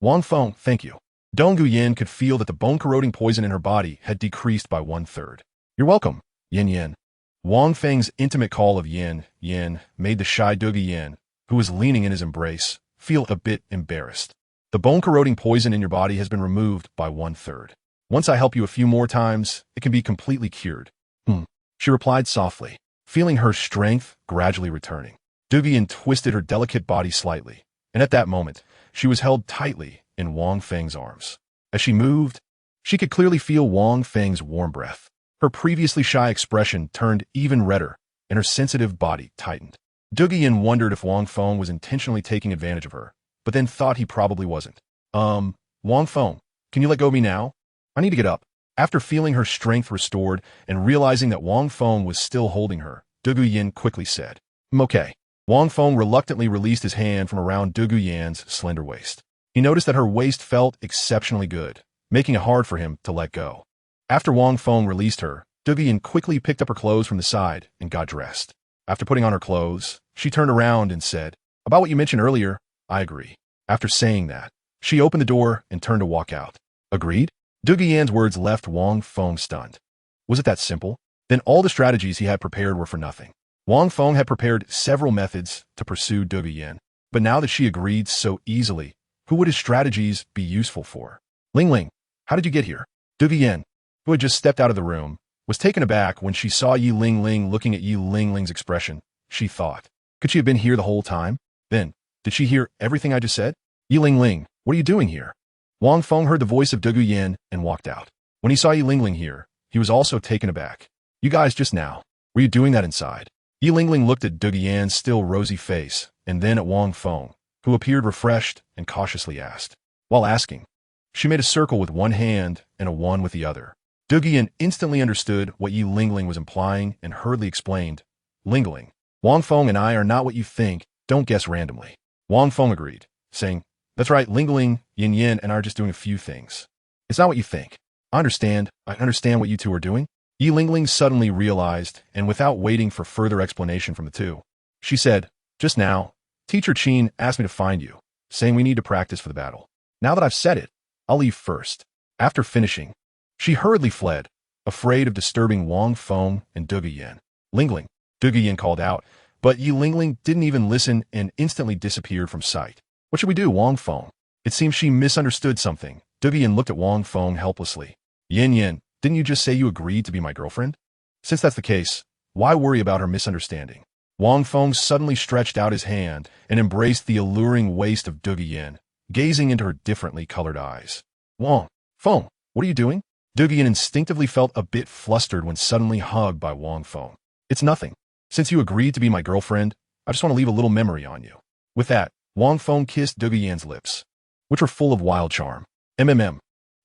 Wang Feng, thank you. Douluo Yin could feel that the bone-corroding poison in her body had decreased by 1/3. You're welcome, Yin. Wang Feng's intimate call of Yin made the shy Douluo Yin, who was leaning in his embrace, feel a bit embarrassed. The bone-corroding poison in your body has been removed by 1/3. Once I help you a few more times, it can be completely cured. She replied softly, feeling her strength gradually returning. Douluo Yin twisted her delicate body slightly, and at that moment, she was held tightly in Wang Feng's arms. As she moved, She could clearly feel Wang Feng's warm breath. Her previously shy expression turned even redder, and her sensitive body tightened. Du Yin wondered if Wang Feng was intentionally taking advantage of her, but then thought he probably wasn't. Wang Feng, can you let go of me now? I need to get up. After feeling her strength restored and realizing that Wang Feng was still holding her, Du Yin quickly said, Okay. Wang Feng reluctantly released his hand from around Du Yan's slender waist. He noticed that her waist felt exceptionally good, making it hard for him to let go. After Wang Feng released her, Du Yin quickly picked up her clothes from the side and got dressed. After putting on her clothes, she turned around and said, About what you mentioned earlier, I agree. After saying that, she opened the door and turned to walk out. Agreed? Du Yan's words left Wang Feng stunned. Was it that simple? Then all the strategies he had prepared were for nothing. Wang Feng had prepared several methods to pursue Du Yin, but now that she agreed so easily, who would his strategies be useful for? Ling Ling, how did you get here? Du Yin, who had just stepped out of the room, was taken aback when she saw Yi Ling Ling looking at Yi Ling Ling's expression. She thought, could she have been here the whole time? Then, did she hear everything I just said? Yi Ling Ling, what are you doing here? Wang Feng heard the voice of Du Yin and walked out. When he saw Yi Ling Ling here, he was also taken aback. You guys just now, were you doing that inside? Yi Ling Ling looked at Du Yan's still rosy face and then at Wang Feng, who appeared refreshed and cautiously asked. While asking, she made a circle with one hand and a one with the other. Du Yin instantly understood what Yi Ling Ling was implying and hurriedly explained, Ling Ling, Wang Feng and I are not what you think, don't guess randomly. Wang Feng agreed, saying, That's right, Ling Ling, Yin Yin and I are just doing a few things. It's not what you think. I understand what you two are doing. Yi Ling Ling suddenly realized, and without waiting for further explanation from the two, she said, Just now, Teacher Qin asked me to find you, saying we need to practice for the battle. Now that I've said it, I'll leave first. After finishing, she hurriedly fled, afraid of disturbing Wang Feng and Du Yin. Ling Ling, Du Yin called out, but Yi Ling Ling didn't even listen and instantly disappeared from sight. What should we do, Wang Feng? It seems she misunderstood something. Du Yin looked at Wang Feng helplessly. Yin Yin, didn't you just say you agreed to be my girlfriend? Since that's the case, why worry about her misunderstanding? Wang Feng suddenly stretched out his hand and embraced the alluring waist of Du Yin, gazing into her differently colored eyes. Wang Feng, what are you doing? Du Yin instinctively felt a bit flustered when suddenly hugged by Wang Feng. It's nothing. Since you agreed to be my girlfriend, I just want to leave a little memory on you. With that, Wang Feng kissed Du Yan's lips, which were full of wild charm.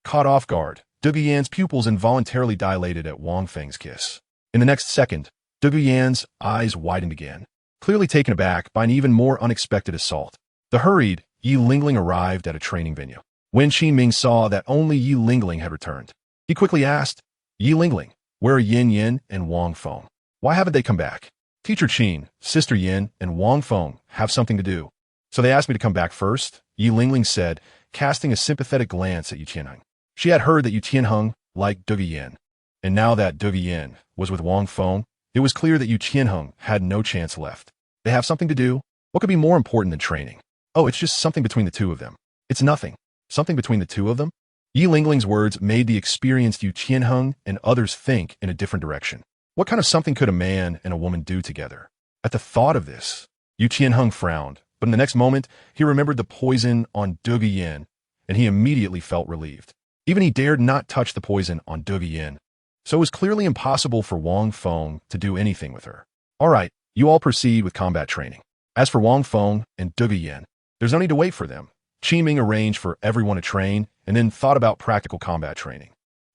Caught off guard, Du Yan's pupils involuntarily dilated at Wang Feng's kiss. In the next second, Du Yan's eyes widened again, clearly taken aback by an even more unexpected assault. The hurried Yi Ling Ling arrived at a training venue. When Qin Ming saw that only Yi Ling Ling had returned, he quickly asked, Yi Ling Ling, where are Yin Yin and Wang Feng? Why haven't they come back? Teacher Qin, Sister Yin, and Wang Feng have something to do. So they asked me to come back first, Yi Ling Ling said, casting a sympathetic glance at Yu Qianheng. She had heard that Yu Qianheng liked Du Yin, and now that Du Yin was with Wang Feng, it was clear that Yu Qianheng had no chance left. They have something to do? What could be more important than training? Oh, it's just something between the two of them. It's nothing. Something between the two of them? Yi Ling Ling's words made the experienced Yu Qianheng and others think in a different direction. What kind of something could a man and a woman do together? At the thought of this, Yu Qianheng frowned, but in the next moment, he remembered the poison on Du Yin, and he immediately felt relieved. Even he dared not touch the poison on Du Yin, so it was clearly impossible for Wang Feng to do anything with her. All right, you all proceed with combat training. As for Wang Feng and Du Yin, there's no need to wait for them. Qin Ming arranged for everyone to train and then thought about practical combat training.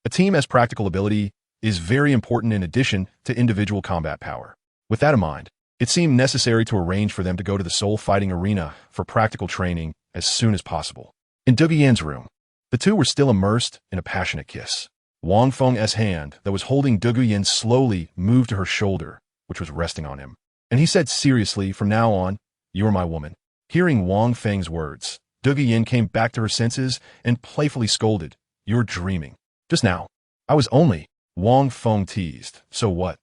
A team has practical ability is very important in addition to individual combat power. With that in mind, it seemed necessary to arrange for them to go to the soul fighting arena for practical training as soon as possible. In Du Yan's room, the two were still immersed in a passionate kiss. Wang Feng's hand that was holding Du Yin slowly moved to her shoulder, which was resting on him. And he said seriously, from now on, you are my woman. Hearing Wang Feng's words, Du Yin came back to her senses and playfully scolded, You're dreaming. Just now, I was only, Wang Feng teased. So what?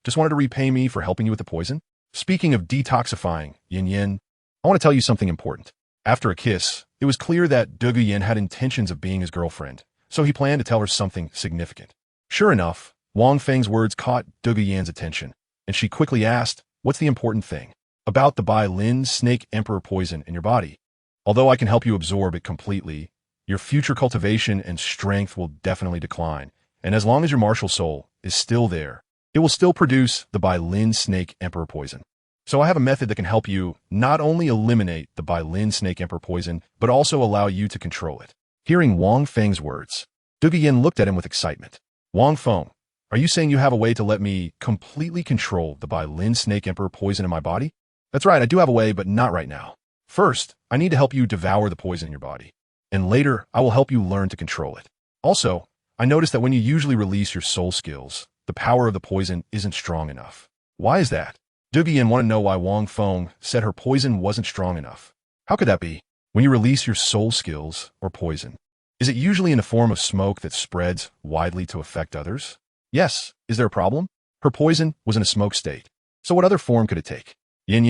Just wanted to repay me for helping you with the poison? Speaking of detoxifying, Yin Yin, I want to tell you something important. After a kiss, it was clear that Du Yin had intentions of being his girlfriend, so he planned to tell her something significant. Sure enough, Wang Feng's words caught Du Yan's attention, and she quickly asked, What's the important thing? About the Bai Lin snake emperor poison in your body. Although I can help you absorb it completely, your future cultivation and strength will definitely decline. And as long as your martial soul is still there, it will still produce the Bai Lin Snake Emperor poison. So I have a method that can help you not only eliminate the Bai Lin Snake Emperor poison, but also allow you to control it. Hearing Wang Feng's words, Dugu Yin looked at him with excitement. Wang Feng, are you saying you have a way to let me completely control the Bai Lin Snake Emperor poison in my body? That's right, I do have a way, but not right now. First, I need to help you devour the poison in your body. And later, I will help you learn to control it. Also, I noticed that when you usually release your soul skills, the power of the poison isn't strong enough. Why is that? Dugu Yin wanted to know why Wang Feng said her poison wasn't strong enough. How could that be? When you release your soul skills or poison, is it usually in the form of smoke that spreads widely to affect others? Yes. Is there a problem? Her poison was in a smoke state. So what other form could it take? Yin,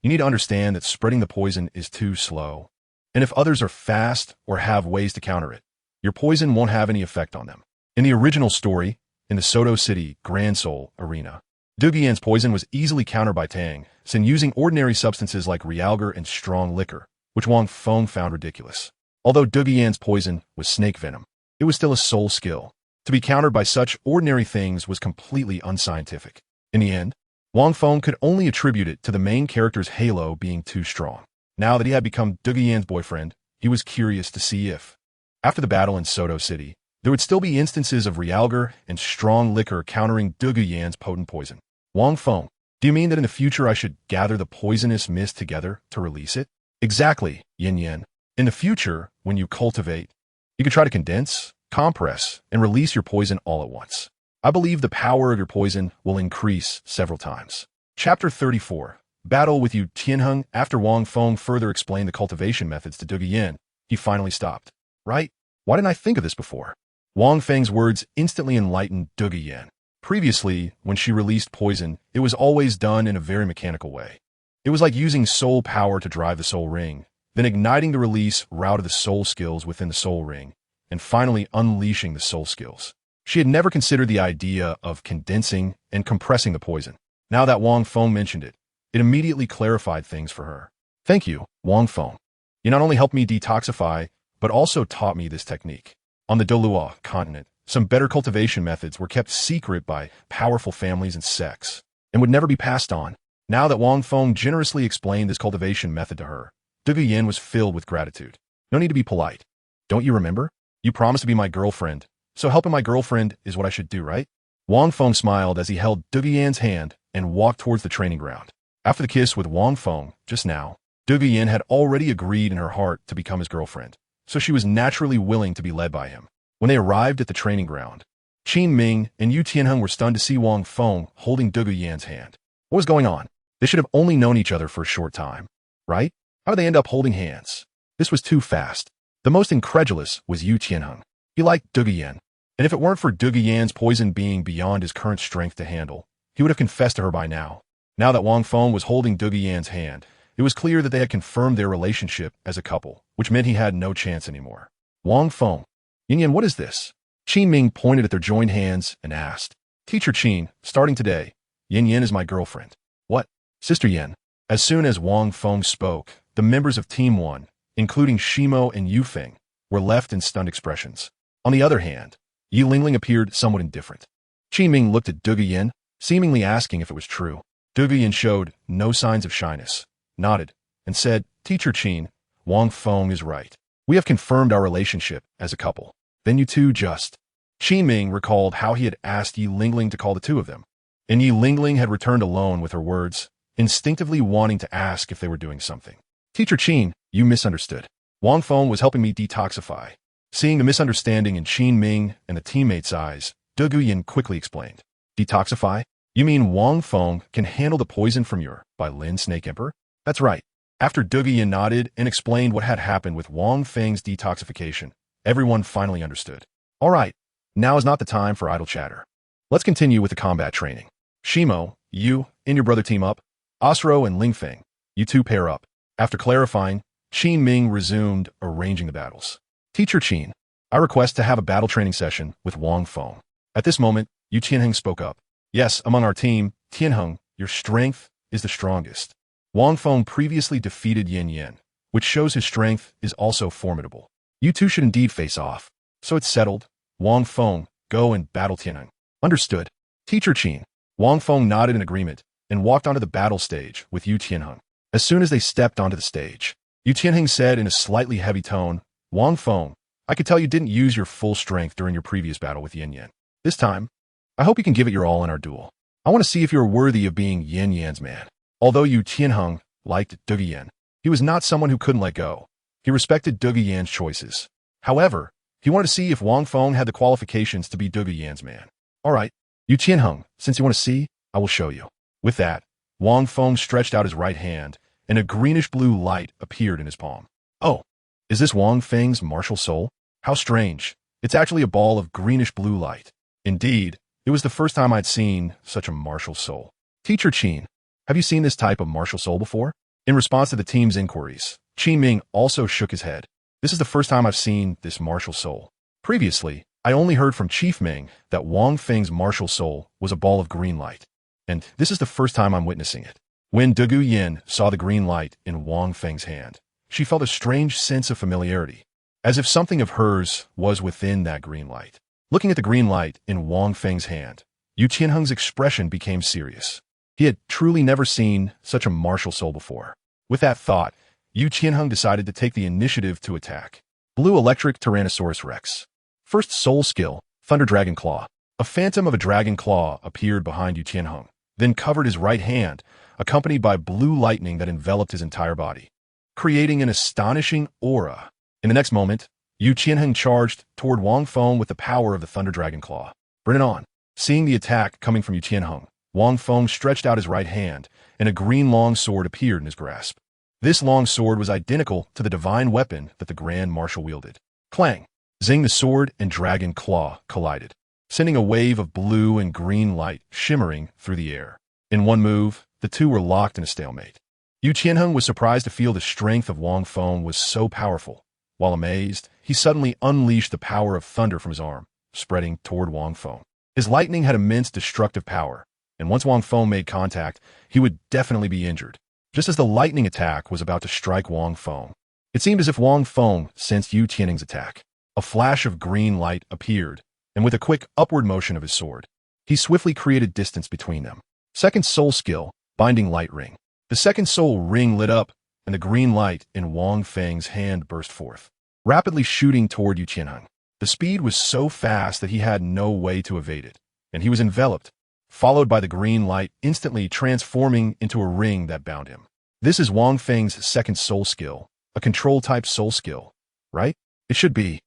you need to understand that spreading the poison is too slow. And if others are fast or have ways to counter it, your poison won't have any effect on them. In the original story, in the Soto City Grand Soul Arena, Dugu Yin's poison was easily countered by Tang San using ordinary substances like realgar and strong liquor, which Wang Feng found ridiculous. Although Dugu Yin's poison was snake venom, it was still a soul skill. To be countered by such ordinary things was completely unscientific. In the end, Wang Feng could only attribute it to the main character's halo being too strong. Now that he had become Dugu Yin's boyfriend, he was curious to see if, after the battle in Soto City, there would still be instances of realgar and strong liquor countering Dugu Yin's potent poison. Wang Feng, do you mean that in the future I should gather the poisonous mist together to release it? Exactly, Yin. In the future, when you cultivate, you can try to condense, compress, and release your poison all at once. I believe the power of your poison will increase several times. Chapter 34. Battle with Yu Tianheng. After Wang Feng further explained the cultivation methods to Dugu Yin, he finally stopped. Right? Why didn't I think of this before? Wang Feng's words instantly enlightened Dugu Yin. Previously, when she released poison, it was always done in a very mechanical way. It was like using soul power to drive the soul ring, then igniting the release route of the soul skills within the soul ring, and finally unleashing the soul skills. She had never considered the idea of condensing and compressing the poison. Now that Wang Feng mentioned it, it immediately clarified things for her. Thank you, Wang Feng. You not only helped me detoxify, but also taught me this technique. On the Douluo continent, some better cultivation methods were kept secret by powerful families and sects, and would never be passed on. Now that Wang Feng generously explained this cultivation method to her, Dugu Yin was filled with gratitude. No need to be polite. Don't you remember? You promised to be my girlfriend, so helping my girlfriend is what I should do, right? Wang Feng smiled as he held Dugu Yin's hand and walked towards the training ground. After the kiss with Wang Feng just now, Dugu Yin had already agreed in her heart to become his girlfriend, so she was naturally willing to be led by him. When they arrived at the training ground, Qin Ming and Yu Tianheng were stunned to see Wang Feng holding Dugu Yin's hand. What was going on? They should have only known each other for a short time, right? How did they end up holding hands? This was too fast. The most incredulous was Yu Tianheng. He liked Dugu Yin, and if it weren't for Dugu Yin's poison being beyond his current strength to handle, he would have confessed to her by now. Now that Wang Feng was holding Dugu Yin's hand, it was clear that they had confirmed their relationship as a couple, which meant he had no chance anymore. Wang Feng, Yin, what is this? Qin Ming pointed at their joined hands and asked, Teacher Qin, starting today, Yin is my girlfriend. What? Sister Yin. As soon as Wang Feng spoke, the members of Team 1, including Shimo and Yu Feng, were left in stunned expressions. On the other hand, Yi Lingling appeared somewhat indifferent. Qin Ming looked at Dugu Yin, seemingly asking if it was true. Dugu Yin showed no signs of shyness, nodded, and said, Teacher Qin, Wang Feng is right. We have confirmed our relationship as a couple. Then you two just. Qin Ming recalled how he had asked Yi Lingling to call the two of them, and Yi Lingling had returned alone with her words, instinctively wanting to ask if they were doing something. Teacher Qin, you misunderstood. Wang Feng was helping me detoxify. Seeing the misunderstanding in Qin Ming and the teammates' eyes, Dugu Yin quickly explained. Detoxify? You mean Wang Feng can handle the poison from your Bai Lin Snake Emperor? That's right. After Dugu Yin nodded and explained what had happened with Wang Feng's detoxification, everyone finally understood. All right, now is not the time for idle chatter. Let's continue with the combat training. Shimo, you and your brother team up. Osro and Ling Feng, you two pair up. After clarifying, Qin Ming resumed arranging the battles. Teacher Qin, I request to have a battle training session with Wang Feng. At this moment, Yu Tianheng spoke up. Yes, among our team, Tianheng, your strength is the strongest. Wang Feng previously defeated Yin, which shows his strength is also formidable. You two should indeed face off. So it's settled. Wang Feng, go and battle Tianheng. Understood. Teacher Qin. Wang Feng nodded in agreement and walked onto the battle stage with Yu Tianheng. As soon as they stepped onto the stage, Yu Tianheng said in a slightly heavy tone, Wang Feng, I could tell you didn't use your full strength during your previous battle with Yin Yan. This time, I hope you can give it your all in our duel. I want to see if you're worthy of being Yin Yan's man. Although Yu Tianheng liked Dou Yan, he was not someone who couldn't let go. He respected Dou Yan's choices. However, he wanted to see if Wang Feng had the qualifications to be Dou Yan's man. All right, Yu Tianheng, since you want to see, I will show you. With that, Wang Feng stretched out his right hand, and a greenish-blue light appeared in his palm. Oh, is this Wang Feng's martial soul? How strange. It's actually a ball of greenish-blue light. Indeed, it was the first time I'd seen such a martial soul. Teacher Qin, have you seen this type of martial soul before? In response to the team's inquiries, Qin Ming also shook his head. This is the first time I've seen this martial soul. Previously, I only heard from Chief Ming that Wang Feng's martial soul was a ball of green light, and this is the first time I'm witnessing it. When Dou Yan saw the green light in Wang Feng's hand, she felt a strange sense of familiarity, as if something of hers was within that green light. Looking at the green light in Wang Feng's hand, Yu Tianheng's expression became serious. He had truly never seen such a martial soul before. With that thought, Yu Tianheng decided to take the initiative to attack. Blue Electric Tyrannosaurus Rex. First soul skill, Thunder Dragon Claw. A phantom of a dragon claw appeared behind Yu Tianheng, then covered his right hand, accompanied by blue lightning that enveloped his entire body, creating an astonishing aura. In the next moment, Yu Tianheng charged toward Wang Feng with the power of the Thunder Dragon Claw. Bring it on. Seeing the attack coming from Yu Tianheng, Wang Feng stretched out his right hand, and a green long sword appeared in his grasp. This long sword was identical to the divine weapon that the Grand Marshal wielded. Clang! Zing, the sword and dragon claw collided, sending a wave of blue and green light shimmering through the air. In one move, the two were locked in a stalemate. Yu Tianheng was surprised to feel the strength of Wang Feng was so powerful. While amazed, he suddenly unleashed the power of thunder from his arm, spreading toward Wang Feng. His lightning had immense destructive power, and once Wang Feng made contact, he would definitely be injured. Just as the lightning attack was about to strike Wang Feng, it seemed as if Wang Feng sensed Yu Tianheng's attack. A flash of green light appeared, and with a quick upward motion of his sword, he swiftly created distance between them. Second soul skill, Binding Light Ring. The second soul ring lit up, and the green light in Wang Feng's hand burst forth, rapidly shooting toward Yu Tianheng. The speed was so fast that he had no way to evade it, and he was enveloped, followed by the green light instantly transforming into a ring that bound him. This is Wang Feng's second soul skill, a control-type soul skill, right? It should be.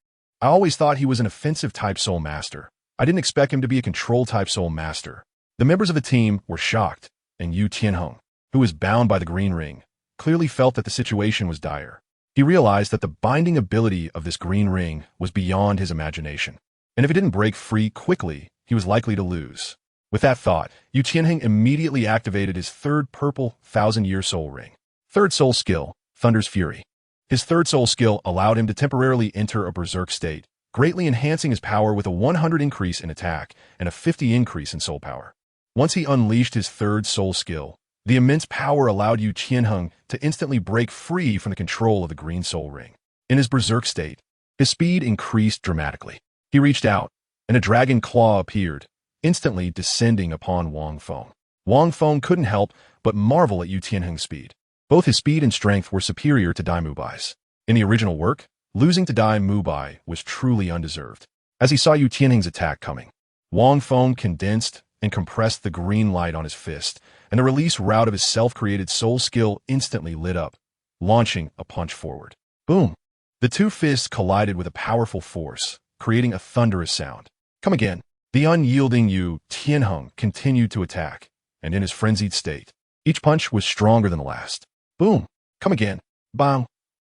I always thought he was an offensive-type soul master. I didn't expect him to be a control-type soul master. The members of the team were shocked, and Yu Tianheng, who was bound by the green ring, clearly felt that the situation was dire. He realized that the binding ability of this green ring was beyond his imagination, and if it didn't break free quickly, he was likely to lose. With that thought, Yu Tianheng immediately activated his third purple 1,000-year soul ring. Third soul skill, Thunder's Fury. His third soul skill allowed him to temporarily enter a berserk state, greatly enhancing his power with a 100 increase in attack and a 50 increase in soul power. Once he unleashed his third soul skill, the immense power allowed Yu Tianheng to instantly break free from the control of the green soul ring. In his berserk state, his speed increased dramatically. He reached out, and a dragon claw appeared, instantly descending upon Wang Feng. Wang Feng couldn't help but marvel at Yu Tianheng's speed. Both his speed and strength were superior to Dai Mubai's. In the original work, losing to Dai Mubai was truly undeserved. As he saw Yu Tianheng's attack coming, Wang Feng condensed and compressed the green light on his fist, and the release route of his self-created soul skill instantly lit up, launching a punch forward. Boom! The two fists collided with a powerful force, creating a thunderous sound. Come again. The unyielding Yu Tianheng continued to attack, and in his frenzied state, each punch was stronger than the last. Boom! Come again. Bang!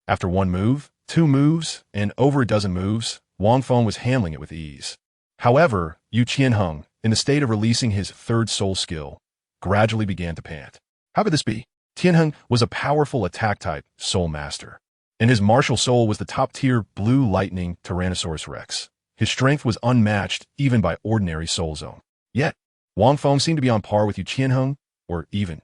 After one move, two moves, and over a dozen moves, Wang Feng was handling it with ease. However, Yu Tianheng, in the state of releasing his third soul skill, gradually began to pant. How could this be? Tianheng was a powerful attack-type soul master, and his martial soul was the top-tier blue lightning Tyrannosaurus Rex. His strength was unmatched even by ordinary soul zone. Yet, Wang Feng seemed to be on par with Yu Tianheng, or even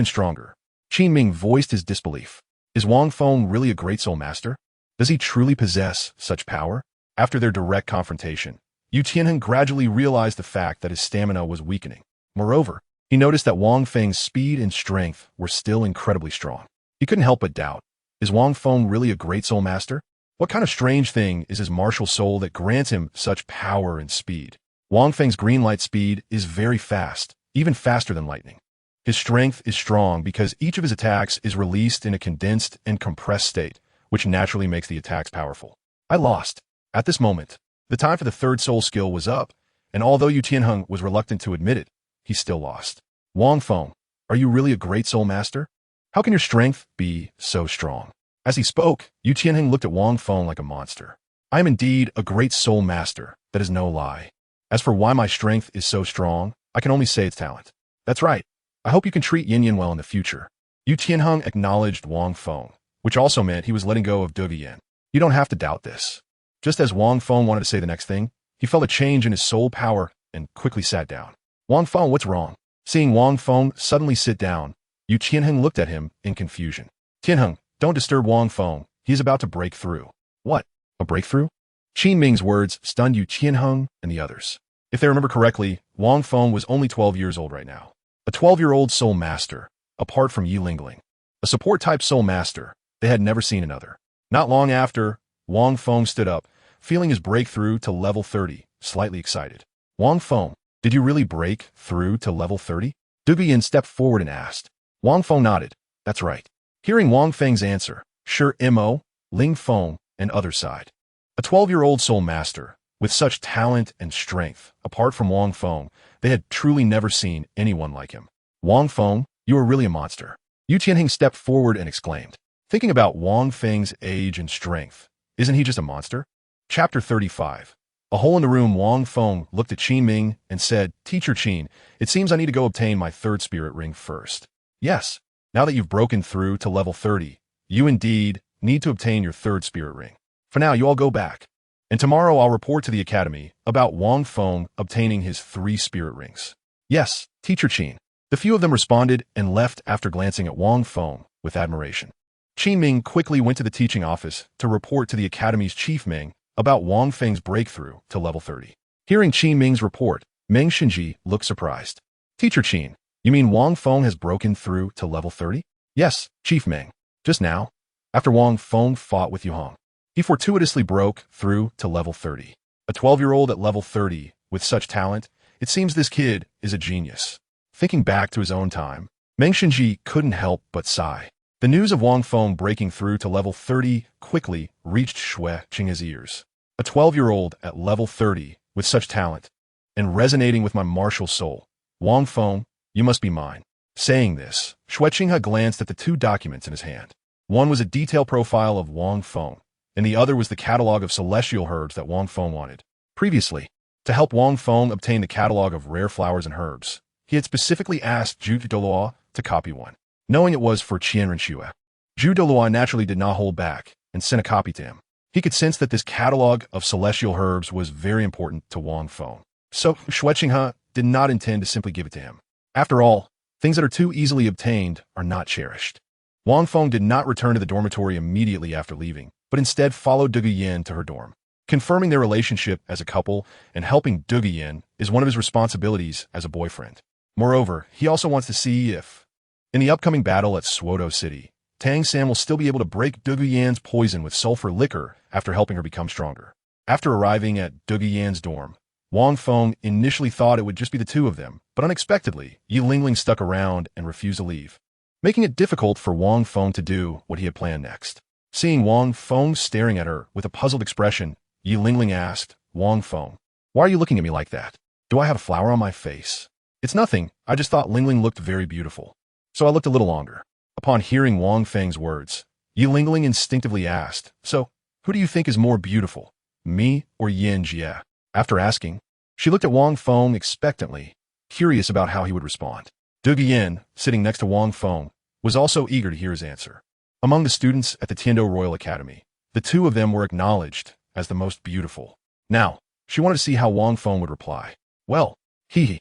stronger. Qin Ming voiced his disbelief. Is Wang Feng really a great soul master? Does he truly possess such power? After their direct confrontation, Yu Tianheng gradually realized the fact that his stamina was weakening. Moreover, he noticed that Wang Feng's speed and strength were still incredibly strong. He couldn't help but doubt, is Wang Feng really a great soul master? What kind of strange thing is his martial soul that grants him such power and speed? Wang Feng's green light speed is very fast, even faster than lightning. His strength is strong because each of his attacks is released in a condensed and compressed state, which naturally makes the attacks powerful. I lost. At this moment, the time for the third soul skill was up, and although Yu Tianheng was reluctant to admit it, he still lost. Wang Feng, are you really a great soul master? How can your strength be so strong? As he spoke, Yu Tianheng looked at Wang Feng like a monster. I am indeed a great soul master, that is no lie. As for why my strength is so strong, I can only say it's talent. That's right. I hope you can treat Yin well in the future. Yu Tianheng acknowledged Wang Feng, which also meant he was letting go of Douluo Yin. You don't have to doubt this. Just as Wang Feng wanted to say the next thing, he felt a change in his soul power and quickly sat down. Wang Feng, what's wrong? Seeing Wang Feng suddenly sit down, Yu Tianheng looked at him in confusion. Tianheng, don't disturb Wang Feng. He is about to break through. What? A breakthrough? Qin Ming's words stunned Yu Tianheng and the others. If they remember correctly, Wang Feng was only 12 years old right now. A 12-year-old soul master, apart from Yi Lingling. A support-type soul master. They had never seen another. Not long after, Wang Feng stood up, feeling his breakthrough to level 30, slightly excited. Wang Feng, did you really break through to level 30? Douluo Yin stepped forward and asked. Wang Feng nodded. That's right. Hearing Wang Feng's answer, Shi Mo, Ling Feng, and others sighed. A 12-year-old soul master, with such talent and strength, apart from Wang Feng, they had truly never seen anyone like him. Wang Feng, you are really a monster. Yu Tianheng stepped forward and exclaimed. Thinking about Wang Feng's age and strength, isn't he just a monster? Chapter 35. A hole in the room. Wang Feng looked at Qin Ming and said, Teacher Qin, it seems I need to go obtain my third spirit ring first. Yes, now that you've broken through to level 30, you indeed need to obtain your third spirit ring. For now, you all go back. And tomorrow I'll report to the academy about Wang Feng obtaining his 3 spirit rings. Yes, Teacher Qin. The few of them responded and left after glancing at Wang Feng with admiration. Qin Ming quickly went to the teaching office to report to the academy's chief Ming about Wang Feng's breakthrough to level 30. Hearing Qin Ming's report, Meng Xinji looked surprised. Teacher Qin, you mean Wang Feng has broken through to level 30? Yes, Chief Ming. Just now, after Wang Feng fought with Yuhong, he fortuitously broke through to level 30. A 12-year-old at level 30 with such talent, it seems this kid is a genius. Thinking back to his own time, Meng Xinji couldn't help but sigh. The news of Wang Feng breaking through to level 30 quickly reached Shui Qing's ears. A 12-year-old at level 30 with such talent, and resonating with my martial soul. Wang Feng, you must be mine. Saying this, Shui Qing glanced at the 2 documents in his hand. One was a detailed profile of Wang Feng, and the other was the catalog of celestial herbs that Wang Feng wanted. Previously, to help Wang Feng obtain the catalog of rare flowers and herbs, he had specifically asked Zhu Douluo to copy one, knowing it was for Qianren Xue. Zhu Douluo naturally did not hold back and sent a copy to him. He could sense that this catalog of celestial herbs was very important to Wang Feng. So Shui Qing did not intend to simply give it to him. After all, things that are too easily obtained are not cherished. Wang Feng did not return to the dormitory immediately after leaving, but instead followed Douluo Yin to her dorm. Confirming their relationship as a couple and helping Douluo Yin is one of his responsibilities as a boyfriend. Moreover, he also wants to see if, in the upcoming battle at Suodo City, Tang San will still be able to break Douluo Yin's poison with sulfur liquor after helping her become stronger. After arriving at Douluo Yin's dorm, Wang Feng initially thought it would just be the 2 of them, but unexpectedly, Yi Lingling stuck around and refused to leave, making it difficult for Wang Feng to do what he had planned next. Seeing Wang Feng staring at her with a puzzled expression, Yi Lingling asked, Wang Feng, why are you looking at me like that? Do I have a flower on my face? It's nothing, I just thought Lingling looked very beautiful. So I looked a little longer. Upon hearing Wang Feng's words, Yi Lingling instinctively asked, so, who do you think is more beautiful, me or Yin Jie? After asking, she looked at Wang Feng expectantly, curious about how he would respond. Douluo Yin, sitting next to Wang Feng, was also eager to hear his answer. Among the students at the Tiando Royal Academy, the 2 of them were acknowledged as the most beautiful. Now, she wanted to see how Wang Feng would reply. Well, you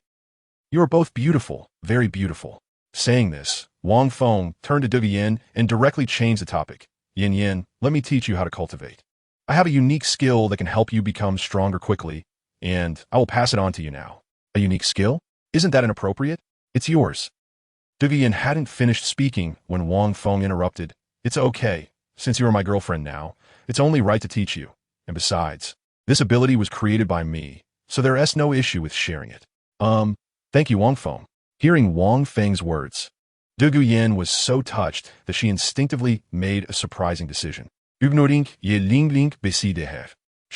are both beautiful, very beautiful. Saying this, Wang Feng turned to Douluo Yin and directly changed the topic. Yin Yin, let me teach you how to cultivate. I have a unique skill that can help you become stronger quickly, and I will pass it on to you now. A unique skill? Isn't that inappropriate? It's yours. Douluo Yin hadn't finished speaking when Wang Feng interrupted. It's okay. Since you are my girlfriend now, it's only right to teach you. And besides, this ability was created by me, so there's no issue with sharing it. Thank you, Wang Feng. Hearing Wang Feng's words, Douluo Yin was so touched that she instinctively made a surprising decision. She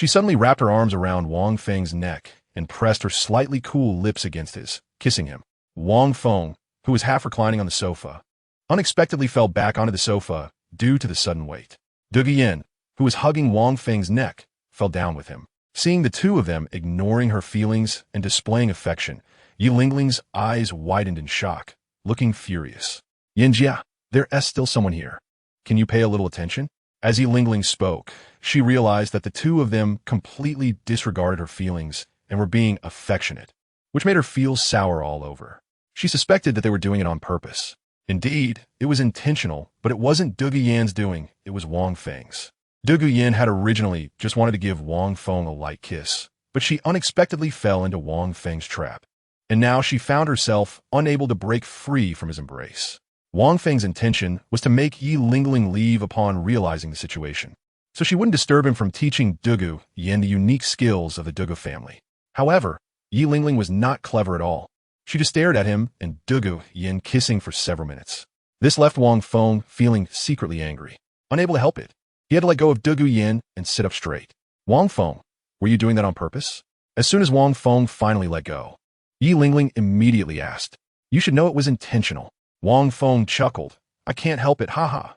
suddenly wrapped her arms around Wang Feng's neck and pressed her slightly cool lips against his, kissing him. Wang Feng, who was half reclining on the sofa, unexpectedly fell back onto the sofa due to the sudden weight. Douluo Yin, who was hugging Wang Feng's neck, fell down with him. Seeing the two of them ignoring her feelings and displaying affection, Yi Lingling's eyes widened in shock, looking furious. Yinjia, there's still someone here. Can you pay a little attention? As Yi Lingling spoke, she realized that the two of them completely disregarded her feelings and were being affectionate, which made her feel sour all over. She suspected that they were doing it on purpose. Indeed, it was intentional, but it wasn't Douluo Yin's doing, it was Wang Feng's. Douluo Yin had originally just wanted to give Wang Feng a light kiss, but she unexpectedly fell into Wang Feng's trap. And now she found herself unable to break free from his embrace. Wang Feng's intention was to make Yi Lingling leave upon realizing the situation, so she wouldn't disturb him from teaching Douluo Yin the unique skills of the Douluo family. However, Yi Lingling was not clever at all. She just stared at him and Douluo Yin kissing for several minutes. This left Wang Feng feeling secretly angry, unable to help it. He had to let go of Douluo Yin and sit up straight. Wang Feng, were you doing that on purpose? As soon as Wang Feng finally let go, Yi Lingling immediately asked, You should know it was intentional. Wang Feng chuckled. I can't help it, haha.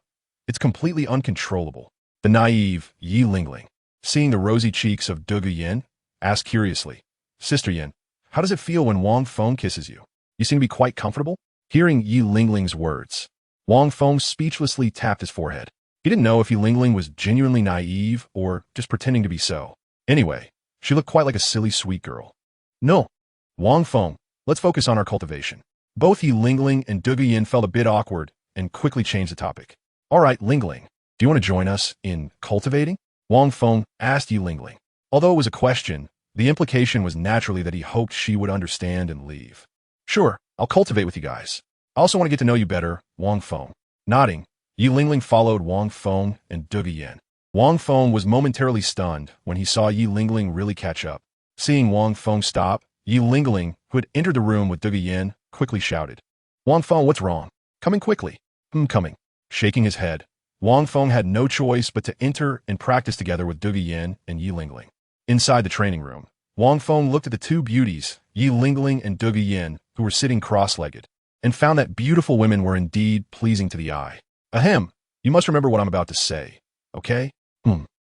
It's completely uncontrollable. The naive Yi Lingling, seeing the rosy cheeks of Douluo Yin, asked curiously, Sister Yin, how does it feel when Wang Feng kisses you? You seem to be quite comfortable? Hearing Yi Lingling's words, Wang Feng speechlessly tapped his forehead. He didn't know if Yi Lingling was genuinely naive or just pretending to be so. Anyway, she looked quite like a silly sweet girl. No. Wang Feng, let's focus on our cultivation. Both Yi Lingling and Douluo Yin felt a bit awkward and quickly changed the topic. All right, Lingling, do you want to join us in cultivating? Wang Feng asked Yi Lingling. Although it was a question, the implication was naturally that he hoped she would understand and leave. Sure, I'll cultivate with you guys. I also want to get to know you better, Wang Feng. Nodding, Yi Lingling followed Wang Feng and Douluo Yin. Wang Feng was momentarily stunned when he saw Yi Lingling really catch up. Seeing Wang Feng stop, Yi Lingling, who had entered the room with Douluo Yin, quickly shouted, Wang Feng, what's wrong? Coming quickly. Coming. Shaking his head, Wang Feng had no choice but to enter and practice together with Douluo Yin and Yi Lingling. Inside the training room, Wang Feng looked at the two beauties, Yi Lingling and Douluo Yin, who were sitting cross-legged, and found that beautiful women were indeed pleasing to the eye. Ahem, you must remember what I'm about to say, okay?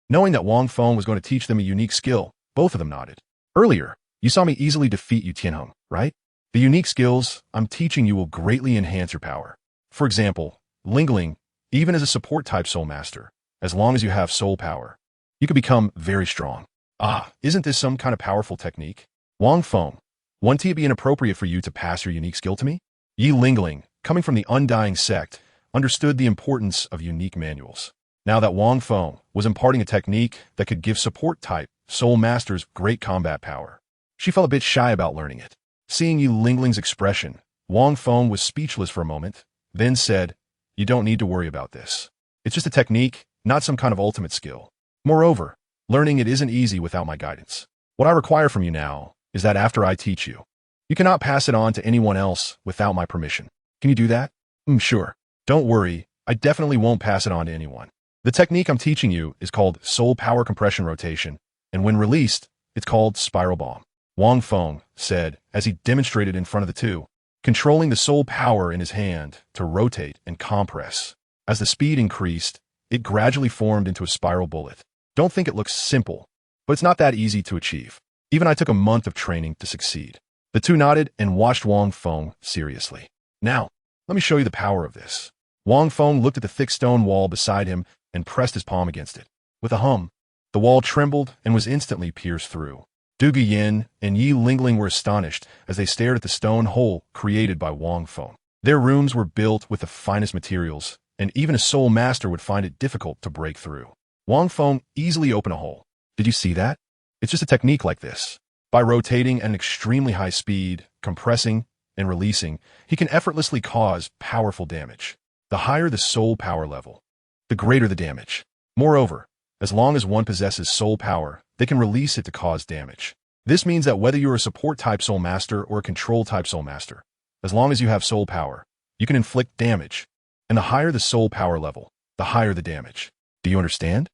Knowing that Wang Feng was going to teach them a unique skill, both of them nodded. Earlier, you saw me easily defeat Yu Tianheng, right? The unique skills I'm teaching you will greatly enhance your power. For example, Lingling, even as a support-type soul master, as long as you have soul power, you could become very strong. Isn't this some kind of powerful technique? Wang Feng, wouldn't it be inappropriate for you to pass your unique skill to me? Yi Lingling, coming from the Undying sect, understood the importance of unique manuals. Now that Wang Feng was imparting a technique that could give support-type soul masters great combat power, she felt a bit shy about learning it. Seeing Yi Lingling's expression, Wang Feng was speechless for a moment, then said, You don't need to worry about this. It's just a technique, not some kind of ultimate skill. Moreover, learning it isn't easy without my guidance. What I require from you now is that after I teach you, you cannot pass it on to anyone else without my permission. Can you do that? Sure. Don't worry, I definitely won't pass it on to anyone. The technique I'm teaching you is called Soul Power Compression Rotation, and when released, it's called Spiral Bomb. Wang Feng said as he demonstrated in front of the two, controlling the soul power in his hand to rotate and compress. As the speed increased, it gradually formed into a spiral bullet. Don't think it looks simple, but it's not that easy to achieve. Even I took a month of training to succeed. The two nodded and watched Wang Feng seriously. Now, let me show you the power of this. Wang Feng looked at the thick stone wall beside him and pressed his palm against it. With a hum, the wall trembled and was instantly pierced through. Douluo Yin and Yi Lingling were astonished as they stared at the stone hole created by Wang Feng. Their rooms were built with the finest materials, and even a soul master would find it difficult to break through. Wang Feng easily opened a hole. Did you see that? It's just a technique like this. By rotating at an extremely high speed, compressing, and releasing, he can effortlessly cause powerful damage. The higher the soul power level, the greater the damage. Moreover, as long as one possesses soul power, they can release it to cause damage. This means that whether you're a support-type soul master or a control-type soul master, as long as you have soul power, you can inflict damage. And the higher the soul power level, the higher the damage. Do you understand?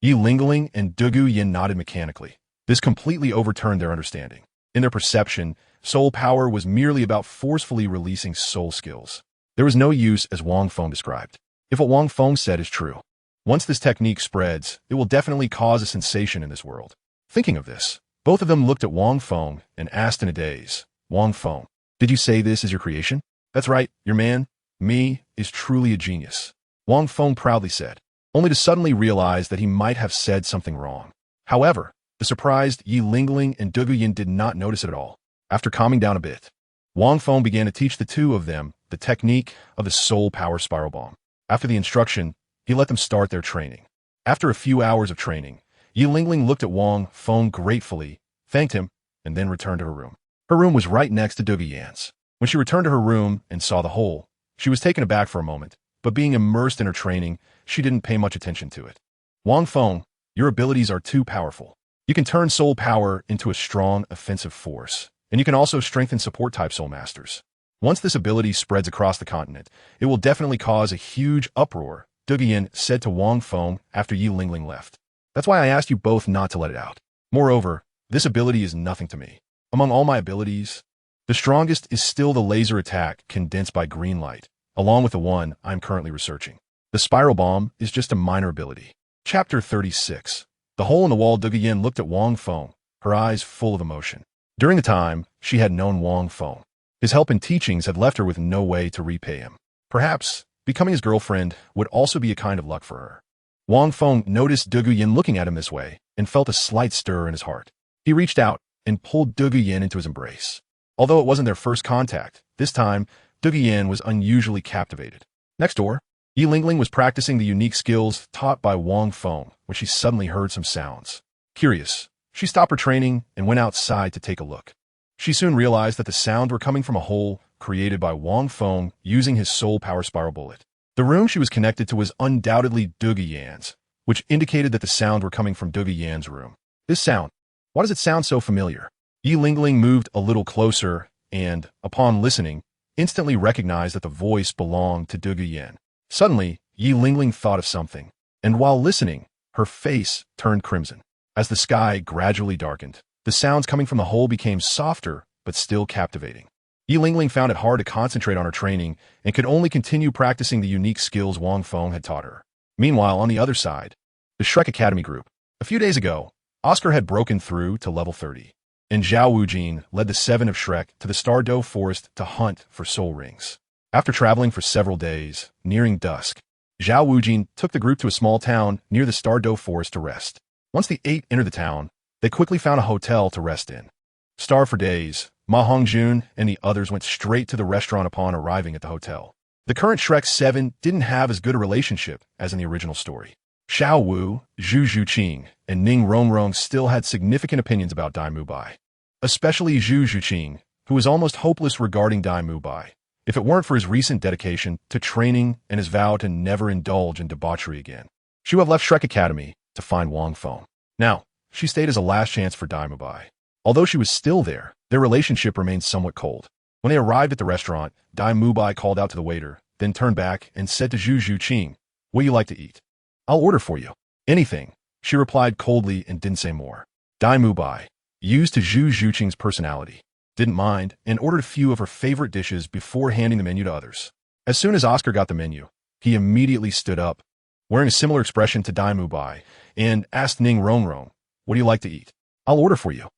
Yi Lingling and Douluo Yin nodded mechanically. This completely overturned their understanding. In their perception, soul power was merely about forcefully releasing soul skills. There was no use as Wang Feng described. If what Wang Feng said is true, once this technique spreads, it will definitely cause a sensation in this world. Thinking of this, both of them looked at Wang Feng and asked in a daze, Wang Feng, did you say this is your creation? That's right, your man, me, is truly a genius. Wang Feng proudly said, only to suddenly realize that he might have said something wrong. However, the surprised Yi Lingling and Douluo Yin did not notice it at all. After calming down a bit, Wang Feng began to teach the two of them the technique of the soul power spiral bomb. After the instruction, he let them start their training. After a few hours of training, Yi Lingling looked at Wang Feng gratefully, thanked him, and then returned to her room. Her room was right next to Douluo Yin's. When she returned to her room and saw the hole, she was taken aback for a moment, but being immersed in her training, she didn't pay much attention to it. Wang Feng, your abilities are too powerful. You can turn soul power into a strong offensive force, and you can also strengthen support-type soul masters. Once this ability spreads across the continent, it will definitely cause a huge uproar, Douluo Yin said to Wang Feng after Yi Lingling left. That's why I asked you both not to let it out. Moreover, this ability is nothing to me. Among all my abilities, the strongest is still the laser attack condensed by green light, along with the one I'm currently researching. The spiral bomb is just a minor ability. Chapter 36. The hole in the wall. Douluo Yin looked at Wang Feng, her eyes full of emotion. During the time she had known Wang Feng, his help and teachings had left her with no way to repay him. Perhaps becoming his girlfriend would also be a kind of luck for her. Wang Feng noticed Douluo Yin looking at him this way and felt a slight stir in his heart. He reached out and pulled Douluo Yin into his embrace. Although it wasn't their first contact, this time, Douluo Yin was unusually captivated. Next door, Yi Lingling was practicing the unique skills taught by Wang Feng when she suddenly heard some sounds. Curious, she stopped her training and went outside to take a look. She soon realized that the sounds were coming from a hole created by Wang Feng using his soul power spiral bullet. The room she was connected to was undoubtedly Douluo Yin's, which indicated that the sounds were coming from Douluo Yin's room. This sound, why does it sound so familiar? Yi Lingling moved a little closer and, upon listening, instantly recognized that the voice belonged to Douluo Yin. Suddenly, Yi Lingling thought of something, and while listening, her face turned crimson. As the sky gradually darkened, the sounds coming from the hole became softer but still captivating. Yi Lingling found it hard to concentrate on her training and could only continue practicing the unique skills Wang Feng had taught her. Meanwhile, on the other side, the Shrek Academy group. A few days ago, Oscar had broken through to level 30, and Zhao Wujin led the 7 of Shrek to the Stardow Forest to hunt for soul rings. After traveling for several days, nearing dusk, Zhao Wujin took the group to a small town near the Stardow Forest to rest. Once the 8 entered the town, they quickly found a hotel to rest in. Starved for days, Ma Hongjun and the others went straight to the restaurant upon arriving at the hotel. The current Shrek 7 didn't have as good a relationship as in the original story. Xiao Wu, Zhu Zhuqing, and Ning Rongrong still had significant opinions about Dai Mubai. Especially Zhu Zhuqing, who was almost hopeless regarding Dai Mubai, if it weren't for his recent dedication to training and his vow to never indulge in debauchery again. She would have left Shrek Academy to find Wang Feng. Now, she stayed as a last chance for Dai Mubai. Although she was still there, their relationship remained somewhat cold. When they arrived at the restaurant, Dai Mubai called out to the waiter, then turned back and said to Zhu Zhuqing, "What do you like to eat?" "I'll order for you." "Anything," she replied coldly and didn't say more. Dai Mubai, used to Zhu Zhuqing's personality, didn't mind and ordered a few of her favorite dishes before handing the menu to others. As soon as Oscar got the menu, he immediately stood up, wearing a similar expression to Dai Mubai, and asked Ning Rongrong, "What do you like to eat?" "I'll order for you."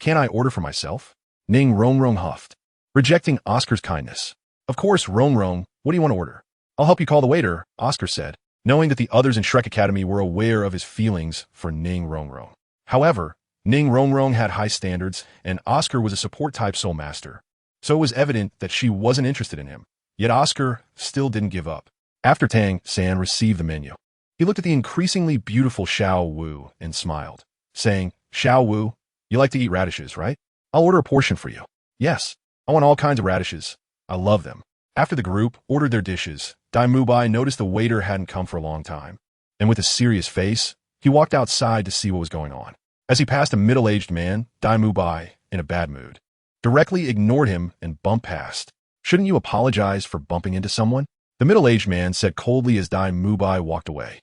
Can't I order for myself?" Ning Rongrong huffed, rejecting Oscar's kindness. "Of course, Rongrong, what do you want to order?" "I'll help you call the waiter," Oscar said, knowing that the others in Shrek Academy were aware of his feelings for Ning Rongrong. However, Ning Rongrong had high standards, and Oscar was a support-type soul master, so it was evident that she wasn't interested in him. Yet Oscar still didn't give up. After Tang San received the menu, he looked at the increasingly beautiful Xiao Wu and smiled, saying, Xiao Wu, you like to eat radishes, right? I'll order a portion for you. Yes, I want all kinds of radishes. I love them. After the group ordered their dishes, Dai Mubai noticed the waiter hadn't come for a long time, and with a serious face, he walked outside to see what was going on. As he passed a middle-aged man, Dai Mubai, in a bad mood, directly ignored him and bumped past. Shouldn't you apologize for bumping into someone? The middle-aged man said coldly as Dai Mubai walked away.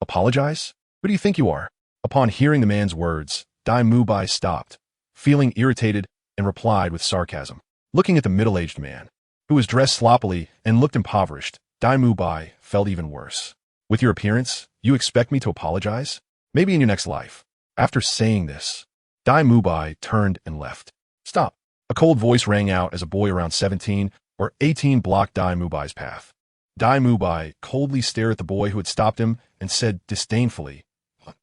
Apologize? Who do you think you are? Upon hearing the man's words, Dai Mubai stopped, feeling irritated, and replied with sarcasm. Looking at the middle-aged man, who was dressed sloppily and looked impoverished, Dai Mubai felt even worse. With your appearance, you expect me to apologize? Maybe in your next life. After saying this, Dai Mubai turned and left. Stop. A cold voice rang out as a boy around 17 or 18 blocked Dai Mubai's path. Dai Mubai coldly stared at the boy who had stopped him and said disdainfully, Do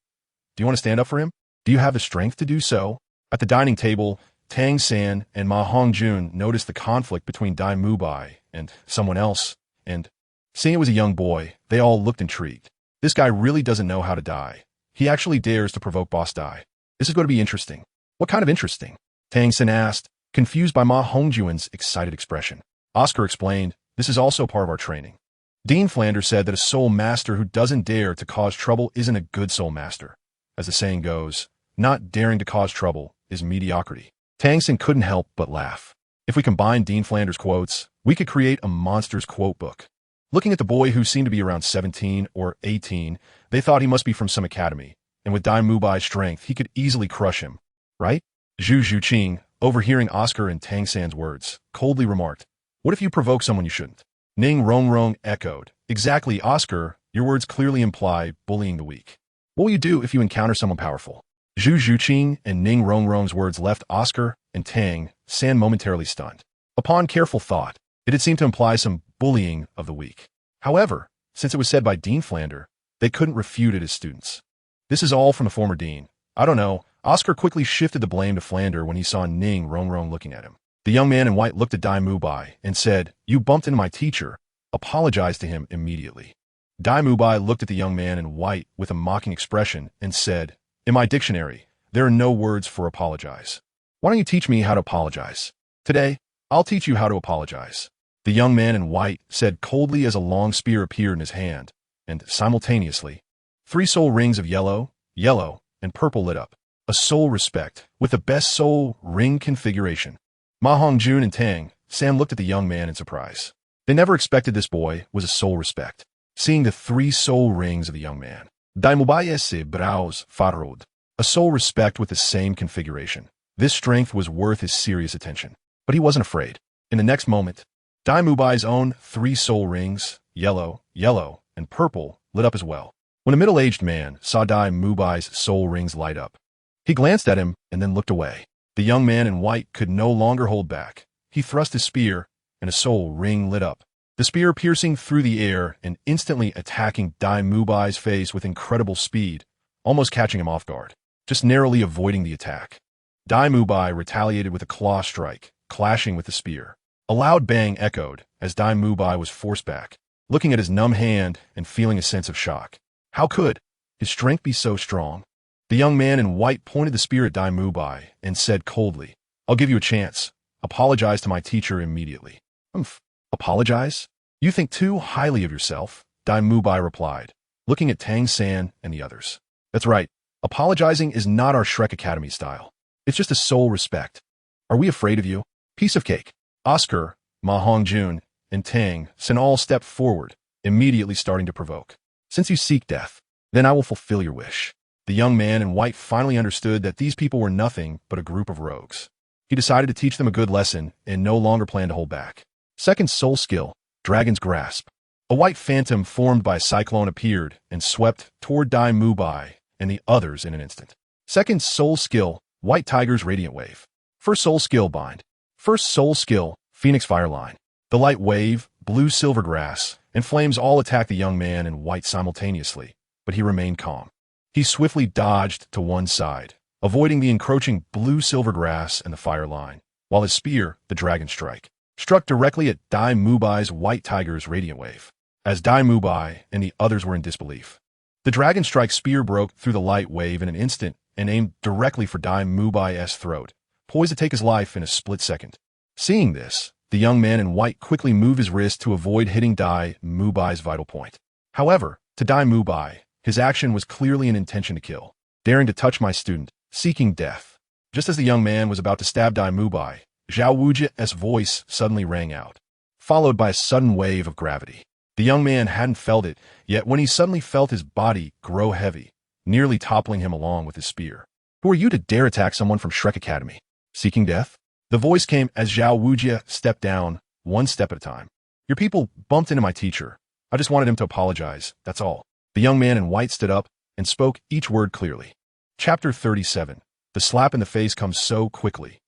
you want to stand up for him? Do you have the strength to do so? At the dining table, Tang San and Ma Hongjun noticed the conflict between Dai Mubai and someone else, and, seeing it was a young boy, they all looked intrigued. This guy really doesn't know how to die. He actually dares to provoke Boss Dai. This is going to be interesting. What kind of interesting? Tang San asked, confused by Ma Hongjun's excited expression. Oscar explained, this is also part of our training. Dean Flanders said that a soul master who doesn't dare to cause trouble isn't a good soul master. As the saying goes, not daring to cause trouble is mediocrity. Tang San couldn't help but laugh. If we combine Dean Flanders' quotes, we could create a monster's quote book. Looking at the boy who seemed to be around 17 or 18, they thought he must be from some academy, and with Dai Mubai's strength, he could easily crush him. Right? Zhu Zhuqing, overhearing Oscar and Tang San's words, coldly remarked, What if you provoke someone you shouldn't? Ning Rongrong echoed, Exactly, Oscar, your words clearly imply bullying the weak. What will you do if you encounter someone powerful? Zhu Zhuqing and Ning Rongrong's words left Oscar and Tang San momentarily stunned. Upon careful thought, it had seemed to imply some bullying of the weak. However, since it was said by Dean Flander, they couldn't refute it as students. This is all from the former dean. I don't know. Oscar quickly shifted the blame to Flander when he saw Ning Rongrong looking at him. The young man in white looked at Dai Mubai and said, You bumped into my teacher. Apologize to him immediately. Dai Mubai looked at the young man in white with a mocking expression and said, In my dictionary, there are no words for apologize. Why don't you teach me how to apologize? Today, I'll teach you how to apologize. The young man in white said coldly as a long spear appeared in his hand, and simultaneously, 3 soul rings of yellow, and purple lit up. A soul respect, with the best soul ring configuration. Ma Hongjun and Tang San looked at the young man in surprise. They never expected this boy was a soul respect. Seeing the 3 soul rings of the young man, Dai Mubai se brows farod. A soul respect with the same configuration. This strength was worth his serious attention. But he wasn't afraid. In the next moment, Dai Mubai's own 3 soul rings, yellow, and purple, lit up as well. When a middle-aged man saw Dai Mubai's soul rings light up, he glanced at him and then looked away. The young man in white could no longer hold back. He thrust his spear, and a soul ring lit up. The spear piercing through the air and instantly attacking Dai Mubai's face with incredible speed, almost catching him off guard, just narrowly avoiding the attack. Dai Mubai retaliated with a claw strike, clashing with the spear. A loud bang echoed as Dai Mubai was forced back, looking at his numb hand and feeling a sense of shock. How could his strength be so strong? The young man in white pointed the spear at Dai Mubai and said coldly, I'll give you a chance. Apologize to my teacher immediately. Apologize? You think too highly of yourself, Dai Mubai replied, looking at Tang San and the others. That's right. Apologizing is not our Shrek Academy style. It's just a soul respect. Are we afraid of you? Piece of cake. Oscar, Ma Hongjun, and Tang San all stepped forward, immediately starting to provoke. Since you seek death, then I will fulfill your wish. The young man in white finally understood that these people were nothing but a group of rogues. He decided to teach them a good lesson and no longer planned to hold back. Second soul skill, Dragon's Grasp. A white phantom formed by a cyclone appeared and swept toward Dai Mubai and the others in an instant. Second soul skill, White Tiger's Radiant Wave. First soul skill, Bind. First soul skill, Phoenix Fireline. The light wave, blue silvergrass, and flames all attacked the young man in white simultaneously, but he remained calm. He swiftly dodged to one side, avoiding the encroaching blue silvergrass and the fire line, while his spear, the Dragon Strike, struck directly at Dai Mubai's white tiger's radiant wave. As Dai Mubai and the others were in disbelief, the dragon strike spear broke through the light wave in an instant and aimed directly for Dai Mubai's throat, poised to take his life in a split second. Seeing this, the young man in white quickly moved his wrist to avoid hitting Dai Mubai's vital point. However, to Dai Mubai, his action was clearly an intention to kill, daring to touch my student, seeking death. Just as the young man was about to stab Dai Mubai, Zhao Wujia's voice suddenly rang out, followed by a sudden wave of gravity. The young man hadn't felt it, yet when he suddenly felt his body grow heavy, nearly toppling him along with his spear. Who are you to dare attack someone from Shrek Academy? Seeking death? The voice came as Zhao Wujia stepped down, one step at a time. Your people bumped into my teacher. I just wanted him to apologize, that's all. The young man in white stood up and spoke each word clearly. Chapter 37. The slap in the face comes so quickly.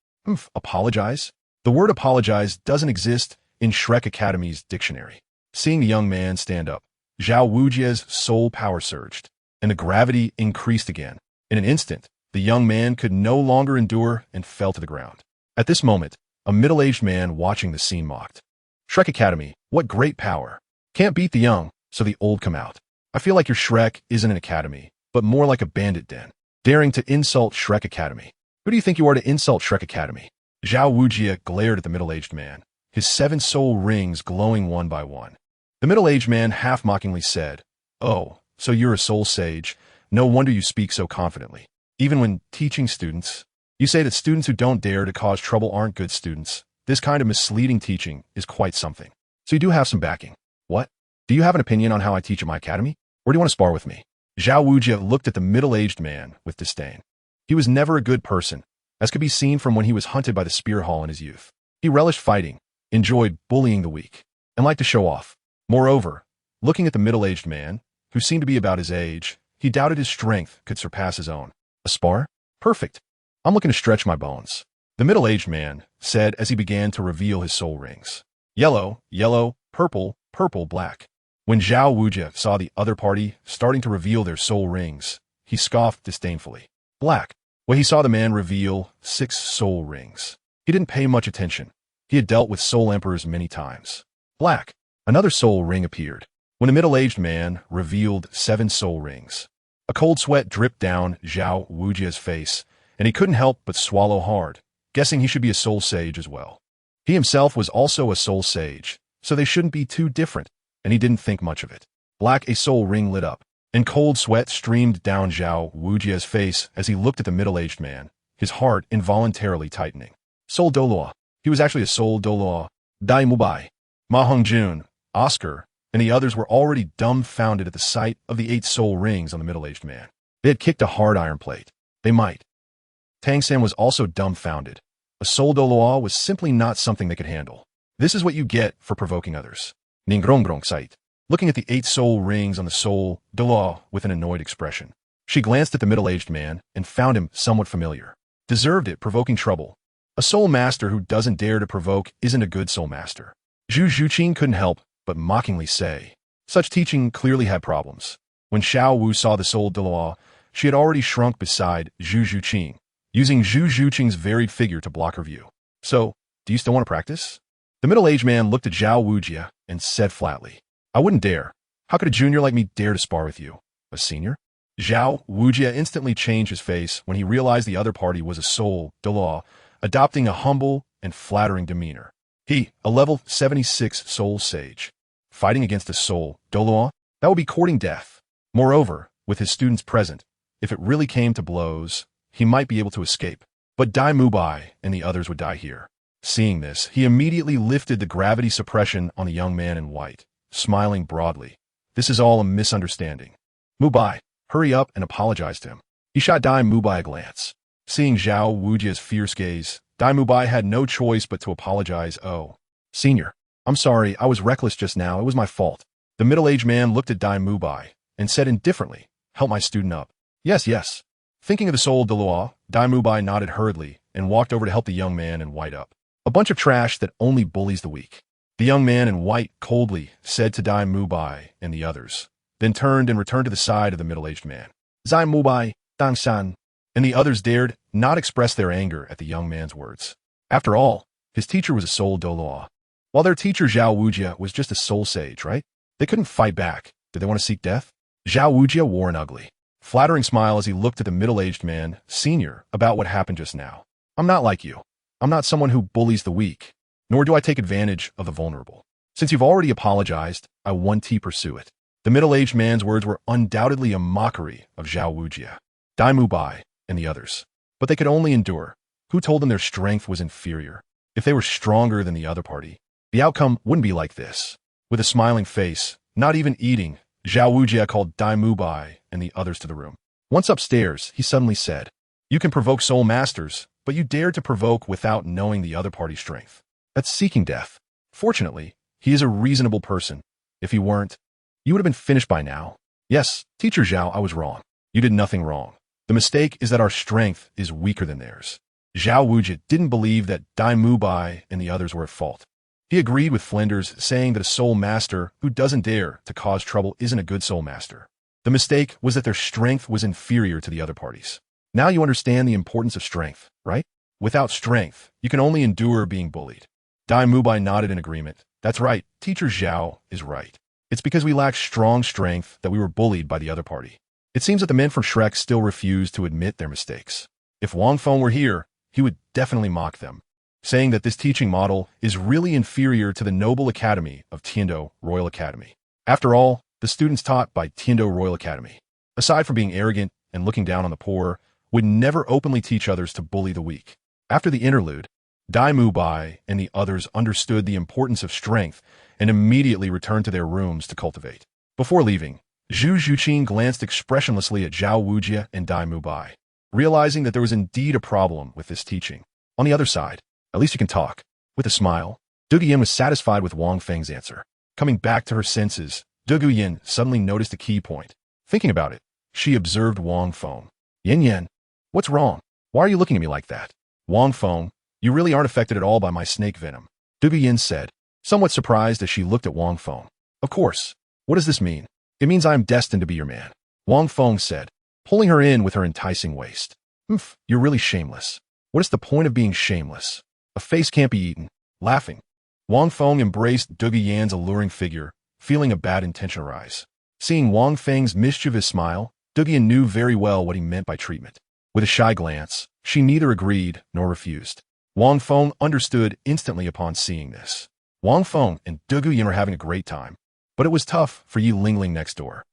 Apologize? The word apologize doesn't exist in Shrek Academy's dictionary. Seeing the young man stand up, Zhao Wujia's soul power surged, and the gravity increased again. In an instant, the young man could no longer endure and fell to the ground. At this moment, a middle-aged man watching the scene mocked. Shrek Academy, what great power. Can't beat the young, so the old come out. I feel like your Shrek isn't an academy, but more like a bandit den, daring to insult Shrek Academy. Who do you think you are to insult Shrek Academy? Zhao Wujia glared at the middle-aged man, his 7 soul rings glowing one by one. The middle-aged man half-mockingly said, "Oh, so you're a soul sage. No wonder you speak so confidently. Even when teaching students, you say that students who don't dare to cause trouble aren't good students. This kind of misleading teaching is quite something. So you do have some backing. What? Do you have an opinion on how I teach at my academy? Or do you want to spar with me?" Zhao Wujia looked at the middle-aged man with disdain. He was never a good person, as could be seen from when he was hunted by the spear hall in his youth. He relished fighting, enjoyed bullying the weak, and liked to show off. Moreover, looking at the middle-aged man, who seemed to be about his age, he doubted his strength could surpass his own. A spar? Perfect. I'm looking to stretch my bones. The middle-aged man said as he began to reveal his soul rings. Yellow, yellow, purple, purple, black. When Zhao Wujia saw the other party starting to reveal their soul rings, he scoffed disdainfully. Black. Well, he saw the man reveal 6 soul rings. He didn't pay much attention. He had dealt with soul emperors many times. Black. Another soul ring appeared. When the middle-aged man revealed 7 soul rings, a cold sweat dripped down Zhao Wujia's face, and he couldn't help but swallow hard, guessing he should be a soul sage as well. He himself was also a soul sage, so they shouldn't be too different, and he didn't think much of it. Black, a soul ring lit up, and cold sweat streamed down Zhao Wujia's face as he looked at the middle-aged man, his heart involuntarily tightening. Soul Douluo. He was actually a soul Douluo. Dai Mubai, Ma Hongjun, Oscar, and the others were already dumbfounded at the sight of the 8 soul rings on the middle-aged man. They had kicked a hard iron plate. They might. Tang San was also dumbfounded. A soul Douluo was simply not something they could handle. This is what you get for provoking others. Ningrongrong sight. Looking at the 8 soul rings on the soul Douluo with an annoyed expression. She glanced at the middle-aged man and found him somewhat familiar. Deserved it, provoking trouble. A soul master who doesn't dare to provoke isn't a good soul master. Zhu Zhuqing couldn't help but mockingly say. Such teaching clearly had problems. When Xiao Wu saw the soul Douluo, she had already shrunk beside Zhu Zhuqing, using Zhu Zhuqing's varied figure to block her view. So, do you still want to practice? The middle-aged man looked at Zhao Wujia and said flatly, I wouldn't dare. How could a junior like me dare to spar with you? A senior? Zhao Wujia instantly changed his face when he realized the other party was a soul Douluo, adopting a humble and flattering demeanor. He, a level 76 soul sage, fighting against a soul Douluo, that would be courting death. Moreover, with his students present, if it really came to blows, he might be able to escape. But Dai Mubai and the others would die here. Seeing this, he immediately lifted the gravity suppression on the young man in white, smiling broadly. This is all a misunderstanding. Mubai, hurry up and apologize to him. He shot Dai Mubai a glance. Seeing Zhao Wujia's fierce gaze, Dai Mubai had no choice but to apologize. Oh, senior, I'm sorry, I was reckless just now, it was my fault. The middle-aged man looked at Dai Mubai and said indifferently, help my student up. Yes, yes. Thinking of the soul Douluo, Dai Mubai nodded hurriedly and walked over to help the young man in white up. A bunch of trash that only bullies the weak. The young man in white coldly said to Dai Mubai and the others, then turned and returned to the side of the middle-aged man. Zai Mubai, Tang San, and the others dared not express their anger at the young man's words. After all, his teacher was a soul Douluo. While their teacher Zhao Wujia was just a soul sage, right? They couldn't fight back. Did they want to seek death? Zhao Wujia wore an ugly, flattering smile as he looked at the middle-aged man, senior, about what happened just now. I'm not like you. I'm not someone who bullies the weak, nor do I take advantage of the vulnerable. Since you've already apologized, I want to pursue it. The middle-aged man's words were undoubtedly a mockery of Zhao Wujia, Dai Mubai, and the others. But they could only endure. Who told them their strength was inferior? If they were stronger than the other party, the outcome wouldn't be like this. With a smiling face, not even eating, Zhao Wujia called Dai Mubai and the others to the room. Once upstairs, he suddenly said, "You can provoke soul masters, but you dared to provoke without knowing the other party's strength. That's seeking death. Fortunately, he is a reasonable person. If he weren't, you would have been finished by now. Yes, Teacher Zhao, I was wrong. You did nothing wrong. The mistake is that our strength is weaker than theirs." Zhao Wujia didn't believe that Dai Mubai and the others were at fault. He agreed with Flinders, saying that a soul master who doesn't dare to cause trouble isn't a good soul master. The mistake was that their strength was inferior to the other parties. Now you understand the importance of strength, right? Without strength, you can only endure being bullied. Dai Mubai nodded in agreement. That's right, Teacher Zhao is right. It's because we lack strong strength that we were bullied by the other party. It seems that the men from Shrek still refuse to admit their mistakes. If Wang Feng were here, he would definitely mock them, saying that this teaching model is really inferior to the Noble Academy of Tiando Royal Academy. After all, the students taught by Tiando Royal Academy, aside from being arrogant and looking down on the poor, would never openly teach others to bully the weak. After the interlude, Dai Mubai and the others understood the importance of strength and immediately returned to their rooms to cultivate. Before leaving, Zhu Zhuqin glanced expressionlessly at Zhao Wujia and Dai Mubai, realizing that there was indeed a problem with this teaching. On the other side, at least you can talk. With a smile, Du Yin was satisfied with Wang Feng's answer. Coming back to her senses, Du Yin suddenly noticed a key point. Thinking about it, she observed Wang Feng. Yin, what's wrong? Why are you looking at me like that? Wang Feng, you really aren't affected at all by my snake venom, Du Yin said, somewhat surprised as she looked at Wang Feng. Of course. What does this mean? It means I am destined to be your man, Wang Feng said, pulling her in with her enticing waist. You're really shameless. What is the point of being shameless? A face can't be eaten. Laughing, Wang Feng embraced Du Yan's alluring figure, feeling a bad intention arise. Seeing Wang Feng's mischievous smile, Du Yan knew very well what he meant by treatment. With a shy glance, she neither agreed nor refused. Wang Feng understood instantly upon seeing this. Wang Feng and Du Yan were having a great time, but it was tough for Yi Lingling next door.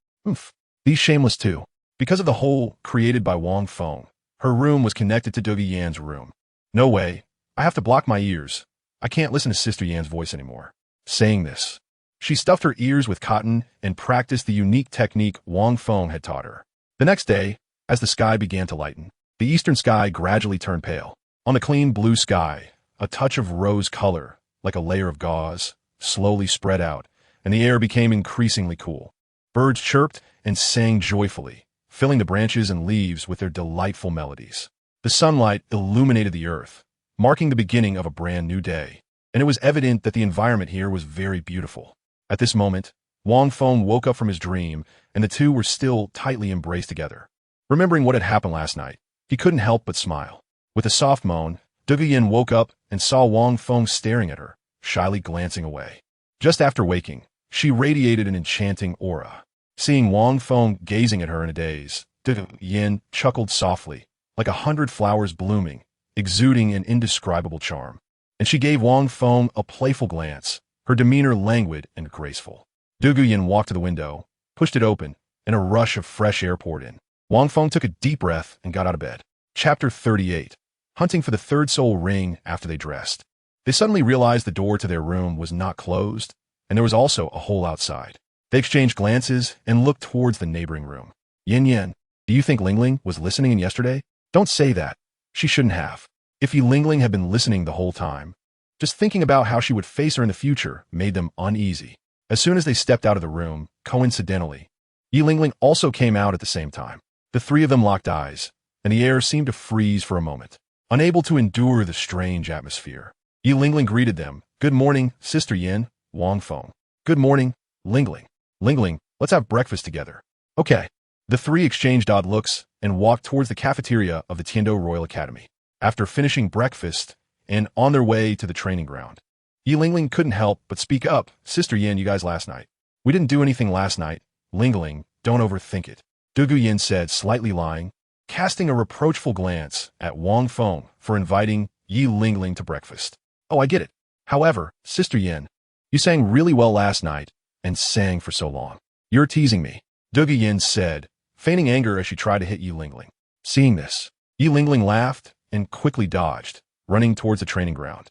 These shameless too. Because of the hole created by Wang Feng, her room was connected to Du Yan's room. No way. I have to block my ears. I can't listen to Sister Yan's voice anymore. Saying this, she stuffed her ears with cotton and practiced the unique technique Wang Feng had taught her. The next day, as the sky began to lighten, the eastern sky gradually turned pale. On the clean blue sky, a touch of rose color, like a layer of gauze, slowly spread out, and the air became increasingly cool. Birds chirped and sang joyfully, filling the branches and leaves with their delightful melodies. The sunlight illuminated the earth, marking the beginning of a brand new day, and it was evident that the environment here was very beautiful. At this moment, Wang Feng woke up from his dream, and the two were still tightly embraced together. Remembering what had happened last night, he couldn't help but smile. With a soft moan, Du Yan woke up and saw Wang Feng staring at her, shyly glancing away. Just after waking, she radiated an enchanting aura. Seeing Wang Feng gazing at her in a daze, Du Yan chuckled softly, like 100 flowers blooming, exuding an indescribable charm. And she gave Wang Feng a playful glance, her demeanor languid and graceful. Du Yan walked to the window, pushed it open, and a rush of fresh air poured in. Wang Feng took a deep breath and got out of bed. Chapter 38. Hunting for the third soul ring after they dressed. They suddenly realized the door to their room was not closed, and there was also a hole outside. They exchanged glances and looked towards the neighboring room. Yin, do you think Lingling was listening in yesterday? Don't say that. She shouldn't have. If Yi Lingling had been listening the whole time, just thinking about how she would face her in the future made them uneasy. As soon as they stepped out of the room, coincidentally, Yi Lingling also came out at the same time. The three of them locked eyes, and the air seemed to freeze for a moment, unable to endure the strange atmosphere. Yi Lingling greeted them. Good morning, Sister Yin, Wang Feng. Good morning, Lingling. Lingling, let's have breakfast together. Okay. The three exchanged odd looks and walked towards the cafeteria of the Tiando Royal Academy. After finishing breakfast and on their way to the training ground, Yi Lingling couldn't help but speak up. Sister Yin, you guys last night. We didn't do anything last night. Lingling, don't overthink it. Douluo Yin said, slightly lying, casting a reproachful glance at Wang Feng for inviting Yi Lingling to breakfast. Oh, I get it. However, Sister Yin, you sang really well last night and sang for so long. You're teasing me. Douluo Yin said, feigning anger as she tried to hit Yi Lingling. Seeing this, Yi Lingling laughed and quickly dodged, running towards the training ground.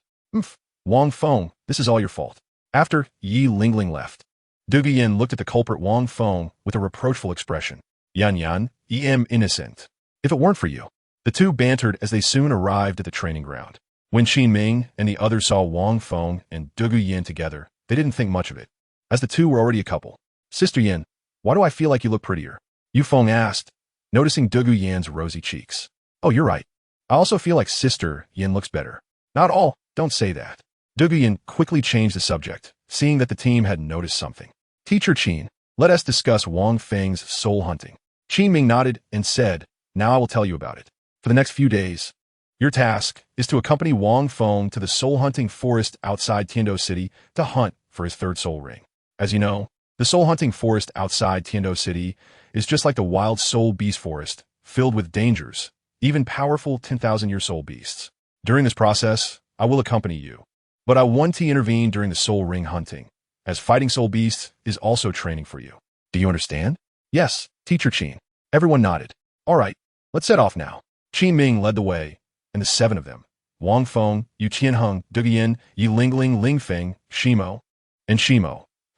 Wang Feng, this is all your fault. After Yi Lingling left, Douluo Yin looked at the culprit Wang Feng with a reproachful expression. Yan, am innocent. If it weren't for you. The two bantered as they soon arrived at the training ground. When Qin Ming and the others saw Wang Feng and Douluo Yin together, they didn't think much of it, as the two were already a couple. Sister Yin, why do I feel like you look prettier? Yu Feng asked, noticing Douluo Yin's rosy cheeks. Oh, you're right. I also feel like Sister Yin looks better. Not all, don't say that. Douluo Yin quickly changed the subject, seeing that the team had noticed something. Teacher Qin, let us discuss Wang Feng's soul hunting. Qin Ming nodded and said, now I will tell you about it. For the next few days, your task is to accompany Wang Feng to the soul-hunting forest outside Tiando City to hunt for his third soul ring. As you know, the soul-hunting forest outside Tiando City is just like the wild soul beast forest, filled with dangers, even powerful 10,000-year soul beasts. During this process, I will accompany you, but I want to intervene during the soul ring hunting, as fighting soul beasts is also training for you. Do you understand? Yes, Teacher Qin. Everyone nodded. All right, let's set off now. Qin Ming led the way, and the seven of them, Wang Feng, Yu Qianheng, Douluo Yin, Yi Lingling, Ling Feng, Shimo,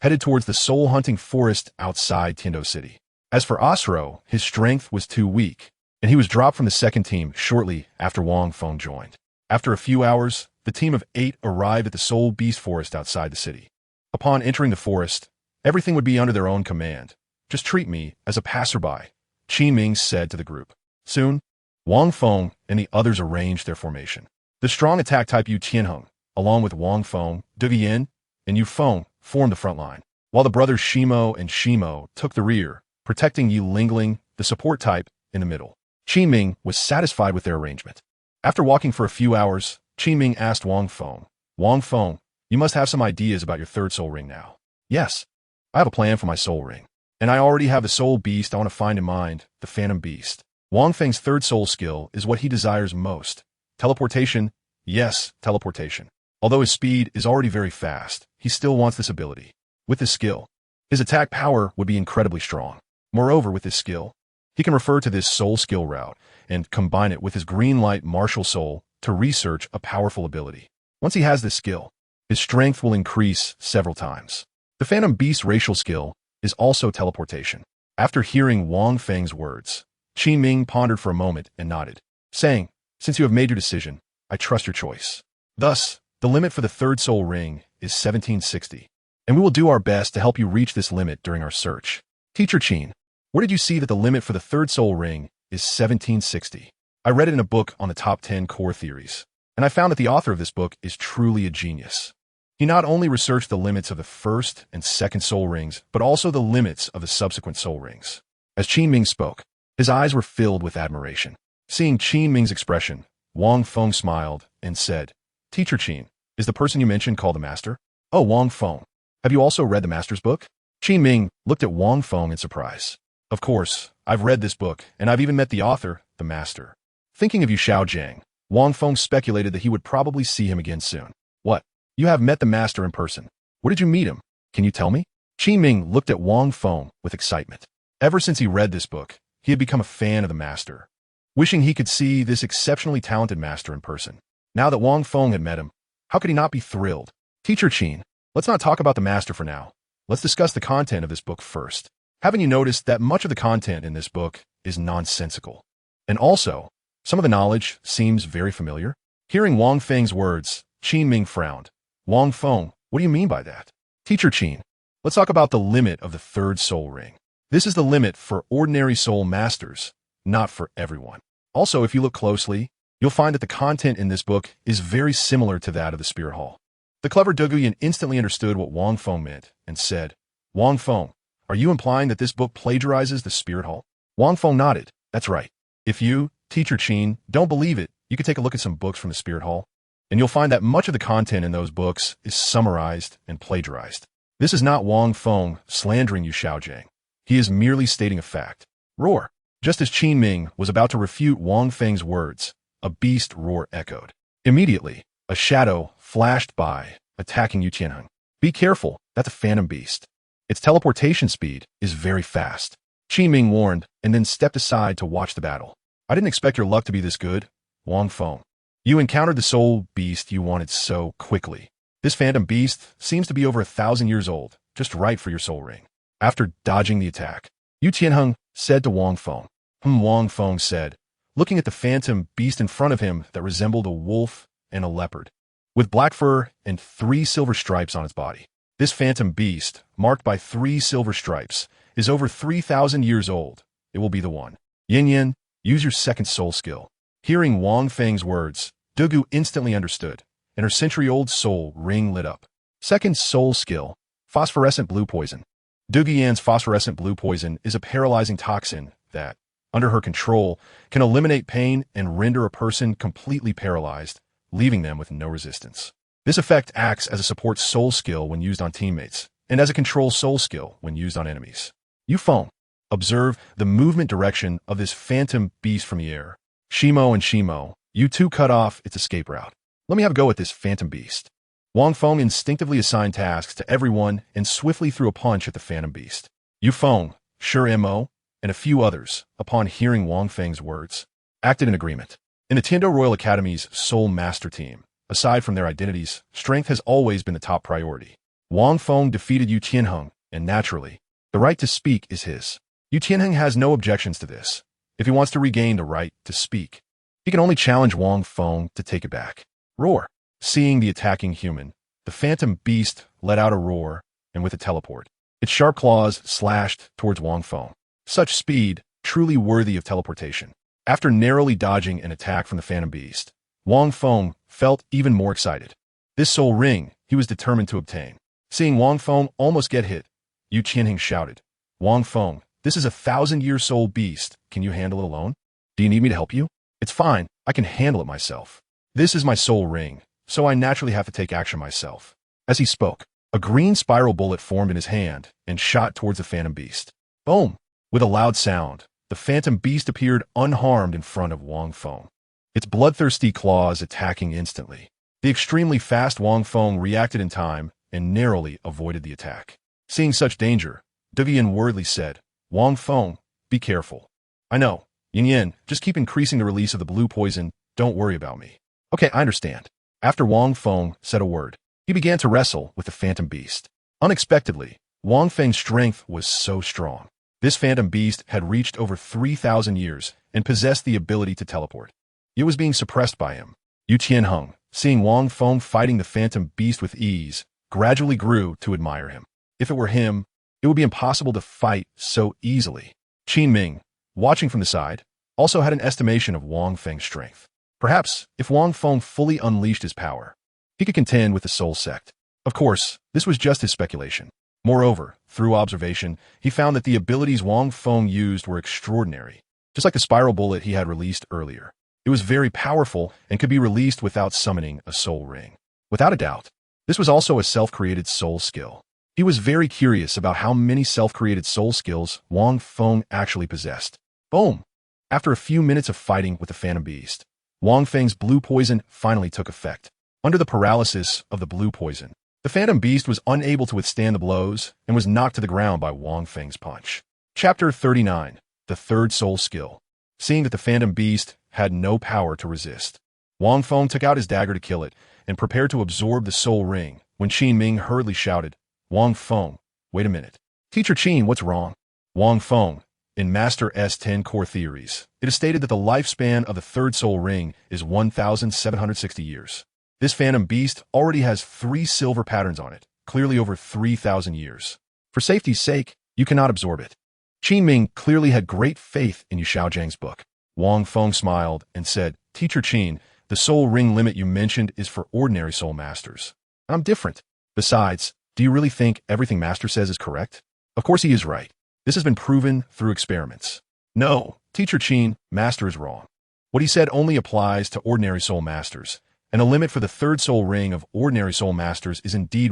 headed towards the soul-hunting forest outside Tiando City. As for Asro, his strength was too weak, and he was dropped from the second team shortly after Wang Feng joined. After a few hours, the team of 8 arrived at the soul beast forest outside the city. Upon entering the forest, everything would be under their own command. Just treat me as a passerby, Qin Ming said to the group. Soon, Wang Feng and the others arranged their formation. The strong attack type Yu Qianheng, along with Wang Feng, Douluo Yin, and Yu Feng, formed the front line, while the brothers Shimo took the rear, protecting Yi Lingling, the support type, in the middle. Qin Ming was satisfied with their arrangement. After walking for a few hours, Qin Ming asked Wang Feng, you must have some ideas about your third soul ring now. Yes, I have a plan for my soul ring, and I already have the soul beast I want to find in mind, the phantom beast. Wang Feng's third soul skill is what he desires most. Teleportation? Yes, teleportation. Although his speed is already very fast, he still wants this ability. With this skill, his attack power would be incredibly strong. Moreover, with this skill, he can refer to this soul skill route and combine it with his green light martial soul to research a powerful ability. Once he has this skill, his strength will increase several times. The phantom beast racial skill is also teleportation. After hearing Wang Feng's words, Qin Ming pondered for a moment and nodded, saying, since you have made your decision, I trust your choice. Thus, the limit for the third soul ring is 1760, and we will do our best to help you reach this limit during our search. Teacher Qin, where did you see that the limit for the third soul ring is 1760? I read it in a book on the top 10 core theories, and I found that the author of this book is truly a genius. He not only researched the limits of the first and second soul rings, but also the limits of the subsequent soul rings. As Qin Ming spoke, his eyes were filled with admiration. Seeing Qin Ming's expression, Wang Feng smiled and said, Teacher Qin, is the person you mentioned called the Master? Oh, Wang Feng, have you also read the Master's book? Qin Ming looked at Wang Feng in surprise. Of course, I've read this book, and I've even met the author, the Master. Thinking of you Xiaogang, Wang Feng speculated that he would probably see him again soon. What? You have met the Master in person. Where did you meet him? Can you tell me? Qin Ming looked at Wang Feng with excitement. Ever since he read this book, he had become a fan of the Master, wishing he could see this exceptionally talented Master in person. Now that Wang Feng had met him, how could he not be thrilled? Teacher Qin, let's not talk about the Master for now. Let's discuss the content of this book first. Haven't you noticed that much of the content in this book is nonsensical? And also, some of the knowledge seems very familiar? Hearing Wang Feng's words, Qin Ming frowned. Wang Feng, what do you mean by that? Teacher Qin, let's talk about the limit of the third soul ring. This is the limit for ordinary soul masters, not for everyone. Also, if you look closely, you'll find that the content in this book is very similar to that of the Spirit Hall. The clever Douluo Yin instantly understood what Wang Feng meant and said, Wang Feng, are you implying that this book plagiarizes the Spirit Hall? Wang Feng nodded. That's right. If you, Teacher Qin, don't believe it, you could take a look at some books from the Spirit Hall. and you'll find that much of the content in those books is summarized and plagiarized. This is not Wang Feng slandering you, Xiaogang. He is merely stating a fact. Roar. Just as Qin Ming was about to refute Wang Feng's words, a beast roar echoed. Immediately, a shadow flashed by, attacking Yu Tianheng. Be careful, that's a phantom beast. Its teleportation speed is very fast. Qin Ming warned, and then stepped aside to watch the battle. I didn't expect your luck to be this good, Wang Feng. You encountered the soul beast you wanted so quickly. This phantom beast seems to be over 1,000 years old, just right for your soul ring. After dodging the attack, Yu Tianheng said to Wang Feng. Wang Feng said, looking at the phantom beast in front of him that resembled a wolf and a leopard, with black fur and 3 silver stripes on its body. This phantom beast, marked by 3 silver stripes, is over 3,000 years old. It will be the one. Yin Yin, use your second soul skill. Hearing Wang Feng's words, Douluo instantly understood, and her century-old soul ring lit up. Second soul skill, phosphorescent blue poison. Douluo Yan's phosphorescent blue poison is a paralyzing toxin that, under her control, can eliminate pain and render a person completely paralyzed, leaving them with no resistance. This effect acts as a support soul skill when used on teammates, and as a control soul skill when used on enemies. Yu Feng, observe the movement direction of this phantom beast from the air. Shimo and Shimo, you two cut off its escape route. Let me have a go at this phantom beast. Wang Feng instinctively assigned tasks to everyone and swiftly threw a punch at the phantom beast. Yu Feng, Sure Mo, and a few others, upon hearing Wang Feng's words, acted in agreement. In the Tiando Royal Academy's Soul Master team, aside from their identities, strength has always been the top priority. Wang Feng defeated Yu Tianheng, and naturally, the right to speak is his. Yu Tianheng has no objections to this. If he wants to regain the right to speak, he can only challenge Wang Feng to take it back. Roar. Seeing the attacking human, the phantom beast let out a roar, and with a teleport, its sharp claws slashed towards Wang Feng. Such speed, truly worthy of teleportation. After narrowly dodging an attack from the phantom beast, Wang Feng felt even more excited. This soul ring he was determined to obtain. Seeing Wang Feng almost get hit, Yu Tianheng shouted, Wang Feng, this is a 1,000-year soul beast. Can you handle it alone? Do you need me to help you? It's fine. I can handle it myself. This is my soul ring, so I naturally have to take action myself. As he spoke, a green spiral bullet formed in his hand and shot towards the phantom beast. Boom! With a loud sound, the phantom beast appeared unharmed in front of Wang Feng, its bloodthirsty claws attacking instantly. The extremely fast Wang Feng reacted in time and narrowly avoided the attack. Seeing such danger, Douluo worriedly said, Wang Feng, be careful. I know. Yin Yin, just keep increasing the release of the blue poison. Don't worry about me. Okay, I understand. After Wang Feng said a word, he began to wrestle with the phantom beast. Unexpectedly, Wang Feng's strength was so strong. This phantom beast had reached over 3,000 years and possessed the ability to teleport. It was being suppressed by him. Yu Tianheng, seeing Wang Feng fighting the phantom beast with ease, gradually grew to admire him. If it were him, it would be impossible to fight so easily. Qin Ming, watching from the side, also had an estimation of Wang Feng's strength. Perhaps, if Wang Feng fully unleashed his power, he could contend with the Soul Sect. Of course, this was just his speculation. Moreover, through observation, he found that the abilities Wang Feng used were extraordinary, just like the spiral bullet he had released earlier. It was very powerful and could be released without summoning a soul ring. Without a doubt, this was also a self-created soul skill. He was very curious about how many self-created soul skills Wang Feng actually possessed. Boom! After a few minutes of fighting with the phantom beast, Wang Feng's blue poison finally took effect. Under the paralysis of the blue poison, the phantom beast was unable to withstand the blows and was knocked to the ground by Wang Feng's punch. Chapter 39. The Third Soul Skill. Seeing that the phantom beast had no power to resist, Wang Feng took out his dagger to kill it and prepared to absorb the soul ring when Qin Ming hurriedly shouted, Wang Feng, wait a minute. Teacher Qin, what's wrong? Wang Feng, in Master S10 Core Theories, it is stated that the lifespan of the third soul ring is 1,760 years. This phantom beast already has 3 silver patterns on it, clearly over 3,000 years. For safety's sake, you cannot absorb it. Qin Ming clearly had great faith in Yu Xiaojiang's book. Wang Feng smiled and said, Teacher Qin, the soul ring limit you mentioned is for ordinary soul masters. I'm different. Besides, do you really think everything Master says is correct? Of course he is right. This has been proven through experiments. No, Teacher Qin, Master is wrong. What he said only applies to ordinary soul masters, and the limit for the third soul ring of ordinary soul masters is indeed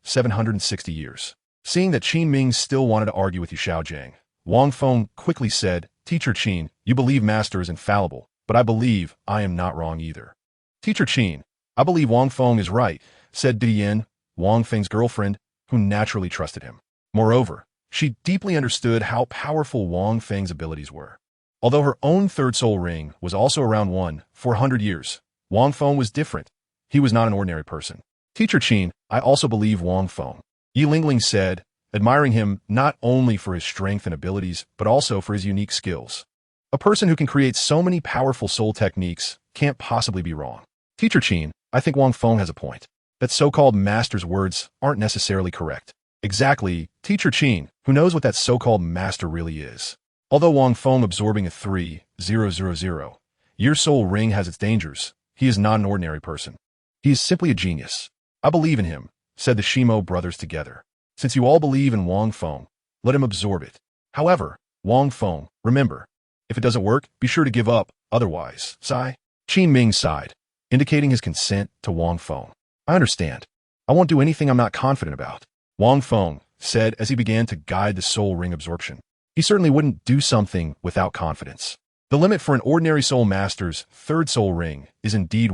760 years. Seeing that Qin Ming still wanted to argue with Xiaogang, Wang Feng quickly said, Teacher Qin, you believe Master is infallible, but I believe I am not wrong either. Teacher Qin, I believe Wang Feng is right, said A Yin, Wang Feng's girlfriend, who naturally trusted him. Moreover, she deeply understood how powerful Wang Feng's abilities were. Although her own third soul ring was also around 400 years, Wang Feng was different. He was not an ordinary person. Teacher Qin, I also believe Wang Feng, Yi Lingling said, admiring him not only for his strength and abilities, but also for his unique skills. A person who can create so many powerful soul techniques can't possibly be wrong. Teacher Qin, I think Wang Feng has a point. That so-called master's words aren't necessarily correct. Exactly, Teacher Qin, who knows what that so-called master really is. Although Wang Feng absorbing a 3000-year soul ring has its dangers, he is not an ordinary person. He is simply a genius. I believe in him, said the Shimo brothers together. Since you all believe in Wang Feng, let him absorb it. However, Wang Feng, remember, if it doesn't work, be sure to give up, otherwise, sigh. Qin Ming sighed, indicating his consent to Wang Feng. I understand. I won't do anything I'm not confident about, Wang Feng said as he began to guide the soul ring absorption. He certainly wouldn't do something without confidence. The limit for an ordinary soul master's third soul ring is indeed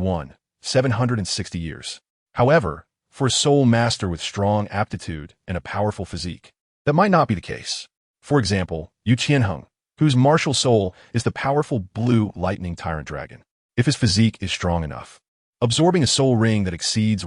760 years. However, for a soul master with strong aptitude and a powerful physique, that might not be the case. For example, Yu Qianheng, whose martial soul is the powerful blue lightning tyrant dragon. If his physique is strong enough, absorbing a soul ring that exceeds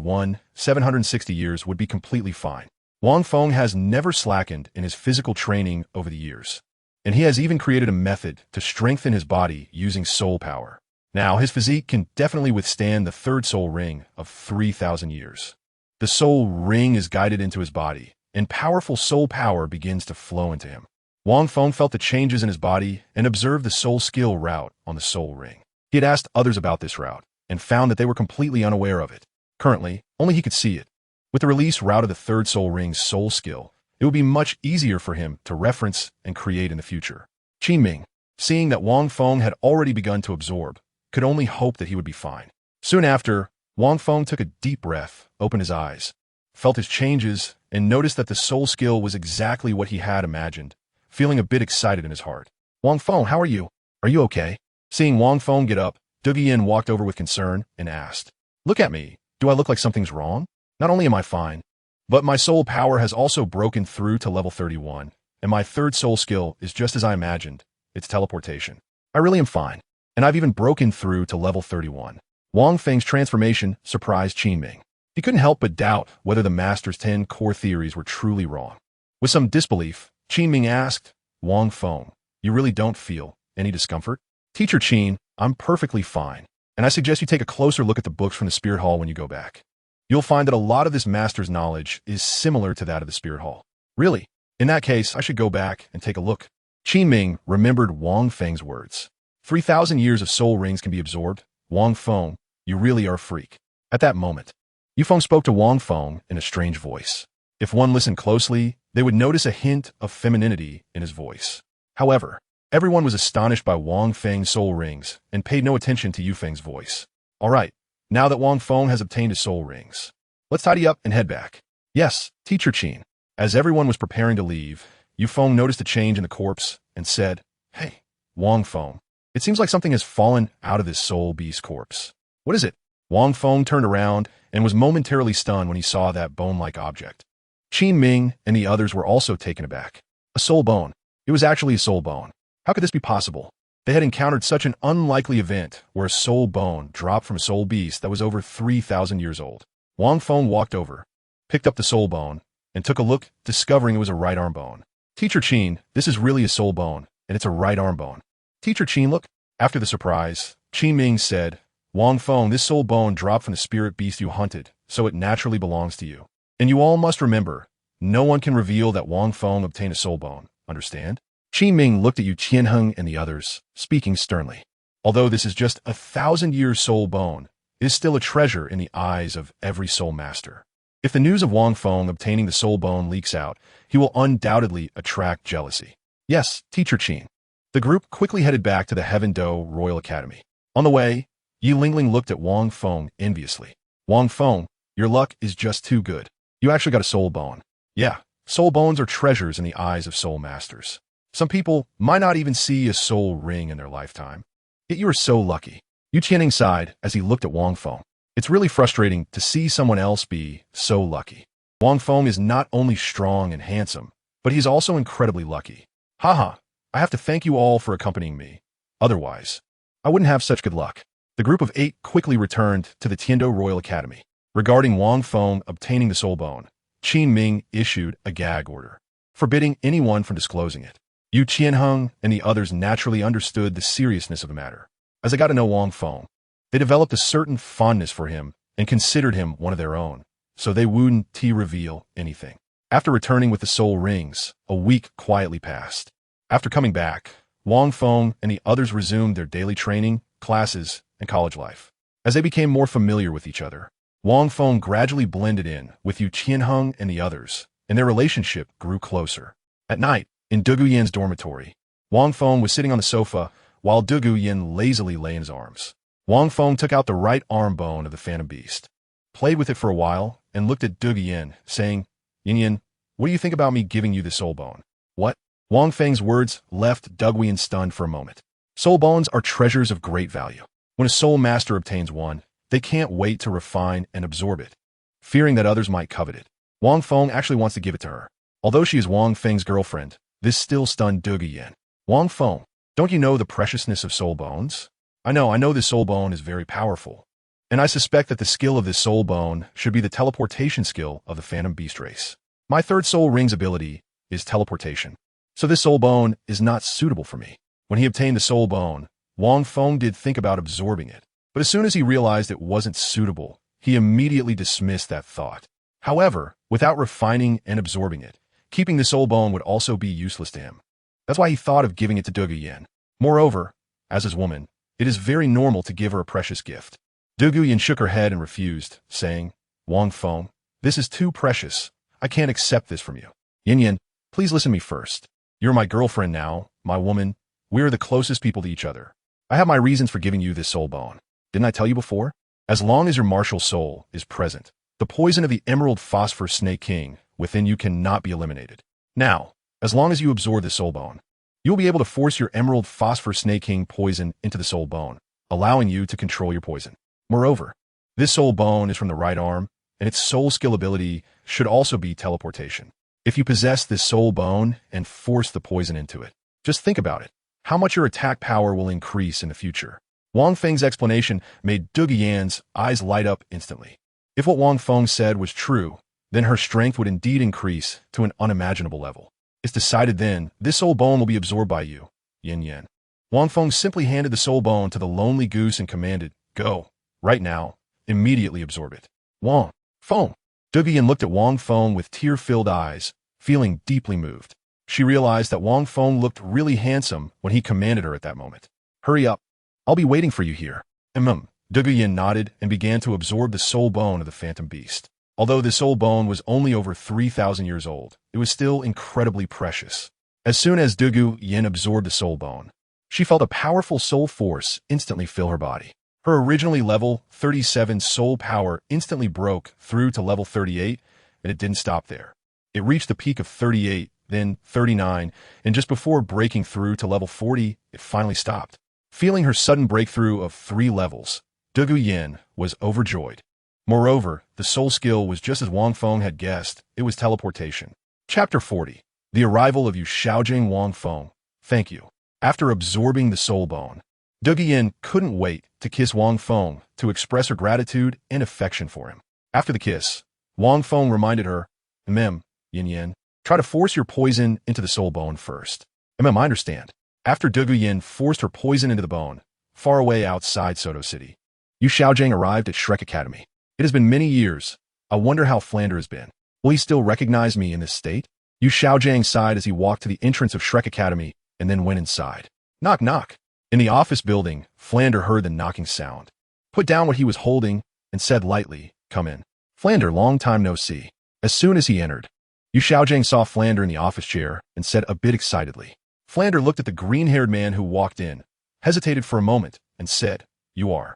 760 years would be completely fine. Wang Feng has never slackened in his physical training over the years, and he has even created a method to strengthen his body using soul power. Now, his physique can definitely withstand the third soul ring of 3,000 years. The soul ring is guided into his body, and powerful soul power begins to flow into him. Wang Feng felt the changes in his body and observed the soul skill route on the soul ring. He had asked others about this route, and found that they were completely unaware of it. Currently, only he could see it. With the release route of the third soul ring's soul skill, it would be much easier for him to reference and create in the future. Qin Ming, seeing that Wang Feng had already begun to absorb, could only hope that he would be fine. Soon after, Wang Feng took a deep breath, opened his eyes, felt his changes, and noticed that the soul skill was exactly what he had imagined, feeling a bit excited in his heart. Wang Feng, how are you? Are you okay? Seeing Wang Feng get up, Yin walked over with concern and asked, Look at me. Do I look like something's wrong? Not only am I fine, but my soul power has also broken through to level 31, and my third soul skill is just as I imagined. It's teleportation. I really am fine, and I've even broken through to level 31. Wang Feng's transformation surprised Qin Ming. He couldn't help but doubt whether the master's 10 core theories were truly wrong. With some disbelief, Qin Ming asked, Wang Feng, you really don't feel any discomfort? Teacher Qin, I'm perfectly fine, and I suggest you take a closer look at the books from the Spirit Hall when you go back. You'll find that a lot of this master's knowledge is similar to that of the Spirit Hall. Really? In that case, I should go back and take a look. Qin Ming remembered Wang Feng's words. 3,000 years of soul rings can be absorbed. Wang Feng, you really are a freak. At that moment, Yufeng spoke to Wang Feng in a strange voice. If one listened closely, they would notice a hint of femininity in his voice. However, everyone was astonished by Wang Feng's soul rings and paid no attention to Yufeng's voice. All right. Now that Wang Feng has obtained his soul rings, let's tidy up and head back. Yes, Teacher Qin. As everyone was preparing to leave, Yufeng noticed a change in the corpse and said, Hey, Wang Feng, it seems like something has fallen out of this soul beast corpse. What is it? Wang Feng turned around and was momentarily stunned when he saw that bone-like object. Qin Ming and the others were also taken aback. A soul bone. It was actually a soul bone. How could this be possible? They had encountered such an unlikely event where a soul bone dropped from a soul beast that was over 3,000 years old. Wang Feng walked over, picked up the soul bone, and took a look, discovering it was a right arm bone. Teacher Qin, this is really a soul bone, and it's a right arm bone. Teacher Qin, look. After the surprise, Qin Ming said, Wang Feng, this soul bone dropped from the spirit beast you hunted, so it naturally belongs to you. And you all must remember, no one can reveal that Wang Feng obtained a soul bone, understand? Qin Ming looked at Yu Qianheng and the others, speaking sternly. Although this is just a 1,000-year soul bone, it is still a treasure in the eyes of every soul master. If the news of Wang Feng obtaining the soul bone leaks out, he will undoubtedly attract jealousy. Yes, Teacher Qin. The group quickly headed back to the Heaven Do Royal Academy. On the way, Yi Lingling looked at Wang Feng enviously. Wang Feng, your luck is just too good. You actually got a soul bone. Yeah, soul bones are treasures in the eyes of soul masters. Some people might not even see a soul ring in their lifetime. Yet you are so lucky. Yu Qianning sighed as he looked at Wang Feng. It's really frustrating to see someone else be so lucky. Wang Feng is not only strong and handsome, but he's also incredibly lucky. Haha, I have to thank you all for accompanying me. Otherwise, I wouldn't have such good luck. The group of 8 quickly returned to the Tiando Royal Academy. Regarding Wang Feng obtaining the soul bone, Qin Ming issued a gag order, forbidding anyone from disclosing it. Yu Qianheng and the others naturally understood the seriousness of the matter. As they got to know Wang Feng, they developed a certain fondness for him and considered him one of their own, so they wouldn't reveal anything. After returning with the soul rings, a week quietly passed. After coming back, Wang Feng and the others resumed their daily training, classes, and college life. As they became more familiar with each other, Wang Feng gradually blended in with Yu Qianheng and the others, and their relationship grew closer. At night, in Dugu Yan's dormitory, Wang Feng was sitting on the sofa while Dugu Yan lazily lay in his arms. Wang Feng took out the right arm bone of the phantom beast, played with it for a while, and looked at Dugu Yan, saying, Yin Yin, what do you think about me giving you the soul bone? What? Wang Feng's words left Dugu Yan stunned for a moment. Soul bones are treasures of great value. When a soul master obtains one, they can't wait to refine and absorb it, fearing that others might covet it. Wang Feng actually wants to give it to her. Although she is Wang Feng's girlfriend, this still stunned Dugu Yan. Wang Feng, don't you know the preciousness of soul bones? I know this soul bone is very powerful, and I suspect that the skill of this soul bone should be the teleportation skill of the phantom beast race. My third soul ring's ability is teleportation, so this soul bone is not suitable for me. When he obtained the soul bone, Wang Feng did think about absorbing it, but as soon as he realized it wasn't suitable, he immediately dismissed that thought. However, without refining and absorbing it, keeping the soul bone would also be useless to him. That's why he thought of giving it to Dugu Yan. Moreover, as his woman, it is very normal to give her a precious gift. Dugu Yan shook her head and refused, saying, Wang Feng, this is too precious. I can't accept this from you. Yin Yin, please listen to me first. You're my girlfriend now, my woman. We are the closest people to each other. I have my reasons for giving you this soul bone. Didn't I tell you before? As long as your martial soul is present, the poison of the Emerald Phosphor Snake King within you cannot be eliminated. Now, as long as you absorb the soul bone, you'll be able to force your Emerald Phosphor Snake King poison into the soul bone, allowing you to control your poison. Moreover, this soul bone is from the right arm, and its soul skill ability should also be teleportation. If you possess this soul bone and force the poison into it, just think about it. How much your attack power will increase in the future. Wang Feng's explanation made Dugu Yan's eyes light up instantly. If what Wang Feng said was true, then her strength would indeed increase to an unimaginable level. It's decided then, this soul bone will be absorbed by you, Yin Yan. Wang Feng simply handed the soul bone to the lonely goose and commanded, go, right now, immediately absorb it. Wang Feng. Dugu Yan looked at Wang Feng with tear-filled eyes, feeling deeply moved. She realized that Wang Feng looked really handsome when he commanded her at that moment. Hurry up. I'll be waiting for you here. Dugu Yan nodded and began to absorb the soul bone of the phantom beast. Although the soul bone was only over 3,000 years old, it was still incredibly precious. As soon as Dugu Yan absorbed the soul bone, she felt a powerful soul force instantly fill her body. Her originally level 37 soul power instantly broke through to level 38, and it didn't stop there. It reached the peak of 38, then 39, and just before breaking through to level 40, it finally stopped. Feeling her sudden breakthrough of 3 levels, Dugu Yan was overjoyed. Moreover, the soul skill was just as Wang Feng had guessed, it was teleportation. Chapter 40. The arrival of Yu Xiaogang Wang Feng. Thank you. After absorbing the soul bone, Dugu Yan couldn't wait to kiss Wang Feng to express her gratitude and affection for him. After the kiss, Wang Feng reminded her, Yin Yan, try to force your poison into the soul bone first. I understand. After Dugu Yan forced her poison into the bone, far away outside Soto City, Yu Xiaogang arrived at Shrek Academy. It has been many years. I wonder how Flander has been. Will he still recognize me in this state? Yu Xiaogang sighed as he walked to the entrance of Shrek Academy and then went inside. Knock, knock. In the office building, Flander heard the knocking sound, put down what he was holding, and said lightly, come in. Flander, long time no see. As soon as he entered, Yu Xiaogang saw Flander in the office chair and said a bit excitedly. Flander looked at the green-haired man who walked in, hesitated for a moment, and said, you are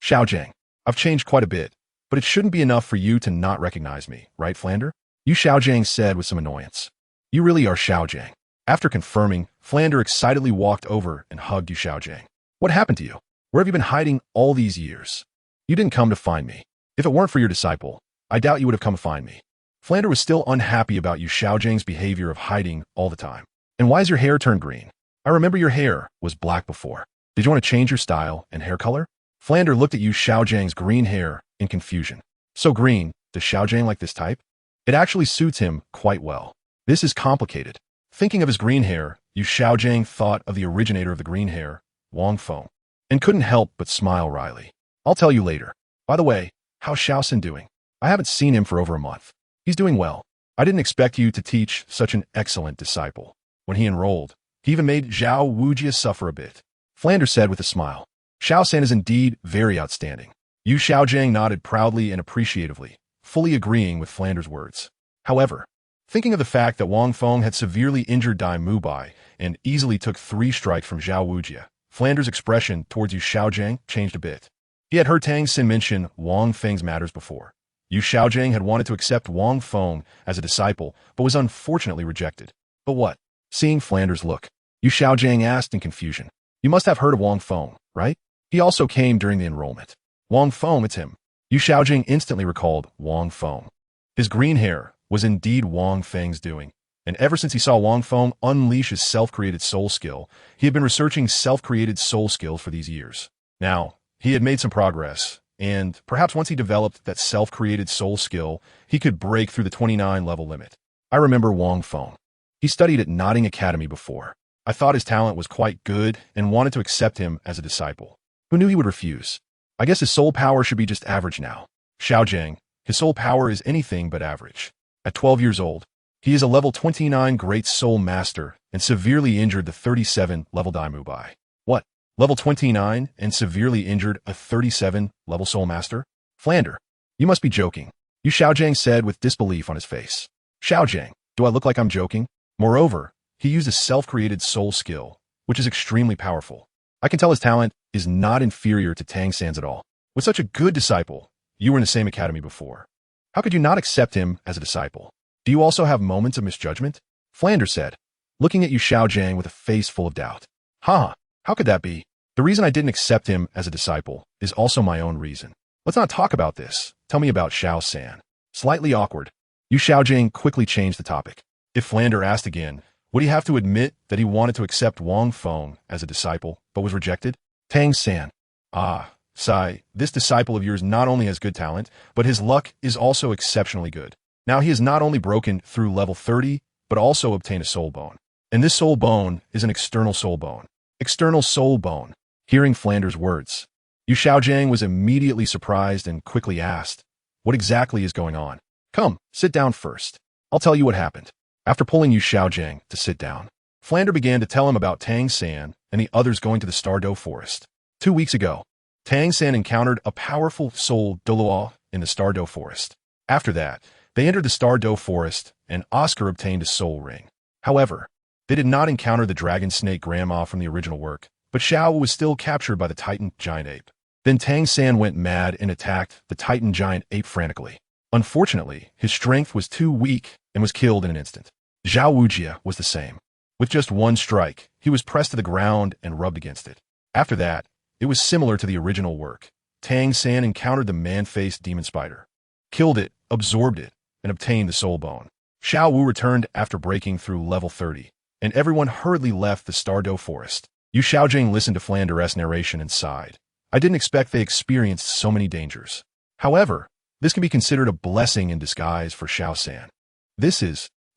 Xiaogang, I've changed quite a bit, but it shouldn't be enough for you to not recognize me, right, Flander? Yu Xiaogang said with some annoyance. You really are Xiaogang. After confirming, Flander excitedly walked over and hugged Yu Xiaogang. What happened to you? Where have you been hiding all these years? You didn't come to find me. If it weren't for your disciple, I doubt you would have come to find me. Flander was still unhappy about Yu Xiaojiang's behavior of hiding all the time. And why is your hair turned green? I remember your hair was black before. Did you want to change your style and hair color? Flander looked at Yu Xiaojiang's green hair in confusion. So green, does Xiaojiang like this type? It actually suits him quite well. This is complicated. Thinking of his green hair, Yu Xiaojiang thought of the originator of the green hair, Wang Feng, and couldn't help but smile wryly. I'll tell you later. By the way, how's Xiao San doing? I haven't seen him for over a month. He's doing well. I didn't expect you to teach such an excellent disciple. When he enrolled, he even made Zhao Wujia suffer a bit. Flander said with a smile. Xiao San is indeed very outstanding. Yu Xiaojiang nodded proudly and appreciatively, fully agreeing with Flander's words. However, thinking of the fact that Wang Feng had severely injured Dai Mubai and easily took 3 strikes from Zhao Wujia, Flander's expression towards Yu Xiaojiang changed a bit. He had heard Tang San mention Wang Feng's matters before. Yu Xiaojiang had wanted to accept Wang Feng as a disciple, but was unfortunately rejected. But what? Seeing Flander's look, Yu Xiaojiang asked in confusion. You must have heard of Wang Feng, right? He also came during the enrollment. Wang Feng, it's him. Yu Xiaojiang instantly recalled Wang Feng. His green hair was indeed Wang Feng's doing, and ever since he saw Wang Feng unleash his self-created soul skill, he had been researching self-created soul skills for these years. Now, he had made some progress, and perhaps once he developed that self-created soul skill, he could break through the 29 level limit. I remember Wang Feng. He studied at Notting Academy before. I thought his talent was quite good and wanted to accept him as a disciple. Who knew he would refuse? I guess his soul power should be just average now. Xiaojiang, his soul power is anything but average. At 12 years old, he is a level 29 Great Soul Master and severely injured the 37 level Dai Mubai. What? Level 29 and severely injured a 37 level Soul Master? Flander, you must be joking. Yu Xiaojiang said with disbelief on his face. Xiaojiang, do I look like I'm joking? Moreover, he used a self-created soul skill, which is extremely powerful. I can tell his talent is not inferior to Tang San's at all. With such a good disciple, you were in the same academy before. How could you not accept him as a disciple? Do you also have moments of misjudgment? Flander said, looking at Yu Xiaojiang with a face full of doubt. Ha! How could that be? The reason I didn't accept him as a disciple is also my own reason. Let's not talk about this. Tell me about Xiao San. Slightly awkward, Yu Xiaojiang quickly changed the topic. If Flander asked again, would he have to admit that he wanted to accept Wang Feng as a disciple, but was rejected? Tang San. Ah, Sai, this disciple of yours not only has good talent, but his luck is also exceptionally good. Now he has not only broken through level 30, but also obtained a soul bone. And this soul bone is an external soul bone. External soul bone. Hearing Flander's words, Yu Xiaojiang was immediately surprised and quickly asked, what exactly is going on? Come, sit down first. I'll tell you what happened. After pulling Yu Xiaojiang to sit down, Flander began to tell him about Tang San and the others going to the Star Dou Forest. 2 weeks ago, Tang San encountered a powerful soul Douluo in the Star Dou Forest. After that, they entered the Star Dou Forest and Oscar obtained a soul ring. However, they did not encounter the dragon snake grandma from the original work, but Xiao was still captured by the Titan giant ape. Then Tang San went mad and attacked the Titan giant ape frantically. Unfortunately, his strength was too weak and was killed in an instant. Zhao Wujia was the same. With just 1 strike, he was pressed to the ground and rubbed against it. After that, it was similar to the original work. Tang San encountered the man-faced demon spider, killed it, absorbed it, and obtained the soul bone. Xiao Wu returned after breaking through level 30, and everyone hurriedly left the Star Dou Forest. Yu Xiaojiang listened to Flander's narration and sighed. I didn't expect they experienced so many dangers. However, this can be considered a blessing in disguise for Xiao San.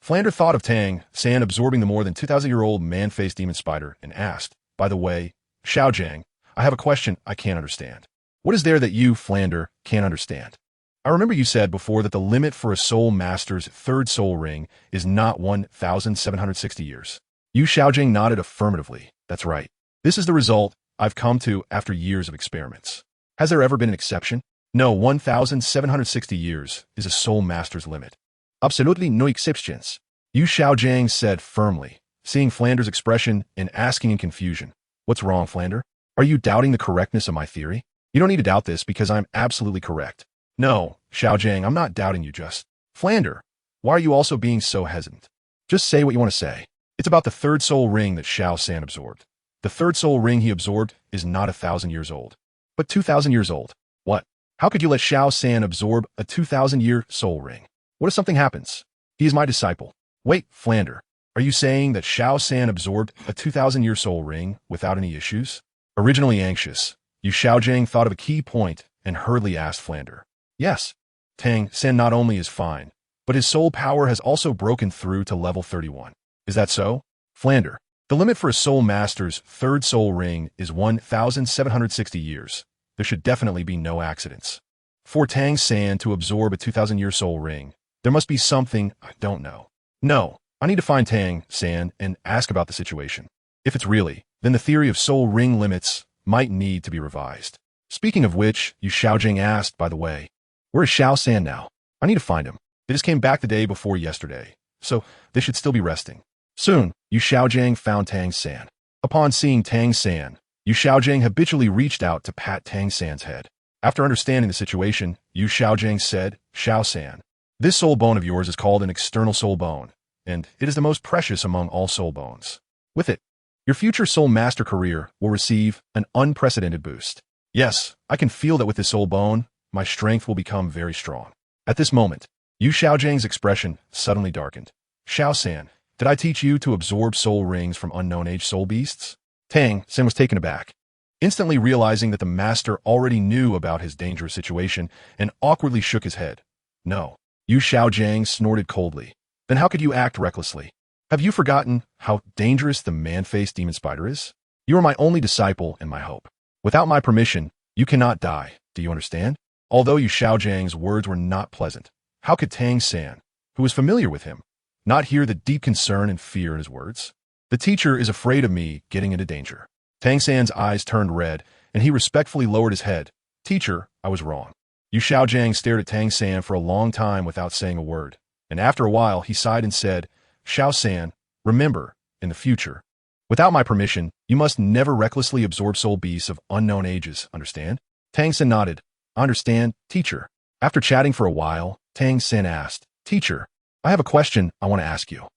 Flander thought of Tang San absorbing the more than 2,000-year-old man-faced demon spider and asked, by the way, Xiaojiang, I have a question I can't understand. What is there that you, Flander, can't understand? I remember you said before that the limit for a soul master's 3rd soul ring is not 1,760 years. Yu Xiaojiang nodded affirmatively. That's right. This is the result I've come to after years of experiments. Has there ever been an exception? No, 1,760 years is a soul master's limit. Absolutely no exceptions, Yu Xiaojiang said firmly, seeing Flander's expression and asking in confusion. What's wrong, Flander? Are you doubting the correctness of my theory? You don't need to doubt this because I'm absolutely correct. No, Xiaogang, I'm not doubting you just. Flander, why are you also being so hesitant? Just say what you want to say. It's about the third soul ring that Xiao San absorbed. The third soul ring he absorbed is not 1,000 years old, but 2,000 years old. What? How could you let Xiao San absorb a 2,000-year soul ring? What if something happens? He is my disciple. Wait, Flander, are you saying that Xiao San absorbed a 2,000-year soul ring without any issues? Originally anxious, Yu Xiaogang thought of a key point and hurriedly asked Flander. Yes, Tang San not only is fine, but his soul power has also broken through to level 31. Is that so? Flander, the limit for a soul master's third soul ring is 1,760 years. There should definitely be no accidents. For Tang San to absorb a 2,000-year soul ring, there must be something I don't know. No, I need to find Tang San and ask about the situation. If it's really, then the theory of soul ring limits might need to be revised. Speaking of which, Yu Xiaogang asked, by the way, where is Xiao San now? I need to find him. They just came back the day before yesterday, so they should still be resting. Soon, Yu Xiaogang found Tang San. Upon seeing Tang San, Yu Xiaogang habitually reached out to pat Tang San's head. After understanding the situation, Yu Xiaogang said, Xiao San, this soul bone of yours is called an external soul bone, and it is the most precious among all soul bones. With it, your future soul master career will receive an unprecedented boost. Yes, I can feel that with this soul bone, my strength will become very strong. At this moment, Yu Xiaogang's expression suddenly darkened. Xiao San, did I teach you to absorb soul rings from unknown age soul beasts? Tang San was taken aback, instantly realizing that the master already knew about his dangerous situation and awkwardly shook his head. No. Yu Xiaogang snorted coldly. Then how could you act recklessly? Have you forgotten how dangerous the man-faced demon spider is? You are my only disciple and my hope. Without my permission, you cannot die. Do you understand? Although Yu Xiaogang's words were not pleasant, how could Tang San, who was familiar with him, not hear the deep concern and fear in his words? The teacher is afraid of me getting into danger. Tang San's eyes turned red, and he respectfully lowered his head. Teacher, I was wrong. Yu Xiaogang stared at Tang San for a long time without saying a word, and after a while he sighed and said, Xiao San, remember, in the future, without my permission, you must never recklessly absorb soul beasts of unknown ages, understand? Tang San nodded. I understand, teacher. After chatting for a while, Tang San asked, Teacher, I have a question I want to ask you.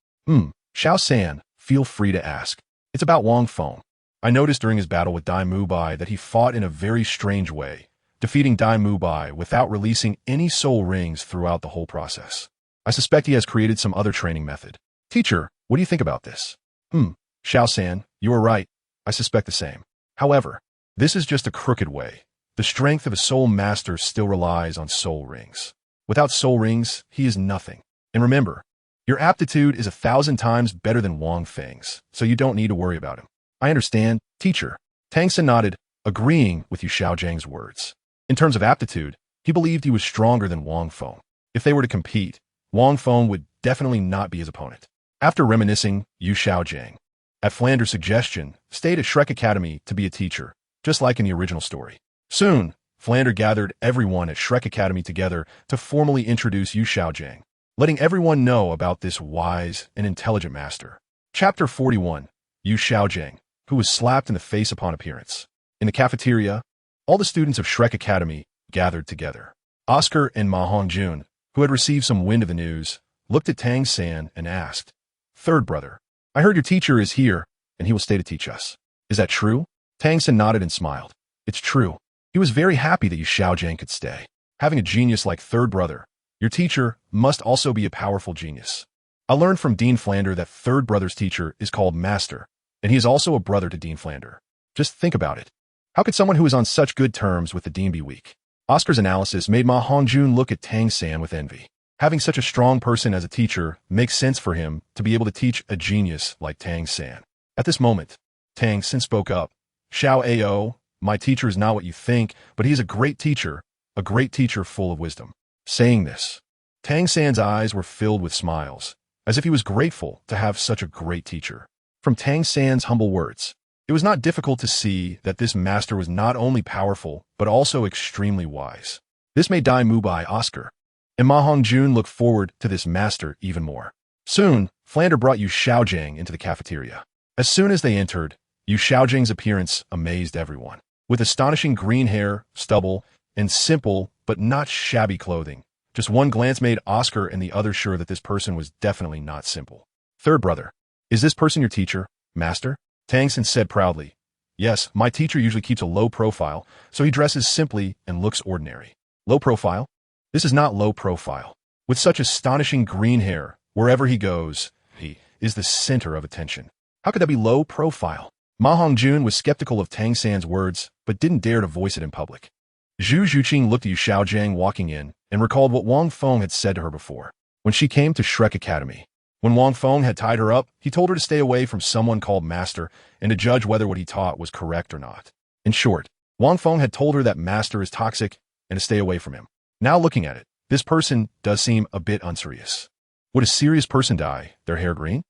Xiao San, feel free to ask. It's about Wang Feng. I noticed during his battle with Dai Mubai that he fought in a very strange way, defeating Dai Mubai without releasing any soul rings throughout the whole process. I suspect he has created some other training method. Teacher, what do you think about this? Xiao San, you are right. I suspect the same. However, this is just a crooked way. The strength of a soul master still relies on soul rings. Without soul rings, he is nothing. And remember, your aptitude is 1,000 times better than Wang Feng's, so you don't need to worry about him. I understand, teacher. Tang San nodded, agreeing with Yu Xiaogangs words. In terms of aptitude, he believed he was stronger than Wang Feng. If they were to compete, Wang Feng would definitely not be his opponent. After reminiscing, Yu Xiaogang, at Flander's suggestion, stayed at Shrek Academy to be a teacher, just like in the original story. Soon, Flander gathered everyone at Shrek Academy together to formally introduce Yu Xiaogang, letting everyone know about this wise and intelligent master. Chapter 41, Yu Xiaogang, who was slapped in the face upon appearance. In the cafeteria, all the students of Shrek Academy gathered together. Oscar and Ma Hongjun, who had received some wind of the news, looked at Tang San and asked, Third brother, I heard your teacher is here, and he will stay to teach us. Is that true? Tang San nodded and smiled. It's true. He was very happy that Yu Xiaogang could stay. Having a genius like third brother, your teacher must also be a powerful genius. I learned from Dean Flander that third brother's teacher is called Master, and he is also a brother to Dean Flander. Just think about it. How could someone who is on such good terms with the Dean be weak? Oscar's analysis made Ma Hongjun look at Tang San with envy. Having such a strong person as a teacher makes sense for him to be able to teach a genius like Tang San. At this moment, Tang San spoke up. Xiao Ao, my teacher is not what you think, but he is a great teacher full of wisdom. Saying this, Tang San's eyes were filled with smiles, as if he was grateful to have such a great teacher. From Tang San's humble words, it was not difficult to see that this master was not only powerful, but also extremely wise. This made Dai Mubai Oscar, and Ma Hongjun looked forward to this master even more. Soon, Flander brought Yu Xiaogang into the cafeteria. As soon as they entered, Yu Xiaogang's appearance amazed everyone. with astonishing green hair, stubble, and simple but not shabby clothing. Just one glance made Oscar and the others sure that this person was definitely not simple. Third brother. Is this person your teacher, master? Tang San said proudly. Yes, my teacher usually keeps a low profile, so he dresses simply and looks ordinary. Low profile? This is not low profile. With such astonishing green hair, wherever he goes, he is the center of attention. How could that be low profile? Ma Hongjun was skeptical of Tang San's words, but didn't dare to voice it in public. Zhu Zhuqing looked at Xiaogang walking in and recalled what Wang Feng had said to her before. When she came to Shrek Academy, when Wang Feng had tied her up, he told her to stay away from someone called Master and to judge whether what he taught was correct or not. In short, Wang Feng had told her that Master is toxic and to stay away from him. Now looking at it, this person does seem a bit unserious. Would a serious person dye their hair green?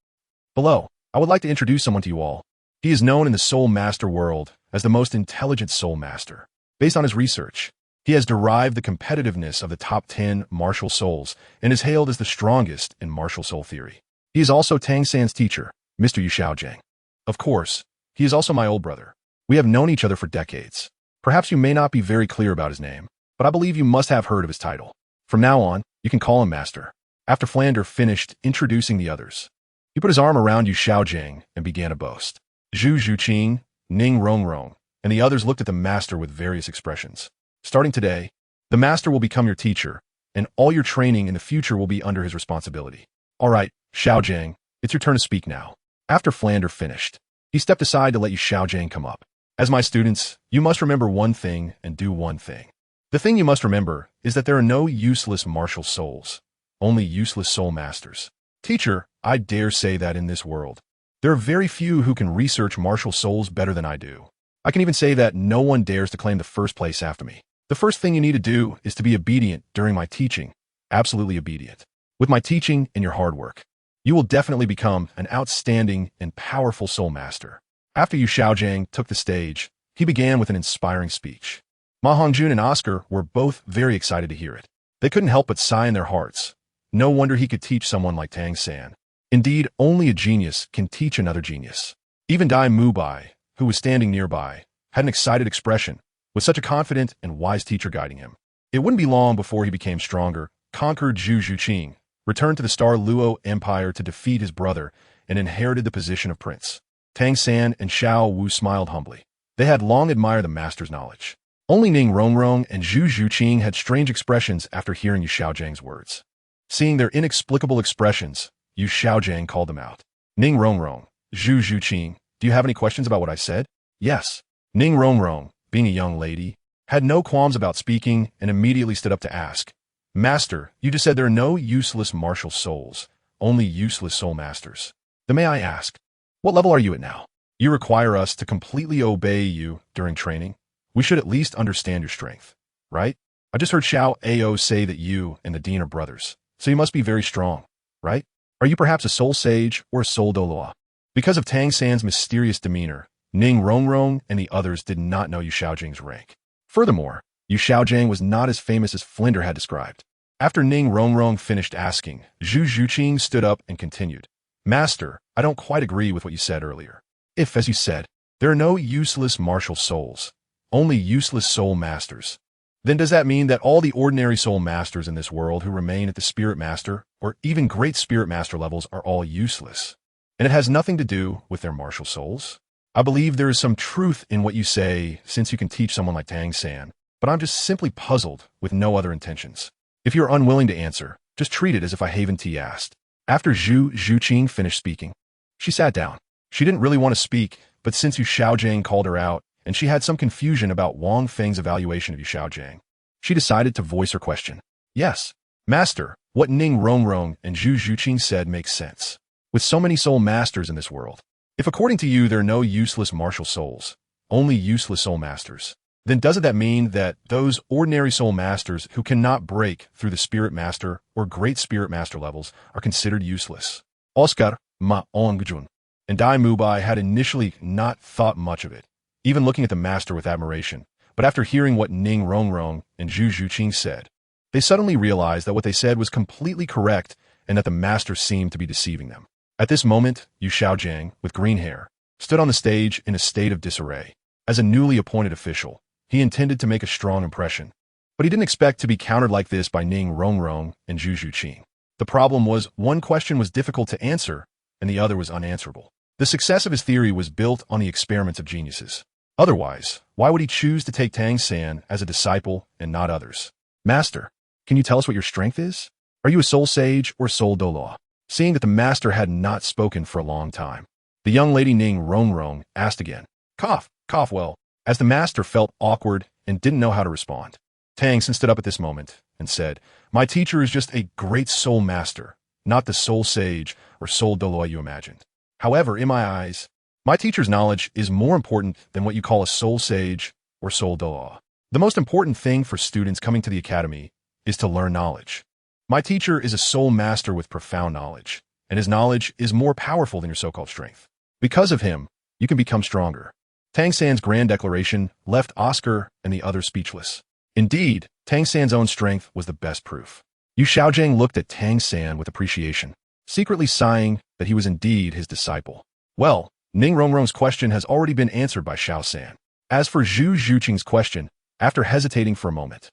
Below, I would like to introduce someone to you all. He is known in the Soul Master world as the most intelligent Soul Master. Based on his research, he has derived the competitiveness of the top 10 martial souls and is hailed as the strongest in martial soul theory. He is also Tang San's teacher, Mr. Yu Xiaogang. Of course, he is also my old brother. We have known each other for decades. Perhaps you may not be very clear about his name, but I believe you must have heard of his title. From now on, you can call him Master. After Flander finished introducing the others, he put his arm around Yu Xiaogang and began to boast. Zhu Zhuqing, Ning Rongrong, and the others looked at the Master with various expressions. Starting today, the Master will become your teacher, and all your training in the future will be under his responsibility. All right, Xiaogang, it's your turn to speak now. After Flander finished, he stepped aside to let Yu Xiaogang come up. As my students, you must remember one thing and do one thing. The thing you must remember is that there are no useless martial souls, only useless soul masters. Teacher, I dare say that in this world, there are very few who can research martial souls better than I do. I can even say that no one dares to claim the first place after me. The first thing you need to do is to be obedient during my teaching, absolutely obedient. With my teaching and your hard work, you will definitely become an outstanding and powerful soul master. After Yu Xiaogang took the stage, he began with an inspiring speech. Ma Hongjun and Oscar were both very excited to hear it. They couldn't help but sigh in their hearts. No wonder he could teach someone like Tang San. Indeed, only a genius can teach another genius. Even Dai Mubai, who was standing nearby, had an excited expression, with such a confident and wise teacher guiding him. It wouldn't be long before he became stronger, conquered Zhu Zhuqing, returned to the Star Luo Empire to defeat his brother, and inherited the position of prince. Tang San and Xiao Wu smiled humbly. They had long admired the master's knowledge. Only Ning Rongrong and Zhu Zhuqing had strange expressions after hearing Yu Xiaojiang's words. Seeing their inexplicable expressions, Yu Xiaojiang called them out. Ning Rongrong, Zhu Zhuqing, do you have any questions about what I said? Yes. Ning Rongrong, being a young lady, had no qualms about speaking and immediately stood up to ask. Master, you just said there are no useless martial souls, only useless soul masters. Then may I ask, what level are you at now? You require us to completely obey you during training. We should at least understand your strength, right? I just heard Xiao Ao say that you and the Dean are brothers, so you must be very strong, right? Are you perhaps a soul sage or a soul Douluo? Because of Tang San's mysterious demeanor, Ning Rongrong and the others did not know Yu Xiaojiang's rank. Furthermore, Yu Xiaojiang was not as famous as Flinder had described. After Ning Rongrong finished asking, Zhu Zhuqing stood up and continued. Master, I don't quite agree with what you said earlier. If, as you said, there are no useless martial souls, only useless soul masters, then does that mean that all the ordinary soul masters in this world who remain at the spirit master or even great spirit master levels are all useless? And it has nothing to do with their martial souls? I believe there is some truth in what you say since you can teach someone like Tang San, but I'm just simply puzzled with no other intentions. If you're unwilling to answer, just treat it as if I haven't asked. After Zhu Zhuqing finished speaking, she sat down. She didn't really want to speak, but since Yu Xiaojiang called her out, and she had some confusion about Wang Feng's evaluation of Yu Xiaojiang, she decided to voice her question. Yes, Master, what Ning Rongrong and Zhu Zhuqing said makes sense. With so many soul masters in this world, if according to you there are no useless martial souls, only useless soul masters, then doesn't that mean that those ordinary soul masters who cannot break through the spirit master or great spirit master levels are considered useless? Oscar, Ma Ongjun, and Dai Mubai had initially not thought much of it, even looking at the master with admiration, but after hearing what Ning Rongrong and Zhu Zhuqing said, they suddenly realized that what they said was completely correct and that the master seemed to be deceiving them. At this moment, Yu Xiaojiang, with green hair, stood on the stage in a state of disarray. As a newly appointed official, he intended to make a strong impression. But he didn't expect to be countered like this by Ning Rongrong and Zhu Zhuqing. The problem was one question was difficult to answer, and the other was unanswerable. The success of his theory was built on the experiments of geniuses. Otherwise, why would he choose to take Tang San as a disciple and not others? Master, can you tell us what your strength is? Are you a soul sage or soul Douluo? Seeing that the master had not spoken for a long time, the young lady Ning Rongrong asked again. Cough, cough well, as the master felt awkward and didn't know how to respond. Tang San stood up at this moment and said, My teacher is just a great soul master, not the soul sage or soul Douluo you imagined. However, in my eyes, my teacher's knowledge is more important than what you call a soul sage or soul Douluo. The most important thing for students coming to the academy is to learn knowledge. My teacher is a soul master with profound knowledge, and his knowledge is more powerful than your so-called strength. Because of him, you can become stronger. Tang San's grand declaration left Oscar and the others speechless. Indeed, Tang San's own strength was the best proof. Xiaogang looked at Tang San with appreciation, secretly sighing that he was indeed his disciple. Well, Ning Rongrong's question has already been answered by Xiao San. As for Zhu Zhuqing's question, after hesitating for a moment,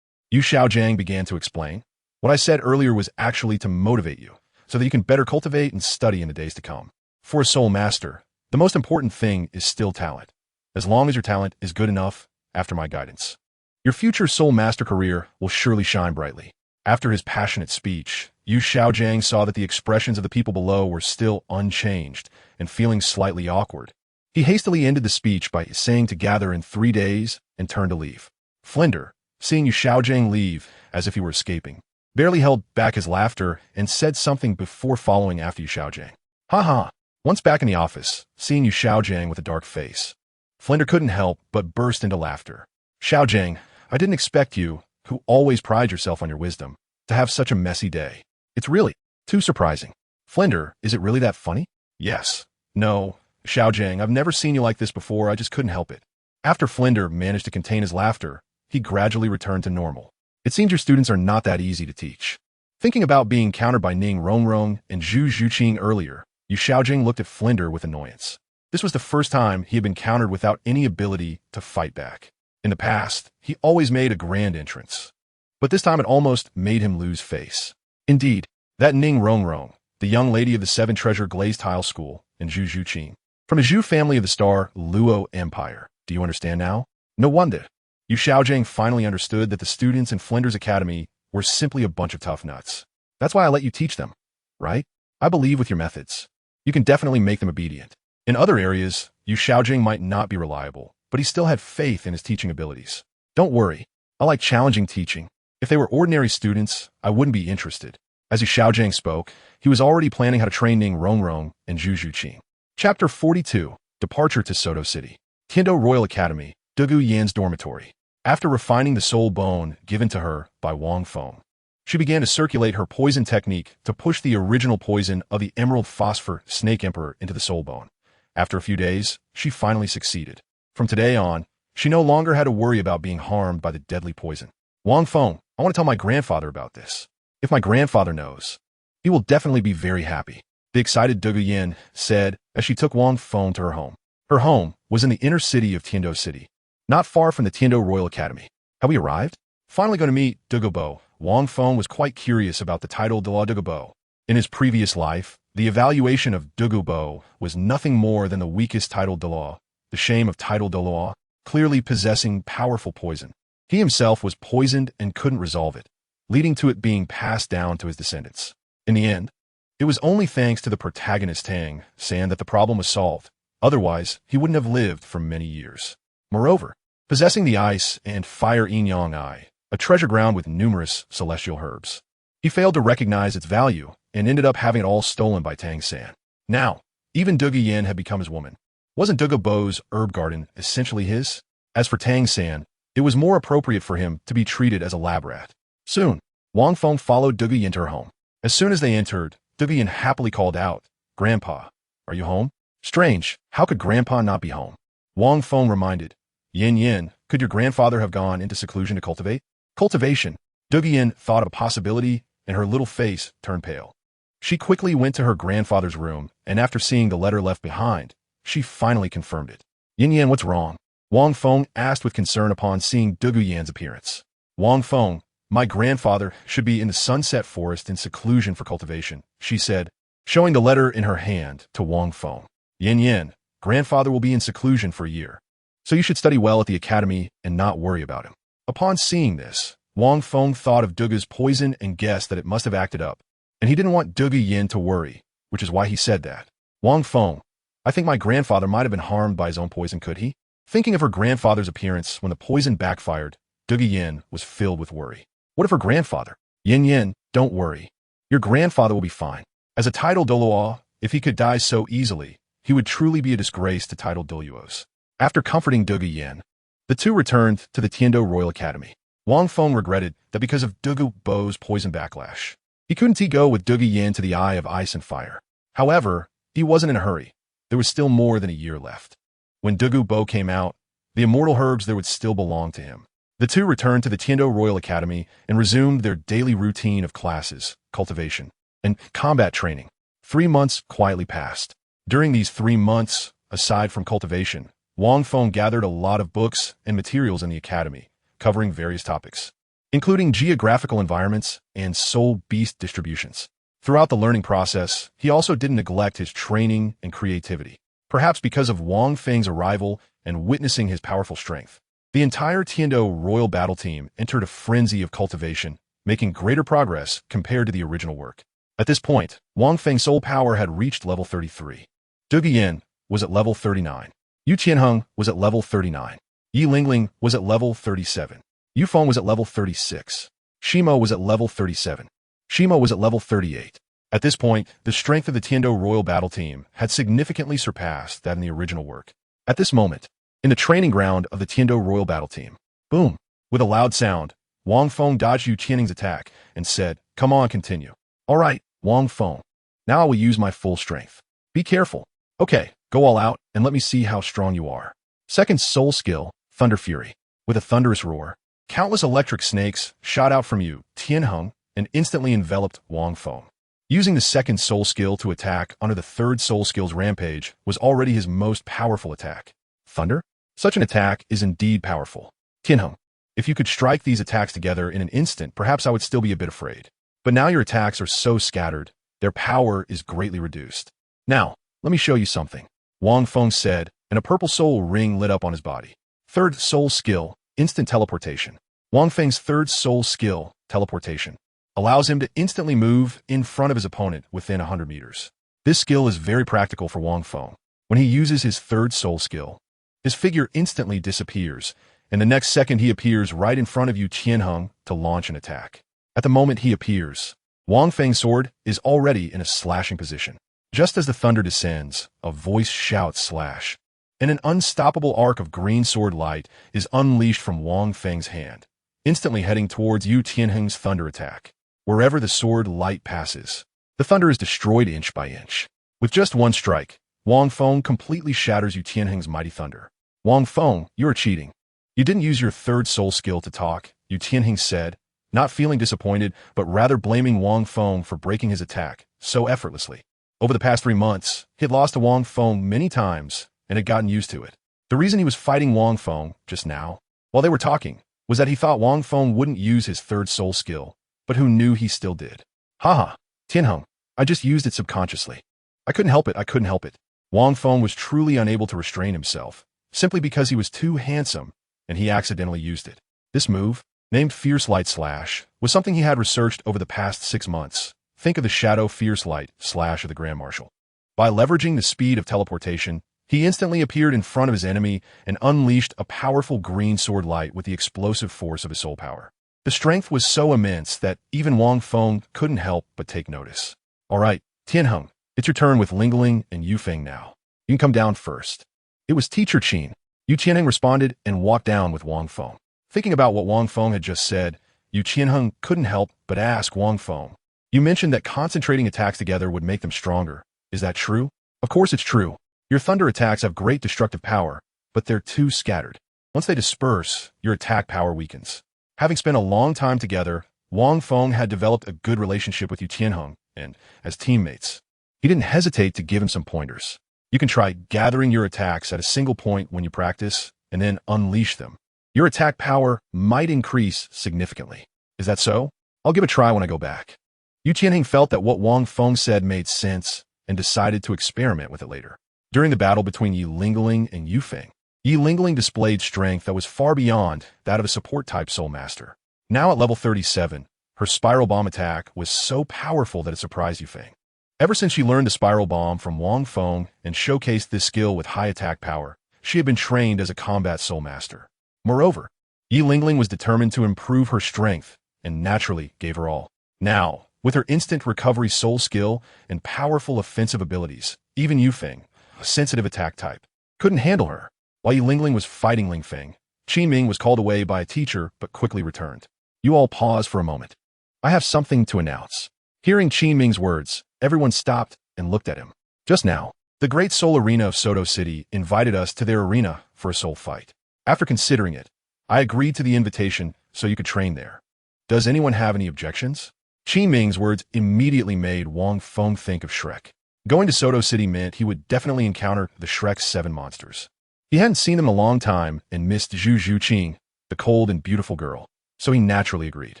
Xiaogang began to explain. What I said earlier was actually to motivate you, so that you can better cultivate and study in the days to come. For a soul master, the most important thing is still talent. As long as your talent is good enough, after my guidance, your future soul master career will surely shine brightly. After his passionate speech, Xiaogang saw that the expressions of the people below were still unchanged and feeling slightly awkward. He hastily ended the speech by saying to gather in 3 days and turned to leave. Flinder, seeing Xiaogang leave as if he were escaping, barely held back his laughter and said something before following after Xiaogang. Ha ha! Once back in the office, seeing Xiaogang with a dark face, Flinder couldn't help but burst into laughter. Xiaogang, I didn't expect you, who always pride yourself on your wisdom, to have such a messy day. It's really too surprising. Flinder, is it really that funny? Yes. No, Xiaogang, I've never seen you like this before, I just couldn't help it. After Flinder managed to contain his laughter, he gradually returned to normal. It seems your students are not that easy to teach. Thinking about being countered by Ning Rongrong and Zhu Zhuqing earlier, Xiaogang looked at Flinder with annoyance. This was the first time he had been countered without any ability to fight back. In the past, he always made a grand entrance, but this time it almost made him lose face. Indeed, that Ning Rongrong, the young lady of the 7 Treasure Glazed Tile School, and Zhu Zhuqing, from a Zhu family of the Star Luo Empire. Do you understand now? No wonder. Xiaogang finally understood that the students in Flinder's academy were simply a bunch of tough nuts. That's why I let you teach them, right? I believe with your methods, you can definitely make them obedient. In other areas, Xiaogang might not be reliable, but he still had faith in his teaching abilities. Don't worry, I like challenging teaching. If they were ordinary students, I wouldn't be interested. As Xiaogang spoke, he was already planning how to train Ning Rongrong and Zhu Zhuqing. Chapter 42, Departure to Soto City. Tiando Royal Academy, Dugu Yan's dormitory. After refining the soul bone given to her by Wang Feng, she began to circulate her poison technique to push the original poison of the Emerald Phosphor Snake Emperor into the soul bone. After a few days, she finally succeeded. From today on, she no longer had to worry about being harmed by the deadly poison. Wang Feng, I want to tell my grandfather about this. If my grandfather knows, he will definitely be very happy, the excited Dugu Yan said as she took Wang Feng to her home. Her home was in the inner city of Tiando City, not far from the Tiando Royal Academy. Have we arrived? Finally going to meet Dugu Bo. Wang Feng was quite curious about the title de la Dugu Bo. In his previous life, the evaluation of Dugu Bo was nothing more than the weakest title de law, the shame of title de law, clearly possessing powerful poison. He himself was poisoned and couldn't resolve it, leading to it being passed down to his descendants. In the end, it was only thanks to the protagonist Tang San that the problem was solved. Otherwise, he wouldn't have lived for many years. Moreover, possessing the ice and fire yin-yang eye, a treasure ground with numerous celestial herbs, he failed to recognize its value and ended up having it all stolen by Tang San. Now, even Dugu Yan had become his woman. Wasn't Dugu Bo's herb garden essentially his? As for Tang San, it was more appropriate for him to be treated as a lab rat. Soon, Wang Feng followed Dugu Yan to her home. As soon as they entered, Dugu Yan happily called out, "Grandpa, are you home?" Strange, how could Grandpa not be home? Wang Feng reminded, Yin, could your grandfather have gone into seclusion to cultivate? Cultivation. Dugu Yan thought of a possibility, and her little face turned pale. She quickly went to her grandfather's room, and after seeing the letter left behind, she finally confirmed it. Yin, what's wrong? Wang Feng asked with concern upon seeing Douluo Yan's appearance. Wang Feng, my grandfather should be in the sunset forest in seclusion for cultivation, she said, showing the letter in her hand to Wang Feng. Yin, grandfather will be in seclusion for a year, so you should study well at the academy and not worry about him. Upon seeing this, Wang Feng thought of Douluo's poison and guessed that it must have acted up, and he didn't want Douluo Yan to worry, which is why he said that. Wang Feng, I think my grandfather might have been harmed by his own poison, could he? Thinking of her grandfather's appearance when the poison backfired, Douluo Yan was filled with worry. What of her grandfather? Yin, don't worry. Your grandfather will be fine. As a title Douluo, if he could die so easily, he would truly be a disgrace to title Douluos. After comforting Douluo Yan, the two returned to the Tiando Royal Academy. Wang Feng regretted that because of Douluo Bo's poison backlash, he couldn't go with Douluo Yan to the Eye of Ice and Fire. However, he wasn't in a hurry. There was still more than a year left. When Douluo Bo came out, the immortal herbs there would still belong to him. The two returned to the Tiando Royal Academy and resumed their daily routine of classes, cultivation, and combat training. 3 months quietly passed. During these 3 months, aside from cultivation, Wang Feng gathered a lot of books and materials in the academy, covering various topics, including geographical environments and soul beast distributions. Throughout the learning process, he also didn't neglect his training and creativity. Perhaps because of Wang Feng's arrival and witnessing his powerful strength, the entire Tiando royal battle team entered a frenzy of cultivation, making greater progress compared to the original work. At this point, Wang Feng's soul power had reached level 33. Douluo Yan was at level 39. Yu Qianheng was at level 39. Yi Lingling was at level 37. Yu Feng was at level 36. Shimo was at level 37. Shimo was at level 38. At this point, the strength of the Tiando royal battle team had significantly surpassed that in the original work. At this moment, in the training ground of the Tiando royal battle team, boom! With a loud sound, Wang Feng dodged Yu Qianheng's attack and said, "Come on, continue." "All right, Wang Feng. Now I will use my full strength. Be careful. Okay, go all out and let me see how strong you are." Second soul skill, Thunder Fury. With a thunderous roar, countless electric snakes shot out from Yu Qianheng and instantly enveloped Wang Feng. Using the second soul skill to attack under the third soul skill's rampage was already his most powerful attack. Thunder? Such an attack is indeed powerful. Qianheng, if you could strike these attacks together in an instant, perhaps I would still be a bit afraid. But now your attacks are so scattered, their power is greatly reduced. Now, let me show you something, Wang Feng said, and a purple soul ring lit up on his body. Third soul skill, instant teleportation. Wang Feng's third soul skill, teleportation, allows him to instantly move in front of his opponent within 100 meters. This skill is very practical for Wang Feng. When he uses his third soul skill, his figure instantly disappears, and the next second he appears right in front of Yu Qianheng to launch an attack. At the moment he appears, Wang Feng's sword is already in a slashing position. Just as the thunder descends, a voice shouts slash, and an unstoppable arc of green sword light is unleashed from Wang Feng's hand, instantly heading towards Yu Qianheng's thunder attack. Wherever the sword light passes, the thunder is destroyed inch by inch. With just one strike, Wang Feng completely shatters Yu Qianheng's mighty thunder. "Wang Feng, you're cheating. You didn't use your third soul skill to talk," Yu Qianheng said, not feeling disappointed, but rather blaming Wang Feng for breaking his attack so effortlessly. Over the past 3 months, he had lost to Wang Feng many times and had gotten used to it. The reason he was fighting Wang Feng just now, while they were talking, was that he thought Wang Feng wouldn't use his third soul skill, but who knew he still did. "Haha, Qianheng, I just used it subconsciously. I couldn't help it. Wang Feng was truly unable to restrain himself, simply because he was too handsome, and he accidentally used it. This move, named Fierce Light Slash, was something he had researched over the past 6 months. Think of the Shadow Fierce Light Slash of the Grand Marshal. By leveraging the speed of teleportation, he instantly appeared in front of his enemy and unleashed a powerful green sword light with the explosive force of his soul power. The strength was so immense that even Wang Feng couldn't help but take notice. "All right, Qianheng, it's your turn with Lingling and Yu Feng now. You can come down first." It was Teacher Qin. Yu Qianheng responded and walked down with Wang Feng. Thinking about what Wang Feng had just said, Yu Qianheng couldn't help but ask Wang Feng, "You mentioned that concentrating attacks together would make them stronger. Is that true?" "Of course it's true. Your thunder attacks have great destructive power, but they're too scattered. Once they disperse, your attack power weakens." Having spent a long time together, Wang Feng had developed a good relationship with Yu Qianheng, and, as teammates, he didn't hesitate to give him some pointers. "You can try gathering your attacks at a single point when you practice, and then unleash them. Your attack power might increase significantly. Is that so? I'll give it a try when I go back. Yu Qianheng felt that what Wang Feng said made sense and decided to experiment with it later. During the battle between Yi Lingling and Yu Feng, Yi Lingling displayed strength that was far beyond that of a support-type Soul Master. Now at level 37, her Spiral Bomb attack was so powerful that it surprised Yu Feng. Ever since she learned the Spiral Bomb from Wang Feng and showcased this skill with high attack power, she had been trained as a combat Soul Master. Moreover, Yi Lingling was determined to improve her strength and naturally gave her all. Now, with her instant recovery soul skill and powerful offensive abilities, even Yu Feng, a sensitive attack type, couldn't handle her. While Yi Lingling was fighting Ling Feng, Qin Ming was called away by a teacher but quickly returned. You all pause for a moment. I have something to announce. Hearing Qin Ming's words, everyone stopped and looked at him. Just now, the Great Soul Arena of Soto City invited us to their arena for a soul fight. After considering it, I agreed to the invitation so you could train there. Does anyone have any objections? Qin Ming's words immediately made Wang Feng think of Shrek. Going to Soto City meant he would definitely encounter the Shrek's 7 monsters. He hadn't seen them in a long time and missed Zhu Zhuqing, the cold and beautiful girl, so he naturally agreed.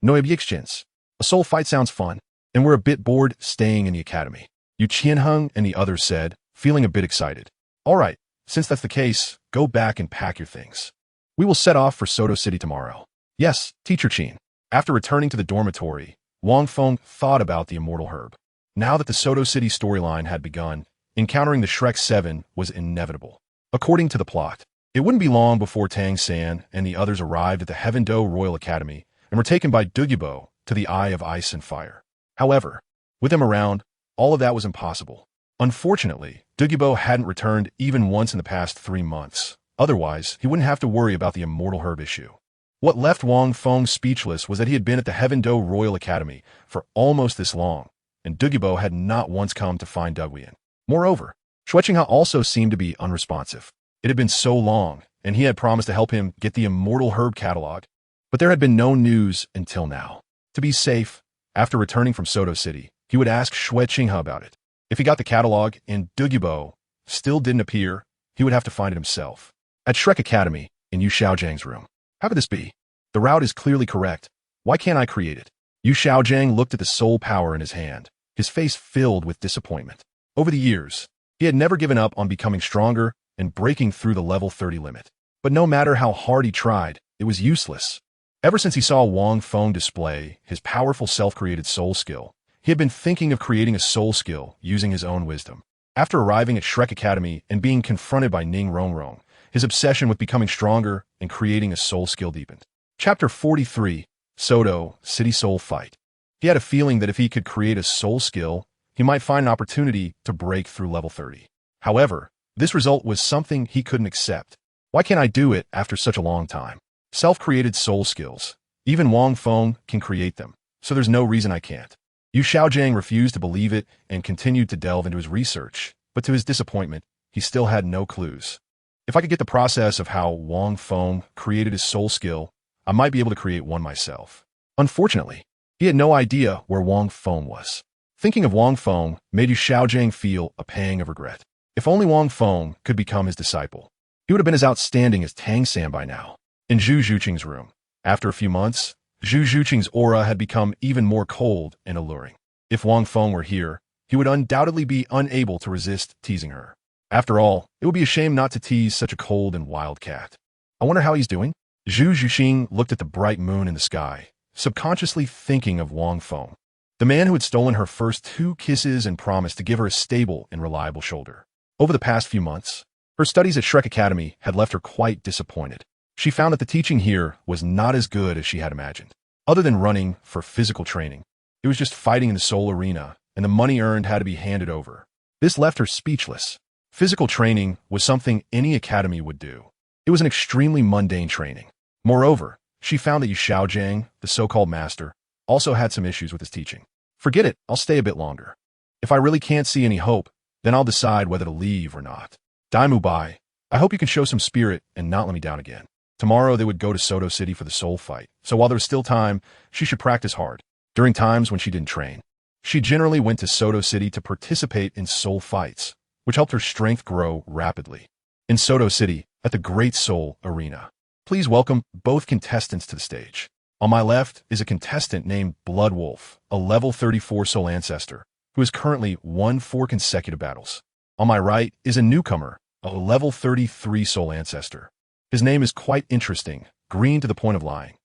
No objections. A soul fight sounds fun, and we're a bit bored staying in the academy. Yu Qianheng and the others said, feeling a bit excited. All right, since that's the case, go back and pack your things. We will set off for Soto City tomorrow. Yes, Teacher Qin. After returning to the dormitory, Wang Feng thought about the immortal herb. Now that the Soto City storyline had begun, encountering the Shrek 7 was inevitable. According to the plot, it wouldn't be long before Tang San and the others arrived at the Heaven Do Royal Academy and were taken by Douluo to the Eye of Ice and Fire. However, with them around, all of that was impossible. Unfortunately, Douluo hadn't returned even once in the past 3 months. Otherwise, he wouldn't have to worry about the immortal herb issue. What left Wang Feng speechless was that he had been at the Heaven Do Royal Academy for almost this long, and Douluo had not once come to find Douluo. Moreover, Xiaogang also seemed to be unresponsive. It had been so long, and he had promised to help him get the immortal herb catalog, but there had been no news until now. To be safe, after returning from Soto City, he would ask Xiaogang about it. If he got the catalog and Douluo still didn't appear, he would have to find it himself. At Shrek Academy, in Yu Xiaojiang's room. How could this be? The route is clearly correct. Why can't I create it? Yu Xiaogang looked at the soul power in his hand, his face filled with disappointment. Over the years, he had never given up on becoming stronger and breaking through the level 30 limit. But no matter how hard he tried, it was useless. Ever since he saw Wang Feng display his powerful self-created soul skill, he had been thinking of creating a soul skill using his own wisdom. After arriving at Shrek Academy and being confronted by Ning Rongrong, his obsession with becoming stronger and creating a soul skill deepened. Chapter 43, Soto City Soul Fight. He had a feeling that if he could create a soul skill, he might find an opportunity to break through level 30. However, this result was something he couldn't accept. Why can't I do it after such a long time? Self-created soul skills. Even Wang Feng can create them, so there's no reason I can't. Yu Xiaojiang refused to believe it and continued to delve into his research, but to his disappointment, he still had no clues. If I could get the process of how Wang Feng created his soul skill, I might be able to create one myself. Unfortunately, he had no idea where Wang Feng was. Thinking of Wang Feng made Yu Xiaojiang feel a pang of regret. If only Wang Feng could become his disciple, he would have been as outstanding as Tang San by now. In Zhu Zhuqing's room, after a few months, Zhu Zhuqing's aura had become even more cold and alluring. If Wang Feng were here, he would undoubtedly be unable to resist teasing her. After all, it would be a shame not to tease such a cold and wild cat. I wonder how he's doing? Zhu Zhuqing looked at the bright moon in the sky, subconsciously thinking of Wang Feng, the man who had stolen her first 2 kisses and promised to give her a stable and reliable shoulder. Over the past few months, her studies at Shrek Academy had left her quite disappointed. She found that the teaching here was not as good as she had imagined. Other than running for physical training, it was just fighting in the soul arena, and the money earned had to be handed over. This left her speechless. Physical training was something any academy would do. It was an extremely mundane training. Moreover, she found that Yu Xiaojiang, the so-called master, also had some issues with his teaching. Forget it, I'll stay a bit longer. If I really can't see any hope, then I'll decide whether to leave or not. Daimu Bai, I hope you can show some spirit and not let me down again. Tomorrow they would go to Soto City for the soul fight, so while there was still time, she should practice hard. During times when she didn't train, she generally went to Soto City to participate in soul fights, which helped her strength grow rapidly. In Soto City, at the Great Soul Arena. Please welcome both contestants to the stage. On my left is a contestant named Blood Wolf, a level 34 soul ancestor, who has currently won 4 consecutive battles. On my right is a newcomer, a level 33 soul ancestor. His name is quite interesting, green to the point of lying.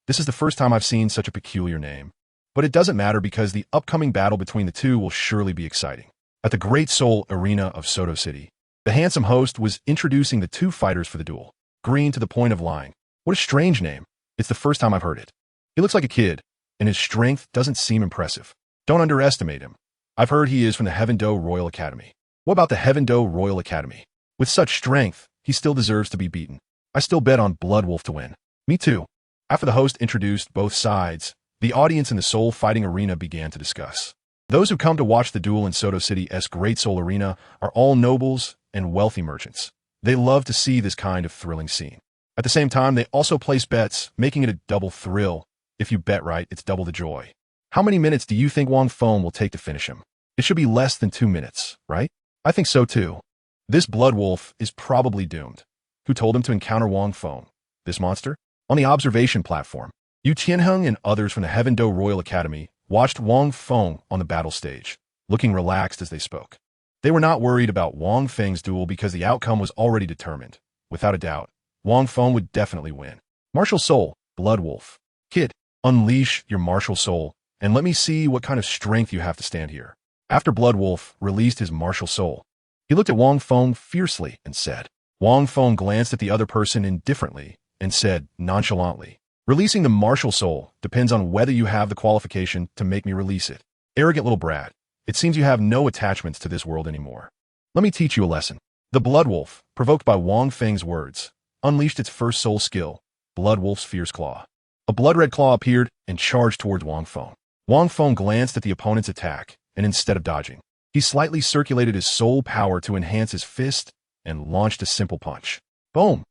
This is the first time I've seen such a peculiar name. But it doesn't matter because the upcoming battle between the two will surely be exciting. At the Great Soul Arena of Soto City, the handsome host was introducing the 2 fighters for the duel. Green to the point of lying. What a strange name. It's the first time I've heard it. He looks like a kid, and his strength doesn't seem impressive. Don't underestimate him. I've heard he is from the Heaven Dou Royal Academy. What about the Heaven Dou Royal Academy? With such strength, he still deserves to be beaten. I still bet on Blood Wolf to win. Me too. After the host introduced both sides, the audience in the soul fighting arena began to discuss. Those who come to watch the duel in Soto City's Great Soul Arena are all nobles and wealthy merchants. They love to see this kind of thrilling scene. At the same time, they also place bets, making it a double thrill. If you bet right, it's double the joy. How many minutes do you think Wang Feng will take to finish him? It should be less than 2 minutes, right? I think so too. This Blood Wolf is probably doomed. Who told him to encounter Wang Feng? This monster? On the observation platform, Yu Qianheng and others from the Heaven Dou Royal Academy watched Wang Feng on the battle stage, looking relaxed as they spoke. They were not worried about Wang Feng's duel because the outcome was already determined. Without a doubt, Wang Feng would definitely win. Martial Soul, Blood Wolf. Kid, unleash your martial soul, and let me see what kind of strength you have to stand here. After Blood Wolf released his martial soul, he looked at Wang Feng fiercely and said. Wang Feng glanced at the other person indifferently and said nonchalantly, releasing the martial soul depends on whether you have the qualification to make me release it. Arrogant little brat. It seems you have no attachments to this world anymore. Let me teach you a lesson. The Blood Wolf, provoked by Wang Feng's words, unleashed its first soul skill, Blood Wolf's Fierce Claw. A blood-red claw appeared and charged towards Wang Feng. Wang Feng glanced at the opponent's attack, and instead of dodging, he slightly circulated his soul power to enhance his fist and launched a simple punch. Boom!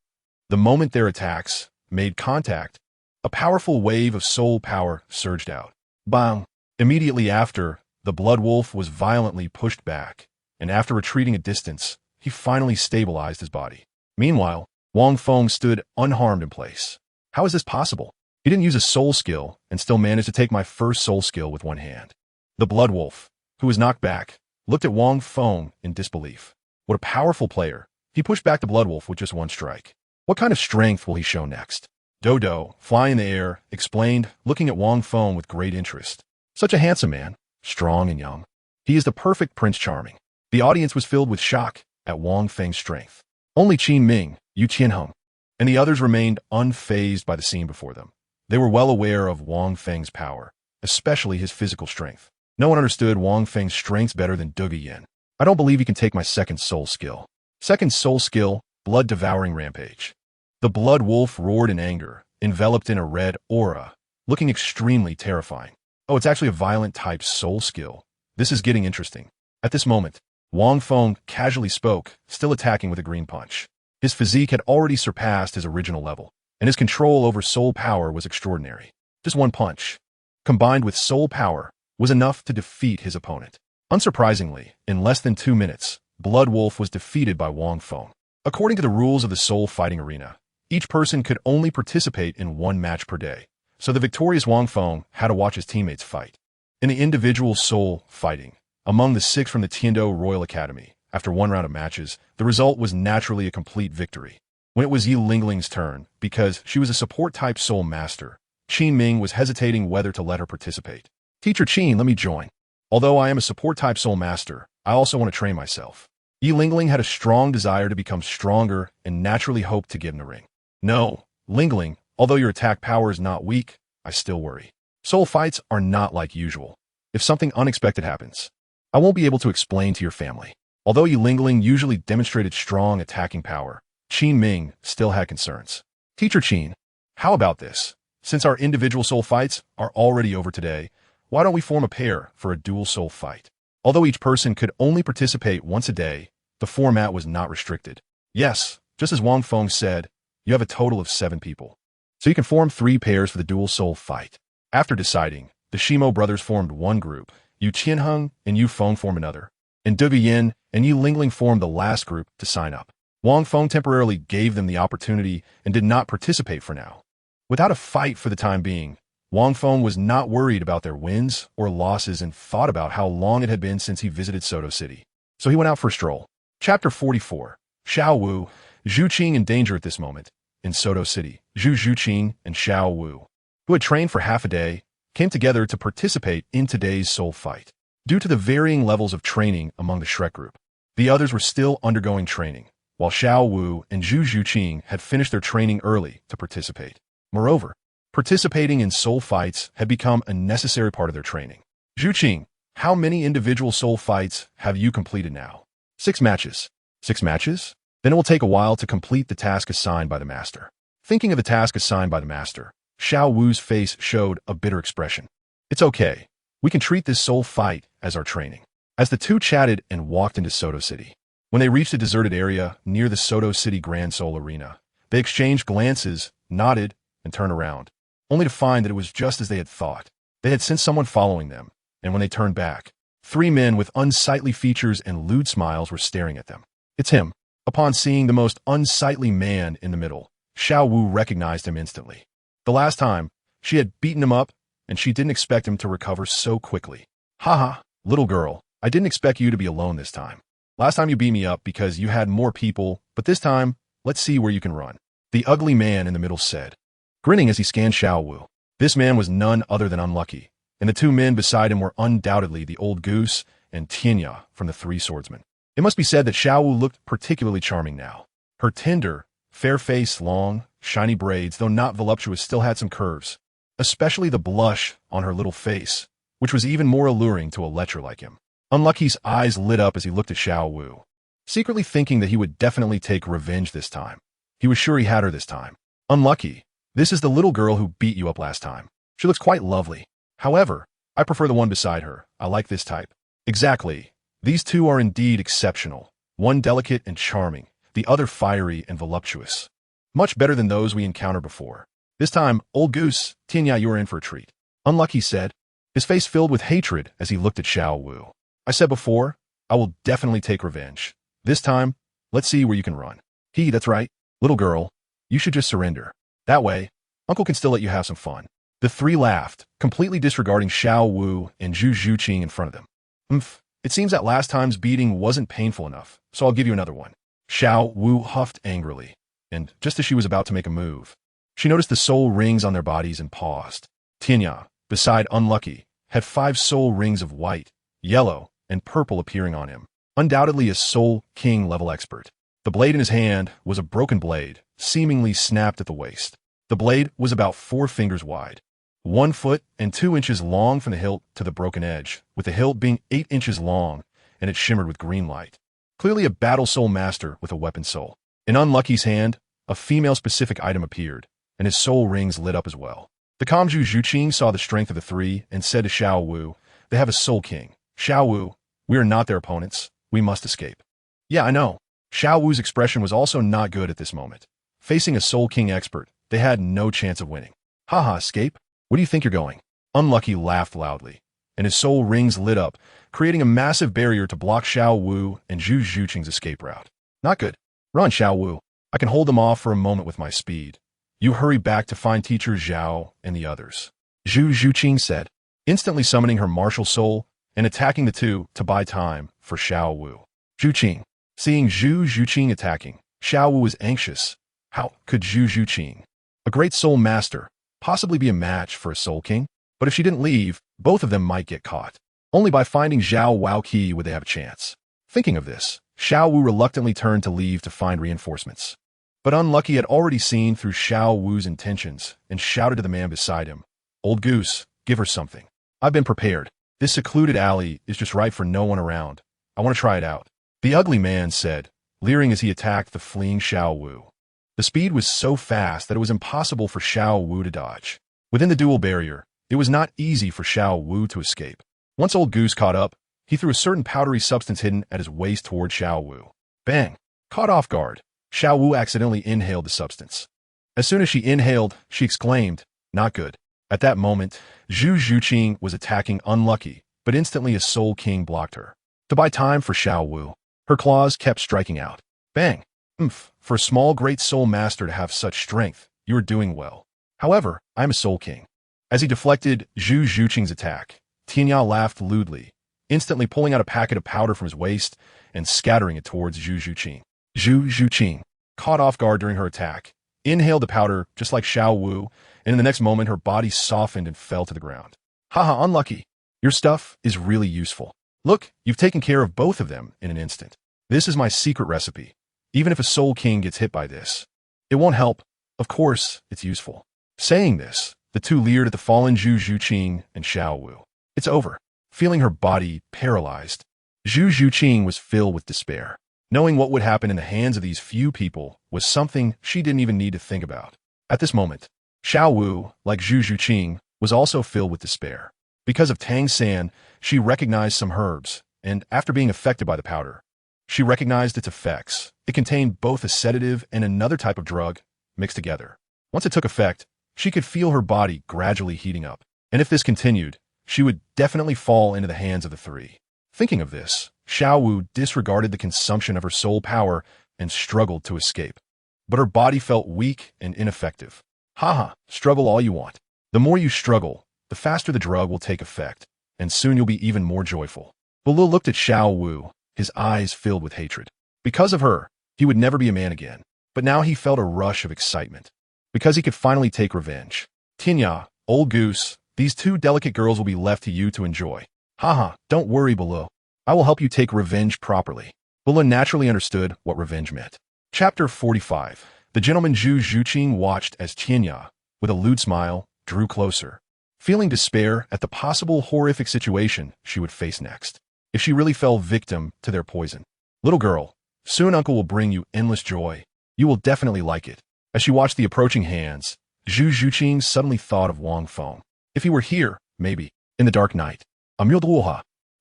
The moment their attacks made contact, a powerful wave of soul power surged out. Bang! Immediately after, the Blood Wolf was violently pushed back, and after retreating a distance, he finally stabilized his body. Meanwhile, Wang Feng stood unharmed in place. How is this possible? He didn't use a soul skill and still managed to take my first soul skill with one hand. The Blood Wolf, who was knocked back, looked at Wang Feng in disbelief. What a powerful player. He pushed back the Blood Wolf with just one strike. What kind of strength will he show next? Dodo, flying in the air, explained, looking at Wang Feng with great interest. Such a handsome man, strong and young. He is the perfect Prince Charming. The audience was filled with shock at Wang Feng's strength. Only Qin Ming, Yu Qianheng, and the others remained unfazed by the scene before them. They were well aware of Wang Feng's power, especially his physical strength. No one understood Wang Feng's strengths better than A Yin. I don't believe he can take my second soul skill. Second soul skill, Blood-Devouring Rampage. The Blood Wolf roared in anger, enveloped in a red aura, looking extremely terrifying. Oh, it's actually a violent type soul skill. This is getting interesting. At this moment, Wang Feng casually spoke, still attacking with a green punch. His physique had already surpassed his original level, and his control over soul power was extraordinary. Just one punch, combined with soul power, was enough to defeat his opponent. Unsurprisingly, in less than 2 minutes, Blood Wolf was defeated by Wang Feng. According to the rules of the soul fighting arena, each person could only participate in 1 match per day, so the victorious Wang Feng had to watch his teammates fight. In the individual soul fighting, among the 6 from the Tiandou Royal Academy, after 1 round of matches, the result was naturally a complete victory. When it was Yi Lingling's turn, because she was a support-type soul master, Qin Ming was hesitating whether to let her participate. Teacher Qin, let me join. Although I am a support-type soul master, I also want to train myself. Yi Lingling had a strong desire to become stronger and naturally hoped to get in the ring. No, Lingling, although your attack power is not weak, I still worry. Soul fights are not like usual. If something unexpected happens, I won't be able to explain to your family. Although Yi Lingling usually demonstrated strong attacking power, Qin Ming still had concerns. Teacher Qin, how about this? Since our individual soul fights are already over today, why don't we form a pair for a dual soul fight? Although each person could only participate once a day, the format was not restricted. Yes, just as Wang Feng said, you have a total of 7 people. So you can form 3 pairs for the dual soul fight. After deciding, the Shimo brothers formed one group, Yu Qianheng and Yu Feng formed another, and A Yin and Yi Lingling formed the last group to sign up. Wang Feng temporarily gave them the opportunity and did not participate for now. Without a fight for the time being, Wang Feng was not worried about their wins or losses and thought about how long it had been since he visited Soto City. So he went out for a stroll. Chapter 44. Xiao Wu, Zhu Qing in danger at this moment. In Soto City, Zhu Qing and Xiao Wu, who had trained for half a day, came together to participate in today's soul fight. Due to the varying levels of training among the Shrek group, the others were still undergoing training, while Xiao Wu and Zhu Qing had finished their training early to participate. Moreover, participating in soul fights had become a necessary part of their training. Zhu Qing, how many individual soul fights have you completed now? 6 matches. 6 matches? Then it will take a while to complete the task assigned by the master. Thinking of the task assigned by the master, Xiao Wu's face showed a bitter expression. It's okay. We can treat this soul fight as our training. As the two chatted and walked into Soto City. When they reached a deserted area near the Soto City Grand Soul Arena, they exchanged glances, nodded, and turned around, only to find that it was just as they had thought. They had sensed someone following them, and when they turned back, 3 men with unsightly features and lewd smiles were staring at them. It's him. Upon seeing the most unsightly man in the middle, Xiao Wu recognized him instantly. The last time, she had beaten him up, and she didn't expect him to recover so quickly. Haha, little girl, I didn't expect you to be alone this time. Last time you beat me up because you had more people, but this time, let's see where you can run. The ugly man in the middle said, grinning as he scanned Xiao Wu. This man was none other than Unlucky, and the 2 men beside him were undoubtedly the old goose and Tianya from the 3 swordsmen. It must be said that Xiao Wu looked particularly charming now. Her tender, fair face, long, shiny braids, though not voluptuous, still had some curves, especially the blush on her little face, which was even more alluring to a lecher like him. Unlucky's eyes lit up as he looked at Xiao Wu, secretly thinking that he would definitely take revenge this time. He was sure he had her this time. Unlucky, this is the little girl who beat you up last time. She looks quite lovely. However, I prefer the one beside her. I like this type. Exactly. These 2 are indeed exceptional. One delicate and charming, the other fiery and voluptuous. Much better than those we encountered before. This time, old goose, Tianya, you are in for a treat. Unlucky said, his face filled with hatred as he looked at Xiao Wu. I said before, I will definitely take revenge. This time, let's see where you can run. That's right. Little girl, you should just surrender. That way, Uncle can still let you have some fun. The 3 laughed, completely disregarding Xiao Wu and Zhu Qing in front of them. It seems that last time's beating wasn't painful enough, so I'll give you another one. Xiao Wu huffed angrily, and just as she was about to make a move, she noticed the soul rings on their bodies and paused. Tianya, beside Unlucky, had 5 soul rings of white, yellow, and purple appearing on him. Undoubtedly a Soul King level expert. The blade in his hand was a broken blade, seemingly snapped at the waist. The blade was about 4 fingers wide, 1 foot and 2 inches long from the hilt to the broken edge, with the hilt being 8 inches long, and it shimmered with green light. Clearly a battle soul master with a weapon soul. In Unlucky's hand, a female-specific item appeared, and his soul rings lit up as well. The Kamju Zhuqing saw the strength of the 3 and said to Xiao Wu, they have a Soul King. Xiao Wu, we are not their opponents. We must escape. Yeah, I know. Xiao Wu's expression was also not good at this moment. Facing a Soul King expert, they had no chance of winning. Haha, escape? Where do you think you're going? Unlucky laughed loudly, and his soul rings lit up, creating a massive barrier to block Xiao Wu and Zhu Qing's escape route. Not good. Run, Xiao Wu. I can hold them off for a moment with my speed. You hurry back to find Teacher Zhao and the others. Zhu Qing said, instantly summoning her martial soul and attacking the 2 to buy time for Xiao Wu. Zhu Qing. Seeing Zhu Qing attacking, Xiao Wu was anxious. How could Zhu Qing, a great soul master, possibly be a match for a Soul King? But if she didn't leave, both of them might get caught. Only by finding Zhao Waoqi would they have a chance. Thinking of this, Xiao Wu reluctantly turned to leave to find reinforcements. But Unlucky had already seen through Xiao Wu's intentions and shouted to the man beside him, Old Goose, give her something. I've been prepared. This secluded alley is just right for no one around. I want to try it out. The ugly man said, leering as he attacked the fleeing Xiao Wu. The speed was so fast that it was impossible for Xiao Wu to dodge. Within the dual barrier, it was not easy for Xiao Wu to escape. Once Old Goose caught up, he threw a certain powdery substance hidden at his waist toward Xiao Wu. Bang! Caught off guard, Xiao Wu accidentally inhaled the substance. As soon as she inhaled, she exclaimed, not good. At that moment, Zhu Qing was attacking Unlucky, but instantly a Soul King blocked her. To buy time for Xiao Wu, her claws kept striking out. Bang! For a small great soul master to have such strength, you are doing well. However, I am a soul king. As he deflected Zhu Zhuqing's attack, Tianya laughed lewdly, instantly pulling out a packet of powder from his waist and scattering it towards Zhu Zhuqing. Zhu Zhuqing, caught off guard during her attack, inhaled the powder just like Xiao Wu, and in the next moment her body softened and fell to the ground. Haha, unlucky. Your stuff is really useful. Look, you've taken care of both of them in an instant. This is my secret recipe. Even if a soul king gets hit by this, it won't help. Of course, it's useful. Saying this, the two leered at the fallen Zhu Zhuqing and Xiao Wu. It's over. Feeling her body paralyzed, Zhu Zhuqing was filled with despair. Knowing what would happen in the hands of these few people was something she didn't even need to think about. At this moment, Xiao Wu, like Zhu Zhuqing, was also filled with despair. Because of Tang San, she recognized some herbs, and after being affected by the powder, she recognized its effects. It contained both a sedative and another type of drug mixed together. Once it took effect, she could feel her body gradually heating up. And if this continued, she would definitely fall into the hands of the three. Thinking of this, Xiao Wu disregarded the consumption of her soul power and struggled to escape. But her body felt weak and ineffective. Haha, struggle all you want. The more you struggle, the faster the drug will take effect, and soon you'll be even more joyful. Douluo looked at Xiao Wu, his eyes filled with hatred. Because of her, he would never be a man again. But now he felt a rush of excitement, because he could finally take revenge. Tianya, old goose, these two delicate girls will be left to you to enjoy. Haha, don't worry, Douluo. I will help you take revenge properly. Douluo naturally understood what revenge meant. Chapter 45. The gentleman Zhu Zhuqing watched as Tianya, with a lewd smile, drew closer, feeling despair at the possible horrific situation she would face next, if she really fell victim to their poison. Little girl, soon uncle will bring you endless joy. You will definitely like it. As she watched the approaching hands, Zhu Zhuqing suddenly thought of Wang Feng. If he were here, maybe, in the dark night.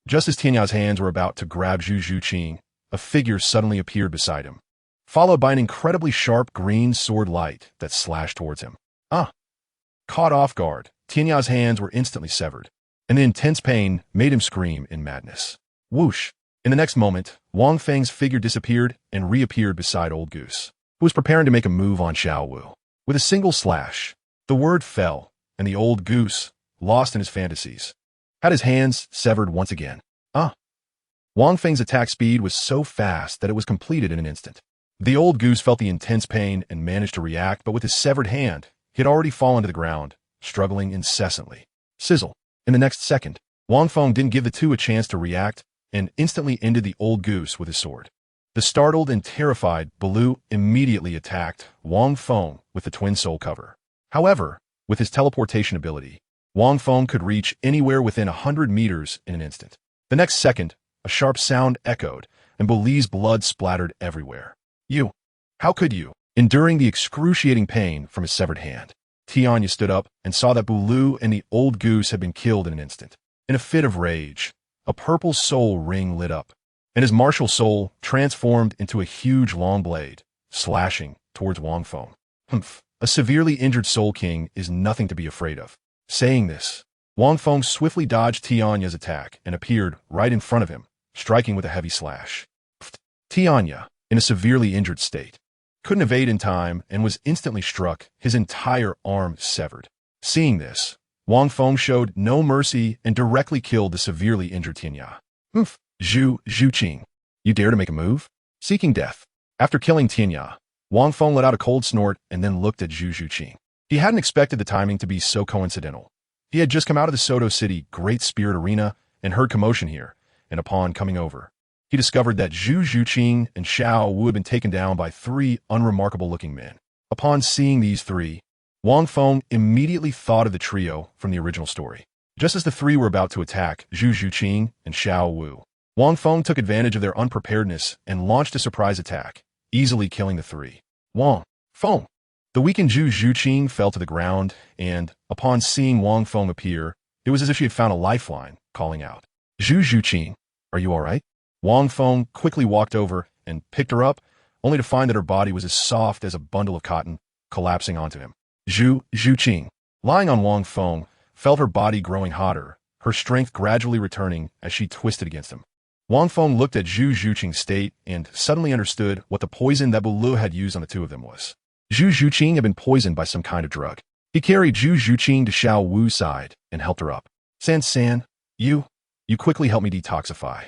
Just as Tianya's hands were about to grab Zhu Zhuqing, a figure suddenly appeared beside him, followed by an incredibly sharp green sword light that slashed towards him. Caught off guard, Tianya's hands were instantly severed, and the intense pain made him scream in madness. Whoosh! In the next moment, Wang Feng's figure disappeared and reappeared beside Old Goose, who was preparing to make a move on Xiao Wu. With a single slash, the word fell, and the Old Goose, lost in his fantasies, had his hands severed once again. Wang Feng's attack speed was so fast that it was completed in an instant. The Old Goose felt the intense pain and managed to react, but with his severed hand, he had already fallen to the ground, struggling incessantly. Sizzle. In the next second, Wang Feng didn't give the two a chance to react and instantly ended the Old Goose with his sword. The startled and terrified Douluo immediately attacked Wang Feng with the twin soul cover. However, with his teleportation ability, Wang Feng could reach anywhere within 100 meters in an instant. The next second, a sharp sound echoed, and Douluo's blood splattered everywhere. How could you? Enduring the excruciating pain from his severed hand, Tianya stood up and saw that Douluo and the Old Goose had been killed in an instant. In a fit of rage, a purple soul ring lit up, and his martial soul transformed into a huge long blade, slashing towards Wang Feng. A severely injured Soul King is nothing to be afraid of. Saying this, Wang Feng swiftly dodged Tianya's attack and appeared right in front of him, striking with a heavy slash. Tianya, in a severely injured state, couldn't evade in time and was instantly struck, his entire arm severed. Seeing this, Wang Feng showed no mercy and directly killed the severely injured Tianya. Zhu Zhuqing, you dare to make a move? Seeking death. After killing Tianya, Wang Feng let out a cold snort and then looked at Zhu Zhuqing. He hadn't expected the timing to be so coincidental. He had just come out of the Soto City Great Spirit Arena and heard commotion here, and upon coming over, he discovered that Zhu Zhuqing and Xiao Wu had been taken down by three unremarkable-looking men. Upon seeing these three, Wang Feng immediately thought of the trio from the original story. Just as the three were about to attack Zhu Zhuqing and Xiao Wu, Wang Feng took advantage of their unpreparedness and launched a surprise attack, easily killing the three. Wang Feng! The weakened Zhu Zhuqing fell to the ground, and, upon seeing Wang Feng appear, it was as if she had found a lifeline, calling out, Zhu Zhuqing, are you all right? Wang Feng quickly walked over and picked her up, only to find that her body was as soft as a bundle of cotton, collapsing onto him. Zhu Zhuqing, lying on Wang Feng, felt her body growing hotter, her strength gradually returning as she twisted against him. Wang Feng looked at Zhu Zhuqing's state and suddenly understood what the poison that Douluo had used on the two of them was. Zhu Zhuqing had been poisoned by some kind of drug. He carried Zhu Zhuqing to Xiao Wu's side and helped her up. San, you quickly helped me detoxify.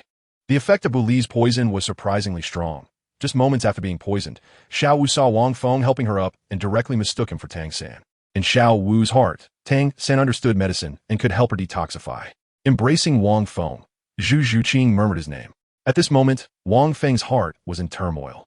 The effect of Douluo's poison was surprisingly strong. Just moments after being poisoned, Xiao Wu saw Wang Feng helping her up and directly mistook him for Tang San. In Xiao Wu's heart, Tang San understood medicine and could help her detoxify. Embracing Wang Feng, Zhu Zhuqing murmured his name. At this moment, Wang Feng's heart was in turmoil.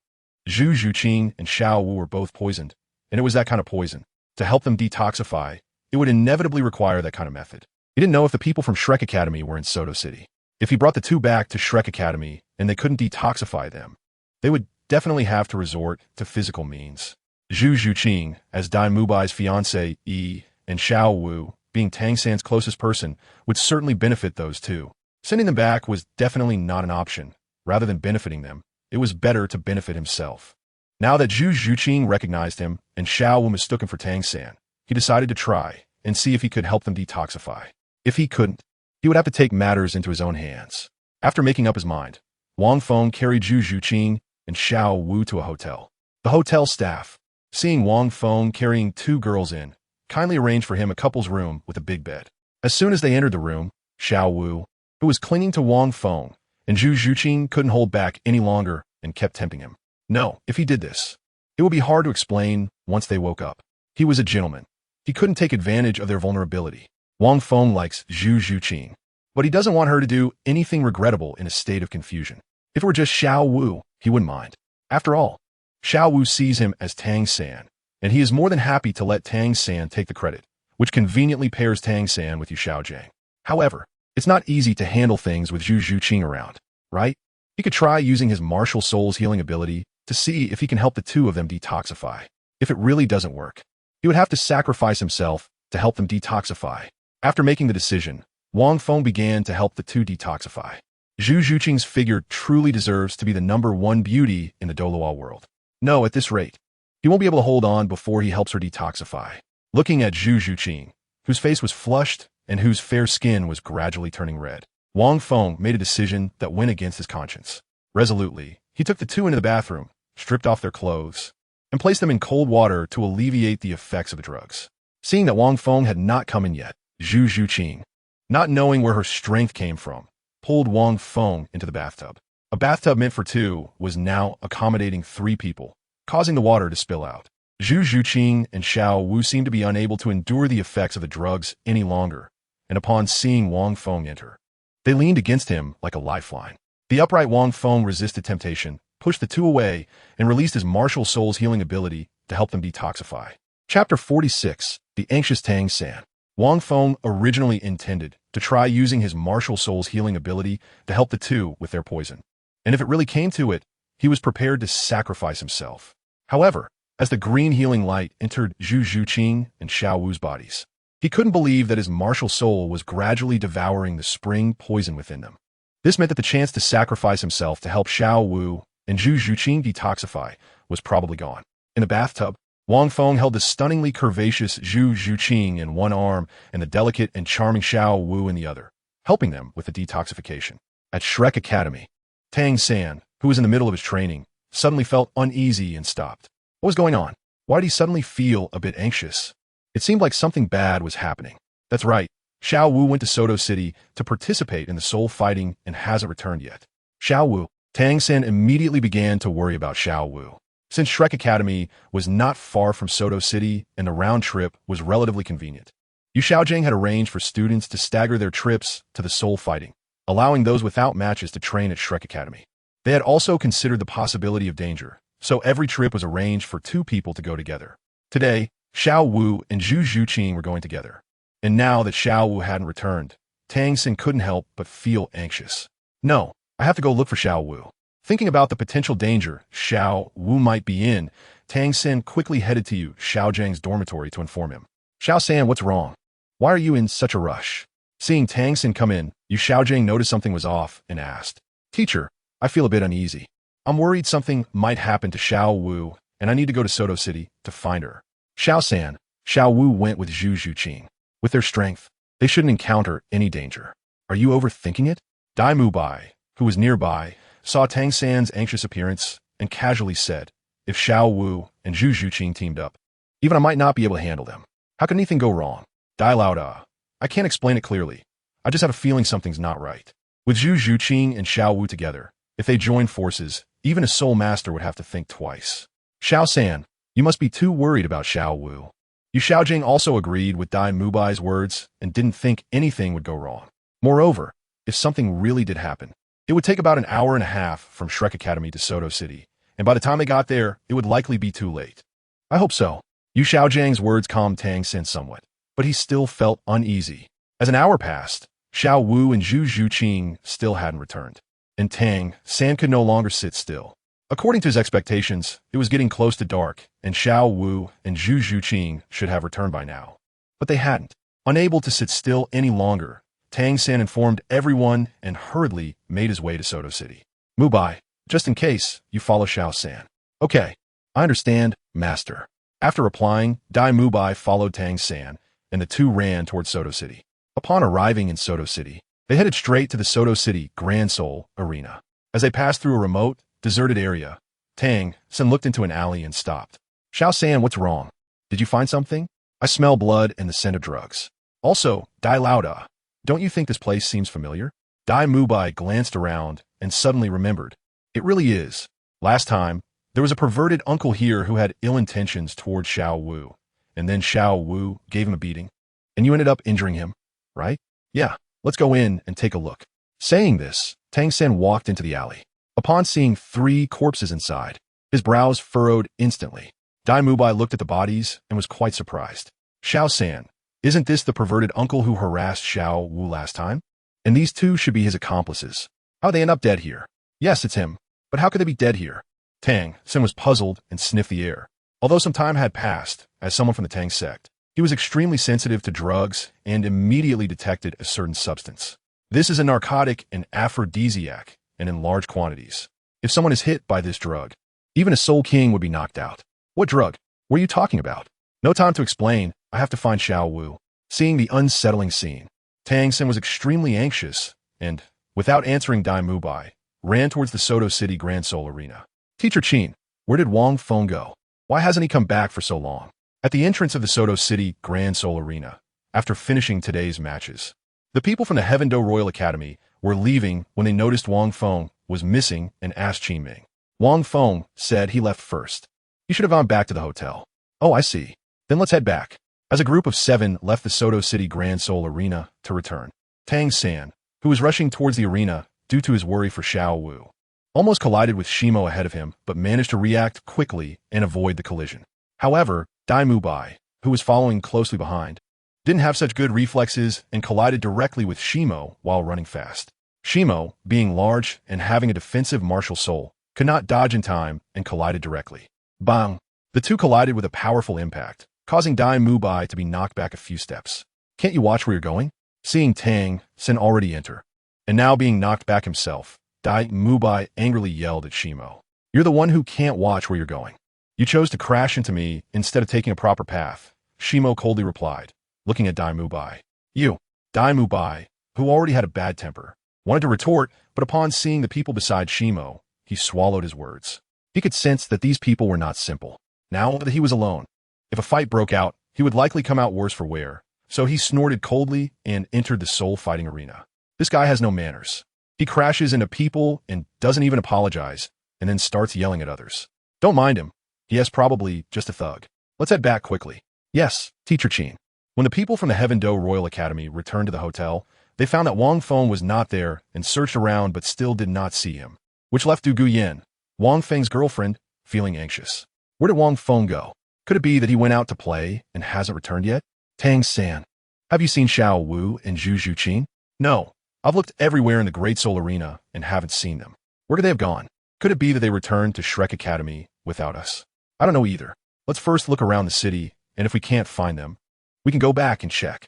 Zhu Zhuqing and Xiao Wu were both poisoned, and it was that kind of poison. To help them detoxify, it would inevitably require that kind of method. He didn't know if the people from Shrek Academy were in Soto City. If he brought the two back to Shrek Academy and they couldn't detoxify them, they would definitely have to resort to physical means. Zhu Zhuqing, as Dai Mubai's fiancé, Yi, and Xiao Wu, being Tang San's closest person, would certainly benefit those two. Sending them back was definitely not an option. Rather than benefiting them, it was better to benefit himself. Now that Zhu Zhuqing recognized him and Xiao Wu mistook him for Tang San, he decided to try and see if he could help them detoxify. If he couldn't, he would have to take matters into his own hands. After making up his mind, Wang Feng carried Zhu Zhuqing and Xiao Wu to a hotel. The hotel staff, seeing Wang Feng carrying two girls in, kindly arranged for him a couple's room with a big bed. As soon as they entered the room, Xiao Wu, who was clinging to Wang Feng, and Zhu Zhuqing couldn't hold back any longer and kept tempting him. No, if he did this, it would be hard to explain once they woke up. He was a gentleman. He couldn't take advantage of their vulnerability. Wang Feng likes Zhu Zhuqing, but he doesn't want her to do anything regrettable in a state of confusion. If it were just Xiao Wu, he wouldn't mind. After all, Xiao Wu sees him as Tang San, and he is more than happy to let Tang San take the credit, which conveniently pairs Tang San with Xiaogang. However, it's not easy to handle things with Zhu Zhuqing around, right? He could try using his martial soul's healing ability to see if he can help the two of them detoxify. If it really doesn't work, he would have to sacrifice himself to help them detoxify. After making the decision, Wang Feng began to help the two detoxify. Zhu Zhuqing's figure truly deserves to be the #1 beauty in the Douluo world. No, at this rate, he won't be able to hold on before he helps her detoxify. Looking at Zhu Zhuqing, whose face was flushed and whose fair skin was gradually turning red, Wang Feng made a decision that went against his conscience. Resolutely, he took the two into the bathroom, stripped off their clothes, and placed them in cold water to alleviate the effects of the drugs. Seeing that Wang Feng had not come in yet, Zhu Zhuqing, not knowing where her strength came from, pulled Wang Feng into the bathtub. A bathtub meant for two was now accommodating 3 people, causing the water to spill out. Zhu Zhuqing and Xiao Wu seemed to be unable to endure the effects of the drugs any longer, and upon seeing Wang Feng enter, they leaned against him like a lifeline. The upright Wang Feng resisted temptation, pushed the two away, and released his martial soul's healing ability to help them detoxify. Chapter 46, The Anxious Tang San. Wang Feng originally intended to try using his martial soul's healing ability to help the two with their poison. And if it really came to it, he was prepared to sacrifice himself. However, as the green healing light entered Zhu Zhuqing and Xiao Wu's bodies, he couldn't believe that his martial soul was gradually devouring the spring poison within them. This meant that the chance to sacrifice himself to help Xiao Wu and Zhu Zhuqing detoxify was probably gone. In the bathtub, Wang Feng held the stunningly curvaceous Zhu Zhuqing in one arm and the delicate and charming Xiao Wu in the other, helping them with the detoxification. At Shrek Academy, Tang San, who was in the middle of his training, suddenly felt uneasy and stopped. What was going on? Why did he suddenly feel a bit anxious? It seemed like something bad was happening. That's right, Xiao Wu went to Soto City to participate in the soul fighting and hasn't returned yet. Xiao Wu. Tang San immediately began to worry about Xiao Wu. Since Shrek Academy was not far from Soto City and the round trip was relatively convenient, Xiaogang had arranged for students to stagger their trips to the soul fighting, allowing those without matches to train at Shrek Academy. They had also considered the possibility of danger, so every trip was arranged for 2 people to go together. Today, Xiao Wu and Zhu Zhuqing were going together. And now that Xiao Wu hadn't returned, Tang San couldn't help but feel anxious. No, I have to go look for Xiao Wu. Thinking about the potential danger Xiao Wu might be in, Tang San quickly headed to Xiaogang's dormitory to inform him. Xiao San, what's wrong? Why are you in such a rush? Seeing Tang San come in, Xiaogang noticed something was off and asked, Teacher, I feel a bit uneasy. I'm worried something might happen to Xiao Wu, and I need to go to Soto City to find her. Xiao San, Xiao Wu went with Zhu Zhuqing. With their strength, they shouldn't encounter any danger. Are you overthinking it? Dai Mubai, who was nearby, saw Tang San's anxious appearance and casually said, if Xiao Wu and Zhu Zhuqing teamed up, even I might not be able to handle them. How could anything go wrong? Douluo and I can't explain it clearly. I just have a feeling something's not right. With Zhu Zhuqing and Xiao Wu together, if they joined forces, even a soul master would have to think twice. Xiao San, you must be too worried about Xiao Wu. Yu Xiaojing also agreed with Dai Mubai's words and didn't think anything would go wrong. Moreover, if something really did happen, it would take about an hour and a half from Shrek Academy to Soto City, and by the time they got there, it would likely be too late. I hope so. Yu Xiaojing's words calmed Tang San somewhat, but he still felt uneasy. As an hour passed, Xiao Wu and Zhu Zhuqing still hadn't returned, and Tang San could no longer sit still. According to his expectations, it was getting close to dark, and Xiao Wu and Zhu Zhuqing should have returned by now. But they hadn't. Unable to sit still any longer, Tang San informed everyone and hurriedly made his way to Soto City. Mubai, just in case, you follow Xiao San. Okay, I understand, master. After replying, Dai Mubai followed Tang San, and the two ran towards Soto City. Upon arriving in Soto City, they headed straight to the Soto City Grand Soul Arena. As they passed through a remote, deserted area, Tang San looked into an alley and stopped. Xiao San, what's wrong? Did you find something? I smell blood and the scent of drugs. Also, Dai Lauda, don't you think this place seems familiar? Dai Mubai glanced around and suddenly remembered. It really is. Last time, there was a perverted uncle here who had ill intentions towards Xiao Wu, and then Xiao Wu gave him a beating, and you ended up injuring him, right? Yeah, let's go in and take a look. Saying this, Tang San walked into the alley. Upon seeing 3 corpses inside, his brows furrowed instantly. Dai Mubai looked at the bodies and was quite surprised. Xiao San, isn't this the perverted uncle who harassed Xiao Wu last time? And these 2 should be his accomplices. How'd they end up dead here? Yes, it's him. But how could they be dead here? Tang San was puzzled and sniffed the air. Although some time had passed, as someone from the Tang sect, he was extremely sensitive to drugs and immediately detected a certain substance. This is a narcotic and aphrodisiac, and in large quantities. If someone is hit by this drug, even a soul king would be knocked out. What drug? What are you talking about? No time to explain. I have to find Xiao Wu. Seeing the unsettling scene, Tang San was extremely anxious and, without answering Dai Mubai, ran towards the Soto City Grand Soul Arena. Teacher Qin, where did Wang Feng go? Why hasn't he come back for so long? At the entrance of the Soto City Grand Soul Arena, after finishing today's matches, the people from the Heaven Do Royal Academy were leaving when they noticed Wang Feng was missing and asked Qin Ming. Wang Feng said he left first. He should have gone back to the hotel. Oh, I see. Then let's head back. As a group of 7 left the Soto City Grand Soul Arena to return, Tang San, who was rushing towards the arena due to his worry for Xiao Wu, almost collided with Shimo ahead of him but managed to react quickly and avoid the collision. However, Dai Mubai, who was following closely behind, didn't have such good reflexes and collided directly with Shimo while running fast. Shimo, being large and having a defensive martial soul, could not dodge in time and collided directly. Bang! The two collided with a powerful impact, causing Dai Mubai to be knocked back a few steps. Can't you watch where you're going? Seeing Tang San already enter, and now being knocked back himself, Dai Mubai angrily yelled at Shimo. You're the one who can't watch where you're going. You chose to crash into me instead of taking a proper path, Shimo coldly replied, looking at Dai Mubai. You, Dai Mubai, who already had a bad temper, wanted to retort, but upon seeing the people beside Shimo, he swallowed his words. He could sense that these people were not simple. Now that he was alone, if a fight broke out, he would likely come out worse for wear, so he snorted coldly and entered the soul fighting arena. This guy has no manners. He crashes into people and doesn't even apologize, and then starts yelling at others. Don't mind him. He is probably just a thug. Let's head back quickly. Yes, Teacher Qin. When the people from the Heaven Do Royal Academy returned to the hotel, they found that Wang Feng was not there and searched around but still did not see him, which left Du Guyan, Wang Feng's girlfriend, feeling anxious. Where did Wang Feng go? Could it be that he went out to play and hasn't returned yet? Tang San, have you seen Xiao Wu and Zhu Zhuqing? No, I've looked everywhere in the Great Soul Arena and haven't seen them. Where could they have gone? Could it be that they returned to Shrek Academy without us? I don't know either. Let's first look around the city, and if we can't find them, we can go back and check.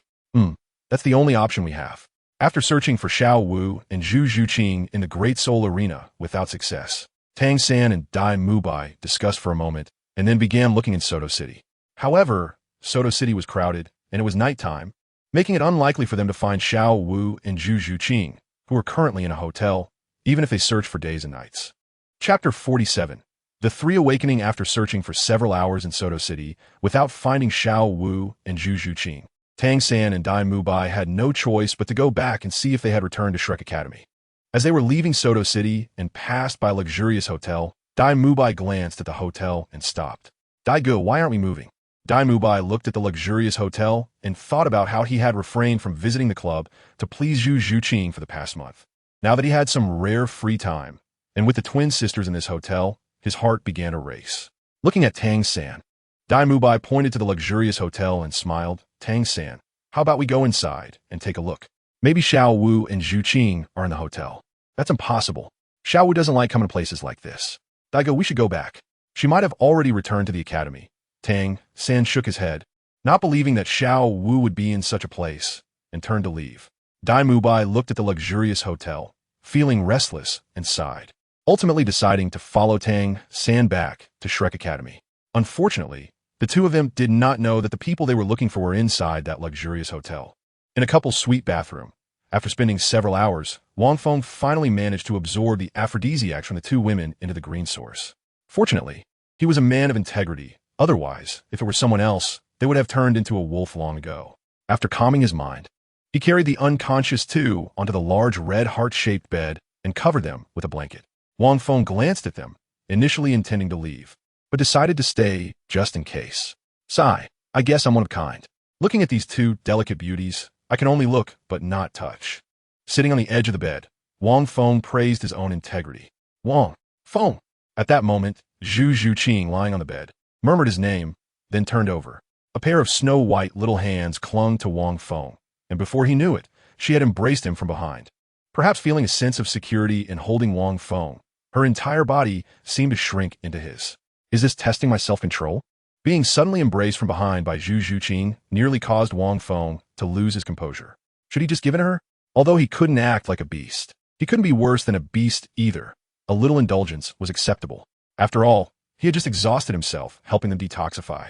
That's the only option we have. After searching for Xiao Wu and Zhu Zhuqing in the Great Soul Arena without success, Tang San and Dai Mubai discussed for a moment and then began looking in Soto City. However, Soto City was crowded, and it was nighttime, making it unlikely for them to find Xiao Wu and Zhu Zhuqing, who were currently in a hotel, even if they searched for days and nights. Chapter 47. The three awakening after searching for several hours in Soto City without finding Xiao Wu and Zhu Zhuqing. Tang San and Dai Mubai had no choice but to go back and see if they had returned to Shrek Academy. As they were leaving Soto City and passed by a luxurious hotel, Dai Mubai glanced at the hotel and stopped. Dai Gu, why aren't we moving? Dai Mubai looked at the luxurious hotel and thought about how he had refrained from visiting the club to please Zhu Zhuqing for the past month. Now that he had some rare free time, and with the twin sisters in this hotel, his heart began to race. Looking at Tang San, Dai Mubai pointed to the luxurious hotel and smiled. Tang San, how about we go inside and take a look? Maybe Xiao Wu and Zhu Qing are in the hotel. That's impossible. Xiao Wu doesn't like coming to places like this. Dai Gu, we should go back. She might have already returned to the academy. Tang San shook his head, not believing that Xiao Wu would be in such a place, and turned to leave. Dai Mubai looked at the luxurious hotel, feeling restless, and sighed, ultimately deciding to follow Tang San back to Shrek Academy. Unfortunately, the two of them did not know that the people they were looking for were inside that luxurious hotel. In a couple's suite bathroom, after spending several hours, Wang Feng finally managed to absorb the aphrodisiacs from the two women into the green source. Fortunately, he was a man of integrity. Otherwise, if it were someone else, they would have turned into a wolf long ago. After calming his mind, he carried the unconscious two onto the large red heart-shaped bed and covered them with a blanket. Wang Feng glanced at them, initially intending to leave, but decided to stay just in case. Sigh, I guess I'm one of a kind. Looking at these two delicate beauties, I can only look but not touch. Sitting on the edge of the bed, Wang Feng praised his own integrity. Wang Feng! At that moment, Zhu Zhuqing, lying on the bed, murmured his name, then turned over. A pair of snow-white little hands clung to Wang Feng, and before he knew it, she had embraced him from behind. Perhaps feeling a sense of security in holding Wang Feng, her entire body seemed to shrink into his. Is this testing my self-control? Being suddenly embraced from behind by Zhu Zhuqing nearly caused Wang Feng to lose his composure. Should he just give in to her? Although he couldn't act like a beast, he couldn't be worse than a beast either. A little indulgence was acceptable. After all, he had just exhausted himself, helping them detoxify.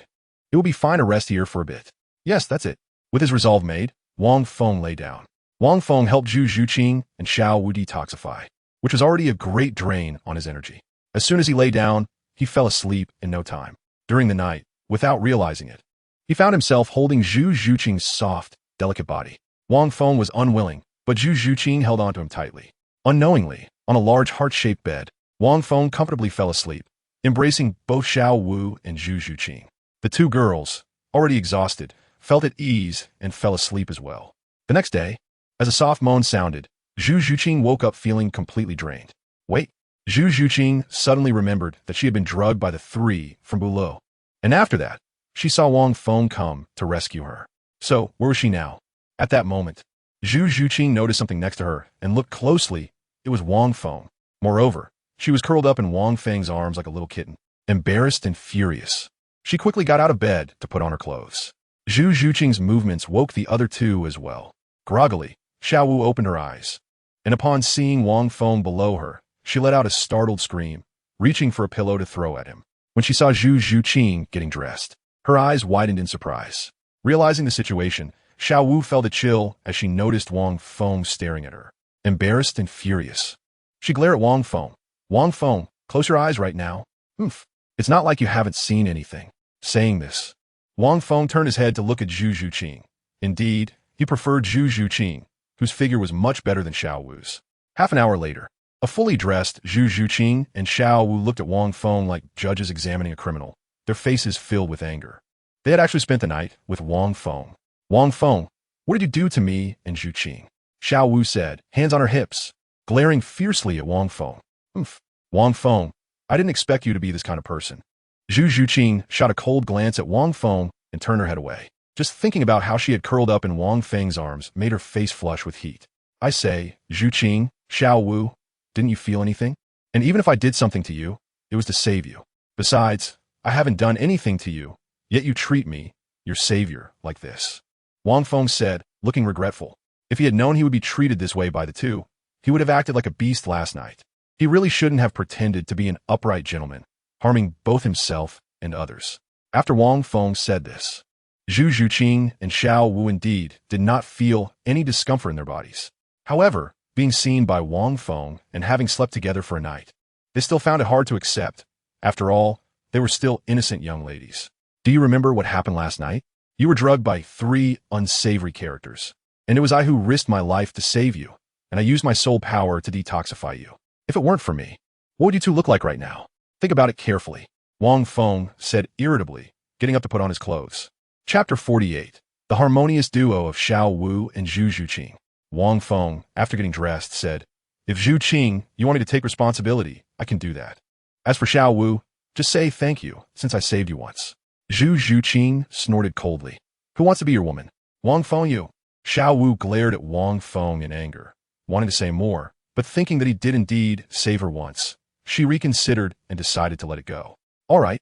It will be fine to rest here for a bit. Yes, that's it. With his resolve made, Wang Feng lay down. Wang Feng helped Zhu Zhuqing and Xiao Wu detoxify, which was already a great drain on his energy. As soon as he lay down, he fell asleep in no time. During the night, without realizing it, he found himself holding Zhu Zhuqing's soft, delicate body. Wang Feng was unwilling, but Zhu Zhuqing held onto him tightly. Unknowingly, on a large heart-shaped bed, Wang Feng comfortably fell asleep, embracing both Xiao Wu and Zhu Zhuqing. The two girls, already exhausted, felt at ease and fell asleep as well. The next day, as a soft moan sounded, Zhu Zhuqing woke up feeling completely drained. Wait, Zhu Zhuqing suddenly remembered that she had been drugged by the three from Douluo. And after that, she saw Wang Feng come to rescue her. So, where was she now? At that moment, Zhu Zhuqing noticed something next to her and looked closely. It was Wang Feng. Moreover, she was curled up in Wang Feng's arms like a little kitten, embarrassed and furious. She quickly got out of bed to put on her clothes. Zhu Zhuqing's movements woke the other two as well. Groggily, Xiao Wu opened her eyes, and upon seeing Wang Feng below her, she let out a startled scream, reaching for a pillow to throw at him. When she saw Zhu Zhuqing getting dressed, her eyes widened in surprise. Realizing the situation, Xiao Wu felt a chill as she noticed Wang Feng staring at her, embarrassed and furious. She glared at Wang Feng. Wang Feng, close your eyes right now. Oof. It's not like you haven't seen anything. Saying this, Wang Feng turned his head to look at Zhu Zhuqing. Indeed, he preferred Zhu Zhuqing, whose figure was much better than Xiao Wu's. Half an hour later, a fully dressed Zhu Zhuqing and Xiao Wu looked at Wang Feng like judges examining a criminal, their faces filled with anger. They had actually spent the night with Wang Feng. Wang Feng, what did you do to me and Zhuqing? Xiao Wu said, hands on her hips, glaring fiercely at Wang Feng. Oof. Wang Feng, I didn't expect you to be this kind of person. Zhu Zhuqing shot a cold glance at Wang Feng and turned her head away. Just thinking about how she had curled up in Wang Feng's arms made her face flush with heat. I say, Zhuqing, Xiao Wu, didn't you feel anything? And even if I did something to you, it was to save you. Besides, I haven't done anything to you, yet you treat me, your savior, like this. Wang Feng said, looking regretful. If he had known he would be treated this way by the two, he would have acted like a beast last night. He really shouldn't have pretended to be an upright gentleman, harming both himself and others. After Wang Feng said this, Zhu Zhuqing and Xiao Wu indeed did not feel any discomfort in their bodies. However, being seen by Wang Feng and having slept together for a night. They still found it hard to accept. After all, they were still innocent young ladies. Do you remember what happened last night? You were drugged by 3 unsavory characters, and it was I who risked my life to save you, and I used my soul power to detoxify you. If it weren't for me, what would you two look like right now? Think about it carefully, Wang Feng said irritably, getting up to put on his clothes. Chapter 48. The harmonious duo of Xiao Wu and Zhu Zhuqing. Wang Feng, after getting dressed, said, "If Zhu Qing, you want me to take responsibility, I can do that. As for Xiao Wu, just say thank you, since I saved you once." Zhu Zhuqing snorted coldly. "Who wants to be your woman? Wang Feng you?" Xiao Wu glared at Wang Feng in anger, wanting to say more, but thinking that he did indeed save her once, she reconsidered and decided to let it go. All right.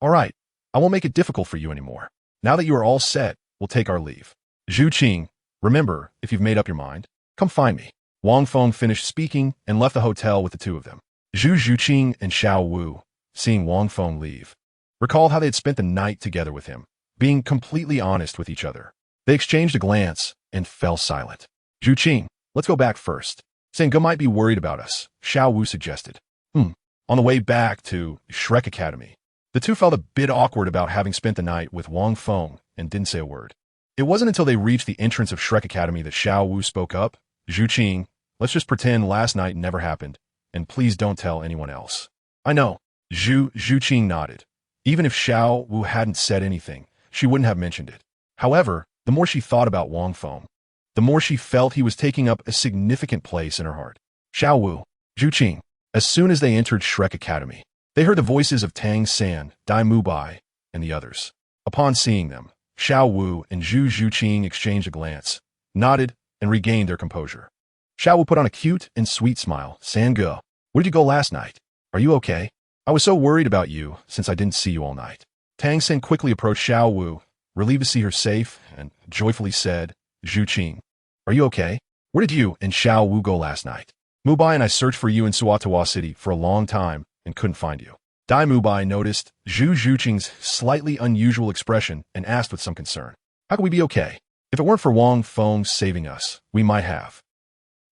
I won't make it difficult for you anymore. Now that you are all set, we'll take our leave. Zhu Qing, remember, if you've made up your mind, come find me." Wang Feng finished speaking and left the hotel with the two of them. Zhu Zhuqing and Xiao Wu, seeing Wang Feng leave, recalled how they had spent the night together with him, being completely honest with each other. They exchanged a glance and fell silent. "Zhu Qing, let's go back first. Senga might be worried about us," Xiao Wu suggested. On the way back to Shrek Academy, the two felt a bit awkward about having spent the night with Wang Feng and didn't say a word. It wasn't until they reached the entrance of Shrek Academy that Xiao Wu spoke up. "Zhu Qing, let's just pretend last night never happened, and please don't tell anyone else." "I know." Zhu Qing nodded. Even if Xiao Wu hadn't said anything, she wouldn't have mentioned it. However, the more she thought about Wang Feng, the more she felt he was taking up a significant place in her heart. Xiao Wu, Zhu Qing. As soon as they entered Shrek Academy, they heard the voices of Tang San, Dai Mubai, and the others. Upon seeing them, Xiao Wu and Zhu Zhuqing exchanged a glance, nodded, and regained their composure. Xiao Wu put on a cute and sweet smile. "Sanga, where did you go last night? Are you okay? I was so worried about you since I didn't see you all night." Tang San quickly approached Xiao Wu, relieved to see her safe, and joyfully said, "Zhu Qing, are you okay? Where did you and Xiao Wu go last night? Mubai and I searched for you in Suatawa City for a long time and couldn't find you." Dai Mubai noticed Zhu Zhuqing's slightly unusual expression and asked with some concern, "How could we be okay? If it weren't for Wang Feng saving us, we might have."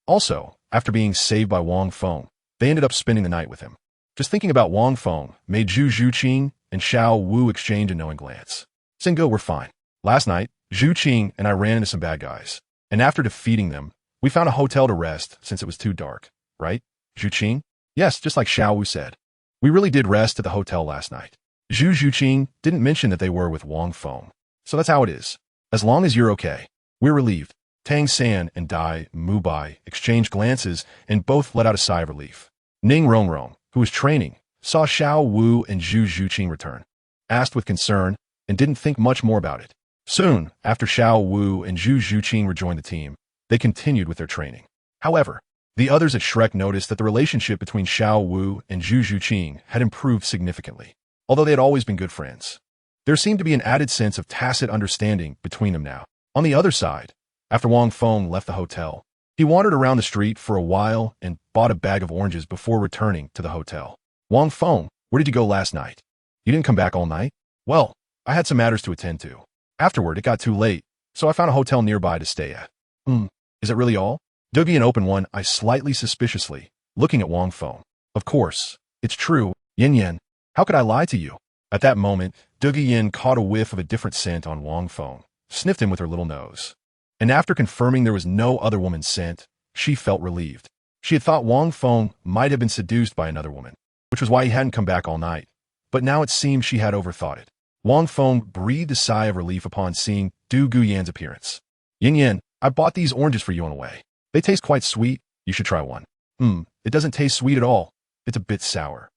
Also, after being saved by Wang Feng, they ended up spending the night with him. Just thinking about Wang Feng made Zhu Zhuqing and Xiao Wu exchange a knowing glance. "Singo, we're fine. Last night, Zhu Qing and I ran into some bad guys, and after defeating them, we found a hotel to rest since it was too dark, right, Zhu Qing?" "Yes, just like Xiao Wu said. We really did rest at the hotel last night." Zhu Zhuqing didn't mention that they were with Wang Feng, so that's how it is. As long as you're okay, we're relieved. Tang San and Dai Mubai exchanged glances and both let out a sigh of relief. Ning Rongrong, who was training, saw Xiao Wu and Zhu Zhuqing return, asked with concern, and didn't think much more about it. Soon, after Xiao Wu and Zhu Zhuqing rejoined the team, they continued with their training. However, the others at Shrek noticed that the relationship between Xiao Wu and Zhu Zhuqing had improved significantly, although they had always been good friends. There seemed to be an added sense of tacit understanding between them now. On the other side, after Wang Feng left the hotel, he wandered around the street for a while and bought a bag of oranges before returning to the hotel. "Wang Feng, where did you go last night? You didn't come back all night?" "Well, I had some matters to attend to. Afterward, it got too late, so I found a hotel nearby to stay at." Is it really all?" Dougie opened one eye slightly suspiciously, looking at Wang Feng. "Of course, it's true, Yin Yin. How could I lie to you?" At that moment, Dougie Yin caught a whiff of a different scent on Wang Feng, sniffed him with her little nose. And after confirming there was no other woman's scent, she felt relieved. She had thought Wang Feng might have been seduced by another woman, which was why he hadn't come back all night. But now it seemed she had overthought it. Wang Feng breathed a sigh of relief upon seeing Du Guyan's appearance. "Yin Yin, I bought these oranges for you on the way. They taste quite sweet. You should try one." It doesn't taste sweet at all. It's a bit sour."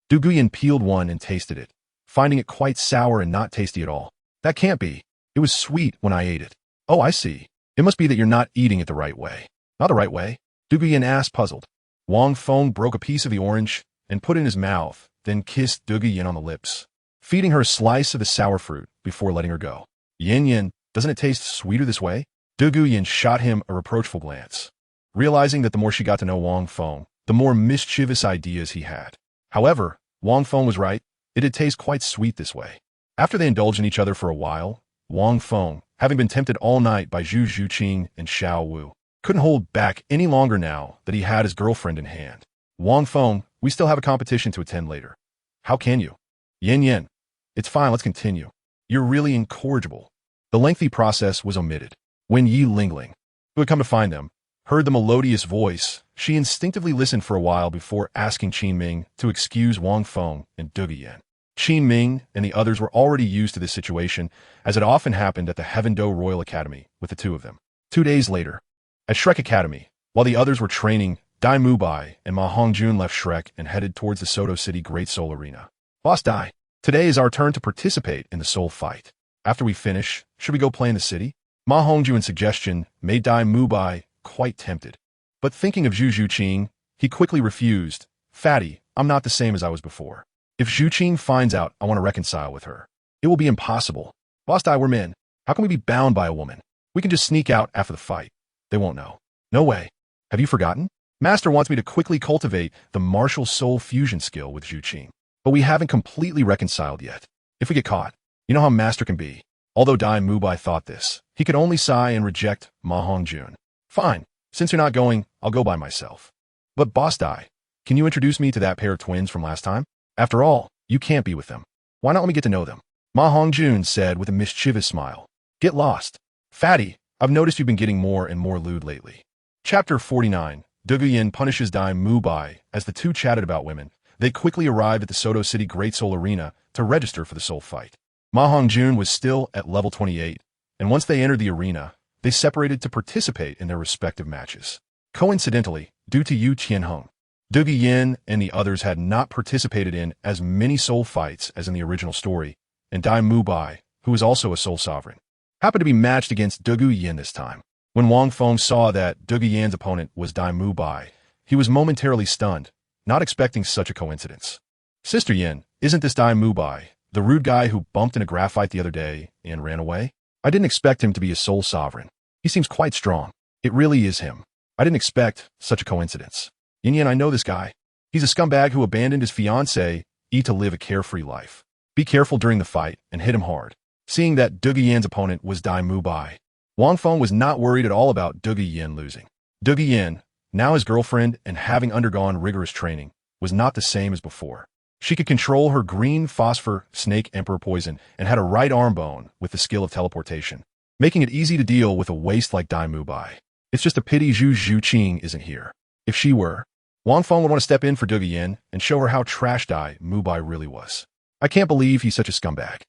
Du Guyan peeled one and tasted it, finding it quite sour and not tasty at all. "That can't be. It was sweet when I ate it." "Oh, I see. It must be that you're not eating it the right way." "Not the right way?" Du Guyan asked, puzzled. Wang Feng broke a piece of the orange and put it in his mouth, then kissed Du Guyan on the lips, feeding her a slice of the sour fruit before letting her go. "Yin Yin, doesn't it taste sweeter this way?" Du Guyan shot him a reproachful glance, realizing that the more she got to know Wang Feng, the more mischievous ideas he had. However, Wang Feng was right. It did taste quite sweet this way. After they indulged in each other for a while, Wang Feng, having been tempted all night by Zhu Zhuqing and Xiao Wu, couldn't hold back any longer now that he had his girlfriend in hand. Wang Feng, we still have a competition to attend later. How can you? Yin. It's fine, let's continue. You're really incorrigible. The lengthy process was omitted. When Yi Lingling, who had come to find them, heard the melodious voice, she instinctively listened for a while before asking Qin Ming to excuse Wang Feng and Duge Yin. Qin Ming and the others were already used to this situation, as it often happened at the Heaven Do Royal Academy with the two of them. 2 days later, at Shrek Academy, while the others were training, Dai Mubai and Ma Hongjun left Shrek and headed towards the Soto City Great Soul Arena. Boss Dai, today is our turn to participate in the soul fight. After we finish, should we go play in the city? Ma Hongjun's suggestion made Dai Mubai quite tempted. But thinking of Zhu Zhuqing, he quickly refused. Fatty, I'm not the same as I was before. If Zhuqing finds out I want to reconcile with her, it will be impossible. Boss Dai, we're men. How can we be bound by a woman? We can just sneak out after the fight. They won't know. No way. Have you forgotten? Master wants me to quickly cultivate the martial soul fusion skill with Zhuqing. But we haven't completely reconciled yet. If we get caught, you know how Master can be. Although Dai Mubai thought this, he could only sigh and reject Ma Hongjun. Fine. Since you're not going, I'll go by myself. But Boss Dai, can you introduce me to that pair of twins from last time? After all, you can't be with them. Why not let me get to know them? Ma Hongjun said with a mischievous smile. Get lost. Fatty, I've noticed you've been getting more and more lewd lately. Chapter 49. Dugu Yin punishes Dai Mubai. As the two chatted about women, they quickly arrived at the Soto City Great Soul Arena to register for the soul fight. Ma Hongjun was still at level 28, and once they entered the arena, they separated to participate in their respective matches. Coincidentally, due to Yu Qianhong, Dugu Yin and the others had not participated in as many soul fights as in the original story, and Dai Mubai, who was also a soul sovereign, happened to be matched against Dugu Yin this time. When Wang Feng saw that Dugu Yin's opponent was Dai Mubai, he was momentarily stunned, not expecting such a coincidence. Sister Yin, isn't this Dai Mubai, the rude guy who bumped in a graphite the other day and ran away? I didn't expect him to be a soul sovereign. He seems quite strong. It really is him. I didn't expect such a coincidence. Yin, I know this guy. He's a scumbag who abandoned his fiancée, to live a carefree life. Be careful during the fight and hit him hard. Seeing that Dugu Yin's opponent was Dai Mubai, Wang Feng was not worried at all about Dugu Yin losing. Dugu Yin, now his girlfriend and having undergone rigorous training, was not the same as before. She could control her green phosphor snake emperor poison and had a right arm bone with the skill of teleportation, making it easy to deal with a waste like Dai Mubai. It's just a pity Zhu Zhuqing isn't here. If she were, Wang Feng would want to step in for Dugu Yin and show her how trash Dai Mubai really was. I can't believe he's such a scumbag.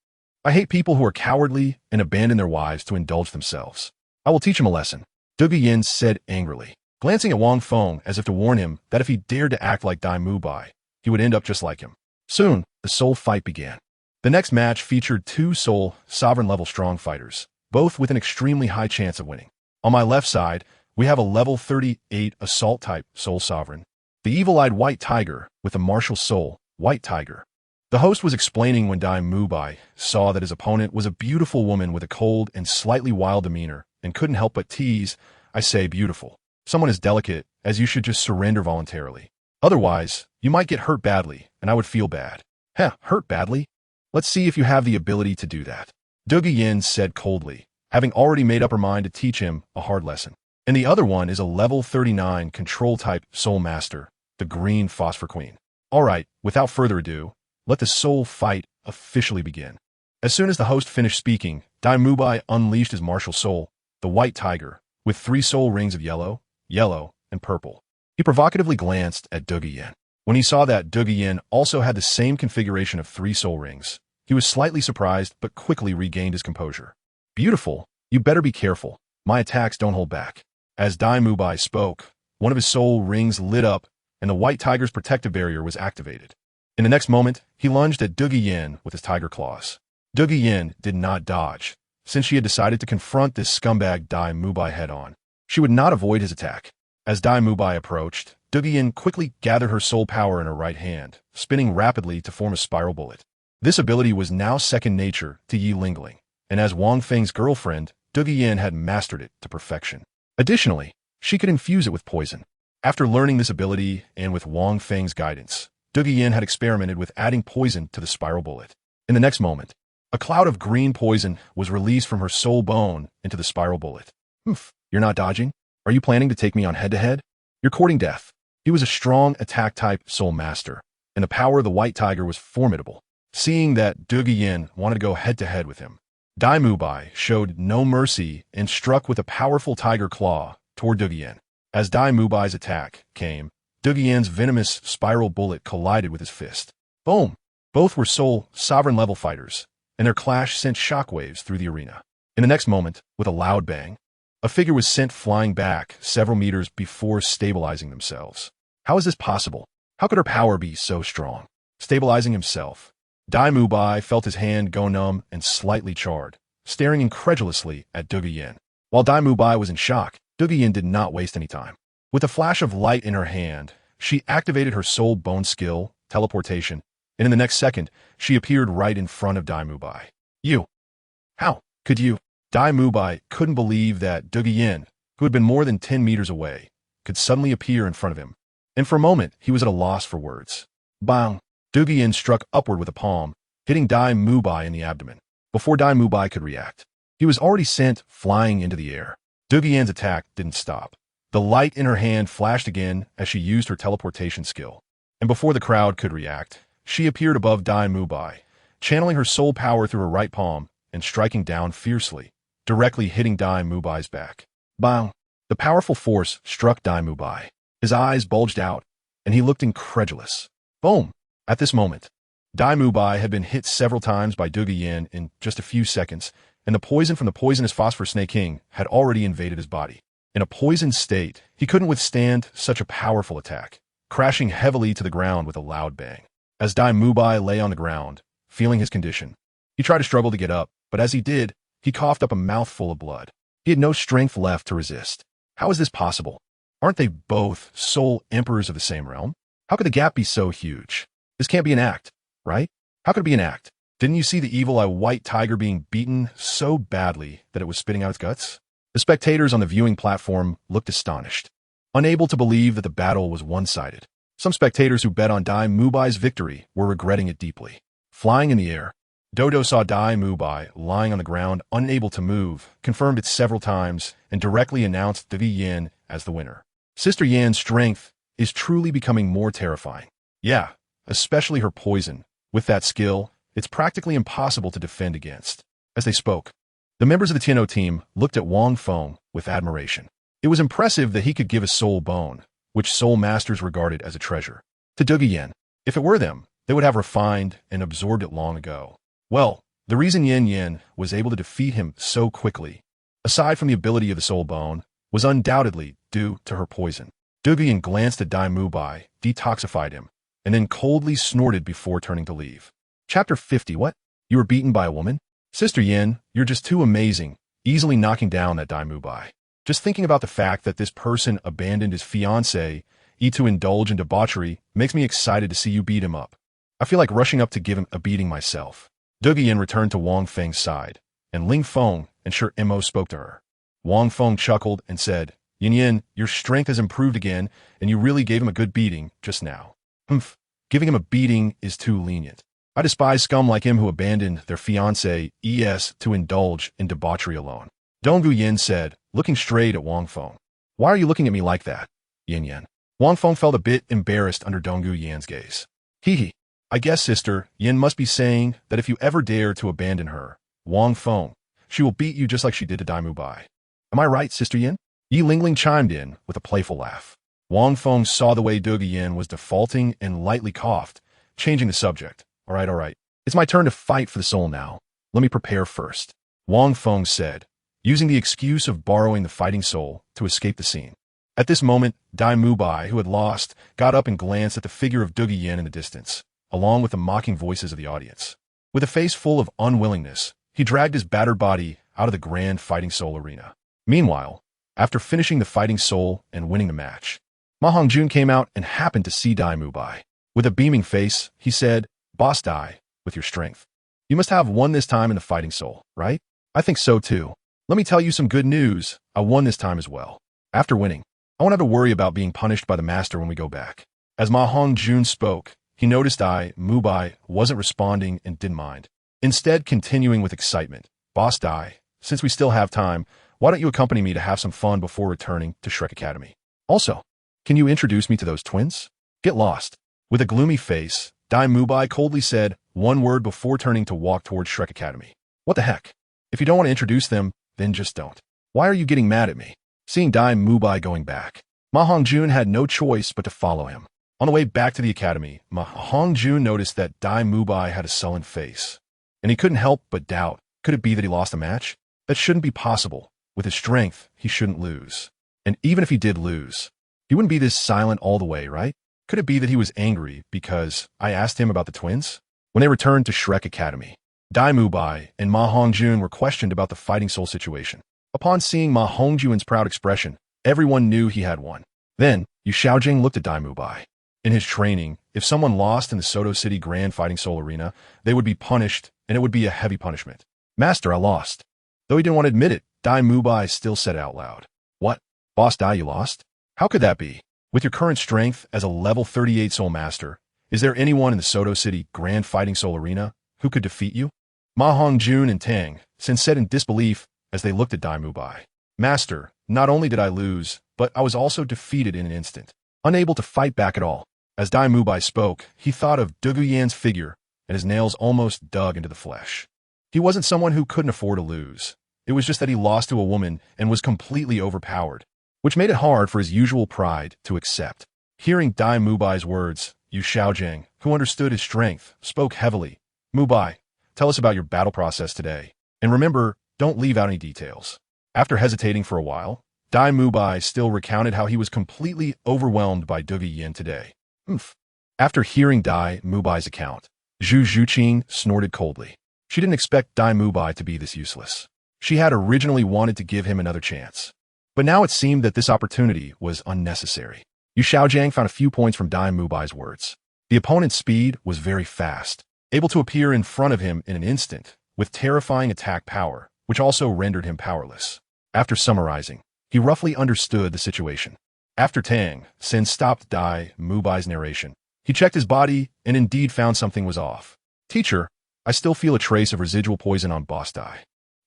I hate people who are cowardly and abandon their wives to indulge themselves. I will teach him a lesson, Dugu Yin said angrily, glancing at Wang Feng as if to warn him that if he dared to act like Dai Mubai, he would end up just like him. Soon, the soul fight began. The next match featured 2 soul, sovereign-level strong fighters, both with an extremely high chance of winning. On my left side, we have a level 38 assault-type soul sovereign, the evil-eyed white tiger with a martial soul, white tiger. The host was explaining when Dai Mubai saw that his opponent was a beautiful woman with a cold and slightly wild demeanor and couldn't help but tease, I say beautiful. Someone as delicate as you should just surrender voluntarily. Otherwise, you might get hurt badly, and I would feel bad. Hurt badly? Let's see if you have the ability to do that. Dugu Yin said coldly, having already made up her mind to teach him a hard lesson. And the other one is a level 39 control-type soul master, the green phosphor queen. Alright, without further ado, let the soul fight officially begin. As soon as the host finished speaking, Dai Mubai unleashed his martial soul, the white tiger, with 3 soul rings of yellow, and purple. He provocatively glanced at Dugu Yin. When he saw that Dugu Yin also had the same configuration of 3 soul rings, he was slightly surprised but quickly regained his composure. Beautiful, you better be careful. My attacks don't hold back. As Dai Mubai spoke, one of his soul rings lit up and the white tiger's protective barrier was activated. In the next moment, he lunged at Dugu Yin with his tiger claws. Dugu Yin did not dodge, since she had decided to confront this scumbag Dai Mubai head-on. She would not avoid his attack. As Dai Mubai approached, Dugu Yin quickly gathered her soul power in her right hand, spinning rapidly to form a spiral bullet. This ability was now second nature to Yi Lingling, and as Wang Feng's girlfriend, Dugu Yin had mastered it to perfection. Additionally, she could infuse it with poison. After learning this ability and with Wang Feng's guidance, Dugu Yin had experimented with adding poison to the spiral bullet. In the next moment, a cloud of green poison was released from her soul bone into the spiral bullet. You're not dodging? Are you planning to take me on head-to-head? You're courting death. He was a strong attack-type soul master, and the power of the white tiger was formidable. Seeing that Dou Yin wanted to go head-to-head with him, Dai Mubai showed no mercy and struck with a powerful tiger claw toward Dou Yin. As Dai Mubai's attack came, Dou Yin's venomous spiral bullet collided with his fist. Boom! Both were soul, sovereign-level fighters, and their clash sent shockwaves through the arena. In the next moment, with a loud bang, a figure was sent flying back several meters before stabilizing themselves. How is this possible? How could her power be so strong? Stabilizing himself, Dai Mubai felt his hand go numb and slightly charred, staring incredulously at Dou Yin. While Dai Mubai was in shock, Dou Yin did not waste any time. With a flash of light in her hand, she activated her soul bone skill, teleportation, and in the next second, she appeared right in front of Dai Mubai. You! How could you? Dai Mubai couldn't believe that Dou Yin, who had been more than 10 meters away, could suddenly appear in front of him. And for a moment, he was at a loss for words. Bang! Dou Yin struck upward with a palm, hitting Dai Mubai in the abdomen. Before Dai Mubai could react, he was already sent flying into the air. Dou Yin's attack didn't stop. The light in her hand flashed again as she used her teleportation skill. And before the crowd could react, she appeared above Dai Mubai, channeling her soul power through her right palm and striking down fiercely, directly hitting Dai Mubai's back. Bang! The powerful force struck Dai Mubai. His eyes bulged out, and he looked incredulous. Boom! At this moment, Dai Mubai had been hit several times by Dou Yin in just a few seconds, and the poison from the poisonous Phosphor Snake King had already invaded his body. In a poisoned state, he couldn't withstand such a powerful attack, crashing heavily to the ground with a loud bang. As Dai Mubai lay on the ground, feeling his condition, he tried to struggle to get up, but as he did, he coughed up a mouthful of blood. He had no strength left to resist. How is this possible? Aren't they both sole emperors of the same realm? How could the gap be so huge? This can't be an act, right? How could it be an act? Didn't you see the evil-eye white tiger being beaten so badly that it was spitting out its guts? The spectators on the viewing platform looked astonished, unable to believe that the battle was one-sided. Some spectators who bet on Dai Mubai's victory were regretting it deeply. Flying in the air, Dodo saw Dai Mubai lying on the ground, unable to move, confirmed it several times, and directly announced Dou Yin as the winner. Sister Yan's strength is truly becoming more terrifying. Yeah, especially her poison. With that skill, it's practically impossible to defend against. As they spoke, the members of the Tianou team looked at Wang Feng with admiration. It was impressive that he could give a soul bone, which soul masters regarded as a treasure, to Dou Yin. If it were them, they would have refined and absorbed it long ago. Well, the reason Yin was able to defeat him so quickly, aside from the ability of the soul bone, was undoubtedly due to her poison. Dou Yin glanced at Dai Mubai, detoxified him, and then coldly snorted before turning to leave. Chapter 50. What? You were beaten by a woman? Sister Yin, you're just too amazing, easily knocking down that Dai Mubai. Just thinking about the fact that this person abandoned his fiancée to indulge in debauchery makes me excited to see you beat him up. I feel like rushing up to give him a beating myself. Dou Yin returned to Wang Feng's side, and Ling Feng and Shi Mo spoke to her. Wang Feng chuckled and said, Yin, your strength has improved again, and you really gave him a good beating just now. Humph, giving him a beating is too lenient. I despise scum like him who abandoned their fiancée to indulge in debauchery alone. Donggu Yin said, looking straight at Wang Feng. Why are you looking at me like that, Yin? Wang Feng felt a bit embarrassed under Donggu Yin's gaze. Hee. I guess Sister Yin must be saying that if you ever dare to abandon her, Wang Feng, she will beat you just like she did to Dai Mubai. Am I right, Sister Yin? Yi Lingling chimed in with a playful laugh. Wang Feng saw the way Dou Yin was defaulting and lightly coughed, changing the subject. All right. It's my turn to fight for the soul now. Let me prepare first, Wang Feng said, using the excuse of borrowing the fighting soul to escape the scene. At this moment, Dai Mubai, who had lost, got up and glanced at the figure of Dou Yin in the distance, along with the mocking voices of the audience. With a face full of unwillingness, he dragged his battered body out of the grand fighting soul arena. Meanwhile, after finishing the fighting soul and winning the match, Ma Hongjun came out and happened to see Dai Mubai. With a beaming face, he said, Boss Dai, with your strength, you must have won this time in the fighting soul, right? I think so too. Let me tell you some good news. I won this time as well. After winning, I won't have to worry about being punished by the master when we go back. As Ma Hongjun spoke, he noticed Dai Mubai wasn't responding and didn't mind. Instead, continuing with excitement, Boss Dai, since we still have time, why don't you accompany me to have some fun before returning to Shrek Academy? Also, can you introduce me to those twins? Get lost. With a gloomy face, Dai Mubai coldly said one word before turning to walk towards Shrek Academy. What the heck? If you don't want to introduce them, then just don't. Why are you getting mad at me? Seeing Dai Mubai going back, Ma Hongjun had no choice but to follow him. On the way back to the academy, Ma Hongjun noticed that Dai Mubai had a sullen face, and he couldn't help but doubt, could it be that he lost a match? That shouldn't be possible. With his strength, he shouldn't lose. And even if he did lose, he wouldn't be this silent all the way, right? Could it be that he was angry because I asked him about the twins? When they returned to Shrek Academy, Dai Mubai and Ma Hongjun were questioned about the fighting soul situation. Upon seeing Ma Hongjun's proud expression, everyone knew he had won. Then, Xiaogang looked at Dai Mubai. In his training, if someone lost in the Soto City Grand Fighting Soul Arena, they would be punished, and it would be a heavy punishment. Master, I lost. Though he didn't want to admit it, Dai Mubai still said out loud. What? Boss Dai, you lost? How could that be? With your current strength as a level 38 Soul Master, is there anyone in the Soto City Grand Fighting Soul Arena who could defeat you? Ma Hongjun and Tang San said in disbelief as they looked at Dai Mubai. Master, not only did I lose, but I was also defeated in an instant, unable to fight back at all. As Dai Mubai spoke, he thought of Douluo Yan's figure, and his nails almost dug into the flesh. He wasn't someone who couldn't afford to lose. It was just that he lost to a woman and was completely overpowered, which made it hard for his usual pride to accept. Hearing Dai Mubai's words, Xiaogang, who understood his strength, spoke heavily. Mubai, tell us about your battle process today. And remember, don't leave out any details. After hesitating for a while, Dai Mubai still recounted how he was completely overwhelmed by Douluo Yan today. After hearing Dai Mubai's account, Zhu Zhuqing snorted coldly. She didn't expect Dai Mubai to be this useless. She had originally wanted to give him another chance. But now it seemed that this opportunity was unnecessary. Xiaogang found a few points from Dai Mubai's words. The opponent's speed was very fast, able to appear in front of him in an instant, with terrifying attack power, which also rendered him powerless. After summarizing, he roughly understood the situation. After Tang San stopped Dai Mubai's narration, he checked his body and indeed found something was off. Teacher, I still feel a trace of residual poison on Boss Dai.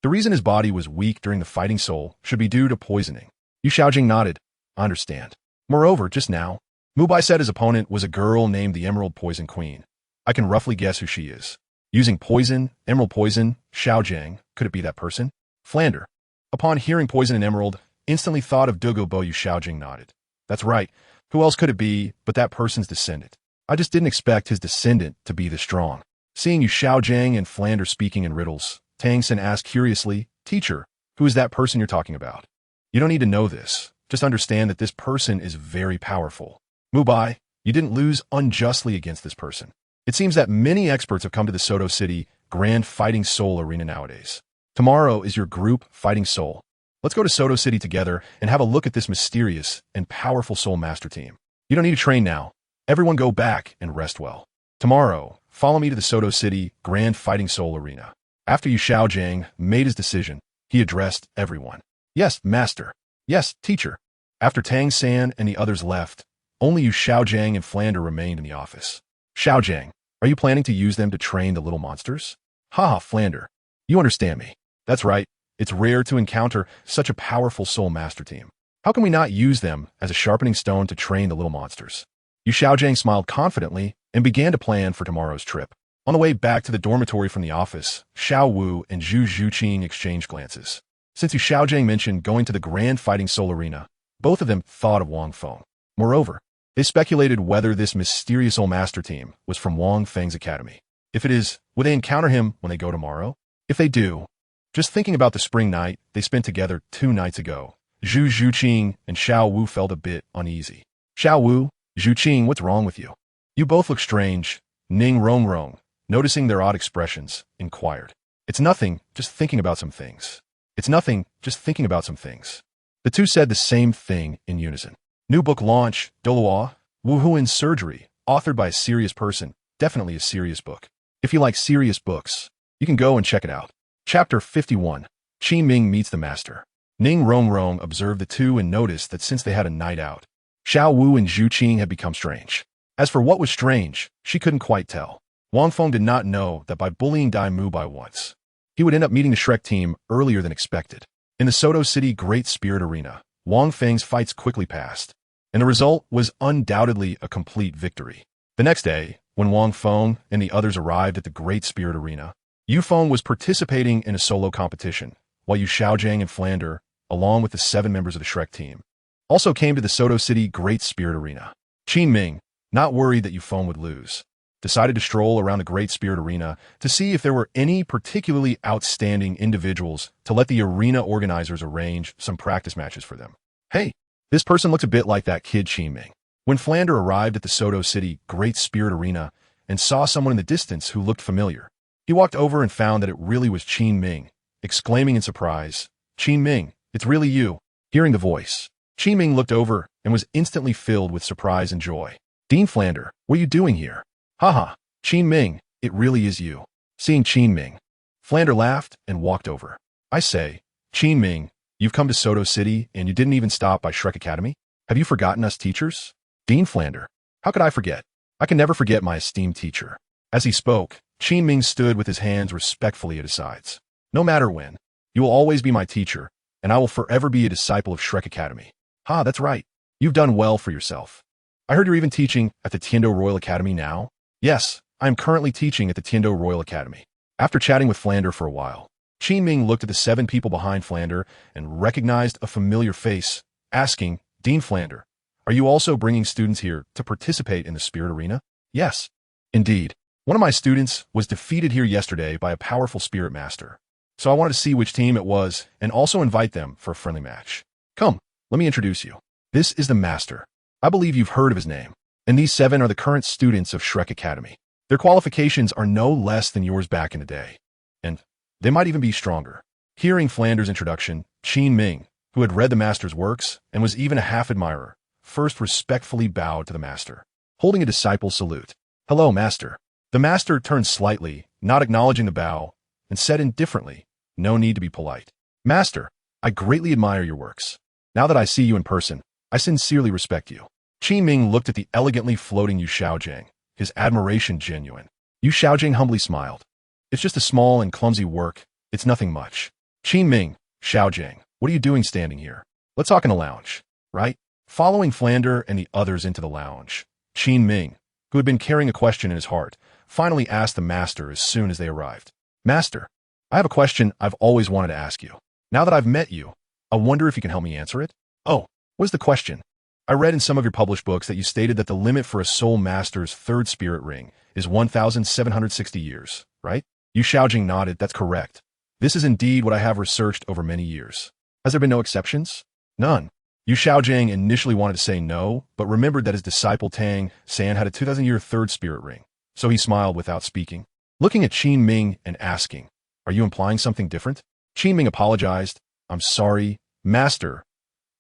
The reason his body was weak during the fighting soul should be due to poisoning. Xiaogang nodded. I understand. Moreover, just now, Mubai said his opponent was a girl named the Emerald Poison Queen. I can roughly guess who she is. Using poison, emerald poison, Xiaogang, could it be that person? Flander. Upon hearing poison and emerald, instantly thought of Douluo Bo. Xiaogang nodded. That's right. Who else could it be but that person's descendant? I just didn't expect his descendant to be this strong. Seeing Xiaogang and Flander speaking in riddles, Tang San asked curiously, Teacher, who is that person you're talking about? You don't need to know this. Just understand that this person is very powerful. Mubai, you didn't lose unjustly against this person. It seems that many experts have come to the Soto City Grand Fighting Soul Arena nowadays. Tomorrow is your group Fighting Soul. Let's go to Soto City together and have a look at this mysterious and powerful Soul Master team. You don't need to train now. Everyone go back and rest well. Tomorrow, follow me to the Soto City Grand Fighting Soul Arena. After Xiaogang made his decision, he addressed everyone. Yes, Master. Yes, Teacher. After Tang San and the others left, only Xiaogang and Flander remained in the office. Xiaogang, are you planning to use them to train the little monsters? Haha, Flander. You understand me. That's right. It's rare to encounter such a powerful Soul Master team. How can we not use them as a sharpening stone to train the little monsters? Xiaogang smiled confidently and began to plan for tomorrow's trip. On the way back to the dormitory from the office, Xiao Wu and Zhu Zhuqing exchanged glances. Since Xiaogang mentioned going to the Grand Fighting Soul Arena, both of them thought of Wang Feng. Moreover, they speculated whether this mysterious Soul Master team was from Wang Feng's academy. If it is, will they encounter him when they go tomorrow? If they do, just thinking about the spring night they spent together 2 nights ago, Zhu Zhuqing and Xiao Wu felt a bit uneasy. Xiao Wu, Zhuqing, what's wrong with you? You both look strange. Ning Rongrong, noticing their odd expressions, inquired. It's nothing, just thinking about some things. It's nothing, just thinking about some things. The two said the same thing in unison. New book launch, Douluo, Wuhuin Surgery, authored by a serious person, definitely a serious book. If you like serious books, you can go and check it out. Chapter 51, Qi Ming Meets the Master. Ning Rongrong observed the two and noticed that since they had a night out, Xiao Wu and Zhu Qing had become strange. As for what was strange, she couldn't quite tell. Wang Feng did not know that by bullying Dai Mubai once, he would end up meeting the Shrek team earlier than expected. In the Soto City Great Spirit Arena, Wang Feng's fights quickly passed, and the result was undoubtedly a complete victory. The next day, when Wang Feng and the others arrived at the Great Spirit Arena, Yu Feng was participating in a solo competition, while Yu Xiaogang and Flander, along with the 7 members of the Shrek team, also came to the Soto City Great Spirit Arena. Qin Ming, not worried that Yu Feng would lose, decided to stroll around the Great Spirit Arena to see if there were any particularly outstanding individuals to let the arena organizers arrange some practice matches for them. Hey, this person looks a bit like that kid Qin Ming. When Flander arrived at the Soto City Great Spirit Arena and saw someone in the distance who looked familiar, he walked over and found that it really was Qin Ming, exclaiming in surprise, "Qin Ming, it's really you." Hearing the voice, Qin Ming looked over and was instantly filled with surprise and joy. "Dean Flander, what are you doing here?" "Haha, Qin Ming, it really is you." Seeing Qin Ming, Flander laughed and walked over. "I say, Qin Ming, you've come to Soto City and you didn't even stop by Shrek Academy? Have you forgotten us teachers?" "Dean Flander, how could I forget? I can never forget my esteemed teacher." As he spoke, Qin Ming stood with his hands respectfully at his sides. "No matter when, you will always be my teacher, and I will forever be a disciple of Shrek Academy." "Ha, that's right. You've done well for yourself. I heard you're even teaching at the Tiando Royal Academy now?" "Yes, I am currently teaching at the Tiando Royal Academy." After chatting with Flander for a while, Qin Ming looked at the 7 people behind Flander and recognized a familiar face, asking, "Dean Flander, are you also bringing students here to participate in the Spirit Arena?" "Yes, indeed. One of my students was defeated here yesterday by a powerful Spirit Master, so I wanted to see which team it was and also invite them for a friendly match. Come, let me introduce you. This is the Master. I believe you've heard of his name, and these 7 are the current students of Shrek Academy. Their qualifications are no less than yours back in the day, and they might even be stronger." Hearing Flander's introduction, Qin Ming, who had read the Master's works and was even a half-admirer, first respectfully bowed to the Master, holding a disciple salute. "Hello, Master." The Master turned slightly, not acknowledging the bow, and said indifferently, "No need to be polite. Master, I greatly admire your works. Now that I see you in person, I sincerely respect you." Qin Ming looked at the elegantly floating Yu Xiaogang, his admiration genuine. Yu Xiaogang humbly smiled. "It's just a small and clumsy work. It's nothing much." "Qin Ming, Xiaogang, what are you doing standing here? Let's talk in the lounge, right?" Following Flander and the others into the lounge, Qin Ming, who had been carrying a question in his heart, finally asked the Master as soon as they arrived. "Master, I have a question I've always wanted to ask you. Now that I've met you, I wonder if you can help me answer it." "Oh, what's the question?" "I read in some of your published books that you stated that the limit for a Soul Master's 3rd Spirit Ring is 1,760 years, right?" Yu Xiaojing nodded. "That's correct. This is indeed what I have researched over many years." "Has there been no exceptions?" "None." Yu Xiaogang initially wanted to say no, but remembered that his disciple Tang San had a 2,000-year 3rd Spirit Ring, so he smiled without speaking, looking at Qin Ming and asking, "Are you implying something different?" Qin Ming apologized. "I'm sorry, Master.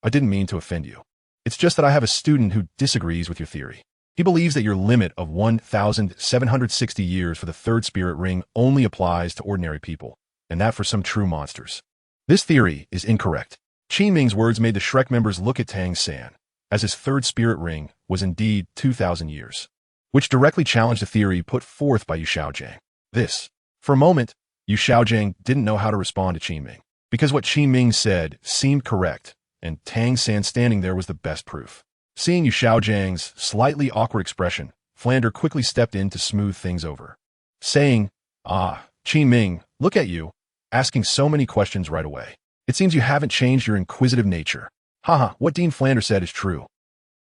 I didn't mean to offend you. It's just that I have a student who disagrees with your theory. He believes that your limit of 1,760 years for the 3rd Spirit Ring only applies to ordinary people, and that for some true monsters. This theory is incorrect." Qin Ming's words made the Shrek members look at Tang San, as his 3rd Spirit Ring was indeed 2,000 years, which directly challenged the theory put forth by Yu Xiaogang. For a moment, Yu Xiaogang didn't know how to respond to Qin Ming, because what Qin Ming said seemed correct, and Tang San standing there was the best proof. Seeing Yu Xiaojang's slightly awkward expression, Flander quickly stepped in to smooth things over, saying, "Ah, Qin Ming, look at you, asking so many questions right away. It seems you haven't changed your inquisitive nature. Haha, what Dean Flander said is true."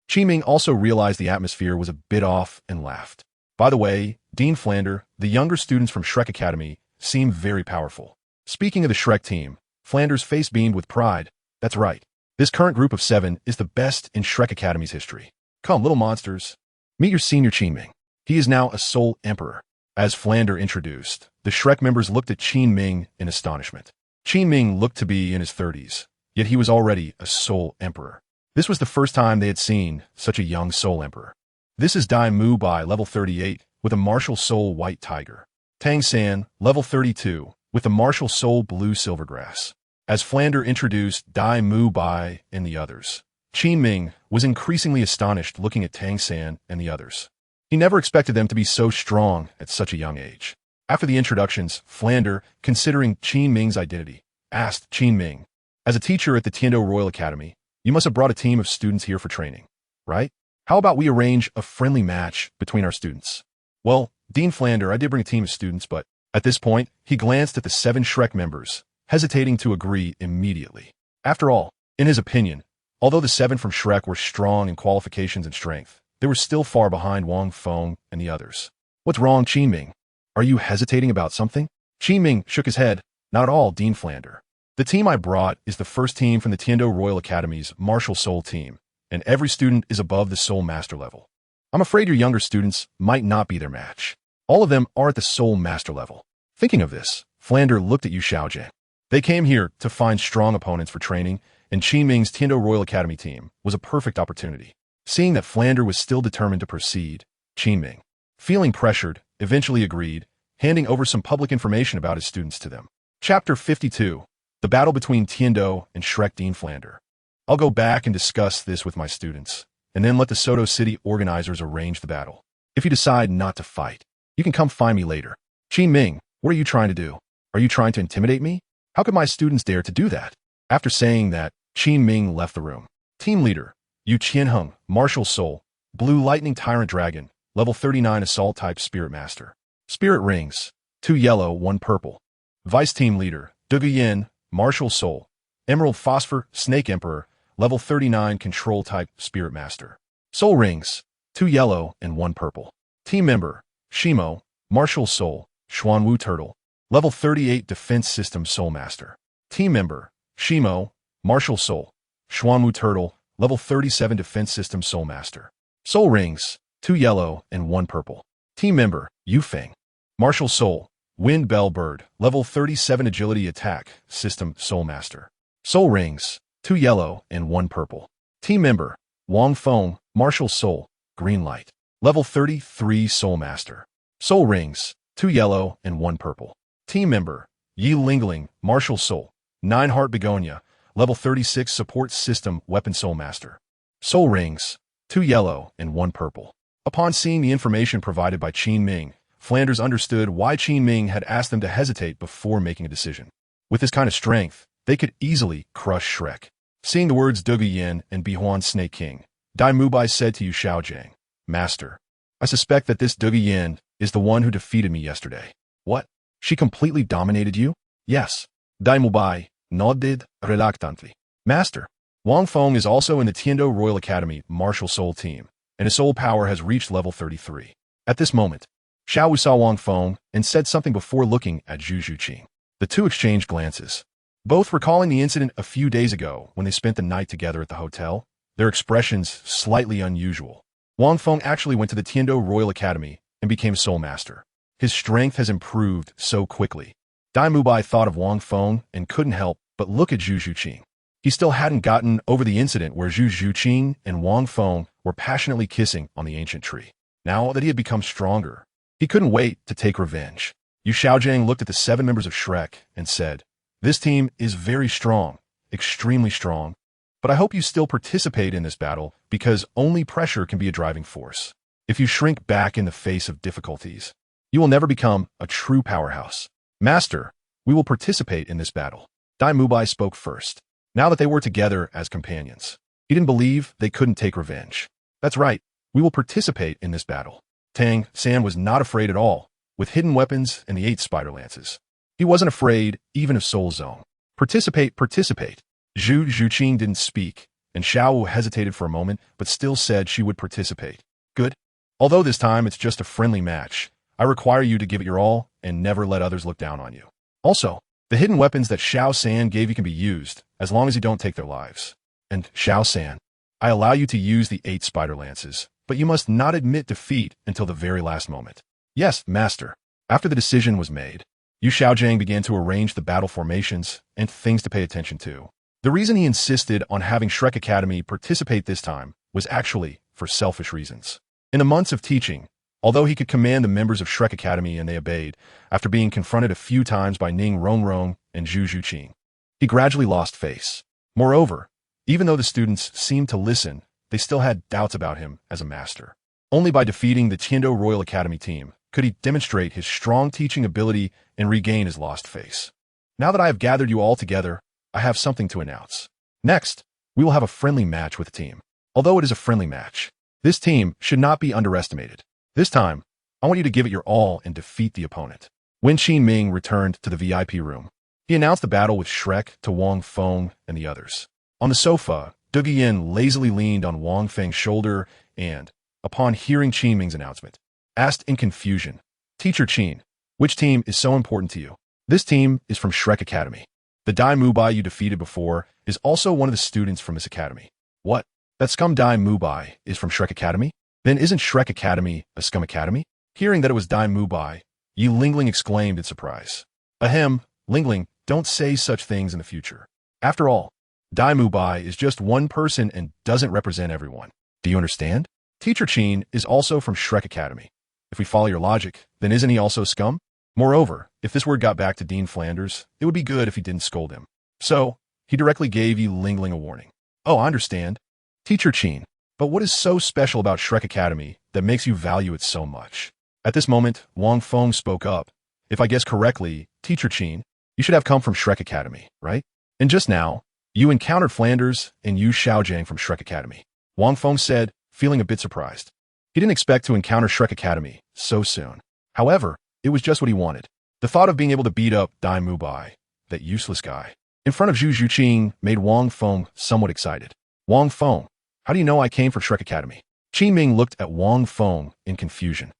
Qin Ming also realized the atmosphere was a bit off and laughed. "By the way, Dean Flander, the younger students from Shrek Academy seem very powerful." Speaking of the Shrek team, Flander's face beamed with pride. "That's right. This current group of 7 is the best in Shrek Academy's history. Come, little monsters. Meet your senior Qin Ming. He is now a Soul Emperor." As Flander introduced, the Shrek members looked at Qin Ming in astonishment. Qin Ming looked to be in his 30s, yet he was already a Soul Emperor. This was the first time they had seen such a young Soul Emperor. "This is Dai Mu Bai, level 38, with a martial soul white tiger. Tang San, level 32, with a martial soul blue silvergrass." As Flander introduced Dai Mu Bai and the others, Qin Ming was increasingly astonished looking at Tang San and the others. He never expected them to be so strong at such a young age. After the introductions, Flander, considering Qin Ming's identity, asked Qin Ming, As a teacher at the Tiando Royal Academy, you must have brought a team of students here for training, right? How about we arrange a friendly match between our students? Well, Dean Flander, I did bring a team of students, but at this point, he glanced at the 7 Shrek members, hesitating to agree immediately. After all, in his opinion, although the 7 from Shrek were strong in qualifications and strength, they were still far behind Wang Feng and the others. What's wrong, Qin Ming? Are you hesitating about something? Qin Ming shook his head. Not at all, Dean Flander. The team I brought is the first team from the Tiando Royal Academy's Martial Soul team, and every student is above the Soul Master level. I'm afraid your younger students might not be their match. All of them are at the Soul Master level. Thinking of this, Flander looked at you, Xiaogang. They came here to find strong opponents for training, and Qin Ming's Tiando Royal Academy team was a perfect opportunity. Seeing that Flander was still determined to proceed, Qin Ming, feeling pressured, eventually agreed, handing over some public information about his students to them. Chapter 52. The Battle Between Tiando and Shrek. Dean Flander. I'll go back and discuss this with my students, and then let the Soto City organizers arrange the battle. If you decide not to fight, you can come find me later. Qin Ming, what are you trying to do? Are you trying to intimidate me? How could my students dare to do that? After saying that, Qin Ming left the room. Team Leader, Yu Qianheng, Martial Soul, Blue Lightning Tyrant Dragon, Level 39 Assault Type Spirit Master. Spirit Rings, 2 yellow, 1 purple. Vice Team Leader, Douluo Yin, Martial Soul, Emerald Phosphor, Snake Emperor, Level 39 Control Type Spirit Master. Soul Rings, 2 yellow and 1 purple. Team Member, Shimo, Martial Soul, Xuanwu Turtle, Level 38 Defense System Soul Master. Team Member, Shimo, Martial Soul, Xuanwu Turtle, Level 37 Defense System Soul Master. Soul Rings, 2 yellow and 1 purple. Team Member, Wang Feng, Martial Soul, Wind Bell Bird, Level 37 Agility Attack System Soul Master. Soul Rings, 2 yellow and 1 purple. Team Member, Wang Feng, Martial Soul, Green Light, Level 33 Soul Master. Soul Rings, 2 yellow and 1 purple. Team Member, Yi Lingling, Martial Soul, 9 Heart Begonia, Level 36 Support System Weapon Soul Master. Soul Rings, 2 yellow and 1 purple. Upon seeing the information provided by Qin Ming, Flanders understood why Qin Ming had asked them to hesitate before making a decision. With this kind of strength, they could easily crush Shrek. Seeing the words Douluo Yin and Bihuan Snake King, Dai Mubai said to Yu Xiaogang, Master, I suspect that this Douluo Yin is the one who defeated me yesterday. What? She completely dominated you? Yes. Dai Mubai nodded reluctantly. Master, Wang Feng is also in the Tiando Royal Academy Martial Soul team, and his soul power has reached level 33. At this moment, Xiao Wu saw Wang Feng and said something before looking at Zhu Zhuqing. The two exchanged glances. Both recalling the incident a few days ago when they spent the night together at the hotel, their expressions slightly unusual. Wang Feng actually went to the Tiando Royal Academy and became Soul Master. His strength has improved so quickly. Dai Mubai thought of Wang Feng and couldn't help but look at Zhu Zhuqing. He still hadn't gotten over the incident where Zhu Zhuqing and Wang Feng were passionately kissing on the ancient tree. Now that he had become stronger, he couldn't wait to take revenge. Yu Xiaogang looked at the 7 members of Shrek and said, This team is very strong, extremely strong, but I hope you still participate in this battle because only pressure can be a driving force. If you shrink back in the face of difficulties, you will never become a true powerhouse. Master, we will participate in this battle. Dai Mubai spoke first. Now that they were together as companions, he didn't believe they couldn't take revenge. That's right, we will participate in this battle. Tang San was not afraid at all, with hidden weapons and the 8 spider lances. He wasn't afraid even of Soul Zone. Participate, participate. Zhu Zhuqing didn't speak, and Xiao Wu hesitated for a moment, but still said she would participate. Good. Although this time it's just a friendly match, I require you to give it your all and never let others look down on you. Also, the hidden weapons that Xiao San gave you can be used, as long as you don't take their lives. And Xiao San, I allow you to use the 8 spider lances, but you must not admit defeat until the very last moment. Yes, Master. After the decision was made, Yu Xiaogang began to arrange the battle formations and things to pay attention to. The reason he insisted on having Shrek Academy participate this time was actually for selfish reasons. In the months of teaching, although he could command the members of Shrek Academy and they obeyed, after being confronted a few times by Ning Rongrong and Zhu Zhuqing, he gradually lost face. Moreover, even though the students seemed to listen, they still had doubts about him as a master. Only by defeating the Tiando Royal Academy team could he demonstrate his strong teaching ability and regain his lost face. Now that I have gathered you all together, I have something to announce. Next, we will have a friendly match with the team. Although it is a friendly match, this team should not be underestimated. This time, I want you to give it your all and defeat the opponent. When Qin Ming returned to the VIP room, he announced the battle with Shrek to Wang Feng and the others. On the sofa, Douluo Yin lazily leaned on Wang Feng's shoulder and, upon hearing Qin Ming's announcement, asked in confusion, "Teacher Qin, which team is so important to you?" "This team is from Shrek Academy. The Dai Mubai you defeated before is also one of the students from this academy." "What? That scum Dai Mubai is from Shrek Academy? Then isn't Shrek Academy a scum academy?" Hearing that it was Dai Mubai, Yi Lingling exclaimed in surprise. "Ahem, Lingling, don't say such things in the future. After all, Dai Mubai is just one person and doesn't represent everyone. Do you understand? Teacher Qin is also from Shrek Academy. If we follow your logic, then isn't he also scum? Moreover, if this word got back to Dean Flanders, it would be good if he didn't scold him." So, he directly gave Yi Lingling a warning. "Oh, I understand. Teacher Qin, but what is so special about Shrek Academy that makes you value it so much?" At this moment, Wang Feng spoke up. "If I guess correctly, Teacher Qin, you should have come from Shrek Academy, right? And just now, you encountered Flanders and you Xiaogang from Shrek Academy." Wang Feng said, feeling a bit surprised. He didn't expect to encounter Shrek Academy so soon. However, it was just what he wanted. The thought of being able to beat up Dai Mubai, that useless guy, in front of Zhu Zhuqing made Wang Feng somewhat excited. "Wang Feng, how do you know I came from Shrek Academy?" Qin Ming looked at Wang Feng in confusion,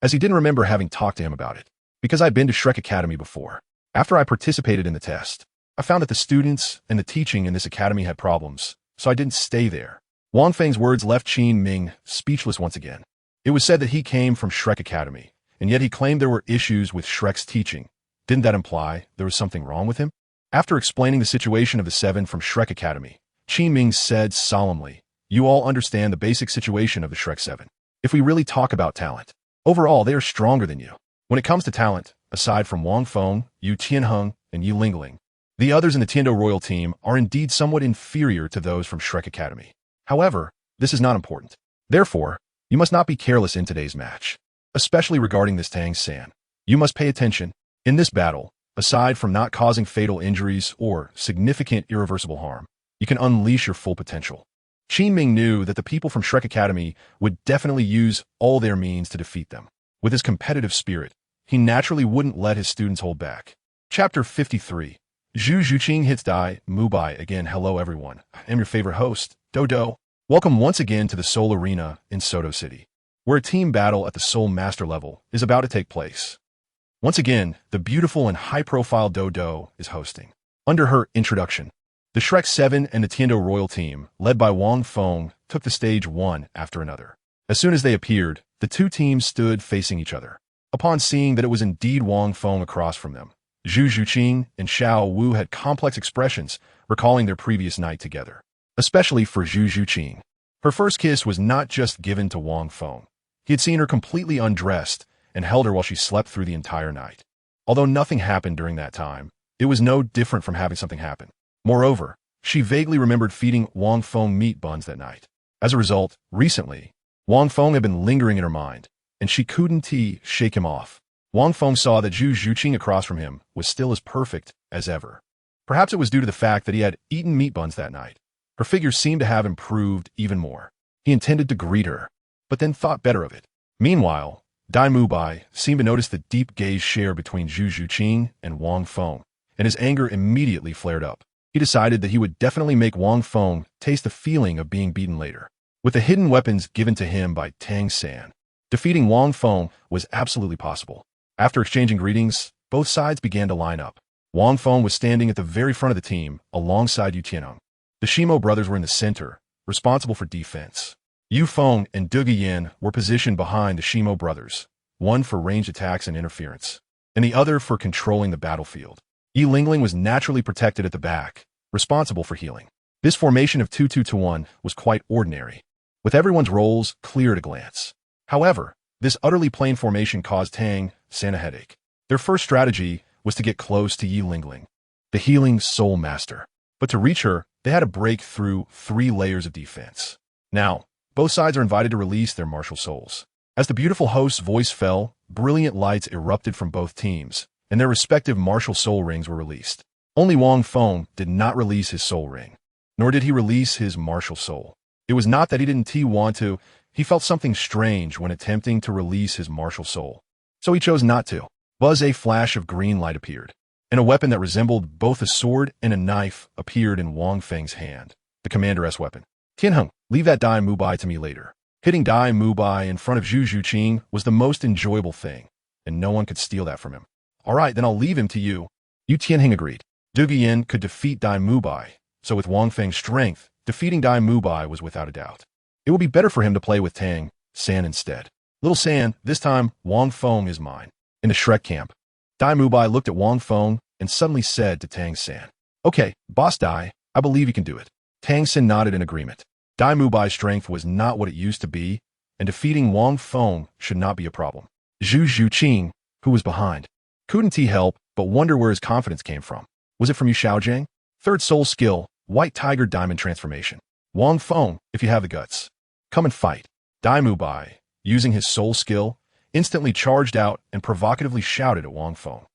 as he didn't remember having talked to him about it. "Because I'd been to Shrek Academy before. After I participated in the test, I found that the students and the teaching in this academy had problems, so I didn't stay there." Wang Feng's words left Qin Ming speechless once again. It was said that he came from Shrek Academy, and yet he claimed there were issues with Shrek's teaching. Didn't that imply there was something wrong with him? After explaining the situation of the 7 from Shrek Academy, Qin Ming said solemnly, "You all understand the basic situation of the Shrek 7. If we really talk about talent, overall they are stronger than you. When it comes to talent, aside from Wang Feng, Yu Tianheng, and Yi Lingling, the others in the Tiando Royal team are indeed somewhat inferior to those from Shrek Academy. However, this is not important. Therefore, you must not be careless in today's match, especially regarding this Tang San. You must pay attention. In this battle, aside from not causing fatal injuries or significant irreversible harm, you can unleash your full potential." Qin Ming knew that the people from Shrek Academy would definitely use all their means to defeat them. With his competitive spirit, he naturally wouldn't let his students hold back. Chapter 53. Zhu Zhuqing hits Dai Mubai again. Hello everyone, I am your favorite host, Dodo. Welcome once again to the Seoul Arena in Soto City, where a team battle at the Seoul Master level is about to take place. Once again, the beautiful and high-profile Dodo is hosting. Under her introduction, the Shrek 7 and the Tiando Royal team, led by Wang Feng, took the stage one after another. As soon as they appeared, the two teams stood facing each other. Upon seeing that it was indeed Wang Feng across from them, Zhu Zhuqing and Xiao Wu had complex expressions, recalling their previous night together. Especially for Zhu Zhuqing. Her first kiss was not just given to Wang Feng. He had seen her completely undressed and held her while she slept through the entire night. Although nothing happened during that time, it was no different from having something happen. Moreover, she vaguely remembered feeding Wang Feng meat buns that night. As a result, recently, Wang Feng had been lingering in her mind, and she couldn't shake him off. Wang Feng saw that Zhu Zhuqing across from him was still as perfect as ever. Perhaps it was due to the fact that he had eaten meat buns that night. Her figure seemed to have improved even more. He intended to greet her, but then thought better of it. Meanwhile, Dai Mubai seemed to notice the deep gaze share between Zhu Zhuqing and Wang Feng, and his anger immediately flared up. He decided that he would definitely make Wang Feng taste the feeling of being beaten later. With the hidden weapons given to him by Tang San, defeating Wang Feng was absolutely possible. After exchanging greetings, both sides began to line up. Wang Feng was standing at the very front of the team, alongside Yu Tianheng. The Shimo brothers were in the center, responsible for defense. Yu Feng and Douluo Yin were positioned behind the Shimo brothers, one for ranged attacks and interference, and the other for controlling the battlefield. Yi Lingling was naturally protected at the back, responsible for healing. This formation of 2-2-1 was quite ordinary, with everyone's roles clear at a glance. However, this utterly plain formation caused Tang San a headache. Their first strategy was to get close to Yi Lingling, the healing soul master. But to reach her, they had to break through 3 layers of defense. Now, both sides are invited to release their martial souls. As the beautiful host's voice fell, brilliant lights erupted from both teams, and their respective martial soul rings were released. Only Wang Feng did not release his soul ring, nor did he release his martial soul. It was not that he didn't want to, he felt something strange when attempting to release his martial soul. So he chose not to. Buzz, a flash of green light appeared, and a weapon that resembled both a sword and a knife appeared in Wang Feng's hand, the commander's weapon. Tianheng, leave that Dai Mubai to me later. Hitting Dai Mubai in front of Zhu Zhuqing was the most enjoyable thing, and no one could steal that from him. All right, then I'll leave him to you. Yu Tianheng agreed. Douluo Yin could defeat Dai Mubai, so with Wang Feng's strength, defeating Dai Mubai was without a doubt. It would be better for him to play with Tang San instead. Little San, this time, Wang Feng is mine. In the Shrek camp, Dai Mubai looked at Wang Feng and suddenly said to Tang San, "Okay, Boss Dai, I believe you can do it." Tang San nodded in agreement. Dai Mubai's strength was not what it used to be, and defeating Wang Feng should not be a problem. Zhu Zhuqing, who was behind, couldn't he help but wonder where his confidence came from. Was it from Xiaogang? Third soul skill, White Tiger Diamond Transformation. Wang Feng, if you have the guts, come and fight. Dai Mubai, using his soul skill, instantly charged out and provocatively shouted at Wang Feng.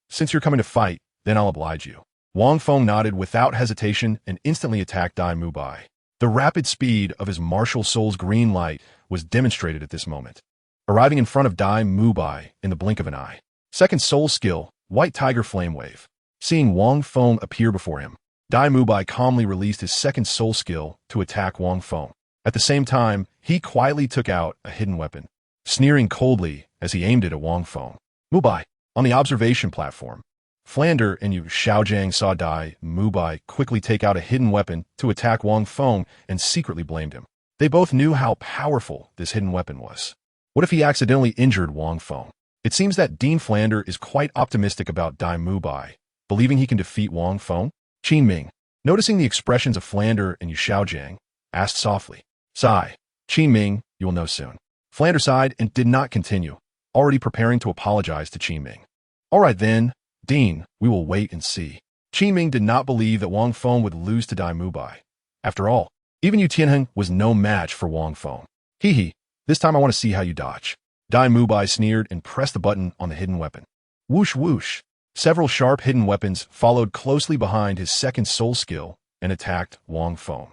Since you're coming to fight, then I'll oblige you. Wang Feng nodded without hesitation and instantly attacked Dai Mubai. The rapid speed of his martial soul's green light was demonstrated at this moment, arriving in front of Dai Mubai in the blink of an eye. Second soul skill, White Tiger Flame Wave. Seeing Wang Feng appear before him, Dai Mubai calmly released his second soul skill to attack Wang Feng. At the same time, he quietly took out a hidden weapon, sneering coldly as he aimed it at Wang Feng. Mubai, on the observation platform, Flander and Yu Xiaogang saw Dai Mubai quickly take out a hidden weapon to attack Wang Feng and secretly blamed him. They both knew how powerful this hidden weapon was. What if he accidentally injured Wang Feng? It seems that Dean Flander is quite optimistic about Dai Mubai, believing he can defeat Wang Feng. Qin Ming, noticing the expressions of Flander and Yu Xiaogang, asked softly, "Sigh, Qin Ming, you will know soon." Flander sighed and did not continue, already preparing to apologize to Qin Ming. "All right then, Dean, we will wait and see." Qin Ming did not believe that Wang Feng would lose to Dai Mubai. After all, even Yu Tianheng was no match for Wang Feng. Hee, this time I want to see how you dodge. Dai Mubai sneered and pressed the button on the hidden weapon. Whoosh whoosh. Several sharp hidden weapons followed closely behind his second soul skill and attacked Wang Feng.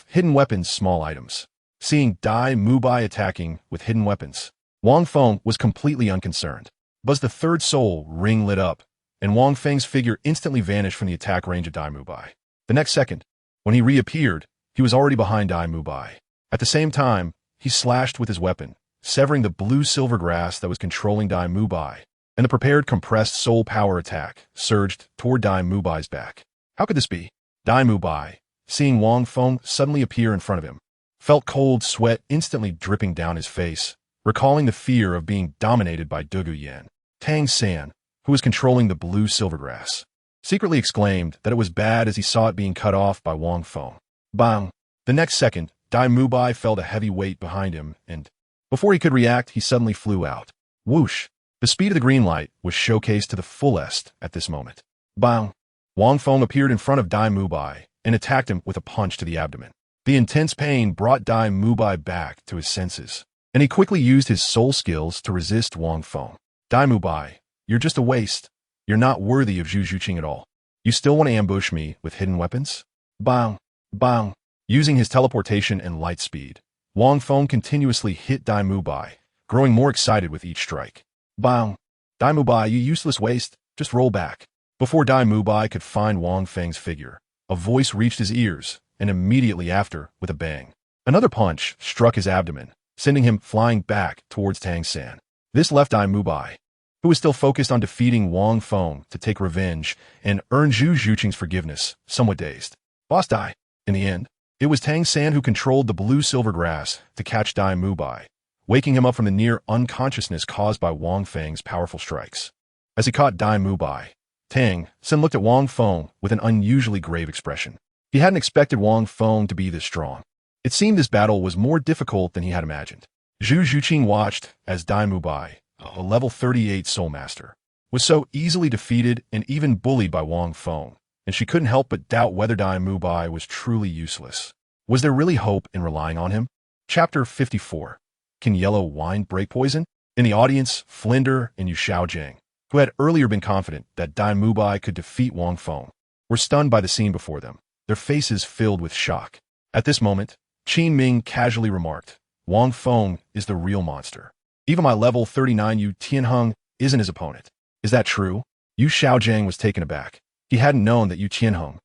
Hidden weapons, small items. Seeing Dai Mubai attacking with hidden weapons, Wang Feng was completely unconcerned. But the third soul ring lit up, and Wang Feng's figure instantly vanished from the attack range of Dai Mubai. The next second, when he reappeared, he was already behind Dai Mubai. At the same time, he slashed with his weapon, severing the blue-silver grass that was controlling Dai Mubai, and the prepared compressed soul power attack surged toward Dai Mubai's back. How could this be? Dai Mubai, seeing Wang Feng suddenly appear in front of him, felt cold sweat instantly dripping down his face, recalling the fear of being dominated by Douluo Yin. Tang San, who was controlling the blue silver grass, secretly exclaimed that it was bad as he saw it being cut off by Wang Feng. Bang! The next second, Dai Mubai felt a heavy weight behind him, and before he could react, he suddenly flew out. Whoosh! The speed of the green light was showcased to the fullest at this moment. Bang! Wang Feng appeared in front of Dai Mubai and attacked him with a punch to the abdomen. The intense pain brought Dai Mubai back to his senses, and he quickly used his soul skills to resist Wang Feng. Dai Mubai, you're just a waste. You're not worthy of Zhu Zhuqing at all. You still want to ambush me with hidden weapons? Bang! Bang! Using his teleportation and light speed, Wang Feng continuously hit Dai Mubai, growing more excited with each strike. Bang! Dai Mubai, you useless waste, just roll back. Before Dai Mubai could find Wang Feng's figure, a voice reached his ears, and immediately after, with a bang, another punch struck his abdomen, sending him flying back towards Tang San. This left Dai Mubai, who was still focused on defeating Wang Feng to take revenge and earn Zhu Zhuqing's forgiveness, somewhat dazed. Boss Dai. In the end, it was Tang San who controlled the blue-silver grass to catch Dai Mubai, waking him up from the near unconsciousness caused by Wang Feng's powerful strikes. As he caught Dai Mubai, Tang San looked at Wang Feng with an unusually grave expression. He hadn't expected Wang Feng to be this strong. It seemed this battle was more difficult than he had imagined. Zhu Zhuqing watched as Dai Mubai, a level 38 Soul Master, was so easily defeated and even bullied by Wang Feng, and she couldn't help but doubt whether Dai Mubai was truly useless. Was there really hope in relying on him? Chapter 54. Can yellow wine break poison? In the audience, Flinder and Yu Xiaogang, who had earlier been confident that Dai Mubai could defeat Wang Feng, were stunned by the scene before them, their faces filled with shock. At this moment, Qin Ming casually remarked, Wang Feng is the real monster. Even my level 39 Yu Tianheng isn't his opponent. Is that true? Yu Xiaogang was taken aback. He hadn't known that Yu Tianheng,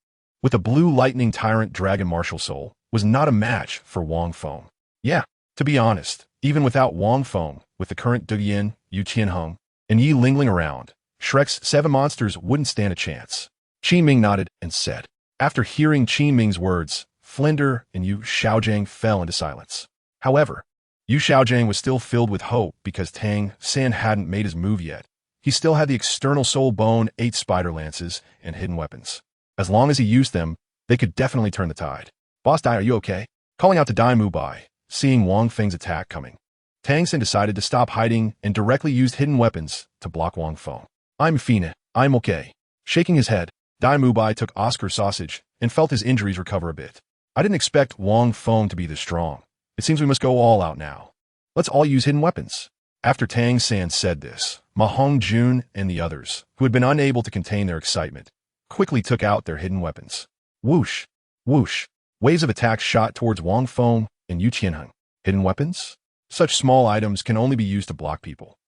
with a blue lightning tyrant dragon martial soul, was not a match for Wang Feng. Yeah, to be honest, even without Wang Feng, with the current Douluo Yin, Yu Tianheng, and Yi Lingling around, Shrek's 7 monsters wouldn't stand a chance. Qin Ming nodded and said. After hearing Qin Ming's words, Flinder and Yu Xiaogang fell into silence. However, Yu Xiaogang was still filled with hope because Tang San hadn't made his move yet. He still had the external soul bone, 8 spider lances, and hidden weapons. As long as he used them, they could definitely turn the tide. Boss Dai, are you okay? Calling out to Dai Mubai, seeing Wang Feng's attack coming, Tang San decided to stop hiding and directly used hidden weapons to block Wang Feng. I'm fine, I'm okay. Shaking his head, Dai Mubai took Oscar's sausage and felt his injuries recover a bit. I didn't expect Wang Feng to be this strong. It seems we must go all out now. Let's all use hidden weapons. After Tang San said this, Ma Hongjun and the others, who had been unable to contain their excitement, quickly took out their hidden weapons. Whoosh, whoosh, waves of attacks shot towards Wang Feng and Yu Tianheng. Hidden weapons? Such small items can only be used to block people.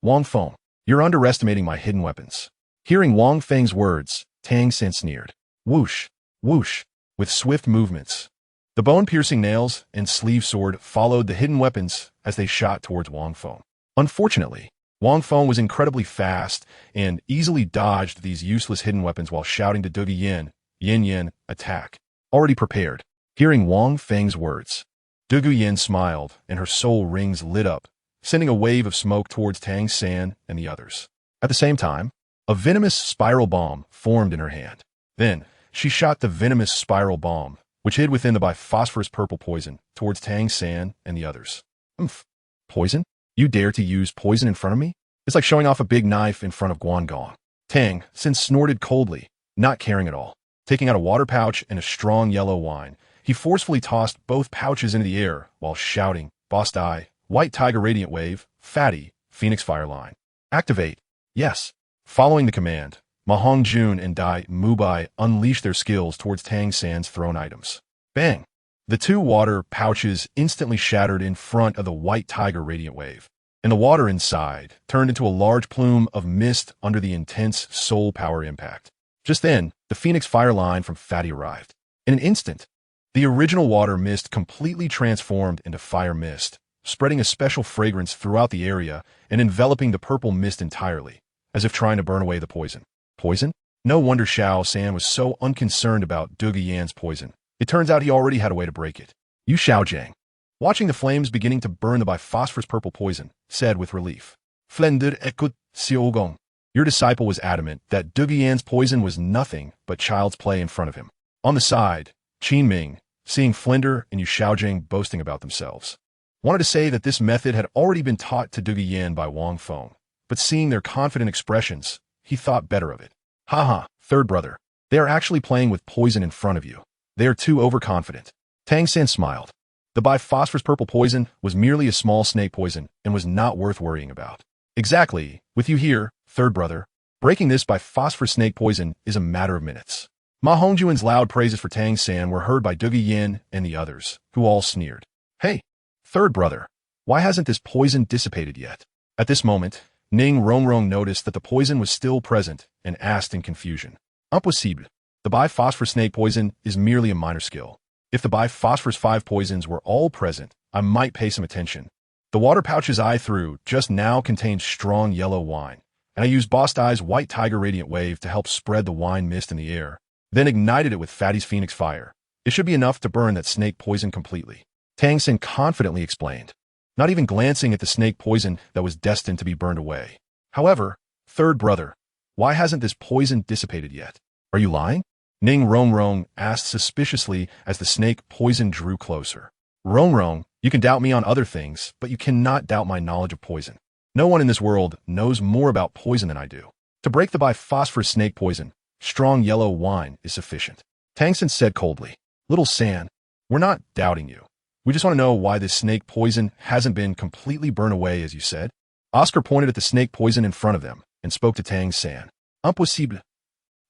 Wang Feng, you're underestimating my hidden weapons. Hearing Wang Feng's words, Tang San sneered. Whoosh, whoosh, with swift movements. The bone-piercing nails and sleeve sword followed the hidden weapons as they shot towards Wang Feng. Unfortunately, Wang Feng was incredibly fast and easily dodged these useless hidden weapons while shouting to Douluo Yin, Yin Yin, attack. Already prepared. Hearing Wang Feng's words, Douluo Yin smiled and her soul rings lit up, sending a wave of smoke towards Tang San and the others. At the same time, a venomous spiral bomb formed in her hand. Then, she shot the venomous spiral bomb, which hid within the biphosphorus purple poison, towards Tang San and the others. Poison? You dare to use poison in front of me? It's like showing off a big knife in front of Guangong. Tang San snorted coldly, not caring at all. Taking out a water pouch and a strong yellow wine, he forcefully tossed both pouches into the air while shouting, Boss Dai, White Tiger Radiant Wave, Fatty, Phoenix Fire Line. Activate. Yes. Following the command, Ma Hongjun and Dai Mubai unleashed their skills towards Tang San's thrown items. Bang! The 2 water pouches instantly shattered in front of the White Tiger Radiant Wave, and the water inside turned into a large plume of mist under the intense soul power impact. Just then, the Phoenix Fire Line from Fatty arrived. In an instant, the original water mist completely transformed into fire mist, spreading a special fragrance throughout the area and enveloping the purple mist entirely, as if trying to burn away the poison. Poison? No wonder Xiao San was so unconcerned about Douluo Yan's poison. It turns out he already had a way to break it. Yu Xiaogang, watching the flames beginning to burn the biphosphorus purple poison, said with relief, Flender écoute, Xiaogang. Your disciple was adamant that Douluo Yan's poison was nothing but child's play in front of him. On the side, Qin Ming, seeing Flender and Yu Xiaogang boasting about themselves, wanted to say that this method had already been taught to Douluo Yan by Wang Feng, but seeing their confident expressions, he thought better of it. Haha, third brother, they are actually playing with poison in front of you. They are too overconfident. Tang San smiled. The biphosphorus purple poison was merely a small snake poison and was not worth worrying about. Exactly, with you here, third brother, breaking this biphosphorus snake poison is a matter of minutes. Ma Hongjuan's loud praises for Tang San were heard by Douluo Yin and the others, who all sneered. Hey, third brother, why hasn't this poison dissipated yet? At this moment, Ning Rongrong noticed that the poison was still present and asked in confusion. Impossible. The biphosphorus snake poison is merely a minor skill. If the biphosphorus 5 poisons were all present, I might pay some attention. The water pouches I threw just now contained strong yellow wine, and I used Boss Dai's White Tiger Radiant Wave to help spread the wine mist in the air, then ignited it with Fatty's Phoenix Fire. It should be enough to burn that snake poison completely. Tang San confidently explained, not even glancing at the snake poison that was destined to be burned away. However, third brother, why hasn't this poison dissipated yet? Are you lying? Ning Rongrong asked suspiciously as the snake poison drew closer. Rongrong, you can doubt me on other things, but you cannot doubt my knowledge of poison. No one in this world knows more about poison than I do. To break the biphosphorus snake poison, strong yellow wine is sufficient. Tang San said coldly, Little San, we're not doubting you. We just want to know why this snake poison hasn't been completely burned away as you said. Oscar pointed at the snake poison in front of them and spoke to Tang San. Impossible.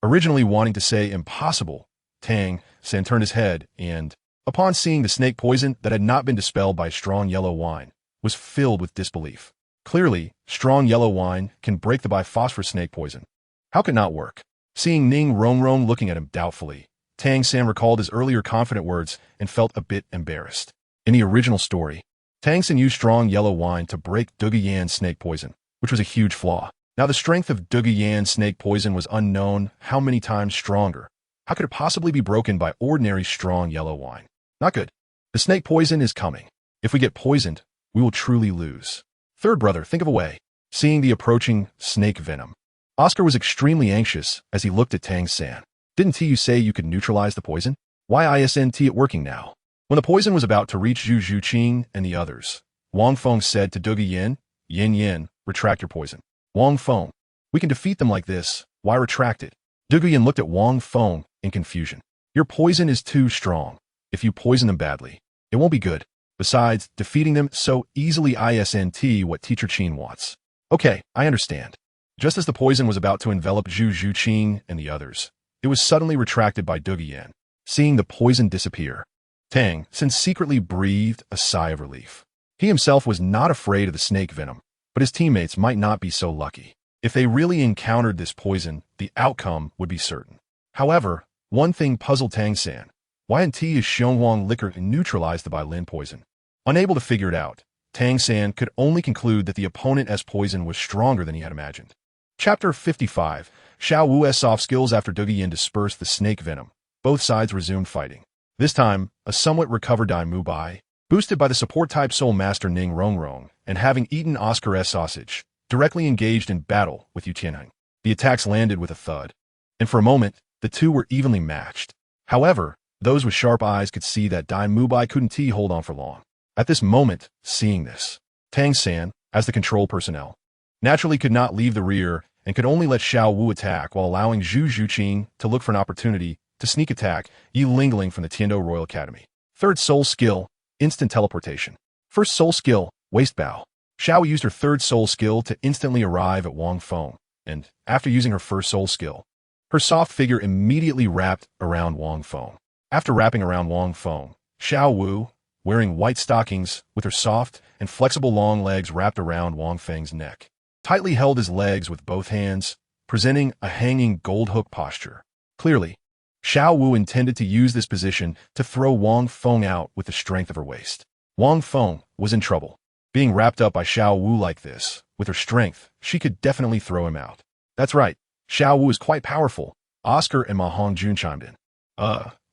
Originally wanting to say impossible, Tang San turned his head and, upon seeing the snake poison that had not been dispelled by strong yellow wine, was filled with disbelief. Clearly, strong yellow wine can break the biphosphorus snake poison. How could it not work? Seeing Ning Rongrong looking at him doubtfully, Tang San recalled his earlier confident words and felt a bit embarrassed. In the original story, Tang San used strong yellow wine to break Douluo snake poison, which was a huge flaw. Now the strength of Douluo snake poison was unknown how many times stronger. How could it possibly be broken by ordinary strong yellow wine? Not good. The snake poison is coming. If we get poisoned, we will truly lose. Third brother, think of a way. Seeing the approaching snake venom, Oscar was extremely anxious as he looked at Tang San. Didn't you say you could neutralize the poison? Why isn't it working now? When the poison was about to reach Zhu Zhuqing and the others, Wang Feng said to Douluo, Yin, retract your poison. Wang Feng, we can defeat them like this. Why retract it? Douluo looked at Wang Feng in confusion. Your poison is too strong. If you poison them badly, it won't be good. Besides, defeating them so easily isn't what Teacher Qin wants. Okay, I understand. Just as the poison was about to envelop Zhu Zhuqing and the others, it was suddenly retracted by Douluo. Seeing the poison disappear, Tang San secretly breathed a sigh of relief. He himself was not afraid of the snake venom, but his teammates might not be so lucky. If they really encountered this poison, the outcome would be certain. However, one thing puzzled Tang San. Why is Xiaogang liquor neutralized the Bailin poison? Unable to figure it out, Tang San could only conclude that the opponent's poison was stronger than he had imagined. Chapter 55. Xiao Wu's soft skills. After Douluo dispersed the snake venom, both sides resumed fighting. This time, a somewhat recovered Dai Mu Bai, boosted by the support-type Soul Master Ning Rongrong, and having eaten Oscar's sausage, directly engaged in battle with Yu Tianheng. The attacks landed with a thud, and for a moment, the two were evenly matched. However, those with sharp eyes could see that Dai Mu Bai couldn't hold on for long. At this moment, seeing this, Tang San, as the control personnel, naturally could not leave the rear and could only let Xiao Wu attack while allowing Zhu Zhuqing to look for an opportunity to sneak attack Yi Lingling from the Tiando Royal Academy. Third soul skill, instant teleportation. First soul skill, waist bow. Xiao Wu used her third soul skill to instantly arrive at Wang Feng, and after using her first soul skill, her soft figure immediately wrapped around Wang Feng. After wrapping around Wang Feng, Xiao Wu, wearing white stockings with her soft and flexible long legs wrapped around Wang Feng's neck, tightly held his legs with both hands, presenting a hanging gold hook posture. Clearly, Xiao Wu intended to use this position to throw Wang Feng out with the strength of her waist. Wang Feng was in trouble. Being wrapped up by Xiao Wu like this, with her strength, she could definitely throw him out. That's right, Xiao Wu is quite powerful. Oscar and Ma Hongjun chimed in.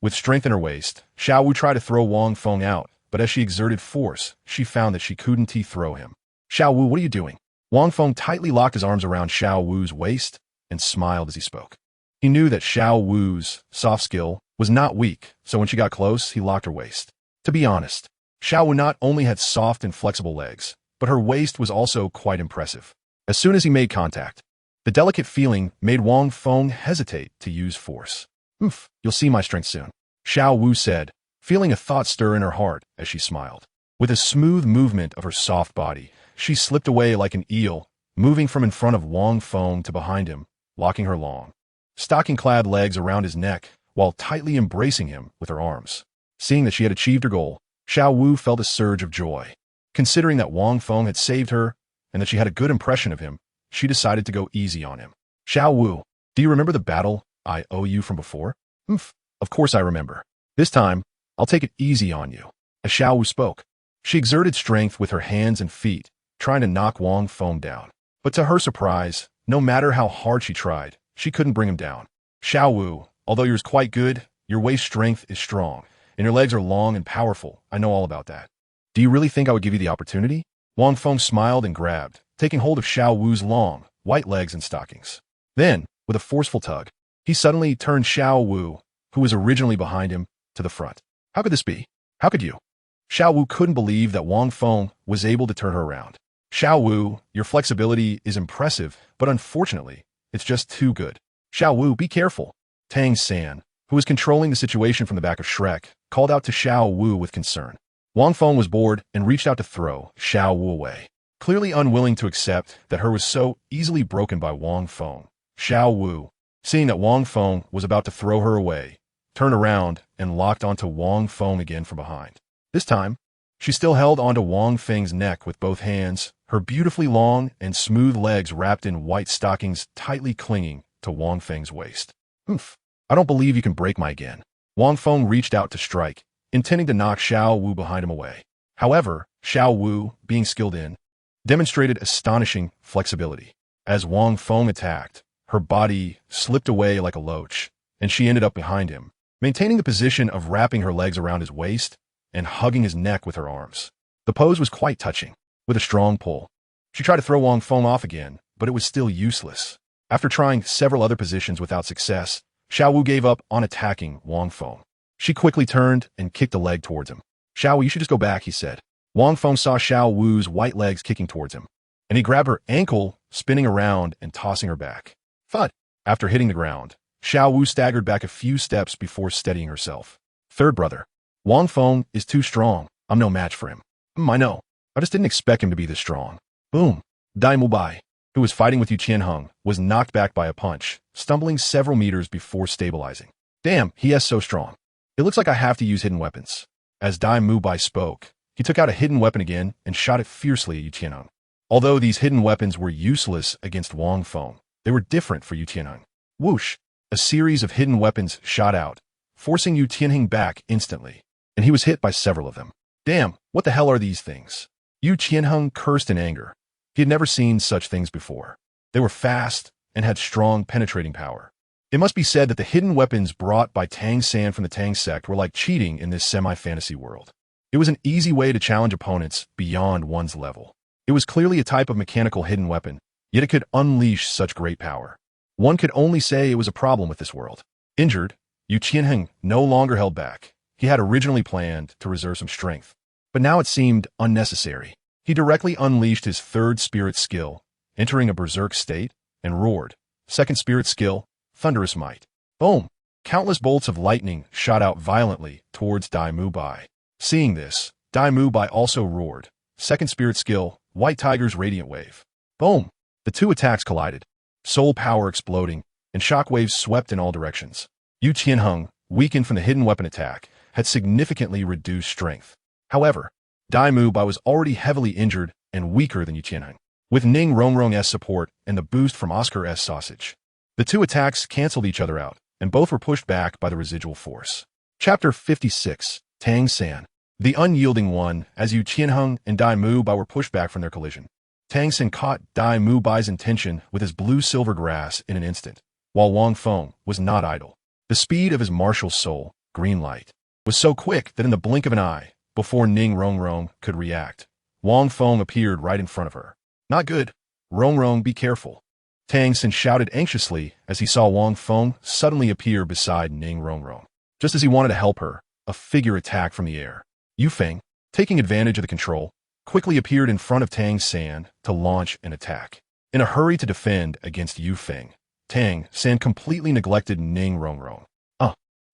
With strength in her waist, Xiao Wu tried to throw Wang Feng out, but as she exerted force, she found that she couldn't throw him. Xiao Wu, what are you doing? Wang Feng tightly locked his arms around Xiao Wu's waist and smiled as he spoke. He knew that Xiao Wu's soft skill was not weak, so when she got close, he locked her waist. To be honest, Xiao Wu not only had soft and flexible legs, but her waist was also quite impressive. As soon as he made contact, the delicate feeling made Wang Feng hesitate to use force. You'll see my strength soon, Xiao Wu said, feeling a thought stir in her heart as she smiled. With a smooth movement of her soft body, she slipped away like an eel, moving from in front of Wang Feng to behind him, locking her long, stocking-clad legs around his neck while tightly embracing him with her arms. Seeing that she had achieved her goal, Xiao Wu felt a surge of joy. Considering that Wang Feng had saved her and that she had a good impression of him, she decided to go easy on him. Xiao Wu, do you remember the battle I owe you from before? Of course I remember. This time, I'll take it easy on you. As Xiao Wu spoke, she exerted strength with her hands and feet, trying to knock Wang Feng down. But to her surprise, no matter how hard she tried, she couldn't bring him down. Xiao Wu, although yours quite good, your waist strength is strong, and your legs are long and powerful. I know all about that. Do you really think I would give you the opportunity? Wang Feng smiled and grabbed, taking hold of Xiao Wu's long, white legs and stockings. Then, with a forceful tug, he suddenly turned Xiao Wu, who was originally behind him, to the front. How could this be? How could you? Xiao Wu couldn't believe that Wang Feng was able to turn her around. Xiao Wu, your flexibility is impressive, but unfortunately, it's just too good. Xiao Wu, be careful. Tang San, who was controlling the situation from the back of Shrek, called out to Xiao Wu with concern. Wang Feng was bored and reached out to throw Xiao Wu away. clearly unwilling to accept that her was so easily broken by Wang Feng. Xiao Wu, seeing that Wang Feng was about to throw her away, turned around and locked onto Wang Feng again from behind. This time, she still held onto Wang Feng's neck with both hands, her beautifully long and smooth legs wrapped in white stockings tightly clinging to Wang Feng's waist. Oof, I don't believe you can break my again. Wang Feng reached out to strike, intending to knock Xiao Wu behind him away. However, Xiao Wu, being skilled in, demonstrated astonishing flexibility. As Wang Feng attacked, her body slipped away like a loach, and she ended up behind him, maintaining the position of wrapping her legs around his waist and hugging his neck with her arms. The pose was quite touching, with a strong pull. She tried to throw Wang Feng off again, but it was still useless. After trying several other positions without success, Xiao Wu gave up on attacking Wang Feng. She quickly turned and kicked a leg towards him. Xiao Wu, you should just go back, he said. Wang Feng saw Xiao Wu's white legs kicking towards him, and he grabbed her ankle, spinning around and tossing her back. Thud! After hitting the ground, Xiao Wu staggered back a few steps before steadying herself. Third brother. Wang Feng is too strong. I'm no match for him. I know. I just didn't expect him to be this strong. Boom. Dai Mubai, who was fighting with Yu Qianheng, was knocked back by a punch, stumbling several meters before stabilizing. Damn, he is so strong. It looks like I have to use hidden weapons. As Dai Mubai spoke, he took out a hidden weapon again and shot it fiercely at Yu Qianheng. Although these hidden weapons were useless against Wang Feng, they were different for Yu Qianheng. Whoosh! A series of hidden weapons shot out, forcing Yu Qianheng back instantly, and he was hit by several of them. Damn, what the hell are these things? Yu Qianheng cursed in anger. He had never seen such things before. They were fast and had strong penetrating power. It must be said that the hidden weapons brought by Tang San from the Tang sect were like cheating in this semi-fantasy world. It was an easy way to challenge opponents beyond one's level. It was clearly a type of mechanical hidden weapon, yet it could unleash such great power. One could only say it was a problem with this world. Injured, Yu Qianheng no longer held back. He had originally planned to reserve some strength, but now it seemed unnecessary. He directly unleashed his third spirit skill, entering a berserk state, and roared. Second spirit skill, Thunderous Might. Boom! Countless bolts of lightning shot out violently towards Dai Mubai. Seeing this, Dai Mubai also roared. Second spirit skill, White Tiger's Radiant Wave. Boom! The two attacks collided, soul power exploding, and shockwaves swept in all directions. Yu Qianheng, weakened from the hidden weapon attack, had significantly reduced strength. However, Dai Mubai was already heavily injured and weaker than Yu Qianheng. With Ning Rongrong's support and the boost from Oscar's sausage, the two attacks canceled each other out, and both were pushed back by the residual force. Chapter 56, Tang San. The Unyielding One. As Yu Qianheng and Dai Mubai were pushed back from their collision, Tang San caught Dai Mubai's intention with his blue-silver grass in an instant, while Wang Feng was not idle. The speed of his martial soul, green light, was so quick that in the blink of an eye, before Ning Rongrong could react, Wang Feng appeared right in front of her. Not good. Rongrong, be careful. Tang San shouted anxiously as he saw Wang Feng suddenly appear beside Ning Rongrong. Just as he wanted to help her, a figure attacked from the air. Yu Feng, taking advantage of the control, quickly appeared in front of Tang San to launch an attack. In a hurry to defend against Yu Feng, Tang San completely neglected Ning Rongrong.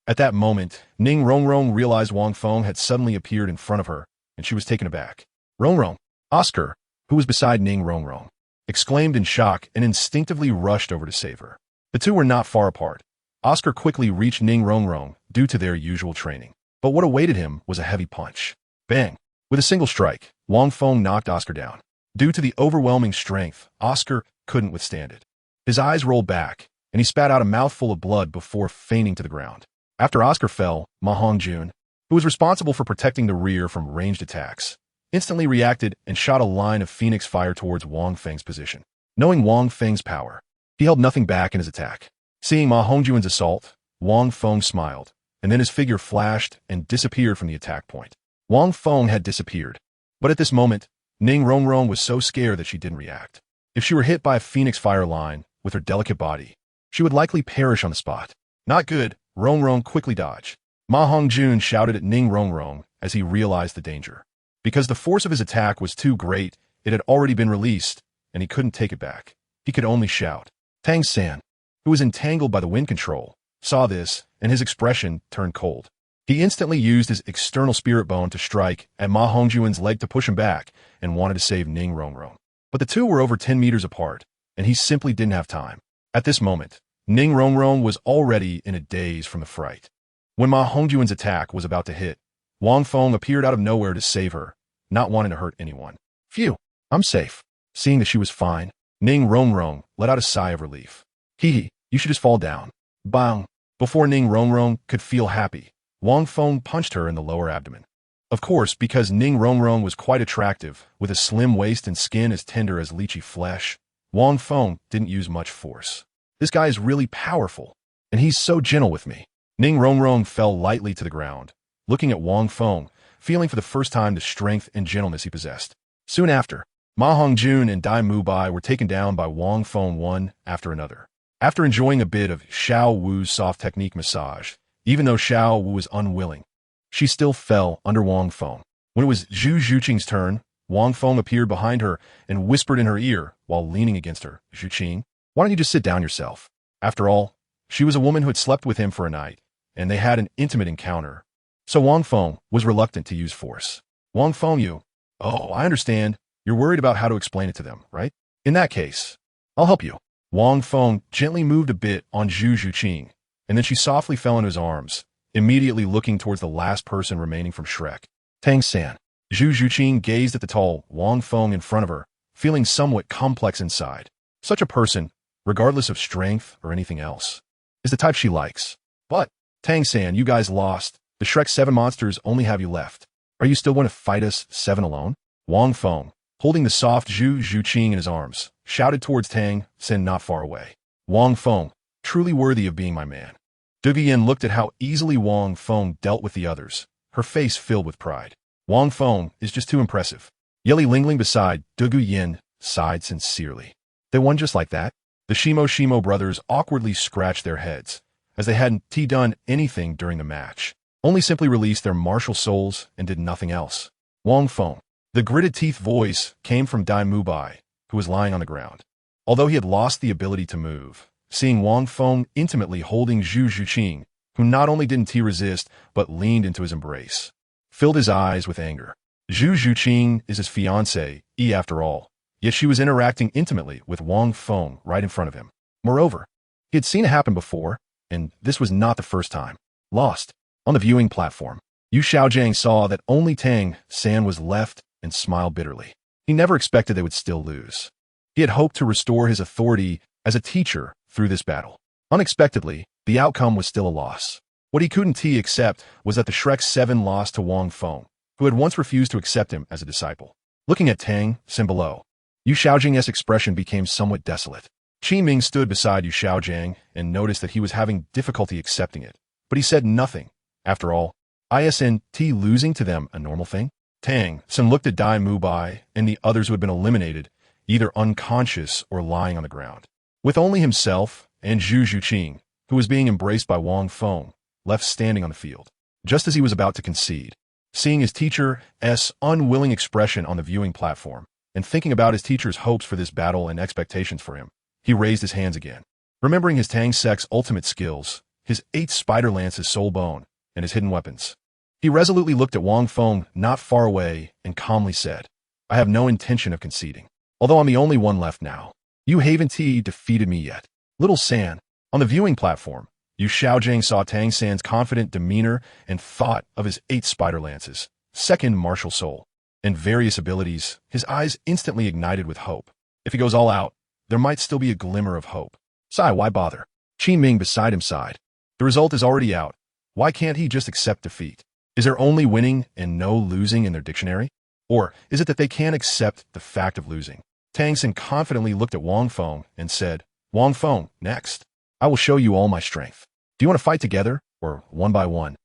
At that moment, Ning Rongrong realized Wang Feng had suddenly appeared in front of her, and she was taken aback. Rongrong! Oscar, who was beside Ning Rongrong, exclaimed in shock and instinctively rushed over to save her. The two were not far apart. Oscar quickly reached Ning Rongrong due to their usual training. But what awaited him was a heavy punch. Bang! With a single strike, Wang Feng knocked Oscar down. Due to the overwhelming strength, Oscar couldn't withstand it. His eyes rolled back, and he spat out a mouthful of blood before fainting to the ground. After Oscar fell, Ma Hongjun, who was responsible for protecting the rear from ranged attacks, instantly reacted and shot a line of phoenix fire towards Wang Feng's position. Knowing Wang Feng's power, he held nothing back in his attack. Seeing Ma Hongjun's assault, Wang Feng smiled, and then his figure flashed and disappeared from the attack point. Wang Feng had disappeared, but at this moment, Ning Rongrong was so scared that she didn't react. If she were hit by a phoenix fire line with her delicate body, she would likely perish on the spot. Not good. Rongrong quickly dodged. Ma Hongjun shouted at Ning Rongrong as he realized the danger. Because the force of his attack was too great, it had already been released, and he couldn't take it back. He could only shout. Tang San, who was entangled by the wind control, saw this, and his expression turned cold. He instantly used his external spirit bone to strike at Ma Hongjun's leg to push him back, and wanted to save Ning Rongrong. But the two were over 10 meters apart, and he simply didn't have time. At this moment, Ning Rongrong was already in a daze from the fright. When Ma Hongjuan's attack was about to hit, Wang Feng appeared out of nowhere to save her, not wanting to hurt anyone. Phew, I'm safe. Seeing that she was fine, Ning Rongrong let out a sigh of relief. Hee, you should just fall down. Bang! Before Ning Rongrong could feel happy, Wang Feng punched her in the lower abdomen. Of course, because Ning Rongrong was quite attractive, with a slim waist and skin as tender as lychee flesh, Wang Feng didn't use much force. This guy is really powerful, and he's so gentle with me. Ning Rongrong fell lightly to the ground, looking at Wang Feng, feeling for the first time the strength and gentleness he possessed. Soon after, Ma Hongjun and Dai Mubai were taken down by Wang Feng one after another. After enjoying a bit of Xiao Wu's soft technique massage, even though Xiao Wu was unwilling, she still fell under Wang Feng. When it was Zhu Zhuqing's turn, Wang Feng appeared behind her and whispered in her ear while leaning against her. Zhuqing, why don't you just sit down yourself? After all, she was a woman who had slept with him for a night, and they had an intimate encounter. So Wang Feng was reluctant to use force. Wang Feng, I understand. You're worried about how to explain it to them, right? In that case, I'll help you. Wang Feng gently moved a bit on Zhu Zhuqing, and then she softly fell into his arms, immediately looking towards the last person remaining from Shrek. Tang San. Zhu Zhuqing gazed at the tall Wang Feng in front of her, feeling somewhat complex inside. Such a person, regardless of strength or anything else, is the type she likes. But, Tang San, you guys lost. The Shrek 7 monsters only have you left. Are you still going to fight us 7 alone? Wang Feng, holding the soft Zhu Zhuqing in his arms, shouted towards Tang San not far away. Wang Feng, truly worthy of being my man. Douluo Yin looked at how easily Wang Feng dealt with the others, her face filled with pride. Wang Feng is just too impressive. Yeli Lingling beside Douluo Yin sighed sincerely. They won just like that? The Shimo brothers awkwardly scratched their heads, as they hadn't done anything during the match, only simply released their martial souls and did nothing else. Wang Feng. The gritted teeth voice came from Dai Mubai, who was lying on the ground. Although he had lost the ability to move, seeing Wang Feng intimately holding Zhu Zhuqing, who not only didn't resist, but leaned into his embrace, filled his eyes with anger. Zhu Zhuqing is his fiancée, after all, yet she was interacting intimately with Wang Feng right in front of him. Moreover, he had seen it happen before, and this was not the first time. Lost. On the viewing platform, Xiaogang saw that only Tang San was left and smiled bitterly. He never expected they would still lose. He had hoped to restore his authority as a teacher through this battle. Unexpectedly, the outcome was still a loss. What he couldn't accept was that the Shrek 7 lost to Wang Feng, who had once refused to accept him as a disciple. Looking at Tang San below, Xiaogan's expression became somewhat desolate. Qi Ming stood beside Xiaogang and noticed that he was having difficulty accepting it, but he said nothing. After all, isn't losing to them a normal thing? Tang San looked at Dai Mubai and the others who had been eliminated, either unconscious or lying on the ground. With only himself and Zhu Zhuqing, who was being embraced by Wang Feng, left standing on the field. Just as he was about to concede, seeing his teacher's unwilling expression on the viewing platform, and thinking about his teacher's hopes for this battle and expectations for him, he raised his hands again. Remembering his Tang Sek's ultimate skills, his 8 spider lances soul bone, and his hidden weapons, he resolutely looked at Wang Feng not far away and calmly said, I have no intention of conceding. Although I'm the only one left now. You haven't defeated me yet. Little San. On the viewing platform, Xiaogang saw Tang San's confident demeanor and thought of his 8 spider lances, 2nd martial soul, and various abilities. His eyes instantly ignited with hope. If he goes all out, there might still be a glimmer of hope. Sai, why bother? Qi Ming beside him sighed. The result is already out. Why can't he just accept defeat? Is there only winning and no losing in their dictionary? Or is it that they can't accept the fact of losing? Tang San confidently looked at Wang Feng and said, Wang Feng, next. I will show you all my strength. Do you want to fight together, or one by one?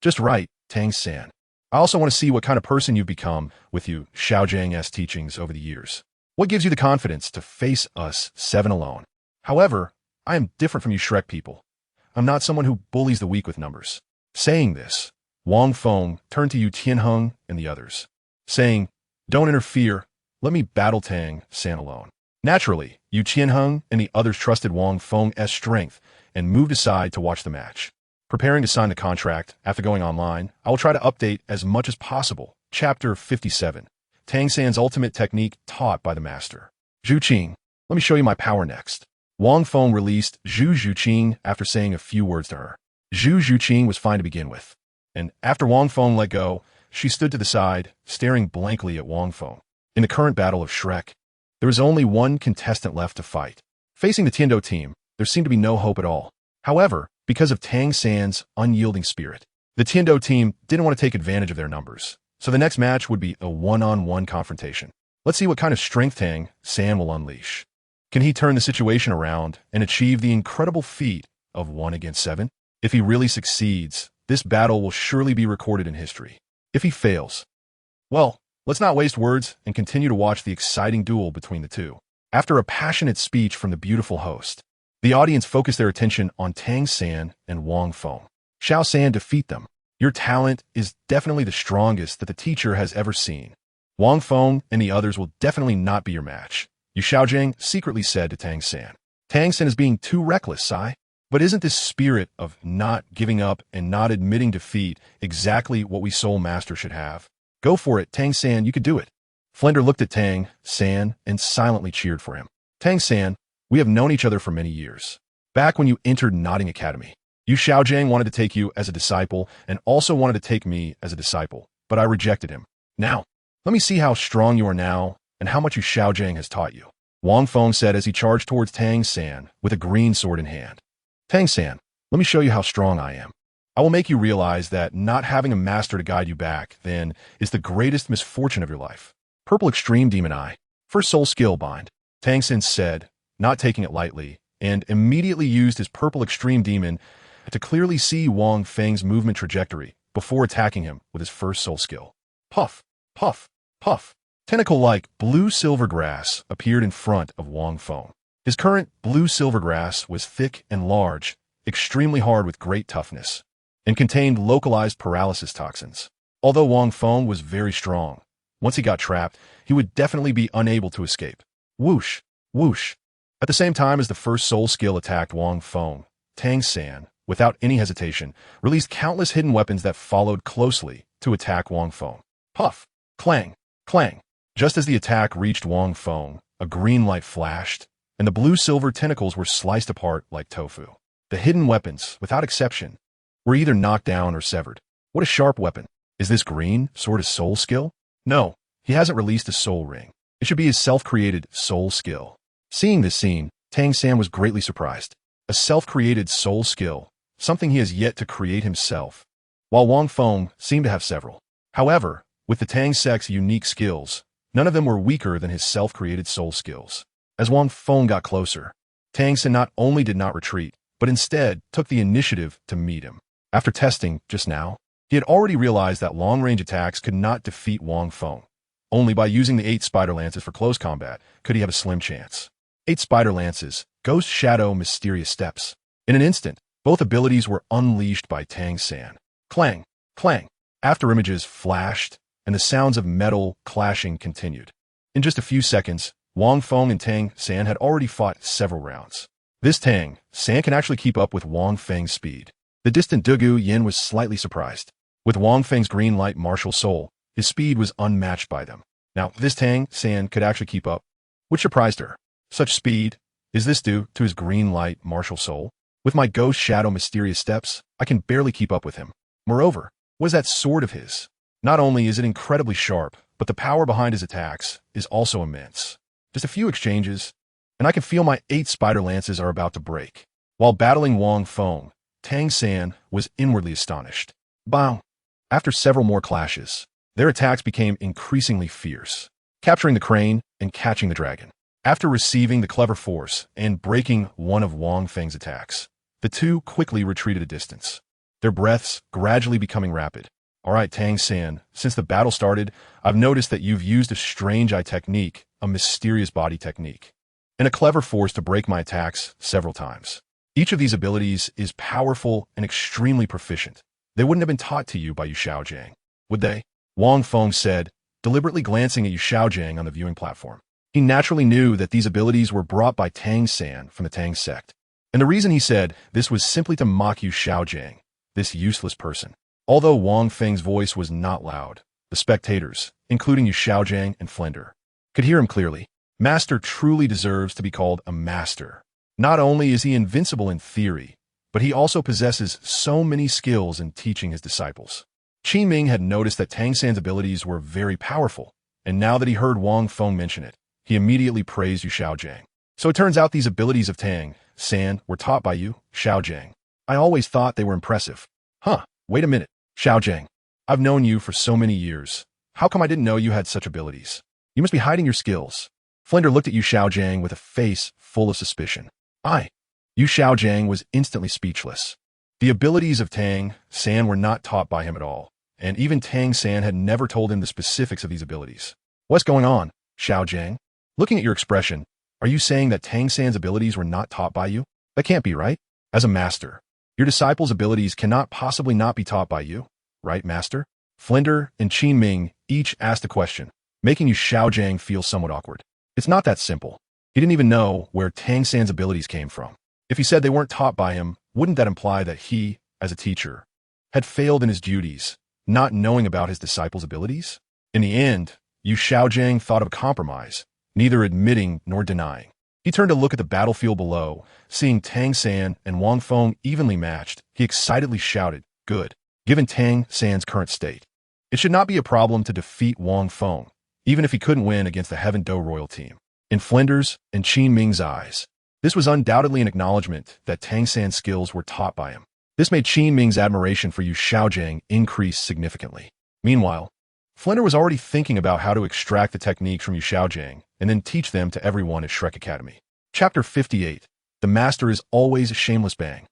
Just right, Tang San. I also want to see what kind of person you've become with Xiaogang teachings over the years. What gives you the confidence to face us 7 alone? However, I am different from you Shrek people. I'm not someone who bullies the weak with numbers. Saying this, Wang Feng turned to Tianheng and the others, saying, Don't interfere, let me battle Tang San alone. Naturally, Tianheng and the others trusted Wang Feng's strength and moved aside to watch the match. Preparing to sign the contract, after going online, I will try to update as much as possible. Chapter 57. Tang San's ultimate technique taught by the master. Zhu Qing, let me show you my power next. Wang Feng released Zhu Qing after saying a few words to her. Zhu Qing was fine to begin with. And after Wang Feng let go, she stood to the side, staring blankly at Wang Feng. In the current battle of Shrek, there was only one contestant left to fight. Facing the Tiando team, there seemed to be no hope at all. However, because of Tang San's unyielding spirit, the Tiando team didn't want to take advantage of their numbers. So the next match would be a one-on-one confrontation. Let's see what kind of strength Tang San will unleash. Can he turn the situation around and achieve the incredible feat of 1 against 7? If he really succeeds, this battle will surely be recorded in history. If he fails, well, let's not waste words and continue to watch the exciting duel between the two. After a passionate speech from the beautiful host, the audience focused their attention on Tang San and Wang Feng. Xiao San defeat them. Your talent is definitely the strongest that the teacher has ever seen. Wang Feng and the others will definitely not be your match, Yu Xiaogang secretly said to Tang San. Tang San is being too reckless, Sai. But isn't this spirit of not giving up and not admitting defeat exactly what we Soul Master should have? Go for it, Tang San, you could do it. Flender looked at Tang San and silently cheered for him. Tang San, we have known each other for many years. Back when you entered Nodding Academy, Yu Xiaogang wanted to take you as a disciple and also wanted to take me as a disciple, but I rejected him. Now, let me see how strong you are now and how much Yu Xiaogang has taught you, Wang Feng said as he charged towards Tang San with a green sword in hand. Tang San, let me show you how strong I am. I will make you realize that not having a master to guide you back, then, is the greatest misfortune of your life. Purple Extreme Demon Eye. First soul skill bind. Tang San said, not taking it lightly, and immediately used his Purple Extreme Demon to clearly see Wang Feng's movement trajectory before attacking him with his first soul skill. Puff, puff, puff. Tentacle-like blue silver grass appeared in front of Wang Feng. His current blue silver grass was thick and large, extremely hard with great toughness, and contained localized paralysis toxins. Although Wang Feng was very strong, once he got trapped, he would definitely be unable to escape. Whoosh, whoosh. At the same time as the first soul skill attacked Wang Feng, Tang San, without any hesitation, released countless hidden weapons that followed closely to attack Wang Feng. Puff, clang, clang. Just as the attack reached Wang Feng, a green light flashed, and the blue-silver tentacles were sliced apart like tofu. The hidden weapons, without exception, were either knocked down or severed. What a sharp weapon. Is this green sort of soul skill? No, he hasn't released a soul ring. It should be his self-created soul skill. Seeing this scene, Tang San was greatly surprised. A self-created soul skill, something he has yet to create himself, while Wang Feng seemed to have several. However, with the Tang sect's unique skills, none of them were weaker than his self-created soul skills. As Wang Feng got closer, Tang San not only did not retreat, but instead took the initiative to meet him. After testing just now, he had already realized that long-range attacks could not defeat Wang Feng. Only by using the 8 spider lances for close combat could he have a slim chance. 8 spider lances, Ghost Shadow Mysterious Steps. In an instant, both abilities were unleashed by Tang San. Clang, clang. After images flashed, and the sounds of metal clashing continued. In just a few seconds, Wang Feng and Tang San had already fought several rounds. This Tang San can actually keep up with Wang Feng's speed. The distant Douluo Yin was slightly surprised. With Wang Feng's green light martial soul, his speed was unmatched by them. Now, this Tang San could actually keep up, which surprised her. Such speed, is this due to his green light martial soul? With my Ghost Shadow Mysterious Steps, I can barely keep up with him. Moreover, what is that sword of his? Not only is it incredibly sharp, but the power behind his attacks is also immense. Just a few exchanges, and I can feel my 8 spider lances are about to break. While battling Wang Feng, Tang San was inwardly astonished. Bang! After several more clashes, their attacks became increasingly fierce, capturing the crane and catching the dragon. After receiving the clever force and breaking one of Wang Feng's attacks, the two quickly retreated a distance, their breaths gradually becoming rapid. All right, Tang San, since the battle started, I've noticed that you've used a strange eye technique, a mysterious body technique, and a clever force to break my attacks several times. Each of these abilities is powerful and extremely proficient. They wouldn't have been taught to you by Yu Xiaogang, would they? Wang Feng said, deliberately glancing at Yu Xiaogang on the viewing platform. He naturally knew that these abilities were brought by Tang San from the Tang sect. And the reason he said this was simply to mock Yu Xiaogang, this useless person. Although Wang Feng's voice was not loud, the spectators, including Xiaogang and Flender, could hear him clearly. Master truly deserves to be called a master. Not only is he invincible in theory, but he also possesses so many skills in teaching his disciples. Qin Ming had noticed that Tang San's abilities were very powerful, and now that he heard Wang Feng mention it, he immediately praised Yu Xiaogang. So it turns out these abilities of Tang San were taught by you, Xiaogang. I always thought they were impressive. Huh, wait a minute, Xiaogang. I've known you for so many years. How come I didn't know you had such abilities? You must be hiding your skills. Flender looked at Yu Xiaogang with a face full of suspicion. Yu Xiaogang was instantly speechless. The abilities of Tang San were not taught by him at all, and even Tang San had never told him the specifics of these abilities. What's going on, Xiaogang? Looking at your expression, are you saying that Tang San's abilities were not taught by you? That can't be right. As a master, your disciples' abilities cannot possibly not be taught by you, right, master? Flender and Qin Ming each asked a question, making Yu Xiaogang feel somewhat awkward. It's not that simple. He didn't even know where Tang San's abilities came from. If he said they weren't taught by him, wouldn't that imply that he, as a teacher, had failed in his duties, not knowing about his disciples' abilities? In the end, Yu Xiaogang thought of a compromise, neither admitting nor denying. He turned to look at the battlefield below, seeing Tang San and Wang Feng evenly matched. He excitedly shouted, "Good." Given Tang San's current state, it should not be a problem to defeat Wang Feng, even if he couldn't win against the Heaven Do royal team. In Flender's and Qin Ming's eyes, this was undoubtedly an acknowledgement that Tang San's skills were taught by him. This made Qin Ming's admiration for Yu Xiaogang increase significantly. Meanwhile, Flender was already thinking about how to extract the techniques from Yu Xiaogang and then teach them to everyone at Shrek Academy. Chapter 58. The Master is Always a Shameless Bang.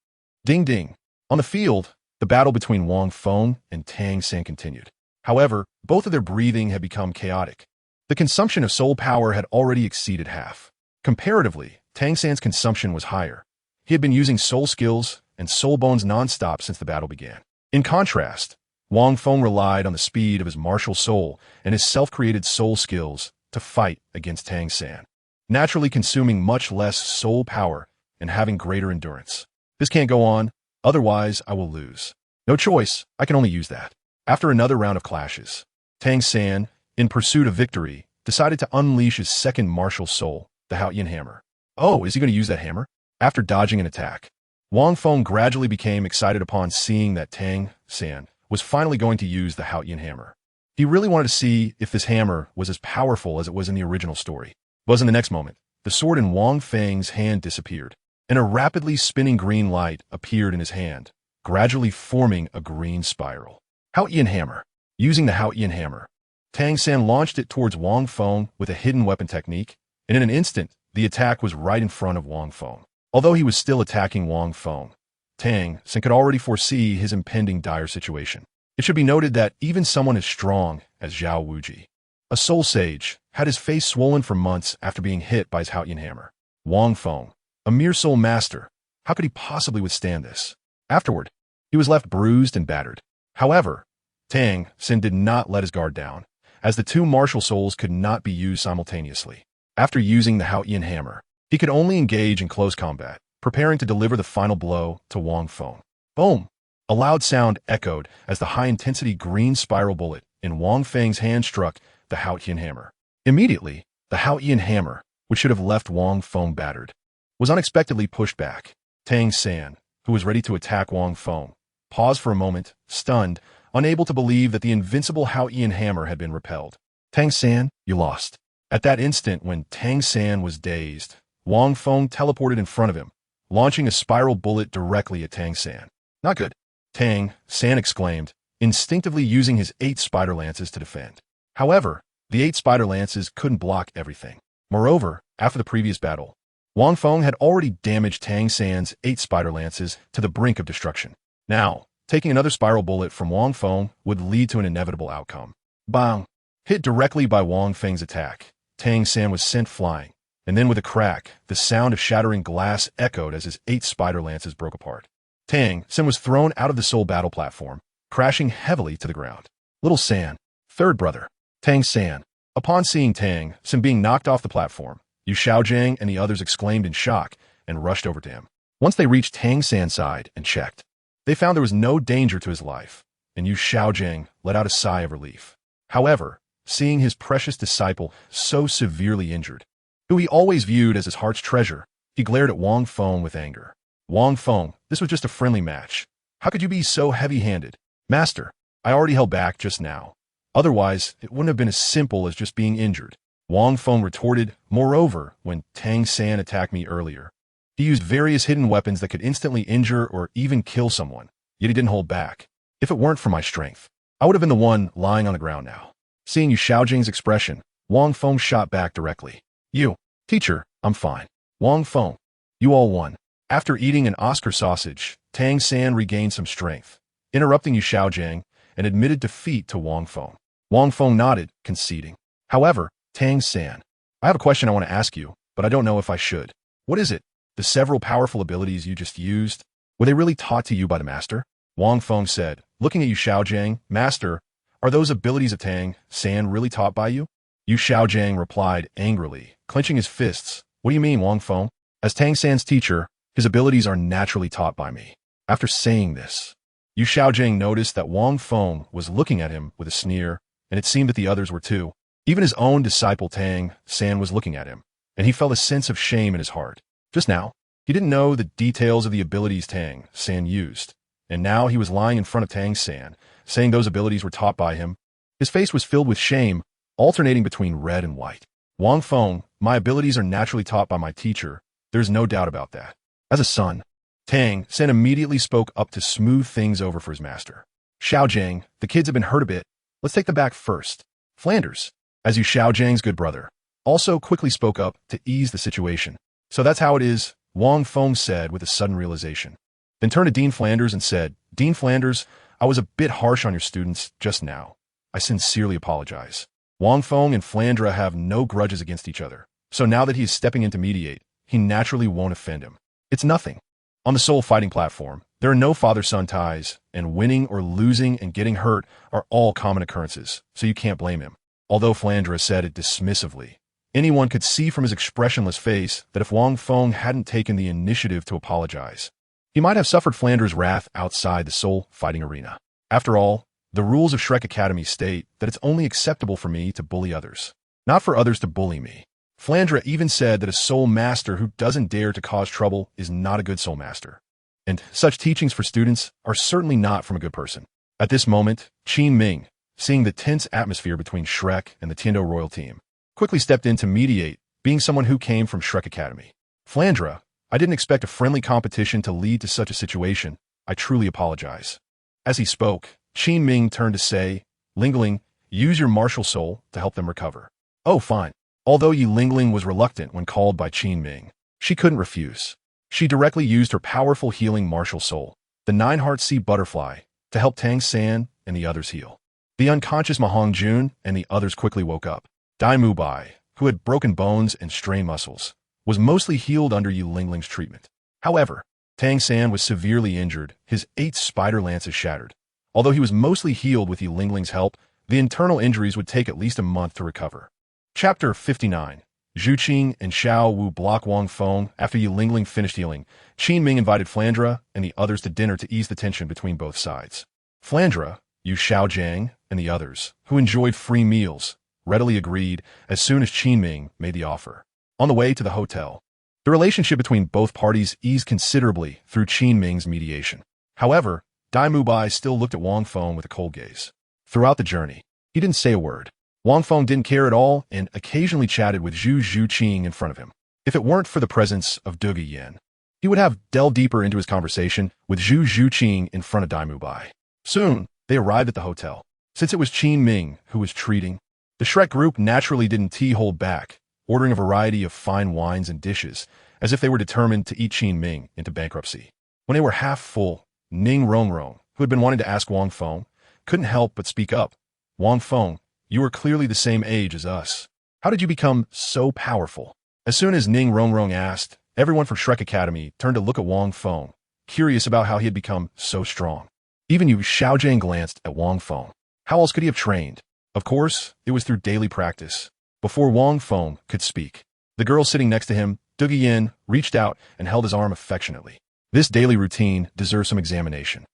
Ding ding. On the field, the battle between Wang Feng and Tang San continued. However, both of their breathing had become chaotic. The consumption of soul power had already exceeded half. Comparatively, Tang San's consumption was higher. He had been using soul skills and soul bones non-stop since the battle began. In contrast, Wang Feng relied on the speed of his martial soul and his self-created soul skills to fight against Tang San, naturally consuming much less soul power and having greater endurance. This can't go on, otherwise I will lose. No choice, I can only use that. After another round of clashes, Tang San, in pursuit of victory, decided to unleash his second martial soul, the A Yin hammer. Oh, is he going to use that hammer? After dodging an attack, Wang Feng gradually became excited upon seeing that Tang San was finally going to use the A Yin hammer. He really wanted to see if this hammer was as powerful as it was in the original story. But in the next moment, the sword in Wang Feng's hand disappeared, and a rapidly spinning green light appeared in his hand, gradually forming a green spiral. A Yin hammer. Using the A Yin hammer, Tang San launched it towards Wang Feng with a hidden weapon technique, and in an instant, the attack was right in front of Wang Feng. Although he was still attacking Wang Feng, Tang San could already foresee his impending dire situation. It should be noted that even someone as strong as Zhao Wuji, a soul sage, had his face swollen for months after being hit by his A Yin hammer. Wang Feng, a mere soul master, how could he possibly withstand this? Afterward, he was left bruised and battered. However, Tang San did not let his guard down, as the two martial souls could not be used simultaneously. After using the A Yin hammer, he could only engage in close combat, preparing to deliver the final blow to Wang Feng. Boom! A loud sound echoed as the high-intensity green spiral bullet in Wang Feng's hand struck the A Yin hammer. Immediately, the A Yin hammer, which should have left Wang Feng battered, was unexpectedly pushed back. Tang San, who was ready to attack Wang Feng, paused for a moment, stunned, unable to believe that the invincible A Yin hammer had been repelled. Tang San, you lost. At that instant when Tang San was dazed, Wang Feng teleported in front of him, launching a spiral bullet directly at Tang San. Not good. Tang San exclaimed, instinctively using his 8 spider lances to defend. However, the 8 spider lances couldn't block everything. Moreover, after the previous battle, Wang Feng had already damaged Tang San's 8 spider lances to the brink of destruction. Now, taking another spiral bullet from Wang Feng would lead to an inevitable outcome. Bang! Hit directly by Wang Feng's attack, Tang San was sent flying, and then with a crack, the sound of shattering glass echoed as his 8 spider lances broke apart. Tang San was thrown out of the soul battle platform, crashing heavily to the ground. Little San, third brother, Tang San. Upon seeing Tang San being knocked off the platform, Yu Xiaogang and the others exclaimed in shock and rushed over to him. Once they reached Tang San's side and checked, they found there was no danger to his life, and Yu Xiaogang let out a sigh of relief. However, seeing his precious disciple so severely injured. Who he always viewed as his heart's treasure, he glared at Wang Feng with anger. Wang Feng, this was just a friendly match. How could you be so heavy-handed? Master, I already held back just now. Otherwise, it wouldn't have been as simple as just being injured. Wang Feng retorted, moreover, when Tang San attacked me earlier. He used various hidden weapons that could instantly injure or even kill someone, yet he didn't hold back. If it weren't for my strength, I would have been the one lying on the ground now. Seeing Xiaogang's expression, Wang Feng shot back directly. You, teacher, I'm fine. Wang Feng, you all won. After eating an Oscar sausage, Tang San regained some strength, interrupting Xiaogang, and admitted defeat to Wang Feng. Wang Feng nodded, conceding. However, Tang San, I have a question I want to ask you, but I don't know if I should. What is it? The several powerful abilities you just used, were they really taught to you by the master? Wang Feng said, looking at Xiaogang, Master, are those abilities of Tang San really taught by you? Xiaogang replied angrily, clenching his fists. What do you mean, Wang Feng? As Tang San's teacher, his abilities are naturally taught by me. After saying this, Xiaogang noticed that Wang Feng was looking at him with a sneer, and it seemed that the others were too. Even his own disciple Tang San was looking at him, and he felt a sense of shame in his heart. Just now, he didn't know the details of the abilities Tang San used, and now he was lying in front of Tang San, saying those abilities were taught by him. His face was filled with shame, alternating between red and white. Wang Feng, my abilities are naturally taught by my teacher. There's no doubt about that. As a son, Tang San immediately spoke up to smooth things over for his master. Xiaogang, the kids have been hurt a bit. Let's take them back first. Flanders, as Xiaogang's good brother, also quickly spoke up to ease the situation. So that's how it is, Wang Feng said with a sudden realization. Then turned to Dean Flanders and said, Dean Flanders, I was a bit harsh on your students just now. I sincerely apologize. Wang Feng and Flandra have no grudges against each other, so now that he is stepping in to mediate, he naturally won't offend him. It's nothing. On the soul fighting platform, there are no father-son ties, and winning or losing and getting hurt are all common occurrences, so you can't blame him. Although Flandra said it dismissively, anyone could see from his expressionless face that if Wang Feng hadn't taken the initiative to apologize, he might have suffered Flanders' wrath outside the soul fighting arena. After all, the rules of Shrek Academy state that it's only acceptable for me to bully others, not for others to bully me. Flandra even said that a soul master who doesn't dare to cause trouble is not a good soul master. And such teachings for students are certainly not from a good person. At this moment, Qin Ming, seeing the tense atmosphere between Shrek and the Tiendo royal team, quickly stepped in to mediate, being someone who came from Shrek Academy. Flandra, I didn't expect a friendly competition to lead to such a situation. I truly apologize. As he spoke, Qin Ming turned to say, Lingling, use your martial soul to help them recover. Oh, fine. Although Yi Lingling was reluctant when called by Qin Ming, she couldn't refuse. She directly used her powerful healing martial soul, the Nine-Heart Sea Butterfly, to help Tang San and the others heal. The unconscious Mahong Jun and the others quickly woke up. Dai Mubai, who had broken bones and strained muscles, was mostly healed under Yi Lingling's treatment. However, Tang San was severely injured, his 8 spider lances shattered. Although he was mostly healed with Yi Lingling's help, the internal injuries would take at least a month to recover. Chapter 59. Zhu Qing and Xiao Wu block Wang Feng. After Yi Lingling finished healing, Qin Ming invited Flandra and the others to dinner to ease the tension between both sides. Flandra, Yu Xiaogang, and the others, who enjoyed free meals, readily agreed as soon as Qin Ming made the offer. On the way to the hotel, the relationship between both parties eased considerably through Qin Ming's mediation. However, Dai Mubai still looked at Wang Feng with a cold gaze. Throughout the journey, he didn't say a word. Wang Feng didn't care at all and occasionally chatted with Zhu Qing in front of him. If it weren't for the presence of Douluo and Dou Po, he would have delved deeper into his conversation with Zhu Qing in front of Dai Mubai. Soon, they arrived at the hotel. Since it was Qin Ming who was treating, the Shrek group naturally didn't hold back, ordering a variety of fine wines and dishes, as if they were determined to eat Qin Ming into bankruptcy. When they were half full, Ning Rongrong, who had been wanting to ask Wang Feng, couldn't help but speak up. Wang Feng, you are clearly the same age as us. How did you become so powerful? As soon as Ning Rongrong asked, everyone from Shrek Academy turned to look at Wang Feng, curious about how he had become so strong. Even Yu Xiaogang glanced at Wang Feng. How else could he have trained? Of course, it was through daily practice. Before Wang Feng could speak, the girl sitting next to him, Du Yin, reached out and held his arm affectionately. This daily routine deserves some examination.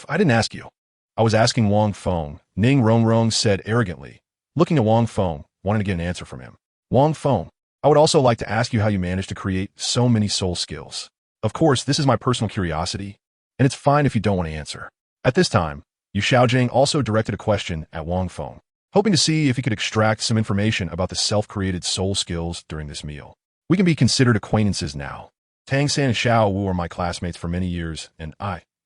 I didn't ask you. I was asking Wang Feng, Ning Rongrong said arrogantly, looking at Wang Feng, wanting to get an answer from him. Wang Feng, I would also like to ask you how you managed to create so many soul skills. Of course, this is my personal curiosity, and it's fine if you don't want to answer. At this time, Xiaogang also directed a question at Wang Feng, hoping to see if he could extract some information about the self-created soul skills during this meal. We can be considered acquaintances now. Tang San and Xiao Wu are my classmates for many years, and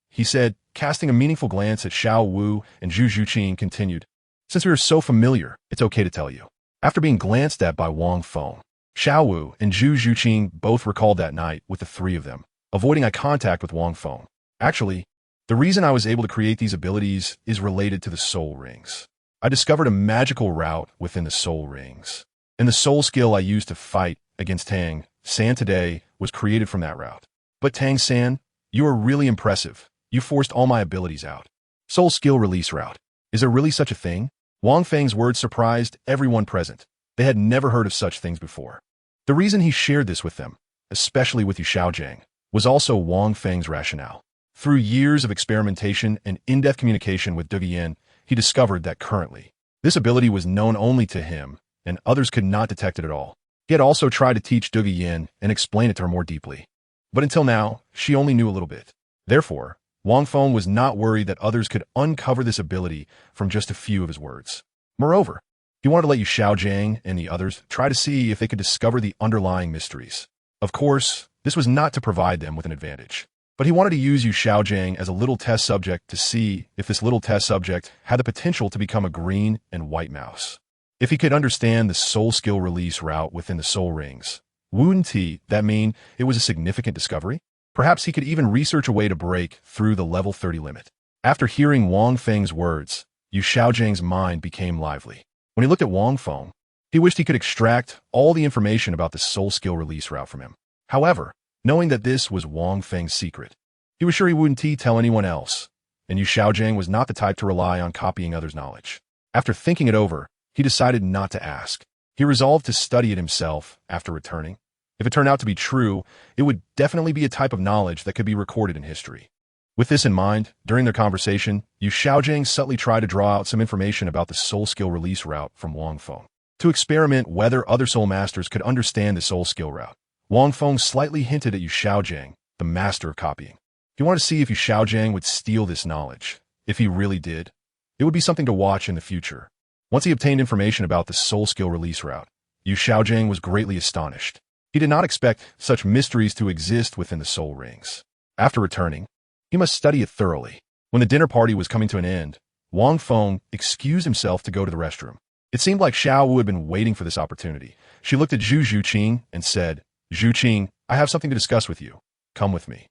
he said, casting a meaningful glance at Xiao Wu, and Zhu Zhuqing continued, since we are so familiar, it's okay to tell you. After being glanced at by Wang Feng, Xiao Wu and Zhu Zhuqing both recalled that night with the three of them, avoiding eye contact with Wang Feng. Actually, the reason I was able to create these abilities is related to the soul rings. I discovered a magical route within the soul rings, and the soul skill I used to fight against Tang San today was created from that route. But Tang San, you are really impressive. You forced all my abilities out. Soul skill release route. Is there really such a thing? Wang Feng's words surprised everyone present. They had never heard of such things before. The reason he shared this with them, especially with Xiaogang, was also Wang Feng's rationale. Through years of experimentation and in-depth communication with A Yin, he discovered that currently, this ability was known only to him, and others could not detect it at all. He had also tried to teach A Yin and explain it to her more deeply. But until now, she only knew a little bit. Therefore, Wang Feng was not worried that others could uncover this ability from just a few of his words. Moreover, he wanted to let Xiaogang and the others try to see if they could discover the underlying mysteries. Of course, this was not to provide them with an advantage, but he wanted to use Xiaogang as a little test subject to see if this little test subject had the potential to become a green and white mouse. If he could understand the soul skill release route within the soul rings, wouldn't that mean it was a significant discovery? Perhaps he could even research a way to break through the level 30 limit. After hearing Wang Feng's words, Xiaogang's mind became lively. When he looked at Wang Feng, he wished he could extract all the information about the soul skill release route from him. However, knowing that this was Wang Feng's secret, he was sure he wouldn't tell anyone else, and Xiaogang was not the type to rely on copying others' knowledge. After thinking it over, he decided not to ask. He resolved to study it himself after returning. If it turned out to be true, it would definitely be a type of knowledge that could be recorded in history. With this in mind, during their conversation, Xiaogang subtly tried to draw out some information about the soul skill release route from Wang Feng, to experiment whether other soul masters could understand the soul skill route. Wang Feng slightly hinted at Xiaogang, the master of copying. He wanted to see if Xiaogang would steal this knowledge. If he really did, it would be something to watch in the future. Once he obtained information about the soul skill release route, Xiaogang was greatly astonished. He did not expect such mysteries to exist within the soul rings. After returning, he must study it thoroughly. When the dinner party was coming to an end, Wang Feng excused himself to go to the restroom. It seemed like Xiao Wu had been waiting for this opportunity. She looked at Zhu Zhuqing and said, Zhuqing, I have something to discuss with you. Come with me.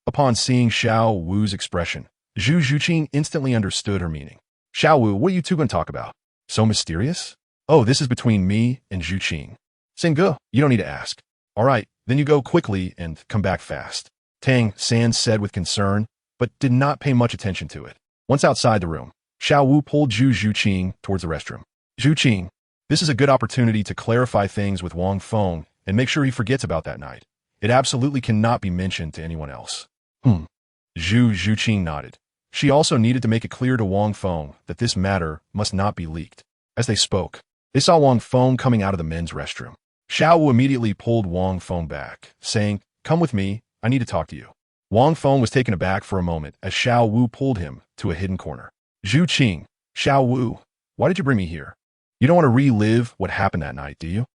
Upon seeing Xiao Wu's expression, Zhu Zhuqing instantly understood her meaning. Xiao Wu, what are you two going to talk about? So mysterious? Oh, this is between me and Zhuqing. Singe, you don't need to ask. All right, then you go quickly and come back fast. Tang San said with concern, but did not pay much attention to it. Once outside the room, Xiao Wu pulled Zhu Zhuqing towards the restroom. Zhuqing, this is a good opportunity to clarify things with Wang Feng and make sure he forgets about that night. It absolutely cannot be mentioned to anyone else. Zhu Zhuqing nodded. She also needed to make it clear to Wang Feng that this matter must not be leaked. As they spoke, they saw Wang Feng coming out of the men's restroom. Xiao Wu immediately pulled Wang Feng back, saying, Come with me, I need to talk to you. Wang Feng was taken aback for a moment as Xiao Wu pulled him to a hidden corner. Zhuqing, Xiao Wu, why did you bring me here? You don't want to relive what happened that night, do you?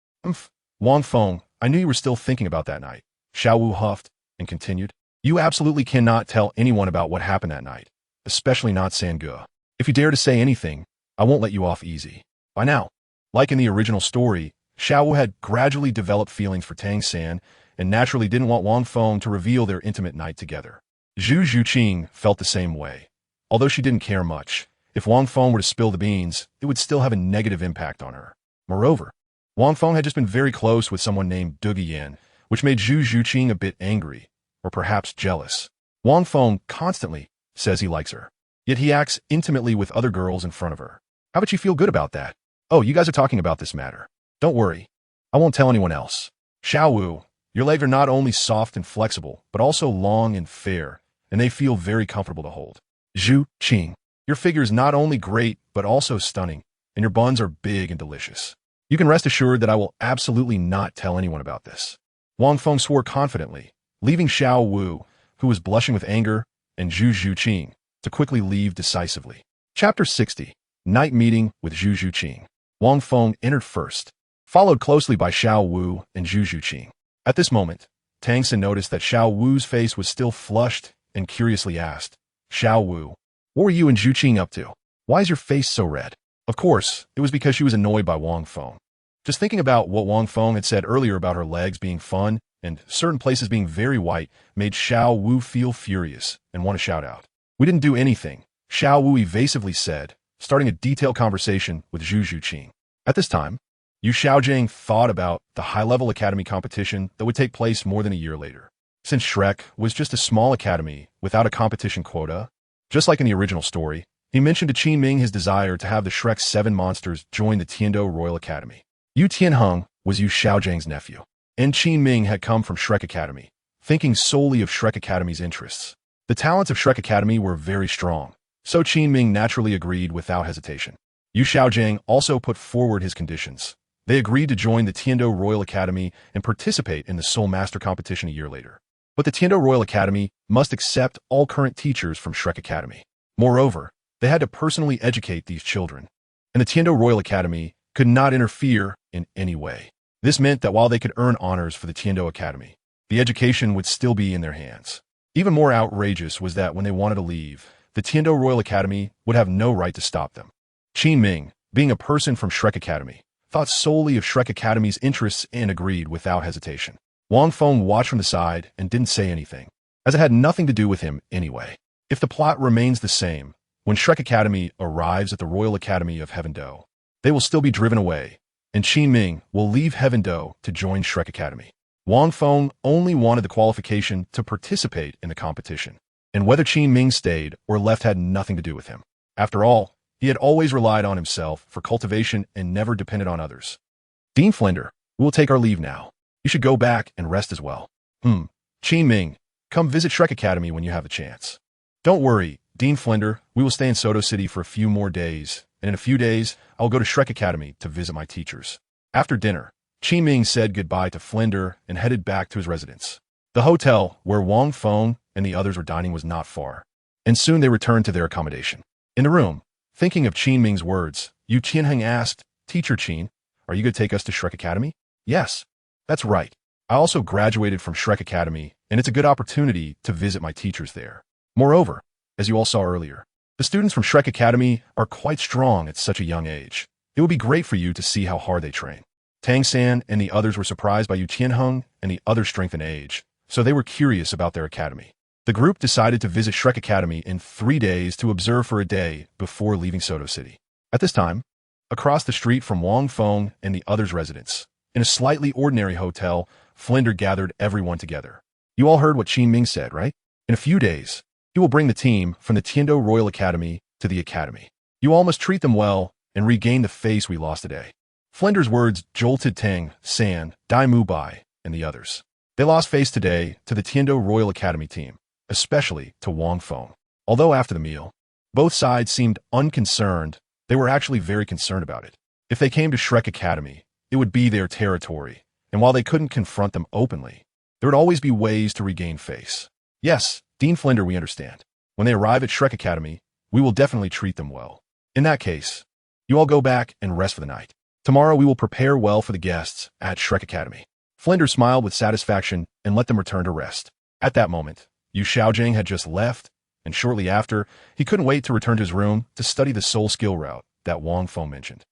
Wang Feng, I knew you were still thinking about that night. Xiao Wu huffed and continued, You absolutely cannot tell anyone about what happened that night, especially not Sange. If you dare to say anything, I won't let you off easy. By now, like in the original story, Xiao Wu had gradually developed feelings for Tang San and naturally didn't want Wang Feng to reveal their intimate night together. Zhu Zhuqing felt the same way. Although she didn't care much, if Wang Feng were to spill the beans, it would still have a negative impact on her. Moreover, Wang Feng had just been very close with someone named A Yin, which made Zhu Zhuqing a bit angry, or perhaps jealous. Wang Feng constantly says he likes her, yet he acts intimately with other girls in front of her. How would she feel good about that? Oh, you guys are talking about this matter. Don't worry. I won't tell anyone else. Xiao Wu, your legs are not only soft and flexible, but also long and fair, and they feel very comfortable to hold. Zhu Qing, your figure is not only great, but also stunning, and your buns are big and delicious. You can rest assured that I will absolutely not tell anyone about this." Wang Feng swore confidently, leaving Xiao Wu, who was blushing with anger, and Zhu Zhuqing to quickly leave decisively. Chapter 60. Night Meeting with Zhu Zhuqing. Wang Feng entered first, followed closely by Xiao Wu and Zhu Zhuqing. At this moment, Tang San noticed that Xiao Wu's face was still flushed and curiously asked, "Xiao Wu, what were you and Zhuqing up to? Why is your face so red?" Of course, it was because she was annoyed by Wang Feng. Just thinking about what Wang Feng had said earlier about her legs being fun and certain places being very white made Xiao Wu feel furious and want to shout out. "We didn't do anything," Xiao Wu evasively said, starting a detailed conversation with Zhu Zhuqing. At this time, Yu Xiaogang thought about the high-level academy competition that would take place more than a year later. Since Shrek was just a small academy without a competition quota, just like in the original story, he mentioned to Qin Ming his desire to have the Shrek 7 monsters join the Tiando Royal Academy. Yu Tianheng was Yu Xiaojang's nephew, and Qin Ming had come from Shrek Academy, thinking solely of Shrek Academy's interests. The talents of Shrek Academy were very strong, so Qin Ming naturally agreed without hesitation. Yu Xiaogang also put forward his conditions. They agreed to join the Tiando Royal Academy and participate in the Soul Master competition a year later. But the Tiando Royal Academy must accept all current teachers from Shrek Academy. Moreover, they had to personally educate these children, and the Tiando Royal Academy could not interfere in any way. This meant that while they could earn honors for the Tiando Academy, the education would still be in their hands. Even more outrageous was that when they wanted to leave, the Tiando Royal Academy would have no right to stop them. Qin Ming, being a person from Shrek Academy, thought solely of Shrek Academy's interests and agreed without hesitation. Wang Feng watched from the side and didn't say anything, as it had nothing to do with him anyway. If the plot remains the same, when Shrek Academy arrives at the Royal Academy of Heaven Dou, they will still be driven away, and Qin Ming will leave Heaven Dou to join Shrek Academy. Wang Feng only wanted the qualification to participate in the competition, and whether Qin Ming stayed or left had nothing to do with him. After all, he had always relied on himself for cultivation and never depended on others. "Dean Flinder, we will take our leave now. You should go back and rest as well." Qin Ming, come visit Shrek Academy when you have the chance." "Don't worry, Dean Flinder, we will stay in Soto City for a few more days, and in a few days, I will go to Shrek Academy to visit my teachers." After dinner, Qin Ming said goodbye to Flinder and headed back to his residence. The hotel where Wang Feng and the others were dining was not far, and soon they returned to their accommodation. In the room, thinking of Qin Ming's words, Yu Tianheng asked, "Teacher Qin, are you going to take us to Shrek Academy?" "Yes, that's right. I also graduated from Shrek Academy, and it's a good opportunity to visit my teachers there. Moreover, as you all saw earlier, the students from Shrek Academy are quite strong at such a young age. It would be great for you to see how hard they train." Tang San and the others were surprised by Yu Tianheng and the other strength and age, so they were curious about their academy. The group decided to visit Shrek Academy in 3 days to observe for a day before leaving Soto City. At this time, across the street from Wang Feng and the others' residence, in a slightly ordinary hotel, Flinder gathered everyone together. "You all heard what Qin Ming said, right? In a few days, he will bring the team from the Tiando Royal Academy to the academy. You all must treat them well and regain the face we lost today." Flinder's words jolted Tang San, Dai Mu Bai, and the others. They lost face today to the Tiando Royal Academy team, especially to Wang Feng. Although after the meal, both sides seemed unconcerned, they were actually very concerned about it. If they came to Shrek Academy, it would be their territory, and while they couldn't confront them openly, there would always be ways to regain face. "Yes, Dean Flinder, we understand. When they arrive at Shrek Academy, we will definitely treat them well. In that case, you all go back and rest for the night. Tomorrow we will prepare well for the guests at Shrek Academy." Flinder smiled with satisfaction and let them return to rest. At that moment, Yu Xiaogang had just left, and shortly after, he couldn't wait to return to his room to study the soul skill route that Wang Feng mentioned.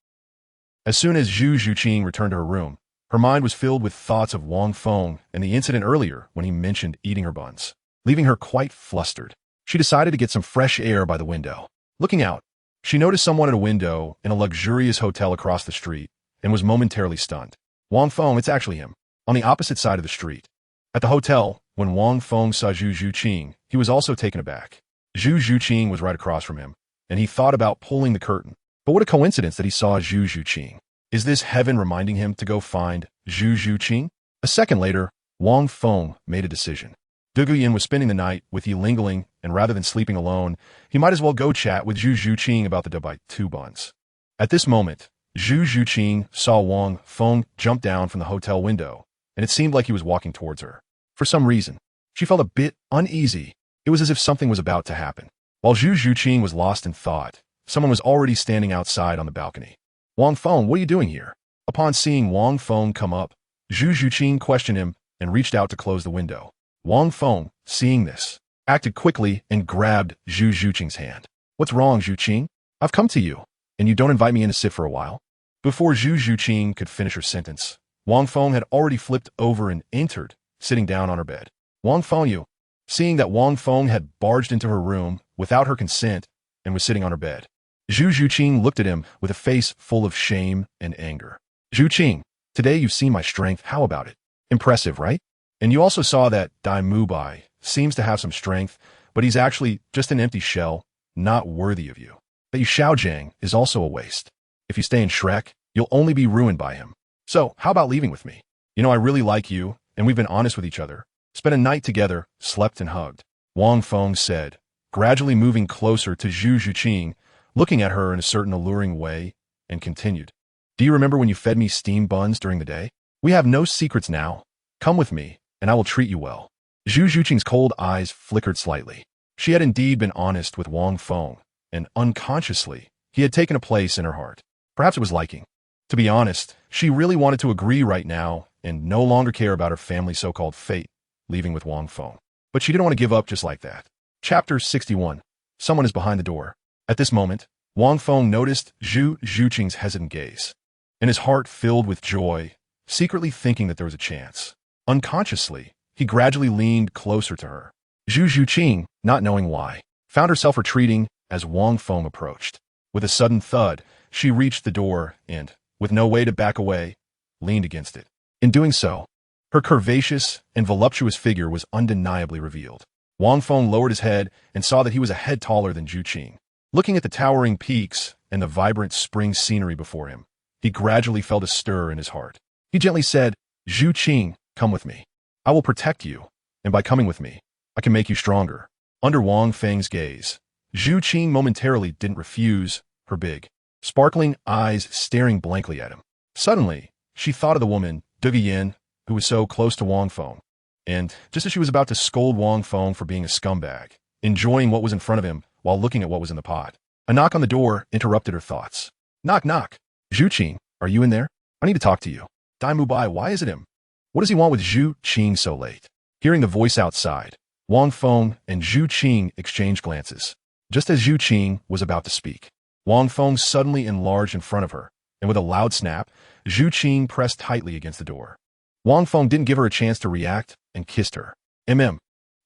As soon as Zhu Zhuqing returned to her room, her mind was filled with thoughts of Wang Feng and the incident earlier when he mentioned eating her buns, leaving her quite flustered. She decided to get some fresh air by the window. Looking out, she noticed someone at a window in a luxurious hotel across the street and was momentarily stunned. "Wang Feng, it's actually him," on the opposite side of the street. At the hotel, when Wang Feng saw Zhu Zhuqing, he was also taken aback. Zhu Zhuqing was right across from him, and he thought about pulling the curtain. But what a coincidence that he saw Zhu Zhuqing. Is this heaven reminding him to go find Zhu Zhuqing? A second later, Wang Feng made a decision. Douluo was spending the night with Yi Lingling, and rather than sleeping alone, he might as well go chat with Zhu Zhuqing about the Dubai 2 buns. At this moment, Zhu Zhuqing saw Wang Feng jump down from the hotel window, and it seemed like he was walking towards her. For some reason, she felt a bit uneasy. It was as if something was about to happen. While Zhu Zhuqing was lost in thought, someone was already standing outside on the balcony. Wang Feng, what are you doing here? Upon seeing Wang Feng come up, Zhu Zhuqing questioned him and reached out to close the window. Wang Feng, seeing this, acted quickly and grabbed Zhu Zhuqing's hand. What's wrong, Zhuqing? I've come to you, and you don't invite me in to sit for a while? Before Zhu Zhuqing could finish her sentence, Wang Feng had already flipped over and entered, sitting down on her bed. Wang Feng, you. Seeing that Wang Feng had barged into her room without her consent and was sitting on her bed, Zhu Zhuqing looked at him with a face full of shame and anger. Zhuqing, today you've seen my strength. How about it? Impressive, right? And you also saw that Dai Mubai seems to have some strength, but he's actually just an empty shell, not worthy of you. That you Xiaogang is also a waste. If you stay in Shrek, you'll only be ruined by him. So, how about leaving with me? You know, I really like you, and we've been honest with each other. Spent a night together, slept and hugged. Wang Feng said, gradually moving closer to Zhu Zhuqing, looking at her in a certain alluring way, and continued. Do you remember when you fed me steamed buns during the day? We have no secrets now. Come with me, and I will treat you well. Zhu Zhuqing's cold eyes flickered slightly. She had indeed been honest with Wang Feng, and unconsciously, he had taken a place in her heart. Perhaps it was liking. To be honest, she really wanted to agree right now and no longer care about her family's so-called fate, leaving with Wang Feng. But she didn't want to give up just like that. Chapter 61. Someone is behind the door. At this moment, Wang Feng noticed Zhu Zhuqing's hesitant gaze, and his heart filled with joy, secretly thinking that there was a chance. Unconsciously, he gradually leaned closer to her. Zhu Zhuqing, not knowing why, found herself retreating as Wang Feng approached. With a sudden thud, she reached the door and, with no way to back away, leaned against it. In doing so, her curvaceous and voluptuous figure was undeniably revealed. Wang Feng lowered his head and saw that he was a head taller than Zhuqing. Looking at the towering peaks and the vibrant spring scenery before him, he gradually felt a stir in his heart. He gently said, Zhuqing, come with me. I will protect you, and by coming with me, I can make you stronger. Under Wang Feng's gaze, Zhuqing momentarily didn't refuse, her big, sparkling eyes staring blankly at him. Suddenly, she thought of the woman, A Yin, who was so close to Wang Feng. And just as she was about to scold Wang Feng for being a scumbag, enjoying what was in front of him while looking at what was in the pot, a knock on the door interrupted her thoughts. Knock, knock. Zhuqing, are you in there? I need to talk to you. Dai Mubai, why is it him? What does he want with Zhuqing so late? Hearing the voice outside, Wang Feng and Zhuqing exchanged glances. Just as Zhuqing was about to speak, Wang Feng suddenly enlarged in front of her, and with a loud snap, Zhuqing pressed tightly against the door. Wang Feng didn't give her a chance to react and kissed her. A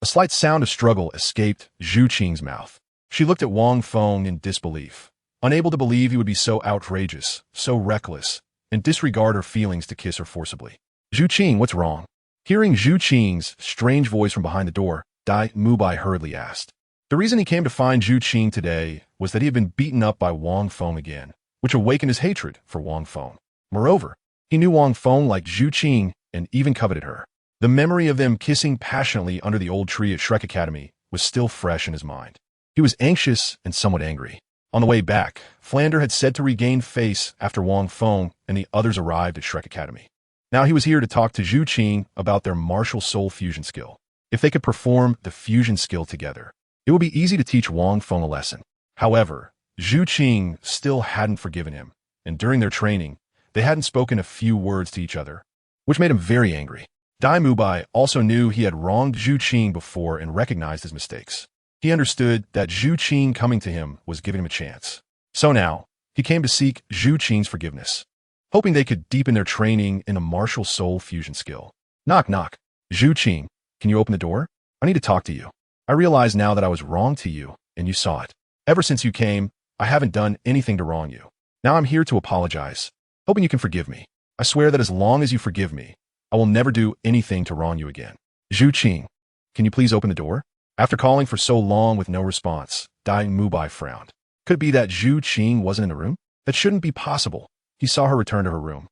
slight sound of struggle escaped Zhuqing's mouth. She looked at Wang Feng in disbelief, unable to believe he would be so outrageous, so reckless, and disregard her feelings to kiss her forcibly. Zhuqing, what's wrong? Hearing Zhuqing's strange voice from behind the door, Dai Mubai hurriedly asked. The reason he came to find Zhuqing today was that he had been beaten up by Wang Feng again, which awakened his hatred for Wang Feng. Moreover, he knew Wang Feng liked Zhuqing and even coveted her. The memory of them kissing passionately under the old tree at Shrek Academy was still fresh in his mind. He was anxious and somewhat angry. On the way back, Flander had said to regain face after Wang Feng and the others arrived at Shrek Academy. Now he was here to talk to Zhuqing about their martial soul fusion skill. If they could perform the fusion skill together, it would be easy to teach Wang Feng a lesson. However, Zhuqing still hadn't forgiven him, and during their training, they hadn't spoken a few words to each other, which made him very angry. Dai Mubai also knew he had wronged Zhuqing before and recognized his mistakes. He understood that Zhuqing coming to him was giving him a chance. So now, he came to seek Zhuqing's forgiveness, hoping they could deepen their training in a martial soul fusion skill. Knock, knock. Zhuqing, can you open the door? I need to talk to you. I realize now that I was wrong to you, and you saw it. Ever since you came, I haven't done anything to wrong you. Now I'm here to apologize, hoping you can forgive me. I swear that as long as you forgive me, I will never do anything to wrong you again. Zhuqing, can you please open the door? After calling for so long with no response, Dai Mubai frowned. Could it be that Zhuqing wasn't in the room? That shouldn't be possible. He saw her return to her room.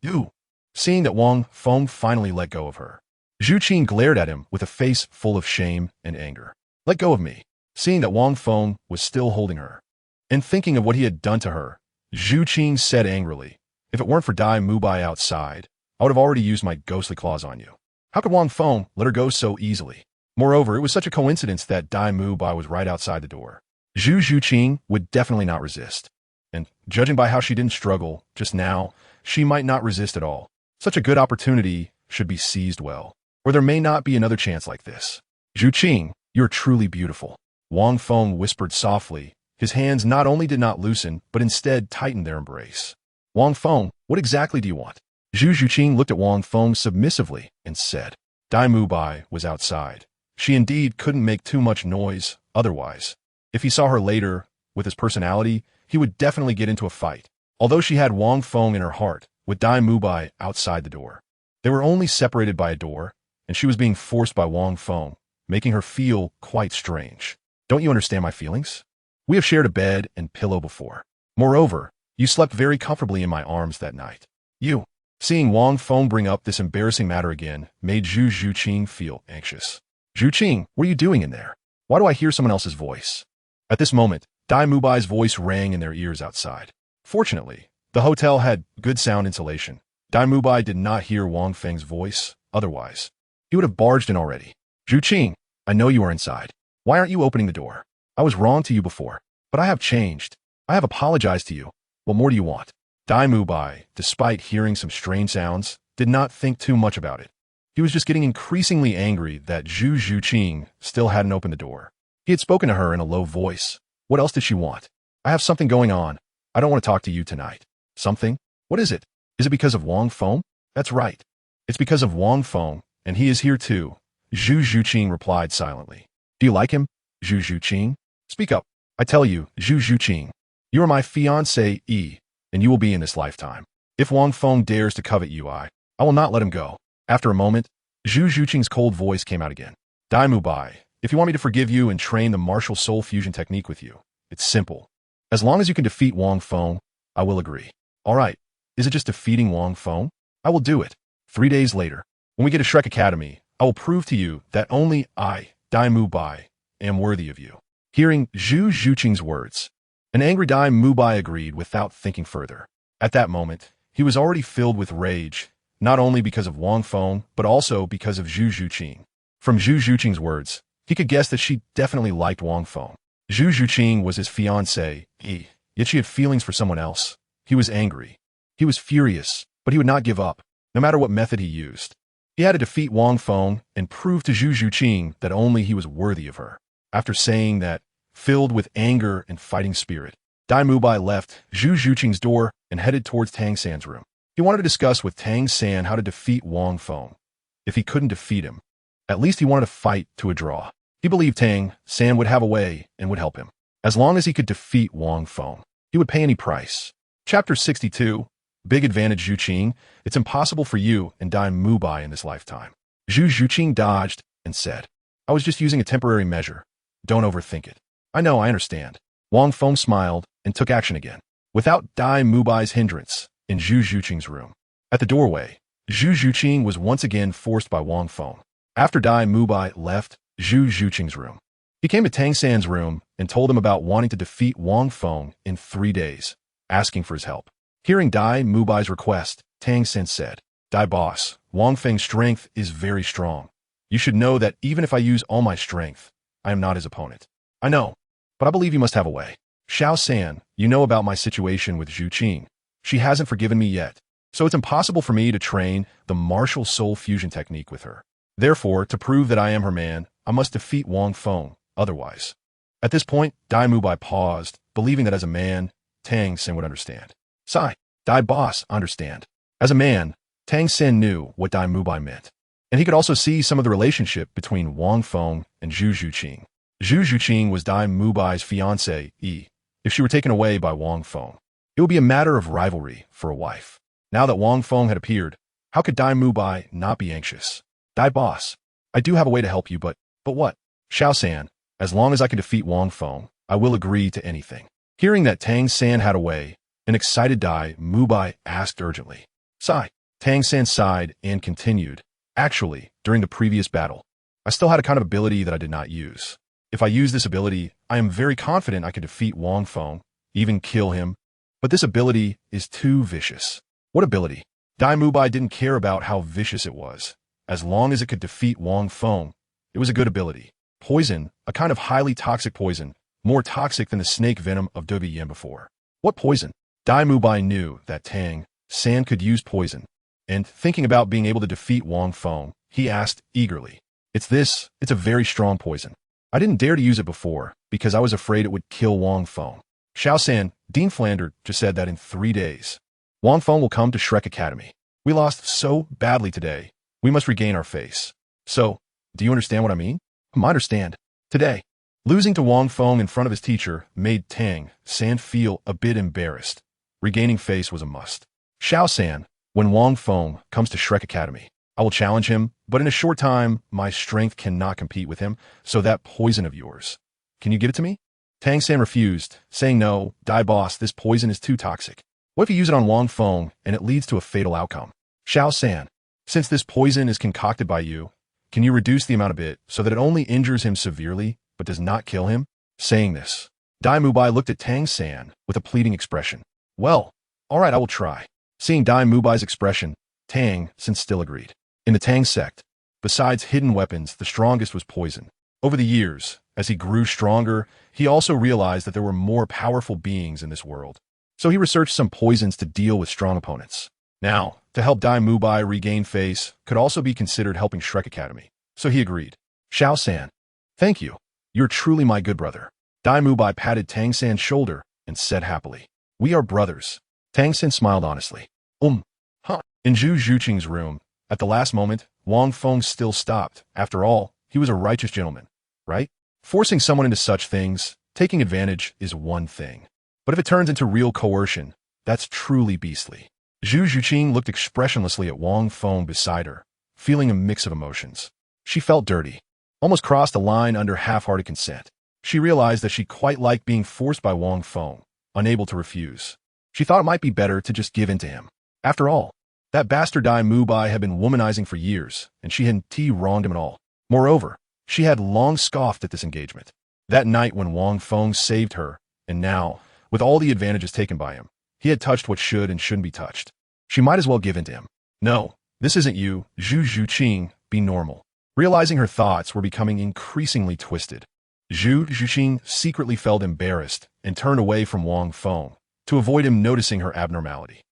You. Seeing that Wang Feng finally let go of her, Zhuqing glared at him with a face full of shame and anger. Let go of me. Seeing that Wang Feng was still holding her, and thinking of what he had done to her, Zhu Qing said angrily. If it weren't for Dai Mubai outside, I would have already used my ghostly claws on you. How could Wang Feng let her go so easily? Moreover, it was such a coincidence that Dai Mubai was right outside the door. Zhu Qing would definitely not resist. And judging by how she didn't struggle just now, she might not resist at all. Such a good opportunity should be seized well, or there may not be another chance like this. Zhu Qing, you're truly beautiful. Wang Feng whispered softly. His hands not only did not loosen, but instead tightened their embrace. Wang Feng, what exactly do you want? Zhu Qing looked at Wang Feng submissively and said. Dai Mubai was outside. She indeed couldn't make too much noise otherwise. If he saw her later, with his personality, he would definitely get into a fight. Although she had Wang Feng in her heart, with Dai Mubai outside the door. They were only separated by a door, and she was being forced by Wang Feng, making her feel quite strange. Don't you understand my feelings? We have shared a bed and pillow before. Moreover, you slept very comfortably in my arms that night. You. Seeing Wang Feng bring up this embarrassing matter again made Zhu Qing feel anxious. Zhu Qing, what are you doing in there? Why do I hear someone else's voice? At this moment, Dai Mubai's voice rang in their ears outside. Fortunately, the hotel had good sound insulation. Dai Mubai did not hear Wang Feng's voice, otherwise. He would have barged in already. Zhu Qing, I know you are inside. Why aren't you opening the door? I was wrong to you before, but I have changed. I have apologized to you. What more do you want? Dai Mubai, despite hearing some strange sounds, did not think too much about it. He was just getting increasingly angry that Zhu Qing still hadn't opened the door. He had spoken to her in a low voice. What else did she want? I have something going on. I don't want to talk to you tonight. Something? What is it? Is it because of Wang Feng? That's right. It's because of Wang Feng, and he is here too. Zhu Qing replied silently. Do you like him? Zhu Qing? Speak up. I tell you, Zhu Qing. You are my fiancé, and you will be in this lifetime. If Wang Feng dares to covet you, I will not let him go. After a moment, Zhu Qing's cold voice came out again. Dai Mubai, if you want me to forgive you and train the martial soul fusion technique with you, it's simple. As long as you can defeat Wang Feng, I will agree. All right, is it just defeating Wang Feng? I will do it. 3 days later, when we get to Shrek Academy, I will prove to you that only I, Dai Mubai, am worthy of you. Hearing Zhu Qing's words, an angry Dai Mubai agreed without thinking further. At that moment, he was already filled with rage, not only because of Wang Feng, but also because of Zhu Qing. From Zhu Qing's words, he could guess that she definitely liked Wang Feng. Zhu Qing was his fiancée, yet she had feelings for someone else. He was angry. He was furious, but he would not give up, no matter what method he used. He had to defeat Wang Feng and prove to Zhu Qing that only he was worthy of her. After saying that, filled with anger and fighting spirit, Dai Mubai left Zhu Qing's door and headed towards Tang San's room. He wanted to discuss with Tang San how to defeat Wang Feng. If he couldn't defeat him, at least he wanted to fight to a draw. He believed Tang San would have a way and would help him. As long as he could defeat Wang Feng, he would pay any price. Chapter 62, Big Advantage Zhu Qing, it's impossible for you and Dai Mubai in this lifetime. Zhu Qing dodged and said, I was just using a temporary measure. Don't overthink it. I know, I understand. Wang Feng smiled and took action again. Without Dai Mubai's hindrance, in Zhu Qing's room. At the doorway, Zhu Qing was once again forced by Wang Feng. After Dai Mubai left Zhu Qing's room, he came to Tang San's room and told him about wanting to defeat Wang Feng in 3 days, asking for his help. Hearing Dai Mubai's request, Tang San said, Dai boss, Wang Feng's strength is very strong. You should know that even if I use all my strength, I am not his opponent. I know, but I believe you must have a way. Xiao San, you know about my situation with Zhu Qing. She hasn't forgiven me yet, so it's impossible for me to train the martial soul fusion technique with her. Therefore, to prove that I am her man, I must defeat Wang Feng, otherwise. At this point, Dai Mubai paused, believing that as a man, Tang San would understand. Sigh, Dai boss, understand. As a man, Tang San knew what Dai Mubai meant, and he could also see some of the relationship between Wang Feng and Zhu Qing. Zhu Qing was Dai Mubai's fiancée, if she were taken away by Wang Feng. It would be a matter of rivalry for a wife. Now that Wang Feng had appeared, how could Dai Mubai not be anxious? Dai boss, I do have a way to help you, but what? Xiao San, as long as I can defeat Wang Feng, I will agree to anything. Hearing that Tang San had a way, an excited Dai Mubai asked urgently. Sigh. Tang San sighed and continued. Actually, during the previous battle, I still had a kind of ability that I did not use. If I use this ability, I am very confident I could defeat Wang Feng, even kill him. But this ability is too vicious. What ability? Dai Mubai didn't care about how vicious it was. As long as it could defeat Wang Feng, it was a good ability. Poison, a kind of highly toxic poison, more toxic than the snake venom of A Yin before. What poison? Dai Mubai knew that Tang San could use poison, and thinking about being able to defeat Wang Feng, he asked eagerly. It's a very strong poison. I didn't dare to use it before, because I was afraid it would kill Wang Feng. Xiao San, Dean Flander, just said that in 3 days, Wang Feng will come to Shrek Academy. We lost so badly today. We must regain our face. So, do you understand what I mean? I understand. Today, losing to Wang Feng in front of his teacher made Tang San feel a bit embarrassed. Regaining face was a must. Xiao San, when Wang Feng comes to Shrek Academy, I will challenge him, but in a short time, my strength cannot compete with him, so that poison of yours. Can you give it to me? Tang San refused, saying no, Dai boss, this poison is too toxic. What if you use it on Wang Feng and it leads to a fatal outcome? Xiao San, since this poison is concocted by you, can you reduce the amount of it so that it only injures him severely, but does not kill him? Saying this, Dai Mubai looked at Tang San with a pleading expression. Well, all right, I will try. Seeing Dai Mubai's expression, Tang San still agreed. In the Tang sect, besides hidden weapons, the strongest was poison. Over the years, as he grew stronger, he also realized that there were more powerful beings in this world. So he researched some poisons to deal with strong opponents. Now, to help Dai Mubai regain face could also be considered helping Shrek Academy. So he agreed. Xiao San, thank you. You're truly my good brother. Dai Mubai patted Tang San's shoulder and said happily, we are brothers. Tang San smiled honestly. Huh. In Zhu Zhuqing's room, at the last moment, Wang Feng still stopped. After all, he was a righteous gentleman, right? Forcing someone into such things, taking advantage, is one thing. But if it turns into real coercion, that's truly beastly. Zhu Zhuqing looked expressionlessly at Wang Feng beside her, feeling a mix of emotions. She felt dirty, almost crossed a line under half-hearted consent. She realized that she quite liked being forced by Wang Feng, unable to refuse. She thought it might be better to just give in to him. After all, that bastard Dai Mubai had been womanizing for years, and she hadn't wronged him at all. Moreover, she had long scoffed at this engagement. That night when Wang Feng saved her, and now, with all the advantages taken by him, he had touched what should and shouldn't be touched. She might as well give in to him. No, this isn't you, Zhu Zhuqing, be normal. Realizing her thoughts were becoming increasingly twisted, Zhu Zhuqing secretly felt embarrassed and turned away from Wang Feng to avoid him noticing her abnormality.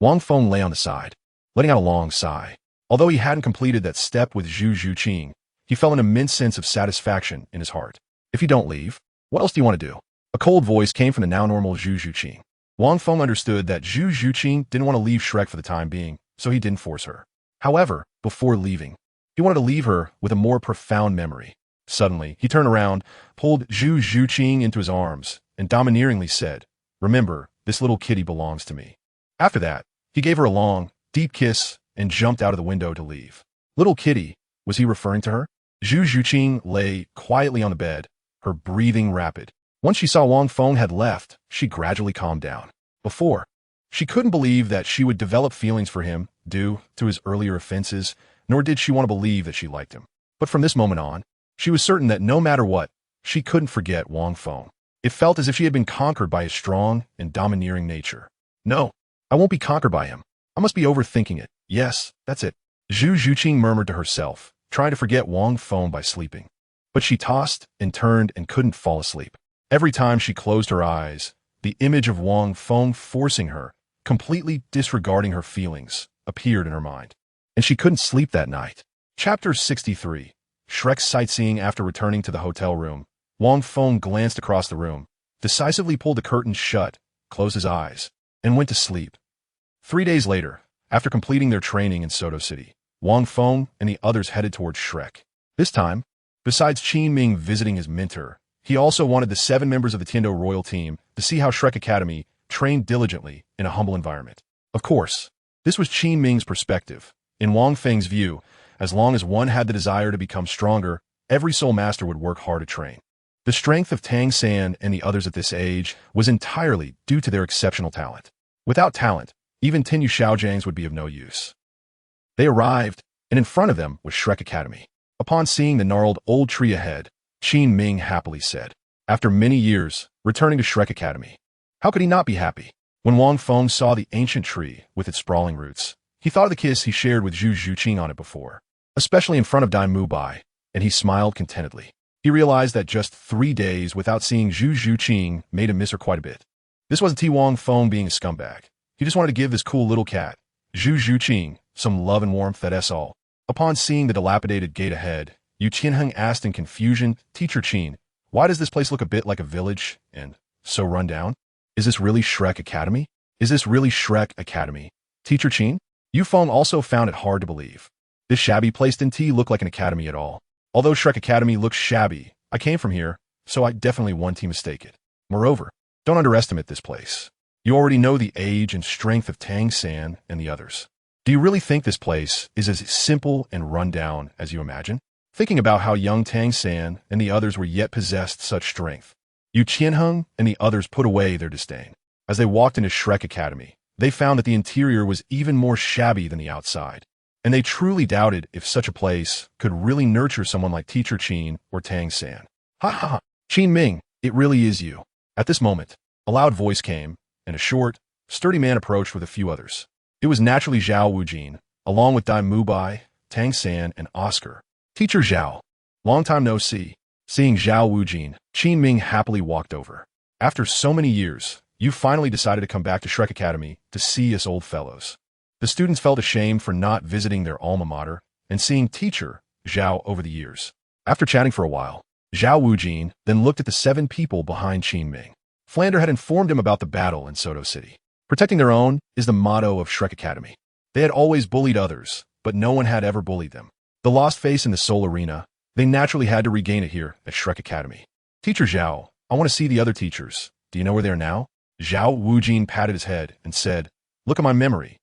Wang Feng lay on the side, letting out a long sigh. Although he hadn't completed that step with Zhu Zhuqing, he felt an immense sense of satisfaction in his heart. If you don't leave, what else do you want to do? A cold voice came from the now normal Zhu Zhuqing. Wang Feng understood that Zhu Zhuqing didn't want to leave Shrek for the time being, so he didn't force her. However, before leaving, he wanted to leave her with a more profound memory. Suddenly, he turned around, pulled Zhu Zhuqing into his arms, and domineeringly said, "Remember, this little kitty belongs to me." After that, he gave her a long, deep kiss and jumped out of the window to leave. Little kitty, was he referring to her? Zhu Zhuqing lay quietly on the bed, her breathing rapid. Once she saw Wang Feng had left, she gradually calmed down. Before, she couldn't believe that she would develop feelings for him due to his earlier offenses, nor did she want to believe that she liked him. But from this moment on, she was certain that no matter what, she couldn't forget Wang Feng. It felt as if she had been conquered by his strong and domineering nature. No, I won't be conquered by him. I must be overthinking it. Yes, that's it. Zhu Zhuqing murmured to herself, trying to forget Wang Feng by sleeping. But she tossed and turned and couldn't fall asleep. Every time she closed her eyes, the image of Wang Feng forcing her, completely disregarding her feelings, appeared in her mind. And she couldn't sleep that night. Chapter 63. Shrek's sightseeing. After returning to the hotel room, Wang Feng glanced across the room, decisively pulled the curtains shut, closed his eyes, and went to sleep. 3 days later, after completing their training in Soto City, Wang Feng and the others headed towards Shrek. This time, besides Qin Ming visiting his mentor, he also wanted the 7 members of the Tiendo Royal team to see how Shrek Academy trained diligently in a humble environment. Of course, this was Qin Ming's perspective. In Wang Feng's view, as long as one had the desire to become stronger, every soul master would work hard to train. The strength of Tang San and the others at this age was entirely due to their exceptional talent. Without talent, even 10 Xiaogangs would be of no use. They arrived, and in front of them was Shrek Academy. Upon seeing the gnarled old tree ahead, Qin Ming happily said, "After many years, returning to Shrek Academy. How could he not be happy? When Wang Feng saw the ancient tree with its sprawling roots, he thought of the kiss he shared with Zhu Zhuqing on it before, especially in front of Dai Mubai, and he smiled contentedly. He realized that just 3 days without seeing Zhu Zhuqing made him miss her quite a bit. This wasn't Wang Feng being a scumbag. He just wanted to give this cool little cat, Zhu Zhuqing, some love and warmth, that's all. Upon seeing the dilapidated gate ahead, Yu Qianheng asked in confusion, "Teacher Qin, why does this place look a bit like a village and so run down? Is this really Shrek Academy? Is this really Shrek Academy? Teacher Qin?" Yu Feng also found it hard to believe. This shabby place didn't look like an academy at all. Although Shrek Academy looks shabby, I came from here, so I definitely won't mistake it. Moreover, don't underestimate this place. You already know the age and strength of Tang San and the others. Do you really think this place is as simple and run down as you imagine? Thinking about how young Tang San and the others were yet possessed such strength, Yu Qianheng and the others put away their disdain. As they walked into Shrek Academy, they found that the interior was even more shabby than the outside, and they truly doubted if such a place could really nurture someone like Teacher Qin or Tang San. Ha ha ha, Qin Ming, it really is you. At this moment, a loud voice came, and a short, sturdy man approached with a few others. It was naturally Zhao Wujin, along with Dai Mubai, Tang San, and Oscar. "Teacher Zhao, long time no see." Seeing Zhao Wujin, Qin Ming happily walked over. "After so many years, you finally decided to come back to Shrek Academy to see us old fellows." The students felt ashamed for not visiting their alma mater and seeing Teacher Zhao over the years. After chatting for a while, Zhao Wujin then looked at the 7 people behind Qin Ming. Flander had informed him about the battle in Soto City. Protecting their own is the motto of Shrek Academy. They had always bullied others, but no one had ever bullied them. The lost face in the Soul Arena, they naturally had to regain it here at Shrek Academy. "Teacher Zhao, I want to see the other teachers. Do you know where they are now?" Zhao Wujin patted his head and said, "Look at my memory.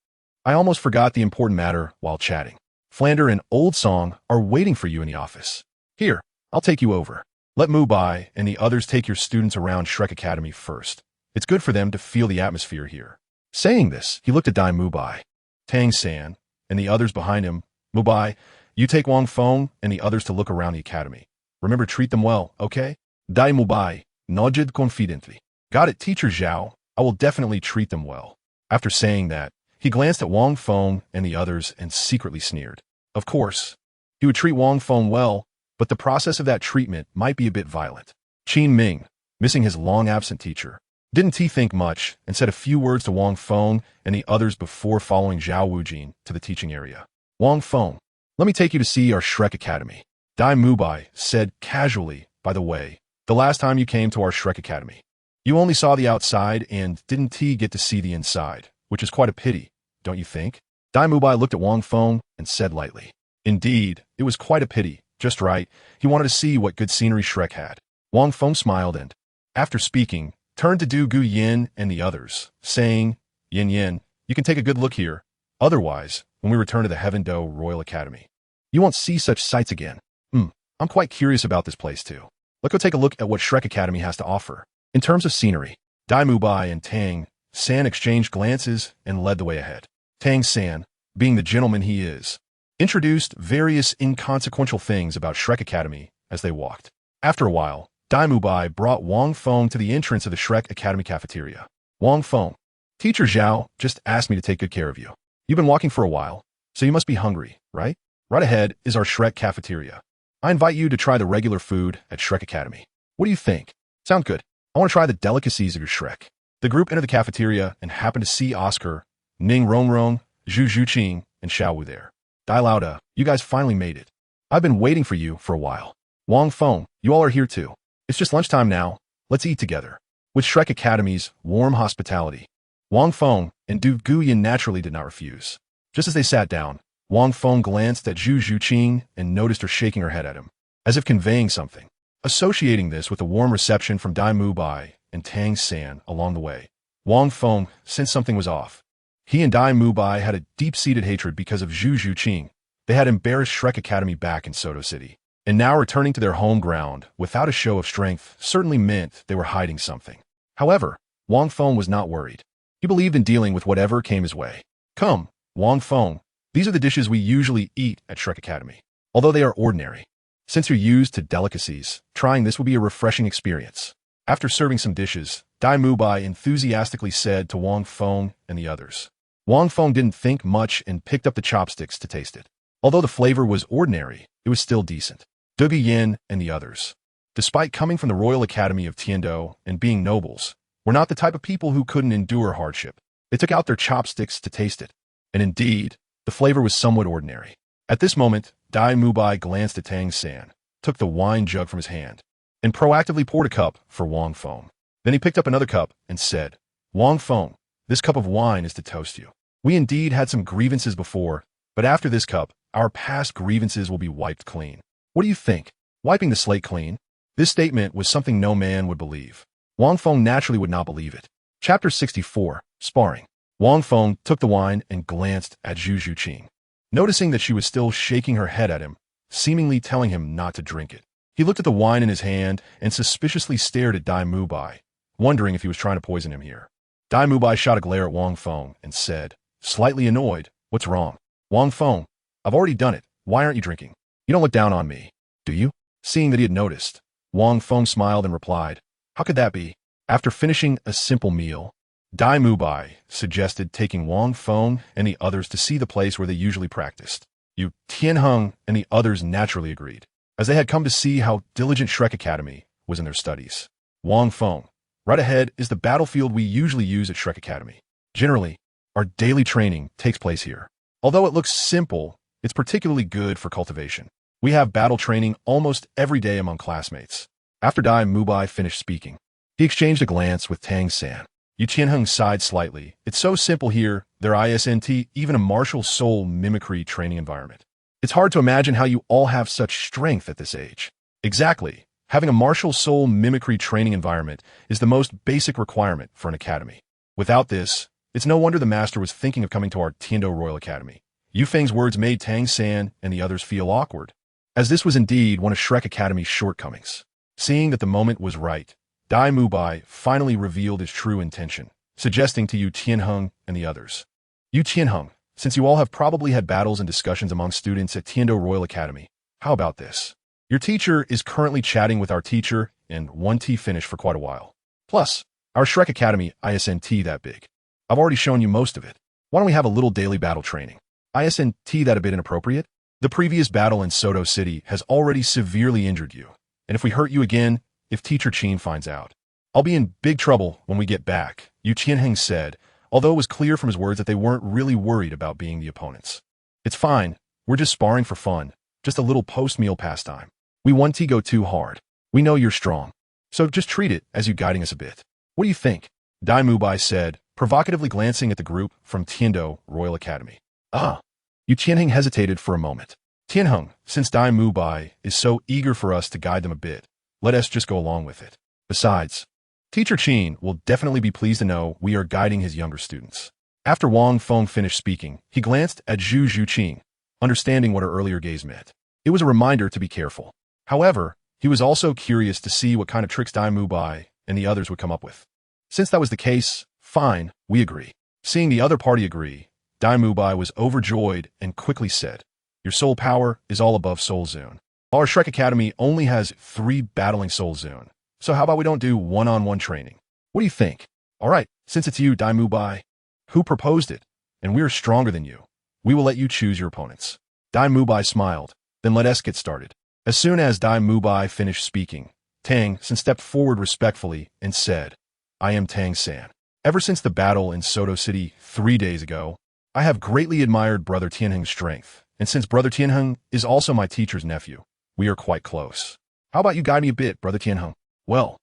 I almost forgot the important matter while chatting. Flander and Old Song are waiting for you in the office. Here, I'll take you over. Let Mubai and the others take your students around Shrek Academy first. It's good for them to feel the atmosphere here." Saying this, he looked at Dai Mubai, Tang San, and the others behind him. "Mubai, you take Wang Feng and the others to look around the academy. Remember, treat them well, okay?" Dai Mubai nodded confidently. "Got it, Teacher Zhao. I will definitely treat them well." After saying that, he glanced at Wang Feng and the others and secretly sneered. Of course, he would treat Wang Feng well, but the process of that treatment might be a bit violent. Qin Ming, missing his long-absent teacher, didn't think much and said a few words to Wang Feng and the others before following Zhao Wujin to the teaching area. "Wang Feng, let me take you to see our Shrek Academy." Dai Mubai said casually, "By the way, the last time you came to our Shrek Academy, you only saw the outside and didn't get to see the inside, which is quite a pity, don't you think?" Dai Mubai looked at Wang Feng and said lightly, "Indeed, it was quite a pity. Just right, he wanted to see what good scenery Shrek had." Wang Feng smiled and, after speaking, turned to Du Gu Yin and the others, saying, "Yin Yin, you can take a good look here. Otherwise, when we return to the Heaven Do Royal Academy, you won't see such sights again. I'm quite curious about this place too. Let's go take a look at what Shrek Academy has to offer." In terms of scenery, Dai Mubai and Tang San exchanged glances and led the way ahead. Tang San, being the gentleman he is, introduced various inconsequential things about Shrek Academy as they walked. After a while, Dai Mubai brought Wang Feng to the entrance of the Shrek Academy cafeteria. "Wang Feng, Teacher Zhao just asked me to take good care of you. You've been walking for a while, so you must be hungry, right? Right ahead is our Shrek cafeteria. I invite you to try the regular food at Shrek Academy. What do you think? Sound good? I want to try the delicacies of your Shrek." The group entered the cafeteria and happened to see Oscar, Ning Rongrong, Zhu Zhuqing, and Xiao Wu there. "Dai Lauda, you guys finally made it. I've been waiting for you for a while. Wang Feng, you all are here too. It's just lunchtime now. Let's eat together." With Shrek Academy's warm hospitality, Wang Feng and Du Guyan naturally did not refuse. Just as they sat down, Wang Feng glanced at Zhu Zhuqing and noticed her shaking her head at him, as if conveying something. Associating this with the warm reception from Dai Mubai and Tang San along the way, Wang Feng sensed something was off. He and Dai Mubai had a deep-seated hatred because of Zhu Zhuqing. They had embarrassed Shrek Academy back in Soto City, and now returning to their home ground without a show of strength certainly meant they were hiding something. However, Wang Feng was not worried. He believed in dealing with whatever came his way. "Come, Wang Feng, these are the dishes we usually eat at Shrek Academy. Although they are ordinary, since you're used to delicacies, trying this will be a refreshing experience." After serving some dishes, Dai Mubai enthusiastically said to Wang Feng and the others. Wang Feng didn't think much and picked up the chopsticks to taste it. Although the flavor was ordinary, it was still decent. A Yin and the others, despite coming from the Royal Academy of Tiando and being nobles, were not the type of people who couldn't endure hardship. They took out their chopsticks to taste it. And indeed, the flavor was somewhat ordinary. At this moment, Dai Mubai glanced at Tang San, took the wine jug from his hand, and proactively poured a cup for Wang Feng. Then he picked up another cup and said, Wang Feng, this cup of wine is to toast you. We indeed had some grievances before, but after this cup, our past grievances will be wiped clean. What do you think? Wiping the slate clean? This statement was something no man would believe. Wang Feng naturally would not believe it. Chapter 64, Sparring. Wang Feng took the wine and glanced at Zhu Zhuqing. Noticing that she was still shaking her head at him, seemingly telling him not to drink it. He looked at the wine in his hand and suspiciously stared at Dai Mubai, wondering if he was trying to poison him here. Dai Mubai shot a glare at Wang Feng and said, slightly annoyed, what's wrong? Wang Feng, I've already done it. Why aren't you drinking? You don't look down on me, do you? Seeing that he had noticed, Wang Feng smiled and replied, how could that be? After finishing a simple meal, Dai Mubai suggested taking Wang Feng and the others to see the place where they usually practiced. Yu Tianheng and the others naturally agreed, as they had come to see how diligent Shrek Academy was in their studies. Wang Feng, right ahead is the battlefield we usually use at Shrek Academy. Generally, our daily training takes place here. Although it looks simple, it's particularly good for cultivation. We have battle training almost every day among classmates. After Dai Mubai finished speaking, he exchanged a glance with Tang San. Yu Tianheng sighed slightly. It's so simple here, their isn't even a martial soul mimicry training environment. It's hard to imagine how you all have such strength at this age. Exactly. Having a martial soul mimicry training environment is the most basic requirement for an academy. Without this, it's no wonder the master was thinking of coming to our Tiando Royal Academy. Yu Feng's words made Tang San and the others feel awkward, as this was indeed one of Shrek Academy's shortcomings. Seeing that the moment was right, Dai Mubai finally revealed his true intention, suggesting to Yu Tianheng and the others. Yu Tianheng, since you all have probably had battles and discussions among students at Tiando Royal Academy, how about this? Your teacher is currently chatting with our teacher and 1T finished for quite a while. Plus, our Shrek Academy isn't that big. I've already shown you most of it. Why don't we have a little daily battle training? Isn't that a bit inappropriate? The previous battle in Soto City has already severely injured you, and if we hurt you again, if Teacher Qin finds out, I'll be in big trouble when we get back, Yu Tianheng said, although it was clear from his words that they weren't really worried about being the opponents. It's fine, we're just sparring for fun, just a little post-meal pastime. We 1T go too hard. We know you're strong, so just treat it as you guiding us a bit. What do you think? Dai Mubai said, provocatively glancing at the group from Tiando Royal Academy. Yu Tianheng hesitated for a moment. Tianheng, since Dai Mubai is so eager for us to guide them a bit, let us just go along with it. Besides, Teacher Qin will definitely be pleased to know we are guiding his younger students. After Wang Feng finished speaking, he glanced at Zhu Zhuqing, understanding what her earlier gaze meant. It was a reminder to be careful. However, he was also curious to see what kind of tricks Dai Mubai and the others would come up with. Since that was the case, fine, we agree. Seeing the other party agree, Dai Mubai was overjoyed and quickly said, your soul power is all above Soul Zone. Our Shrek Academy only has 3 battling Soul Zone, so how about we don't do one-on-one training? What do you think? All right, since it's you, Dai Mubai, who proposed it, and we're stronger than you, we will let you choose your opponents. Dai Mubai smiled, then let us get started. As soon as Dai Mubai finished speaking, Tang San stepped forward respectfully and said, I am Tang San. Ever since the battle in Soto City 3 days ago, I have greatly admired Brother Tianheng's strength, and since Brother Tianheng is also my teacher's nephew, we are quite close. How about you guide me a bit, Brother Tianheng? Well,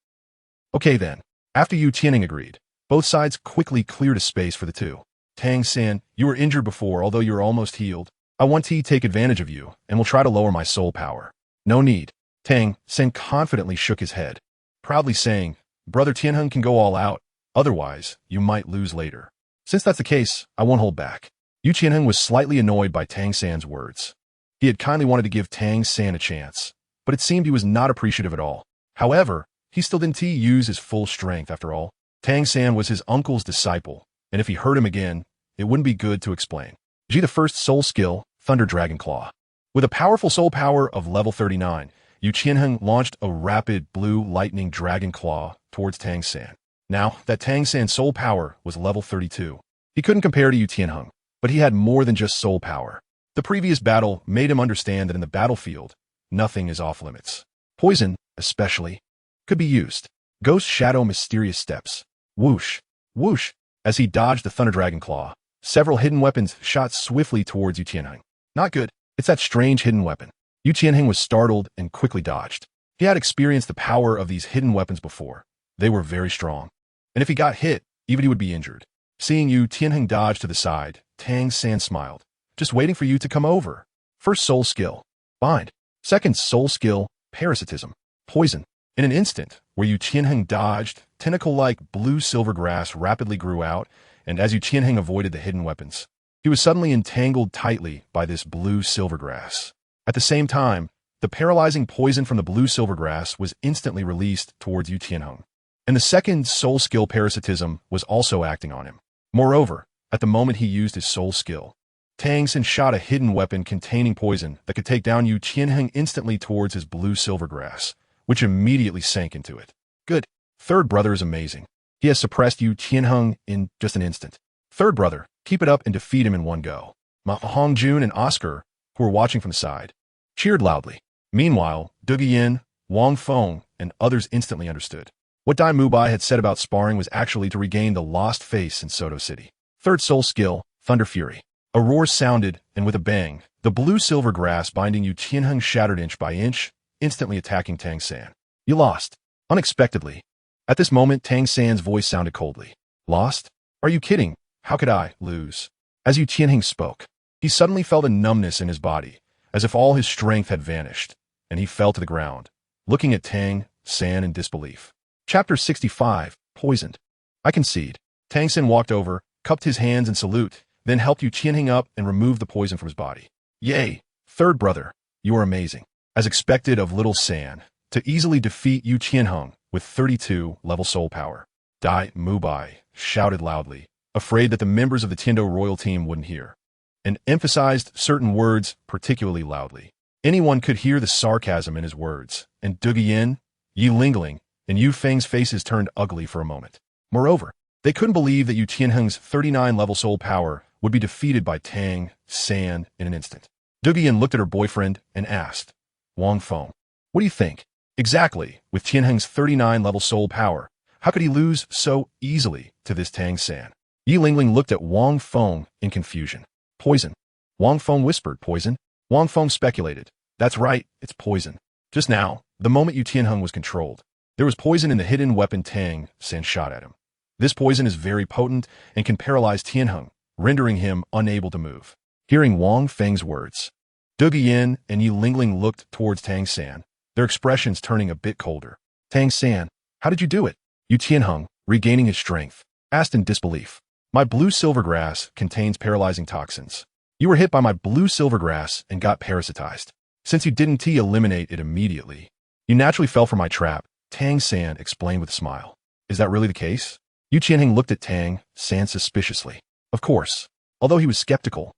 okay then. After Yu Tianheng agreed, both sides quickly cleared a space for the two. Tang San, you were injured before, although you're almost healed. I want to take advantage of you, and will try to lower my soul power. No need. Tang San confidently shook his head, proudly saying, Brother Tianheng can go all out, otherwise you might lose later. Since that's the case, I won't hold back. Yu Tianheng was slightly annoyed by Tang San's words. He had kindly wanted to give Tang San a chance, but it seemed he was not appreciative at all. However, he still didn't use his full strength after all. Tang San was his uncle's disciple, and if he hurt him again, it wouldn't be good to explain. G the first soul skill, Thunder Dragon Claw. With a powerful soul power of level 39, Yu Tianheng launched a rapid blue lightning dragon claw towards Tang San. Now, that Tang San's soul power was level 32. He couldn't compare to Yu Tianheng, but he had more than just soul power. The previous battle made him understand that in the battlefield, nothing is off limits. Poison, especially, could be used. Ghost Shadow Mysterious Steps. Whoosh, whoosh. As he dodged the Thunder Dragon Claw, several hidden weapons shot swiftly towards Yu Tianheng. Not good. It's that strange hidden weapon. Yu Tianheng was startled and quickly dodged. He had experienced the power of these hidden weapons before. They were very strong. And if he got hit, even he would be injured. Seeing Yu Tianheng dodge to the side, Tang San smiled. Just waiting for you to come over. First soul skill. Bind. Second soul skill. Parasitism. Poison. In an instant, where Yu Tianheng dodged, tentacle-like blue-silver grass rapidly grew out, and as Yu Tianheng avoided the hidden weapons, he was suddenly entangled tightly by this blue-silver grass. At the same time, the paralyzing poison from the blue-silver grass was instantly released towards Yu Tianheng, and the second soul skill parasitism was also acting on him. Moreover, at the moment he used his soul skill, Tang San shot a hidden weapon containing poison that could take down Yu Tianheng instantly towards his blue-silver grass, which immediately sank into it. Good. Third brother is amazing. He has suppressed Yu Tianheng in just an instant. Third brother, keep it up and defeat him in one go. Ma Hongjun and Oscar, who were watching from the side, cheered loudly. Meanwhile, Yin, Wang Feng, and others instantly understood. What Dai Mubai had said about sparring was actually to regain the lost face in Soto City. Third soul skill, Thunder Fury. A roar sounded, and with a bang, the blue-silver grass binding Yu Tianheng shattered inch by inch, instantly attacking Tang San. You lost. Unexpectedly. At this moment, Tang San's voice sounded coldly. Lost? Are you kidding? How could I lose? As Yu Tianheng spoke, he suddenly felt a numbness in his body, as if all his strength had vanished, and he fell to the ground, looking at Tang San in disbelief. Chapter 65, Poisoned. I concede. Tang San walked over, cupped his hands in salute, then helped Yu Tianheng up and removed the poison from his body. Yay! Third brother, you are amazing. As expected of Little San, to easily defeat Yu Tianheng with 32 level soul power. Dai Mubai shouted loudly, afraid that the members of the Tiando royal team wouldn't hear, and emphasized certain words particularly loudly. Anyone could hear the sarcasm in his words, and Yin, Yi Lingling, and Yu Feng's faces turned ugly for a moment. Moreover, they couldn't believe that Yu Tianheng's 39 level soul power would be defeated by Tang San in an instant. Yin looked at her boyfriend and asked, Wang Feng, what do you think? Exactly, with Tianheng's 39 level soul power, how could he lose so easily to this Tang San? Yi Lingling looked at Wang Feng in confusion. Poison. Wang Feng whispered, poison. Wang Feng speculated. That's right, it's poison. Just now, the moment Yu Tianheng was controlled, there was poison in the hidden weapon Tang San shot at him. This poison is very potent and can paralyze Tianheng, rendering him unable to move. Hearing Wang Feng's words, Yin and Yi Lingling looked towards Tang San, their expressions turning a bit colder. Tang San, how did you do it? Yu Tianheng, regaining his strength, asked in disbelief. My blue-silver grass contains paralyzing toxins. You were hit by my blue-silver grass and got parasitized. Since you didn't eliminate it immediately, you naturally fell for my trap, Tang San explained with a smile. Is that really the case? Yu Tianheng looked at Tang San suspiciously. Of course. Although he was skeptical,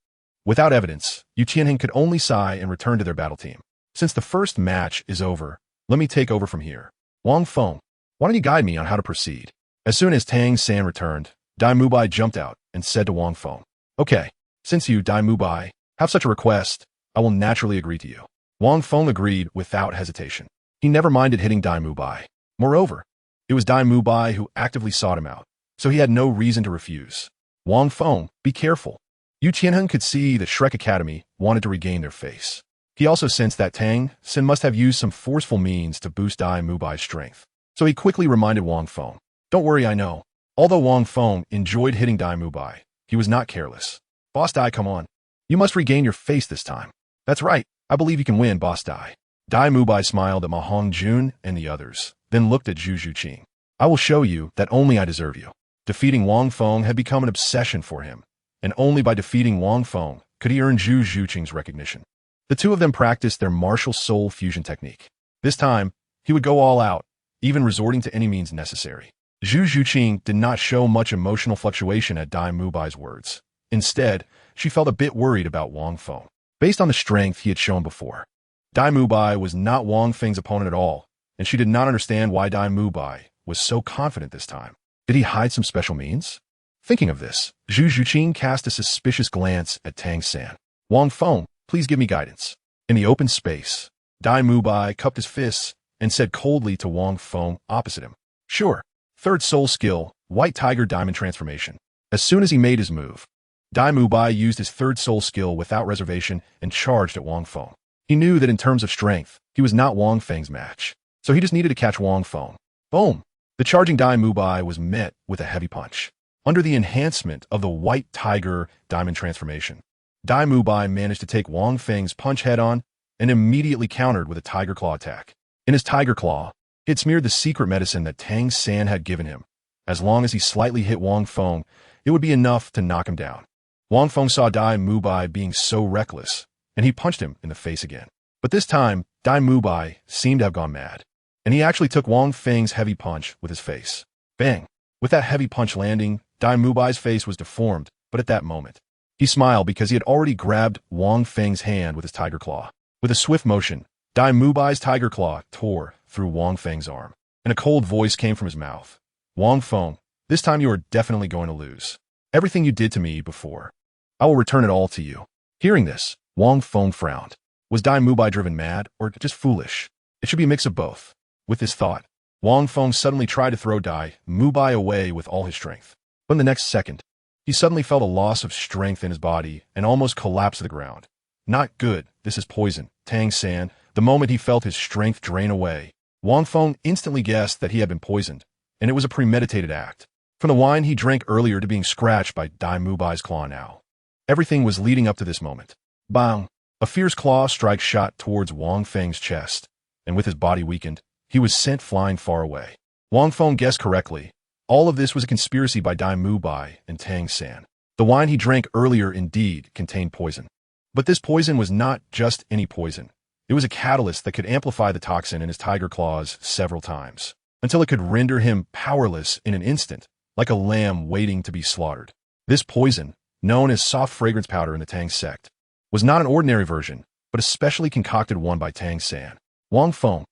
without evidence, Yu Tianheng could only sigh and return to their battle team. Since the first match is over, let me take over from here. Wang Feng, why don't you guide me on how to proceed? As soon as Tang San returned, Dai Mubai jumped out and said to Wang Feng, okay, since you, Dai Mubai, have such a request, I will naturally agree to you. Wang Feng agreed without hesitation. He never minded hitting Dai Mubai. Moreover, it was Dai Mubai who actively sought him out, so he had no reason to refuse. Wang Feng, be careful. Yu Tianheng could see that Shrek Academy wanted to regain their face. He also sensed that Tang San must have used some forceful means to boost Dai Mubai's strength. So he quickly reminded Wang Feng, don't worry, I know. Although Wang Feng enjoyed hitting Dai Mubai, he was not careless. Boss Dai, come on. You must regain your face this time. That's right. I believe you can win, Boss Dai. Dai Mubai smiled at Ma Hongjun and the others, then looked at Zhu Zhuqing. I will show you that only I deserve you. Defeating Wang Feng had become an obsession for him, and only by defeating Wang Feng could he earn Zhu Zhuqing's recognition. The two of them practiced their martial soul fusion technique. This time, he would go all out, even resorting to any means necessary. Zhu Zhuqing did not show much emotional fluctuation at Dai Mubai's words. Instead, she felt a bit worried about Wang Feng, based on the strength he had shown before. Dai Mubai was not Wang Feng's opponent at all, and she did not understand why Dai Mubai was so confident this time. Did he hide some special means? Thinking of this, Zhu Zhuqing cast a suspicious glance at Tang San. Wang Feng, please give me guidance. In the open space, Dai Mubai cupped his fists and said coldly to Wang Feng opposite him. Sure. Third soul skill, White Tiger Diamond Transformation. As soon as he made his move, Dai Mubai used his third soul skill without reservation and charged at Wang Feng. He knew that in terms of strength, he was not Wang Feng's match, so he just needed to catch Wang Feng. Boom! The charging Dai Mubai was met with a heavy punch. Under the enhancement of the White Tiger Diamond Transformation, Dai Mubai managed to take Wang Feng's punch head-on and immediately countered with a Tiger Claw attack. In his Tiger Claw, he had smeared the secret medicine that Tang San had given him. As long as he slightly hit Wang Feng, it would be enough to knock him down. Wang Feng saw Dai Mubai being so reckless, and he punched him in the face again. But this time, Dai Mubai seemed to have gone mad, and he actually took Wang Feng's heavy punch with his face. Bang! With that heavy punch landing, Dai Mubai's face was deformed, but at that moment, he smiled because he had already grabbed Wang Feng's hand with his Tiger Claw. With a swift motion, Dai Mubai's Tiger Claw tore through Wang Feng's arm, and a cold voice came from his mouth. Wang Feng, this time you are definitely going to lose. Everything you did to me before, I will return it all to you. Hearing this, Wang Feng frowned. Was Dai Mubai driven mad or just foolish? It should be a mix of both. With this thought, Wang Feng suddenly tried to throw Dai Mubai away with all his strength. But in the next second, he suddenly felt a loss of strength in his body and almost collapsed to the ground. Not good, this is poison. Tang San, the moment he felt his strength drain away, Wang Feng instantly guessed that he had been poisoned, and it was a premeditated act. From the wine he drank earlier to being scratched by Dai Mubai's claw now. Everything was leading up to this moment. Bang! A fierce claw strike shot towards Wang Feng's chest, and with his body weakened, he was sent flying far away. Wang Feng guessed correctly. All of this was a conspiracy by Dai Mubai and Tang San. The wine he drank earlier indeed contained poison. But this poison was not just any poison. It was a catalyst that could amplify the toxin in his tiger claws several times, until it could render him powerless in an instant, like a lamb waiting to be slaughtered. This poison, known as soft fragrance powder in the Tang sect, was not an ordinary version, but a specially concocted one by Tang San. Wang Feng.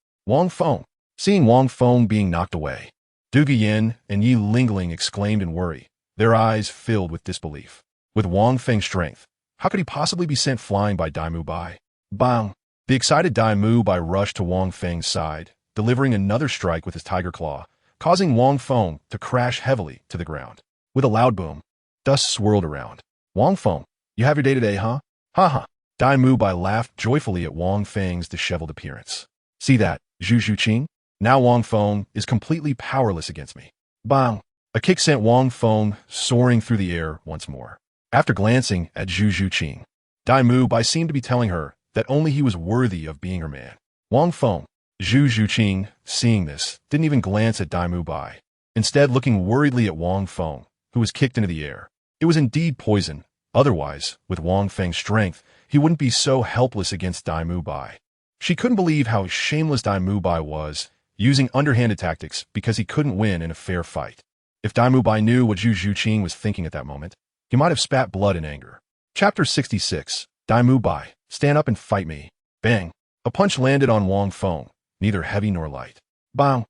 Seeing Wang Feng being knocked away, Du Yin and Yi Lingling exclaimed in worry, their eyes filled with disbelief. With Wang Feng's strength, how could he possibly be sent flying by Dai Mubai? Bang! The excited Dai Mubai rushed to Wang Feng's side, delivering another strike with his tiger claw, causing Wang Feng to crash heavily to the ground. With a loud boom, dust swirled around. Wang Feng, you have your day today, huh? Ha. Dai Mubai laughed joyfully at Wang Feng's disheveled appearance. See that, Zhu Zhuqing? Now Wang Feng is completely powerless against me. Bang! A kick sent Wang Feng soaring through the air once more. After glancing at Zhu Zhuqing, Dai Mubai seemed to be telling her that only he was worthy of being her man. Wang Feng, Zhu Zhuqing, seeing this, didn't even glance at Dai Mubai, instead looking worriedly at Wang Feng, who was kicked into the air. It was indeed poison. Otherwise, with Wang Feng's strength, he wouldn't be so helpless against Dai Mubai. She couldn't believe how shameless Dai Mubai was, using underhanded tactics because he couldn't win in a fair fight. If Dai Mubai knew what Zhu Zhuqing was thinking at that moment, he might have spat blood in anger. Chapter 66. Dai Mubai, stand up and fight me. Bang! A punch landed on Wang Feng, neither heavy nor light. Bang!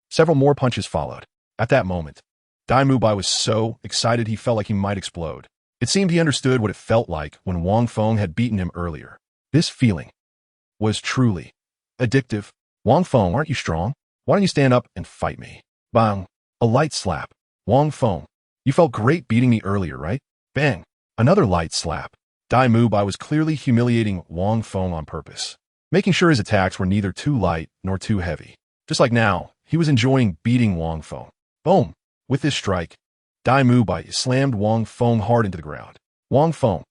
Several more punches followed. At that moment, Dai Mubai was so excited he felt like he might explode. It seemed he understood what it felt like when Wang Feng had beaten him earlier. This feeling was truly addictive. Wang Feng, aren't you strong? Why don't you stand up and fight me? Bang! A light slap. Wang Feng, you felt great beating me earlier, right? Bang! Another light slap. Dai Mubai was clearly humiliating Wang Feng on purpose, making sure his attacks were neither too light nor too heavy. Just like now, he was enjoying beating Wang Feng. Boom! With this strike, Dai Mubai slammed Wang Feng hard into the ground. Wang Feng,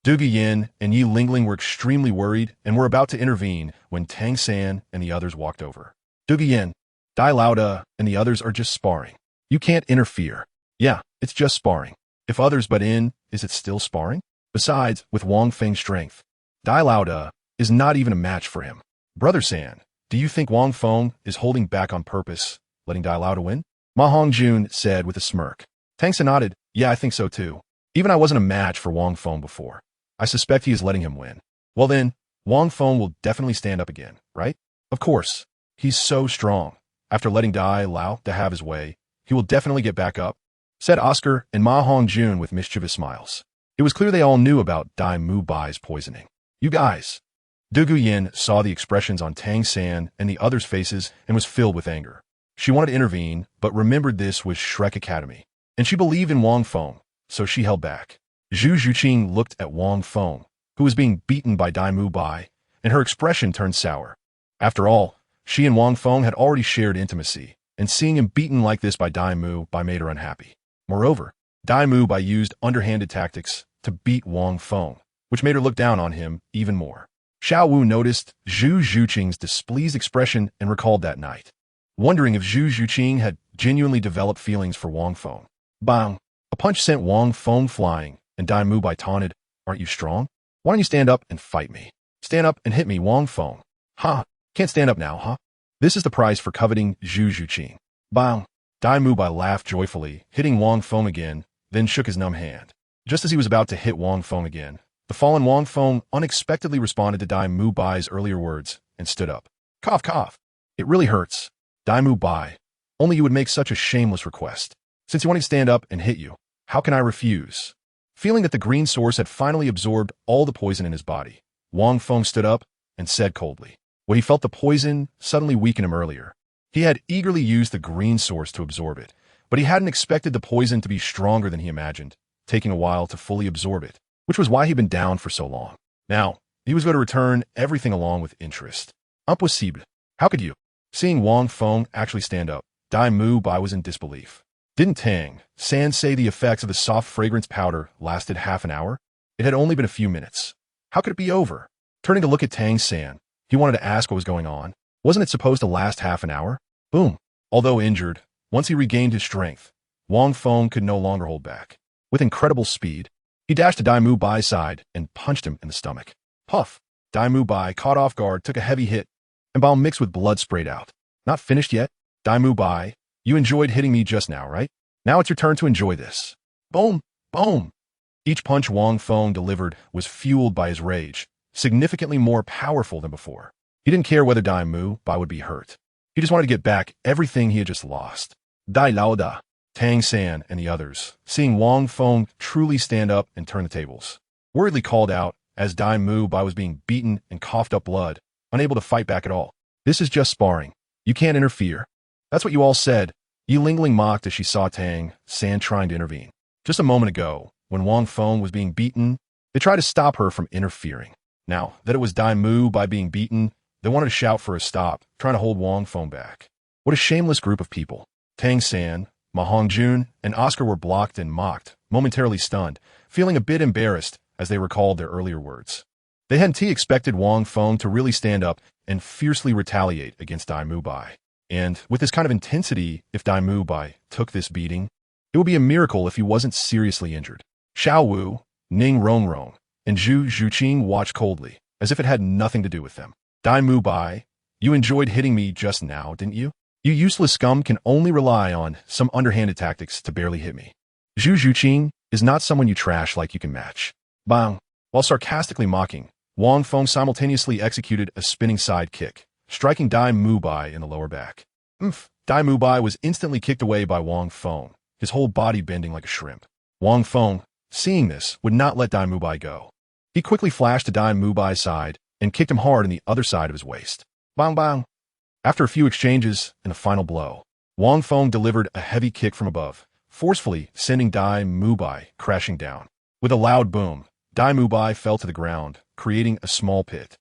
Du Yin and Yi Lingling were extremely worried and were about to intervene when Tang San and the others walked over. Du Yin, Dai Lao and the others are just sparring. You can't interfere. Yeah, it's just sparring. If others butt in, is it still sparring? Besides, with Wang Feng's strength, Dai Lao is not even a match for him. Brother San, do you think Wang Feng is holding back on purpose, letting Dai Lao win? Ma Hongjun said with a smirk. Tang San nodded, yeah, I think so too. Even I wasn't a match for Wang Feng before. I suspect he is letting him win. Well then, Wang Feng will definitely stand up again, right? Of course. He's so strong. After letting Dai Lao to have his way, he will definitely get back up, said Oscar and Ma Hongjun with mischievous smiles. It was clear they all knew about Dai Mu Bai's poisoning. You guys. Douluo Yin saw the expressions on Tang San and the others' faces and was filled with anger. She wanted to intervene, but remembered this was Shrek Academy, and she believed in Wang Feng, so she held back. Zhu Zhuqing looked at Wang Feng, who was being beaten by Dai Mu Bai, and her expression turned sour. After all, she and Wang Feng had already shared intimacy, and seeing him beaten like this by Dai Mu Bai made her unhappy. Moreover, Dai Mu Bai used underhanded tactics to beat Wang Feng, which made her look down on him even more. Xiao Wu noticed Zhu Zhuqing's displeased expression and recalled that night, wondering if Zhu Zhuqing had genuinely developed feelings for Wang Feng. Bang! A punch sent Wang Feng flying, and Dai Mu Bai taunted, "Aren't you strong? Why don't you stand up and fight me? Stand up and hit me, Wang Feng." "Ha! Can't stand up now, huh? This is the price for coveting Zhu Zhuqing." Bang! Dai Mu Bai laughed joyfully, hitting Wang Feng again, then shook his numb hand. Just as he was about to hit Wang Feng again, the fallen Wang Feng unexpectedly responded to Dai Mu Bai's earlier words and stood up. "Cough, cough. It really hurts. Dai Mu Bai, only you would make such a shameless request. Since you want me to stand up and hit you, how can I refuse?" Feeling that the green source had finally absorbed all the poison in his body, Wang Feng stood up and said coldly, well, he felt the poison suddenly weaken him earlier. He had eagerly used the green source to absorb it, but he hadn't expected the poison to be stronger than he imagined, taking a while to fully absorb it, which was why he'd been down for so long. Now, he was going to return everything along with interest. Impossible. How could you? Seeing Wang Feng actually stand up, Dai Mu Bai was in disbelief. Didn't Tang San say the effects of the soft fragrance powder lasted half an hour? It had only been a few minutes. How could it be over? Turning to look at Tang San, he wanted to ask what was going on. Wasn't it supposed to last half an hour? Boom. Although injured, once he regained his strength, Wang Feng could no longer hold back. With incredible speed, he dashed to Dai Mu Bai's side and punched him in the stomach. Puff! Dai Mu Bai, caught off guard, took a heavy hit, and while mixed with blood sprayed out. Not finished yet? Dai Mu Bai, you enjoyed hitting me just now, right? Now it's your turn to enjoy this. Boom! Boom! Each punch Wang Feng delivered was fueled by his rage, significantly more powerful than before. He didn't care whether Dai Mu Bai would be hurt. He just wanted to get back everything he had just lost. Dai Lao Da, Tang San, and the others, seeing Wang Feng truly stand up and turn the tables, worriedly called out as Dai Mu Bai was being beaten and coughed up blood, unable to fight back at all. This is just sparring. You can't interfere. That's what you all said. Yi Lingling mocked as she saw Tang San trying to intervene. Just a moment ago, when Wang Feng was being beaten, they tried to stop her from interfering. Now that it was Dai Mu Bai being beaten, they wanted to shout for a stop, trying to hold Wang Feng back. What a shameless group of people. Tang San, Ma Hongjun, and Oscar were blocked and mocked, momentarily stunned, feeling a bit embarrassed as they recalled their earlier words. They hadn't expected Wang Feng to really stand up and fiercely retaliate against Dai Mu Bai. And with this kind of intensity, if Dai Mu Bai took this beating, it would be a miracle if he wasn't seriously injured. Xiao Wu, Ning Rongrong, and Zhu Zhuqing watched coldly, as if it had nothing to do with them. Dai Mu Bai, you enjoyed hitting me just now, didn't you? You useless scum can only rely on some underhanded tactics to barely hit me. Zhu Zhuqing is not someone you trash like you can match. Bang! While sarcastically mocking, Wang Feng simultaneously executed a spinning side kick, striking Dai Mu Bai in the lower back. Dai Mu Bai was instantly kicked away by Wang Feng, his whole body bending like a shrimp. Wang Feng, seeing this, would not let Dai Mu Bai go. He quickly flashed to Dai Mu Bai's side and kicked him hard in the other side of his waist. Bang bang! After a few exchanges and a final blow, Wang Feng delivered a heavy kick from above, forcefully sending Dai Mu Bai crashing down. With a loud boom, Dai Mu Bai fell to the ground, creating a small pit.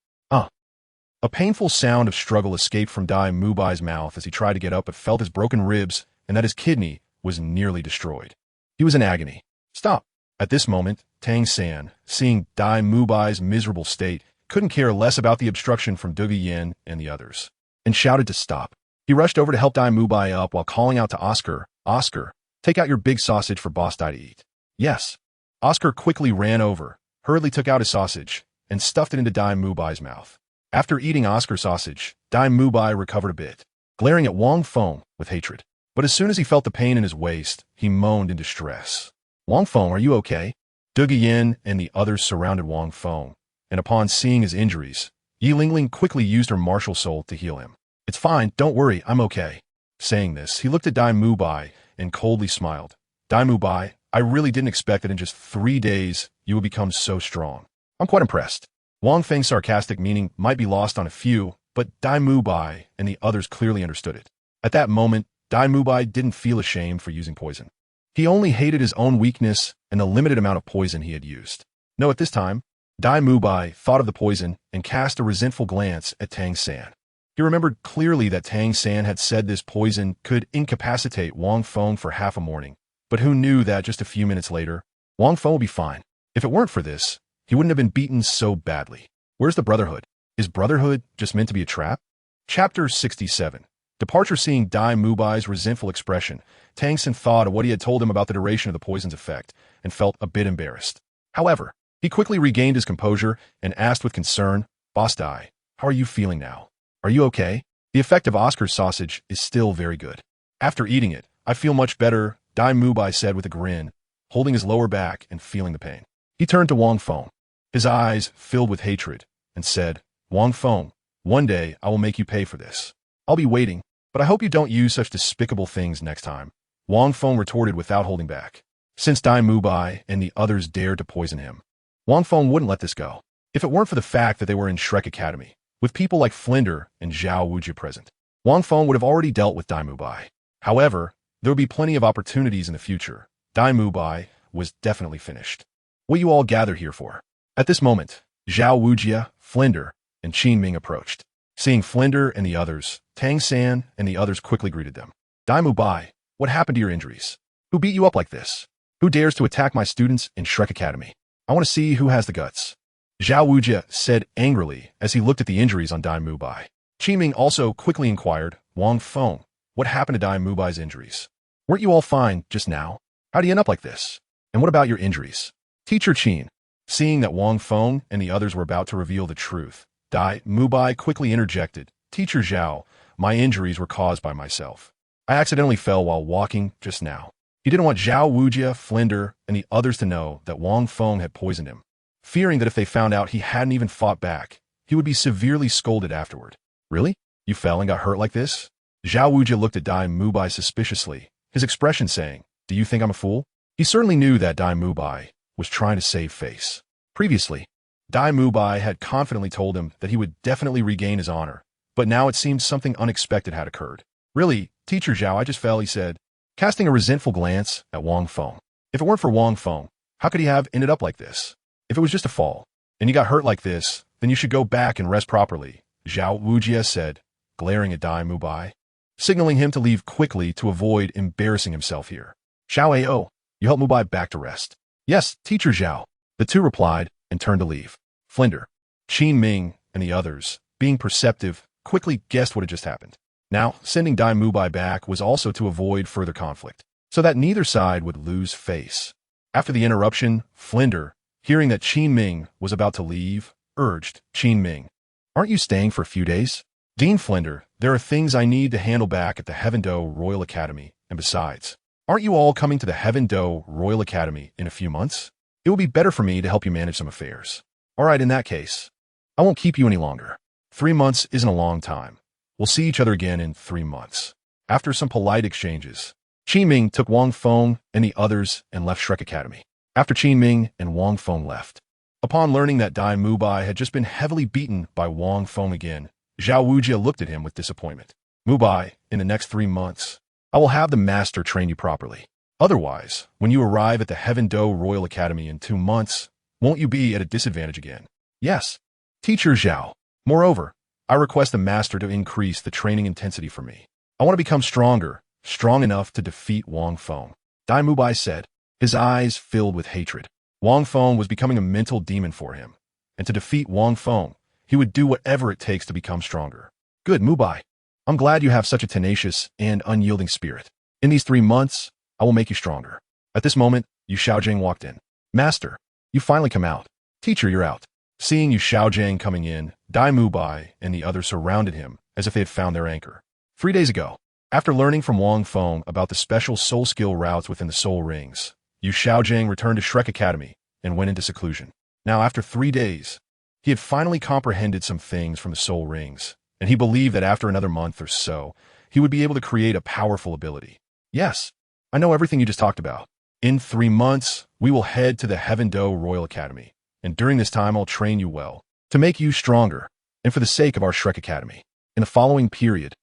A painful sound of struggle escaped from Dai Mu Bai's mouth as he tried to get up but felt his broken ribs and that his kidney was nearly destroyed. He was in agony. Stop! At this moment, Tang San, seeing Dai Mu Bai's miserable state, couldn't care less about the obstruction from Douluo Yin and the others, and shouted to stop. He rushed over to help Dai Mu Bai up while calling out to Oscar, Oscar, take out your big sausage for Boss Dai to eat. Yes. Oscar quickly ran over, hurriedly took out his sausage, and stuffed it into Dai Mu Bai's mouth. After eating Oscar's sausage, Dai Mu Bai recovered a bit, glaring at Wang Feng with hatred. But as soon as he felt the pain in his waist, he moaned in distress. Wang Feng, are you okay? Douluo Yin and the others surrounded Wang Feng, and upon seeing his injuries, Yi Lingling quickly used her martial soul to heal him. It's fine, don't worry, I'm okay. Saying this, he looked at Dai Mu Bai and coldly smiled. Dai Mu Bai, I really didn't expect that in just 3 days you would become so strong. I'm quite impressed. Wang Feng's sarcastic meaning might be lost on a few, but Dai Mu Bai and the others clearly understood it. At that moment, Dai Mu Bai didn't feel ashamed for using poison. He only hated his own weakness and the limited amount of poison he had used. No, at this time, Dai Mu Bai thought of the poison and cast a resentful glance at Tang San. He remembered clearly that Tang San had said this poison could incapacitate Wang Feng for half a morning, but who knew that just a few minutes later, Wang Feng would be fine. If it weren't for this, he wouldn't have been beaten so badly. Where's the Brotherhood? Is Brotherhood just meant to be a trap? Chapter 67. Departure. Seeing Dai Mu Bai's resentful expression, Tang San thought of what he had told him about the duration of the poison's effect and felt a bit embarrassed. However, he quickly regained his composure and asked with concern, Boss Dai, how are you feeling now? Are you okay? The effect of Oscar's sausage is still very good. After eating it, I feel much better, Dai Mu Bai said with a grin, holding his lower back and feeling the pain. He turned to Wang Feng, his eyes filled with hatred, and said, Wang Feng, one day I will make you pay for this. I'll be waiting, but I hope you don't use such despicable things next time. Wang Feng retorted without holding back. Since Dai Mu Bai and the others dared to poison him, Wang Feng wouldn't let this go. If it weren't for the fact that they were in Shrek Academy, with people like Flinder and Zhao Wujia present, Wang Feng would have already dealt with Dai Mu Bai. However, there would be plenty of opportunities in the future. Dai Mu Bai was definitely finished. What you all gather here for? At this moment, Zhao Wujia, Flinder, and Qin Ming approached. Seeing Flinder and the others, Tang San and the others quickly greeted them. Dai Mu Bai, what happened to your injuries? Who beat you up like this? Who dares to attack my students in Shrek Academy? I want to see who has the guts. Zhao Wujia said angrily as he looked at the injuries on Dai Mu Bai. Qin Ming also quickly inquired, Wang Feng, what happened to Dai Mu Bai's injuries? Weren't you all fine just now? How do you end up like this? And what about your injuries? Teacher Qin. Seeing that Wang Feng and the others were about to reveal the truth, Dai Mu Bai quickly interjected, Teacher Zhao, my injuries were caused by myself. I accidentally fell while walking just now. He didn't want Zhao Wujia, Flinder, and the others to know that Wang Feng had poisoned him, fearing that if they found out he hadn't even fought back, he would be severely scolded afterward. Really? You fell and got hurt like this? Zhao Wujia looked at Dai Mu Bai suspiciously, his expression saying, do you think I'm a fool? He certainly knew that Dai Mu Bai was trying to save face. Previously, Dai Mu Bai had confidently told him that he would definitely regain his honor, but now it seemed something unexpected had occurred. Really, Teacher Zhao, I just fell, he said, casting a resentful glance at Wang Feng. If it weren't for Wang Feng, how could he have ended up like this? If it was just a fall, and you got hurt like this, then you should go back and rest properly, Zhao Wujia said, glaring at Dai Mu Bai, signaling him to leave quickly to avoid embarrassing himself here. Xiao Ao, you help Mu Bai back to rest. Yes, Teacher Zhao. The two replied and turned to leave. Flinder, Qin Ming, and the others, being perceptive, quickly guessed what had just happened. Now, sending Dai Mu Bai back was also to avoid further conflict, so that neither side would lose face. After the interruption, Flinder, hearing that Qin Ming was about to leave, urged, Qin Ming, aren't you staying for a few days? Dean Flinder, there are things I need to handle back at the Heaven Dou Royal Academy, and besides, aren't you all coming to the Heaven Dou Royal Academy in a few months? It will be better for me to help you manage some affairs. All right, in that case, I won't keep you any longer. 3 months isn't a long time. We'll see each other again in 3 months. After some polite exchanges, Qin Ming took Wang Feng and the others and left Shrek Academy. After Qin Ming and Wang Feng left, upon learning that Dai Mu Bai had just been heavily beaten by Wang Feng again, Zhao Wujia looked at him with disappointment. Mu Bai, in the next 3 months, I will have the master train you properly. Otherwise, when you arrive at the Heaven Dou Royal Academy in 2 months, won't you be at a disadvantage again? Yes, Teacher Zhao. Moreover, I request the master to increase the training intensity for me. I want to become stronger, strong enough to defeat Wang Feng. Dai Mu Bai said, his eyes filled with hatred. Wang Feng was becoming a mental demon for him, and to defeat Wang Feng, he would do whatever it takes to become stronger. Good, Mu Bai. I'm glad you have such a tenacious and unyielding spirit. In these 3 months, I will make you stronger. At this moment, Yu Xiaogang walked in. Master, you finally come out. Teacher, you're out. Seeing Yu Xiaogang coming in, Dai Mu Bai and the others surrounded him as if they had found their anchor. 3 days ago, after learning from Wang Feng about the special soul skill routes within the soul rings, Yu Xiaogang returned to Shrek Academy and went into seclusion. Now, after 3 days, he had finally comprehended some things from the soul rings, and he believed that after another month or so, he would be able to create a powerful ability. Yes, I know everything you just talked about. In 3 months, we will head to the Heaven Do Royal Academy, and during this time I'll train you well, to make you stronger, and for the sake of our Shrek Academy. In the following period,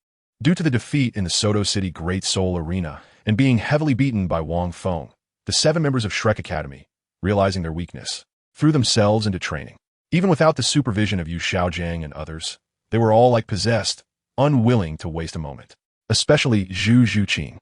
due to the defeat in the Soto City Great Soul Arena and being heavily beaten by Wang Feng, the 7 members of Shrek Academy, realizing their weakness, threw themselves into training. Even without the supervision of Xiaogang and others, they were all like possessed, unwilling to waste a moment. Especially Zhu Zhuqing,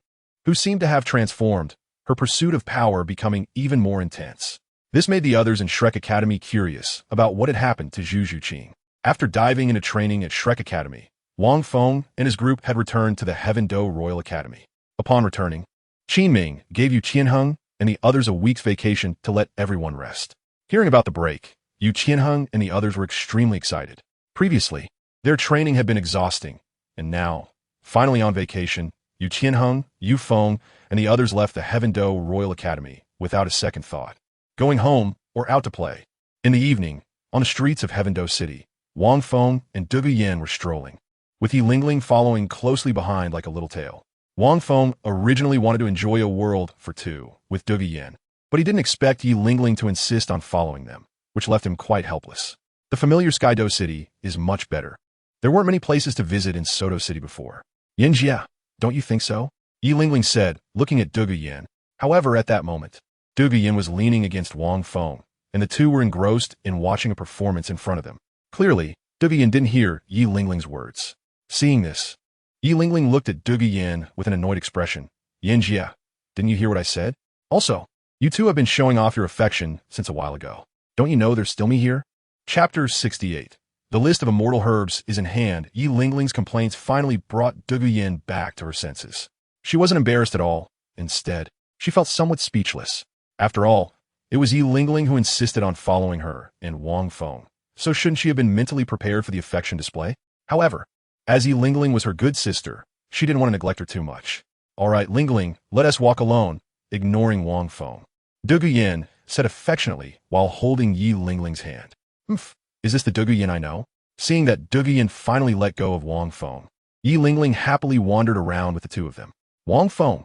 who seemed to have transformed, her pursuit of power becoming even more intense. This made the others in Shrek Academy curious about what had happened to Zhu Zhuqing. After diving into training at Shrek Academy, Wang Feng and his group had returned to the Heaven Do Royal Academy. Upon returning, Qinming gave Yu Qianheng and the others a week's vacation to let everyone rest. Hearing about the break, Yu Qianheng and the others were extremely excited. Previously, their training had been exhausting, and now, finally on vacation, Yu Qianheng, Yu Feng, and the others left the Heaven Do Royal Academy without a second thought, going home or out to play. In the evening, on the streets of Heaven Do City, Wang Feng and Du Yin were strolling, with Yi Lingling following closely behind like a little tail. Wang Feng originally wanted to enjoy a world for two with Du Yin, but he didn't expect Yi Lingling to insist on following them, which left him quite helpless. The familiar Skydo City is much better. There weren't many places to visit in Soto City before. Yinjia, don't you think so? Yi Lingling said, looking at Du Yin. However, at that moment, Du Yin was leaning against Wang Feng, and the two were engrossed in watching a performance in front of them. Clearly, Du Yin didn't hear Yi Lingling's words. Seeing this, Yi Lingling looked at Du Yin with an annoyed expression. Yinjia, didn't you hear what I said? Also, you two have been showing off your affection since a while ago. Don't you know there's still me here? Chapter 68. The list of immortal herbs is in hand. Yi Lingling's complaints finally brought Du Yin back to her senses. She wasn't embarrassed at all. Instead, she felt somewhat speechless. After all, it was Yi Lingling who insisted on following her and Wang Feng, so shouldn't she have been mentally prepared for the affection display? However, as Yi Lingling was her good sister, she didn't want to neglect her too much. All right, Lingling, let us walk alone, ignoring Wang Feng. Du Yin said affectionately while holding Yi Lingling's hand. Is this the Du Yin I know? Seeing that Du Yin finally let go of Wang Feng, Yi Lingling happily wandered around with the two of them. Wang Feng.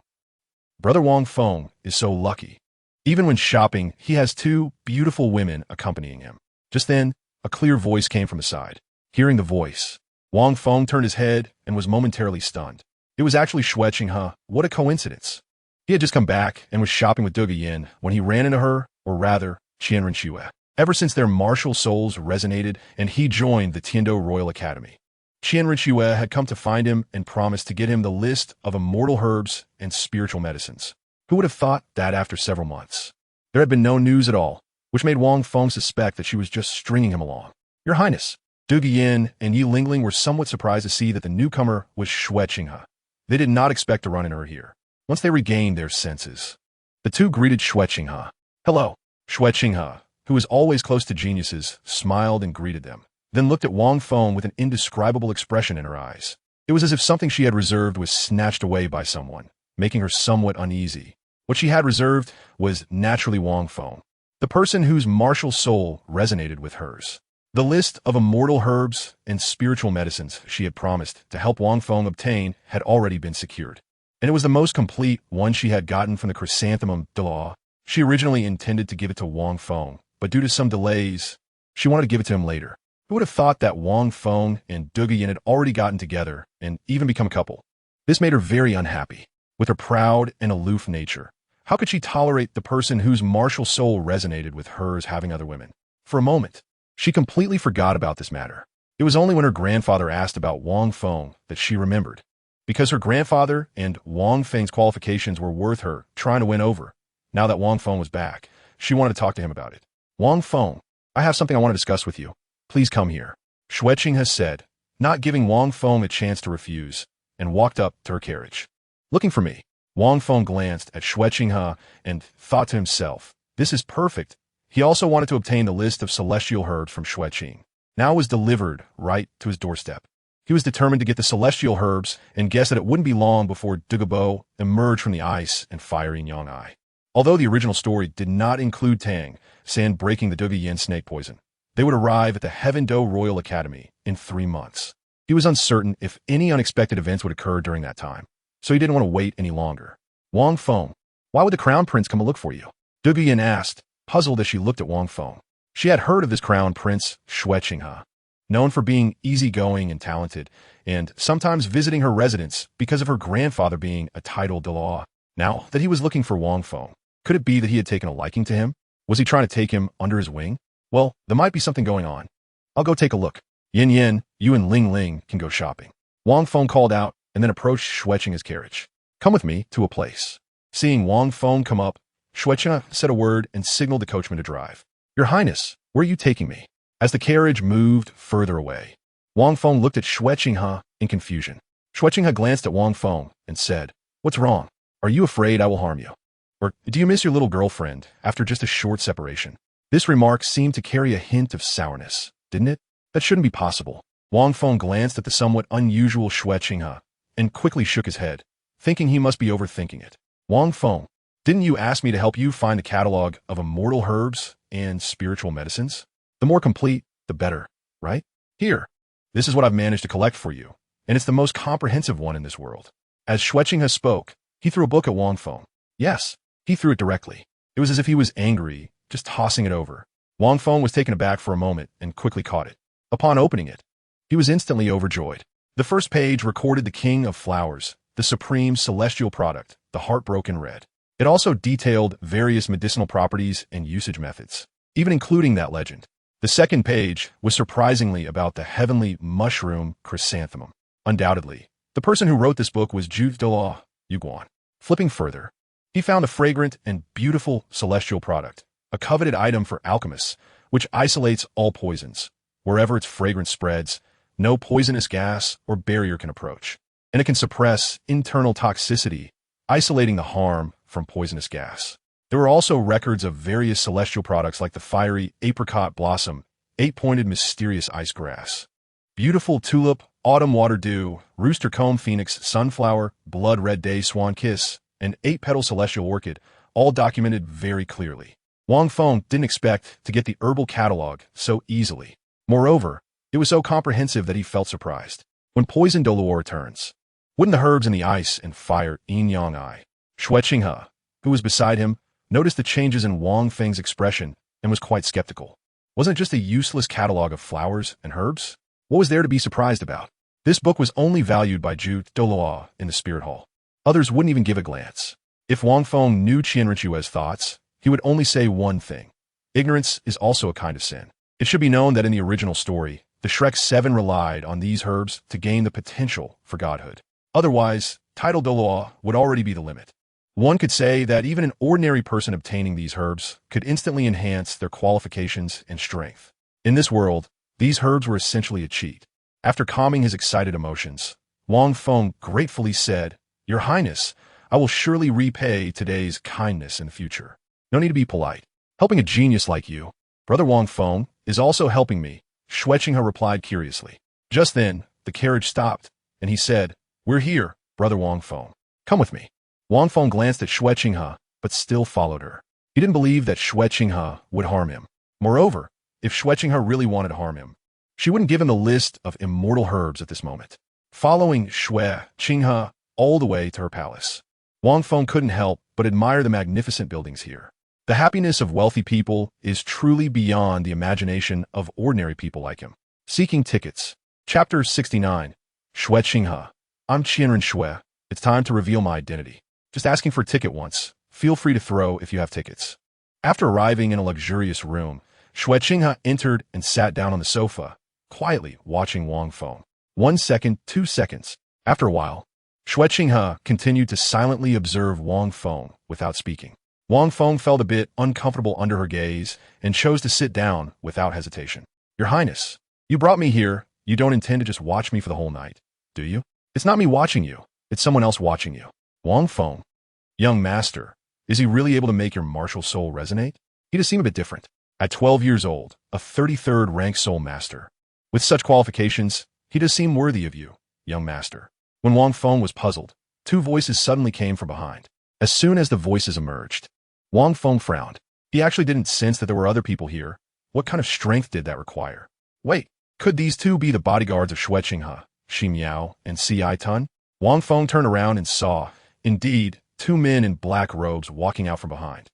Brother Wang Feng is so lucky. Even when shopping, he has 2 beautiful women accompanying him. Just then, a clear voice came from his side. Hearing the voice, Wang Feng turned his head and was momentarily stunned. It was actually Xue Qinghe. What a coincidence. He had just come back and was shopping with Du Yin when he ran into her, or rather, Qianren Xue. Ever since their martial souls resonated and he joined the Tiando Royal Academy, Qianren Xue had come to find him and promised to get him the list of immortal herbs and spiritual medicines. Who would have thought that after several months? There had been no news at all, which made Wang Feng suspect that she was just stringing him along. Your Highness, Du Yin and Yi Lingling were somewhat surprised to see that the newcomer was Xue Qinghe. They did not expect to run into her here. Once they regained their senses, the two greeted Xue Qinghe. Hello. Xue Qinghe, who was always close to geniuses, smiled and greeted them, then looked at Wang Feng with an indescribable expression in her eyes. It was as if something she had reserved was snatched away by someone, making her somewhat uneasy. What she had reserved was naturally Wang Feng, the person whose martial soul resonated with hers. The list of immortal herbs and spiritual medicines she had promised to help Wang Feng obtain had already been secured, and it was the most complete one she had gotten from the chrysanthemum Douluo. She originally intended to give it to Wang Feng, but due to some delays, she wanted to give it to him later. Who would have thought that Wang Feng and Du Yin had already gotten together and even become a couple? This made her very unhappy. With her proud and aloof nature, how could she tolerate the person whose martial soul resonated with hers having other women? For a moment, she completely forgot about this matter. It was only when her grandfather asked about Wang Feng that she remembered. Because her grandfather and Wang Feng's qualifications were worth her trying to win over. Now that Wang Feng was back, she wanted to talk to him about it. Wang Feng, I have something I want to discuss with you. Please come here. Xue Qinghe said, not giving Wang Feng a chance to refuse, and walked up to her carriage. Looking for me. Wang Feng glanced at Xue Qinghe and thought to himself, this is perfect. He also wanted to obtain the list of celestial herbs from Xue Qing. Now it was delivered right to his doorstep. He was determined to get the celestial herbs and guessed that it wouldn't be long before Douluo Po emerged from the ice and fiery Yang'ai. Although the original story did not include Tang San breaking the Du Yin snake poison, they would arrive at the Heaven Do Royal Academy in 3 months. He was uncertain if any unexpected events would occur during that time, so he didn't want to wait any longer. Wang Feng, why would the crown prince come to look for you? Douluo Yin asked, puzzled as she looked at Wang Feng. She had heard of this crown prince, Xiaogang, known for being easygoing and talented, and sometimes visiting her residence because of her grandfather being a titled Douluo. Now that he was looking for Wang Feng, could it be that he had taken a liking to him? Was he trying to take him under his wing? Well, there might be something going on. I'll go take a look. Yin Yin, you and Ling Ling can go shopping. Wang Feng called out and then approached Xiaogan's carriage. Come with me to a place. Seeing Wang Feng come up, Xiaogang said a word and signaled the coachman to drive. Your Highness, where are you taking me? As the carriage moved further away, Wang Feng looked at Xiaogang in confusion. Xiaogang glanced at Wang Feng and said, What's wrong? Are you afraid I will harm you? Or do you miss your little girlfriend after just a short separation? This remark seemed to carry a hint of sourness, didn't it? That shouldn't be possible. Wang Feng glanced at the somewhat unusual Xiaogang and quickly shook his head, thinking he must be overthinking it. Wang Feng, didn't you ask me to help you find the catalog of immortal herbs and spiritual medicines? The more complete, the better, right? Here, this is what I've managed to collect for you, and it's the most comprehensive one in this world. As Xiaogang spoke, he threw a book at Wang Feng. Yes, he threw it directly. It was as if he was angry, just tossing it over. Wang Feng was taken aback for a moment and quickly caught it. Upon opening it, he was instantly overjoyed. The first page recorded the king of flowers, the supreme celestial product, the heartbroken red. It also detailed various medicinal properties and usage methods, even including that legend. The second page was surprisingly about the heavenly mushroom chrysanthemum. Undoubtedly, the person who wrote this book was Douluo Yuguan. Flipping further, he found a fragrant and beautiful celestial product, a coveted item for alchemists, which isolates all poisons. Wherever its fragrance spreads, no poisonous gas or barrier can approach, and it can suppress internal toxicity, isolating the harm from poisonous gas. There were also records of various celestial products like the fiery apricot blossom, 8-pointed mysterious ice grass, beautiful tulip, autumn water dew, rooster comb phoenix, sunflower, blood red day swan kiss, and 8-petal celestial orchid, all documented very clearly. Wang Feng didn't expect to get the herbal catalog so easily. Moreover, it was so comprehensive that he felt surprised. When poison Douluo returns, wouldn't the herbs in the ice and fire yin-yang eye? Xiaogang, who was beside him, noticed the changes in Wang Feng's expression and was quite skeptical. Wasn't it just a useless catalog of flowers and herbs? What was there to be surprised about? This book was only valued by Douluo in the spirit hall. Others wouldn't even give a glance. If Wang Feng knew Qianrenchu's thoughts, he would only say one thing. Ignorance is also a kind of sin. It should be known that in the original story, the Shrek 7 relied on these herbs to gain the potential for godhood. Otherwise, title Douluo would already be the limit. One could say that even an ordinary person obtaining these herbs could instantly enhance their qualifications and strength. In this world, these herbs were essentially a cheat. After calming his excited emotions, Wang Feng gratefully said, Your Highness, I will surely repay today's kindness in the future. No need to be polite. Helping a genius like you, Brother Wang Feng, is also helping me, Xiaogang replied curiously. Just then, the carriage stopped, and he said, We're here, Brother Wang Feng. Come with me. Wang Feng glanced at Xiaogang, but still followed her. He didn't believe that Xiaogang would harm him. Moreover, if Xiaogang really wanted to harm him, she wouldn't give him the list of immortal herbs at this moment. Following Xiaogang all the way to her palace, Wang Feng couldn't help but admire the magnificent buildings here. The happiness of wealthy people is truly beyond the imagination of ordinary people like him. Seeking tickets. Chapter 69. Xiaogang. I'm Qianrenshui. It's time to reveal my identity. Just asking for a ticket once. Feel free to throw if you have tickets. After arriving in a luxurious room, Xiaogang entered and sat down on the sofa, quietly watching Wang Feng. 1 second, 2 seconds. After a while, Xiaogang continued to silently observe Wang Feng without speaking. Wang Feng felt a bit uncomfortable under her gaze and chose to sit down without hesitation. Your Highness, you brought me here. You don't intend to just watch me for the whole night, do you? It's not me watching you. It's someone else watching you. Wang Feng. Young master, is he really able to make your martial soul resonate? He does seem a bit different. At 12 years old, a 33rd rank soul master. With such qualifications, he does seem worthy of you, young master. When Wang Feng was puzzled, 2 voices suddenly came from behind. As soon as the voices emerged, Wang Feng frowned. He actually didn't sense that there were other people here. What kind of strength did that require? Wait, could these 2 be the bodyguards of Xiaogang, Xi Miao, and Si Tun? Wang Feng turned around and saw, indeed, two men in black robes walking out from behind.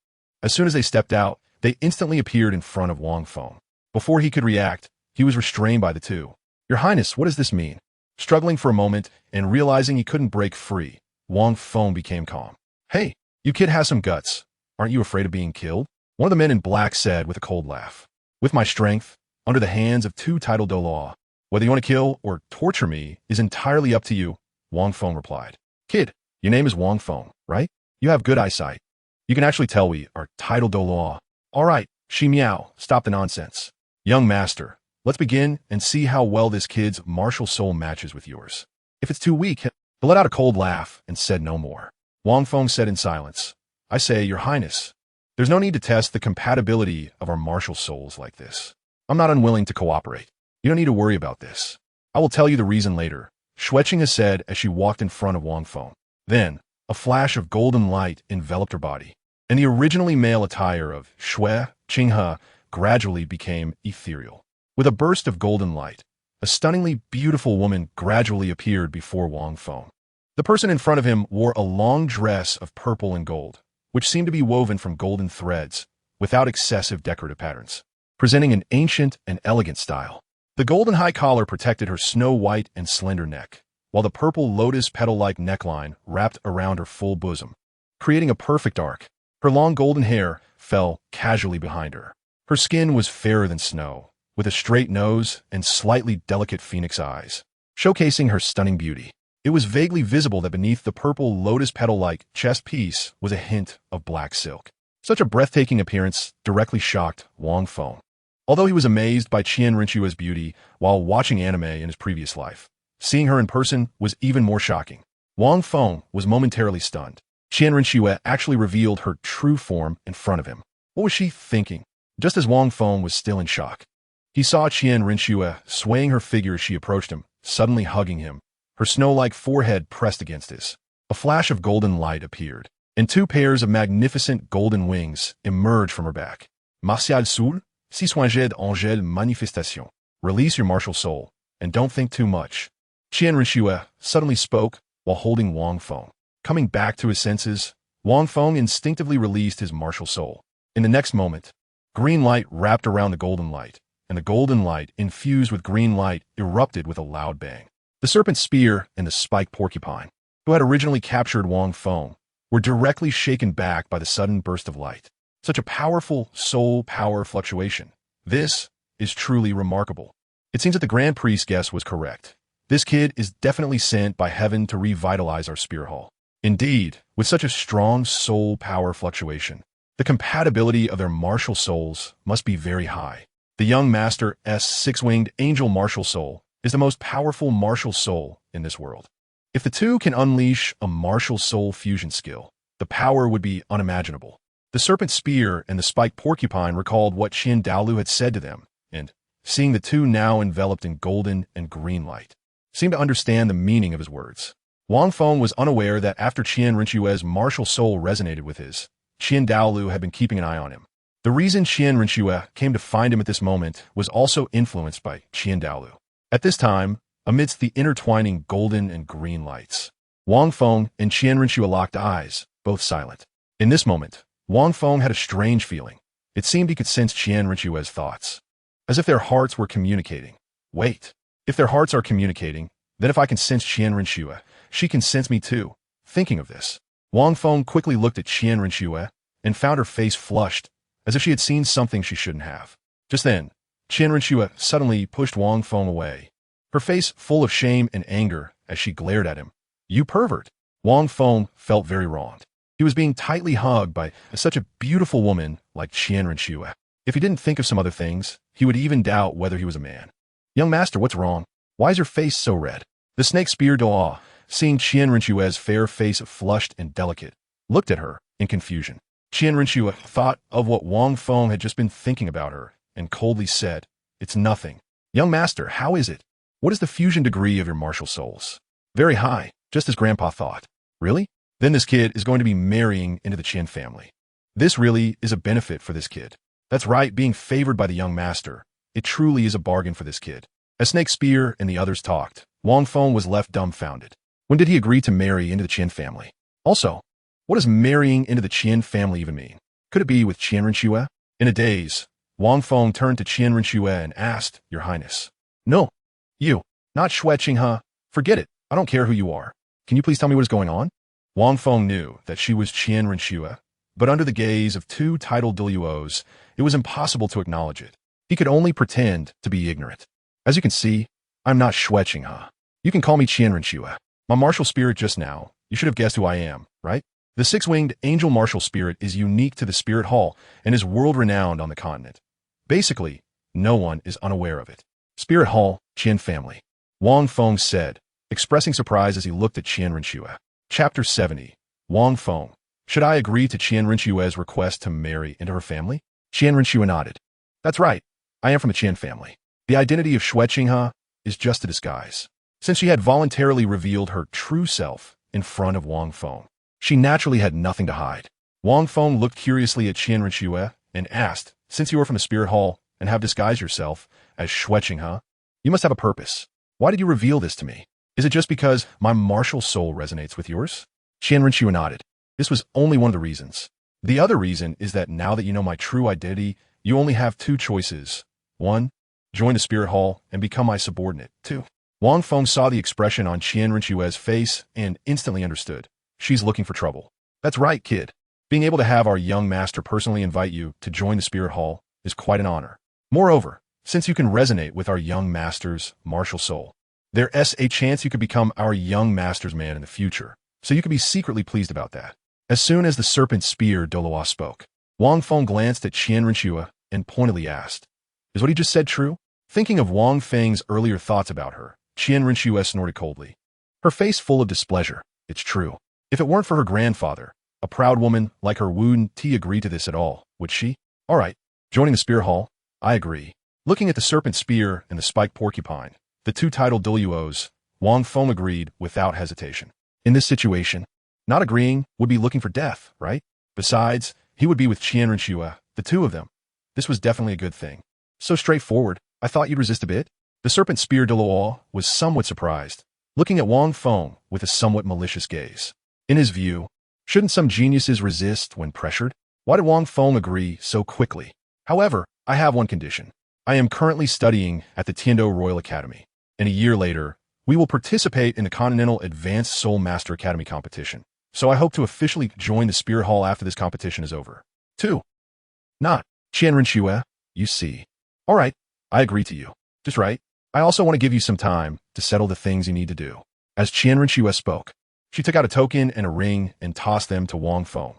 As soon as they stepped out, they instantly appeared in front of Wang Feng. Before he could react, he was restrained by the two. "Your Highness, what does this mean?" Struggling for a moment and realizing he couldn't break free, Wang Feng became calm. "Hey, you kid has some guts. Aren't you afraid of being killed?" One of the men in black said with a cold laugh. "With my strength, under the hands of two titled Douluo. Whether you want to kill or torture me is entirely up to you," Wang Feng replied. "Kid, your name is Wang Feng, right? You have good eyesight. You can actually tell we are titled Douluo. All right, Shi Miao, stop the nonsense. Young master, let's begin and see how well this kid's martial soul matches with yours. If it's too weak," he let out a cold laugh and said no more. Wang Feng said in silence, "I say, Your Highness, there's no need to test the compatibility of our martial souls like this. I'm not unwilling to cooperate. You don't need to worry about this. I will tell you the reason later," Xueqing said as she walked in front of Wang Feng. Then, a flash of golden light enveloped her body, and the originally male attire of Xue Qinghe gradually became ethereal. With a burst of golden light, a stunningly beautiful woman gradually appeared before Wang Feng. The person in front of him wore a long dress of purple and gold, which seemed to be woven from golden threads, without excessive decorative patterns, presenting an ancient and elegant style. The golden high collar protected her snow-white and slender neck, while the purple lotus petal-like neckline wrapped around her full bosom, creating a perfect arc. Her long golden hair fell casually behind her. Her skin was fairer than snow, with a straight nose and slightly delicate phoenix eyes, showcasing her stunning beauty. It was vaguely visible that beneath the purple lotus petal-like chest piece was a hint of black silk. Such a breathtaking appearance directly shocked Wang Feng. Although he was amazed by Qian Rinchua's beauty while watching anime in his previous life, seeing her in person was even more shocking. Wang Feng was momentarily stunned. Qian Rinchua actually revealed her true form in front of him. What was she thinking? Just as Wang Feng was still in shock, he saw Qian Rinchua swaying her figure as she approached him, suddenly hugging him, her snow-like forehead pressed against his. A flash of golden light appeared, and two pairs of magnificent golden wings emerged from her back. Martial Soul, si soingé d'angel manifestation. Release your martial soul, and don't think too much. Qian Rinchua suddenly spoke while holding Wang Feng. Coming back to his senses, Wang Feng instinctively released his martial soul. In the next moment, green light wrapped around the golden light, and the golden light, infused with green light, erupted with a loud bang. The serpent spear and the spiked porcupine, who had originally captured Wang Feng, were directly shaken back by the sudden burst of light. Such a powerful soul power fluctuation. This is truly remarkable. It seems that the Grand Priest's guess was correct. This kid is definitely sent by heaven to revitalize our spear hall. Indeed, with such a strong soul power fluctuation, the compatibility of their martial souls must be very high. The young master's six-winged angel martial soul is the most powerful martial soul in this world. If the two can unleash a martial soul fusion skill, the power would be unimaginable. The serpent spear and the spiked porcupine recalled what Qian Daolu had said to them, and, seeing the two now enveloped in golden and green light, seemed to understand the meaning of his words. Wang Feng was unaware that after Qian Rinchua's martial soul resonated with his, Qian Daolu had been keeping an eye on him. The reason Qian Rinchua came to find him at this moment was also influenced by Qian Daolu. At this time, amidst the intertwining golden and green lights, Wang Feng and Qian Rinchua locked eyes, both silent. In this moment, Wang Feng had a strange feeling. It seemed he could sense Qian Rinchua's thoughts, as if their hearts were communicating. Wait, if their hearts are communicating, then if I can sense Qian Rinchua, she can sense me too. Thinking of this, Wang Feng quickly looked at Qian Rinchua and found her face flushed, as if she had seen something she shouldn't have. Just then, Qian Rinchua suddenly pushed Wang Feng away, her face full of shame and anger as she glared at him. You pervert! Wang Feng felt very wronged. He was being tightly hugged by such a beautiful woman like Qian Rinchua. If he didn't think of some other things, he would even doubt whether he was a man. Young master, what's wrong? Why is your face so red? The snake spear Doa, seeing Qian Rinchua's fair face flushed and delicate, looked at her in confusion. Qian Rinchua thought of what Wang Feng had just been thinking about her and coldly said, It's nothing. Young master, how is it? What is the fusion degree of your martial souls? Very high, just as Grandpa thought. Really? Then this kid is going to be marrying into the Qian family. This really is a benefit for this kid. That's right, being favored by the young master. It truly is a bargain for this kid. As Snake Spear and the others talked, Wang Feng was left dumbfounded. When did he agree to marry into the Qian family? Also, What does marrying into the Qian family even mean? Could it be with Qian Renxue? In a daze, Wang Feng turned to Qian Renxue and asked, Your Highness. No. You. Not Xue Qinghe. Forget it. I don't care who you are. Can you please tell me what is going on? Wang Feng knew that she was Qian Renxue, but under the gaze of two titled Douluos, it was impossible to acknowledge it. He could only pretend to be ignorant. As you can see, I'm not Xue Qinghe. You can call me Qian Renxue. My martial spirit just now, you should have guessed who I am, right? The six-winged angel martial spirit is unique to the Spirit Hall and is world-renowned on the continent. Basically, no one is unaware of it. Spirit Hall, Qian family. Wang Feng said, expressing surprise as he looked at Qian Renxue. Chapter 70. Wang Feng. Should I agree to Qian Renxue's request to marry into her family? Qian Renxue nodded. That's right. I am from the Qian family. The identity of Xue Qinghe is just a disguise. Since she had voluntarily revealed her true self in front of Wang Feng, she naturally had nothing to hide. Wang Feng looked curiously at Qian Renxue and asked, Since you are from the Spirit Hall and have disguised yourself as Xue Qinghe, you must have a purpose. Why did you reveal this to me? Is it just because my martial soul resonates with yours? Qian Renxue nodded. This was only one of the reasons. The other reason is that now that you know my true identity, you only have two choices. 1. Join the Spirit Hall and become my subordinate. 2. Wang Feng saw the expression on Qian Renxue's face and instantly understood. She's looking for trouble. That's right, kid. Being able to have our young master personally invite you to join the Spirit Hall is quite an honor. Moreover, since you can resonate with our young master's martial soul, there's a chance you could become our young master's man in the future, so you could be secretly pleased about that. As soon as the serpent spear Douluo spoke, Wang Feng glanced at Qian Renxue and pointedly asked, Is what he just said true? Thinking of Wang Feng's earlier thoughts about her, Qian Renxue snorted coldly. Her face full of displeasure. It's true. If it weren't for her grandfather, a proud woman like her wouldn't agree to this at all, would she? All right, joining the Spirit Hall, I agree. Looking at the serpent spear and the spiked porcupine, the two titled Douluos, Wang Feng agreed without hesitation. In this situation, not agreeing would be looking for death, right? Besides, he would be with Qian Renxue, the two of them. This was definitely a good thing. So straightforward, I thought you'd resist a bit. The serpent spear Douluo was somewhat surprised, looking at Wang Feng with a somewhat malicious gaze. In his view, shouldn't some geniuses resist when pressured? Why did Wang Feng agree so quickly? However, I have one condition. I am currently studying at the Tiando Royal Academy, and a year later, we will participate in the Continental Advanced Soul Master Academy competition. So I hope to officially join the Spirit Hall after this competition is over. 2. Not Qian Renxue, you see. All right, I agree to you. Just right. I also want to give you some time to settle the things you need to do. As Qian Renxue spoke, she took out a token and a ring and tossed them to Wang Feng.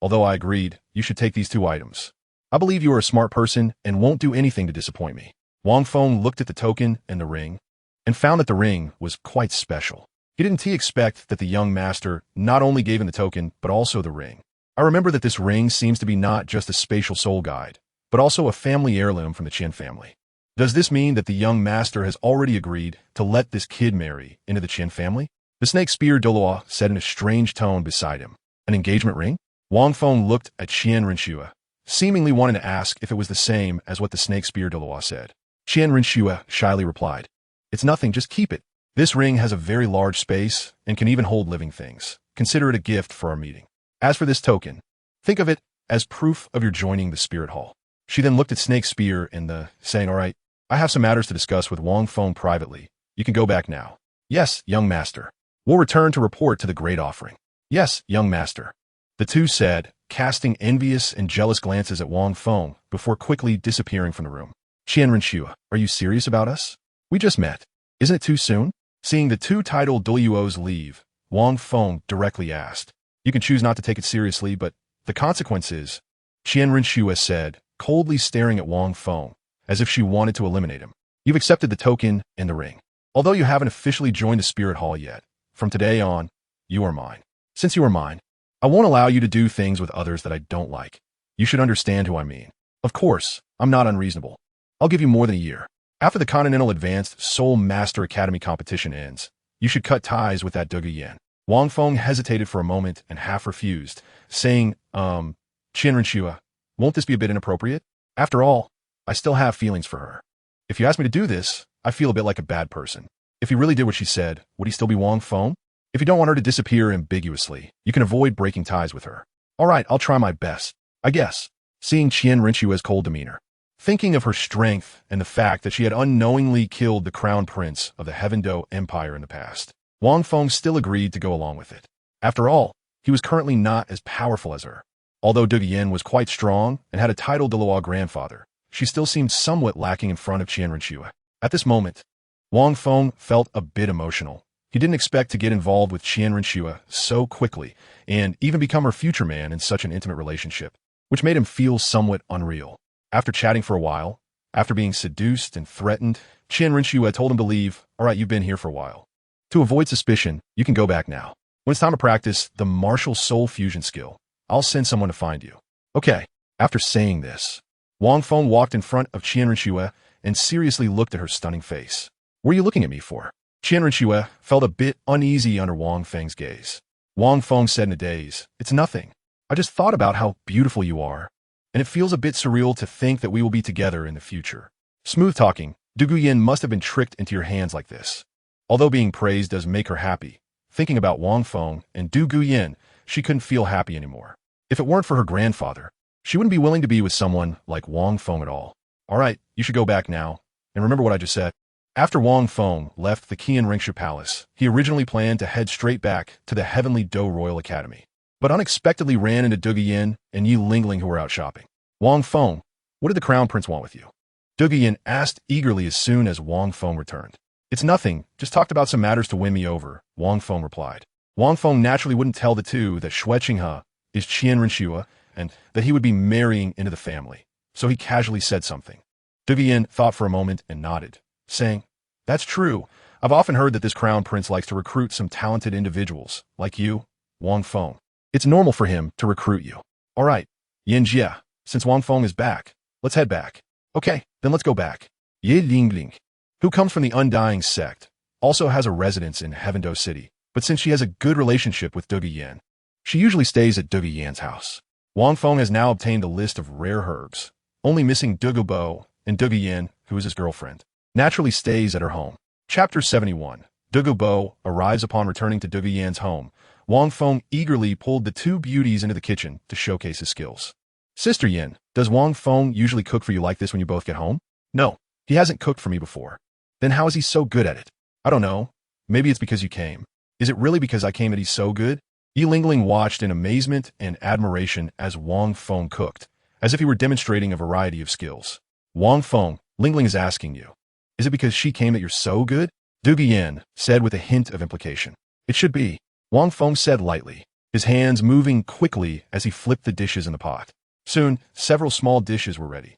Although I agreed, you should take these two items. I believe you are a smart person and won't do anything to disappoint me. Wang Feng looked at the token and the ring and found that the ring was quite special. He didn't expect that the young master not only gave him the token, but also the ring. I remember that this ring seems to be not just a spatial soul guide, but also a family heirloom from the Qian family. Does this mean that the young master has already agreed to let this kid marry into the Qian family? The snake spear Douluo said in a strange tone beside him. An engagement ring? Wang Feng looked at Qian Renxue, seemingly wanting to ask if it was the same as what the snake spear Douluo said. Qian Renxue shyly replied, It's nothing, just keep it. This ring has a very large space and can even hold living things. Consider it a gift for our meeting. As for this token, think of it as proof of your joining the Spirit Hall. She then looked at Snake Spear and saying, All right, I have some matters to discuss with Wang Feng privately. You can go back now. Yes, young master. We'll return to report to the great offering. Yes, young master. The two said, casting envious and jealous glances at Wang Feng before quickly disappearing from the room. Qian Renxue, are you serious about us? We just met. Isn't it too soon? Seeing the two titled Douluos leave, Wang Feng directly asked. You can choose not to take it seriously, but the consequence is, Qian Renxue said, coldly staring at Wang Feng, as if she wanted to eliminate him. You've accepted the token and the ring. Although you haven't officially joined the Spirit Hall yet, from today on, you are mine. Since you are mine, I won't allow you to do things with others that I don't like. You should understand who I mean. Of course, I'm not unreasonable. I'll give you more than a year. After the Continental Advanced Soul Master Academy competition ends, you should cut ties with that Douluo Yin. Wang Feng hesitated for a moment and half refused, saying, Qian Renxue, won't this be a bit inappropriate? After all, I still have feelings for her. If you ask me to do this, I feel a bit like a bad person. If he really did what she said, would he still be Wang Feng? If you don't want her to disappear ambiguously, you can avoid breaking ties with her. All right, I'll try my best, I guess. Seeing Qian Rinchua's cold demeanor, thinking of her strength and the fact that she had unknowingly killed the crown prince of the Heaven Dou Empire in the past, Wang Feng still agreed to go along with it. After all, he was currently not as powerful as her. Although Du Yin was quite strong and had a title Douluo grandfather, she still seemed somewhat lacking in front of Qian Rinchua. At this moment, Wang Feng felt a bit emotional. He didn't expect to get involved with Qian Rinchua so quickly and even become her future man in such an intimate relationship, which made him feel somewhat unreal. After chatting for a while, after being seduced and threatened, Qian Rinchua told him to leave. All right, you've been here for a while. To avoid suspicion, you can go back now. When it's time to practice the martial soul fusion skill, I'll send someone to find you. Okay. After saying this, Wang Feng walked in front of Qian Rinchua and seriously looked at her stunning face. What are you looking at me for? Qian Rinchua felt a bit uneasy under Wang Feng's gaze. Wang Feng said in a daze, "It's nothing. I just thought about how beautiful you are, and it feels a bit surreal to think that we will be together in the future." Smooth talking, Du Yin must have been tricked into your hands like this. Although being praised does make her happy, thinking about Wang Feng and Du Yin, she couldn't feel happy anymore. If it weren't for her grandfather, she wouldn't be willing to be with someone like Wang Feng at all. All right, you should go back now, and remember what I just said. After Wang Feng left the Qian Ringshu Palace, he originally planned to head straight back to the Heavenly Dou Royal Academy, but unexpectedly ran into Du Yin and Yi Lingling who were out shopping. Wang Feng, what did the Crown Prince want with you? Du Yin asked eagerly as soon as Wang Feng returned. It's nothing, just talked about some matters to win me over, Wang Feng replied. Wang Feng naturally wouldn't tell the two that Xue Qinghe is Qian Rinchua and that he would be marrying into the family, so he casually said something. Du Yin thought for a moment and nodded, saying, "That's true. I've often heard that this crown prince likes to recruit some talented individuals, like you, Wang Feng. It's normal for him to recruit you. All right, Yin Jia, since Wang Feng is back, let's head back." Okay, then let's go back. Yi Lingling, who comes from the Undying sect, also has a residence in Heaven Dou City, but since she has a good relationship with Du Yin, she usually stays at Du Yin's house. Wang Feng has now obtained a list of rare herbs, only missing Du Bo, and Du Yin, who is his girlfriend, naturally stays at her home. Chapter 71. Du Bo arrives upon returning to Du Yin's home. Wang Feng eagerly pulled the two beauties into the kitchen to showcase his skills. Sister Yin, does Wang Feng usually cook for you like this when you both get home? No, he hasn't cooked for me before. Then how is he so good at it? I don't know. Maybe it's because you came. Is it really because I came that he's so good? Yi Lingling watched in amazement and admiration as Wang Feng cooked, as if he were demonstrating a variety of skills. Wang Feng, Lingling is asking you. Is it because she came that you're so good? Du Yin said with a hint of implication. It should be. Wang Feng said lightly, his hands moving quickly as he flipped the dishes in the pot. Soon, several small dishes were ready.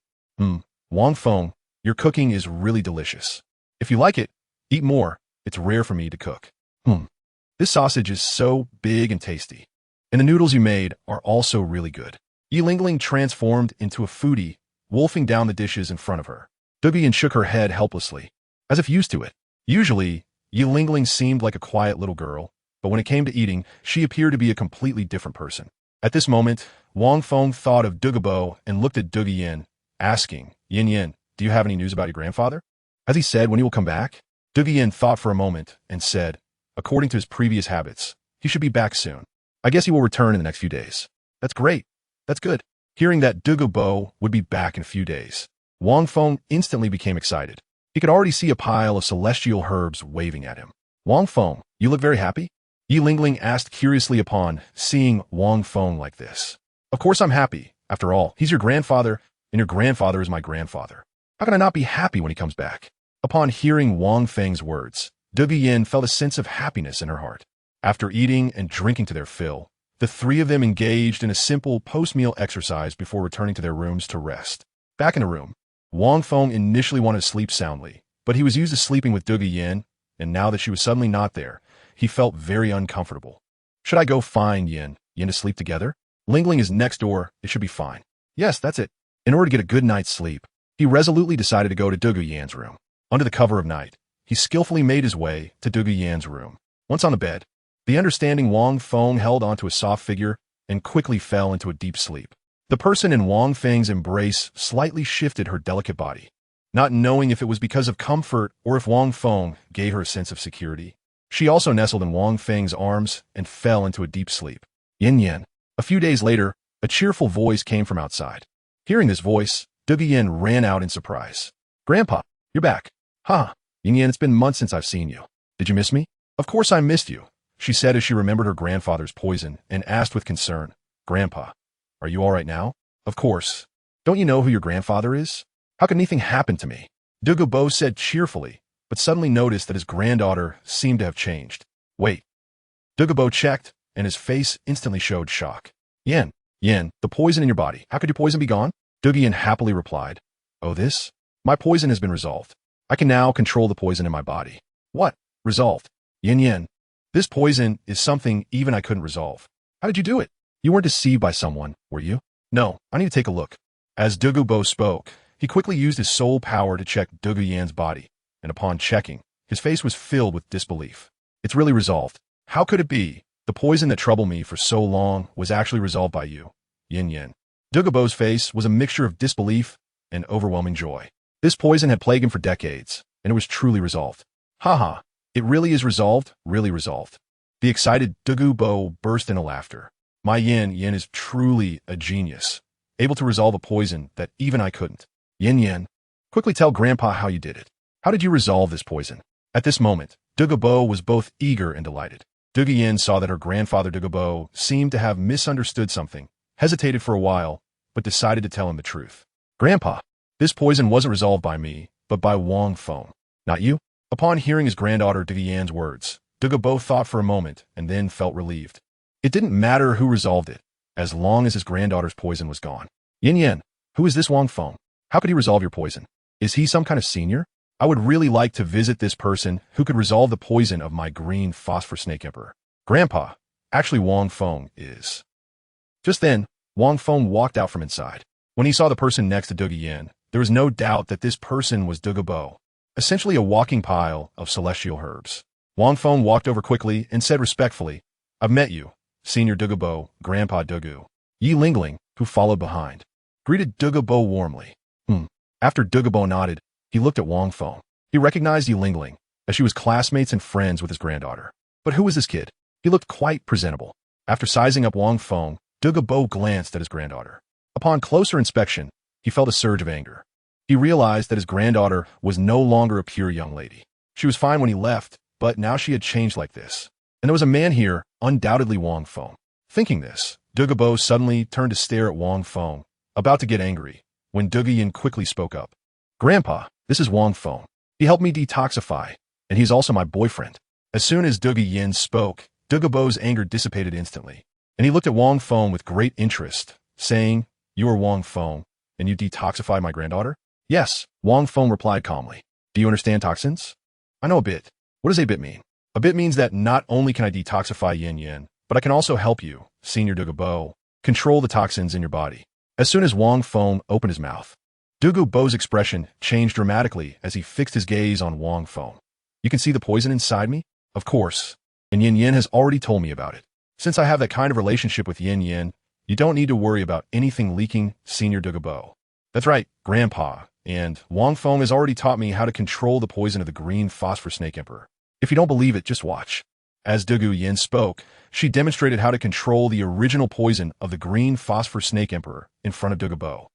Wang Feng, your cooking is really delicious. If you like it, eat more. It's rare for me to cook. This sausage is so big and tasty. And the noodles you made are also really good. Yi Lingling transformed into a foodie, wolfing down the dishes in front of her. Du Yin shook her head helplessly, as if used to it. Usually, Yi Lingling seemed like a quiet little girl, but when it came to eating, she appeared to be a completely different person. At this moment, Wang Feng thought of Du Bo and looked at Du Yin, asking, Yin, do you have any news about your grandfather? Has he said when he will come back? Du Yin thought for a moment and said, according to his previous habits, he should be back soon. I guess he will return in the next few days. That's great. That's good. Hearing that Du Bo would be back in a few days, Wang Feng instantly became excited. He could already see a pile of celestial herbs waving at him. Wang Feng, you look very happy? Yi Lingling asked curiously upon seeing Wang Feng like this. Of course I'm happy. After all, he's your grandfather, and your grandfather is my grandfather. How can I not be happy when he comes back? Upon hearing Wang Feng's words, Du Yin felt a sense of happiness in her heart. After eating and drinking to their fill, the three of them engaged in a simple post-meal exercise before returning to their rooms to rest. Back in the room, Wang Feng initially wanted to sleep soundly, but he was used to sleeping with Du Yin, and now that she was suddenly not there, he felt very uncomfortable. Should I go find Yin to sleep together? Lingling is next door, it should be fine. Yes, that's it. In order to get a good night's sleep, he resolutely decided to go to Du Yin's room. Under the cover of night, he skillfully made his way to Du Yin's room. Once on the bed, the understanding Wang Feng held onto a soft figure and quickly fell into a deep sleep. The person in Wang Feng's embrace slightly shifted her delicate body. Not knowing if it was because of comfort or if Wang Feng gave her a sense of security, She also nestled in Wang Feng's arms and fell into a deep sleep. Yin Yin. A few days later, a cheerful voice came from outside. Hearing this voice, Yin ran out in surprise. Grandpa, you're back. Huh, Yin Yin, it's been months since I've seen you. Did you miss me? Of course I missed you, she said as she remembered her grandfather's poison and asked with concern, Grandpa, are you all right now? Of course. Don't you know who your grandfather is? How could anything happen to me? Douluo Bo said cheerfully, but suddenly noticed that his granddaughter seemed to have changed. Wait. Douluo Bo checked, and his face instantly showed shock. Yin, the poison in your body, how could your poison be gone? Yin happily replied, Oh, this? My poison has been resolved. I can now control the poison in my body. What? Resolved? Yin, this poison is something even I couldn't resolve. How did you do it? You weren't deceived by someone, were you? No, I need to take a look. As Douluo Bo spoke, he quickly used his soul power to check Yan's body, and upon checking, his face was filled with disbelief. It's really resolved. How could it be? The poison that troubled me for so long was actually resolved by you. Yin. Douluo Bo's face was a mixture of disbelief and overwhelming joy. This poison had plagued him for decades, and it was truly resolved. Haha, it really is resolved, really resolved. The excited Douluo Bo burst into laughter. My Yin is truly a genius, able to resolve a poison that even I couldn't. Yin, quickly tell Grandpa how you did it. How did you resolve this poison? At this moment, Douluo Bo was both eager and delighted. Yin saw that her grandfather Douluo Bo seemed to have misunderstood something, hesitated for a while, but decided to tell him the truth. Grandpa, this poison wasn't resolved by me, but by Wang Feng. Not you? Upon hearing his granddaughter Yan's words, Douluo Bo thought for a moment and then felt relieved. It didn't matter who resolved it, as long as his granddaughter's poison was gone. Yin, who is this Wang Feng? How could he resolve your poison? Is he some kind of senior? I would really like to visit this person who could resolve the poison of my green phosphor snake emperor. Grandpa, actually Wang Feng is. Just then, Wang Feng walked out from inside. When he saw the person next to Yin, there was no doubt that this person was Douluo Bo, essentially a walking pile of celestial herbs. Wang Feng walked over quickly and said respectfully, I've met you, Senior Douluo Bo, Grandpa Douluo. Yi Lingling, who followed behind, greeted Douluo Bo warmly. After Douluo Bo nodded, he looked at Wang Feng. He recognized Yi Lingling, as she was classmates and friends with his granddaughter. But who was this kid? He looked quite presentable. After sizing up Wang Feng, Douluo Bo glanced at his granddaughter. Upon closer inspection, he felt a surge of anger. He realized that his granddaughter was no longer a pure young lady. She was fine when he left, but now she had changed like this. And there was a man here, undoubtedly Wang Feng. Thinking this, Douluo Bo suddenly turned to stare at Wang Feng, about to get angry, when Yin quickly spoke up. Grandpa, this is Wang Feng. He helped me detoxify, and he's also my boyfriend. As soon as Yin spoke, Douluo Bo's anger dissipated instantly, and he looked at Wang Feng with great interest, saying, You are Wang Feng, and you detoxify my granddaughter? Yes, Wang Feng replied calmly. Do you understand toxins? I know a bit. What does a bit mean? A bit means that not only can I detoxify Yin, but I can also help you, Senior Douluo Bo, control the toxins in your body. As soon as Wang Feng opened his mouth, Douluo Bo's expression changed dramatically as he fixed his gaze on Wang Feng. You can see the poison inside me? Of course. And Yin has already told me about it. Since I have that kind of relationship with Yin, you don't need to worry about anything leaking, Senior Douluo Bo. That's right, Grandpa. And Wang Feng has already taught me how to control the poison of the green phosphor snake emperor. If you don't believe it, just watch. As Yin spoke, she demonstrated how to control the original poison of the green phosphor snake emperor in front of Douluo Bo.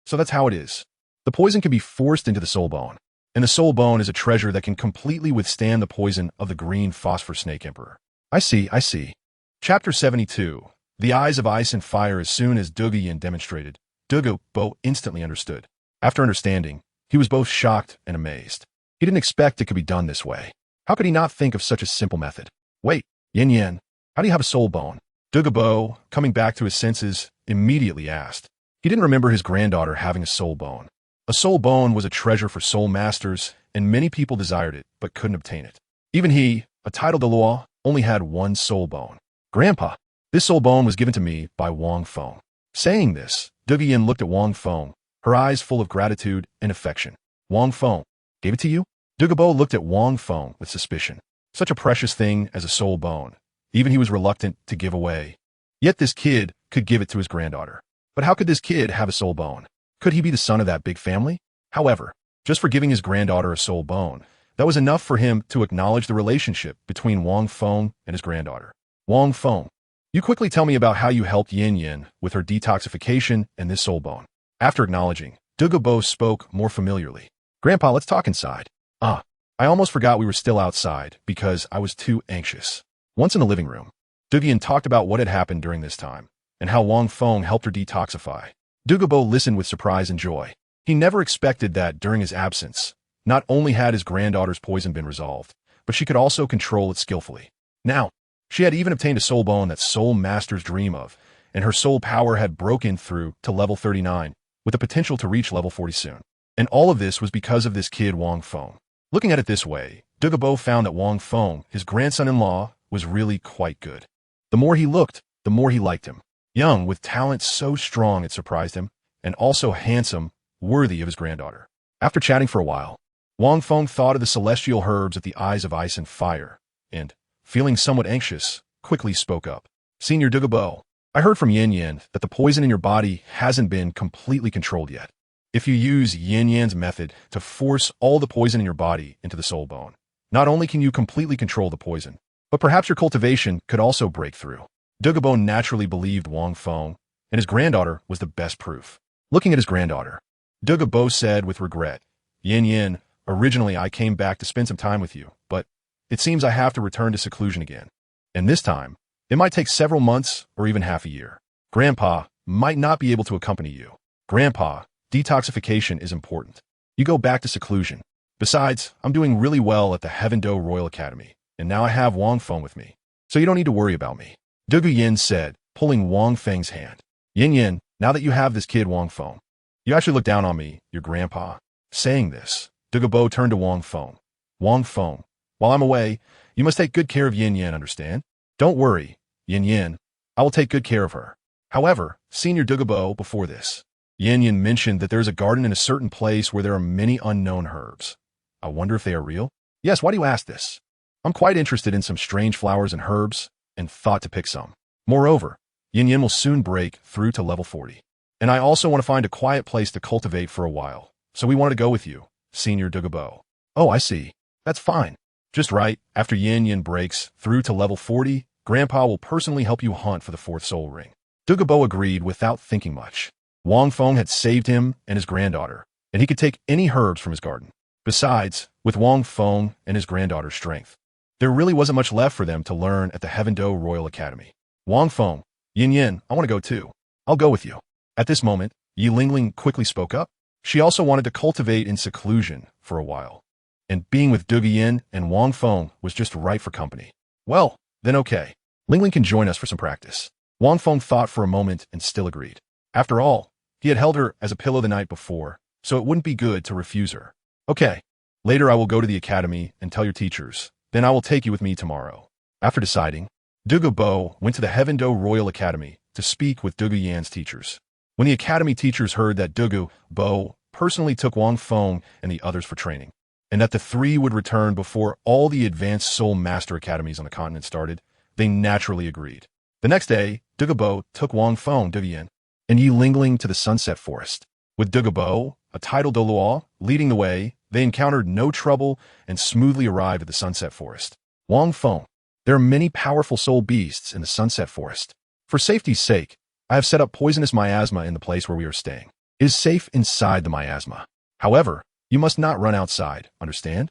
So that's how it is. The poison can be forced into the soul bone, and the soul bone is a treasure that can completely withstand the poison of the green phosphor snake emperor. I see. Chapter 72. The Eyes of Ice and Fire. As soon as Yin demonstrated, Douluo Bo instantly understood. After understanding, he was both shocked and amazed. He didn't expect it could be done this way. How could he not think of such a simple method? Wait, Yin, how do you have a soul bone? Douluo Bo, coming back to his senses, immediately asked. He didn't remember his granddaughter having a soul bone. A soul bone was a treasure for soul masters, and many people desired it, but couldn't obtain it. Even he, a titled Douluo, only had one soul bone. Grandpa, this soul bone was given to me by Wang Feng. Saying this, Yin looked at Wang Feng, her eyes full of gratitude and affection. Wang Feng gave it to you? Douluo Bo looked at Wang Feng with suspicion. Such a precious thing as a soul bone. Even he was reluctant to give away. Yet this kid could give it to his granddaughter. But how could this kid have a soul bone? Could he be the son of that big family? However, just for giving his granddaughter a soul bone, That was enough for him to acknowledge the relationship between Wang Feng and his granddaughter. Wang Feng, you quickly tell me about how you helped Yin with her detoxification and this soul bone. After acknowledging, Douluo Bo spoke more familiarly. Grandpa, let's talk inside. I almost forgot we were still outside because I was too anxious. Once in the living room, Douluo talked about what had happened during this time and how Wang Feng helped her detoxify. Douluo Bo listened with surprise and joy. He never expected that during his absence, not only had his granddaughter's poison been resolved, but she could also control it skillfully. Now, she had even obtained a soul bone that soul masters dream of, and her soul power had broken through to level 39, with the potential to reach level 40 soon. And all of this was because of this kid Wang Feng. Looking at it this way, Douluo Bo found that Wang Feng, his grandson-in-law, was really quite good. The more he looked, the more he liked him. Young, with talent so strong it surprised him, and also handsome, worthy of his granddaughter. After chatting for a while, Wang Feng thought of the celestial herbs at the eyes of ice and fire, and, feeling somewhat anxious, quickly spoke up. Senior Douluo Bo, I heard from Yin that the poison in your body hasn't been completely controlled yet. If you use Yin method to force all the poison in your body into the soul bone, not only can you completely control the poison, but perhaps your cultivation could also break through. Douluo Bo naturally believed Wang Feng, and his granddaughter was the best proof. Looking at his granddaughter, Douluo Bo said with regret, Yin, originally I came back to spend some time with you, but it seems I have to return to seclusion again. And this time, it might take several months or even half a year. Grandpa might not be able to accompany you. Grandpa, detoxification is important. You go back to seclusion. Besides, I'm doing really well at the Dou Royal Academy, and now I have Wang Feng with me, so you don't need to worry about me. Douluo said, pulling Wang Feng's hand. Yin, now that you have this kid Wang Feng, you actually look down on me, your grandpa. Saying this, Douluo Bo turned to Wang Feng. Wang Feng, while I'm away, you must take good care of Yin, understand? Don't worry, Yin, I will take good care of her. However, Senior Douluo Bo, before this, Yin mentioned that there is a garden in a certain place where there are many unknown herbs. I wonder if they are real? Yes, why do you ask this? I'm quite interested in some strange flowers and herbs, and thought to pick some. Moreover, Yin will soon break through to level 40. And I also want to find a quiet place to cultivate for a while, so we wanted to go with you, Senior Douluo Bo. Oh, I see. That's fine. Just right, after Yin breaks through to level 40, Grandpa will personally help you hunt for the 4th soul ring. Douluo Bo agreed without thinking much. Wang Feng had saved him and his granddaughter, and he could take any herbs from his garden. Besides, with Wang Feng and his granddaughter's strength, there really wasn't much left for them to learn at the Dou Royal Academy. Wang Feng, Yin, I want to go too. I'll go with you. At this moment, Yi Lingling quickly spoke up. She also wanted to cultivate in seclusion for a while, and being with Douluo and Wang Feng was just right for company. Well, then okay. Lingling can join us for some practice. Wang Feng thought for a moment and still agreed. After all, he had held her as a pillow the night before, so it wouldn't be good to refuse her. Okay. Later I will go to the academy and tell your teachers. Then I will take you with me tomorrow. After deciding, Douluo Bo went to the Dou Royal Academy to speak with Douluo's teachers. When the academy teachers heard that Douluo Bo personally took Wang Feng and the others for training, and that the 3 would return before all the advanced soul master academies on the continent started, they naturally agreed. The next day, Douluo Bo took Wang Feng, Douluo, and Yi Lingling to the Sunset Forest. With Douluo Bo, a titled Douluo, leading the way, they encountered no trouble and smoothly arrived at the Sunset Forest. Wang Feng, there are many powerful soul beasts in the Sunset Forest. For safety's sake, I have set up poisonous miasma in the place where we are staying. It is safe inside the miasma. However, you must not run outside, understand?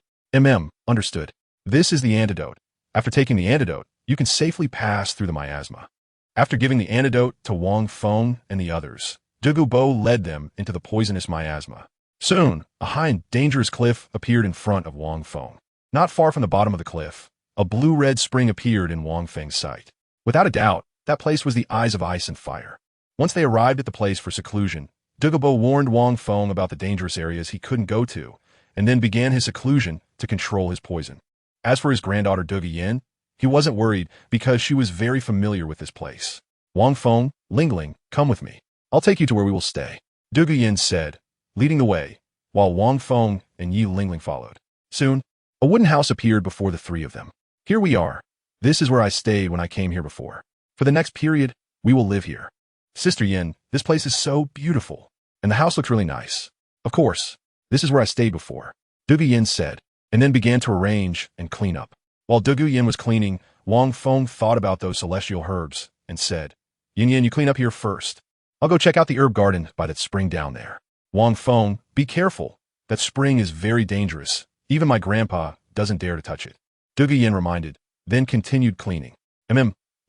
Understood. This is the antidote. After taking the antidote, you can safely pass through the miasma. After giving the antidote to Wang Feng and the others, Douluo Bo led them into the poisonous miasma. Soon, a high and dangerous cliff appeared in front of Wang Feng. Not far from the bottom of the cliff, a blue-red spring appeared in Wang Feng's sight. Without a doubt, that place was the eyes of ice and fire. Once they arrived at the place for seclusion, Douluo Bo warned Wang Feng about the dangerous areas he couldn't go to, and then began his seclusion to control his poison. As for his granddaughter Douluo, he wasn't worried because she was very familiar with this place. Wang Feng, Lingling, come with me. I'll take you to where we will stay. Douluo said, leading the way, while Wang Feng and Yi Lingling followed. Soon, a wooden house appeared before the 3 of them. Here we are. This is where I stayed when I came here before. For the next period, we will live here. Sister Yin, this place is so beautiful, and the house looks really nice. Of course, this is where I stayed before. Douluo said. and then began to arrange and clean up. While Douluo Yin was cleaning, Wang Feng thought about those celestial herbs and said, Yin Yin, you clean up here first. I'll go check out the herb garden by that spring down there. Wang Feng, be careful. That spring is very dangerous. Even my grandpa doesn't dare to touch it. Douluo Yin reminded, then continued cleaning.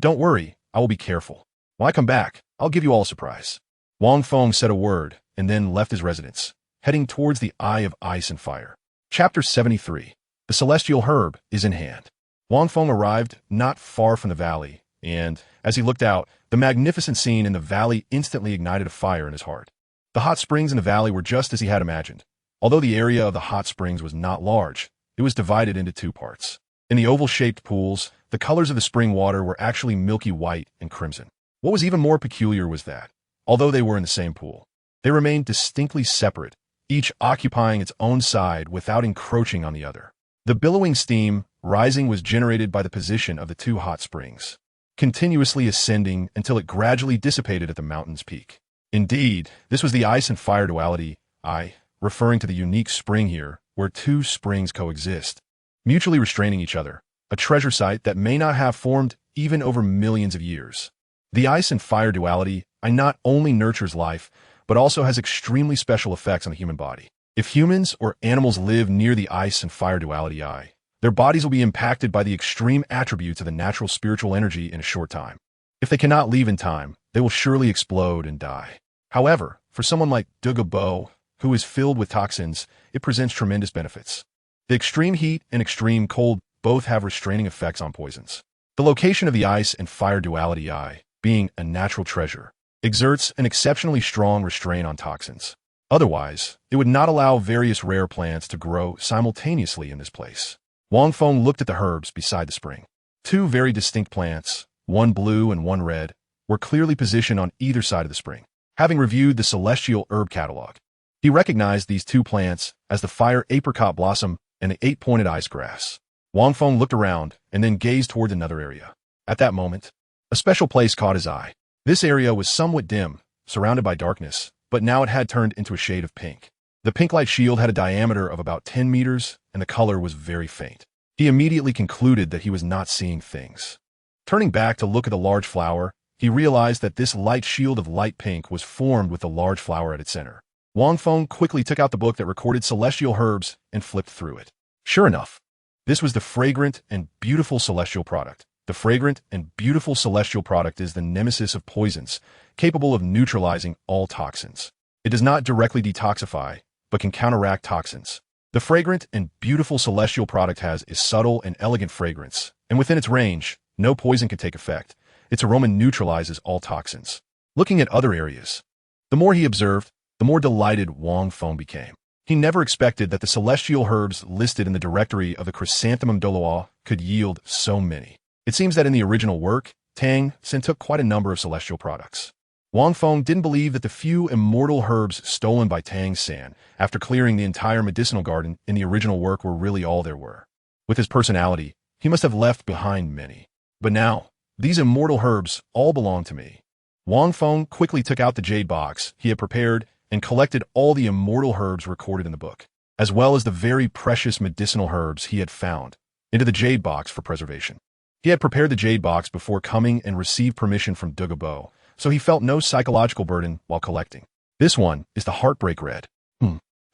Don't worry, I will be careful. When I come back, I'll give you all a surprise. Wang Feng said a word and then left his residence, heading towards the Eye of Ice and Fire. Chapter 73. The celestial herb is in hand. Wang Feng arrived not far from the valley, and, as he looked out, the magnificent scene in the valley instantly ignited a fire in his heart. The hot springs in the valley were just as he had imagined. Although the area of the hot springs was not large, it was divided into two parts. In the oval-shaped pools, the colors of the spring water were actually milky white and crimson. What was even more peculiar was that, although they were in the same pool, they remained distinctly separate, each occupying its own side without encroaching on the other. The billowing steam rising was generated by the position of the two hot springs, continuously ascending until it gradually dissipated at the mountain's peak. Indeed, this was the ice and fire duality, referring to the unique spring here, where two springs coexist, mutually restraining each other, a treasure site that may not have formed even over millions of years. The ice and fire duality not only nurtures life, but also has extremely special effects on the human body. If humans or animals live near the ice and fire duality their bodies will be impacted by the extreme attributes of the natural spiritual energy in a short time. If they cannot leave in time, they will surely explode and die. However, for someone like Douluo Po, who is filled with toxins, it presents tremendous benefits. The extreme heat and extreme cold both have restraining effects on poisons. The location of the ice and fire duality being a natural treasure, exerts an exceptionally strong restraint on toxins. Otherwise, it would not allow various rare plants to grow simultaneously in this place. Wang Feng looked at the herbs beside the spring. Two very distinct plants, one blue and one red, were clearly positioned on either side of the spring. Having reviewed the celestial herb catalog, he recognized these two plants as the fire apricot blossom and the eight-pointed ice grass. Wang Feng looked around and then gazed toward another area. At that moment, a special place caught his eye. This area was somewhat dim, surrounded by darkness, but now it had turned into a shade of pink. The pink light shield had a diameter of about 10 meters, and the color was very faint. He immediately concluded that he was not seeing things. Turning back to look at the large flower, he realized that this light shield of light pink was formed with the large flower at its center. Wang Feng quickly took out the book that recorded celestial herbs and flipped through it. Sure enough, this was the fragrant and beautiful celestial product. The fragrant and beautiful celestial product is the nemesis of poisons, capable of neutralizing all toxins. It does not directly detoxify, but can counteract toxins. The fragrant and beautiful celestial product has a subtle and elegant fragrance, and within its range, no poison can take effect. Its aroma neutralizes all toxins. Looking at other areas, the more he observed, the more delighted Wang Feng became. He never expected that the celestial herbs listed in the directory of the chrysanthemum Douluo could yield so many. It seems that in the original work, Tang San took quite a number of celestial products. Wang Feng didn't believe that the few immortal herbs stolen by Tang San after clearing the entire medicinal garden in the original work were really all there were. With his personality, he must have left behind many. But now, these immortal herbs all belong to me. Wang Feng quickly took out the jade box he had prepared and collected all the immortal herbs recorded in the book, as well as the very precious medicinal herbs he had found, into the jade box for preservation. He had prepared the jade box before coming and received permission from Douluo Po, so he felt no psychological burden while collecting. This one is the Heartbreak Red.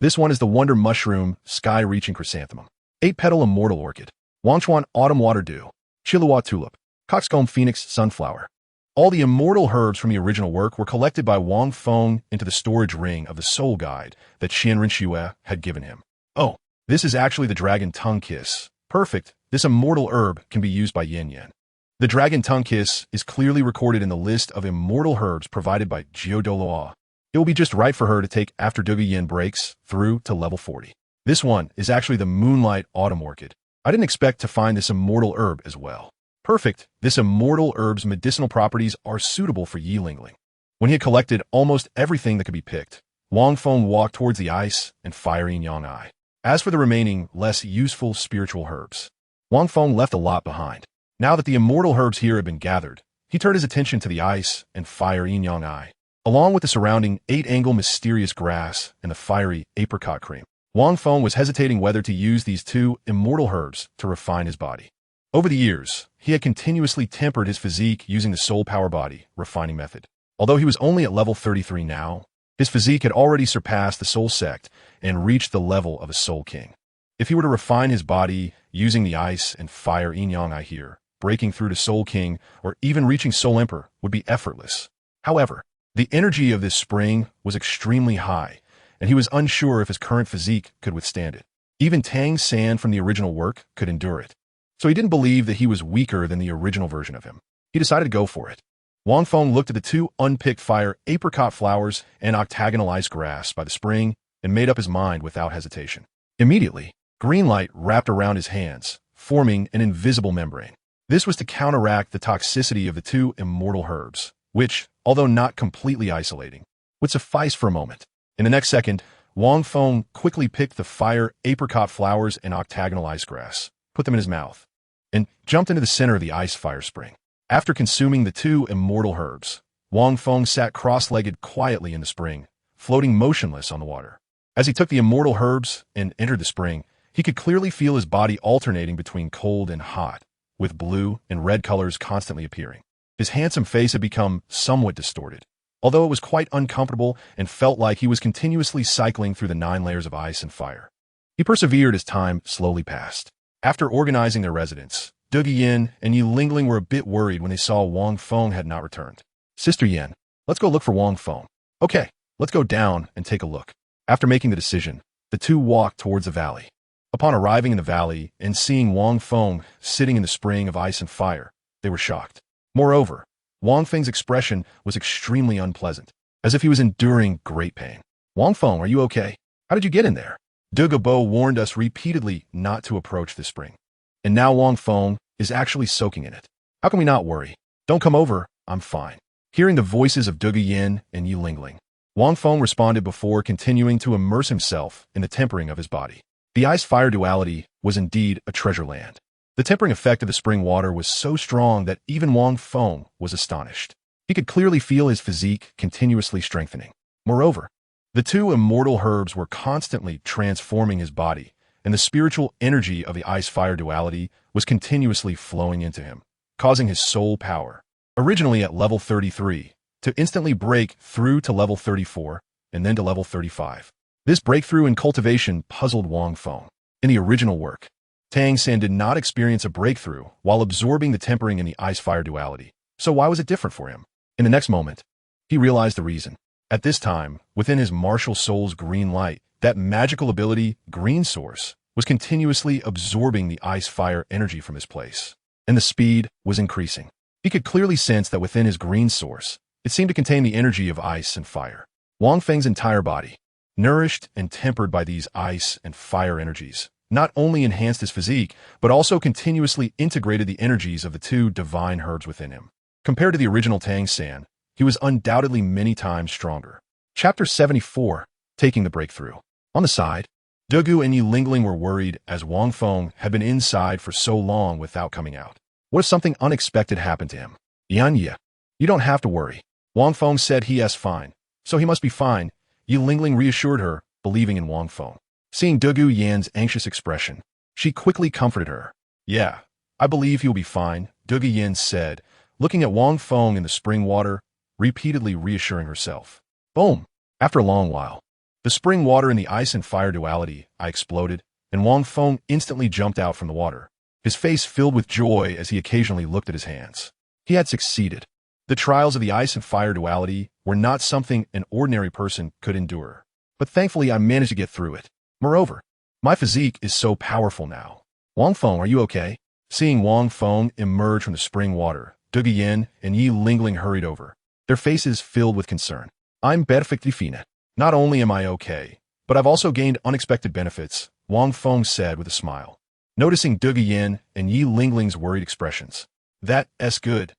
This one is the Wonder Mushroom Sky-Reaching Chrysanthemum. 8-Petal Immortal Orchid. Wangchuan Autumn Water Dew. Chilua Tulip. Coxcomb Phoenix Sunflower. All the immortal herbs from the original work were collected by Wang Feng into the storage ring of the soul guide that Xianren Xue had given him. Oh, this is actually the Dragon Tongue Kiss. Perfect. This immortal herb can be used by Yin Yin. The Dragon Tongue Kiss is clearly recorded in the list of immortal herbs provided by Douluo. It will be just right for her to take after Douluo Yin breaks through to level 40. This one is actually the Moonlight Autumn Orchid. I didn't expect to find this immortal herb as well. Perfect. This immortal herb's medicinal properties are suitable for Yi Lingling. When he had collected almost everything that could be picked, Wang Feng walked towards the ice and fire Yin Yang Eye. As for the remaining, less useful spiritual herbs, Wang Feng left a lot behind. Now that the immortal herbs here had been gathered, he turned his attention to the ice and fire Yin Yang Eye, along with the surrounding 8-angle mysterious grass and the fiery apricot cream. Wang Feng was hesitating whether to use these two immortal herbs to refine his body. Over the years, he had continuously tempered his physique using the soul power body refining method. Although he was only at level 33 now, his physique had already surpassed the soul sect and reached the level of a soul king. If he were to refine his body using the ice and fire yin-yang I hear, breaking through to soul king or even reaching soul emperor would be effortless. However, the energy of this spring was extremely high, and he was unsure if his current physique could withstand it. Even Tang San from the original work could endure it. So he didn't believe that he was weaker than the original version of him. He decided to go for it. Wang Feng looked at the two unpicked fire apricot flowers and octagonal ice grass by the spring and made up his mind without hesitation. Immediately, green light wrapped around his hands, forming an invisible membrane. This was to counteract the toxicity of the two immortal herbs, which, although not completely isolating, would suffice for a moment. In the next second, Wang Feng quickly picked the fire apricot flowers and octagonal ice grass, put them in his mouth, and jumped into the center of the ice fire spring. After consuming the two immortal herbs, Wang Feng sat cross-legged quietly in the spring, floating motionless on the water. As he took the immortal herbs and entered the spring, he could clearly feel his body alternating between cold and hot, with blue and red colors constantly appearing. His handsome face had become somewhat distorted, although it was quite uncomfortable and felt like he was continuously cycling through the 9 layers of ice and fire. He persevered as time slowly passed. After organizing their residence, Douluo Yin and Yi Lingling were a bit worried when they saw Wang Feng had not returned. Sister Yin, let's go look for Wang Feng. Okay, let's go down and take a look. After making the decision, the two walked towards the valley. Upon arriving in the valley and seeing Wang Feng sitting in the spring of ice and fire, they were shocked. Moreover, Wang Feng's expression was extremely unpleasant, as if he was enduring great pain. Wang Feng, are you okay? How did you get in there? Douluo Bo warned us repeatedly not to approach this spring. And now Wang Feng is actually soaking in it. How can we not worry? Don't come over, I'm fine. Hearing the voices of Douluo Yin and Yi Lingling, Wang Feng responded before continuing to immerse himself in the tempering of his body. The ice-fire duality was indeed a treasure land. The tempering effect of the spring water was so strong that even Wang Feng was astonished. He could clearly feel his physique continuously strengthening. Moreover, the two immortal herbs were constantly transforming his body, and the spiritual energy of the ice-fire duality was continuously flowing into him, causing his soul power, originally at level 33, to instantly break through to level 34 and then to level 35. This breakthrough in cultivation puzzled Wang Feng. In the original work, Tang San did not experience a breakthrough while absorbing the tempering in the ice-fire duality. So why was it different for him? In the next moment, he realized the reason. At this time, within his martial soul's green light, that magical ability, Green Source, was continuously absorbing the ice-fire energy from his place, and the speed was increasing. He could clearly sense that within his Green Source, it seemed to contain the energy of ice and fire. Wang Feng's entire body, nourished and tempered by these ice and fire energies, not only enhanced his physique, but also continuously integrated the energies of the two divine herbs within him. Compared to the original Tang San, he was undoubtedly many times stronger. Chapter 74, Taking the Breakthrough. On the side, Douluo and Yi Lingling were worried as Wang Feng had been inside for so long without coming out. What if something unexpected happened to him? Yan, you don't have to worry. Wang Feng said he is fine, so he must be fine. Yi Lingling reassured her, believing in Wang Feng. Seeing Douluo Yan's anxious expression, she quickly comforted her. Yeah, I believe he'll be fine, Douluo Yan said, looking at Wang Feng in the spring water, repeatedly reassuring herself. Boom! After a long while, the spring water in the ice and fire duality exploded, and Wang Feng instantly jumped out from the water, his face filled with joy as he occasionally looked at his hands. He had succeeded. The trials of the ice and fire duality were not something an ordinary person could endure. But thankfully I managed to get through it. Moreover, my physique is so powerful now. Wang Feng, are you okay? Seeing Wang Feng emerge from the spring water, Douluo Yin and Yi Lingling hurried over, their faces filled with concern. I'm perfectly fine. Not only am I okay, but I've also gained unexpected benefits, Wang Feng said with a smile. Noticing Douluo Yin and Yi Lingling's worried expressions. That's good.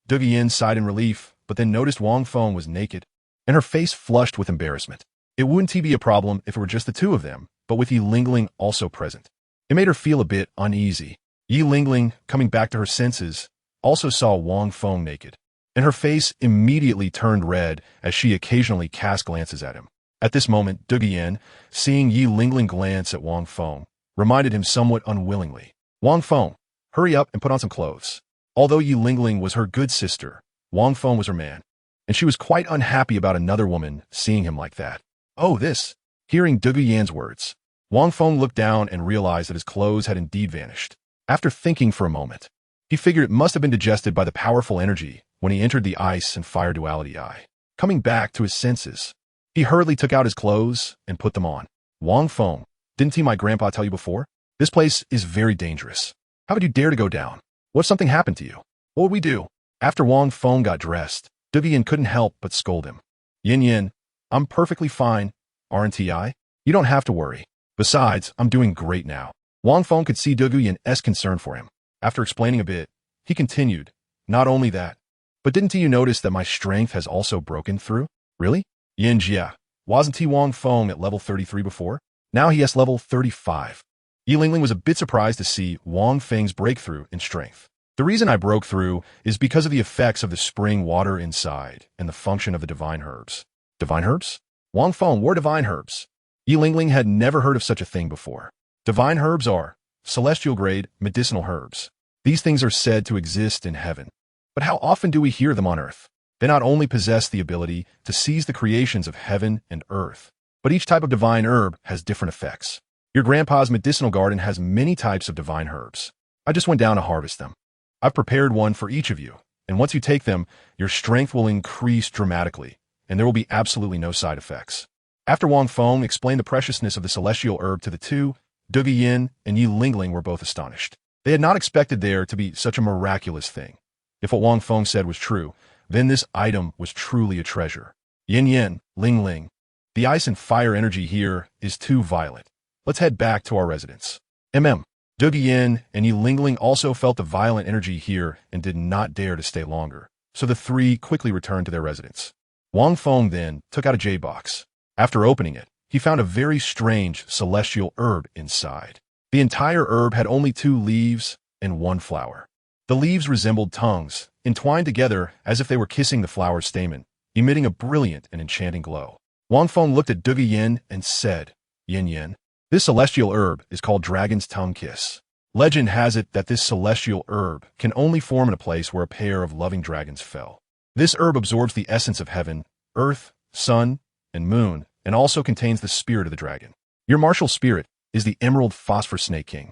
Douluo Yin sighed in relief, but then noticed Wang Feng was naked, and her face flushed with embarrassment. It wouldn't be a problem if it were just the two of them, but with Yi Lingling also present. It made her feel a bit uneasy. Yi Lingling, coming back to her senses, also saw Wang Feng naked, and her face immediately turned red as she occasionally cast glances at him. At this moment, Dou Yin, seeing Yi Lingling glance at Wang Feng, reminded him somewhat unwillingly. Wang Feng, hurry up and put on some clothes. Although Yi Lingling was her good sister, Wang Feng was her man, and she was quite unhappy about another woman seeing him like that. Oh, this. Hearing Dou Yin's words, Wang Feng looked down and realized that his clothes had indeed vanished. After thinking for a moment, he figured it must have been digested by the powerful energy when he entered the ice and fire duality eye. Coming back to his senses, he hurriedly took out his clothes and put them on. Wang Feng, didn't my grandpa tell you before? This place is very dangerous. How would you dare to go down? What if something happened to you? What would we do? After Wang Feng got dressed, Dou Yin couldn't help but scold him. Yin, I'm perfectly fine, aren't I? You don't have to worry. Besides, I'm doing great now. Wang Feng could see Dou Yin's concern for him. After explaining a bit, he continued, not only that, but didn't you notice that my strength has also broken through? Really? Yin Jia, wasn't Wang Feng at level 33 before? Now he has level 35. Yi Lingling was a bit surprised to see Wang Feng's breakthrough in strength. The reason I broke through is because of the effects of the spring water inside and the function of the divine herbs. Divine herbs? Wang Feng were divine herbs. Yi Lingling had never heard of such a thing before. Divine herbs are celestial-grade medicinal herbs. These things are said to exist in heaven. But how often do we hear them on earth? They not only possess the ability to seize the creations of heaven and earth, but each type of divine herb has different effects. Your grandpa's medicinal garden has many types of divine herbs. I just went down to harvest them. I've prepared one for each of you, and once you take them, your strength will increase dramatically, and there will be absolutely no side effects. After Wang Feng explained the preciousness of the celestial herb to the two, Dou Yin and Yi Lingling were both astonished. They had not expected there to be such a miraculous thing. If what Wang Feng said was true, then this item was truly a treasure. Yin, Ling, the ice and fire energy here is too violent. Let's head back to our residence. Dou Yin and Yi Lingling also felt the violent energy here and did not dare to stay longer, so the three quickly returned to their residence. Wang Feng then took out a jade box. After opening it, he found a very strange celestial herb inside. The entire herb had only 2 leaves and 1 flower. The leaves resembled tongues, entwined together as if they were kissing the flower's stamen, emitting a brilliant and enchanting glow. Wang Feng looked at Dou Yin and said, Yin, this celestial herb is called Dragon's Tongue Kiss. Legend has it that this celestial herb can only form in a place where a pair of loving dragons fell. This herb absorbs the essence of heaven, earth, sun, and moon, and also contains the spirit of the dragon. Your martial spirit is the Emerald Phosphor Snake King,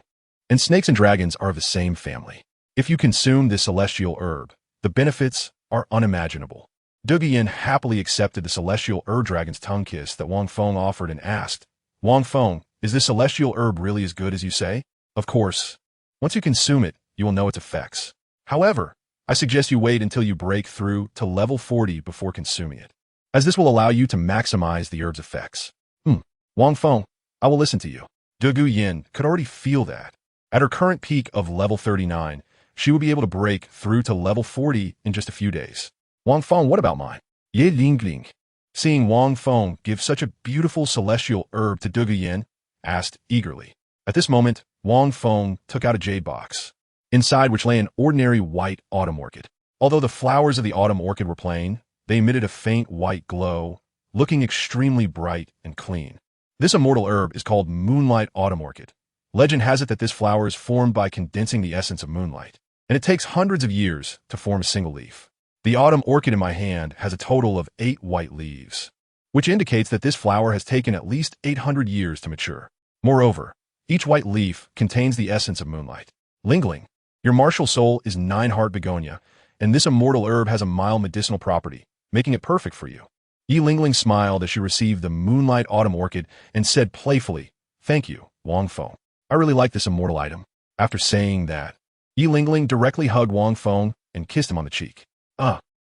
and snakes and dragons are of the same family. If you consume this celestial herb, the benefits are unimaginable. Dou Yin happily accepted the celestial herb Dragon's Tongue Kiss that Wang Feng offered and asked, Wang Feng, is this celestial herb really as good as you say? Of course. Once you consume it, you will know its effects. However, I suggest you wait until you break through to level 40 before consuming it, as this will allow you to maximize the herb's effects. Wang Feng, I will listen to you. Dou Yin could already feel that. At her current peak of level 39, she would be able to break through to level 40 in just a few days. Wang Feng, what about mine? Yi Lingling, seeing Wang Feng give such a beautiful celestial herb to Dou Yin, asked eagerly. At this moment, Wang Feng took out a jade box, inside which lay an ordinary white autumn orchid. Although the flowers of the autumn orchid were plain, they emitted a faint white glow, looking extremely bright and clean. This immortal herb is called Moonlight Autumn Orchid. Legend has it that this flower is formed by condensing the essence of moonlight, and it takes hundreds of years to form a single leaf. The autumn orchid in my hand has a total of 8 white leaves, which indicates that this flower has taken at least 800 years to mature. Moreover, each white leaf contains the essence of moonlight. Lingling, your martial soul is 9-heart begonia, and this immortal herb has a mild medicinal property, making it perfect for you. Yi Lingling smiled as she received the Moonlight Autumn Orchid and said playfully, Thank you, Wang Feng. I really like this immortal item. After saying that, Yi Lingling directly hugged Wang Feng and kissed him on the cheek.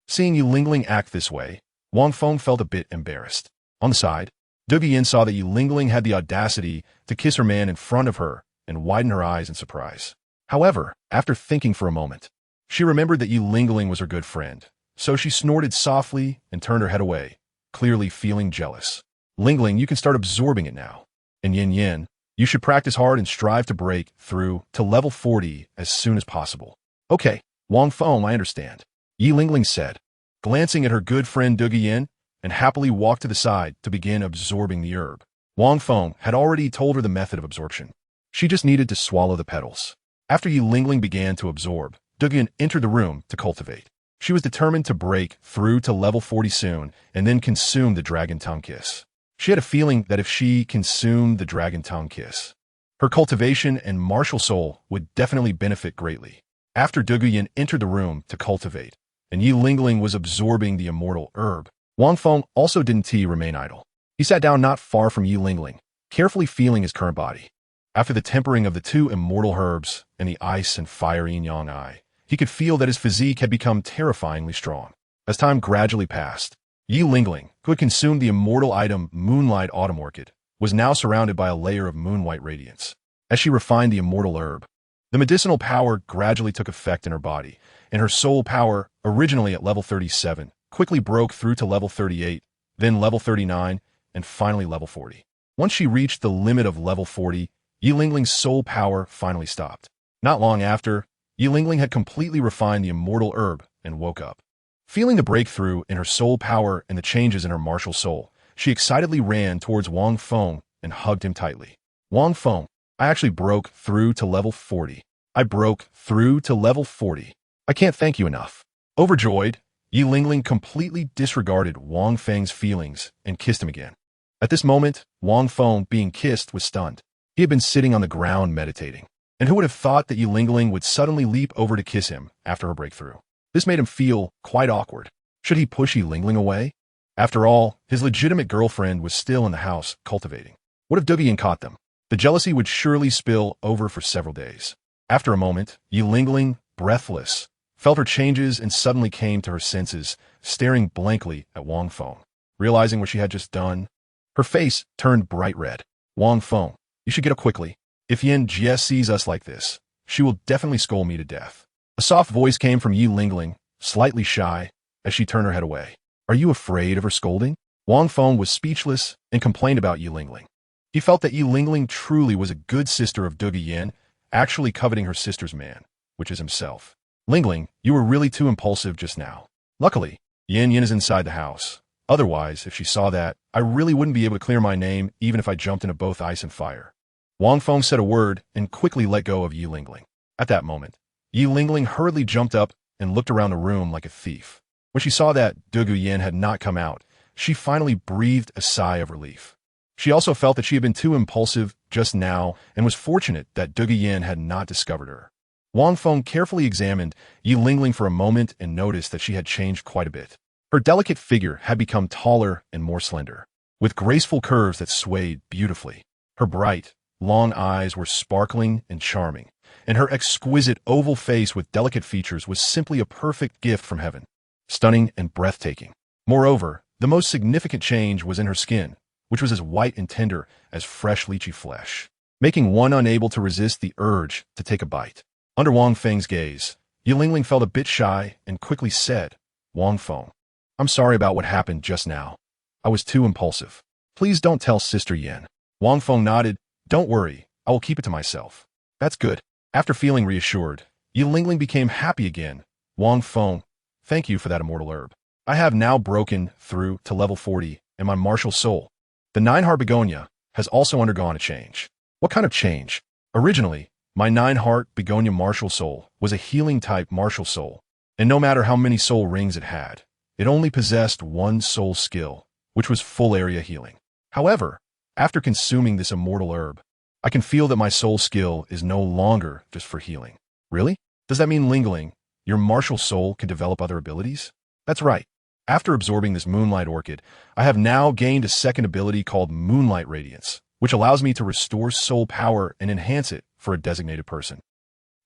Seeing Yi Lingling act this way, Wang Feng felt a bit embarrassed. On the side, Dou Yin saw that Yi Lingling had the audacity to kiss her man in front of her and widened her eyes in surprise. However, after thinking for a moment, she remembered that Yi Lingling was her good friend, so she snorted softly and turned her head away, clearly feeling jealous. Lingling, you can start absorbing it now. And Yin, you should practice hard and strive to break through to level 40 as soon as possible. Okay, Wang Feng, I understand, Yi Lingling said, glancing at her good friend Dou Yin and happily walked to the side to begin absorbing the herb. Wang Feng had already told her the method of absorption. She just needed to swallow the petals. After Yi Lingling began to absorb, Douluo entered the room to cultivate. She was determined to break through to level 40 soon and then consume the dragon tongue kiss. She had a feeling that if she consumed the dragon tongue kiss, her cultivation and martial soul would definitely benefit greatly. After Douluo entered the room to cultivate, and Yi Lingling was absorbing the immortal herb, Wang Feng also didn't remain idle. He sat down not far from Yi Lingling, carefully feeling his current body. After the tempering of the two immortal herbs and the ice and fire yin-yang eye, he could feel that his physique had become terrifyingly strong. As time gradually passed, Yi Lingling, who had consumed the immortal item Moonlight Autumn Orchid, was now surrounded by a layer of moon-white radiance. As she refined the immortal herb, the medicinal power gradually took effect in her body, and her soul power, originally at level 37, quickly broke through to level 38, then level 39, and finally level 40. Once she reached the limit of level 40, Yi Lingling's soul power finally stopped. Not long after, Yi Lingling had completely refined the immortal herb and woke up. Feeling the breakthrough in her soul power and the changes in her martial soul, she excitedly ran towards Wang Feng and hugged him tightly. Wang Feng, I actually broke through to level 40. I broke through to level 40. I can't thank you enough. Overjoyed, Yi Lingling completely disregarded Wang Feng's feelings and kissed him again. At this moment, Wang Feng, being kissed, was stunned. He had been sitting on the ground meditating. And who would have thought that Yi Lingling would suddenly leap over to kiss him after her breakthrough? This made him feel quite awkward. Should he push Yi Lingling away? After all, his legitimate girlfriend was still in the house cultivating. What if Douluo caught them? The jealousy would surely spill over for several days. After a moment, Yi Lingling, breathless, felt her changes and suddenly came to her senses, staring blankly at Wang Feng. Realizing what she had just done, her face turned bright red. Wang Feng, you should get up quickly. If Yin Jie sees us like this, she will definitely scold me to death. A soft voice came from Yi Lingling, slightly shy, as she turned her head away. Are you afraid of her scolding? Wang Feng was speechless and complained about Yi Lingling. He felt that Yi Lingling truly was a good sister of Douluo, actually coveting her sister's man, which is himself. Lingling, you were really too impulsive just now. Luckily, Yin is inside the house. Otherwise, if she saw that, I really wouldn't be able to clear my name even if I jumped into both ice and fire. Wang Feng said a word and quickly let go of Yi Lingling. At that moment, Yi Lingling hurriedly jumped up and looked around the room like a thief. When she saw that Douluo had not come out, she finally breathed a sigh of relief. She also felt that she had been too impulsive just now and was fortunate that Douluo had not discovered her. Wang Feng carefully examined Yi Lingling for a moment and noticed that she had changed quite a bit. Her delicate figure had become taller and more slender, with graceful curves that swayed beautifully. Her bright, long eyes were sparkling and charming, and her exquisite oval face with delicate features was simply a perfect gift from heaven. Stunning and breathtaking. Moreover, the most significant change was in her skin, which was as white and tender as fresh lychee flesh, making one unable to resist the urge to take a bite. Under Wang Feng's gaze, Yi Lingling felt a bit shy and quickly said, Wang Feng, I'm sorry about what happened just now. I was too impulsive. Please don't tell Sister Yin. Wang Feng nodded. Don't worry, I will keep it to myself. That's good. After feeling reassured, Yi Lingling became happy again. Wang Feng, thank you for that immortal herb. I have now broken through to level 40, and my martial soul, the 9-heart begonia, has also undergone a change. What kind of change? Originally, my 9-heart begonia martial soul was a healing type martial soul, and no matter how many soul rings it had, it only possessed one soul skill, which was full area healing. However, after consuming this immortal herb, I can feel that my soul skill is no longer just for healing. Really? Does that mean Lingling, your martial soul can develop other abilities? That's right. After absorbing this Moonlight Orchid, I have now gained a second ability called Moonlight Radiance, which allows me to restore soul power and enhance it for a designated person.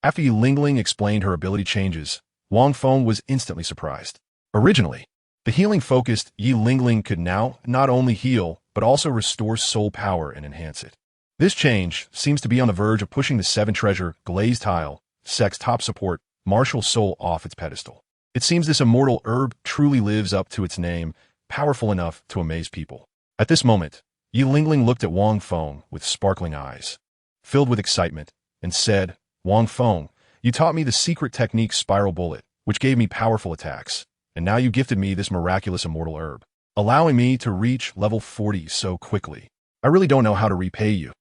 After Yi Lingling explained her ability changes, Wang Feng was instantly surprised. Originally, the healing-focused Yi Lingling could now not only heal, but also restore soul power and enhance it. This change seems to be on the verge of pushing the 7-treasure, glazed tile, sex top support, martial soul off its pedestal. It seems this immortal herb truly lives up to its name, powerful enough to amaze people. At this moment, Yi Lingling looked at Wang Feng with sparkling eyes, filled with excitement, and said, Wang Feng, you taught me the secret technique Spiral Bullet, which gave me powerful attacks, and now you gifted me this miraculous immortal herb. allowing me to reach level 40 so quickly. I really don't know how to repay you.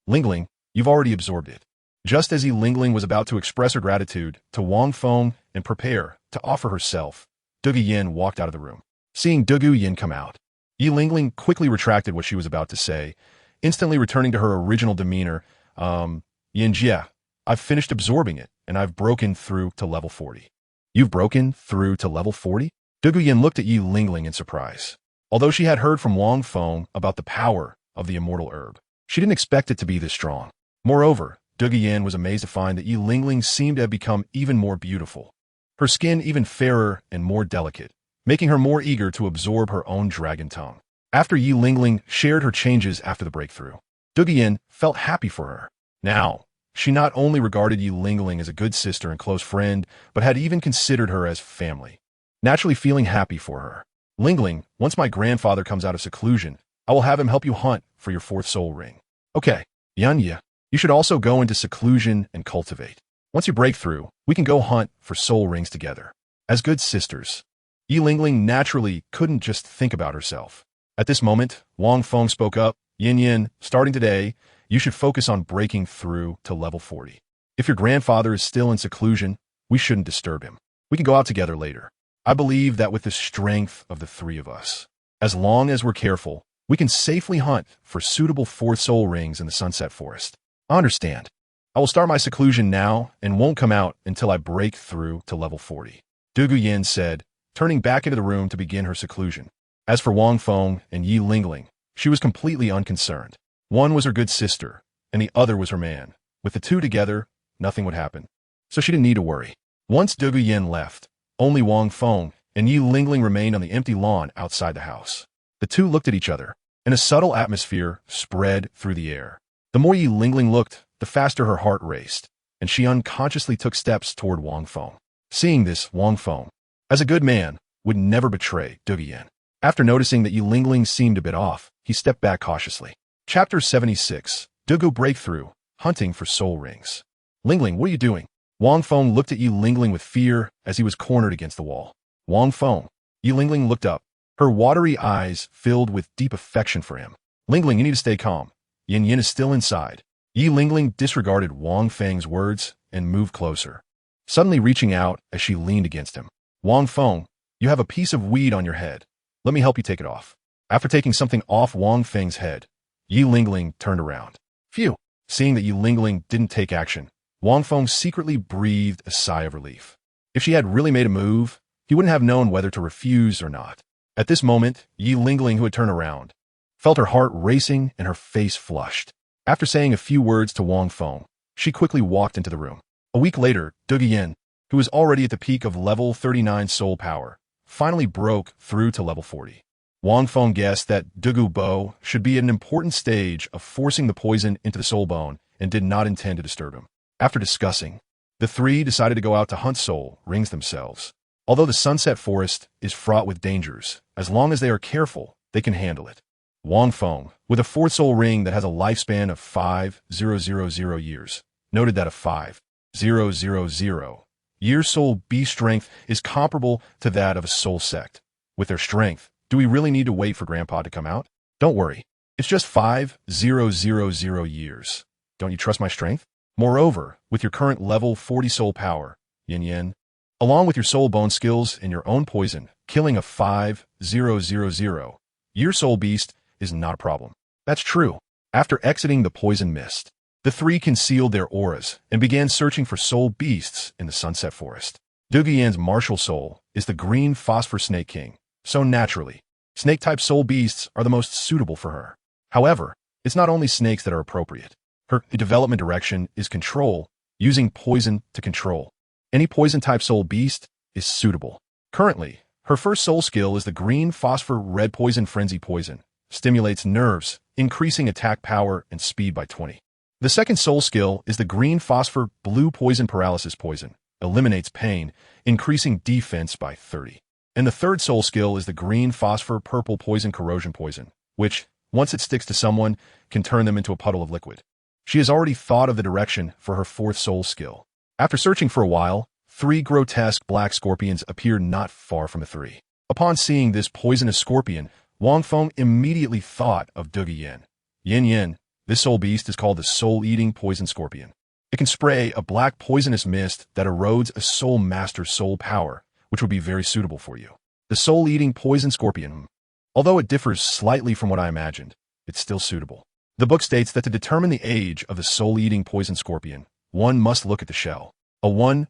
Lingling, you've already absorbed it. Just as Yi Lingling was about to express her gratitude to Wang Feng and prepare to offer herself, Dugu Yin walked out of the room. Seeing Dugu Yin come out, Yi Lingling quickly retracted what she was about to say, instantly returning to her original demeanor. Yin Jia, I've finished absorbing it, and I've broken through to level 40. You've broken through to level 40? Dugu Yin looked at Yi Lingling in surprise. Although she had heard from Wang Feng about the power of the immortal herb, she didn't expect it to be this strong. Moreover, Dugu Yin was amazed to find that Yi Lingling seemed to have become even more beautiful, her skin even fairer and more delicate, making her more eager to absorb her own dragon tongue. After Yi Lingling shared her changes after the breakthrough, Dugu Yin felt happy for her. Now, she not only regarded Yi Lingling as a good sister and close friend, but had even considered her as family. Naturally feeling happy for her. Lingling, once my grandfather comes out of seclusion, I will have him help you hunt for your fourth soul ring. Okay, Yanya, you should also go into seclusion and cultivate. Once you break through, we can go hunt for soul rings together. As good sisters. Yi Lingling naturally couldn't just think about herself. At this moment, Wang Feng spoke up. Yin Yin, starting today, you should focus on breaking through to level 40. If your grandfather is still in seclusion, we shouldn't disturb him. We can go out together later. I believe that with the strength of the three of us, as long as we're careful, we can safely hunt for suitable fourth soul rings in the Sunset Forest. I understand. I will start my seclusion now and won't come out until I break through to level 40. Dugu Yin said, turning back into the room to begin her seclusion. As for Wang Feng and Yi Lingling, she was completely unconcerned. One was her good sister, and the other was her man. With the two together, nothing would happen. So she didn't need to worry. Once Dugu Yin left, only Wang Feng and Yi Lingling remained on the empty lawn outside the house. The two looked at each other, and a subtle atmosphere spread through the air. The more Yi Lingling looked, the faster her heart raced, and she unconsciously took steps toward Wang Feng. Seeing this, Wang Feng, as a good man, would never betray Dugu Yin. After noticing that Yi Lingling seemed a bit off, he stepped back cautiously. Chapter 76, Dugu Breakthrough, Hunting for Soul Rings. Lingling, what are you doing? Wang Feng looked at Yi Lingling with fear as he was cornered against the wall. Wang Feng. Yi Lingling looked up, her watery eyes filled with deep affection for him. Lingling, you need to stay calm. Yin Yin is still inside. Yi Lingling disregarded Wang Feng's words and moved closer, suddenly reaching out as she leaned against him. Wang Feng, you have a piece of weed on your head. Let me help you take it off. After taking something off Wang Feng's head, Yi Lingling turned around. Phew! Seeing that Yi Lingling didn't take action, Wang Feng secretly breathed a sigh of relief. If she had really made a move, he wouldn't have known whether to refuse or not. At this moment, Yi Lingling, who had turned around, felt her heart racing and her face flushed. After saying a few words to Wang Feng, she quickly walked into the room. A week later, Dugu Yin, who was already at the peak of level 39 soul power, finally broke through to level 40. Wang Feng guessed that Dugu Bo should be at an important stage of forcing the poison into the soul bone and did not intend to disturb him. After discussing, the three decided to go out to hunt soul rings themselves. Although the Sunset Forest is fraught with dangers, as long as they are careful, they can handle it. Wang Feng, with a fourth soul ring that has a lifespan of 5,000 years, noted that a 5,000 year soul beast strength is comparable to that of a soul sect. With their strength, do we really need to wait for Grandpa to come out? Don't worry. It's just 5,000 years. Don't you trust my strength? Moreover, with your current level 40 soul power, Yin Yin, along with your soul bone skills and your own poison, killing a 5,000 year soul beast is not a problem. That's true. After exiting the poison mist, the three concealed their auras and began searching for soul beasts in the Sunset Forest. Dugu Yin's martial soul is the green phosphor snake king, so naturally, snake-type soul beasts are the most suitable for her. However, it's not only snakes that are appropriate. Her development direction is control, using poison to control. Any poison-type soul beast is suitable. Currently, her first soul skill is the green phosphor red poison frenzy poison, stimulates nerves, increasing attack power and speed by 20. The second soul skill is the green phosphor blue poison paralysis poison, eliminates pain, increasing defense by 30. And the third soul skill is the green phosphor purple poison corrosion poison, which, once it sticks to someone, can turn them into a puddle of liquid. She has already thought of the direction for her fourth soul skill. After searching for a while, 3 grotesque black scorpions appeared not far from the three. Upon seeing this poisonous scorpion, Wang Feng immediately thought of Douluo Yin. Yin, this soul beast is called the soul-eating poison scorpion. It can spray a black poisonous mist that erodes a soul master's soul power, which would be very suitable for you. The soul-eating poison scorpion, although it differs slightly from what I imagined, it's still suitable. The book states that to determine the age of the soul-eating poison scorpion, one must look at the shell. A 1000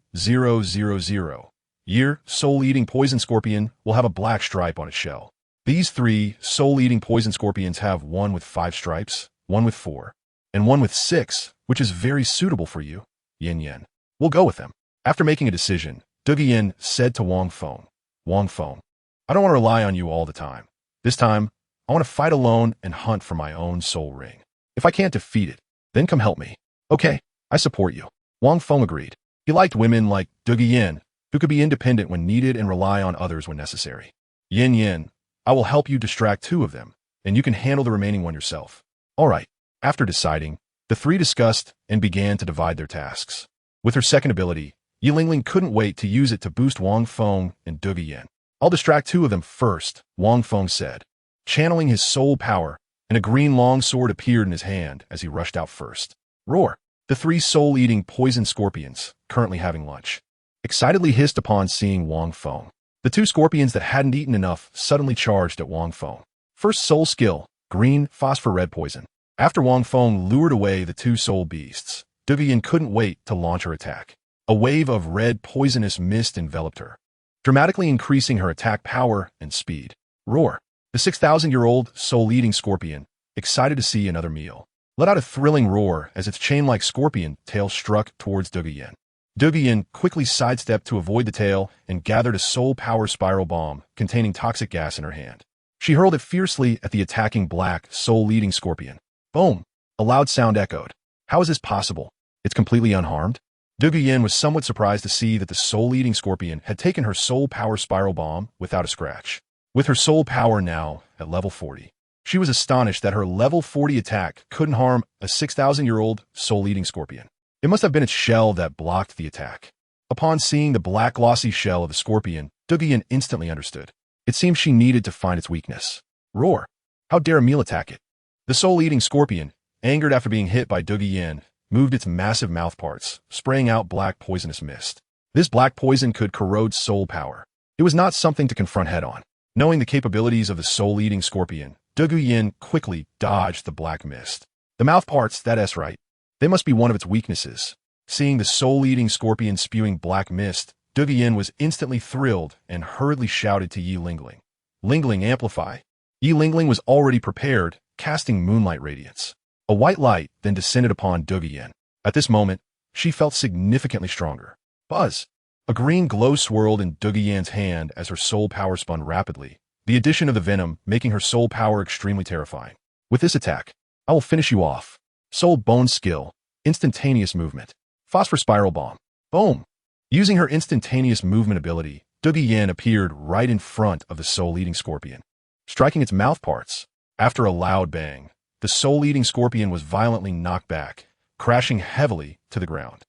year soul-eating poison scorpion will have a black stripe on its shell. These 3 soul-eating poison scorpions have one with 5 stripes, one with 4, and one with 6, which is very suitable for you, Yin. We'll go with them. After making a decision, Douluo Yin said to Wang Feng, Wang Feng, I don't want to rely on you all the time. This time, I want to fight alone and hunt for my own soul ring. If I can't defeat it, then come help me. Okay, I support you. Wang Feng agreed. He liked women like Douluo Yin, who could be independent when needed and rely on others when necessary. Yin, I will help you distract 2 of them, and you can handle the remaining one yourself. All right. After deciding, the 3 discussed and began to divide their tasks. With her second ability, Yilingling couldn't wait to use it to boost Wang Feng and Douluo Yin. I'll distract 2 of them first, Wang Feng said. Channeling his soul power, and a green long sword appeared in his hand as he rushed out first. Roar! The 3 soul-eating poison scorpions, currently having lunch, excitedly hissed upon seeing Wang Feng. The 2 scorpions that hadn't eaten enough suddenly charged at Wang Feng. First soul skill, green, phosphor red poison. After Wang Feng lured away the 2 soul beasts, Douluo Yin couldn't wait to launch her attack. A wave of red poisonous mist enveloped her, dramatically increasing her attack power and speed. Roar! The 6,000-year-old soul-eating scorpion, excited to see another meal, let out a thrilling roar as its chain-like scorpion tail struck towards Douluo Yin. Douluo Yin quickly sidestepped to avoid the tail and gathered a soul power spiral bomb containing toxic gas in her hand. She hurled it fiercely at the attacking black soul-eating scorpion. Boom! A loud sound echoed. How is this possible? It's completely unharmed? Douluo Yin was somewhat surprised to see that the soul-eating scorpion had taken her soul power spiral bomb without a scratch. With her soul power now at level 40, she was astonished that her level 40 attack couldn't harm a 6,000-year-old soul-eating scorpion. It must have been its shell that blocked the attack. Upon seeing the black glossy shell of the scorpion, Douluo Yin instantly understood. It seemed she needed to find its weakness. Roar! How dare Emil attack it? The soul-eating scorpion, angered after being hit by Douluo Yin, moved its massive mouth parts, spraying out black poisonous mist. This black poison could corrode soul power. It was not something to confront head-on. Knowing the capabilities of the soul-eating scorpion, Douluo Yin quickly dodged the black mist. The mouth parts, that's right. They must be one of its weaknesses. Seeing the soul-eating scorpion spewing black mist, Douluo Yin was instantly thrilled and hurriedly shouted to Yilingling. Lingling, amplify. Yilingling was already prepared, casting moonlight radiance. A white light then descended upon Douluo Yin. At this moment, she felt significantly stronger. Buzz! A green glow swirled in Douluo Yin's hand as her soul power spun rapidly, the addition of the venom making her soul power extremely terrifying. With this attack, I will finish you off. Soul bone skill, instantaneous movement. Phosphor spiral bomb. Boom! Using her instantaneous movement ability, Douluo Yin appeared right in front of the soul-eating scorpion, striking its mouth parts. After a loud bang, the soul-eating scorpion was violently knocked back, crashing heavily to the ground.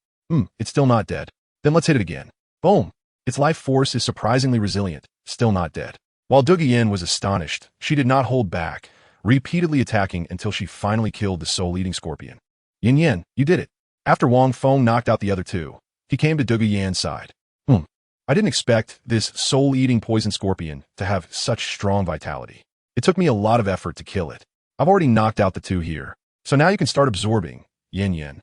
It's still not dead. Then let's hit it again. Boom! Its life force is surprisingly resilient, still not dead. While Douluo Yin was astonished, she did not hold back, repeatedly attacking until she finally killed the soul-eating scorpion. Yin, you did it. After Wang Feng knocked out the other 2, he came to Douluo Yin's side. I didn't expect this soul-eating poison scorpion to have such strong vitality. It took me a lot of effort to kill it. I've already knocked out the 2 here, so now you can start absorbing. Yin.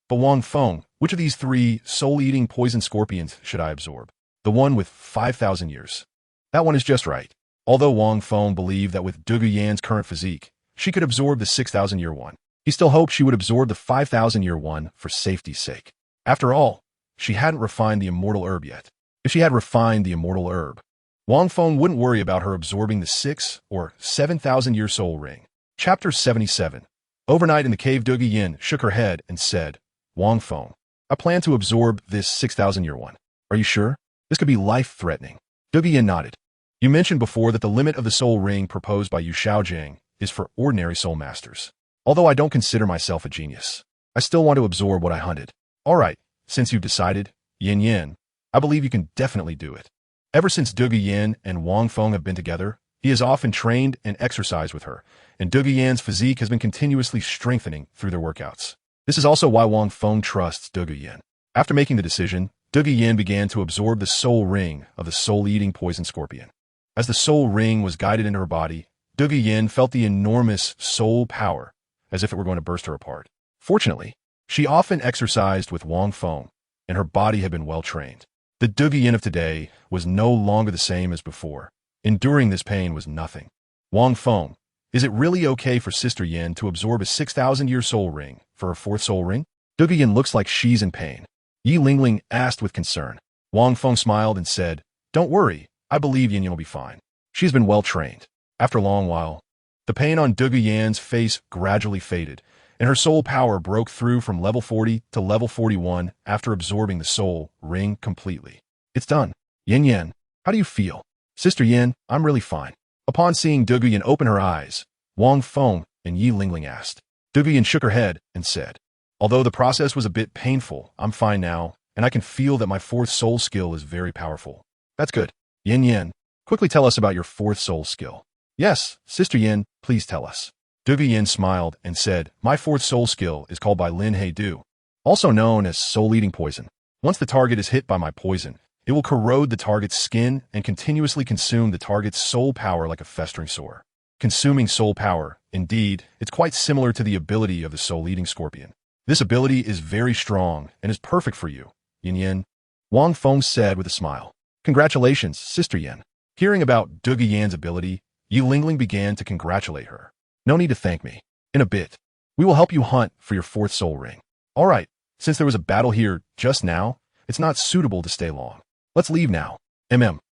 But Wang Feng, which of these 3 soul-eating poison scorpions should I absorb? The one with 5,000 years. That one is just right. Although Wang Feng believed that with Douluo Yin's current physique, she could absorb the 6,000-year one, he still hoped she would absorb the 5,000-year one for safety's sake. After all, she hadn't refined the immortal herb yet. If she had refined the immortal herb, Wang Feng wouldn't worry about her absorbing the 6 or 7,000-year soul ring. Chapter 77. Overnight in the cave, Douluo Yin shook her head and said, Wang Feng, I plan to absorb this 6,000-year one. Are you sure? This could be life-threatening. Douluo Yin nodded. You mentioned before that the limit of the soul ring proposed by Xiaogang is for ordinary soul masters. Although I don't consider myself a genius, I still want to absorb what I hunted. All right, since you've decided, Yin, I believe you can definitely do it. Ever since Douluo Yin and Wang Feng have been together, he has often trained and exercised with her, and Douluo Yin's physique has been continuously strengthening through their workouts. This is also why Wang Feng trusts Douluo Yin. After making the decision, Douluo Yin began to absorb the soul ring of the soul-eating poison scorpion. As the soul ring was guided into her body, Douluo Yin felt the enormous soul power, as if it were going to burst her apart. Fortunately, she often exercised with Wang Feng, and her body had been well trained. The Douluo Yin of today was no longer the same as before. Enduring this pain was nothing. Wang Feng, is it really okay for Sister Yin to absorb a 6,000-year soul ring for her fourth soul ring? Douluo Yin looks like she's in pain. Yi Lingling asked with concern. Wang Feng smiled and said, "Don't worry, I believe Yin will be fine. She's been well trained." After a long while, the pain on Douluo Yin's face gradually faded, and her soul power broke through from level 40 to level 41 after absorbing the soul ring completely. "It's done. Yin, how do you feel?" "Sister Yin, I'm really fine." Upon seeing Douluo Yin open her eyes, Wang Feng and Yi Lingling asked. Douluo Yin shook her head and said, "Although the process was a bit painful, I'm fine now, and I can feel that my fourth soul skill is very powerful." "That's good. Yin, quickly tell us about your fourth soul skill." "Yes, Sister Yin, please tell us." Douluo Yin smiled and said, "My fourth soul skill is called by Lin Hei Du, also known as soul-eating poison. Once the target is hit by my poison, it will corrode the target's skin and continuously consume the target's soul power like a festering sore." Consuming soul power, indeed, it's quite similar to the ability of the soul-eating scorpion. This ability is very strong and is perfect for you, Yin. Wang Feng said with a smile. "Congratulations, Sister Yin." Hearing about Douluo Yin's ability, Yi Lingling began to congratulate her. "No need to thank me. In a bit, we will help you hunt for your fourth soul ring. All right, since there was a battle here just now, it's not suitable to stay long. Let's leave now."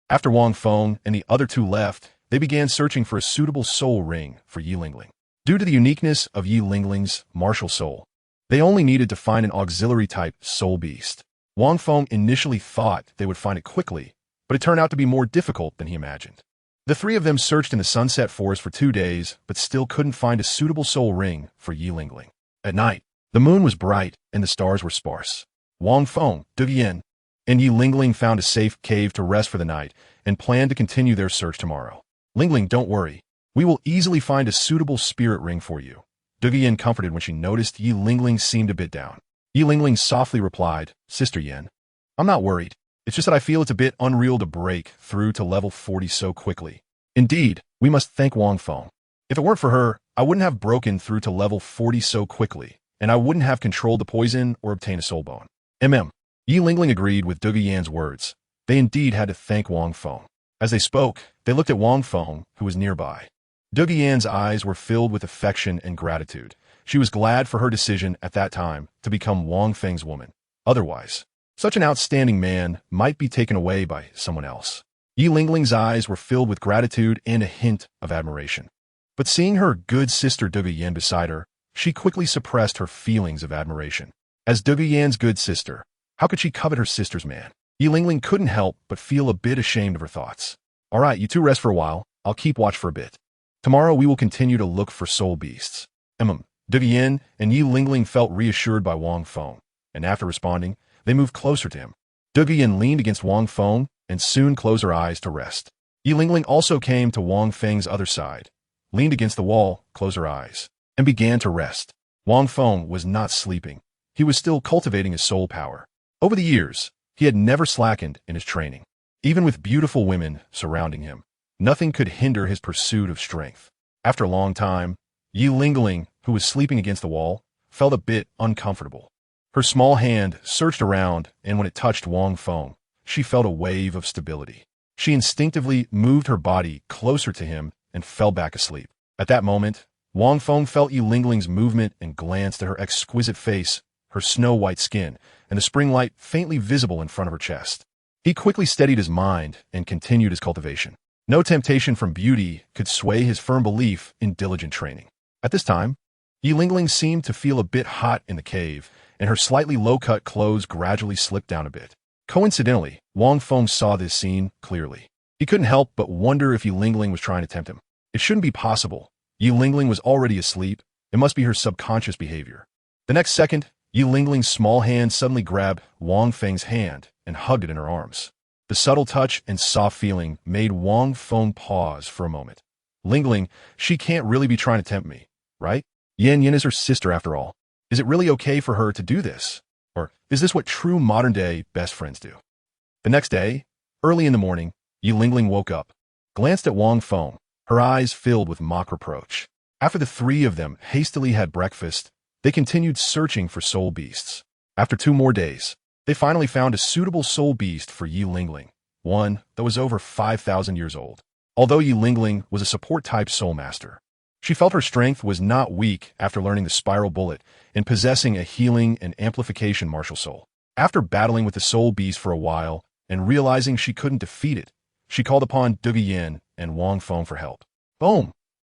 After Wang Feng and the other two left, they began searching for a suitable soul ring for Yi Lingling. Due to the uniqueness of Yi Lingling's martial soul, they only needed to find an auxiliary-type soul beast. Wang Feng initially thought they would find it quickly, but it turned out to be more difficult than he imagined. The three of them searched in the Sunset Forest for 2 days, but still couldn't find a suitable soul ring for Yi Lingling. At night, the moon was bright and the stars were sparse. Wang Feng, Douluo Yin, and Yi Lingling found a safe cave to rest for the night and planned to continue their search tomorrow. "Lingling, don't worry. We will easily find a suitable spirit ring for you." Douluo Yin comforted when she noticed Yi Lingling seemed a bit down. Yi Lingling softly replied, "Sister Yin, I'm not worried. It's just that I feel it's a bit unreal to break through to level 40 so quickly. Indeed, we must thank Wang Feng. If it weren't for her, I wouldn't have broken through to level 40 so quickly, and I wouldn't have controlled the poison or obtained a soul bone." Yi Lingling agreed with Douluo Yin's words. They indeed had to thank Wang Feng. As they spoke, they looked at Wang Feng, who was nearby. Douluo Yin's eyes were filled with affection and gratitude. She was glad for her decision at that time to become Wang Feng's woman. Otherwise, such an outstanding man might be taken away by someone else. Yi Lingling's eyes were filled with gratitude and a hint of admiration. But seeing her good sister Douluo Yin beside her, she quickly suppressed her feelings of admiration. As Douluo Yin's good sister, how could she covet her sister's man? Yi Lingling couldn't help but feel a bit ashamed of her thoughts. "All right, you two rest for a while. I'll keep watch for a bit. Tomorrow we will continue to look for soul beasts." Douluo Yin and Yi Lingling felt reassured by Wang Feng, and after responding, they moved closer to him. Douluo Yin leaned against Wang Feng and soon closed her eyes to rest. Yi Lingling also came to Wang Feng's other side, leaned against the wall, closed her eyes, and began to rest. Wang Feng was not sleeping. He was still cultivating his soul power. Over the years, he had never slackened in his training. Even with beautiful women surrounding him, nothing could hinder his pursuit of strength. After a long time, Yi Lingling, who was sleeping against the wall, felt a bit uncomfortable. Her small hand searched around, and when it touched Wang Feng, she felt a wave of stability. She instinctively moved her body closer to him and fell back asleep. At that moment, Wang Feng felt Yi Lingling's movement and glanced at her exquisite face, her snow-white skin, and the spring light faintly visible in front of her chest. He quickly steadied his mind and continued his cultivation. No temptation from beauty could sway his firm belief in diligent training. At this time, Yi Lingling seemed to feel a bit hot in the cave, and her slightly low-cut clothes gradually slipped down a bit. Coincidentally, Wang Feng saw this scene clearly. He couldn't help but wonder if Yi Lingling was trying to tempt him. It shouldn't be possible. Yi Lingling was already asleep. It must be her subconscious behavior. The next second, Yi Lingling's small hand suddenly grabbed Wang Feng's hand and hugged it in her arms. The subtle touch and soft feeling made Wang Feng pause for a moment. Lingling, she can't really be trying to tempt me, right? Yin is her sister after all. Is it really okay for her to do this? Or is this what true modern-day best friends do? The next day, early in the morning, Yi Lingling woke up, glanced at Wang Feng, her eyes filled with mock reproach. After the three of them hastily had breakfast, they continued searching for soul beasts. After 2 more days, they finally found a suitable soul beast for Yi Lingling, one that was over 5,000 years old. Although Yi Lingling was a support-type soul master, she felt her strength was not weak after learning the spiral bullet and possessing a healing and amplification martial soul. After battling with the soul beast for a while and realizing she couldn't defeat it, she called upon Du Yin and Wang Feng for help. Boom!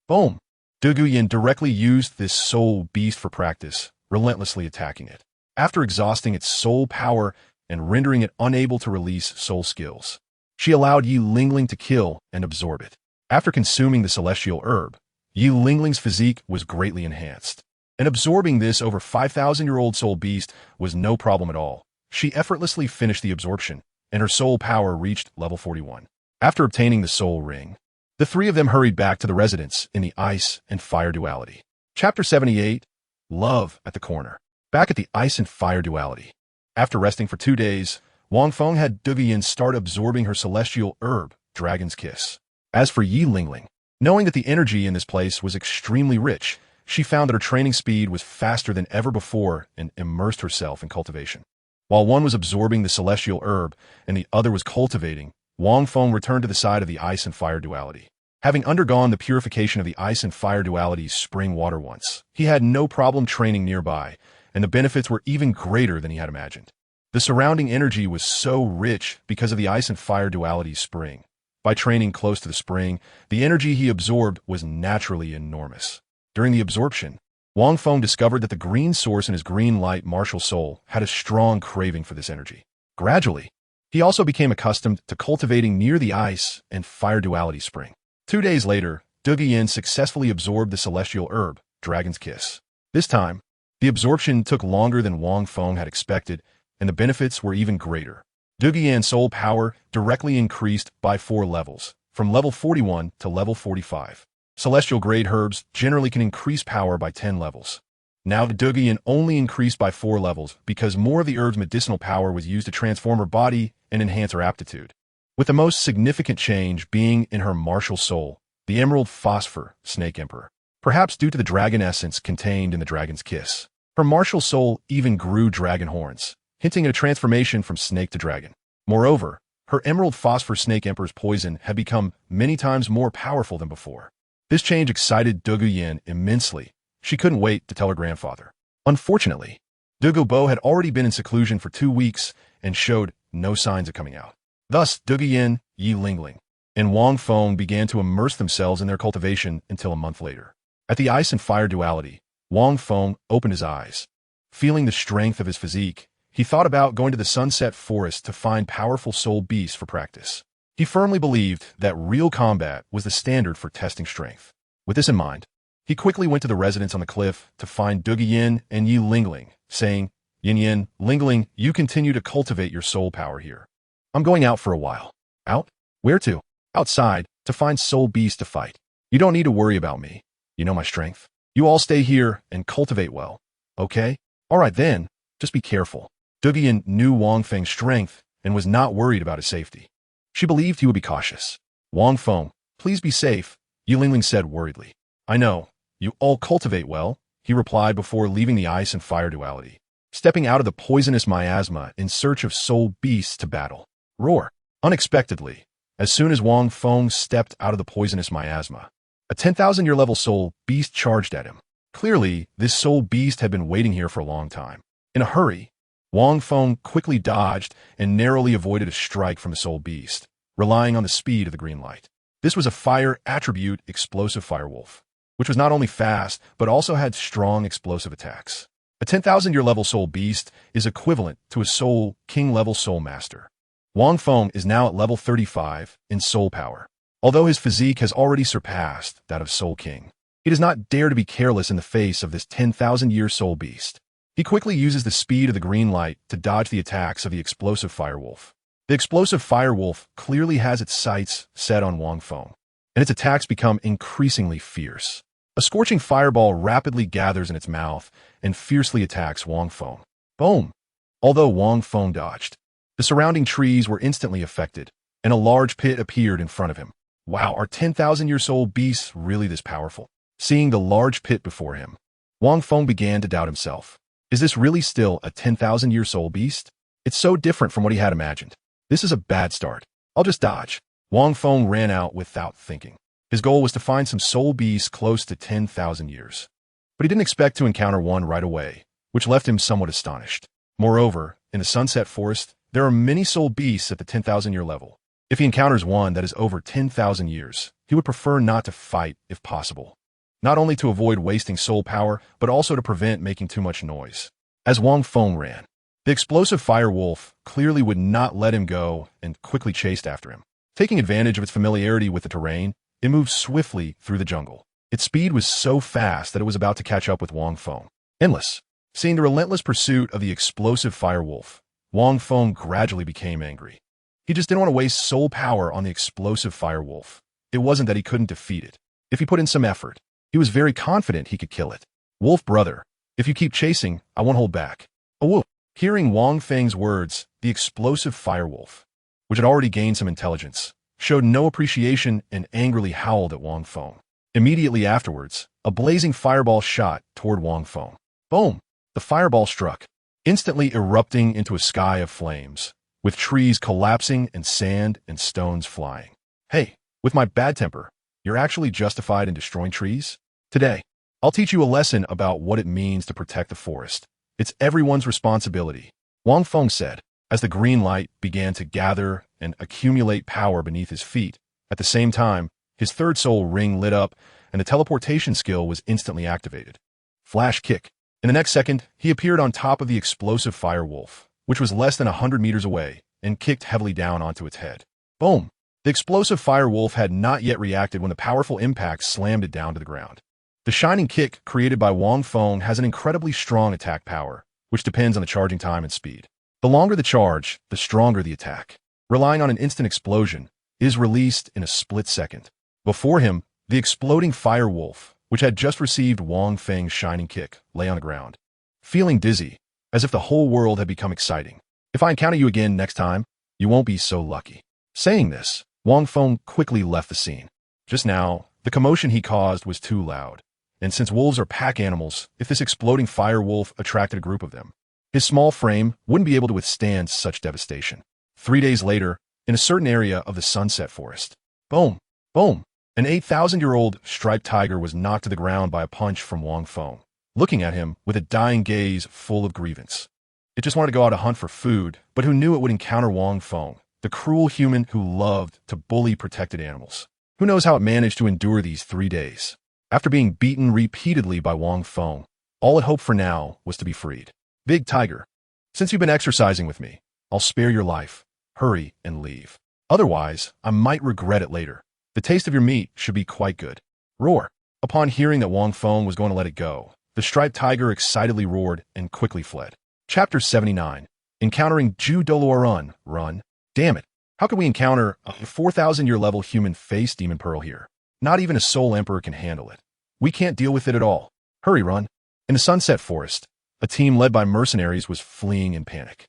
Boom! Du Yin directly used this soul beast for practice, relentlessly attacking it. After exhausting its soul power and rendering it unable to release soul skills, she allowed Yi Lingling to kill and absorb it. After consuming the celestial herb, Yi Lingling's physique was greatly enhanced, and absorbing this over 5,000-year-old soul beast was no problem at all. She effortlessly finished the absorption, and her soul power reached level 41. After obtaining the soul ring, the three of them hurried back to the residence in the ice and fire duality. Chapter 78, Love at the Corner. Back at the ice and fire duality. After resting for 2 days, Wang Feng had Du Yin start absorbing her celestial herb, Dragon's Kiss. As for Yi Lingling, knowing that the energy in this place was extremely rich, she found that her training speed was faster than ever before and immersed herself in cultivation. While one was absorbing the celestial herb and the other was cultivating, Wang Feng returned to the side of the ice and fire duality. Having undergone the purification of the ice and fire duality's spring water once, he had no problem training nearby, and the benefits were even greater than he had imagined. The surrounding energy was so rich because of the ice and fire duality's spring. By training close to the spring, the energy he absorbed was naturally enormous. During the absorption, Wang Feng discovered that the green source in his green light martial soul had a strong craving for this energy. Gradually, he also became accustomed to cultivating near the ice and fire duality spring. 2 days later, Du Yin successfully absorbed the celestial herb, Dragon's Kiss. This time, the absorption took longer than Wang Feng had expected, and the benefits were even greater. Du Yin's soul power directly increased by 4 levels, from level 41 to level 45. Celestial grade herbs generally can increase power by 10 levels. Now the Du Yin only increased by 4 levels because more of the herb's medicinal power was used to transform her body and enhance her aptitude. With the most significant change being in her martial soul, the Emerald Phosphor Snake Emperor. Perhaps due to the dragon essence contained in the Dragon's Kiss, her martial soul even grew dragon horns, hinting at a transformation from snake to dragon. Moreover, her Emerald Phosphor Snake Emperor's poison had become many times more powerful than before. This change excited Du Yin immensely. She couldn't wait to tell her grandfather. Unfortunately, Du Bo had already been in seclusion for 2 weeks and showed no signs of coming out. Thus, Du Yin, Yi Lingling, and Wang Feng began to immerse themselves in their cultivation until a month later. At the ice and fire duality, Wang Feng opened his eyes. Feeling the strength of his physique, he thought about going to the Sunset Forest to find powerful soul beasts for practice. He firmly believed that real combat was the standard for testing strength. With this in mind, he quickly went to the residence on the cliff to find Du Yin and Yi Lingling, saying, Yin, Lingling, you continue to cultivate your soul power here. I'm going out for a while. Out? Where to? Outside, to find soul beasts to fight. You don't need to worry about me. You know my strength. You all stay here and cultivate well. Okay? All right then, just be careful. Du Yin knew Wang Feng's strength and was not worried about his safety. She believed he would be cautious. Wang Feng, please be safe, Yi Lingling said worriedly. I know. You all cultivate well, he replied before leaving the ice and fire duality, stepping out of the poisonous miasma in search of soul beasts to battle. Roar! Unexpectedly, as soon as Wang Feng stepped out of the poisonous miasma, a 10,000-year level soul beast charged at him. Clearly, this soul beast had been waiting here for a long time. In a hurry, Wang Feng quickly dodged and narrowly avoided a strike from the soul beast, relying on the speed of the green light. This was a fire attribute explosive firewolf, which was not only fast, but also had strong explosive attacks. A 10,000-year level soul beast is equivalent to a soul king level soul master. Wang Feng is now at level 35 in soul power. Although his physique has already surpassed that of Soul King, he does not dare to be careless in the face of this 10,000-year soul beast. He quickly uses the speed of the green light to dodge the attacks of the explosive firewolf. The explosive fire wolf clearly has its sights set on Wang Feng, and its attacks become increasingly fierce. A scorching fireball rapidly gathers in its mouth and fiercely attacks Wang Feng. Boom! Although Wang Feng dodged, the surrounding trees were instantly affected, and a large pit appeared in front of him. Wow, are 10,000-year-old beasts really this powerful? Seeing the large pit before him, Wang Feng began to doubt himself. Is this really still a 10,000-year-old beast? It's so different from what he had imagined. This is a bad start. I'll just dodge. Wang Feng ran out without thinking. His goal was to find some soul beasts close to 10,000 years. But he didn't expect to encounter one right away, which left him somewhat astonished. Moreover, in the Sunset Forest, there are many soul beasts at the 10,000-year level. If he encounters one that is over 10,000 years, he would prefer not to fight if possible. Not only to avoid wasting soul power, but also to prevent making too much noise. As Wang Feng ran, the explosive fire wolf clearly would not let him go and quickly chased after him. Taking advantage of its familiarity with the terrain, it moved swiftly through the jungle. Its speed was so fast that it was about to catch up with Wang Feng. Endless. Seeing the relentless pursuit of the explosive fire wolf, Wang Feng gradually became angry. He just didn't want to waste soul power on the explosive fire wolf. It wasn't that he couldn't defeat it. If he put in some effort, he was very confident he could kill it. Wolf brother, if you keep chasing, I won't hold back. A whoop. Hearing Wang Feng's words, the explosive fire wolf, which had already gained some intelligence, showed no appreciation and angrily howled at Wang Feng. Immediately afterwards, a blazing fireball shot toward Wang Feng. Boom! The fireball struck, instantly erupting into a sky of flames, with trees collapsing and sand and stones flying. Hey, with my bad temper, you're actually justified in destroying trees? Today, I'll teach you a lesson about what it means to protect the forest. It's everyone's responsibility, Wang Feng said, as the green light began to gather and accumulate power beneath his feet. At the same time, his third soul ring lit up, and the teleportation skill was instantly activated. Flash kick. In the next second, he appeared on top of the explosive fire wolf, which was less than 100 meters away, and kicked heavily down onto its head. Boom! The explosive fire wolf had not yet reacted when the powerful impact slammed it down to the ground. The shining kick created by Wang Feng has an incredibly strong attack power, which depends on the charging time and speed. The longer the charge, the stronger the attack. Relying on an instant explosion, is released in a split second. Before him, the exploding fire wolf, which had just received Wang Feng's shining kick, lay on the ground, feeling dizzy, as if the whole world had become exciting. If I encounter you again next time, you won't be so lucky. Saying this, Wang Feng quickly left the scene. Just now, the commotion he caused was too loud, and since wolves are pack animals, if this exploding fire wolf attracted a group of them, his small frame wouldn't be able to withstand such devastation. 3 days later, in a certain area of the Sunset Forest, boom, boom, an 8,000-year-old striped tiger was knocked to the ground by a punch from Wang Feng, looking at him with a dying gaze full of grievance. It just wanted to go out to hunt for food, but who knew it would encounter Wang Feng, the cruel human who loved to bully protected animals. Who knows how it managed to endure these 3 days? After being beaten repeatedly by Wang Feng, all it hoped for now was to be freed. Big tiger, since you've been exercising with me, I'll spare your life. Hurry and leave. Otherwise, I might regret it later. The taste of your meat should be quite good. Roar. Upon hearing that Wang Feng was going to let it go, the striped tiger excitedly roared and quickly fled. Chapter 79. Encountering Douluo and Dou Po. Run. Damn it. How can we encounter a 4,000-year level human face demon pearl here? Not even a soul emperor can handle it. We can't deal with it at all. Hurry, run. In the Sunset Forest, a team led by mercenaries was fleeing in panic.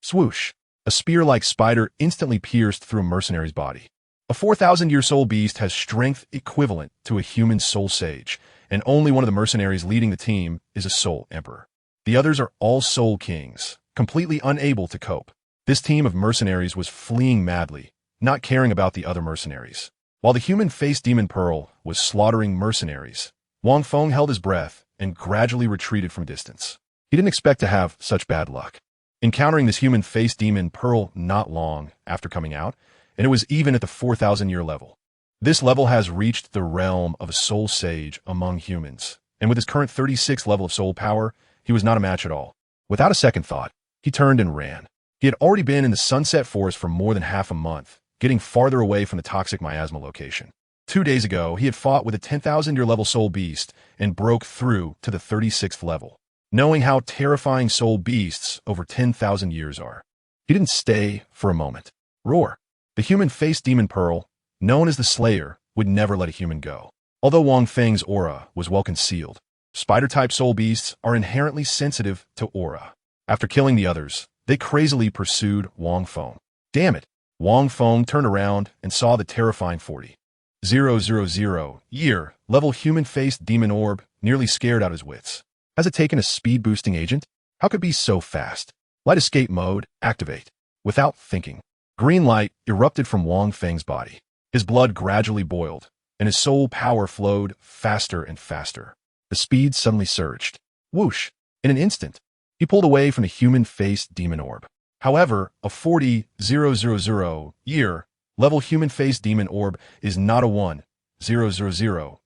Swoosh. A spear-like spider instantly pierced through a mercenary's body. A 4,000-year soul beast has strength equivalent to a human soul sage, and only one of the mercenaries leading the team is a soul emperor. The others are all soul kings, completely unable to cope. This team of mercenaries was fleeing madly, not caring about the other mercenaries. While the human-faced demon pearl was slaughtering mercenaries, Wang Feng held his breath and gradually retreated from distance. He didn't expect to have such bad luck. Encountering this human-faced demon pearl not long after coming out, and it was even at the 4,000-year level. This level has reached the realm of a soul sage among humans, and with his current 36th level of soul power, he was not a match at all. Without a second thought, he turned and ran. He had already been in the Sunset Forest for more than half a month, getting farther away from the toxic miasma location. 2 days ago, he had fought with a 10,000-year level soul beast and broke through to the 36th level. Knowing how terrifying soul beasts over 10,000 years are, He didn't stay for a moment. Roar. The human-faced demon Pearl, known as the Slayer, would never let a human go. Although Wang Feng's aura was well concealed, spider-type soul beasts are inherently sensitive to aura. After killing the others, they crazily pursued Wang Feng. Damn it! Wang Feng turned around and saw the terrifying 40,000 level human-faced demon orb, nearly scared out his wits. Has it taken a speed-boosting agent? How could it be so fast? Light escape mode, activate. Without thinking, green light erupted from Wang Feng's body. His blood gradually boiled, and his soul power flowed faster and faster. The speed suddenly surged. Whoosh! In an instant, he pulled away from the human-faced demon orb. However, a 40,000 level human-faced demon orb is not a 1,000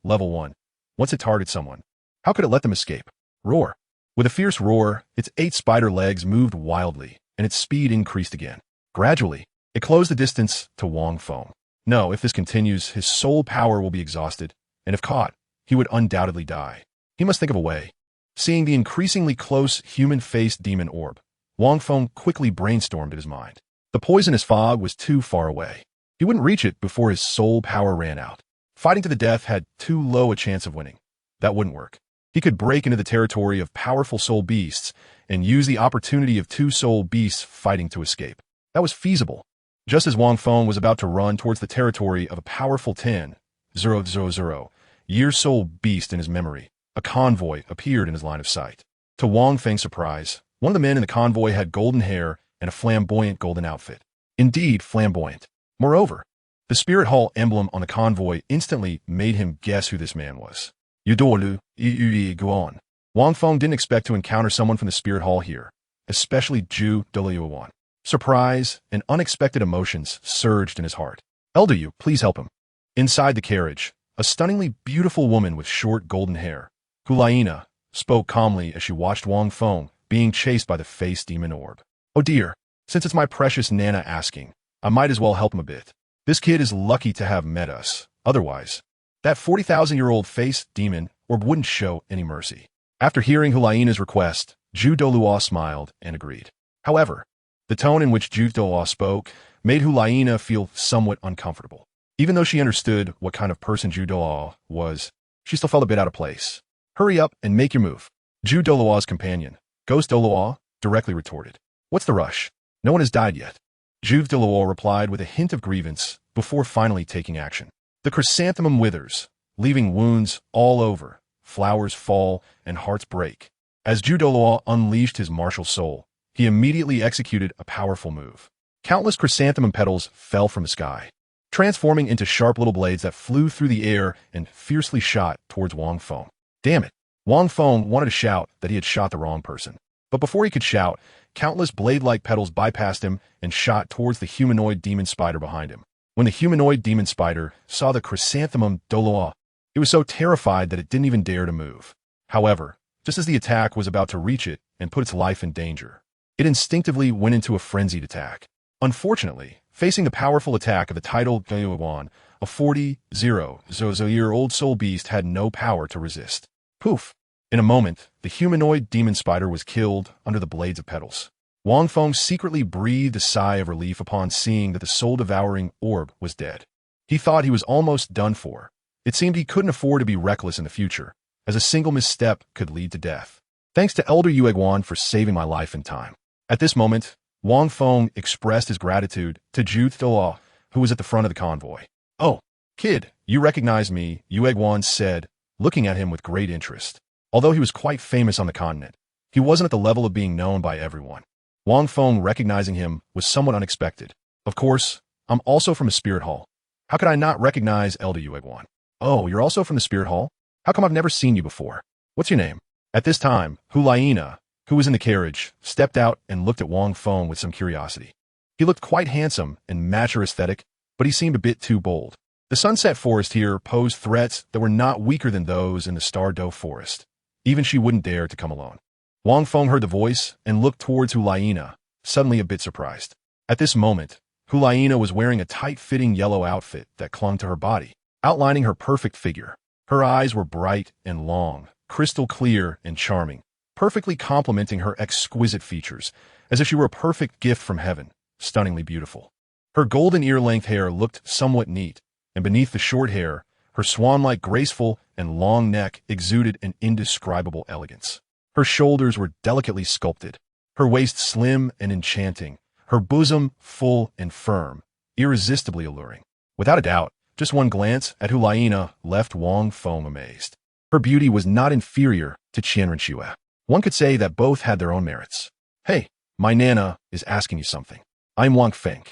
level 1. Once it targets someone, how could it let them escape? Roar. With a fierce roar, its 8 spider legs moved wildly, and its speed increased again. Gradually, it closed the distance to Wang Feng. No, if this continues, his soul power will be exhausted, and if caught, he would undoubtedly die. He must think of a way. Seeing the increasingly close human-faced demon orb, Wang Feng quickly brainstormed in his mind. The poisonous fog was too far away. He wouldn't reach it before his soul power ran out. Fighting to the death had too low a chance of winning. That wouldn't work. He could break into the territory of powerful soul beasts and use the opportunity of 2 soul beasts fighting to escape. That was feasible. Just as Wang Feng was about to run towards the territory of a powerful 10,000 soul beast in his memory, a convoy appeared in his line of sight. To Wang Feng's surprise, one of the men in the convoy had golden hair and a flamboyant golden outfit. Indeed, flamboyant. Moreover, the Spirit Hall emblem on the convoy instantly made him guess who this man was. Douluo and Dou Po. Wang Feng didn't expect to encounter someone from the Spirit Hall here, especially Douluo. Surprise and unexpected emotions surged in his heart. Dou, please help him. Inside the carriage, a stunningly beautiful woman with short golden hair, Hulaina, spoke calmly as she watched Wang Feng being chased by the face demon orb. Oh dear, since it's my precious Nana asking, I might as well help him a bit. This kid is lucky to have met us. Otherwise, that 40,000-year-old face demon orb wouldn't show any mercy. After hearing Hulaina's request, Douluo smiled and agreed. However, the tone in which Douluo spoke made Hulaina feel somewhat uncomfortable. Even though she understood what kind of person Douluo was, she still felt a bit out of place. Hurry up and make your move. Douluo's companion, Ghost Douluo, directly retorted. What's the rush? No one has died yet. Douluo replied with a hint of grievance before finally taking action. The chrysanthemum withers, leaving wounds all over, flowers fall, and hearts break. As Douluo unleashed his martial soul, he immediately executed a powerful move. Countless chrysanthemum petals fell from the sky, transforming into sharp little blades that flew through the air and fiercely shot towards Wang Feng. Damn it! Wang Feng wanted to shout that he had shot the wrong person. But before he could shout, countless blade-like petals bypassed him and shot towards the humanoid demon spider behind him. When the humanoid demon spider saw the chrysanthemum Douluo, it was so terrified that it didn't even dare to move. However, just as the attack was about to reach it and put its life in danger, it instinctively went into a frenzied attack. Unfortunately, facing the powerful attack of the titled Xiaogang, a 40,000-year-old soul beast had no power to resist. Poof! In a moment, the humanoid demon spider was killed under the blades of petals. Wang Feng secretly breathed a sigh of relief upon seeing that the soul-devouring orb was dead. He thought he was almost done for. It seemed he couldn't afford to be reckless in the future, as a single misstep could lead to death. Thanks to Elder Xiaogang for saving my life in time. At this moment, Wang Feng expressed his gratitude to Douluo, who was at the front of the convoy. Oh, kid, you recognize me, Xiaogang said, looking at him with great interest. Although he was quite famous on the continent, he wasn't at the level of being known by everyone. Wang Feng recognizing him was somewhat unexpected. Of course, I'm also from the Spirit Hall. How could I not recognize Elder Xiaogang? Oh, you're also from the Spirit Hall? How come I've never seen you before? What's your name? At this time, Hulaina, who was in the carriage, stepped out and looked at Wang Feng with some curiosity. He looked quite handsome and mature aesthetic, but he seemed a bit too bold. The sunset forest here posed threats that were not weaker than those in the Star Doe forest. Even she wouldn't dare to come alone. Wang Feng heard the voice and looked towards Hulaina, suddenly a bit surprised. At this moment, Hulaina was wearing a tight-fitting yellow outfit that clung to her body, outlining her perfect figure. Her eyes were bright and long, crystal clear and charming, perfectly complementing her exquisite features, as if she were a perfect gift from heaven, stunningly beautiful. Her golden ear-length hair looked somewhat neat, and beneath the short hair, her swan-like graceful and long neck exuded an indescribable elegance. Her shoulders were delicately sculpted, her waist slim and enchanting, her bosom full and firm, irresistibly alluring. Without a doubt, just one glance at Hulayina left Wang Feng amazed. Her beauty was not inferior to Qianrenxue. One could say that both had their own merits. Hey, my Nana is asking you something. I'm Wang Feng.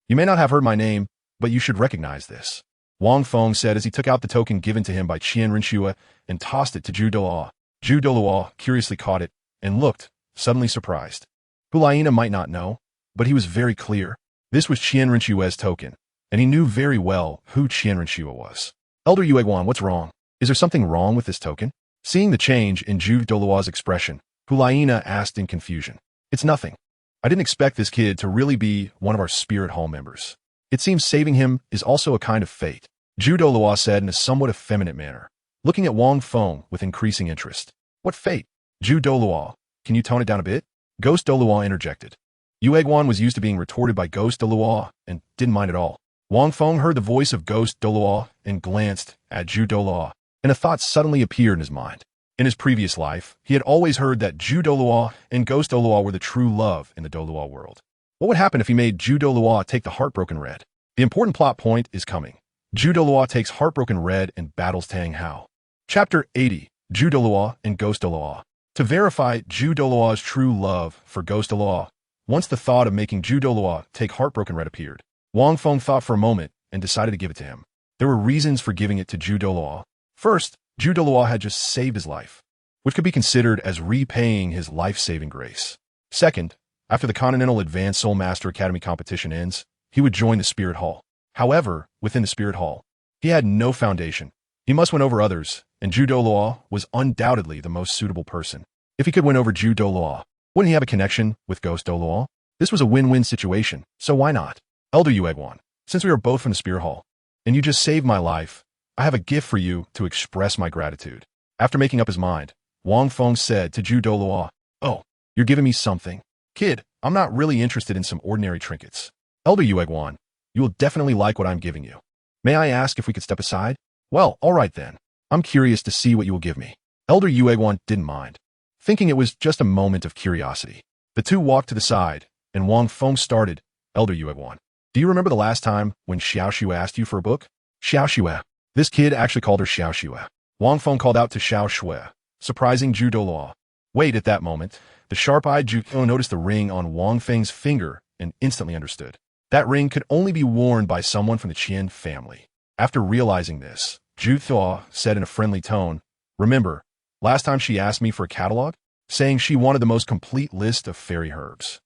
You may not have heard my name, but you should recognize this. Wang Feng said as he took out the token given to him by Qianrenxue and tossed it to Zhu Douluo. Zhu Douluo curiously caught it and looked, suddenly surprised. Hulayina might not know, but he was very clear. This was Qianrenxue's token, and he knew very well who Qianrenxue was. Elder Yueguan, what's wrong? Is there something wrong with this token? Seeing the change in Zhu Douluo's expression, Hulayina asked in confusion. It's nothing. I didn't expect this kid to really be one of our spirit hall members. It seems saving him is also a kind of fate, Zhu Douluo said in a somewhat effeminate manner, looking at Wang Feng with increasing interest. What fate? Zhu Douluo, can you tone it down a bit? Ghost Douluo interjected. Yueguan was used to being retorted by Ghost Douluo and didn't mind at all. Wang Feng heard the voice of Ghost Douluo and glanced at Zhu Douluo, and a thought suddenly appeared in his mind. In his previous life, he had always heard that Zhu Douluo and Ghost Douluo were the true love in the Douluo world. What would happen if he made Zhu Douluo take the Heartbroken Red? The important plot point is coming. Zhu Douluo takes Heartbroken Red and battles Tang Hao. Chapter 80, Zhu Douluo and Ghost Douluo. To verify Zhu Douluo's true love for Ghost Douluo, once the thought of making Zhu Douluo take Heartbroken Red appeared, Wang Feng thought for a moment and decided to give it to him. There were reasons for giving it to Zhu Douluo. First, Zhu Douluo had just saved his life, which could be considered as repaying his life-saving grace. Second, after the Continental Advanced Soul Master Academy competition ends, he would join the Spirit Hall. However, within the Spirit Hall, he had no foundation. He must win over others, and Zhu Douluo was undoubtedly the most suitable person. If he could win over Zhu Douluo, wouldn't he have a connection with Ghost Douluo? This was a win-win situation, so why not? Elder Yueguan, since we are both from the Spirit Hall, and you just saved my life, I have a gift for you to express my gratitude. After making up his mind, Wang Feng said to Zhu Douluo, Oh, you're giving me something? Kid, I'm not really interested in some ordinary trinkets. Elder Yueguan, you will definitely like what I'm giving you. May I ask if we could step aside? Well, all right then. I'm curious to see what you will give me. Elder Yueguan didn't mind, thinking it was just a moment of curiosity. The two walked to the side, and Wang Feng started. Elder Yueguan, do you remember the last time when Xiaoxue asked you for a book? Xiaoxue. This kid actually called her Xiaoxue. Wang Feng called out to Xiaoxue, surprising Zhu Douluo. Wait, at that moment, the sharp-eyed Zhu Douluo noticed the ring on Wang Feng's finger and instantly understood. That ring could only be worn by someone from the Qian family. After realizing this, Zhu Douluo said in a friendly tone, Remember, last time she asked me for a catalog, saying she wanted the most complete list of fairy herbs.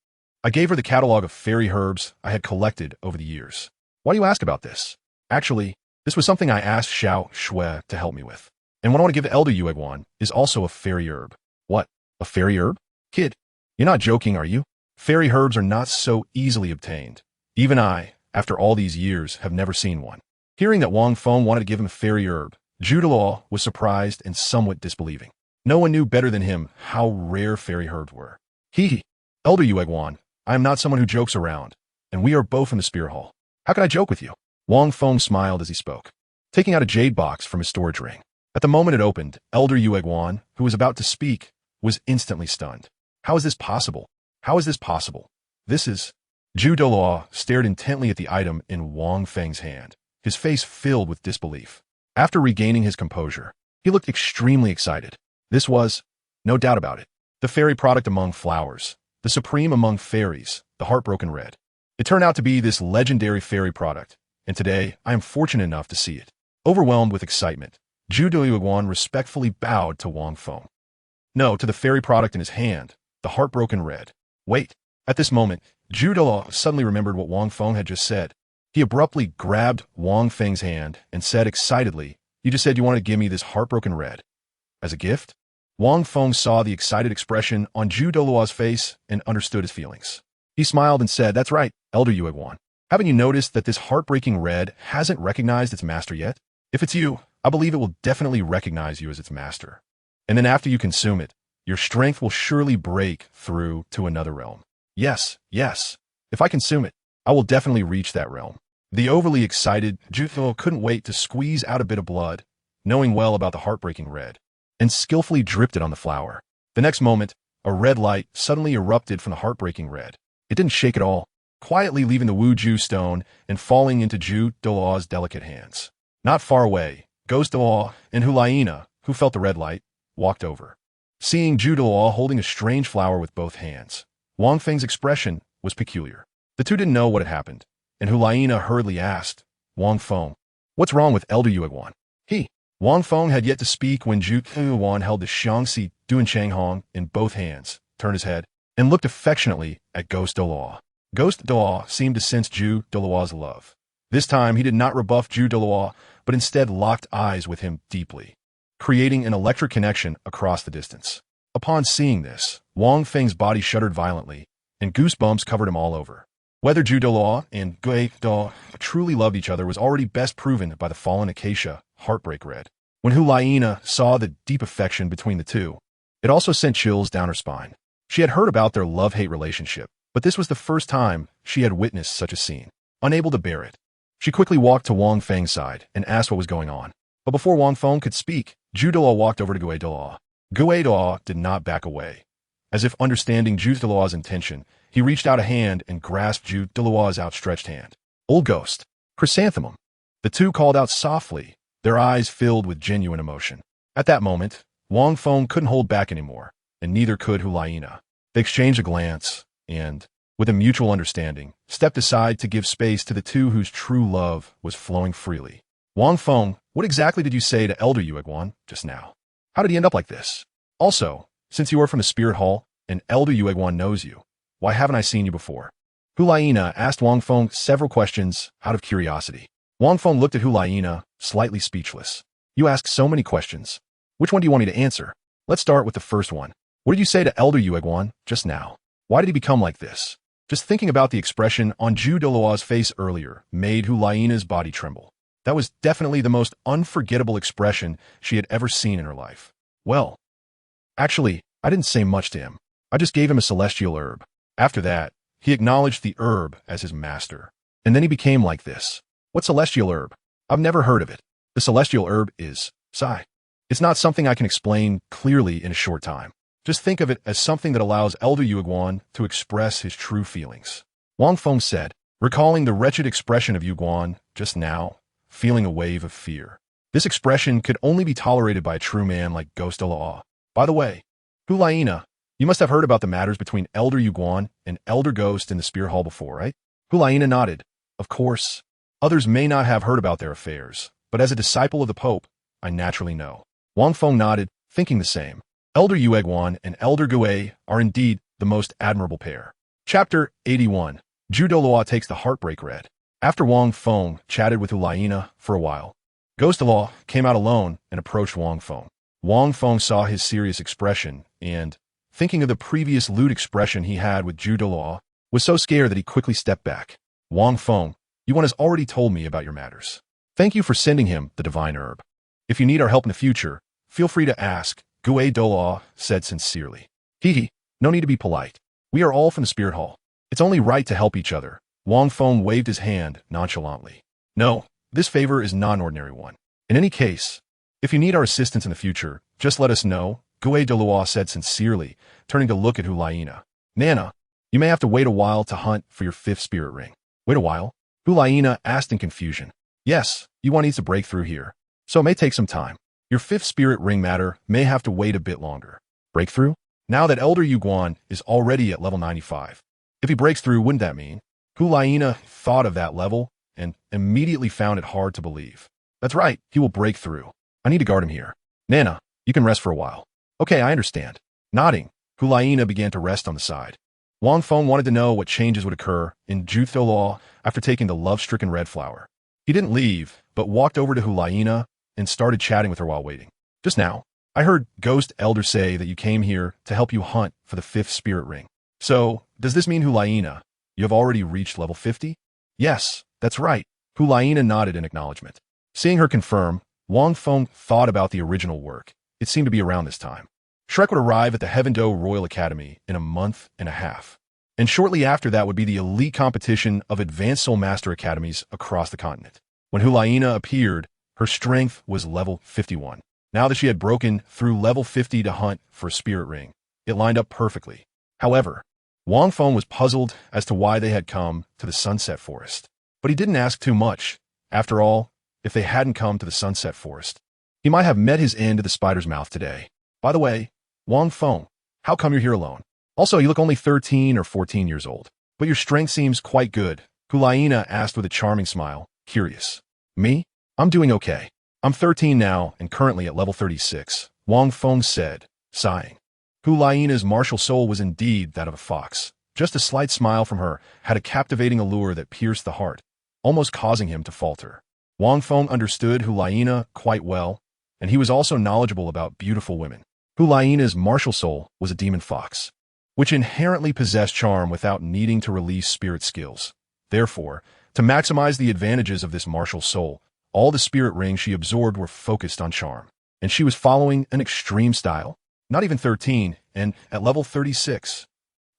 I gave her the catalog of fairy herbs I had collected over the years. Why do you ask about this? Actually, this was something I asked Xiaoxue to help me with. And what I want to give Elder Yueguan is also a fairy herb. What? A fairy herb? Kid, you're not joking, are you? Fairy herbs are not so easily obtained. Even I, after all these years, have never seen one. Hearing that Wang Feng wanted to give him a fairy herb, Zhu Douluo was surprised and somewhat disbelieving. No one knew better than him how rare fairy herbs were. Hee. Elder Yueguan, I am not someone who jokes around, and we are both in the Spirit Hall. How can I joke with you? Wang Feng smiled as he spoke, taking out a jade box from his storage ring. At the moment it opened, Elder Yueguan, who was about to speak, was instantly stunned. How is this possible? How is this possible? This is... Zhu Douluo stared intently at the item in Wang Feng's hand, his face filled with disbelief. After regaining his composure, he looked extremely excited. This was, no doubt about it, the fairy product among flowers, the supreme among fairies, the Heartbroken Red. It turned out to be this legendary fairy product, and today I am fortunate enough to see it. Overwhelmed with excitement, Zhu Douluo respectfully bowed to Wang Feng. No, to the fairy product in his hand, the Heartbroken Red. Wait. At this moment, Zhu Douluo suddenly remembered what Wang Feng had just said. He abruptly grabbed Wang Feng's hand and said excitedly, You just said you wanted to give me this Heartbroken Red. As a gift? Wang Feng saw the excited expression on Zhu Douluo's face and understood his feelings. He smiled and said, That's right, Elder Yueguan. Haven't you noticed that this heartbreaking red hasn't recognized its master yet? If it's you, I believe it will definitely recognize you as its master. And then after you consume it, your strength will surely break through to another realm. Yes, yes. If I consume it, I will definitely reach that realm. The overly excited Douluo couldn't wait to squeeze out a bit of blood, knowing well about the heartbreaking red, and skillfully dripped it on the flower. The next moment, a red light suddenly erupted from the heartbreaking red. It didn't shake at all, quietly leaving the Wuju stone and falling into Douluo's delicate hands. Not far away, Ghost Douluo and Hulayina, who felt the red light, walked over. Seeing Douluo holding a strange flower with both hands, Wang Feng's expression was peculiar. The two didn't know what had happened, and Hulayina hurriedly asked, Wang Feng, what's wrong with Elder Yuegwan? Wang Feng had yet to speak when Yuegwan held the Xiangxi Duanchang in both hands, turned his head, and looked affectionately at Ghost Douluo. Ghost Douluo seemed to sense Douluo's love. This time he did not rebuff Douluo, but instead locked eyes with him deeply, creating an electric connection across the distance. Upon seeing this, Wang Feng's body shuddered violently, and goosebumps covered him all over. Whether Douluo and Douluo truly loved each other was already best proven by the fallen acacia heartbreak red. When Hulayina saw the deep affection between the two, it also sent chills down her spine. She had heard about their love-hate relationship, but this was the first time she had witnessed such a scene. Unable to bear it, she quickly walked to Wang Feng's side and asked what was going on. But before Wang Feng could speak, Douluo walked over to Douluo. Douluo did not back away. As if understanding Douluo's intention, he reached out a hand and grasped Douluo's outstretched hand. Old Ghost, Chrysanthemum. The two called out softly, their eyes filled with genuine emotion. At that moment, Wang Feng couldn't hold back anymore, and neither could Hulayina. They exchanged a glance, and, with a mutual understanding, stepped aside to give space to the two whose true love was flowing freely. Wang Feng, what exactly did you say to Elder Yuegwan just now? How did he end up like this? Also, since you are from the Spirit Hall, and Elder Yuegwan knows you, why haven't I seen you before? Hulayina asked Wang Feng several questions out of curiosity. Wang Feng looked at Hulayina, slightly speechless. You ask so many questions. Which one do you want me to answer? Let's start with the first one. What did you say to Elder Yuegwan just now? Why did he become like this? Just thinking about the expression on Douluo's face earlier made Hulayina's body tremble. That was definitely the most unforgettable expression she had ever seen in her life. Well, actually, I didn't say much to him. I just gave him a celestial herb. After that, he acknowledged the herb as his master. And then he became like this. What celestial herb? I've never heard of it. The celestial herb is Psi. It's not something I can explain clearly in a short time. Just think of it as something that allows Elder Yuegwan to express his true feelings. Wang Feng said, recalling the wretched expression of Yuegwan just now, feeling a wave of fear. This expression could only be tolerated by a true man like Ghost Douluo. By the way, Hulayina, you must have heard about the matters between Elder Yuegwan and Elder Ghost in the Spirit Hall before, right? Hulayina nodded. Of course. Others may not have heard about their affairs, but as a disciple of the Pope, I naturally know. Wang Feng nodded, thinking the same. Elder Yuegwan and Elder Gui are indeed the most admirable pair. Chapter 81. Douluo takes the heartbreak red. After Wang Feng chatted with Hulayina for a while, Ghost Douluo came out alone and approached Wang Feng. Wang Feng saw his serious expression and, thinking of the previous lewd expression he had with Douluo, was so scared that he quickly stepped back. Wang Feng, Yuan has already told me about your matters. Thank you for sending him the divine herb. If you need our help in the future, feel free to ask, Douluo said sincerely. No need to be polite. We are all from the Spirit Hall. It's only right to help each other. Wang Feng waved his hand nonchalantly. No, this favor is not an ordinary one. In any case, if you need our assistance in the future, just let us know, Douluo said sincerely, turning to look at Hulayina. Nana, you may have to wait a while to hunt for your 5th spirit ring. Wait a while? Hulayina asked in confusion. Yes, Yuan needs to break through here, so it may take some time. Your 5th spirit ring matter may have to wait a bit longer. Breakthrough? Now that Elder Yuegwan is already at level 95. If he breaks through, wouldn't that mean? Hulayina thought of that level and immediately found it hard to believe. That's right, he will break through. I need to guard him here. Nana, you can rest for a while. Okay, I understand. Nodding, Hulayina began to rest on the side. Wang Feng wanted to know what changes would occur in Douluo after taking the love-stricken red flower. He didn't leave, but walked over to Hulayina and started chatting with her while waiting. Just now, I heard Ghost Elder say that you came here to help you hunt for the 5th spirit ring. So, does this mean, Hulayina, you have already reached level 50? Yes, that's right. Hulayina nodded in acknowledgement. Seeing her confirm, Wang Feng thought about the original work. It seemed to be around this time. Shrek would arrive at the Heaven Do Royal Academy in a month and a half. And shortly after that would be the elite competition of advanced Soul Master Academies across the continent. When Hulaina appeared, her strength was level 51. Now that she had broken through level 50 to hunt for a spirit ring, it lined up perfectly. However, Wang Feng was puzzled as to why they had come to the Sunset Forest. But he didn't ask too much. After all, if they hadn't come to the Sunset Forest, he might have met his end at the spider's mouth today. By the way, Wang Feng, how come you're here alone? Also, you look only 13 or 14 years old, but your strength seems quite good, Hulaina asked with a charming smile, curious. Me? I'm doing okay. I'm 13 now and currently at level 36, Wang Feng said, sighing. Hulaina's martial soul was indeed that of a fox. Just a slight smile from her had a captivating allure that pierced the heart, almost causing him to falter. Wang Feng understood Hulaina quite well, and he was also knowledgeable about beautiful women. Hulaina's martial soul was a demon fox, which inherently possessed charm without needing to release spirit skills. Therefore, to maximize the advantages of this martial soul, all the spirit rings she absorbed were focused on charm, and she was following an extreme style. Not even 13, and at level 36.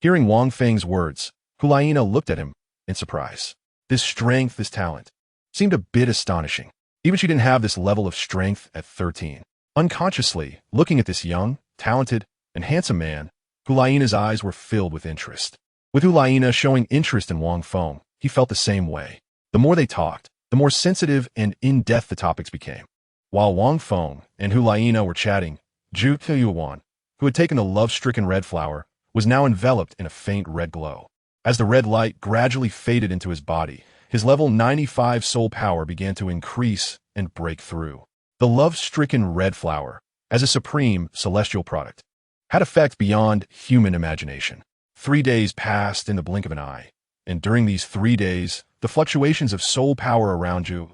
Hearing Wang Feng's words, Hulaina looked at him in surprise. This strength, this talent, seemed a bit astonishing. Even she didn't have this level of strength at 13. Unconsciously, looking at this young, talented, and handsome man, Hulaina's eyes were filled with interest. With Hulaina showing interest in Wang Feng, he felt the same way. The more they talked, the more sensitive and in-depth the topics became. While Wang Feng and Hulaina were chatting, Zhu Yuan, who had taken the love-stricken red flower, was now enveloped in a faint red glow. As the red light gradually faded into his body, his level 95 soul power began to increase and break through. The love-stricken red flower, as a supreme celestial product, had effect beyond human imagination. 3 days passed in the blink of an eye, and during these 3 days, the fluctuations of soul power around you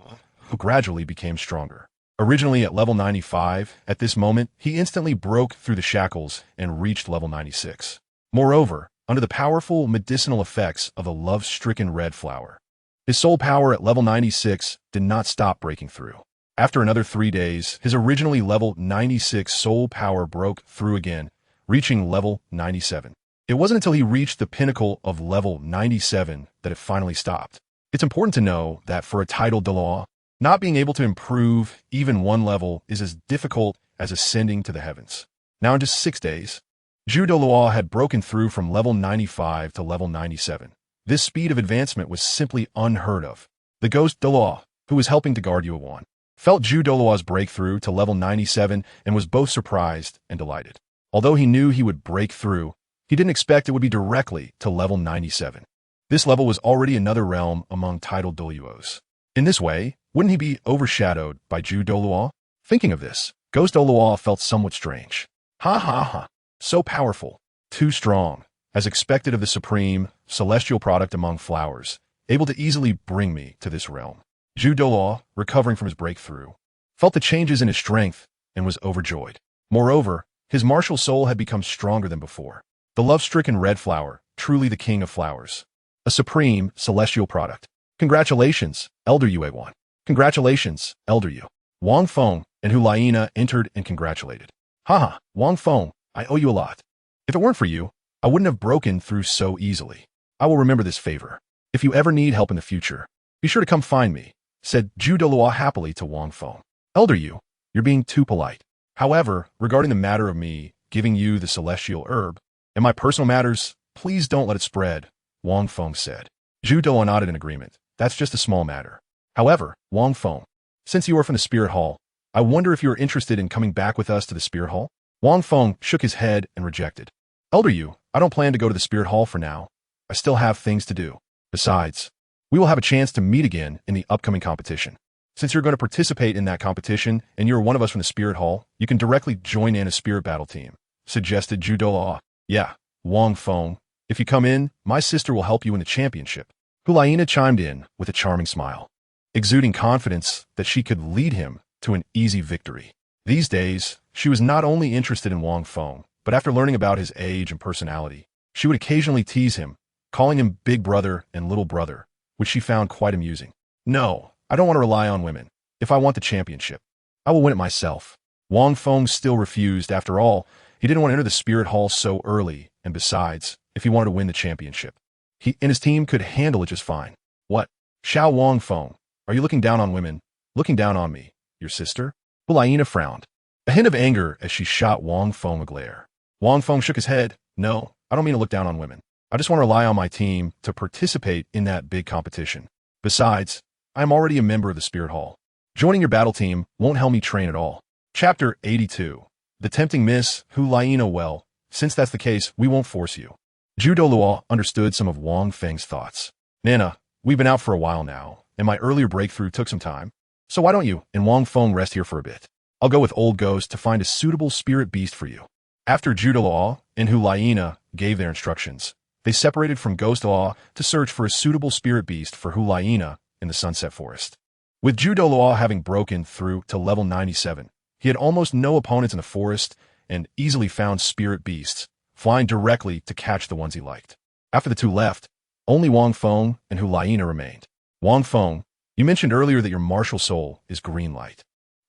gradually became stronger. Originally at level 95, at this moment, he instantly broke through the shackles and reached level 96. Moreover, under the powerful medicinal effects of the love-stricken red flower, his soul power at level 96 did not stop breaking through. After another 3 days, his originally level 96 soul power broke through again, reaching level 97. It wasn't until he reached the pinnacle of level 97 that it finally stopped. It's important to know that for a titled Douluo, not being able to improve even one level is as difficult as ascending to the heavens. Now in just 6 days, Zhu Douluo had broken through from level 95 to level 97. This speed of advancement was simply unheard of. The ghost Douluo, who was helping to guard Yuan, felt Zhu Douluo's breakthrough to level 97 and was both surprised and delighted. Although he knew he would break through, he didn't expect it would be directly to level 97. This level was already another realm among titled Douluos. In this way, wouldn't he be overshadowed by Zhu Douluo? Thinking of this, Ghost Douluo felt somewhat strange. Ha ha ha. So powerful, too strong, as expected of the supreme, celestial product among flowers, able to easily bring me to this realm. Zhu Douluo, recovering from his breakthrough, felt the changes in his strength and was overjoyed. Moreover, his martial soul had become stronger than before. The love-stricken red flower, truly the king of flowers. A supreme, celestial product. Congratulations, Elder Yuan. Congratulations, Elder Yu. Wang Feng and Hulaina entered and congratulated. Haha, Wang Feng, I owe you a lot. If it weren't for you, I wouldn't have broken through so easily. I will remember this favor. If you ever need help in the future, be sure to come find me, said Zhu Douluo happily to Wang Feng. Elder Yu, you're being too polite. However, regarding the matter of me giving you the celestial herb, and my personal matters, please don't let it spread, Wang Feng said. Zhu Douluo nodded in agreement. That's just a small matter. However, Wang Feng, since you are from the Spirit Hall, I wonder if you are interested in coming back with us to the Spirit Hall? Wang Feng shook his head and rejected. Elder Yu, I don't plan to go to the Spirit Hall for now. I still have things to do. Besides, we will have a chance to meet again in the upcoming competition. Since you're going to participate in that competition and you're one of us from the Spirit Hall, you can directly join in a Spirit Battle team, suggested Zhu Douluo. Yeah, Wang Feng, if you come in, my sister will help you in the championship. Hulaina chimed in with a charming smile, exuding confidence that she could lead him to an easy victory. These days, she was not only interested in Wang Feng, but after learning about his age and personality, she would occasionally tease him, calling him big brother and little brother, which she found quite amusing. No, I don't want to rely on women. If I want the championship, I will win it myself. Wang Feng still refused. After all, He didn't want to enter the spirit hall so early, and besides, if he wanted to win the championship, he and his team could handle it just fine. What? Wang Feng, are you looking down on women? Looking down on me, your sister? Hulayina frowned, a hint of anger as she shot Wang Feng a glare. Wang Feng shook his head. No, I don't mean to look down on women. I just want to rely on my team to participate in that big competition. Besides, I am already a member of the Spirit Hall. Joining your battle team won't help me train at all. Chapter 82. The tempting Miss Hulayina. Well, since that's the case, we won't force you. Douluo understood some of Wang Feng's thoughts. Nana, we've been out for a while now, and my earlier breakthrough took some time. So why don't you and Wang Feng rest here for a bit? I'll go with Old Ghost to find a suitable spirit beast for you. After Douluo and Hulayina gave their instructions, they separated from Ghost Law to search for a suitable spirit beast for Hulayina in the Sunset Forest. With Douluo having broken through to level 97, he had almost no opponents in the forest and easily found spirit beasts, flying directly to catch the ones he liked. After the two left, only Wang Feng and Hulayina remained. Wang Feng, you mentioned earlier that your martial soul is green light.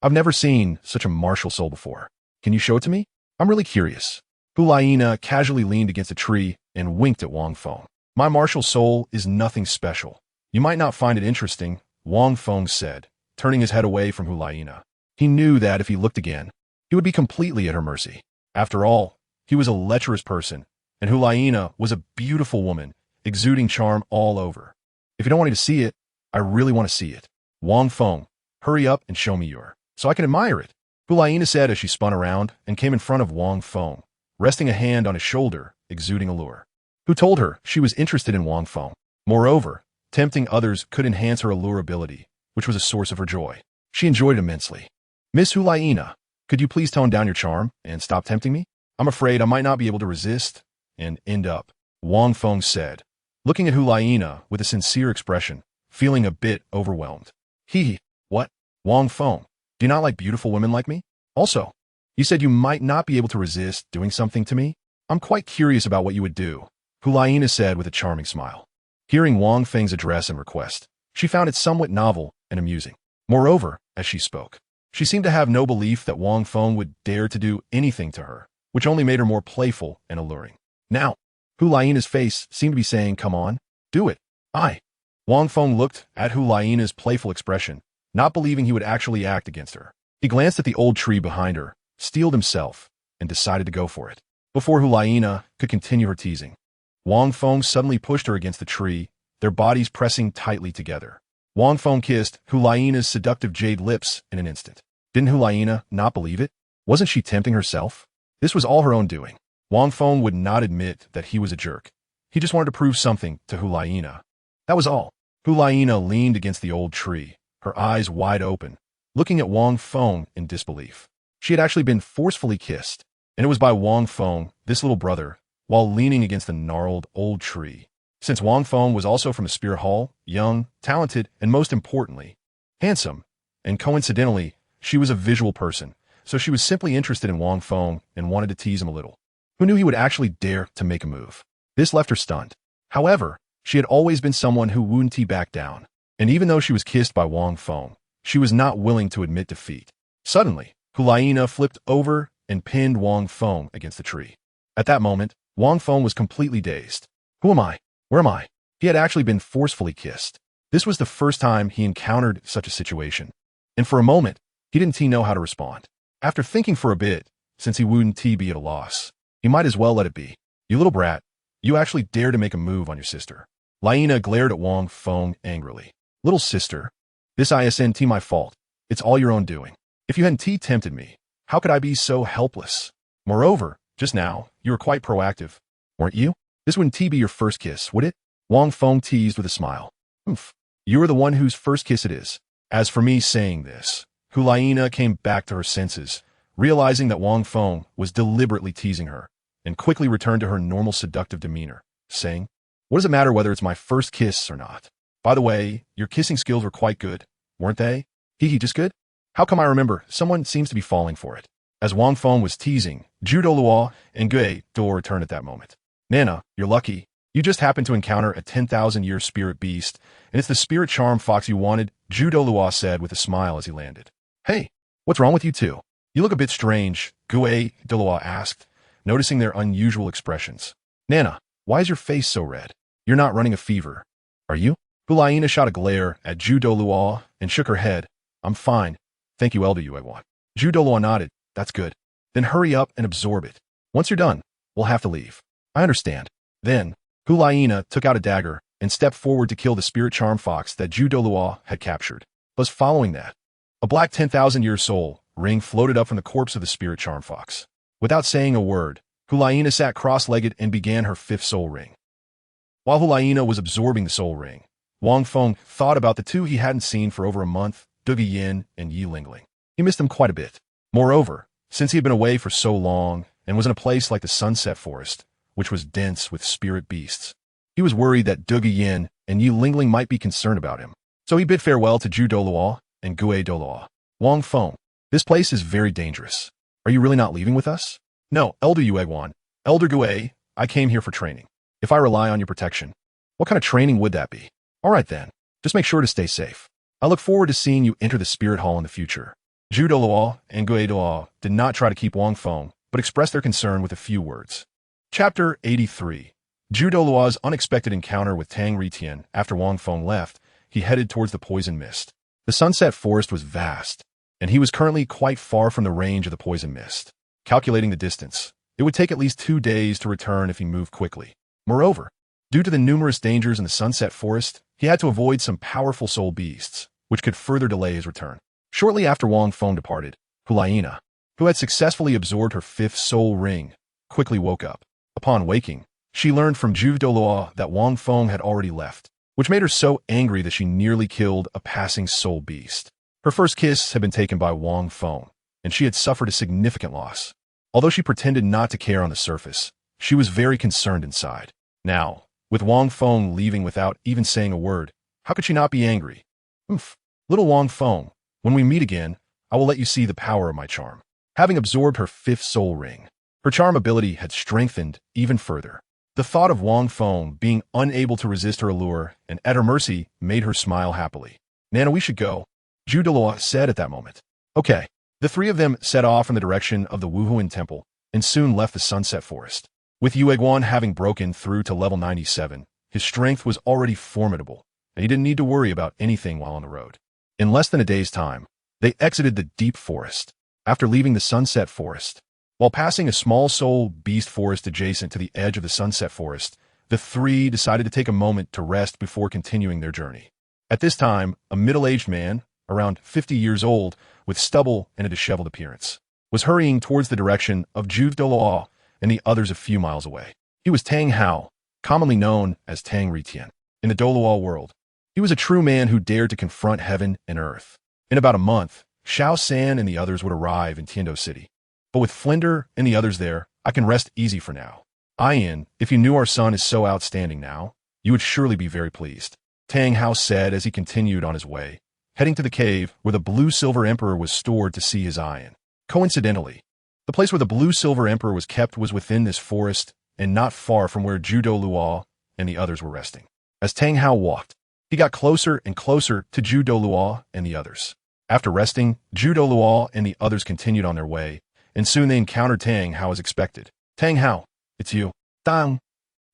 I've never seen such a martial soul before. Can you show it to me? I'm really curious. Hulayina casually leaned against a tree and winked at Wang Feng. My martial soul is nothing special. You might not find it interesting, Wang Feng said, turning his head away from Hulayina. He knew that if he looked again, he would be completely at her mercy. After all, he was a lecherous person, and Hulayina was a beautiful woman, exuding charm all over. If you don't want me to see it, I really want to see it. Wang Feng, hurry up and show me so I can admire it. Hulayina said as she spun around and came in front of Wang Feng, resting a hand on his shoulder, exuding allure. Who told her she was interested in Wang Feng? Moreover, tempting others could enhance her allure ability, which was a source of her joy. She enjoyed it immensely. Miss Hulayina, could you please tone down your charm and stop tempting me? I'm afraid I might not be able to resist and end up, Wang Feng said, looking at Hulayina with a sincere expression, feeling a bit overwhelmed. What? Wang Feng, do you not like beautiful women like me? Also, you said you might not be able to resist doing something to me? I'm quite curious about what you would do, Hulayina said with a charming smile. Hearing Wang Feng's address and request, she found it somewhat novel and amusing. Moreover, as she spoke, she seemed to have no belief that Wang Feng would dare to do anything to her, which only made her more playful and alluring. Now, Hulayina's face seemed to be saying, come on, do it. Wang Feng looked at Hulayina's playful expression, not believing he would actually act against her. He glanced at the old tree behind her, steeled himself, and decided to go for it. Before Hulayina could continue her teasing, Wang Feng suddenly pushed her against the tree, their bodies pressing tightly together. Wang Feng kissed Hulayina's seductive jade lips in an instant. Didn't Hulayina not believe it? Wasn't she tempting herself? This was all her own doing. Wang Feng would not admit that he was a jerk. He just wanted to prove something to Hulayina. That was all. Hulayina leaned against the old tree, her eyes wide open, looking at Wang Feng in disbelief. She had actually been forcefully kissed, and it was by Wang Feng, this little brother, while leaning against the gnarled old tree. Since Wang Feng was also from the Spirit Hall, young, talented, and most importantly, handsome, and coincidentally, she was a visual person, so she was simply interested in Wang Feng and wanted to tease him a little. Who knew he would actually dare to make a move? This left her stunned. However, she had always been someone who wouldn't back down, and even though she was kissed by Wang Feng, she was not willing to admit defeat. Suddenly, Hulayina flipped over and pinned Wang Feng against the tree. At that moment, Wang Feng was completely dazed. Who am I? Where am I? He had actually been forcefully kissed. This was the first time he encountered such a situation, and for a moment, he didn't know how to respond. After thinking for a bit, since he wouldn't be at a loss, he might as well let it be. You little brat, you actually dared to make a move on your sister. Hulayina glared at Wang Feng angrily. Little sister, this isn't my fault. It's all your own doing. If you hadn't tempted me, how could I be so helpless? Moreover, just now, you were quite proactive, weren't you? This wouldn't be your first kiss, would it? Wang Feng teased with a smile. You are the one whose first kiss it is. As for me saying this, Hulayina came back to her senses, realizing that Wang Feng was deliberately teasing her, and quickly returned to her normal seductive demeanor, saying, what does it matter whether it's my first kiss or not? By the way, your kissing skills were quite good, weren't they? Just good? How come I remember someone seems to be falling for it? As Wang Feng was teasing, Douluo and Dou returned at that moment. Nana, you're lucky. You just happened to encounter a 10,000-year spirit beast, and it's the spirit charm fox you wanted, Douluo said with a smile as he landed. Hey, what's wrong with you two? You look a bit strange, Douluo asked, noticing their unusual expressions. Nana, why is your face so red? You're not running a fever, are you? Hulaina shot a glare at Zhu Douluo and shook her head. I'm fine. Thank you, Elder Yueguan. Zhu Douluo nodded. That's good. Then hurry up and absorb it. Once you're done, we'll have to leave. I understand. Then, Hulaina took out a dagger and stepped forward to kill the spirit charm fox that Zhu Douluo had captured. But following that, a black 10,000-year soul ring floated up from the corpse of the spirit charm fox. Without saying a word, Hulaina sat cross-legged and began her 5th soul ring. While Hulaina was absorbing the soul ring, Wang Feng thought about the two he hadn't seen for over a month, A Yin and Yi Lingling. He missed them quite a bit. Moreover, since he had been away for so long and was in a place like the Sunset Forest, which was dense with spirit beasts, he was worried that A Yin and Yi Lingling might be concerned about him. So he bid farewell to Zhu Douluo and Douluo. Wang Feng, this place is very dangerous. Are you really not leaving with us? No, Elder Yueguan. Elder Gue, I came here for training. If I rely on your protection, what kind of training would that be? All right then, just make sure to stay safe. I look forward to seeing you enter the spirit hall in the future. Zhu Douluo and Douluo did not try to keep Wang Feng, but expressed their concern with a few words. Chapter 83. Zhu Douluo's unexpected encounter with Tang Ritian. After Wang Feng left, he headed towards the poison mist. The Sunset Forest was vast, and he was currently quite far from the range of the poison mist. Calculating the distance, it would take at least 2 days to return if he moved quickly. Moreover, due to the numerous dangers in the Sunset Forest, he had to avoid some powerful soul beasts, which could further delay his return. Shortly after Wang Feng departed, Hulaina, who had successfully absorbed her 5th soul ring, quickly woke up. Upon waking, she learned from Zhu Douluo that Wang Feng had already left, which made her so angry that she nearly killed a passing soul beast. Her first kiss had been taken by Wang Feng, and she had suffered a significant loss. Although she pretended not to care on the surface, she was very concerned inside. Now, with Wang Feng leaving without even saying a word, how could she not be angry? Little Wang Feng, when we meet again, I will let you see the power of my charm. Having absorbed her 5th soul ring, her charm ability had strengthened even further. The thought of Wang Feng being unable to resist her allure and at her mercy made her smile happily. Nana, we should go, Zhu Douluo said at that moment. Okay. The 3 of them set off in the direction of the Wuhuan Temple and soon left the Sunset Forest. With Yueguan having broken through to level 97, his strength was already formidable, and he didn't need to worry about anything while on the road. In less than a day's time, they exited the deep forest. After leaving the Sunset Forest, while passing a small soul beast forest adjacent to the edge of the Sunset Forest, the 3 decided to take a moment to rest before continuing their journey. At this time, a middle-aged man, around 50 years old, with stubble and a disheveled appearance, was hurrying towards the direction of Zhu Douluo and the others a few miles away. He was Tang Hao, commonly known as Tang Ritian. In the Douluo world, he was a true man who dared to confront heaven and earth. In about a month, Tang San and the others would arrive in Tiando City. But with Flinder and the others there, I can rest easy for now. A Yin, if you knew our son is so outstanding now, you would surely be very pleased, Tang Hao said as he continued on his way, heading to the cave where the Blue-Silver Emperor was stored to see his A Yin. Coincidentally, the place where the Blue-Silver Emperor was kept was within this forest and not far from where Zhu Douluo and the others were resting. As Tang Hao walked, he got closer and closer to Zhu Douluo and the others. After resting, Zhu Douluo and the others continued on their way, and soon they encountered Tang Hao as expected. Tang Hao, it's you. Tang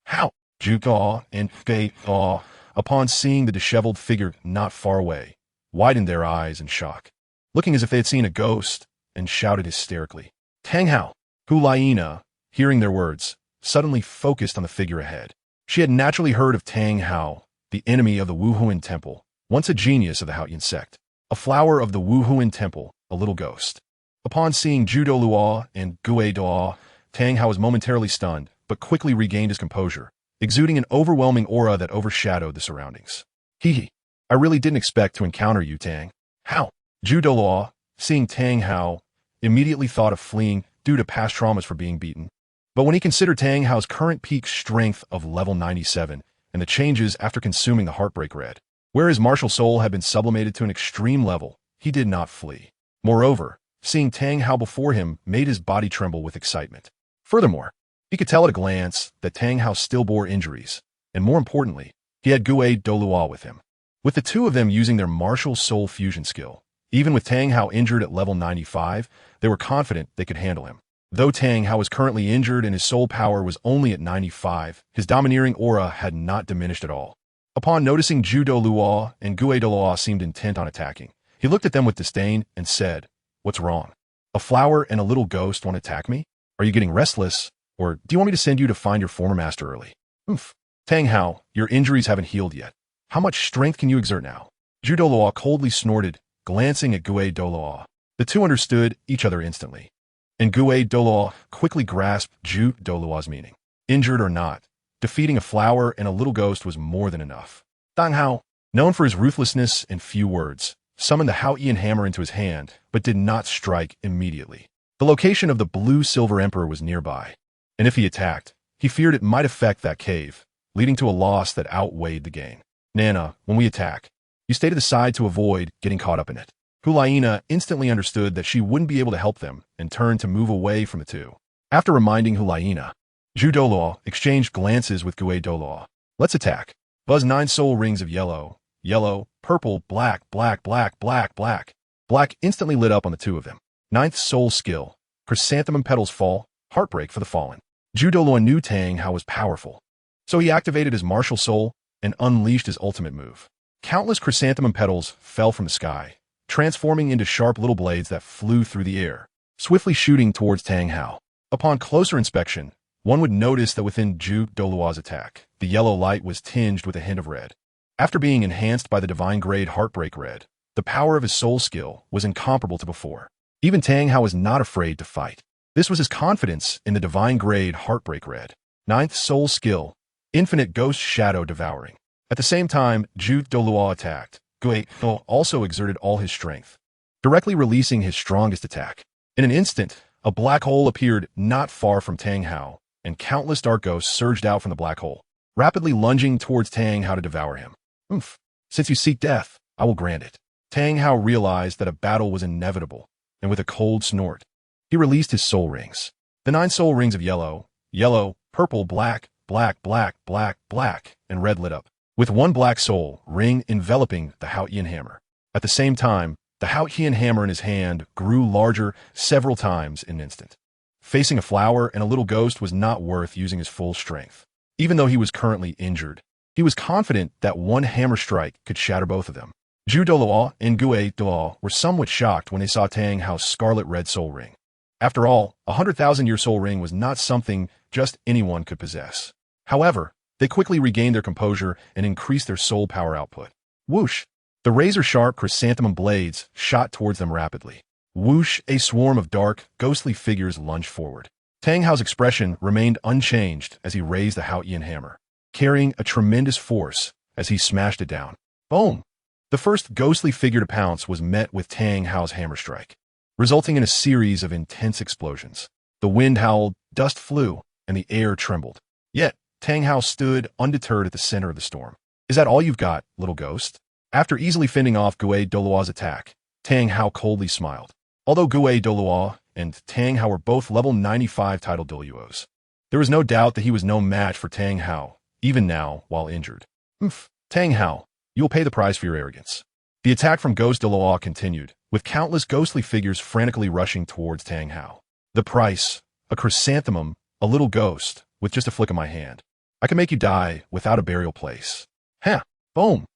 Hao, Zhu Douluo and Douluo, upon seeing the disheveled figure not far away, widened their eyes in shock, looking as if they had seen a ghost, and shouted hysterically. Tang Hao, Hulaina, hearing their words, suddenly focused on the figure ahead. She had naturally heard of Tang Hao, the enemy of the Wuhuan Temple, once a genius of the Hao Yin sect, a flower of the Wuhuan Temple, a little ghost. Upon seeing Zhu Douluo and Douluo, Tang Hao was momentarily stunned, but quickly regained his composure, exuding an overwhelming aura that overshadowed the surroundings. Hee. I really didn't expect to encounter you, Tang Hao. Zhu Douluo, seeing Tang Hao, immediately thought of fleeing due to past traumas for being beaten. But when he considered Tang Hao's current peak strength of level 97 and the changes after consuming the Heartbreak Red, where his martial soul had been sublimated to an extreme level, he did not flee. Moreover, seeing Tang Hao before him made his body tremble with excitement. Furthermore, he could tell at a glance that Tang Hao still bore injuries, and more importantly, he had Douluo with him. With the 2 of them using their martial soul fusion skill, even with Tang Hao injured at level 95, they were confident they could handle him. Though Tang Hao was currently injured and his soul power was only at 95, his domineering aura had not diminished at all. Upon noticing Douluo and Dou Po seemed intent on attacking, he looked at them with disdain and said, "What's wrong? A flower and a little ghost want to attack me? Are you getting restless? Or do you want me to send you to find your former master early?" "Oomph. Tang Hao, your injuries haven't healed yet. How much strength can you exert now?" Douluo coldly snorted, glancing at Douluo. The two understood each other instantly. And Douluo quickly grasped Douluo's meaning. Injured or not, defeating a flower and a little ghost was more than enough. Tang Hao, known for his ruthlessness and few words, summoned the A Yin hammer into his hand, but did not strike immediately. The location of the blue-silver emperor was nearby, and if he attacked, he feared it might affect that cave, leading to a loss that outweighed the gain. "Nana, when we attack, you stay to the side to avoid getting caught up in it." Hulaina instantly understood that she wouldn't be able to help them and turned to move away from the two. After reminding Hulaina, Douluo exchanged glances with Douluo. "Let's attack." Buzz 9 soul rings of yellow, yellow, purple, black, black, black, black, black. Black instantly lit up on the two of them. Ninth soul skill. Chrysanthemum petals fall. Heartbreak for the fallen. Douluo knew Tang Hao was powerful, so he activated his martial soul and unleashed his ultimate move. Countless chrysanthemum petals fell from the sky, transforming into sharp little blades that flew through the air, swiftly shooting towards Tang Hao. Upon closer inspection, one would notice that within Douluo's attack, the yellow light was tinged with a hint of red. After being enhanced by the divine grade Heartbreak Red, the power of his soul skill was incomparable to before. Even Tang Hao was not afraid to fight. This was his confidence in the divine grade Heartbreak Red. Ninth soul skill, Infinite Ghost Shadow Devouring. At the same time, Douluo attacked, Douluo also exerted all his strength, directly releasing his strongest attack. In an instant, a black hole appeared not far from Tang Hao, and countless dark ghosts surged out from the black hole, rapidly lunging towards Tang Hao to devour him. "Oomph. Since you seek death, I will grant it." Tang Hao realized that a battle was inevitable, and with a cold snort, he released his soul rings. The 9 soul rings of yellow, yellow, purple, black, black, black, black, black, and red lit up, with one black soul ring enveloping the A Yin hammer. At the same time, the A Yin hammer in his hand grew larger several times in an instant. Facing a flower and a little ghost was not worth using his full strength. Even though he was currently injured, he was confident that one hammer strike could shatter both of them. Douluo and Douluo were somewhat shocked when they saw Tang Hao's scarlet red soul ring. After all, a 100,000-year soul ring was not something just anyone could possess. However, they quickly regained their composure and increased their soul power output. Whoosh! The razor-sharp chrysanthemum blades shot towards them rapidly. Whoosh! A swarm of dark, ghostly figures lunged forward. Tang Hao's expression remained unchanged as he raised the A Yin hammer, carrying a tremendous force as he smashed it down. Boom! The first ghostly figure to pounce was met with Tang Hao's hammer strike, resulting in a series of intense explosions. The wind howled, dust flew, and the air trembled. Yet, Tang Hao stood undeterred at the center of the storm. "Is that all you've got, little ghost?" After easily fending off Douluo's attack, Tang Hao coldly smiled. Although Douluo and Tang Hao were both level 95 title Douluos, there was no doubt that he was no match for Tang Hao, even now while injured. "Oomph, Tang Hao, you will pay the price for your arrogance." The attack from Douluo continued, with countless ghostly figures frantically rushing towards Tang Hao. "The price, a chrysanthemum, a little ghost, with just a flick of my hand. I can make you die without a burial place." "Ha! Boom!"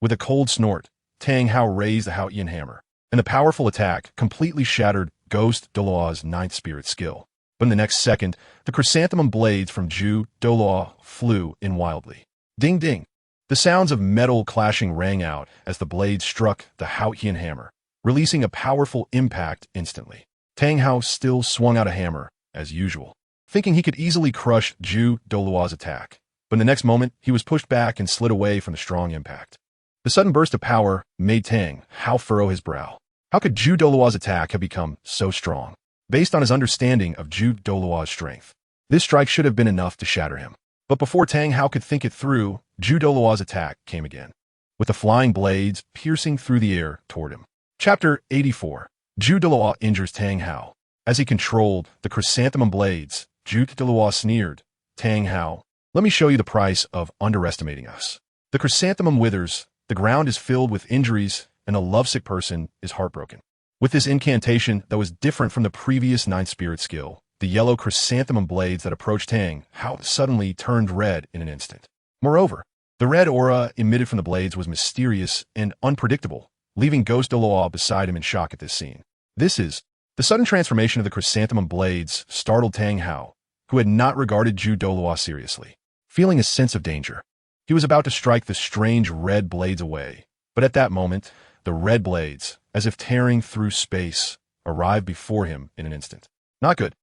With a cold snort, Tang Hao raised the A Yin hammer, and the powerful attack completely shattered Douluo's 9th spirit skill. But in the next second, the chrysanthemum blades from Douluo flew in wildly. Ding ding! The sounds of metal clashing rang out as the blades struck the A Yin hammer, releasing a powerful impact instantly. Tang Hao still swung out a hammer, as usual, thinking he could easily crush Douluo's attack. But in the next moment, he was pushed back and slid away from the strong impact. The sudden burst of power made Tang Hao furrow his brow. How could Douluo's attack have become so strong? Based on his understanding of Douluo's strength, this strike should have been enough to shatter him. But before Tang Hao could think it through, Douluo's attack came again, with the flying blades piercing through the air toward him. Chapter 84. Douluo injures Tang Hao. As he controlled the chrysanthemum blades, Douluo sneered, "Tang Hao, let me show you the price of underestimating us." The chrysanthemum withers, the ground is filled with injuries, and a lovesick person is heartbroken. With this incantation that was different from the previous 9th spirit skill, the yellow chrysanthemum blades that approached Tang Hao suddenly turned red in an instant. Moreover, the red aura emitted from the blades was mysterious and unpredictable, leaving Ghost Douluo beside him in shock at this scene. The sudden transformation of the chrysanthemum blades startled Tang Hao, who had not regarded Zhu Douluo seriously. Feeling a sense of danger, he was about to strike the strange red blades away, but at that moment, the red blades, as if tearing through space, arrived before him in an instant. Not good.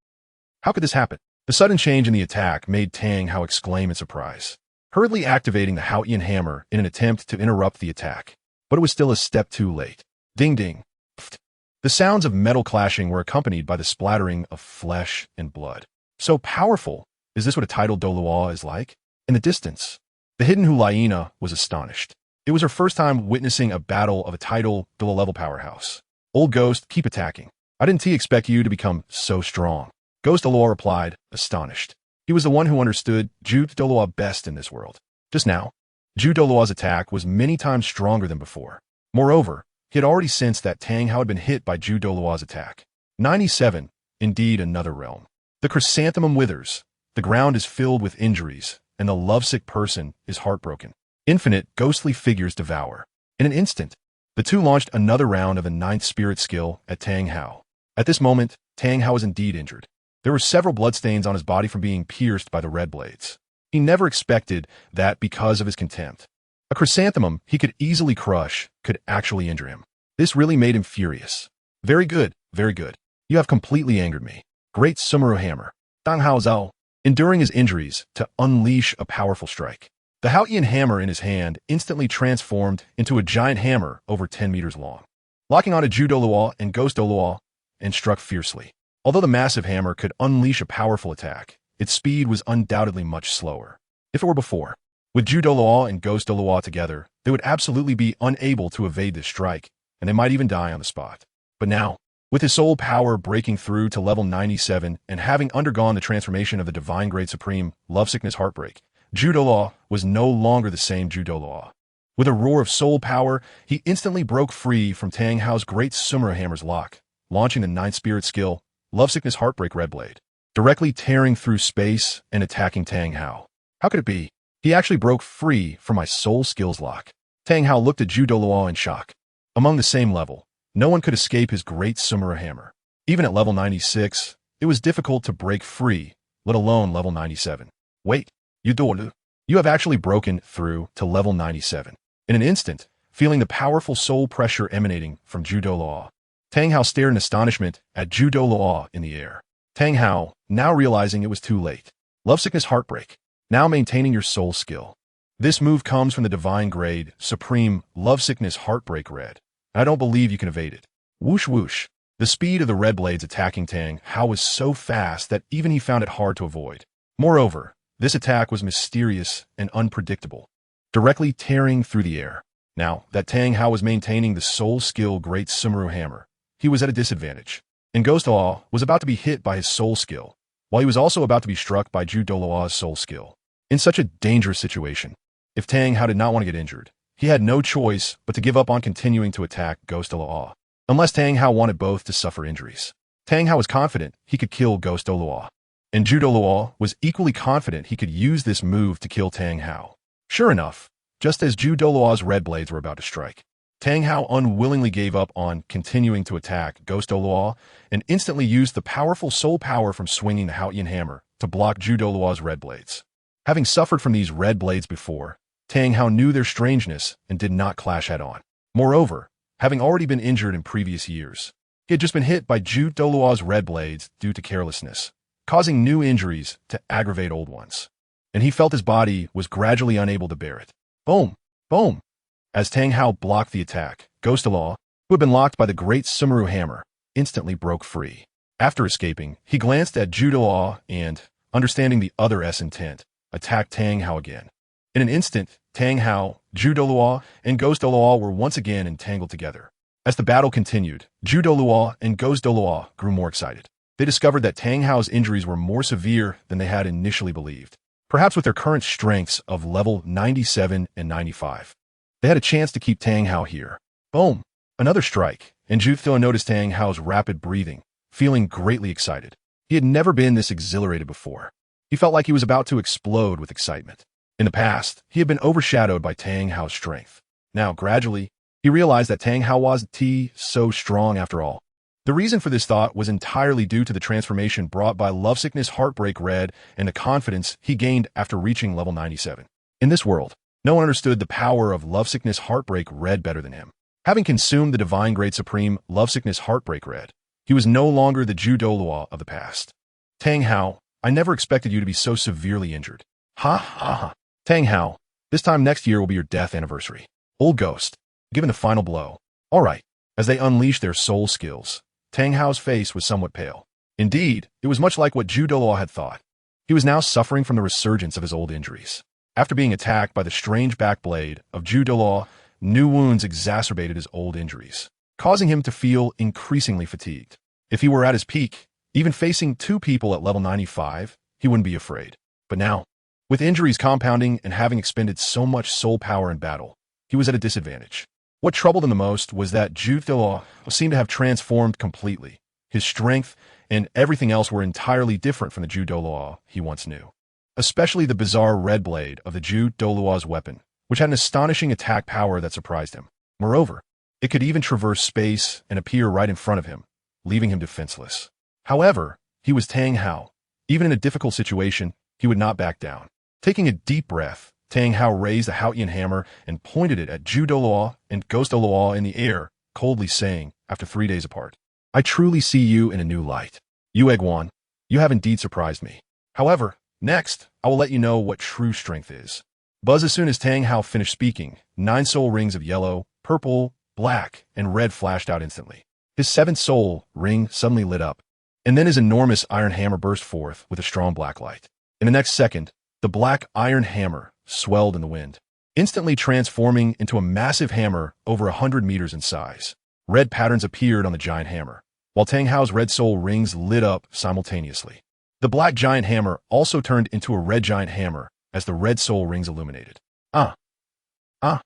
How could this happen? The sudden change in the attack made Tang Hao exclaim in surprise, hurriedly activating the A Yin hammer in an attempt to interrupt the attack. But it was still a step too late. Ding ding. Pfft. The sounds of metal clashing were accompanied by the splattering of flesh and blood. So powerful. Is this what a titled Douluo is like? In the distance, the hidden Hulayina was astonished. It was her first time witnessing a battle of a title Douluo level powerhouse. Old Ghost, keep attacking. I didn't expect you to become so strong. Ghost Douluo replied, astonished. He was the one who understood Zhu Douluo best in this world. Just now, Zhu Douluo's attack was many times stronger than before. Moreover, he had already sensed that Tang Hao had been hit by Zhu Douluo's attack. 97, indeed another realm. The chrysanthemum withers, the ground is filled with injuries, and the lovesick person is heartbroken. Infinite, ghostly figures devour. In an instant, the two launched another round of the ninth spirit skill at Tang Hao. At this moment, Tang Hao was indeed injured. There were several bloodstains on his body from being pierced by the red blades. He never expected that because of his contempt. A chrysanthemum he could easily crush could actually injure him. This really made him furious. Very good, very good. You have completely angered me. Great Sumeru hammer. Tang Hao Zhao, enduring his injuries to unleash a powerful strike. The A Yin hammer in his hand instantly transformed into a giant hammer over 10 meters long. Locking onto Zhu Douluo and Ghost Douluo and struck fiercely. Although the massive hammer could unleash a powerful attack, its speed was undoubtedly much slower. If it were before, with Zhu Douluo and Ghost Douluo together, they would absolutely be unable to evade this strike, and they might even die on the spot. But now, with his soul power breaking through to level 97 and having undergone the transformation of the Divine Grade Supreme, Lovesickness Heartbreak, Zhu Douluo was no longer the same Zhu Douluo. With a roar of soul power, he instantly broke free from Tang Hao's great Sumeru hammer's lock, launching the ninth spirit skill, Lovesickness Heartbreak Red Blade, directly tearing through space and attacking Tang Hao. How could it be? He actually broke free from my soul skills lock. Tang Hao looked at Zhu Douluo in shock. Among the same level, no one could escape his great Sumeru hammer. Even at level 96, it was difficult to break free, let alone level 97. Wait, you have actually broken through to level 97. In an instant, feeling the powerful soul pressure emanating from Zhu Douluo, Tang Hao stared in astonishment at Zhu Douluo in the air. Tang Hao, now realizing it was too late. Lovesickness Heartbreak, now maintaining your soul skill. This move comes from the Divine Grade, Supreme, Lovesickness Heartbreak Red, and I don't believe you can evade it. Whoosh whoosh. The speed of the red blades attacking Tang Hao was so fast that even he found it hard to avoid. Moreover, this attack was mysterious and unpredictable, directly tearing through the air. Now that Tang Hao was maintaining the soul skill Great Sumeru Hammer, he was at a disadvantage, and Ghost Douluo was about to be hit by his soul skill, while he was also about to be struck by Zhu Douluo's soul skill. In such a dangerous situation, if Tang Hao did not want to get injured, he had no choice but to give up on continuing to attack Ghost Douluo, unless Tang Hao wanted both to suffer injuries. Tang Hao was confident he could kill Ghost Douluo, and Zhu Douluo was equally confident he could use this move to kill Tang Hao. Sure enough, just as Zhu Douluo's red blades were about to strike, Tang Hao unwillingly gave up on continuing to attack Ghost Douluo and instantly used the powerful soul power from swinging the A Yin hammer to block Zhu Douluo's red blades. Having suffered from these red blades before, Tang Hao knew their strangeness and did not clash head-on. Moreover, having already been injured in previous years, he had just been hit by Zhu Douluo's red blades due to carelessness, causing new injuries to aggravate old ones. And he felt his body was gradually unable to bear it. Boom! Boom! As Tang Hao blocked the attack, Ghost Douluo, who had been locked by the great Sumeru hammer, instantly broke free. After escaping, he glanced at Zhu Douluo and, understanding the other's intent, attacked Tang Hao again. In an instant, Tang Hao, Zhu Douluo, and Ghost Douluo were once again entangled together. As the battle continued, Zhu Douluo and Ghost Douluo grew more excited. They discovered that Tang Hao's injuries were more severe than they had initially believed. Perhaps with their current strengths of level 97 and 95. They had a chance to keep Tang Hao here. Boom! Another strike, and Zhu Douluo noticed Tang Hao's rapid breathing, feeling greatly excited. He had never been this exhilarated before. He felt like he was about to explode with excitement. In the past, he had been overshadowed by Tang Hao's strength. Now, gradually, he realized that Tang Hao wasn't so strong after all. The reason for this thought was entirely due to the transformation brought by Lovesickness Heartbreak Red and the confidence he gained after reaching level 97. In this world, no one understood the power of Lovesickness Heartbreak Red better than him. Having consumed the Divine Great Supreme Lovesickness Heartbreak Red, he was no longer the Douluo of the past. Tang Hao, I never expected you to be so severely injured. Ha ha ha. Tang Hao, this time next year will be your death anniversary. Old Ghost, given the final blow. All right. As they unleashed their soul skills, Tang Hao's face was somewhat pale. Indeed, it was much like what Douluo had thought. He was now suffering from the resurgence of his old injuries. After being attacked by the strange backblade of Douluo, new wounds exacerbated his old injuries, causing him to feel increasingly fatigued. If he were at his peak, even facing two people at level 95, he wouldn't be afraid. But now, with injuries compounding and having expended so much soul power in battle, he was at a disadvantage. What troubled him the most was that Douluo seemed to have transformed completely. His strength and everything else were entirely different from the Douluo he once knew. Especially the bizarre red blade of the Douluo's weapon, which had an astonishing attack power that surprised him. Moreover, it could even traverse space and appear right in front of him, leaving him defenseless. However, he was Tang Hao. Even in a difficult situation, he would not back down. Taking a deep breath, Tang Hao raised the A Yin hammer and pointed it at Douluo and Ghost Douluo in the air, coldly saying, after 3 days apart, I truly see you in a new light. Xiaogang, you have indeed surprised me. However, next, I will let you know what true strength is. Buzz. As soon as Tang Hao finished speaking, 9 soul rings of yellow, purple, black, and red flashed out instantly. His 7th soul ring suddenly lit up, and then his enormous iron hammer burst forth with a strong black light. In the next second, the black iron hammer swelled in the wind, instantly transforming into a massive hammer over 100 meters in size. Red patterns appeared on the giant hammer, while Tang Hao's red soul rings lit up simultaneously. The black giant hammer also turned into a red giant hammer as the red soul rings illuminated. Xiaogang,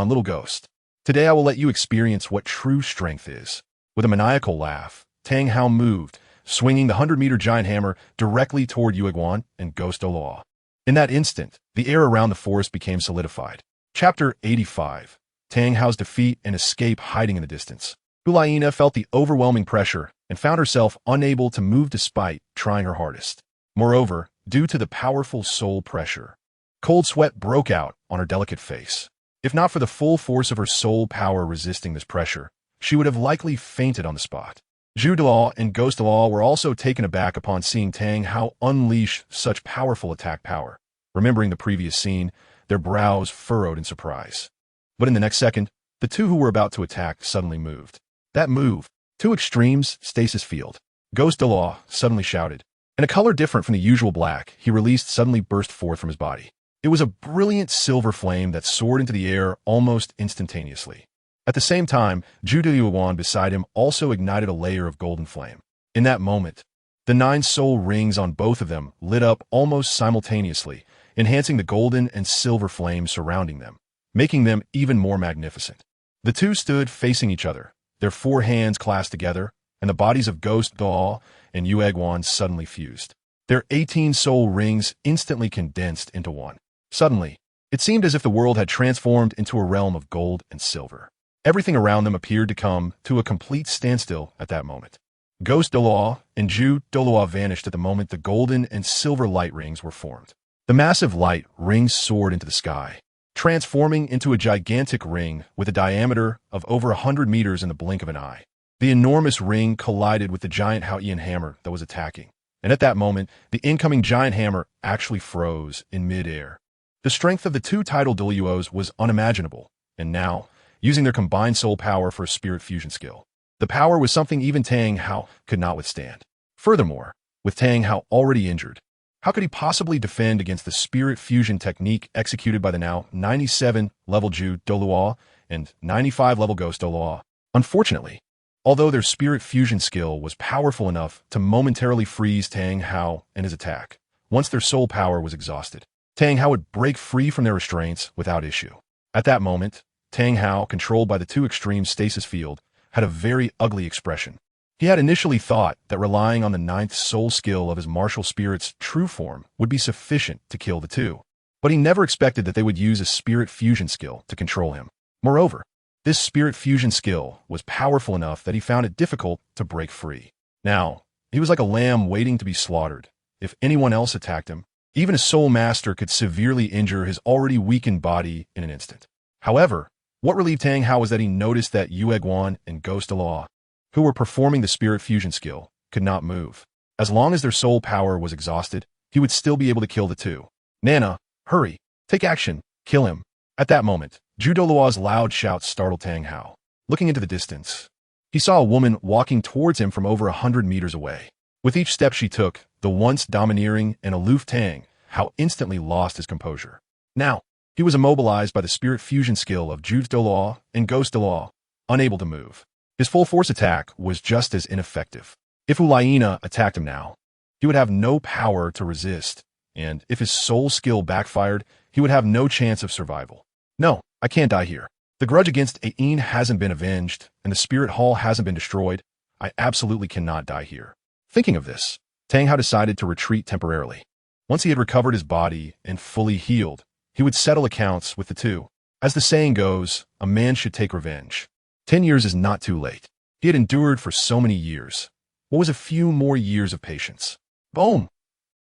little ghost. Today I will let you experience what true strength is. With a maniacal laugh, Tang Hao moved, swinging the 100-meter giant hammer directly toward Xiaogang and Ghost Douluo. In that instant, the air around the forest became solidified. Chapter 85. Tang Hao's defeat and escape hiding in the distance. Hulayina felt the overwhelming pressure and found herself unable to move despite trying her hardest. Moreover, due to the powerful soul pressure, cold sweat broke out on her delicate face. If not for the full force of her soul power resisting this pressure, she would have likely fainted on the spot. Douluo and Ghost Douluo were also taken aback upon seeing Tang Hao unleash such powerful attack power. Remembering the previous scene, their brows furrowed in surprise. But in the next second, the two who were about to attack suddenly moved. That move, 2 extremes, stasis field. Ghost Douluo suddenly shouted. In a color different from the usual black, he released suddenly burst forth from his body. It was a brilliant silver flame that soared into the air almost instantaneously. At the same time, Douluo beside him also ignited a layer of golden flame. In that moment, the 9 soul rings on both of them lit up almost simultaneously, enhancing the golden and silver flames surrounding them, making them even more magnificent. The two stood facing each other, their 4 hands clasped together, and the bodies of Ghost Douluo and Xiaogang suddenly fused. Their 18 soul rings instantly condensed into one. Suddenly, it seemed as if the world had transformed into a realm of gold and silver. Everything around them appeared to come to a complete standstill at that moment. Ghost Douluo and Douluo vanished at the moment the golden and silver light rings were formed. The massive light rings soared into the sky, transforming into a gigantic ring with a diameter of over 100 meters in the blink of an eye. The enormous ring collided with the giant A Yin hammer that was attacking, and at that moment, the incoming giant hammer actually froze in mid-air. The strength of the 2 tidal Douluos was unimaginable, and now, using their combined soul power for a spirit fusion skill, the power was something even Tang Hao could not withstand. Furthermore, with Tang Hao already injured, how could he possibly defend against the spirit fusion technique executed by the now 97-level Douluo and 95-level Ghost Douluo? Unfortunately, although their spirit fusion skill was powerful enough to momentarily freeze Tang Hao and his attack, once their soul power was exhausted, Tang Hao would break free from their restraints without issue. At that moment, Tang Hao, controlled by the 2 extreme stasis field, had a very ugly expression. He had initially thought that relying on the ninth soul skill of his martial spirit's true form would be sufficient to kill the two, but he never expected that they would use a spirit fusion skill to control him. Moreover, this spirit fusion skill was powerful enough that he found it difficult to break free. Now, he was like a lamb waiting to be slaughtered. If anyone else attacked him, even a soul master could severely injure his already weakened body in an instant. However, what relieved Tang Hao was that he noticed that Xiaogang and Douluo, who were performing the spirit fusion skill, could not move. As long as their soul power was exhausted, he would still be able to kill the two. Nana, hurry, take action, kill him. At that moment, Douluo's loud shout startled Tang Hao. Looking into the distance, he saw a woman walking towards him from over 100 meters away. With each step she took, the once domineering and aloof Tang Hao instantly lost his composure. Now, he was immobilized by the spirit fusion skill of Douluo and Douluo, unable to move. His full force attack was just as ineffective. If Ulaina attacked him now, he would have no power to resist, and if his soul skill backfired, he would have no chance of survival. No, I can't die here. The grudge against A Yin hasn't been avenged, and the spirit hall hasn't been destroyed. I absolutely cannot die here. Thinking of this, Tang Hao decided to retreat temporarily. Once he had recovered his body and fully healed, he would settle accounts with the two. As the saying goes, a man should take revenge. 10 years is not too late. He had endured for so many years. What was a few more years of patience? Boom!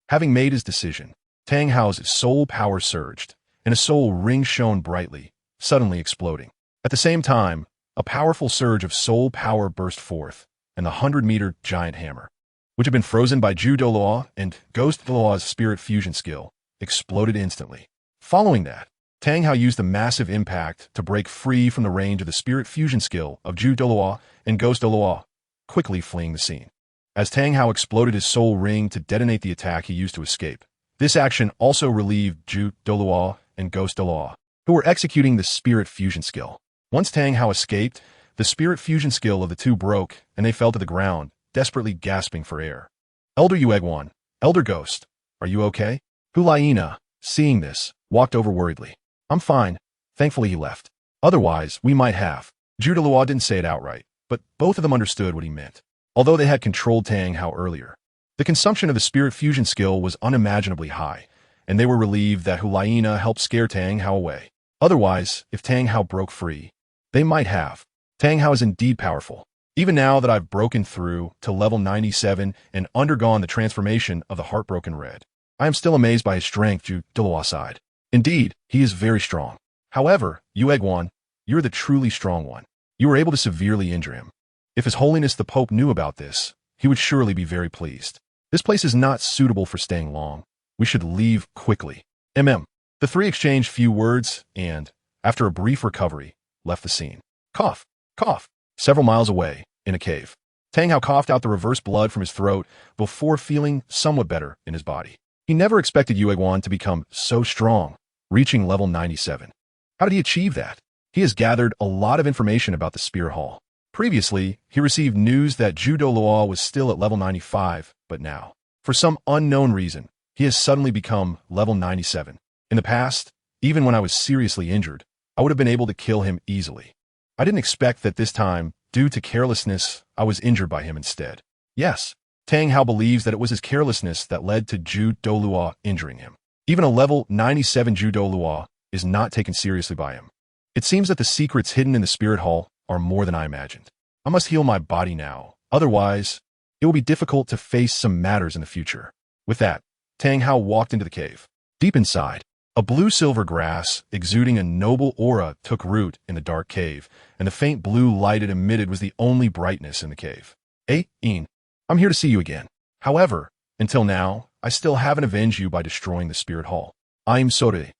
Having made his decision, Tang Hao's soul power surged, and a soul ring shone brightly, suddenly exploding. At the same time, a powerful surge of soul power burst forth, and the 100-meter giant hammer, which had been frozen by Douluo and Douluo's spirit fusion skill, exploded instantly. Following that, Tang Hao used the massive impact to break free from the range of the spirit fusion skill of Douluo and Douluo, quickly fleeing the scene. As Tang Hao exploded his soul ring to detonate the attack he used to escape, this action also relieved Douluo and Douluo, who were executing the spirit fusion skill. Once Tang Hao escaped, the spirit fusion skill of the two broke, and they fell to the ground, desperately gasping for air. Elder Xiaogang, Elder Ghost, are you okay? Ulaina, seeing this, walked over worriedly. I'm fine. Thankfully he left. Otherwise, we might have. Douluo didn't say it outright, but both of them understood what he meant. Although they had controlled Tang Hao earlier, the consumption of the spirit fusion skill was unimaginably high, and they were relieved that Ulaina helped scare Tang Hao away. Otherwise, if Tang Hao broke free, they might have. Tang Hao is indeed powerful. Even now that I've broken through to level 97 and undergone the transformation of the Heartbroken Red, I am still amazed by his strength, Douluo's side. Indeed, he is very strong. However, Xiaogang, you're the truly strong one. You were able to severely injure him. If His Holiness the Pope knew about this, he would surely be very pleased. This place is not suitable for staying long. We should leave quickly. The three exchanged few words and, after a brief recovery, left the scene. Cough, cough. Several miles away, in a cave, Tang Hao coughed out the reverse blood from his throat before feeling somewhat better in his body. He never expected Xiaogang to become so strong, reaching level 97. How did he achieve that? He has gathered a lot of information about the Spirit Hall. Previously, he received news that Douluo was still at level 95, but now, for some unknown reason, he has suddenly become level 97. In the past, even when I was seriously injured, I would have been able to kill him easily. I didn't expect that this time, due to carelessness, I was injured by him instead. Yes, Tang Hao believes that it was his carelessness that led to Douluo injuring him. Even a level 97 Douluo is not taken seriously by him. It seems that the secrets hidden in the Spirit Hall are more than I imagined. I must heal my body now, otherwise, it will be difficult to face some matters in the future. With that, Tang Hao walked into the cave. Deep inside, a blue-silver grass exuding a noble aura took root in the dark cave, and the faint blue light it emitted was the only brightness in the cave. A Yin, I'm here to see you again. However, until now, I still haven't avenged you by destroying the Spirit Hall. I'm sorry.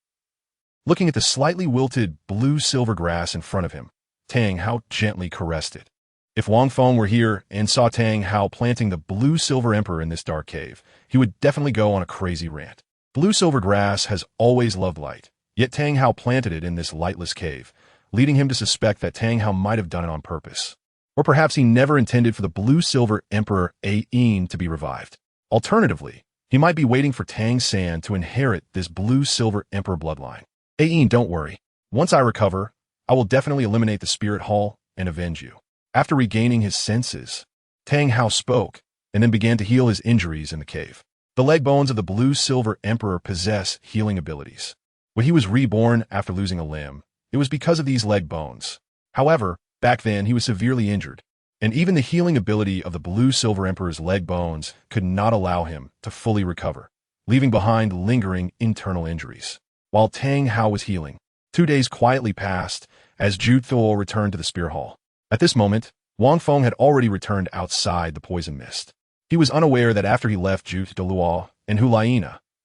Looking at the slightly wilted blue-silver grass in front of him, Tang Hao gently caressed it. If Wang Feng were here and saw Tang Hao planting the blue-silver emperor in this dark cave, he would definitely go on a crazy rant. Blue-silver grass has always loved light, yet Tang Hao planted it in this lightless cave, leading him to suspect that Tang Hao might have done it on purpose. Or perhaps he never intended for the blue-silver emperor A Yin to be revived. Alternatively, he might be waiting for Tang San to inherit this blue-silver emperor bloodline. A Yin, don't worry. Once I recover, I will definitely eliminate the Spirit Hall and avenge you. After regaining his senses, Tang Hao spoke, and then began to heal his injuries in the cave. The leg bones of the blue-silver emperor possess healing abilities. When he was reborn after losing a limb, it was because of these leg bones. However, back then he was severely injured, and even the healing ability of the blue-silver emperor's leg bones could not allow him to fully recover, leaving behind lingering internal injuries. While Tang Hao was healing, 2 days quietly passed as Zhu Douluo returned to the Spear Hall. At this moment, Wang Feng had already returned outside the poison mist. He was unaware that after he left Zhu Douluo and Hu,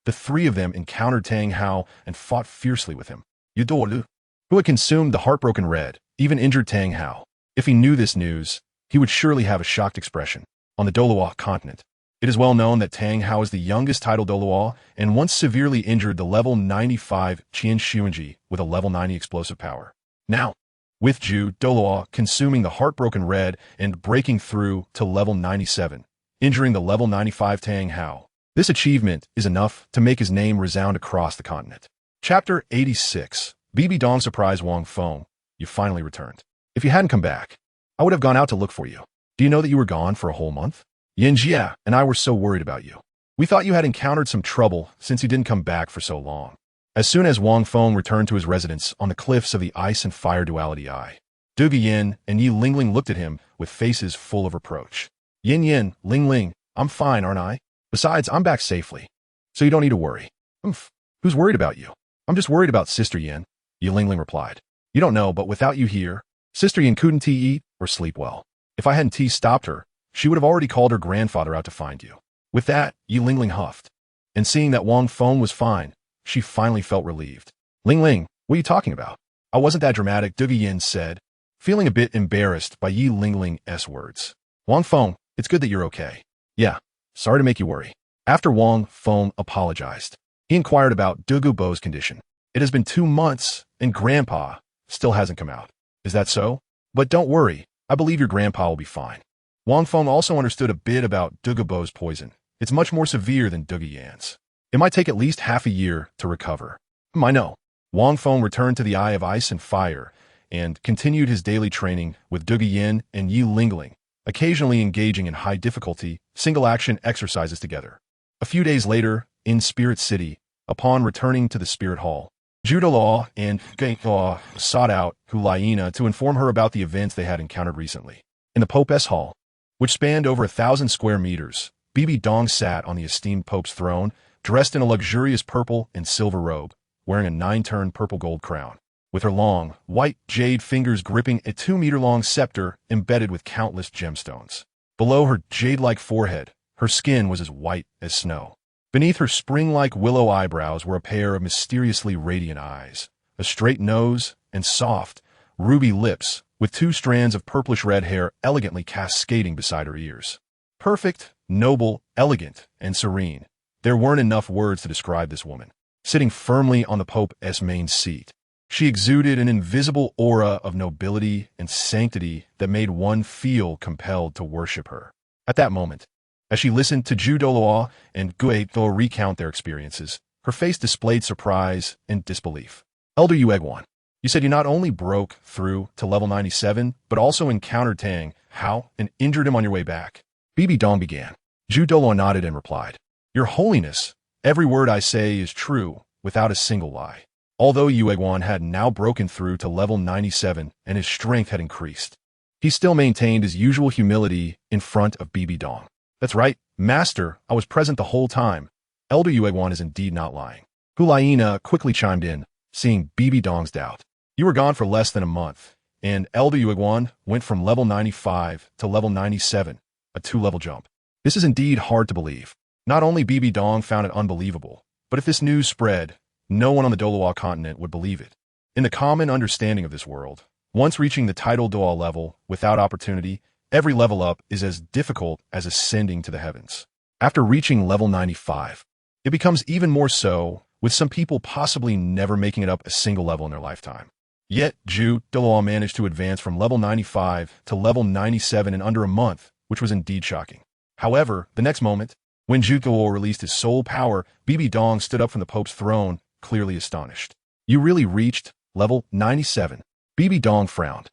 the three of them encountered Tang Hao and fought fiercely with him. Douluo, who had consumed the heartbroken red, even injured Tang Hao. If he knew this news, he would surely have a shocked expression. On the Douluo continent, it is well known that Tang Hao is the youngest title Douluo and once severely injured the level 95 Qian Xuanji with a level 90 explosive power. Now, with Zhu Douluo consuming the heartbroken red and breaking through to level 97, injuring the level 95 Tang Hao, this achievement is enough to make his name resound across the continent. Chapter 86. Bibi Dong surprised Wang Feng. You finally returned. If you hadn't come back, I would have gone out to look for you. Do you know that you were gone for a whole month? Yin Jia and I were so worried about you. We thought you had encountered some trouble since you didn't come back for so long. As soon as Wang Feng returned to his residence on the cliffs of the ice and fire duality eye, Du Yin and Yi Lingling looked at him with faces full of reproach. Yin, Ling, I'm fine, aren't I? Besides, I'm back safely, so you don't need to worry. Who's worried about you? I'm just worried about Sister Yin, Yi Lingling replied. You don't know, but without you here, Sister Yin couldn't eat or sleep well. If I hadn't stopped her, she would have already called her grandfather out to find you. With that, Yi Lingling huffed, and seeing that Wang Feng was fine, she finally felt relieved. Ling, what are you talking about? I wasn't that dramatic, Du Yin said, feeling a bit embarrassed by Yi Lingling's words. Wang Feng, it's good that you're okay. Yeah, sorry to make you worry. After Wang Feng apologized, he inquired about Du Bo's condition. It has been 2 months, and Grandpa still hasn't come out. Is that so? But don't worry, I believe your grandpa will be fine. Wang Feng also understood a bit about Du Bo's poison. It's much more severe than Du Yan's. It might take at least half a year to recover. I know. Wang Feng returned to the Eye of Ice and Fire and continued his daily training with Du Yin and Yi Lingling, occasionally engaging in high-difficulty, single-action exercises together. A few days later, in Spirit City, upon returning to the Spirit Hall, Zhu Douluo and Douluo sought out Hu to inform her about the events they had encountered recently. In the Pope's Hall, which spanned over 1,000 square meters, Bibi Dong sat on the esteemed Pope's throne, dressed in a luxurious purple and silver robe, wearing a 9-turn purple-gold crown, with her long, white jade fingers gripping a 2-meter-long scepter embedded with countless gemstones. Below her jade-like forehead, her skin was as white as snow. Beneath her spring-like willow eyebrows were a pair of mysteriously radiant eyes, a straight nose, and soft, ruby lips, with 2 strands of purplish-red hair elegantly cascading beside her ears. Perfect, noble, elegant, and serene. There weren't enough words to describe this woman. Sitting firmly on the Pope's main seat, she exuded an invisible aura of nobility and sanctity that made one feel compelled to worship her. At that moment, as she listened to Zhu Douluo and Douluo recount their experiences, her face displayed surprise and disbelief. Elder Yuegwan, you said you not only broke through to level 97, but also encountered Tang Hao and injured him on your way back. Bibi Dong began. Zhu Douluo nodded and replied, Your Holiness, every word I say is true, without a single lie. Although Yuegwan had now broken through to level 97 and his strength had increased, he still maintained his usual humility in front of Bibi Dong. That's right, Master, I was present the whole time. Elder Yuegwan is indeed not lying. Hu quickly chimed in, seeing Bibi Dong's doubt. You were gone for less than a month, and Elder Yuegwan went from level 95 to level 97, a 2-level jump. This is indeed hard to believe. Not only Bibi Dong found it unbelievable, but if this news spread, no one on the Douluo continent would believe it. In the common understanding of this world, once reaching the title Douluo level without opportunity, every level up is as difficult as ascending to the heavens. After reaching level 95, it becomes even more so, with some people possibly never making it up a single level in their lifetime. Yet, Zhu Douluo managed to advance from level 95 to level 97 in under a month, which was indeed shocking. However, the next moment, when Zhu Douluo released his soul power, Bibi Dong stood up from the Pope's throne, clearly astonished. You really reached level 97. Bibi Dong frowned.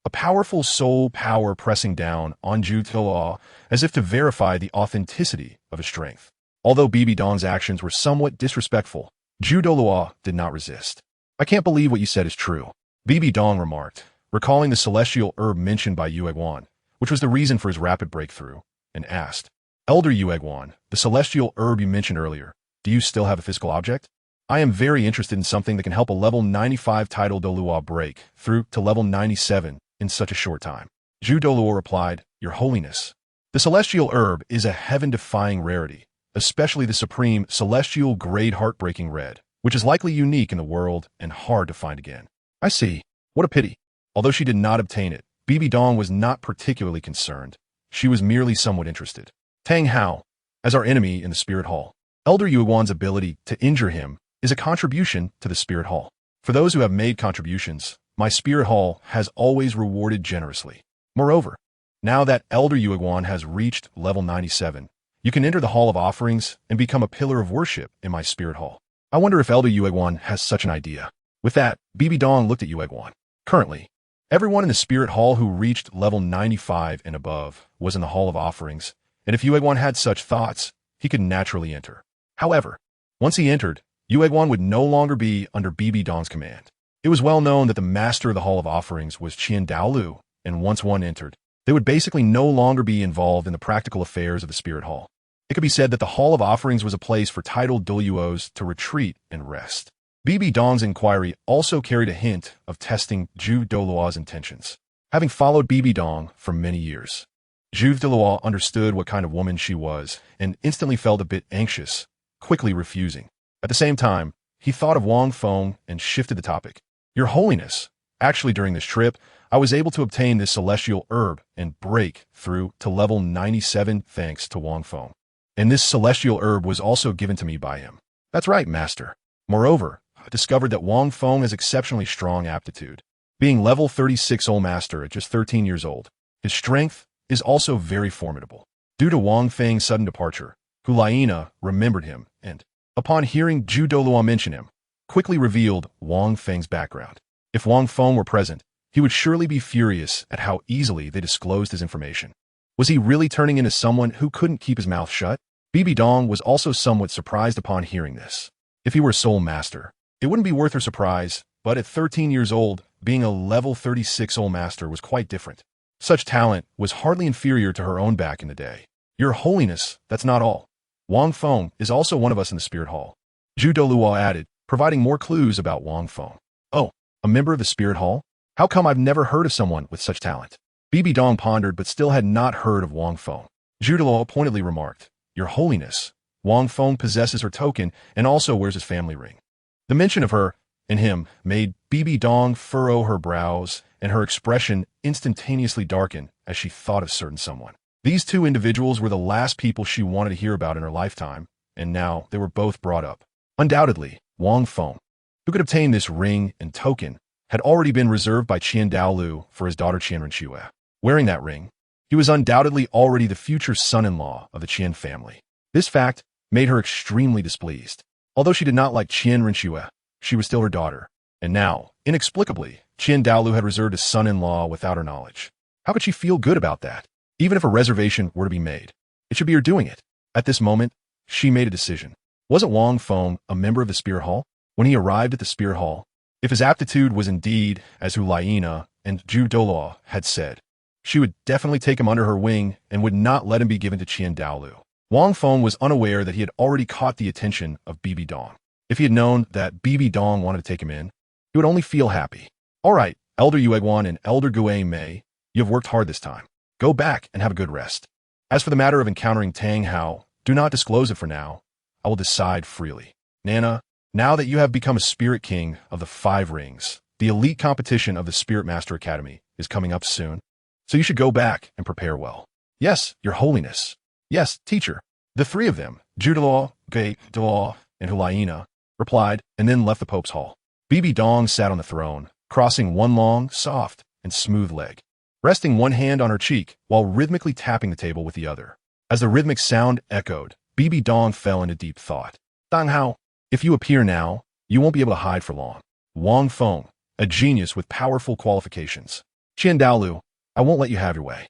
a powerful soul power pressing down on Zhu Douluo as if to verify the authenticity of his strength. Although Bibi Dong's actions were somewhat disrespectful, Zhu Douluo did not resist. "I can't believe what you said is true," Bibi Dong remarked, recalling the celestial herb mentioned by Yueguan, which was the reason for his rapid breakthrough, and asked, "Elder Yueguan, the celestial herb you mentioned earlier, do you still have a physical object? I am very interested in something that can help a level 95 title Douluo break through to level 97 in such a short time." Zhu Douluo replied, "Your Holiness, the celestial herb is a heaven-defying rarity, especially the supreme celestial grade heartbreaking red, which is likely unique in the world and hard to find again." "I see. What a pity." Although she did not obtain it, Bibi Dong was not particularly concerned. She was merely somewhat interested. "Tang Hao, as our enemy in the Spirit Hall, Elder Yueguan's ability to injure him is a contribution to the Spirit Hall. For those who have made contributions, my Spirit Hall has always rewarded generously. Moreover, now that Elder Yueguan has reached level 97, you can enter the Hall of Offerings and become a pillar of worship in my Spirit Hall. I wonder if Elder Yueguan has such an idea." With that, Bibi Dong looked at Yueguan. Currently, everyone in the Spirit Hall who reached level 95 and above was in the Hall of Offerings, and if Yueguan had such thoughts, he could naturally enter. However, once he entered, Yueguan would no longer be under Bibi Dong's command. It was well known that the master of the Hall of Offerings was Douluo, and once one entered, they would basically no longer be involved in the practical affairs of the Spirit Hall. It could be said that the Hall of Offerings was a place for titled Douluos to retreat and rest. Bibi Dong's inquiry also carried a hint of testing Zhu Douluo's intentions. Having followed Bibi Dong for many years, Zhu Douluo understood what kind of woman she was and instantly felt a bit anxious, quickly refusing. At the same time, he thought of Wang Feng and shifted the topic. "Your Holiness, actually during this trip, I was able to obtain this celestial herb and break through to level 97 thanks to Wang Feng. And this celestial herb was also given to me by him." "That's right, Master. Moreover, I discovered that Wang Feng has exceptionally strong aptitude. Being level 36 Soul Master at just 13 years old, his strength is also very formidable." Due to Wang Feng's sudden departure, Hulayina remembered him and, upon hearing Zhu Douluo mention him, quickly revealed Wang Feng's background. If Wang Feng were present, he would surely be furious at how easily they disclosed his information. Was he really turning into someone who couldn't keep his mouth shut? Bibi Dong was also somewhat surprised upon hearing this. If he were Soul Master, it wouldn't be worth her surprise, but at 13 years old, being a level 36 Soul Master was quite different. Such talent was hardly inferior to her own back in the day. "Your Holiness, that's not all. Wang Feng is also one of us in the Spirit Hall," Zhu Douluo added, providing more clues about Wang Feng. "Oh, a member of the Spirit Hall? How come I've never heard of someone with such talent?" Bibi Dong pondered but still had not heard of Wang Feng. Zhu Douluo pointedly remarked, "Your Holiness, Wang Feng possesses her token and also wears his family ring." The mention of her and him made Bibi Dong furrow her brows, and her expression instantaneously darken as she thought of certain someone. These two individuals were the last people she wanted to hear about in her lifetime, and now they were both brought up. Undoubtedly, Wang Feng, who could obtain this ring and token, had already been reserved by Douluo for his daughter Qianrenxue. Wearing that ring, he was undoubtedly already the future son-in-law of the Qian family. This fact made her extremely displeased. Although she did not like Qianrenxue, she was still her daughter, and now, inexplicably, Douluo had reserved a son-in-law without her knowledge. How could she feel good about that? Even if a reservation were to be made, it should be her doing it. At this moment, she made a decision. Wasn't Wang Feng a member of the Spirit Hall? When he arrived at the Spirit Hall, if his aptitude was indeed as Hulayina and Zhu Douluo had said, she would definitely take him under her wing and would not let him be given to Douluo. Wang Feng was unaware that he had already caught the attention of Bibi Dong. If he had known that Bibi Dong wanted to take him in, he would only feel happy. "All right, Elder Yueguan and Elder Gui Mei, you have worked hard this time. Go back and have a good rest. As for the matter of encountering Tang Hao, do not disclose it for now. I will decide freely. Nana, now that you have become a Spirit King of the 5 Rings, the elite competition of the Spirit Master Academy is coming up soon, so you should go back and prepare well." "Yes, Your Holiness." "Yes, teacher." The three of them, Zhu Douluo, Gui Douluo, and Hulayina, replied and then left the Pope's hall. Bibi Dong sat on the throne, crossing one long, soft, and smooth leg, resting one hand on her cheek while rhythmically tapping the table with the other. As the rhythmic sound echoed, Bibi Dong fell into deep thought. "Tang Hao, if you appear now, you won't be able to hide for long." Wang Feng, a genius with powerful qualifications. Qian Daolu, I won't let you have your way.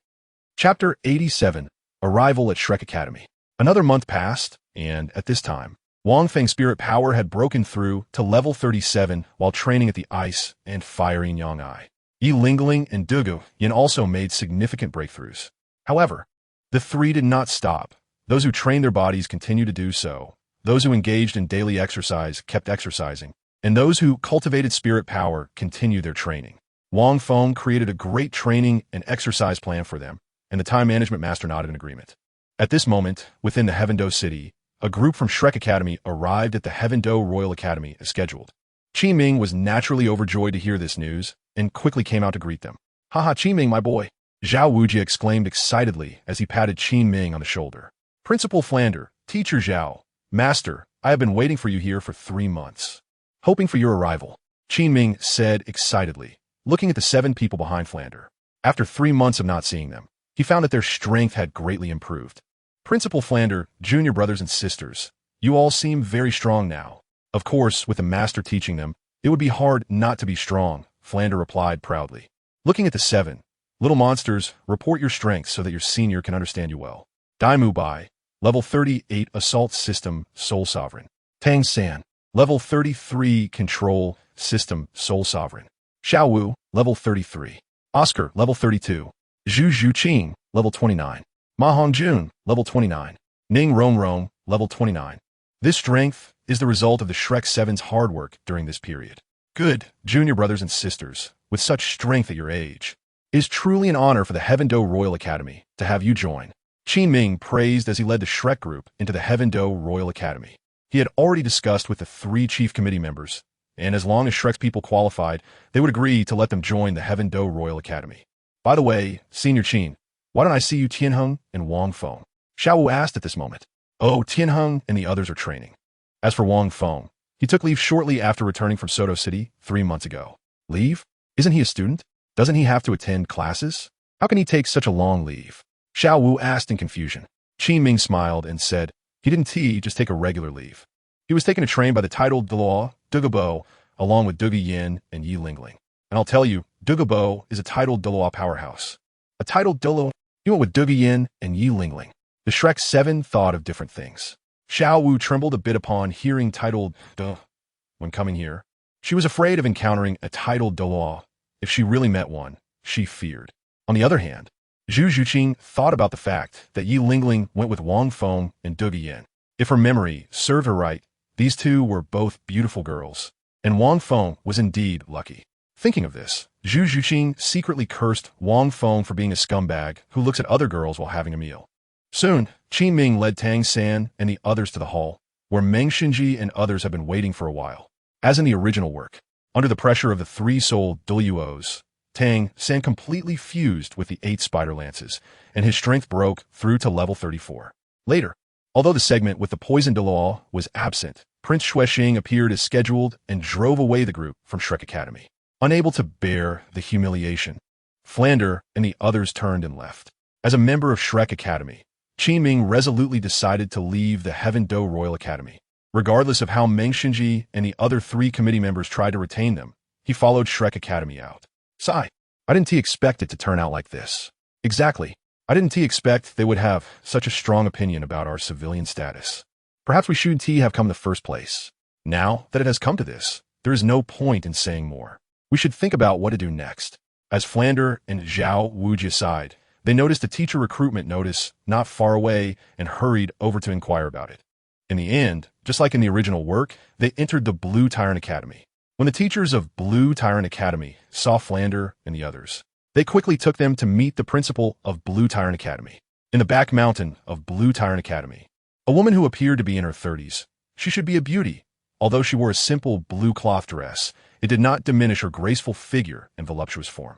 Chapter 87, Arrival at Shrek Academy. Another month passed, and at this time, Wang Feng's spirit power had broken through to level 37 while training at the Ice and Fire Yin Yang Eye. Yi Lingling and Douluo Yin also made significant breakthroughs. However, the three did not stop. Those who trained their bodies continued to do so. Those who engaged in daily exercise kept exercising, and those who cultivated spirit power continued their training. Wang Feng created a great training and exercise plan for them, and the time management master nodded in agreement. At this moment, within the Heaven Dou City, a group from Shrek Academy arrived at the Heaven Dou Royal Academy as scheduled. Qi Ming was naturally overjoyed to hear this news and quickly came out to greet them. Haha, Qi Ming, my boy! Zhao Wujia exclaimed excitedly as he patted Qi Ming on the shoulder. Principal Flander, Teacher Zhao, Master, I have been waiting for you here for 3 months. Hoping for your arrival, Qi Ming said excitedly, looking at the 7 people behind Flander. After 3 months of not seeing them, he found that their strength had greatly improved. Principal Flander, junior brothers and sisters, you all seem very strong now. Of course, with the master teaching them, it would be hard not to be strong, Flander replied proudly. Looking at the 7, little monsters, report your strength so that your senior can understand you well. Daimu Bai, level 38 Assault System, Soul Sovereign. Tang San, level 33 Control System, Soul Sovereign. Xiao Wu, level 33. Oscar, level 32. Zhu Zhuqing, level 29. Ma Hongjun, level 29. Ning Rong, level 29. This strength is the result of the Shrek 7's hard work during this period. Good, junior brothers and sisters, with such strength at your age. It is truly an honor for the Heaven Dou Royal Academy to have you join. Qi Ming praised as he led the Shrek group into the Heaven Dou Royal Academy. He had already discussed with the 3 chief committee members, and as long as Shrek's people qualified, they would agree to let them join the Heaven Dou Royal Academy. By the way, Senior Qin, why don't I see you Tianheng and Wang Feng? Xiao Wu asked at this moment. Oh, Tianheng and the others are training. As for Wang Feng, he took leave shortly after returning from Soto City 3 months ago. Leave? Isn't he a student? Doesn't he have to attend classes? How can he take such a long leave? Xiao Wu asked in confusion. Qi Ming smiled and said, he didn't just take a regular leave. He was taken to train by the titled Douluo, Dou Po, along with Douluo Yin and Yi Lingling. And I'll tell you, Douluo Po is a titled Douluo powerhouse. A titled Douluo, he went with Douluo Yin and Yi Lingling. The Shrek 7 thought of different things. Xiao Wu trembled a bit upon hearing titled Duh when coming here. She was afraid of encountering a titled Douluo. If she really met one, she feared. On the other hand, Zhu Zhuqing thought about the fact that Yi Lingling went with Wang Feng and Douluo Yin. If her memory served her right, these two were both beautiful girls, and Wang Feng was indeed lucky. Thinking of this, Zhu Zhuqing secretly cursed Wang Feng for being a scumbag who looks at other girls while having a meal. Soon, Qi Ming led Tang San and the others to the hall, where Meng Xinji and others had been waiting for a while. As in the original work, under the pressure of the 3 soul Douluos, Tang San completely fused with the 8 spider lances, and his strength broke through to level 34. Later, although the segment with the poison Douluo was absent, Prince Xuexing appeared as scheduled and drove away the group from Shrek Academy. Unable to bear the humiliation, Flander and the others turned and left. As a member of Shrek Academy, Qi Ming resolutely decided to leave the Heaven Dou Royal Academy. Regardless of how Meng Xinji and the other 3 committee members tried to retain them, he followed Shrek Academy out. Sigh, I didn't expect it to turn out like this. Exactly. I didn't expect they would have such a strong opinion about our civilian status. Perhaps we shouldn't have come in the first place. Now that it has come to this, there is no point in saying more. We should think about what to do next. As Flander and Zhao Wujia sighed, they noticed a teacher recruitment notice not far away and hurried over to inquire about it. In the end, just like in the original work, they entered the Blue Tyrant Academy. When the teachers of Blue Tyrant Academy saw Flander and the others, they quickly took them to meet the principal of Blue Tyrant Academy. In the back mountain of Blue Tyrant Academy, a woman who appeared to be in her 30s. She should be a beauty. Although she wore a simple blue cloth dress, it did not diminish her graceful figure and voluptuous form.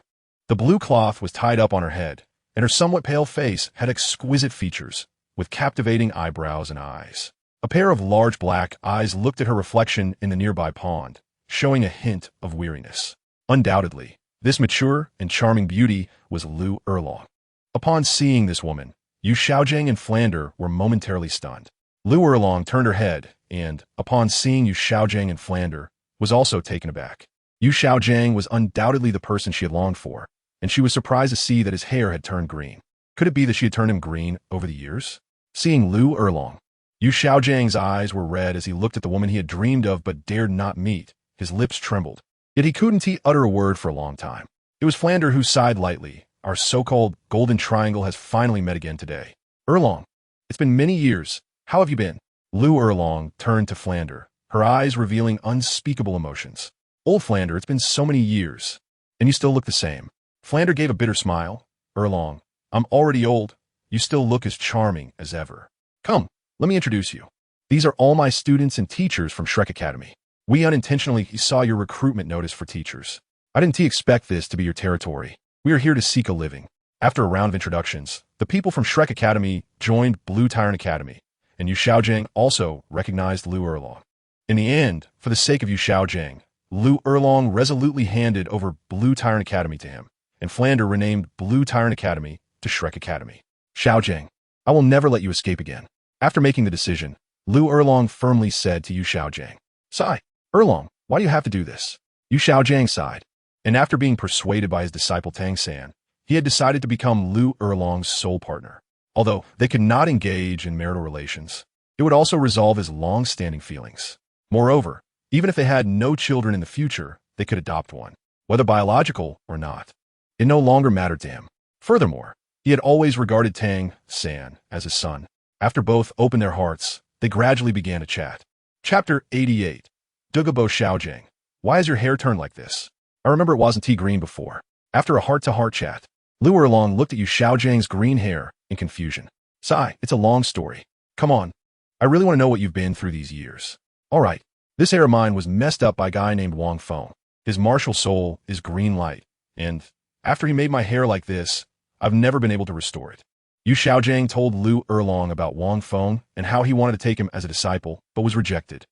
The blue cloth was tied up on her head, and her somewhat pale face had exquisite features, with captivating eyebrows and eyes. A pair of large black eyes looked at her reflection in the nearby pond, showing a hint of weariness. Undoubtedly, this mature and charming beauty was Lu Erlong. Upon seeing this woman, Yu Xiaogang and Flander were momentarily stunned. Lu Erlong turned her head and, upon seeing Yu Xiaogang and Flander, was also taken aback. Yu Xiaogang was undoubtedly the person she had longed for, and she was surprised to see that his hair had turned green. Could it be that she had turned him green over the years? Seeing Lu Erlong, Yu Xiaojiang's eyes were red as he looked at the woman he had dreamed of but dared not meet. His lips trembled. Yet he couldn't utter a word for a long time. It was Flander who sighed lightly. Our so-called golden triangle has finally met again today. Erlong, it's been many years. How have you been? Lu Erlong turned to Flander, her eyes revealing unspeakable emotions. Old Flander, it's been so many years, and you still look the same. Flander gave a bitter smile. Erlong, I'm already old. You still look as charming as ever. Come, let me introduce you. These are all my students and teachers from Shrek Academy. We unintentionally saw your recruitment notice for teachers. I didn't expect this to be your territory. We are here to seek a living. After a round of introductions, the people from Shrek Academy joined Blue Tyrant Academy, and Yu Xiaojiang also recognized Lu Erlong. In the end, for the sake of Yu Xiaojiang, Lu Erlong resolutely handed over Blue Tyrant Academy to him, and Flander renamed Blue Tyrant Academy to Shrek Academy. Xiaojiang, I will never let you escape again. After making the decision, Lu Erlong firmly said to Yu Xiaojiang, Sigh, Erlong, why do you have to do this? Yu Xiaojiang sighed, and after being persuaded by his disciple Tang San, he had decided to become Lu Erlong's soul partner. Although they could not engage in marital relations, it would also resolve his long-standing feelings. Moreover, even if they had no children in the future, they could adopt one, whether biological or not. It no longer mattered to him. Furthermore, he had always regarded Tang San as his son. After both opened their hearts, they gradually began to chat. Chapter 88. Douluo Xiaojiang. Why has your hair turned like this? I remember it wasn't tea green before. After a heart-to-heart chat, Lu Erlong looked at Yu Xiaojiang's green hair in confusion. Sigh, it's a long story. Come on. I really want to know what you've been through these years. All right. This hair of mine was messed up by a guy named Wang Feng. His martial soul is green light, and after he made my hair like this, I've never been able to restore it. Yu Xiaojiang told Lu Erlong about Wang Feng and how he wanted to take him as a disciple, but was rejected.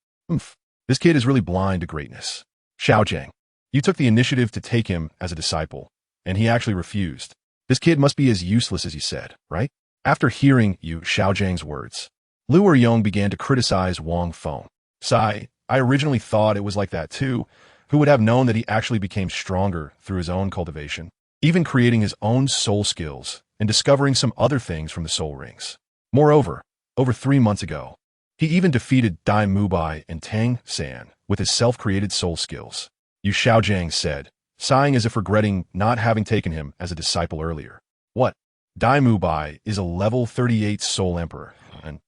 This kid is really blind to greatness. Xiaojiang, you took the initiative to take him as a disciple, and he actually refused. This kid must be as useless as you said, right? After hearing Yu Xiaojiang's words, Lu Erlong began to criticize Wang Feng. Sigh, I originally thought it was like that too. Who would have known that he actually became stronger through his own cultivation, even creating his own soul skills and discovering some other things from the soul rings. Moreover, over 3 months ago, he even defeated Dai Mubai and Tang San with his self-created soul skills. Yu Xiaojiang said, sighing as if regretting not having taken him as a disciple earlier. What? Dai Mubai is a level 38 soul emperor, and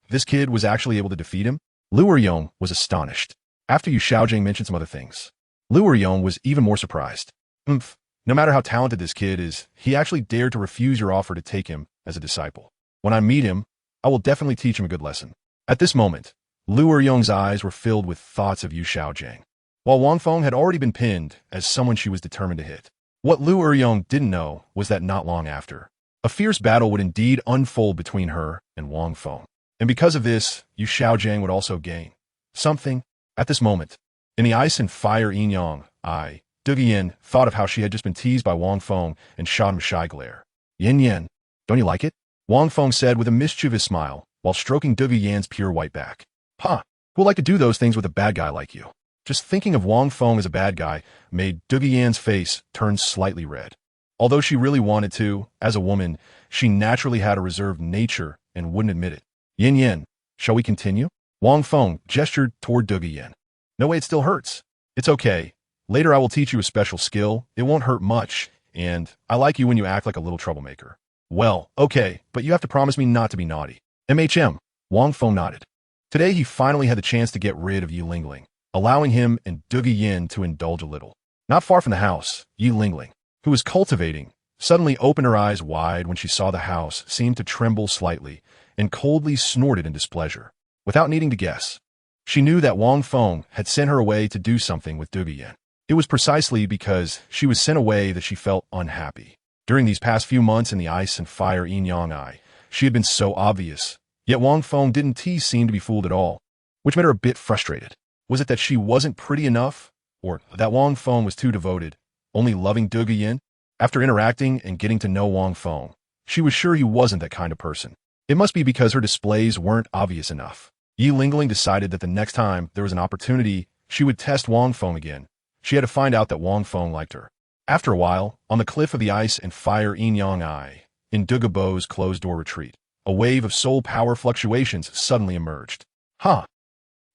this kid was actually able to defeat him? Lu Erlong was astonished. After Yu Xiaojiang mentioned some other things, Lu Erlong was even more surprised. No matter how talented this kid is, he actually dared to refuse your offer to take him as a disciple. When I meet him, I will definitely teach him a good lesson. At this moment, Lu Erlong's eyes were filled with thoughts of Yu Xiaojiang, while Wang Feng had already been pinned as someone she was determined to hit. What Lu Erlong didn't know was that not long after, a fierce battle would indeed unfold between her and Wang Feng. And because of this, Yu Xiaojiang would also gain something. At this moment, in the ice and fire yin-yang eye, Yin thought of how she had just been teased by Wang Feng and shot him a shy glare. Yin, don't you like it? Wang Feng said with a mischievous smile while stroking Yan's pure white back. Who would like to do those things with a bad guy like you? Just thinking of Wang Feng as a bad guy made Yan's face turn slightly red. Although she really wanted to, as a woman, she naturally had a reserved nature and wouldn't admit it. Yin, shall we continue? Wang Feng gestured toward Yin. No way, it still hurts. It's okay. Later I will teach you a special skill. It won't hurt much, and I like you when you act like a little troublemaker. Well, okay, but you have to promise me not to be naughty. Wang Feng nodded. Today he finally had the chance to get rid of Yi Lingling, allowing him and Yin to indulge a little. Not far from the house, Yi Lingling, who was cultivating, suddenly opened her eyes wide when she saw the house seemed to tremble slightly, and coldly snorted in displeasure. Without needing to guess, she knew that Wang Feng had sent her away to do something with Yin. It was precisely because she was sent away that she felt unhappy. During these past few months in the ice and fire yin-yang eye, she had been so obvious, yet Wang Feng didn't seem to be fooled at all, which made her a bit frustrated. Was it that she wasn't pretty enough, or that Wang Feng was too devoted, only loving Yin? After interacting and getting to know Wang Feng, she was sure he wasn't that kind of person. It must be because her displays weren't obvious enough. Yi Lingling decided that the next time there was an opportunity, she would test Wang Feng again. She had to find out that Wang Feng liked her. After a while, on the cliff of the ice and fire Yin-Yang Eye, in Douluo Bo's closed-door retreat, a wave of soul power fluctuations suddenly emerged. Ha!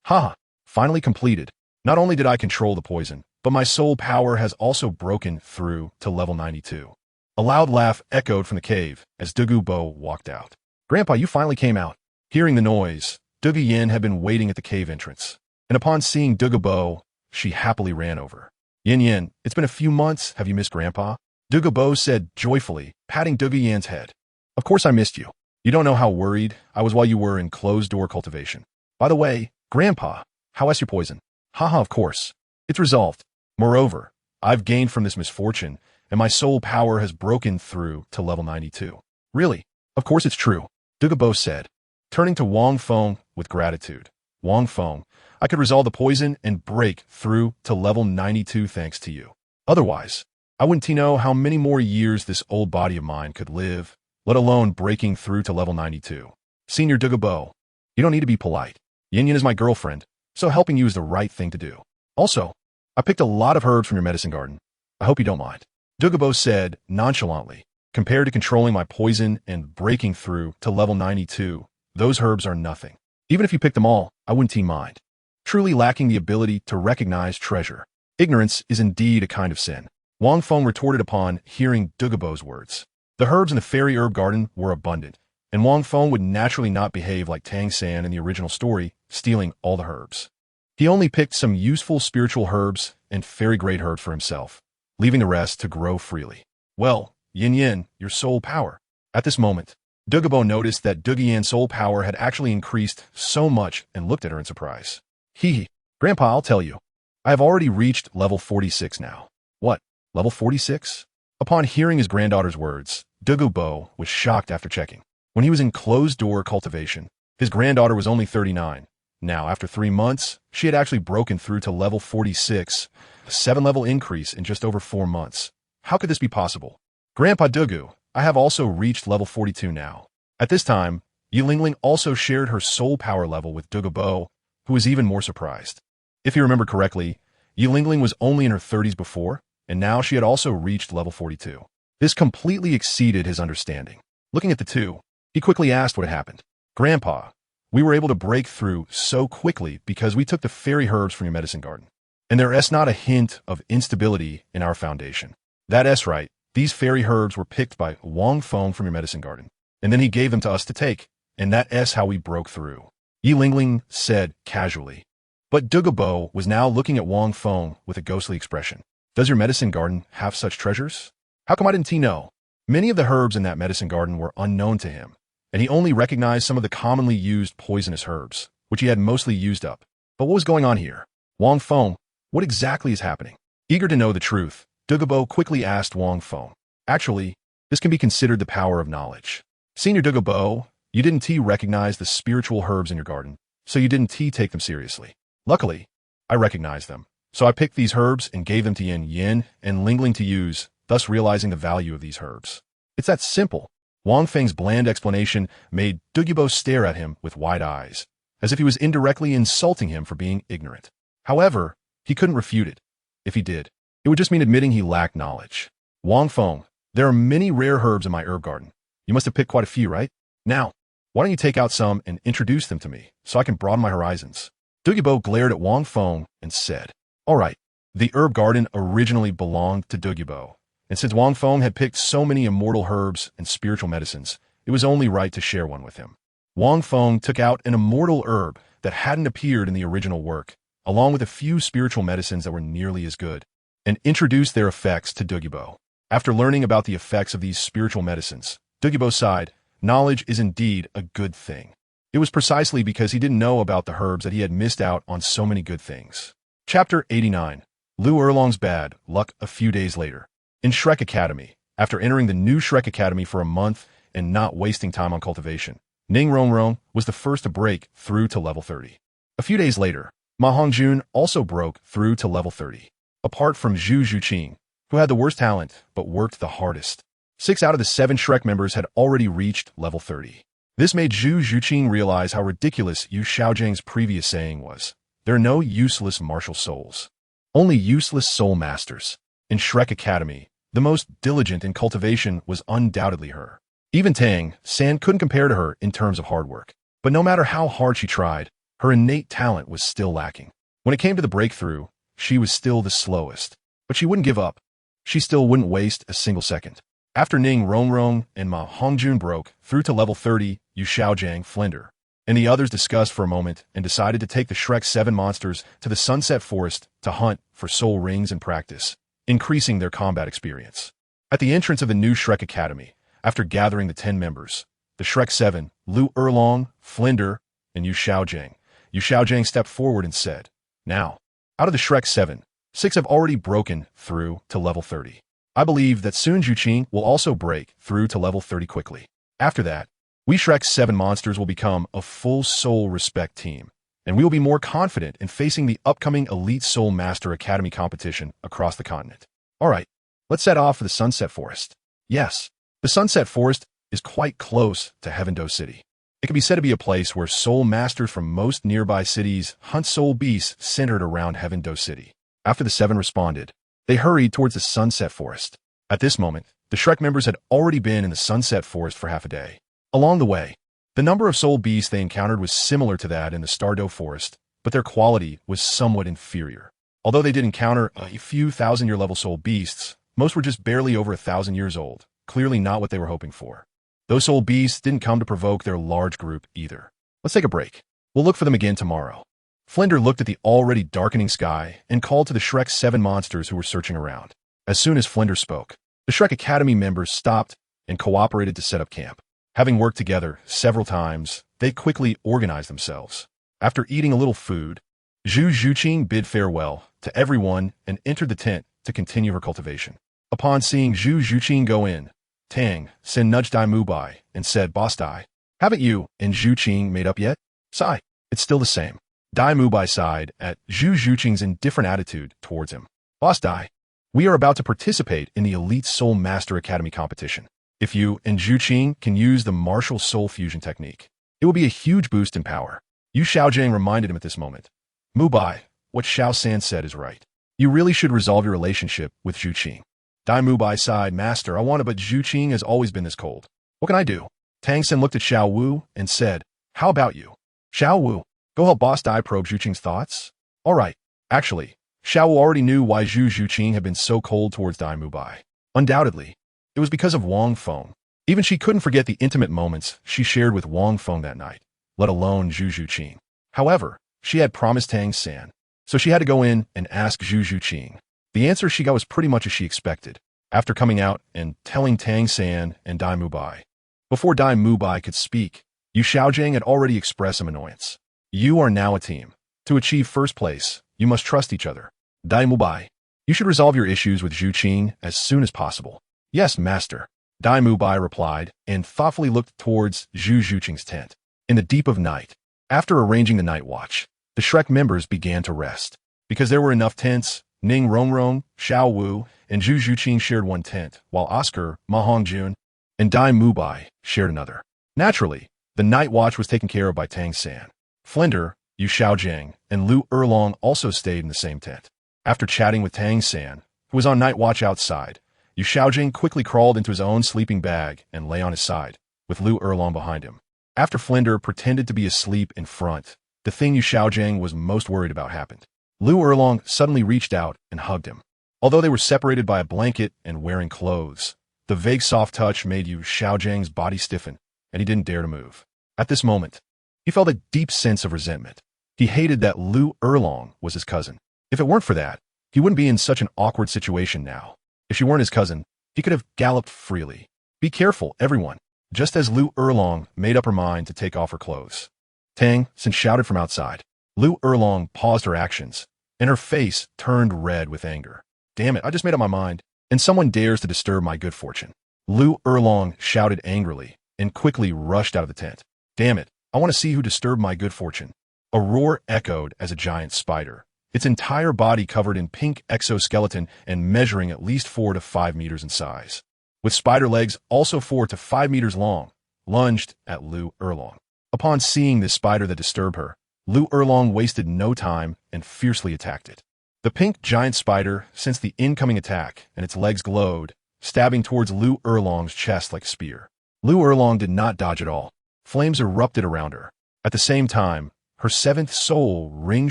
Ha! Finally completed. Not only did I control the poison, but my soul power has also broken through to level 92. A loud laugh echoed from the cave as Douluo Bo walked out. Grandpa, you finally came out. Hearing the noise, Douluo Yin had been waiting at the cave entrance, and upon seeing Douluo Bo, she happily ran over. Yin Yin, it's been a few months, have you missed Grandpa? Douluo Bo said joyfully, patting Douluo Yin's head. Of course I missed you. You don't know how worried I was while you were in closed-door cultivation. By the way, Grandpa, how is your poison? Haha, of course. It's resolved. Moreover, I've gained from this misfortune, and my soul power has broken through to level 92. Really? Of course it's true, Douluo Bo said, turning to Wang Feng with gratitude. Wang Feng, I could resolve the poison and break through to level 92 thanks to you. Otherwise, I wouldn't know how many more years this old body of mine could live, let alone breaking through to level 92. Senior Douluo Bo, you don't need to be polite. Yin Yin is my girlfriend, so helping you is the right thing to do. Also, I picked a lot of herbs from your medicine garden. I hope you don't mind. Douluo Bo said nonchalantly, compared to controlling my poison and breaking through to level 92, those herbs are nothing. Even if you picked them all, I wouldn't mind. Truly lacking the ability to recognize treasure. Ignorance is indeed a kind of sin. Wang Feng retorted upon hearing Douluo Bo's words. The herbs in the fairy herb garden were abundant, and Wang Feng would naturally not behave like Tang San in the original story, stealing all the herbs. He only picked some useful spiritual herbs and fairy-grade herbs for himself, leaving the rest to grow freely. Well, Yin Yin, your soul power. At this moment, Douluo Bo noticed that Douluo Yin's soul power had actually increased so much and looked at her in surprise. Hee, Grandpa, I'll tell you. I have already reached level 46 now. What, level 46? Upon hearing his granddaughter's words, Douluo Bo was shocked after checking. When he was in closed-door cultivation, his granddaughter was only 39. Now, after 3 months, she had actually broken through to level 46, a 7-level increase in just over 4 months. How could this be possible? Grandpa Douluo, I have also reached level 42 now. At this time, Yilingling also shared her soul power level with Douluo Bo, who was even more surprised. If you remember correctly, Yilingling was only in her 30s before, and now she had also reached level 42. This completely exceeded his understanding. Looking at the two, he quickly asked what had happened. Grandpa, we were able to break through so quickly because we took the fairy herbs from your medicine garden. And there is not a hint of instability in our foundation. That is right, these fairy herbs were picked by Wang Feng from your medicine garden, and then he gave them to us to take, and that is how we broke through. Yilingling said casually. But Douluo Bo was now looking at Wang Feng with a ghostly expression. Does your medicine garden have such treasures? How come I didn't know? Many of the herbs in that medicine garden were unknown to him, and he only recognized some of the commonly used poisonous herbs, which he had mostly used up. But what was going on here? Wang Feng, what exactly is happening? Eager to know the truth, Douluo Bo quickly asked Wang Feng. Actually, this can be considered the power of knowledge. Senior Douluo Bo, you didn't recognize the spiritual herbs in your garden, so you didn't take them seriously. Luckily, I recognized them, so I picked these herbs and gave them to Yin Yin and Lingling to use, thus realizing the value of these herbs. It's that simple. Wang Feng's bland explanation made Douluo Bo stare at him with wide eyes, as if he was indirectly insulting him for being ignorant. However, he couldn't refute it. If he did, it would just mean admitting he lacked knowledge. Wang Feng, there are many rare herbs in my herb garden. You must have picked quite a few, right? Now, why don't you take out some and introduce them to me, so I can broaden my horizons? Douluo Bo glared at Wang Feng and said, all right, the herb garden originally belonged to Douluo Bo, and since Wang Feng had picked so many immortal herbs and spiritual medicines, it was only right to share one with him. Wang Feng took out an immortal herb that hadn't appeared in the original work, along with a few spiritual medicines that were nearly as good, and introduced their effects to Douluo Bo. After learning about the effects of these spiritual medicines, Douluo Bo sighed, knowledge is indeed a good thing. It was precisely because he didn't know about the herbs that he had missed out on so many good things. Chapter 89. Lu Erlong's Bad Luck. A few days later, in Shrek Academy, after entering the new Shrek Academy for a month and not wasting time on cultivation, Ning Rongrong was the first to break through to level 30. A few days later, Ma Hongjun also broke through to level 30. Apart from Zhu Zhuqing, who had the worst talent but worked the hardest, 6 out of the 7 Shrek members had already reached level 30. This made Zhu Zhuqing realize how ridiculous Yu Xiaojiang's previous saying was. There are no useless martial souls. Only useless soul masters. In Shrek Academy, the most diligent in cultivation was undoubtedly her. Even Tang San couldn't compare to her in terms of hard work. But no matter how hard she tried, her innate talent was still lacking. When it came to the breakthrough, she was still the slowest. But she wouldn't give up. She still wouldn't waste a single second. After Ning Rongrong and Ma Hongjun broke through to level 30, Yu Xiaogang Flinder and the others discussed for a moment and decided to take the Shrek 7 monsters to the Sunset Forest to hunt for soul rings and practice, increasing their combat experience. At the entrance of the new Shrek Academy, after gathering the 10 members, the Shrek 7, Lu Erlong, Flinder, and Yu Xiaogang stepped forward and said, "Now, out of the Shrek 7, 6 have already broken through to level 30. I believe that soon Zhuqing will also break through to level 30 quickly. After that, we Shrek 7 monsters will become a full Soul Respect team, and we will be more confident in facing the upcoming Elite Soul Master Academy competition across the continent. Alright, let's set off for the Sunset Forest." Yes, the Sunset Forest is quite close to Heaven-Do City. It can be said to be a place where soul masters from most nearby cities hunt soul beasts centered around Heaven-Do City. After the 7 responded, they hurried towards the Sunset Forest. At this moment, the Shrek members had already been in the Sunset Forest for half a day. Along the way, the number of soul beasts they encountered was similar to that in the Stardo Forest, but their quality was somewhat inferior. Although they did encounter a few thousand-year level soul beasts, most were just barely over 1,000 years old, clearly not what they were hoping for. Those soul beasts didn't come to provoke their large group either. Let's take a break. We'll look for them again tomorrow. Flinder looked at the already darkening sky and called to the Shrek 7 monsters who were searching around. As soon as Flinder spoke, the Shrek Academy members stopped and cooperated to set up camp. Having worked together several times, they quickly organized themselves. After eating a little food, Zhu Zhuqing bid farewell to everyone and entered the tent to continue her cultivation. Upon seeing Zhu Zhuqing go in, Tang San nudged Dai Mubai and said, "Boss Dai, haven't you and Zhuqing made up yet?" "Sigh, it's still the same." Dai Mubai sighed at Zhu Zhuqing's indifferent attitude towards him. "Boss Dai, we are about to participate in the Elite Soul Master Academy competition. If you and Zhuqing can use the martial soul fusion technique, it will be a huge boost in power." Yu Xiaogang reminded him at this moment. "Mubai, what Xiao San said is right. You really should resolve your relationship with Zhuqing." Dai Mubai sighed, "Master, I want to, but Zhuqing has always been this cold. What can I do?" Tang San looked at Xiao Wu and said, "How about you? Xiao Wu, go help Boss Dai probe Zhuqing's thoughts?" "Alright." Actually, Xiao Wu already knew why Zhu Zhuqing had been so cold towards Dai Mubai. Undoubtedly, it was because of Wang Feng. Even she couldn't forget the intimate moments she shared with Wang Feng that night, let alone Zhu Zhuqing. However, she had promised Tang San, so she had to go in and ask Zhu Zhuqing. The answer she got was pretty much as she expected, after coming out and telling Tang San and Dai Mubai. Before Dai Mubai could speak, Yu Xiaogang had already expressed some annoyance. "You are now a team. To achieve first place, you must trust each other. Dai Mubai, you should resolve your issues with Zhuqing as soon as possible." "Yes, master," Dai Mubai replied and thoughtfully looked towards Zhu Zhuqing's tent. In the deep of night, after arranging the night watch, the Shrek members began to rest. Because there were enough tents, Ning Rongrong, Xiao Wu, and Zhu Zhuqing shared one tent, while Oscar, Ma Hongjun, and Dai Mubai shared another. Naturally, the night watch was taken care of by Tang San. Flinder, Yu Xiaogang, and Lu Erlong also stayed in the same tent. After chatting with Tang San, who was on night watch outside, Yu Xiaogang quickly crawled into his own sleeping bag and lay on his side, with Lu Erlong behind him. After Flinder pretended to be asleep in front, the thing Yu Xiaogang was most worried about happened. Lu Erlong suddenly reached out and hugged him. Although they were separated by a blanket and wearing clothes, the vague soft touch made Yu Xiaogangs body stiffen, and he didn't dare to move. At this moment, he felt a deep sense of resentment. He hated that Lu Erlong was his cousin. If it weren't for that, he wouldn't be in such an awkward situation now. If she weren't his cousin, he could have galloped freely. "Be careful, everyone," just as Lu Erlong made up her mind to take off her clothes. Tang San shouted from outside. Lu Erlong paused her actions, and her face turned red with anger. "Damn it, I just made up my mind, and someone dares to disturb my good fortune." Lu Erlong shouted angrily and quickly rushed out of the tent. "Damn it, I want to see who disturbed my good fortune." A roar echoed as a giant spider, its entire body covered in pink exoskeleton and measuring at least 4 to 5 meters in size, with spider legs also 4 to 5 meters long, lunged at Lu Erlong. Upon seeing this spider that disturbed her, Lu Erlong wasted no time and fiercely attacked it. The pink giant spider sensed the incoming attack, and its legs glowed, stabbing towards Lu Erlong's chest like a spear. Lu Erlong did not dodge at all. Flames erupted around her. At the same time, her seventh soul ring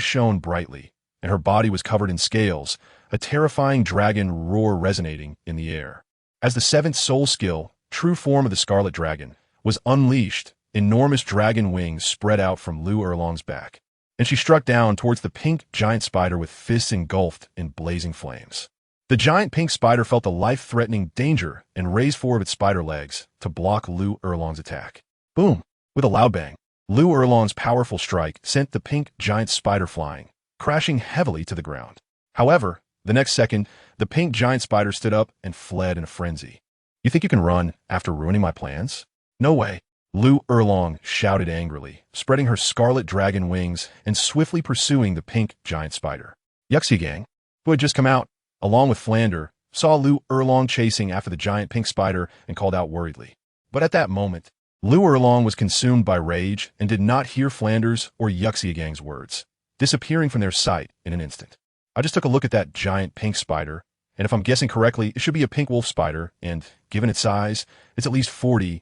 shone brightly, and her body was covered in scales, a terrifying dragon roar resonating in the air. As the seventh soul skill, true form of the scarlet dragon, was unleashed, enormous dragon wings spread out from Lu Erlong's back, and she struck down towards the pink giant spider with fists engulfed in blazing flames. The giant pink spider felt the life-threatening danger and raised four of its spider legs to block Lu Erlong's attack. Boom! With a loud bang, Lu Erlong's powerful strike sent the pink giant spider flying, crashing heavily to the ground. However, the next second, the pink giant spider stood up and fled in a frenzy. You think you can run after ruining my plans? No way. Lu Erlong shouted angrily, spreading her scarlet dragon wings and swiftly pursuing the pink giant spider. Xiaogang, who had just come out, along with Flander, saw Lu Erlong chasing after the giant pink spider and called out worriedly. But at that moment, Lu Erlong was consumed by rage and did not hear Flander's or Xiaogang's words, disappearing from their sight in an instant. I just took a look at that giant pink spider, and if I'm guessing correctly, it should be a pink wolf spider, and given its size, it's at least 40,000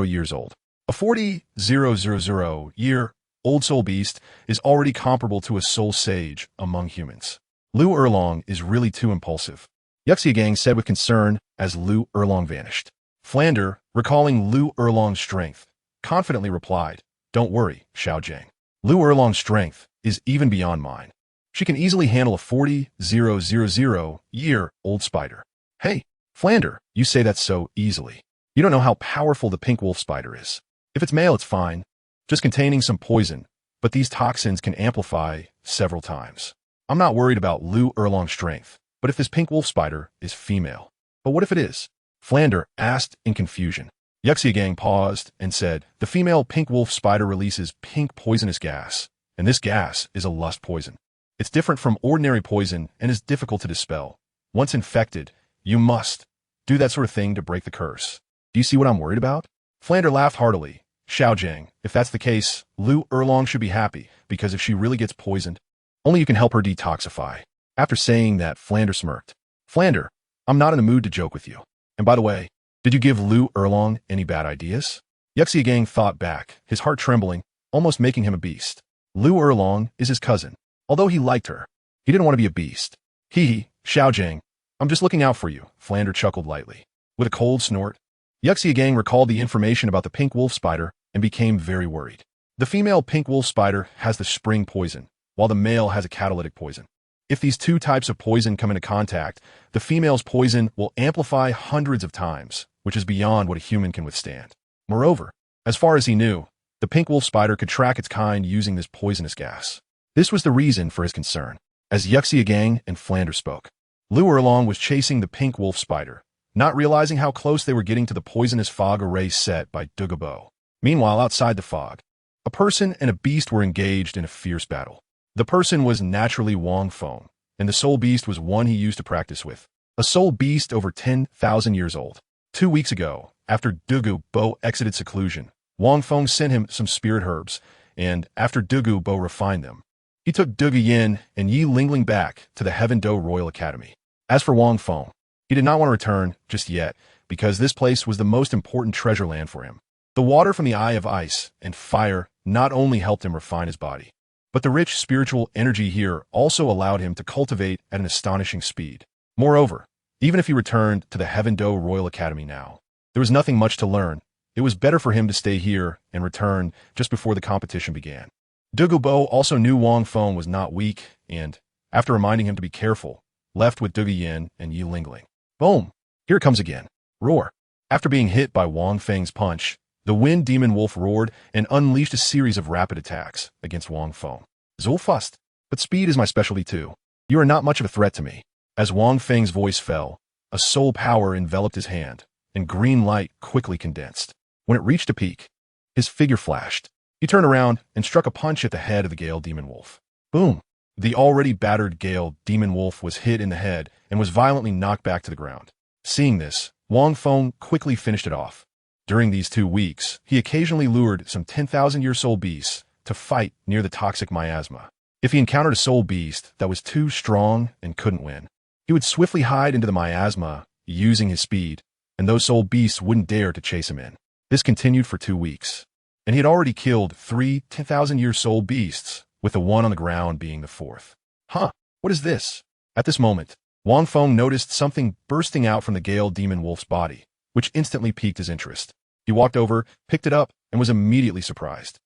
years old. A 40,000 year old soul beast is already comparable to a soul sage among humans. Lu Erlong is really too impulsive, Xiaogang said with concern as Lu Erlong vanished. Flander, recalling Lu Erlong's strength, confidently replied, "Don't worry, Xiaogang. Lu Erlong's strength is even beyond mine. She can easily handle a 40,000 year old spider." Hey, Flander, you say that so easily. You don't know how powerful the pink wolf spider is. If it's male, it's fine, just containing some poison, but these toxins can amplify several times. I'm not worried about Lu Erlong's strength, but if this pink wolf spider is female. But what if it is? Flander asked in confusion. Xiaogang paused and said, "The female pink wolf spider releases pink poisonous gas, and this gas is a lust poison. It's different from ordinary poison and is difficult to dispel. Once infected, you must do that sort of thing to break the curse. Do you see what I'm worried about?" Flander laughed heartily. "Xiaogang, if that's the case, Lu Erlong should be happy, because if she really gets poisoned, only you can help her detoxify." After saying that, Flander smirked. "Flander, I'm not in the mood to joke with you. And by the way, did you give Lu Erlong any bad ideas?" Xiaogang thought back, his heart trembling, almost making him a beast. Lu Erlong is his cousin. Although he liked her, he didn't want to be a beast. Xiaogang, I'm just looking out for you," Flander chuckled lightly. With a cold snort, Xiaogang recalled the information about the pink wolf spider and became very worried. The female pink wolf spider has the spring poison, while the male has a catalytic poison. If these two types of poison come into contact, the female's poison will amplify hundreds of times, which is beyond what a human can withstand. Moreover, as far as he knew, the pink wolf spider could track its kind using this poisonous gas. This was the reason for his concern. As Xiaogang and Flander spoke, Lu Erlong was chasing the pink wolf spider, not realizing how close they were getting to the poisonous fog array set by Douluo Po. Meanwhile, outside the fog, a person and a beast were engaged in a fierce battle. The person was naturally Wang Feng, and the soul beast was one he used to practice with, a soul beast over 10,000 years old. 2 weeks ago, after Douluo Po exited seclusion, Wang Feng sent him some spirit herbs, and after Douluo Po refined them, he took Douluo Yin and Yi Lingling back to the Heaven Do Royal Academy. As for Wang Feng, he did not want to return just yet, because this place was the most important treasure land for him. The water from the Eye of Ice and Fire not only helped him refine his body, but the rich spiritual energy here also allowed him to cultivate at an astonishing speed. Moreover, even if he returned to the Heaven Do Royal Academy now, there was nothing much to learn. It was better for him to stay here and return just before the competition began. Douluo Po also knew Wang Feng was not weak, and, after reminding him to be careful, left with Douluo Yin and Yi Lingling. Boom! Here it comes again. Roar! After being hit by Wang Feng's punch, the Wind Demon Wolf roared and unleashed a series of rapid attacks against Wang Feng. "Zulfust, but speed is my specialty too. You are not much of a threat to me." As Wang Feng's voice fell, a soul power enveloped his hand, and green light quickly condensed. When it reached a peak, his figure flashed. He turned around and struck a punch at the head of the Gale Demon Wolf. Boom! The already battered Gale Demon Wolf was hit in the head and was violently knocked back to the ground. Seeing this, Wang Feng quickly finished it off. During these 2 weeks, he occasionally lured some 10,000-year soul beasts to fight near the toxic miasma. If he encountered a soul beast that was too strong and couldn't win, he would swiftly hide into the miasma using his speed, and those soul beasts wouldn't dare to chase him in. This continued for 2 weeks, and he had already killed 3 10,000-year soul beasts, with the one on the ground being the 4th. Huh, what is this? At this moment, Wang Feng noticed something bursting out from the Gale Demon Wolf's body, which instantly piqued his interest. He walked over, picked it up, and was immediately surprised.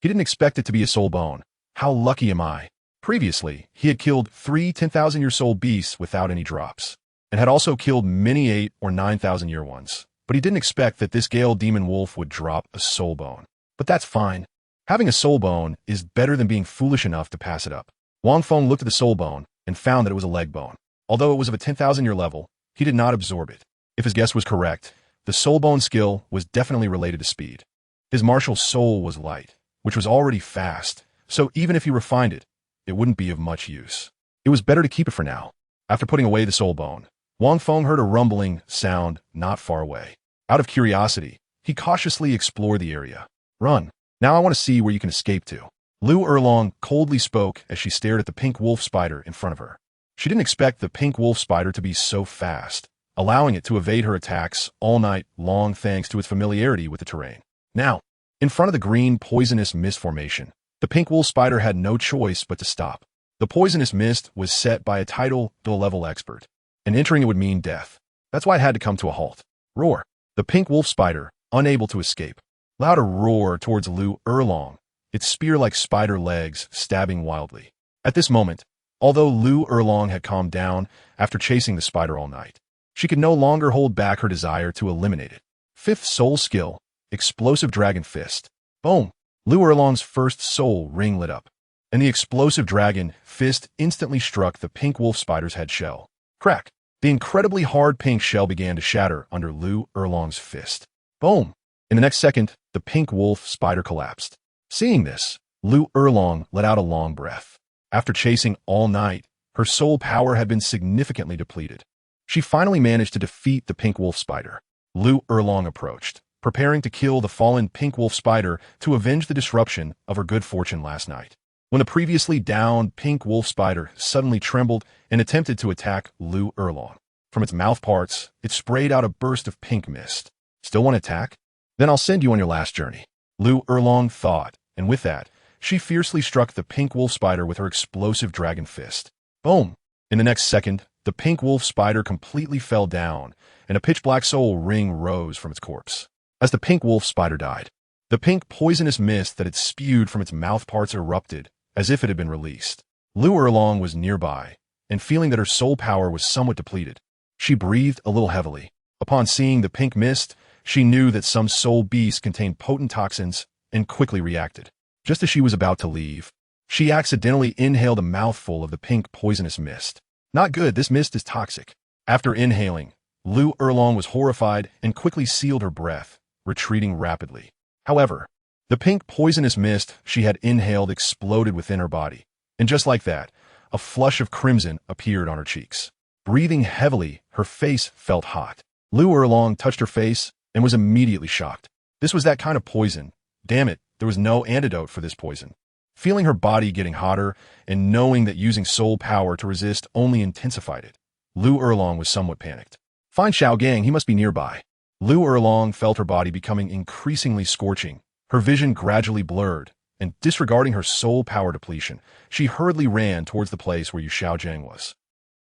He didn't expect it to be a soul bone. How lucky am I? Previously, he had killed 3 10,000-year soul beasts without any drops, and had also killed many 8 or 9,000-year ones, but he didn't expect that this Gale Demon Wolf would drop a soul bone. But that's fine. Having a soul bone is better than being foolish enough to pass it up. Wang Feng looked at the soul bone and found that it was a leg bone. Although it was of a 10,000-year level, he did not absorb it. If his guess was correct, the soul bone skill was definitely related to speed. His martial soul was light, which was already fast, so even if he refined it, it wouldn't be of much use. It was better to keep it for now. After putting away the soul bone, Wang Feng heard a rumbling sound not far away. Out of curiosity, he cautiously explored the area. Run. Now I want to see where you can escape to. Lu Erlong coldly spoke as she stared at the pink wolf spider in front of her. She didn't expect the pink wolf spider to be so fast, allowing it to evade her attacks all night long thanks to its familiarity with the terrain. Now, in front of the green poisonous mist formation, the pink wolf spider had no choice but to stop. The poisonous mist was set by a title to a level expert, and entering it would mean death. That's why it had to come to a halt. Roar. The pink wolf spider, unable to escape, allowed a roar towards Lu Erlong, its spear-like spider legs stabbing wildly. At this moment, although Lu Erlong had calmed down after chasing the spider all night, she could no longer hold back her desire to eliminate it. 5th soul skill, Explosive Dragon Fist. Boom! Lu Erlong's first soul ring lit up, and the explosive dragon fist instantly struck the pink wolf spider's head shell. Crack! The incredibly hard pink shell began to shatter under Lu Erlong's fist. Boom! In the next second, the pink wolf spider collapsed. Seeing this, Lu Erlong let out a long breath. After chasing all night, her soul power had been significantly depleted. She finally managed to defeat the pink wolf spider. Lu Erlong approached, preparing to kill the fallen pink wolf spider to avenge the disruption of her good fortune last night, when the previously downed pink wolf spider suddenly trembled and attempted to attack Lu Erlong. From its mouth parts, it sprayed out a burst of pink mist. Still want to attack? Then I'll send you on your last journey, Lu Erlong thought, and with that, she fiercely struck the pink wolf spider with her explosive dragon fist. Boom! In the next second, the pink wolf spider completely fell down, and a pitch-black soul ring rose from its corpse. As the pink wolf spider died, the pink poisonous mist that had spewed from its mouth parts erupted, as if it had been released. Lu Erlong was nearby, and feeling that her soul power was somewhat depleted, she breathed a little heavily. Upon seeing the pink mist, she knew that some soul beast contained potent toxins and quickly reacted. Just as she was about to leave, she accidentally inhaled a mouthful of the pink poisonous mist. Not good, this mist is toxic. After inhaling, Lu Erlong was horrified and quickly sealed her breath, retreating rapidly. However, the pink poisonous mist she had inhaled exploded within her body, and just like that, a flush of crimson appeared on her cheeks. Breathing heavily, her face felt hot. Lu Erlong touched her face and was immediately shocked. This was that kind of poison. Damn it, there was no antidote for this poison. Feeling her body getting hotter and knowing that using soul power to resist only intensified it, Lu Erlong was somewhat panicked. Find Xiaogang, he must be nearby. Lu Erlong felt her body becoming increasingly scorching, her vision gradually blurred, and disregarding her soul power depletion, she hurriedly ran towards the place where Xiaogang was.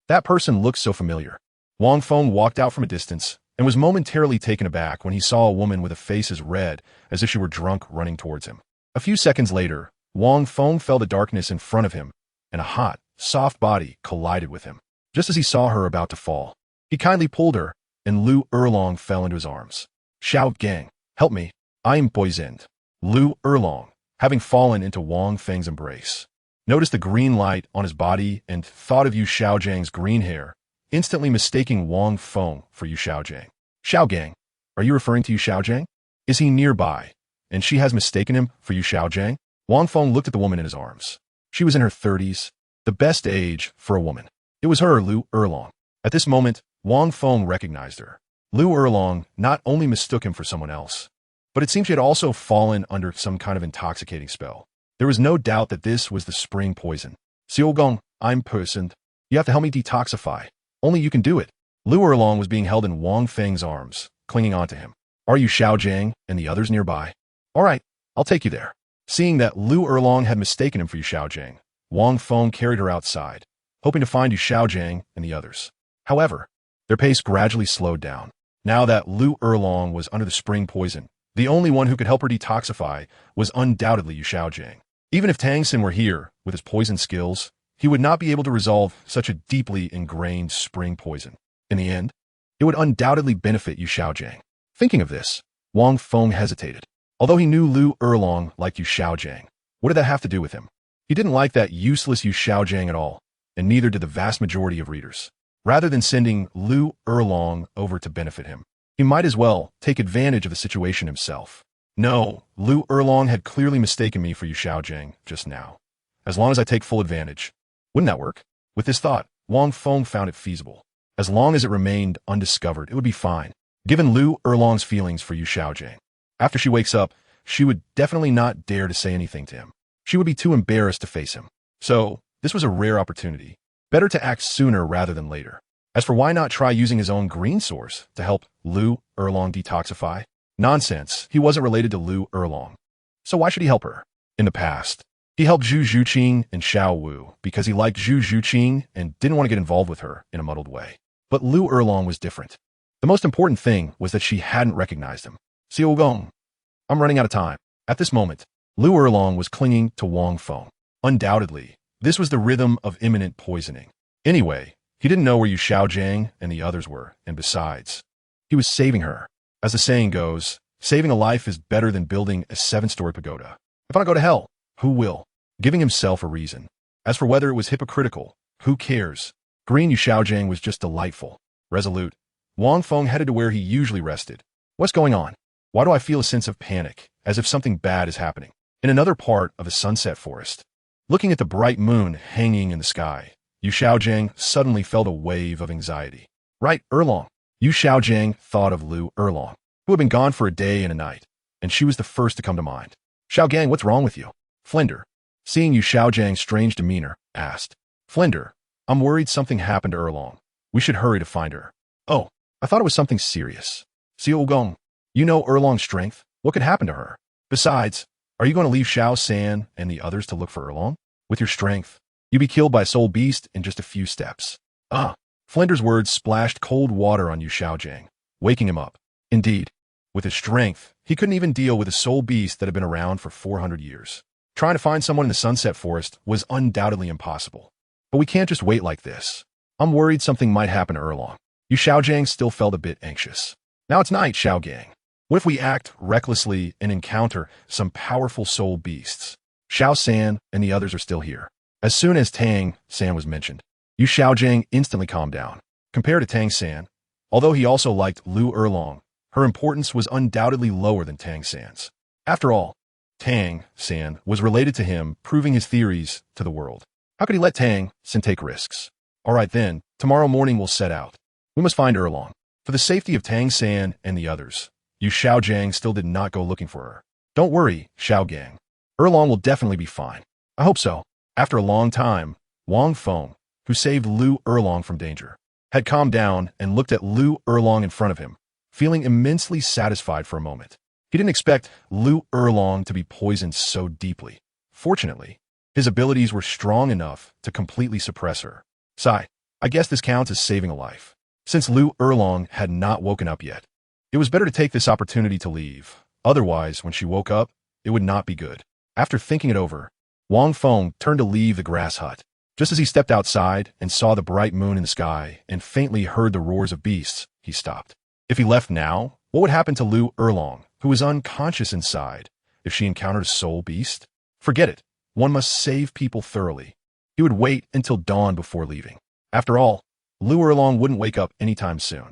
That person looked so familiar. Wang Feng walked out from a distance and was momentarily taken aback when he saw a woman with a face as red as if she were drunk running towards him. A few seconds later, Wang Feng felt the darkness in front of him, and a hot, soft body collided with him. Just as he saw her about to fall, he kindly pulled her, and Lu Erlong fell into his arms. Xiaogang, help me, I am poisoned. Lu Erlong, having fallen into Wang Feng's embrace, noticed the green light on his body and thought of Yu Xiaojang's green hair, instantly mistaking Wang Feng for Yu Xiaogang. Xiaogang, are you referring to Yu Xiaogang? Is he nearby, and she has mistaken him for Yu Xiaogang? Wang Feng looked at the woman in his arms. She was in her 30s, the best age for a woman. It was her, Lu Erlong. At this moment, Wang Feng recognized her. Lu Erlong not only mistook him for someone else, but it seemed she had also fallen under some kind of intoxicating spell. There was no doubt that this was the spring poison. Xiaogang, I'm poisoned. You have to help me detoxify. Only you can do it. Lu Erlong was being held in Wang Feng's arms, clinging onto him. Are you Xiaogang and the others nearby? All right, I'll take you there. Seeing that Lu Erlong had mistaken him for Yu Xiaogang, Wang Feng carried her outside, hoping to find Yu Xiaogang and the others. However, their pace gradually slowed down. Now that Lu Erlong was under the spring poison, the only one who could help her detoxify was undoubtedly Yu Xiaogang. Even if Tang San were here, with his poison skills, he would not be able to resolve such a deeply ingrained spring poison. In the end, it would undoubtedly benefit Yu Xiaogang. Thinking of this, Wang Feng hesitated. Although he knew Lu Erlong liked Yu Xiaogang, what did that have to do with him? He didn't like that useless Yu Xiaogang at all, and neither did the vast majority of readers. Rather than sending Lu Erlong over to benefit him, he might as well take advantage of the situation himself. No, Lu Erlong had clearly mistaken me for Yu Xiaogang just now. As long as I take full advantage. Wouldn't that work? With this thought, Wang Feng found it feasible. As long as it remained undiscovered, it would be fine. Given Lu Erlong's feelings for Yu Xiaogang, after she wakes up, she would definitely not dare to say anything to him. She would be too embarrassed to face him. So, this was a rare opportunity. Better to act sooner rather than later. As for why not try using his own green source to help Lu Erlong detoxify? Nonsense, he wasn't related to Lu Erlong. So why should he help her? In the past, he helped Zhu Zhuqing and Xiao Wu because he liked Zhu Zhuqing and didn't want to get involved with her in a muddled way. But Lu Erlong was different. The most important thing was that she hadn't recognized him. Xiaogang, I'm running out of time. At this moment, Lu Erlong was clinging to Wang Feng. Undoubtedly, this was the rhythm of imminent poisoning. Anyway, he didn't know where Yu Xiaogang and the others were, and besides, he was saving her. As the saying goes, saving a life is better than building a 7-story pagoda. If I don't go to hell, who will? Giving himself a reason. As for whether it was hypocritical, who cares? Green Yu Xiaogang was just delightful. Resolute, Wang Feng headed to where he usually rested. What's going on? Why do I feel a sense of panic, as if something bad is happening? In another part of a sunset forest, looking at the bright moon hanging in the sky, Yu Xiaogang suddenly felt a wave of anxiety. Right, Erlong. Yu Xiaogang thought of Lu Erlong, who had been gone for a day and a night, and she was the first to come to mind. Xiaogang, what's wrong with you? Flinder, seeing Yu Xiaogang's strange demeanor, asked. Flinder, I'm worried something happened to Erlong. We should hurry to find her. Oh, I thought it was something serious. Xiaogang, you know Erlong's strength. What could happen to her? Besides, are you going to leave Xiao San and the others to look for Erlong? With your strength, you'd be killed by a soul beast in just a few steps. Flinder's words splashed cold water on Yu Xiaogang, waking him up. Indeed, with his strength, he couldn't even deal with a soul beast that had been around for 400 years. Trying to find someone in the Sunset Forest was undoubtedly impossible. But we can't just wait like this. I'm worried something might happen to Erlong. Yu Xiaogang still felt a bit anxious. Now it's night, Xiaogang. What if we act recklessly and encounter some powerful soul beasts? Xiao San and the others are still here. As soon as Tang San was mentioned, Yu Xiaogang instantly calmed down. Compared to Tang San, although he also liked Lu Erlong, her importance was undoubtedly lower than Tang San's. After all, Tang San was related to him, proving his theories to the world. How could he let Tang San take risks? All right then, tomorrow morning we'll set out. We must find Erlong. For the safety of Tang San and the others, Yu Xiaogang still did not go looking for her. Don't worry, Xiaogang. Erlong will definitely be fine. I hope so. After a long time, Wang Feng, who saved Lu Erlong from danger, had calmed down and looked at Lu Erlong in front of him, feeling immensely satisfied for a moment. He didn't expect Lu Erlong to be poisoned so deeply. Fortunately, his abilities were strong enough to completely suppress her. Sigh, I guess this counts as saving a life. Since Lu Erlong had not woken up yet, it was better to take this opportunity to leave. Otherwise, when she woke up, it would not be good. After thinking it over, Wang Feng turned to leave the grass hut. Just as he stepped outside and saw the bright moon in the sky and faintly heard the roars of beasts, he stopped. If he left now, what would happen to Lu Erlong, who was unconscious inside, if she encountered a soul beast? Forget it. One must save people thoroughly. He would wait until dawn before leaving. After all, Lu Erlong wouldn't wake up anytime soon.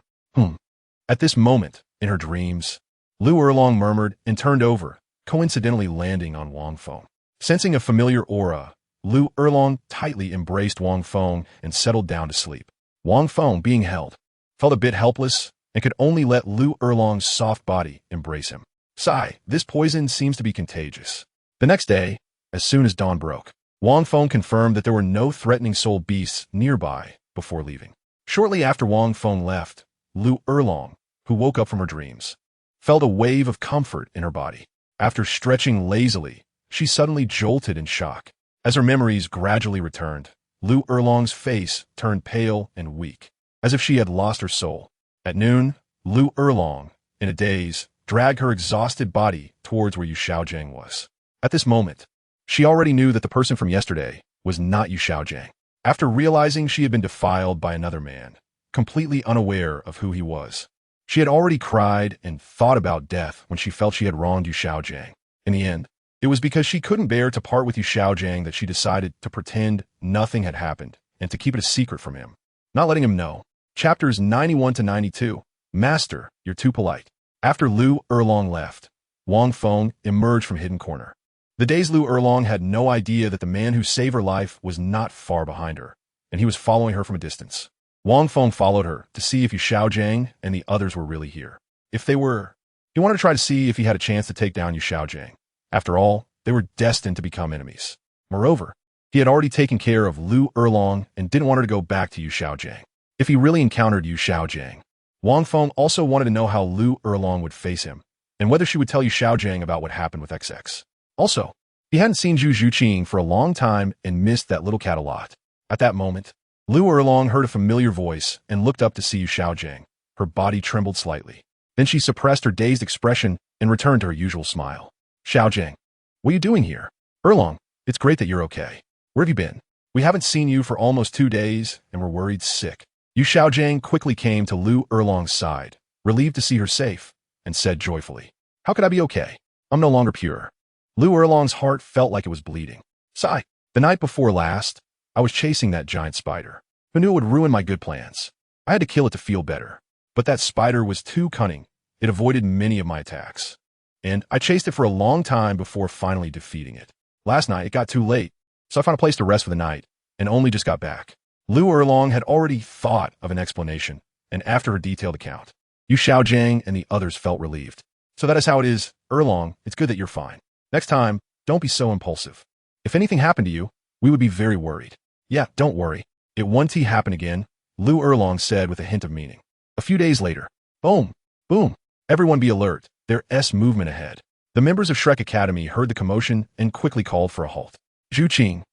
At this moment, in her dreams, Lu Erlong murmured and turned over, coincidentally landing on Wang Feng. Sensing a familiar aura, Lu Erlong tightly embraced Wang Feng and settled down to sleep. Wang Feng, being held, felt a bit helpless and could only let Lu Erlong's soft body embrace him. Sigh, this poison seems to be contagious. The next day, As soon as dawn broke, Wang Feng confirmed that there were no threatening soul beasts nearby before leaving. Shortly after Wang Feng left, Lu Erlong, who woke up from her dreams, felt a wave of comfort in her body. After stretching lazily, she suddenly jolted in shock. As her memories gradually returned, Lu Erlong's face turned pale and weak, as if she had lost her soul. At noon, Lu Erlong, in a daze, dragged her exhausted body towards where Yu Xiaojiang was. At this moment, she already knew that the person from yesterday was not Yu Xiaojiang. After realizing she had been defiled by another man, completely unaware of who he was, she had already cried and thought about death when she felt she had wronged Yu Xiaojiang. In the end, it was because she couldn't bear to part with Yu Xiaojiang that she decided to pretend nothing had happened and to keep it a secret from him, not letting him know. Chapters 91 to 92. Master, you're too polite. After Lu Erlong left, Wang Feng emerged from hidden corner. The dazed Lu Erlong had no idea that the man who saved her life was not far behind her, and he was following her from a distance. Wang Feng followed her to see if Yu Xiaojiang and the others were really here. If they were, he wanted to try to see if he had a chance to take down Yu Xiaojiang. After all, they were destined to become enemies. Moreover, he had already taken care of Lu Erlong and didn't want her to go back to Yu Xiaojiang. If he really encountered Yu Xiaojiang, Wang Feng also wanted to know how Lu Erlong would face him, and whether she would tell Yu Xiaojiang about what happened with XX. Also, he hadn't seen Zhu Zhuqing for a long time and missed that little cat a lot. At that moment, Lu Erlong heard a familiar voice and looked up to see Yu Xiaojiang. Her body trembled slightly. Then she suppressed her dazed expression and returned to her usual smile. Xiaojiang, what are you doing here? Erlong, it's great that you're okay. Where have you been? We haven't seen you for almost 2 days, and we're worried sick. Yu Xiaojiang quickly came to Lu Erlong's side, relieved to see her safe, and said joyfully, how could I be okay? I'm no longer pure. Lu Erlong's heart felt like it was bleeding. Sigh. The night before last, I was chasing that giant spider, who knew it would ruin my good plans. I had to kill it to feel better. But that spider was too cunning. It avoided many of my attacks. And I chased it for a long time before finally defeating it. Last night, it got too late, so I found a place to rest for the night, and only just got back. Lu Erlong had already thought of an explanation, and after her detailed account, Yu Xiaojiang and the others felt relieved. So that is how it is. Erlong, it's good that you're fine. Next time, don't be so impulsive. If anything happened to you, we would be very worried. Yeah, don't worry. It won't happen again, Lu Erlong said with a hint of meaning. A few days later, boom, boom, everyone be alert. There's movement ahead. The members of Shrek Academy heard the commotion and quickly called for a halt. Zhu Qing,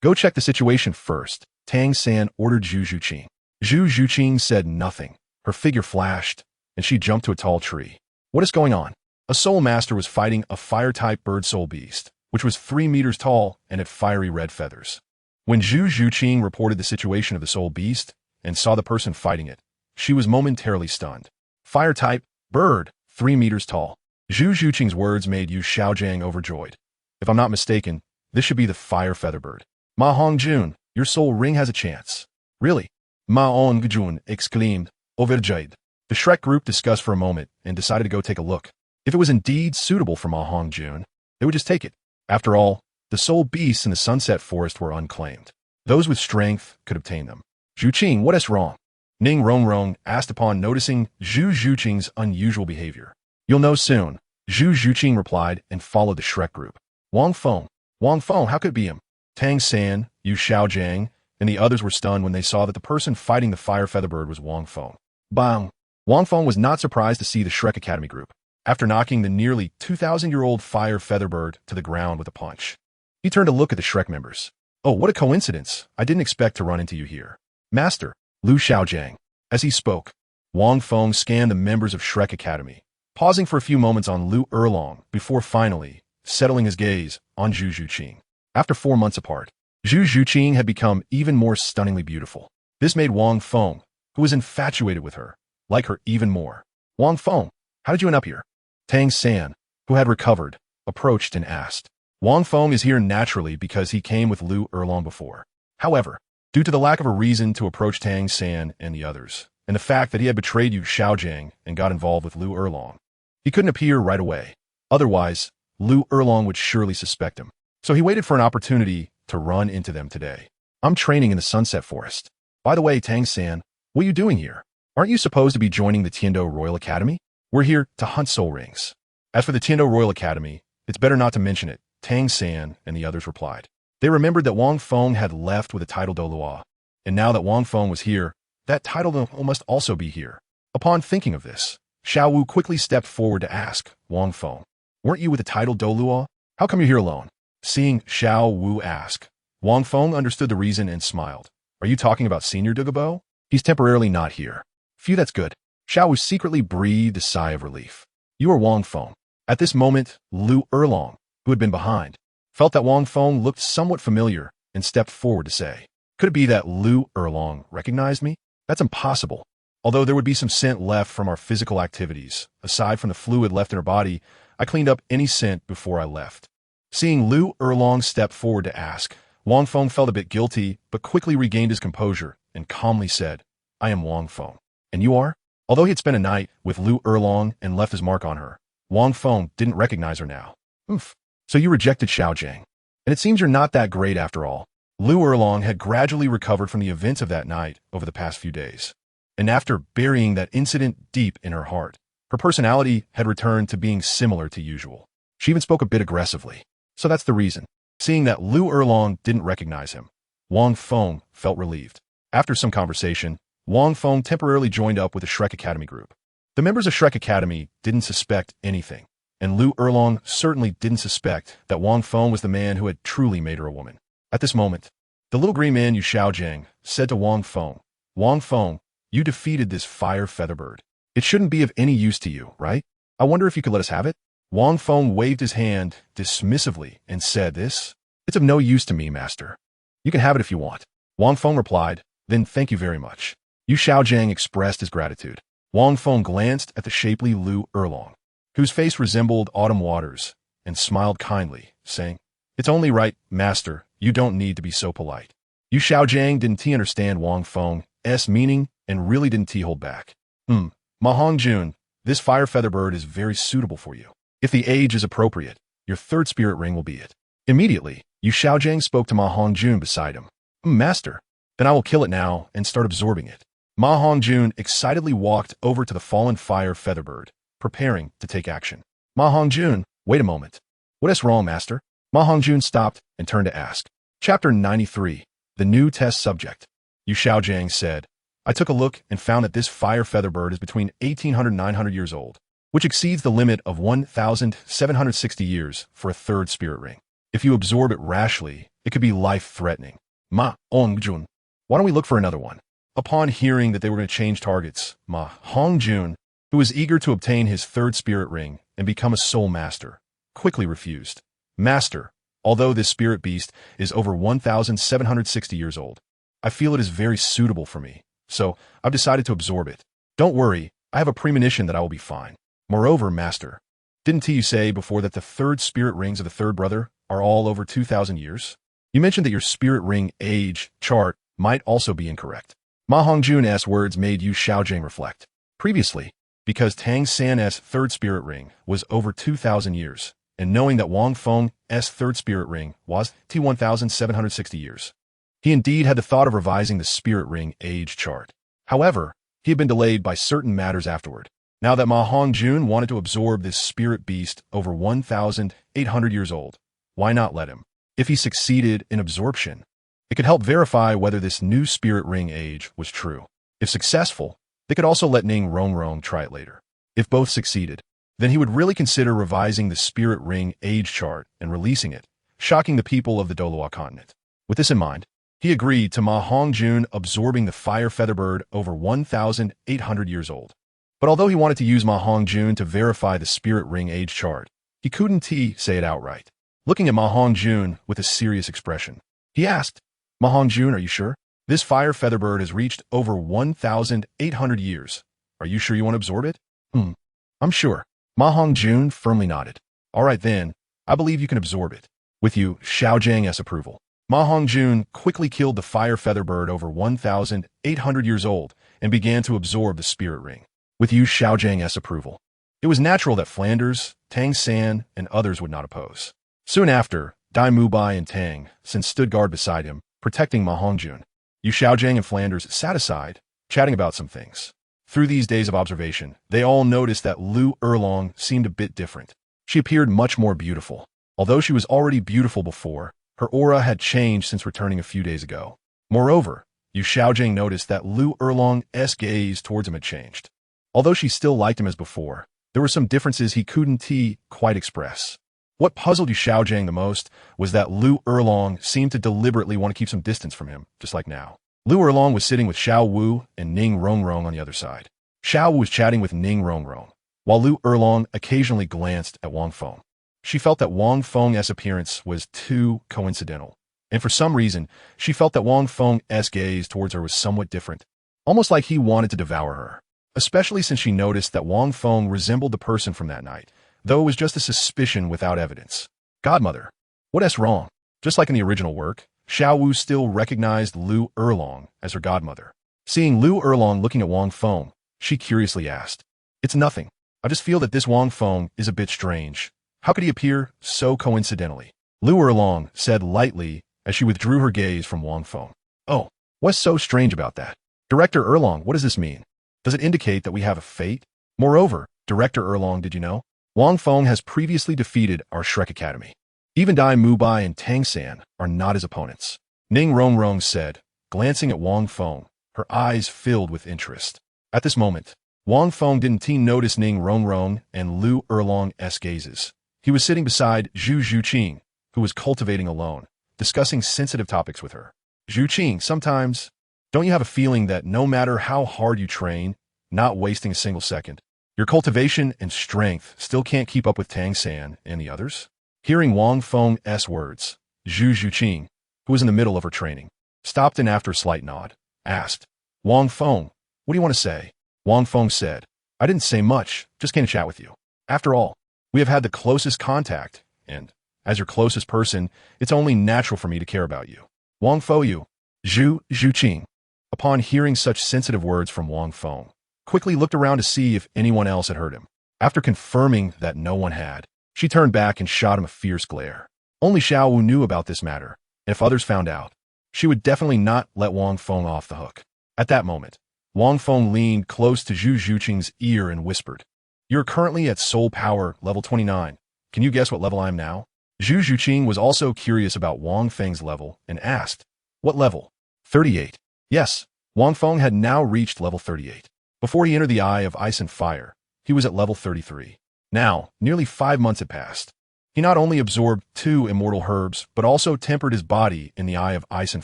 go check the situation first, Tang San ordered Zhu Zhuqing. Zhu Zhuqing said nothing. Her figure flashed, and she jumped to a tall tree. What is going on? A soul master was fighting a fire-type bird soul beast, which was 3 meters tall and had fiery red feathers. When Zhu Zhuqing reported the situation of the soul beast and saw the person fighting it, she was momentarily stunned. Fire-type, bird, 3 meters tall. Zhu Zhuqing's words made Yu Xiaojiang overjoyed. If I'm not mistaken, this should be the fire feather bird. Ma Hongjun, your soul ring has a chance. Really? Ma Hongjun exclaimed, overjoyed. The Shrek group discussed for a moment and decided to go take a look. If it was indeed suitable for Ma Hongjun, they would just take it. After all, the soul beasts in the Sunset Forest were unclaimed. Those with strength could obtain them. Zhuqing, what is wrong? Ning Rongrong asked upon noticing Zhu Zhuqing's unusual behavior. You'll know soon, Zhu Zhuqing replied and followed the Shrek group. Wang Feng, how could it be him? Tang San, Yu Xiaojiang, and the others were stunned when they saw that the person fighting the fire featherbird was Wang Feng. Bang! Wang Feng was not surprised to see the Shrek Academy group, after knocking the nearly 2,000-year-old fire featherbird to the ground with a punch. He turned to look at the Shrek members. Oh, what a coincidence. I didn't expect to run into you here. Master, Lu Xiaojiang. As he spoke, Wang Feng scanned the members of Shrek Academy, pausing for a few moments on Lu Erlong before finally settling his gaze on Zhu Zhuqing. After 4 months apart, Zhu Zhuqing had become even more stunningly beautiful. This made Wang Feng, who was infatuated with her, like her even more. Wang Feng, how did you end up here? Tang San, who had recovered, approached and asked. Wang Feng is here naturally because he came with Lu Erlong before. However, due to the lack of a reason to approach Tang San and the others, and the fact that he had betrayed Yu Xiaojiang and got involved with Lu Erlong, he couldn't appear right away. Otherwise, Lu Erlong would surely suspect him. So he waited for an opportunity to run into them today. I'm training in the Sunset Forest. By the way, Tang San, what are you doing here? Aren't you supposed to be joining the Tiando Royal Academy? We're here to hunt soul rings. As for the Tiando Royal Academy, it's better not to mention it, Tang San and the others replied. They remembered that Wang Feng had left with the title Douluo, and now that Wang Feng was here, that title must also be here. Upon thinking of this, Xiao Wu quickly stepped forward to ask, Wang Feng, weren't you with the title Douluo? How come you're here alone? Seeing Xiao Wu ask, Wang Feng understood the reason and smiled. Are you talking about Senior Douluo? He's temporarily not here. Phew, that's good. Xiao Wu secretly breathed a sigh of relief. You are Wang Feng. At this moment, Lu Erlong, who had been behind, felt that Wang Feng looked somewhat familiar and stepped forward to say, could it be that Lu Erlong recognized me? That's impossible. Although there would be some scent left from our physical activities, aside from the fluid left in her body, I cleaned up any scent before I left. Seeing Lu Erlong step forward to ask, Wang Feng felt a bit guilty, but quickly regained his composure and calmly said, I am Wang Feng. And you are? Although he had spent a night with Lu Erlong and left his mark on her, Wang Feng didn't recognize her now. Oof. So you rejected Xiaogang. And it seems you're not that great after all. Lu Erlong had gradually recovered from the events of that night over the past few days. And after burying that incident deep in her heart, her personality had returned to being similar to usual. She even spoke a bit aggressively. So that's the reason. Seeing that Lu Erlong didn't recognize him, Wang Feng felt relieved. After some conversation, Wang Feng temporarily joined up with the Shrek Academy group. The members of Shrek Academy didn't suspect anything, and Lu Erlong certainly didn't suspect that Wang Feng was the man who had truly made her a woman. At this moment, the little green man Yu Xiaogang said to Wang Feng, you defeated this fire featherbird. It shouldn't be of any use to you, right? I wonder if you could let us have it? Wang Feng waved his hand dismissively and said, it's of no use to me, master. You can have it if you want. Wang Feng replied, then thank you very much. Yu Xiaogang expressed his gratitude. Wang Feng glanced at the shapely Lu Erlong, whose face resembled autumn waters, and smiled kindly, saying, it's only right, master, you don't need to be so polite. Yu Xiaogang didn't understand Wang Feng's meaning and really didn't hold back. Ma Hongjun, this fire featherbird is very suitable for you. If the age is appropriate, your third spirit ring will be it. Immediately, Yu Xiaogang spoke to Ma Hongjun beside him. Master, then I will kill it now and start absorbing it. Ma Hongjun excitedly walked over to the fallen fire featherbird, preparing to take action. Ma Hongjun, wait a moment. What is wrong, master? Ma Hongjun stopped and turned to ask. Chapter 93, the new test subject. Yu Xiaogang said, I took a look and found that this fire featherbird is between 1800 and 900 years old, which exceeds the limit of 1,760 years for a third spirit ring. If you absorb it rashly, it could be life-threatening. Ma Hongjun, why don't we look for another one? Upon hearing that they were going to change targets, Ma Hongjun, who was eager to obtain his third spirit ring and become a soul master, quickly refused. Master, although this spirit beast is over 1,760 years old, I feel it is very suitable for me, so I've decided to absorb it. Don't worry, I have a premonition that I will be fine. Moreover, master, didn't you say before that the third spirit rings of the third brother are all over 2,000 years? You mentioned that your spirit ring age chart might also be incorrect. Ma Hongjun's words made Yu Xiaogang reflect. Previously, because Tang San's third spirit ring was over 2,000 years, and knowing that Wang Feng's third spirit ring was 1,760 years, he indeed had the thought of revising the spirit ring age chart. However, he had been delayed by certain matters afterward. Now that Ma Hongjun wanted to absorb this spirit beast over 1,800 years old, why not let him? If he succeeded in absorption, it could help verify whether this new spirit ring age was true. If successful, they could also let Ning Rongrong try it later. If both succeeded, then he would really consider revising the spirit ring age chart and releasing it, shocking the people of the Douluo continent. With this in mind, he agreed to Ma Hongjun absorbing the fire featherbird over 1,800 years old. But although he wanted to use Ma Hongjun to verify the spirit ring age chart, he couldn't say it outright. Looking at Ma Hongjun with a serious expression, he asked, Ma Hongjun, are you sure? This fire featherbird has reached over 1,800 years. Are you sure you want to absorb it? I'm sure. Ma Hongjun firmly nodded. All right then, I believe you can absorb it. With Yu Xiaogan's approval, Ma Hongjun quickly killed the fire featherbird over 1,800 years old and began to absorb the spirit ring. With Yu Xiaogan's approval, it was natural that Flanders, Tang San, and others would not oppose. Soon after, Dai Mubai and Tang San stood guard beside him, protecting Ma Hongjun. Yu Xiaogang and Flanders sat aside, chatting about some things. Through these days of observation, they all noticed that Lu Erlong seemed a bit different. She appeared much more beautiful. Although she was already beautiful before, her aura had changed since returning a few days ago. Moreover, Xiaogang noticed that Lu Erlong's gaze towards him had changed. Although she still liked him as before, there were some differences he couldn't quite express. What puzzled Xiaogang the most was that Lu Erlong seemed to deliberately want to keep some distance from him, just like now. Lu Erlong was sitting with Xiao Wu and Ning Rongrong on the other side. Xiao Wu was chatting with Ning Rongrong, while Lu Erlong occasionally glanced at Wang Feng. She felt that Wang Feng's appearance was too coincidental, and for some reason, she felt that Wang Feng's gaze towards her was somewhat different, almost like he wanted to devour her, especially since she noticed that Wang Feng resembled the person from that night, though it was just a suspicion without evidence. Godmother. What's wrong? Just like in the original work, Xiao Wu still recognized Lu Erlong as her godmother. Seeing Lu Erlong looking at Wang Feng, she curiously asked, "It's nothing. I just feel that this Wang Feng is a bit strange. How could he appear so coincidentally?" Lu Erlong said lightly as she withdrew her gaze from Wang Feng. "Oh, what's so strange about that? Director Erlong, what does this mean? Does it indicate that we have a fate? Moreover, Director Erlong, did you know? Wang Feng has previously defeated our Shrek Academy. Even Dai Mubai and Tang San are not his opponents." Ning Rongrong said, glancing at Wang Feng, her eyes filled with interest. At this moment, Wang Feng didn't notice Ning Rongrong and Lu Erlong's gazes. He was sitting beside Zhu Zhuqing, who was cultivating alone, discussing sensitive topics with her. "Zhuqing, sometimes, don't you have a feeling that no matter how hard you train, not wasting a single second, your cultivation and strength still can't keep up with Tang San and the others?" Hearing Wang Feng's words, Zhu Zhuqing, who was in the middle of her training, stopped and after a slight nod, asked, "Wang Feng, what do you want to say?" Wang Feng said, "I didn't say much, just came to chat with you. After all, we have had the closest contact, and, as your closest person, it's only natural for me to care about you." Wang Fo you, Zhu Zhuqing, upon hearing such sensitive words from Wang Feng, quickly looked around to see if anyone else had heard him. After confirming that no one had, she turned back and shot him a fierce glare. Only Xiao Wu knew about this matter, and if others found out, she would definitely not let Wang Feng off the hook. At that moment, Wang Feng leaned close to Zhu Zhuqing's ear and whispered, "You're currently at Soul Power level 29. Can you guess what level I am now?" Zhu Zhuqing was also curious about Wang Feng's level and asked, "What level?" 38. Yes, Wang Feng had now reached level 38. Before he entered the Eye of Ice and Fire, he was at level 33. Now, nearly 5 months had passed. He not only absorbed 2 immortal herbs, but also tempered his body in the Eye of Ice and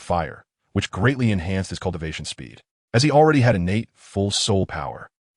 Fire, which greatly enhanced his cultivation speed. As he already had innate, full soul power,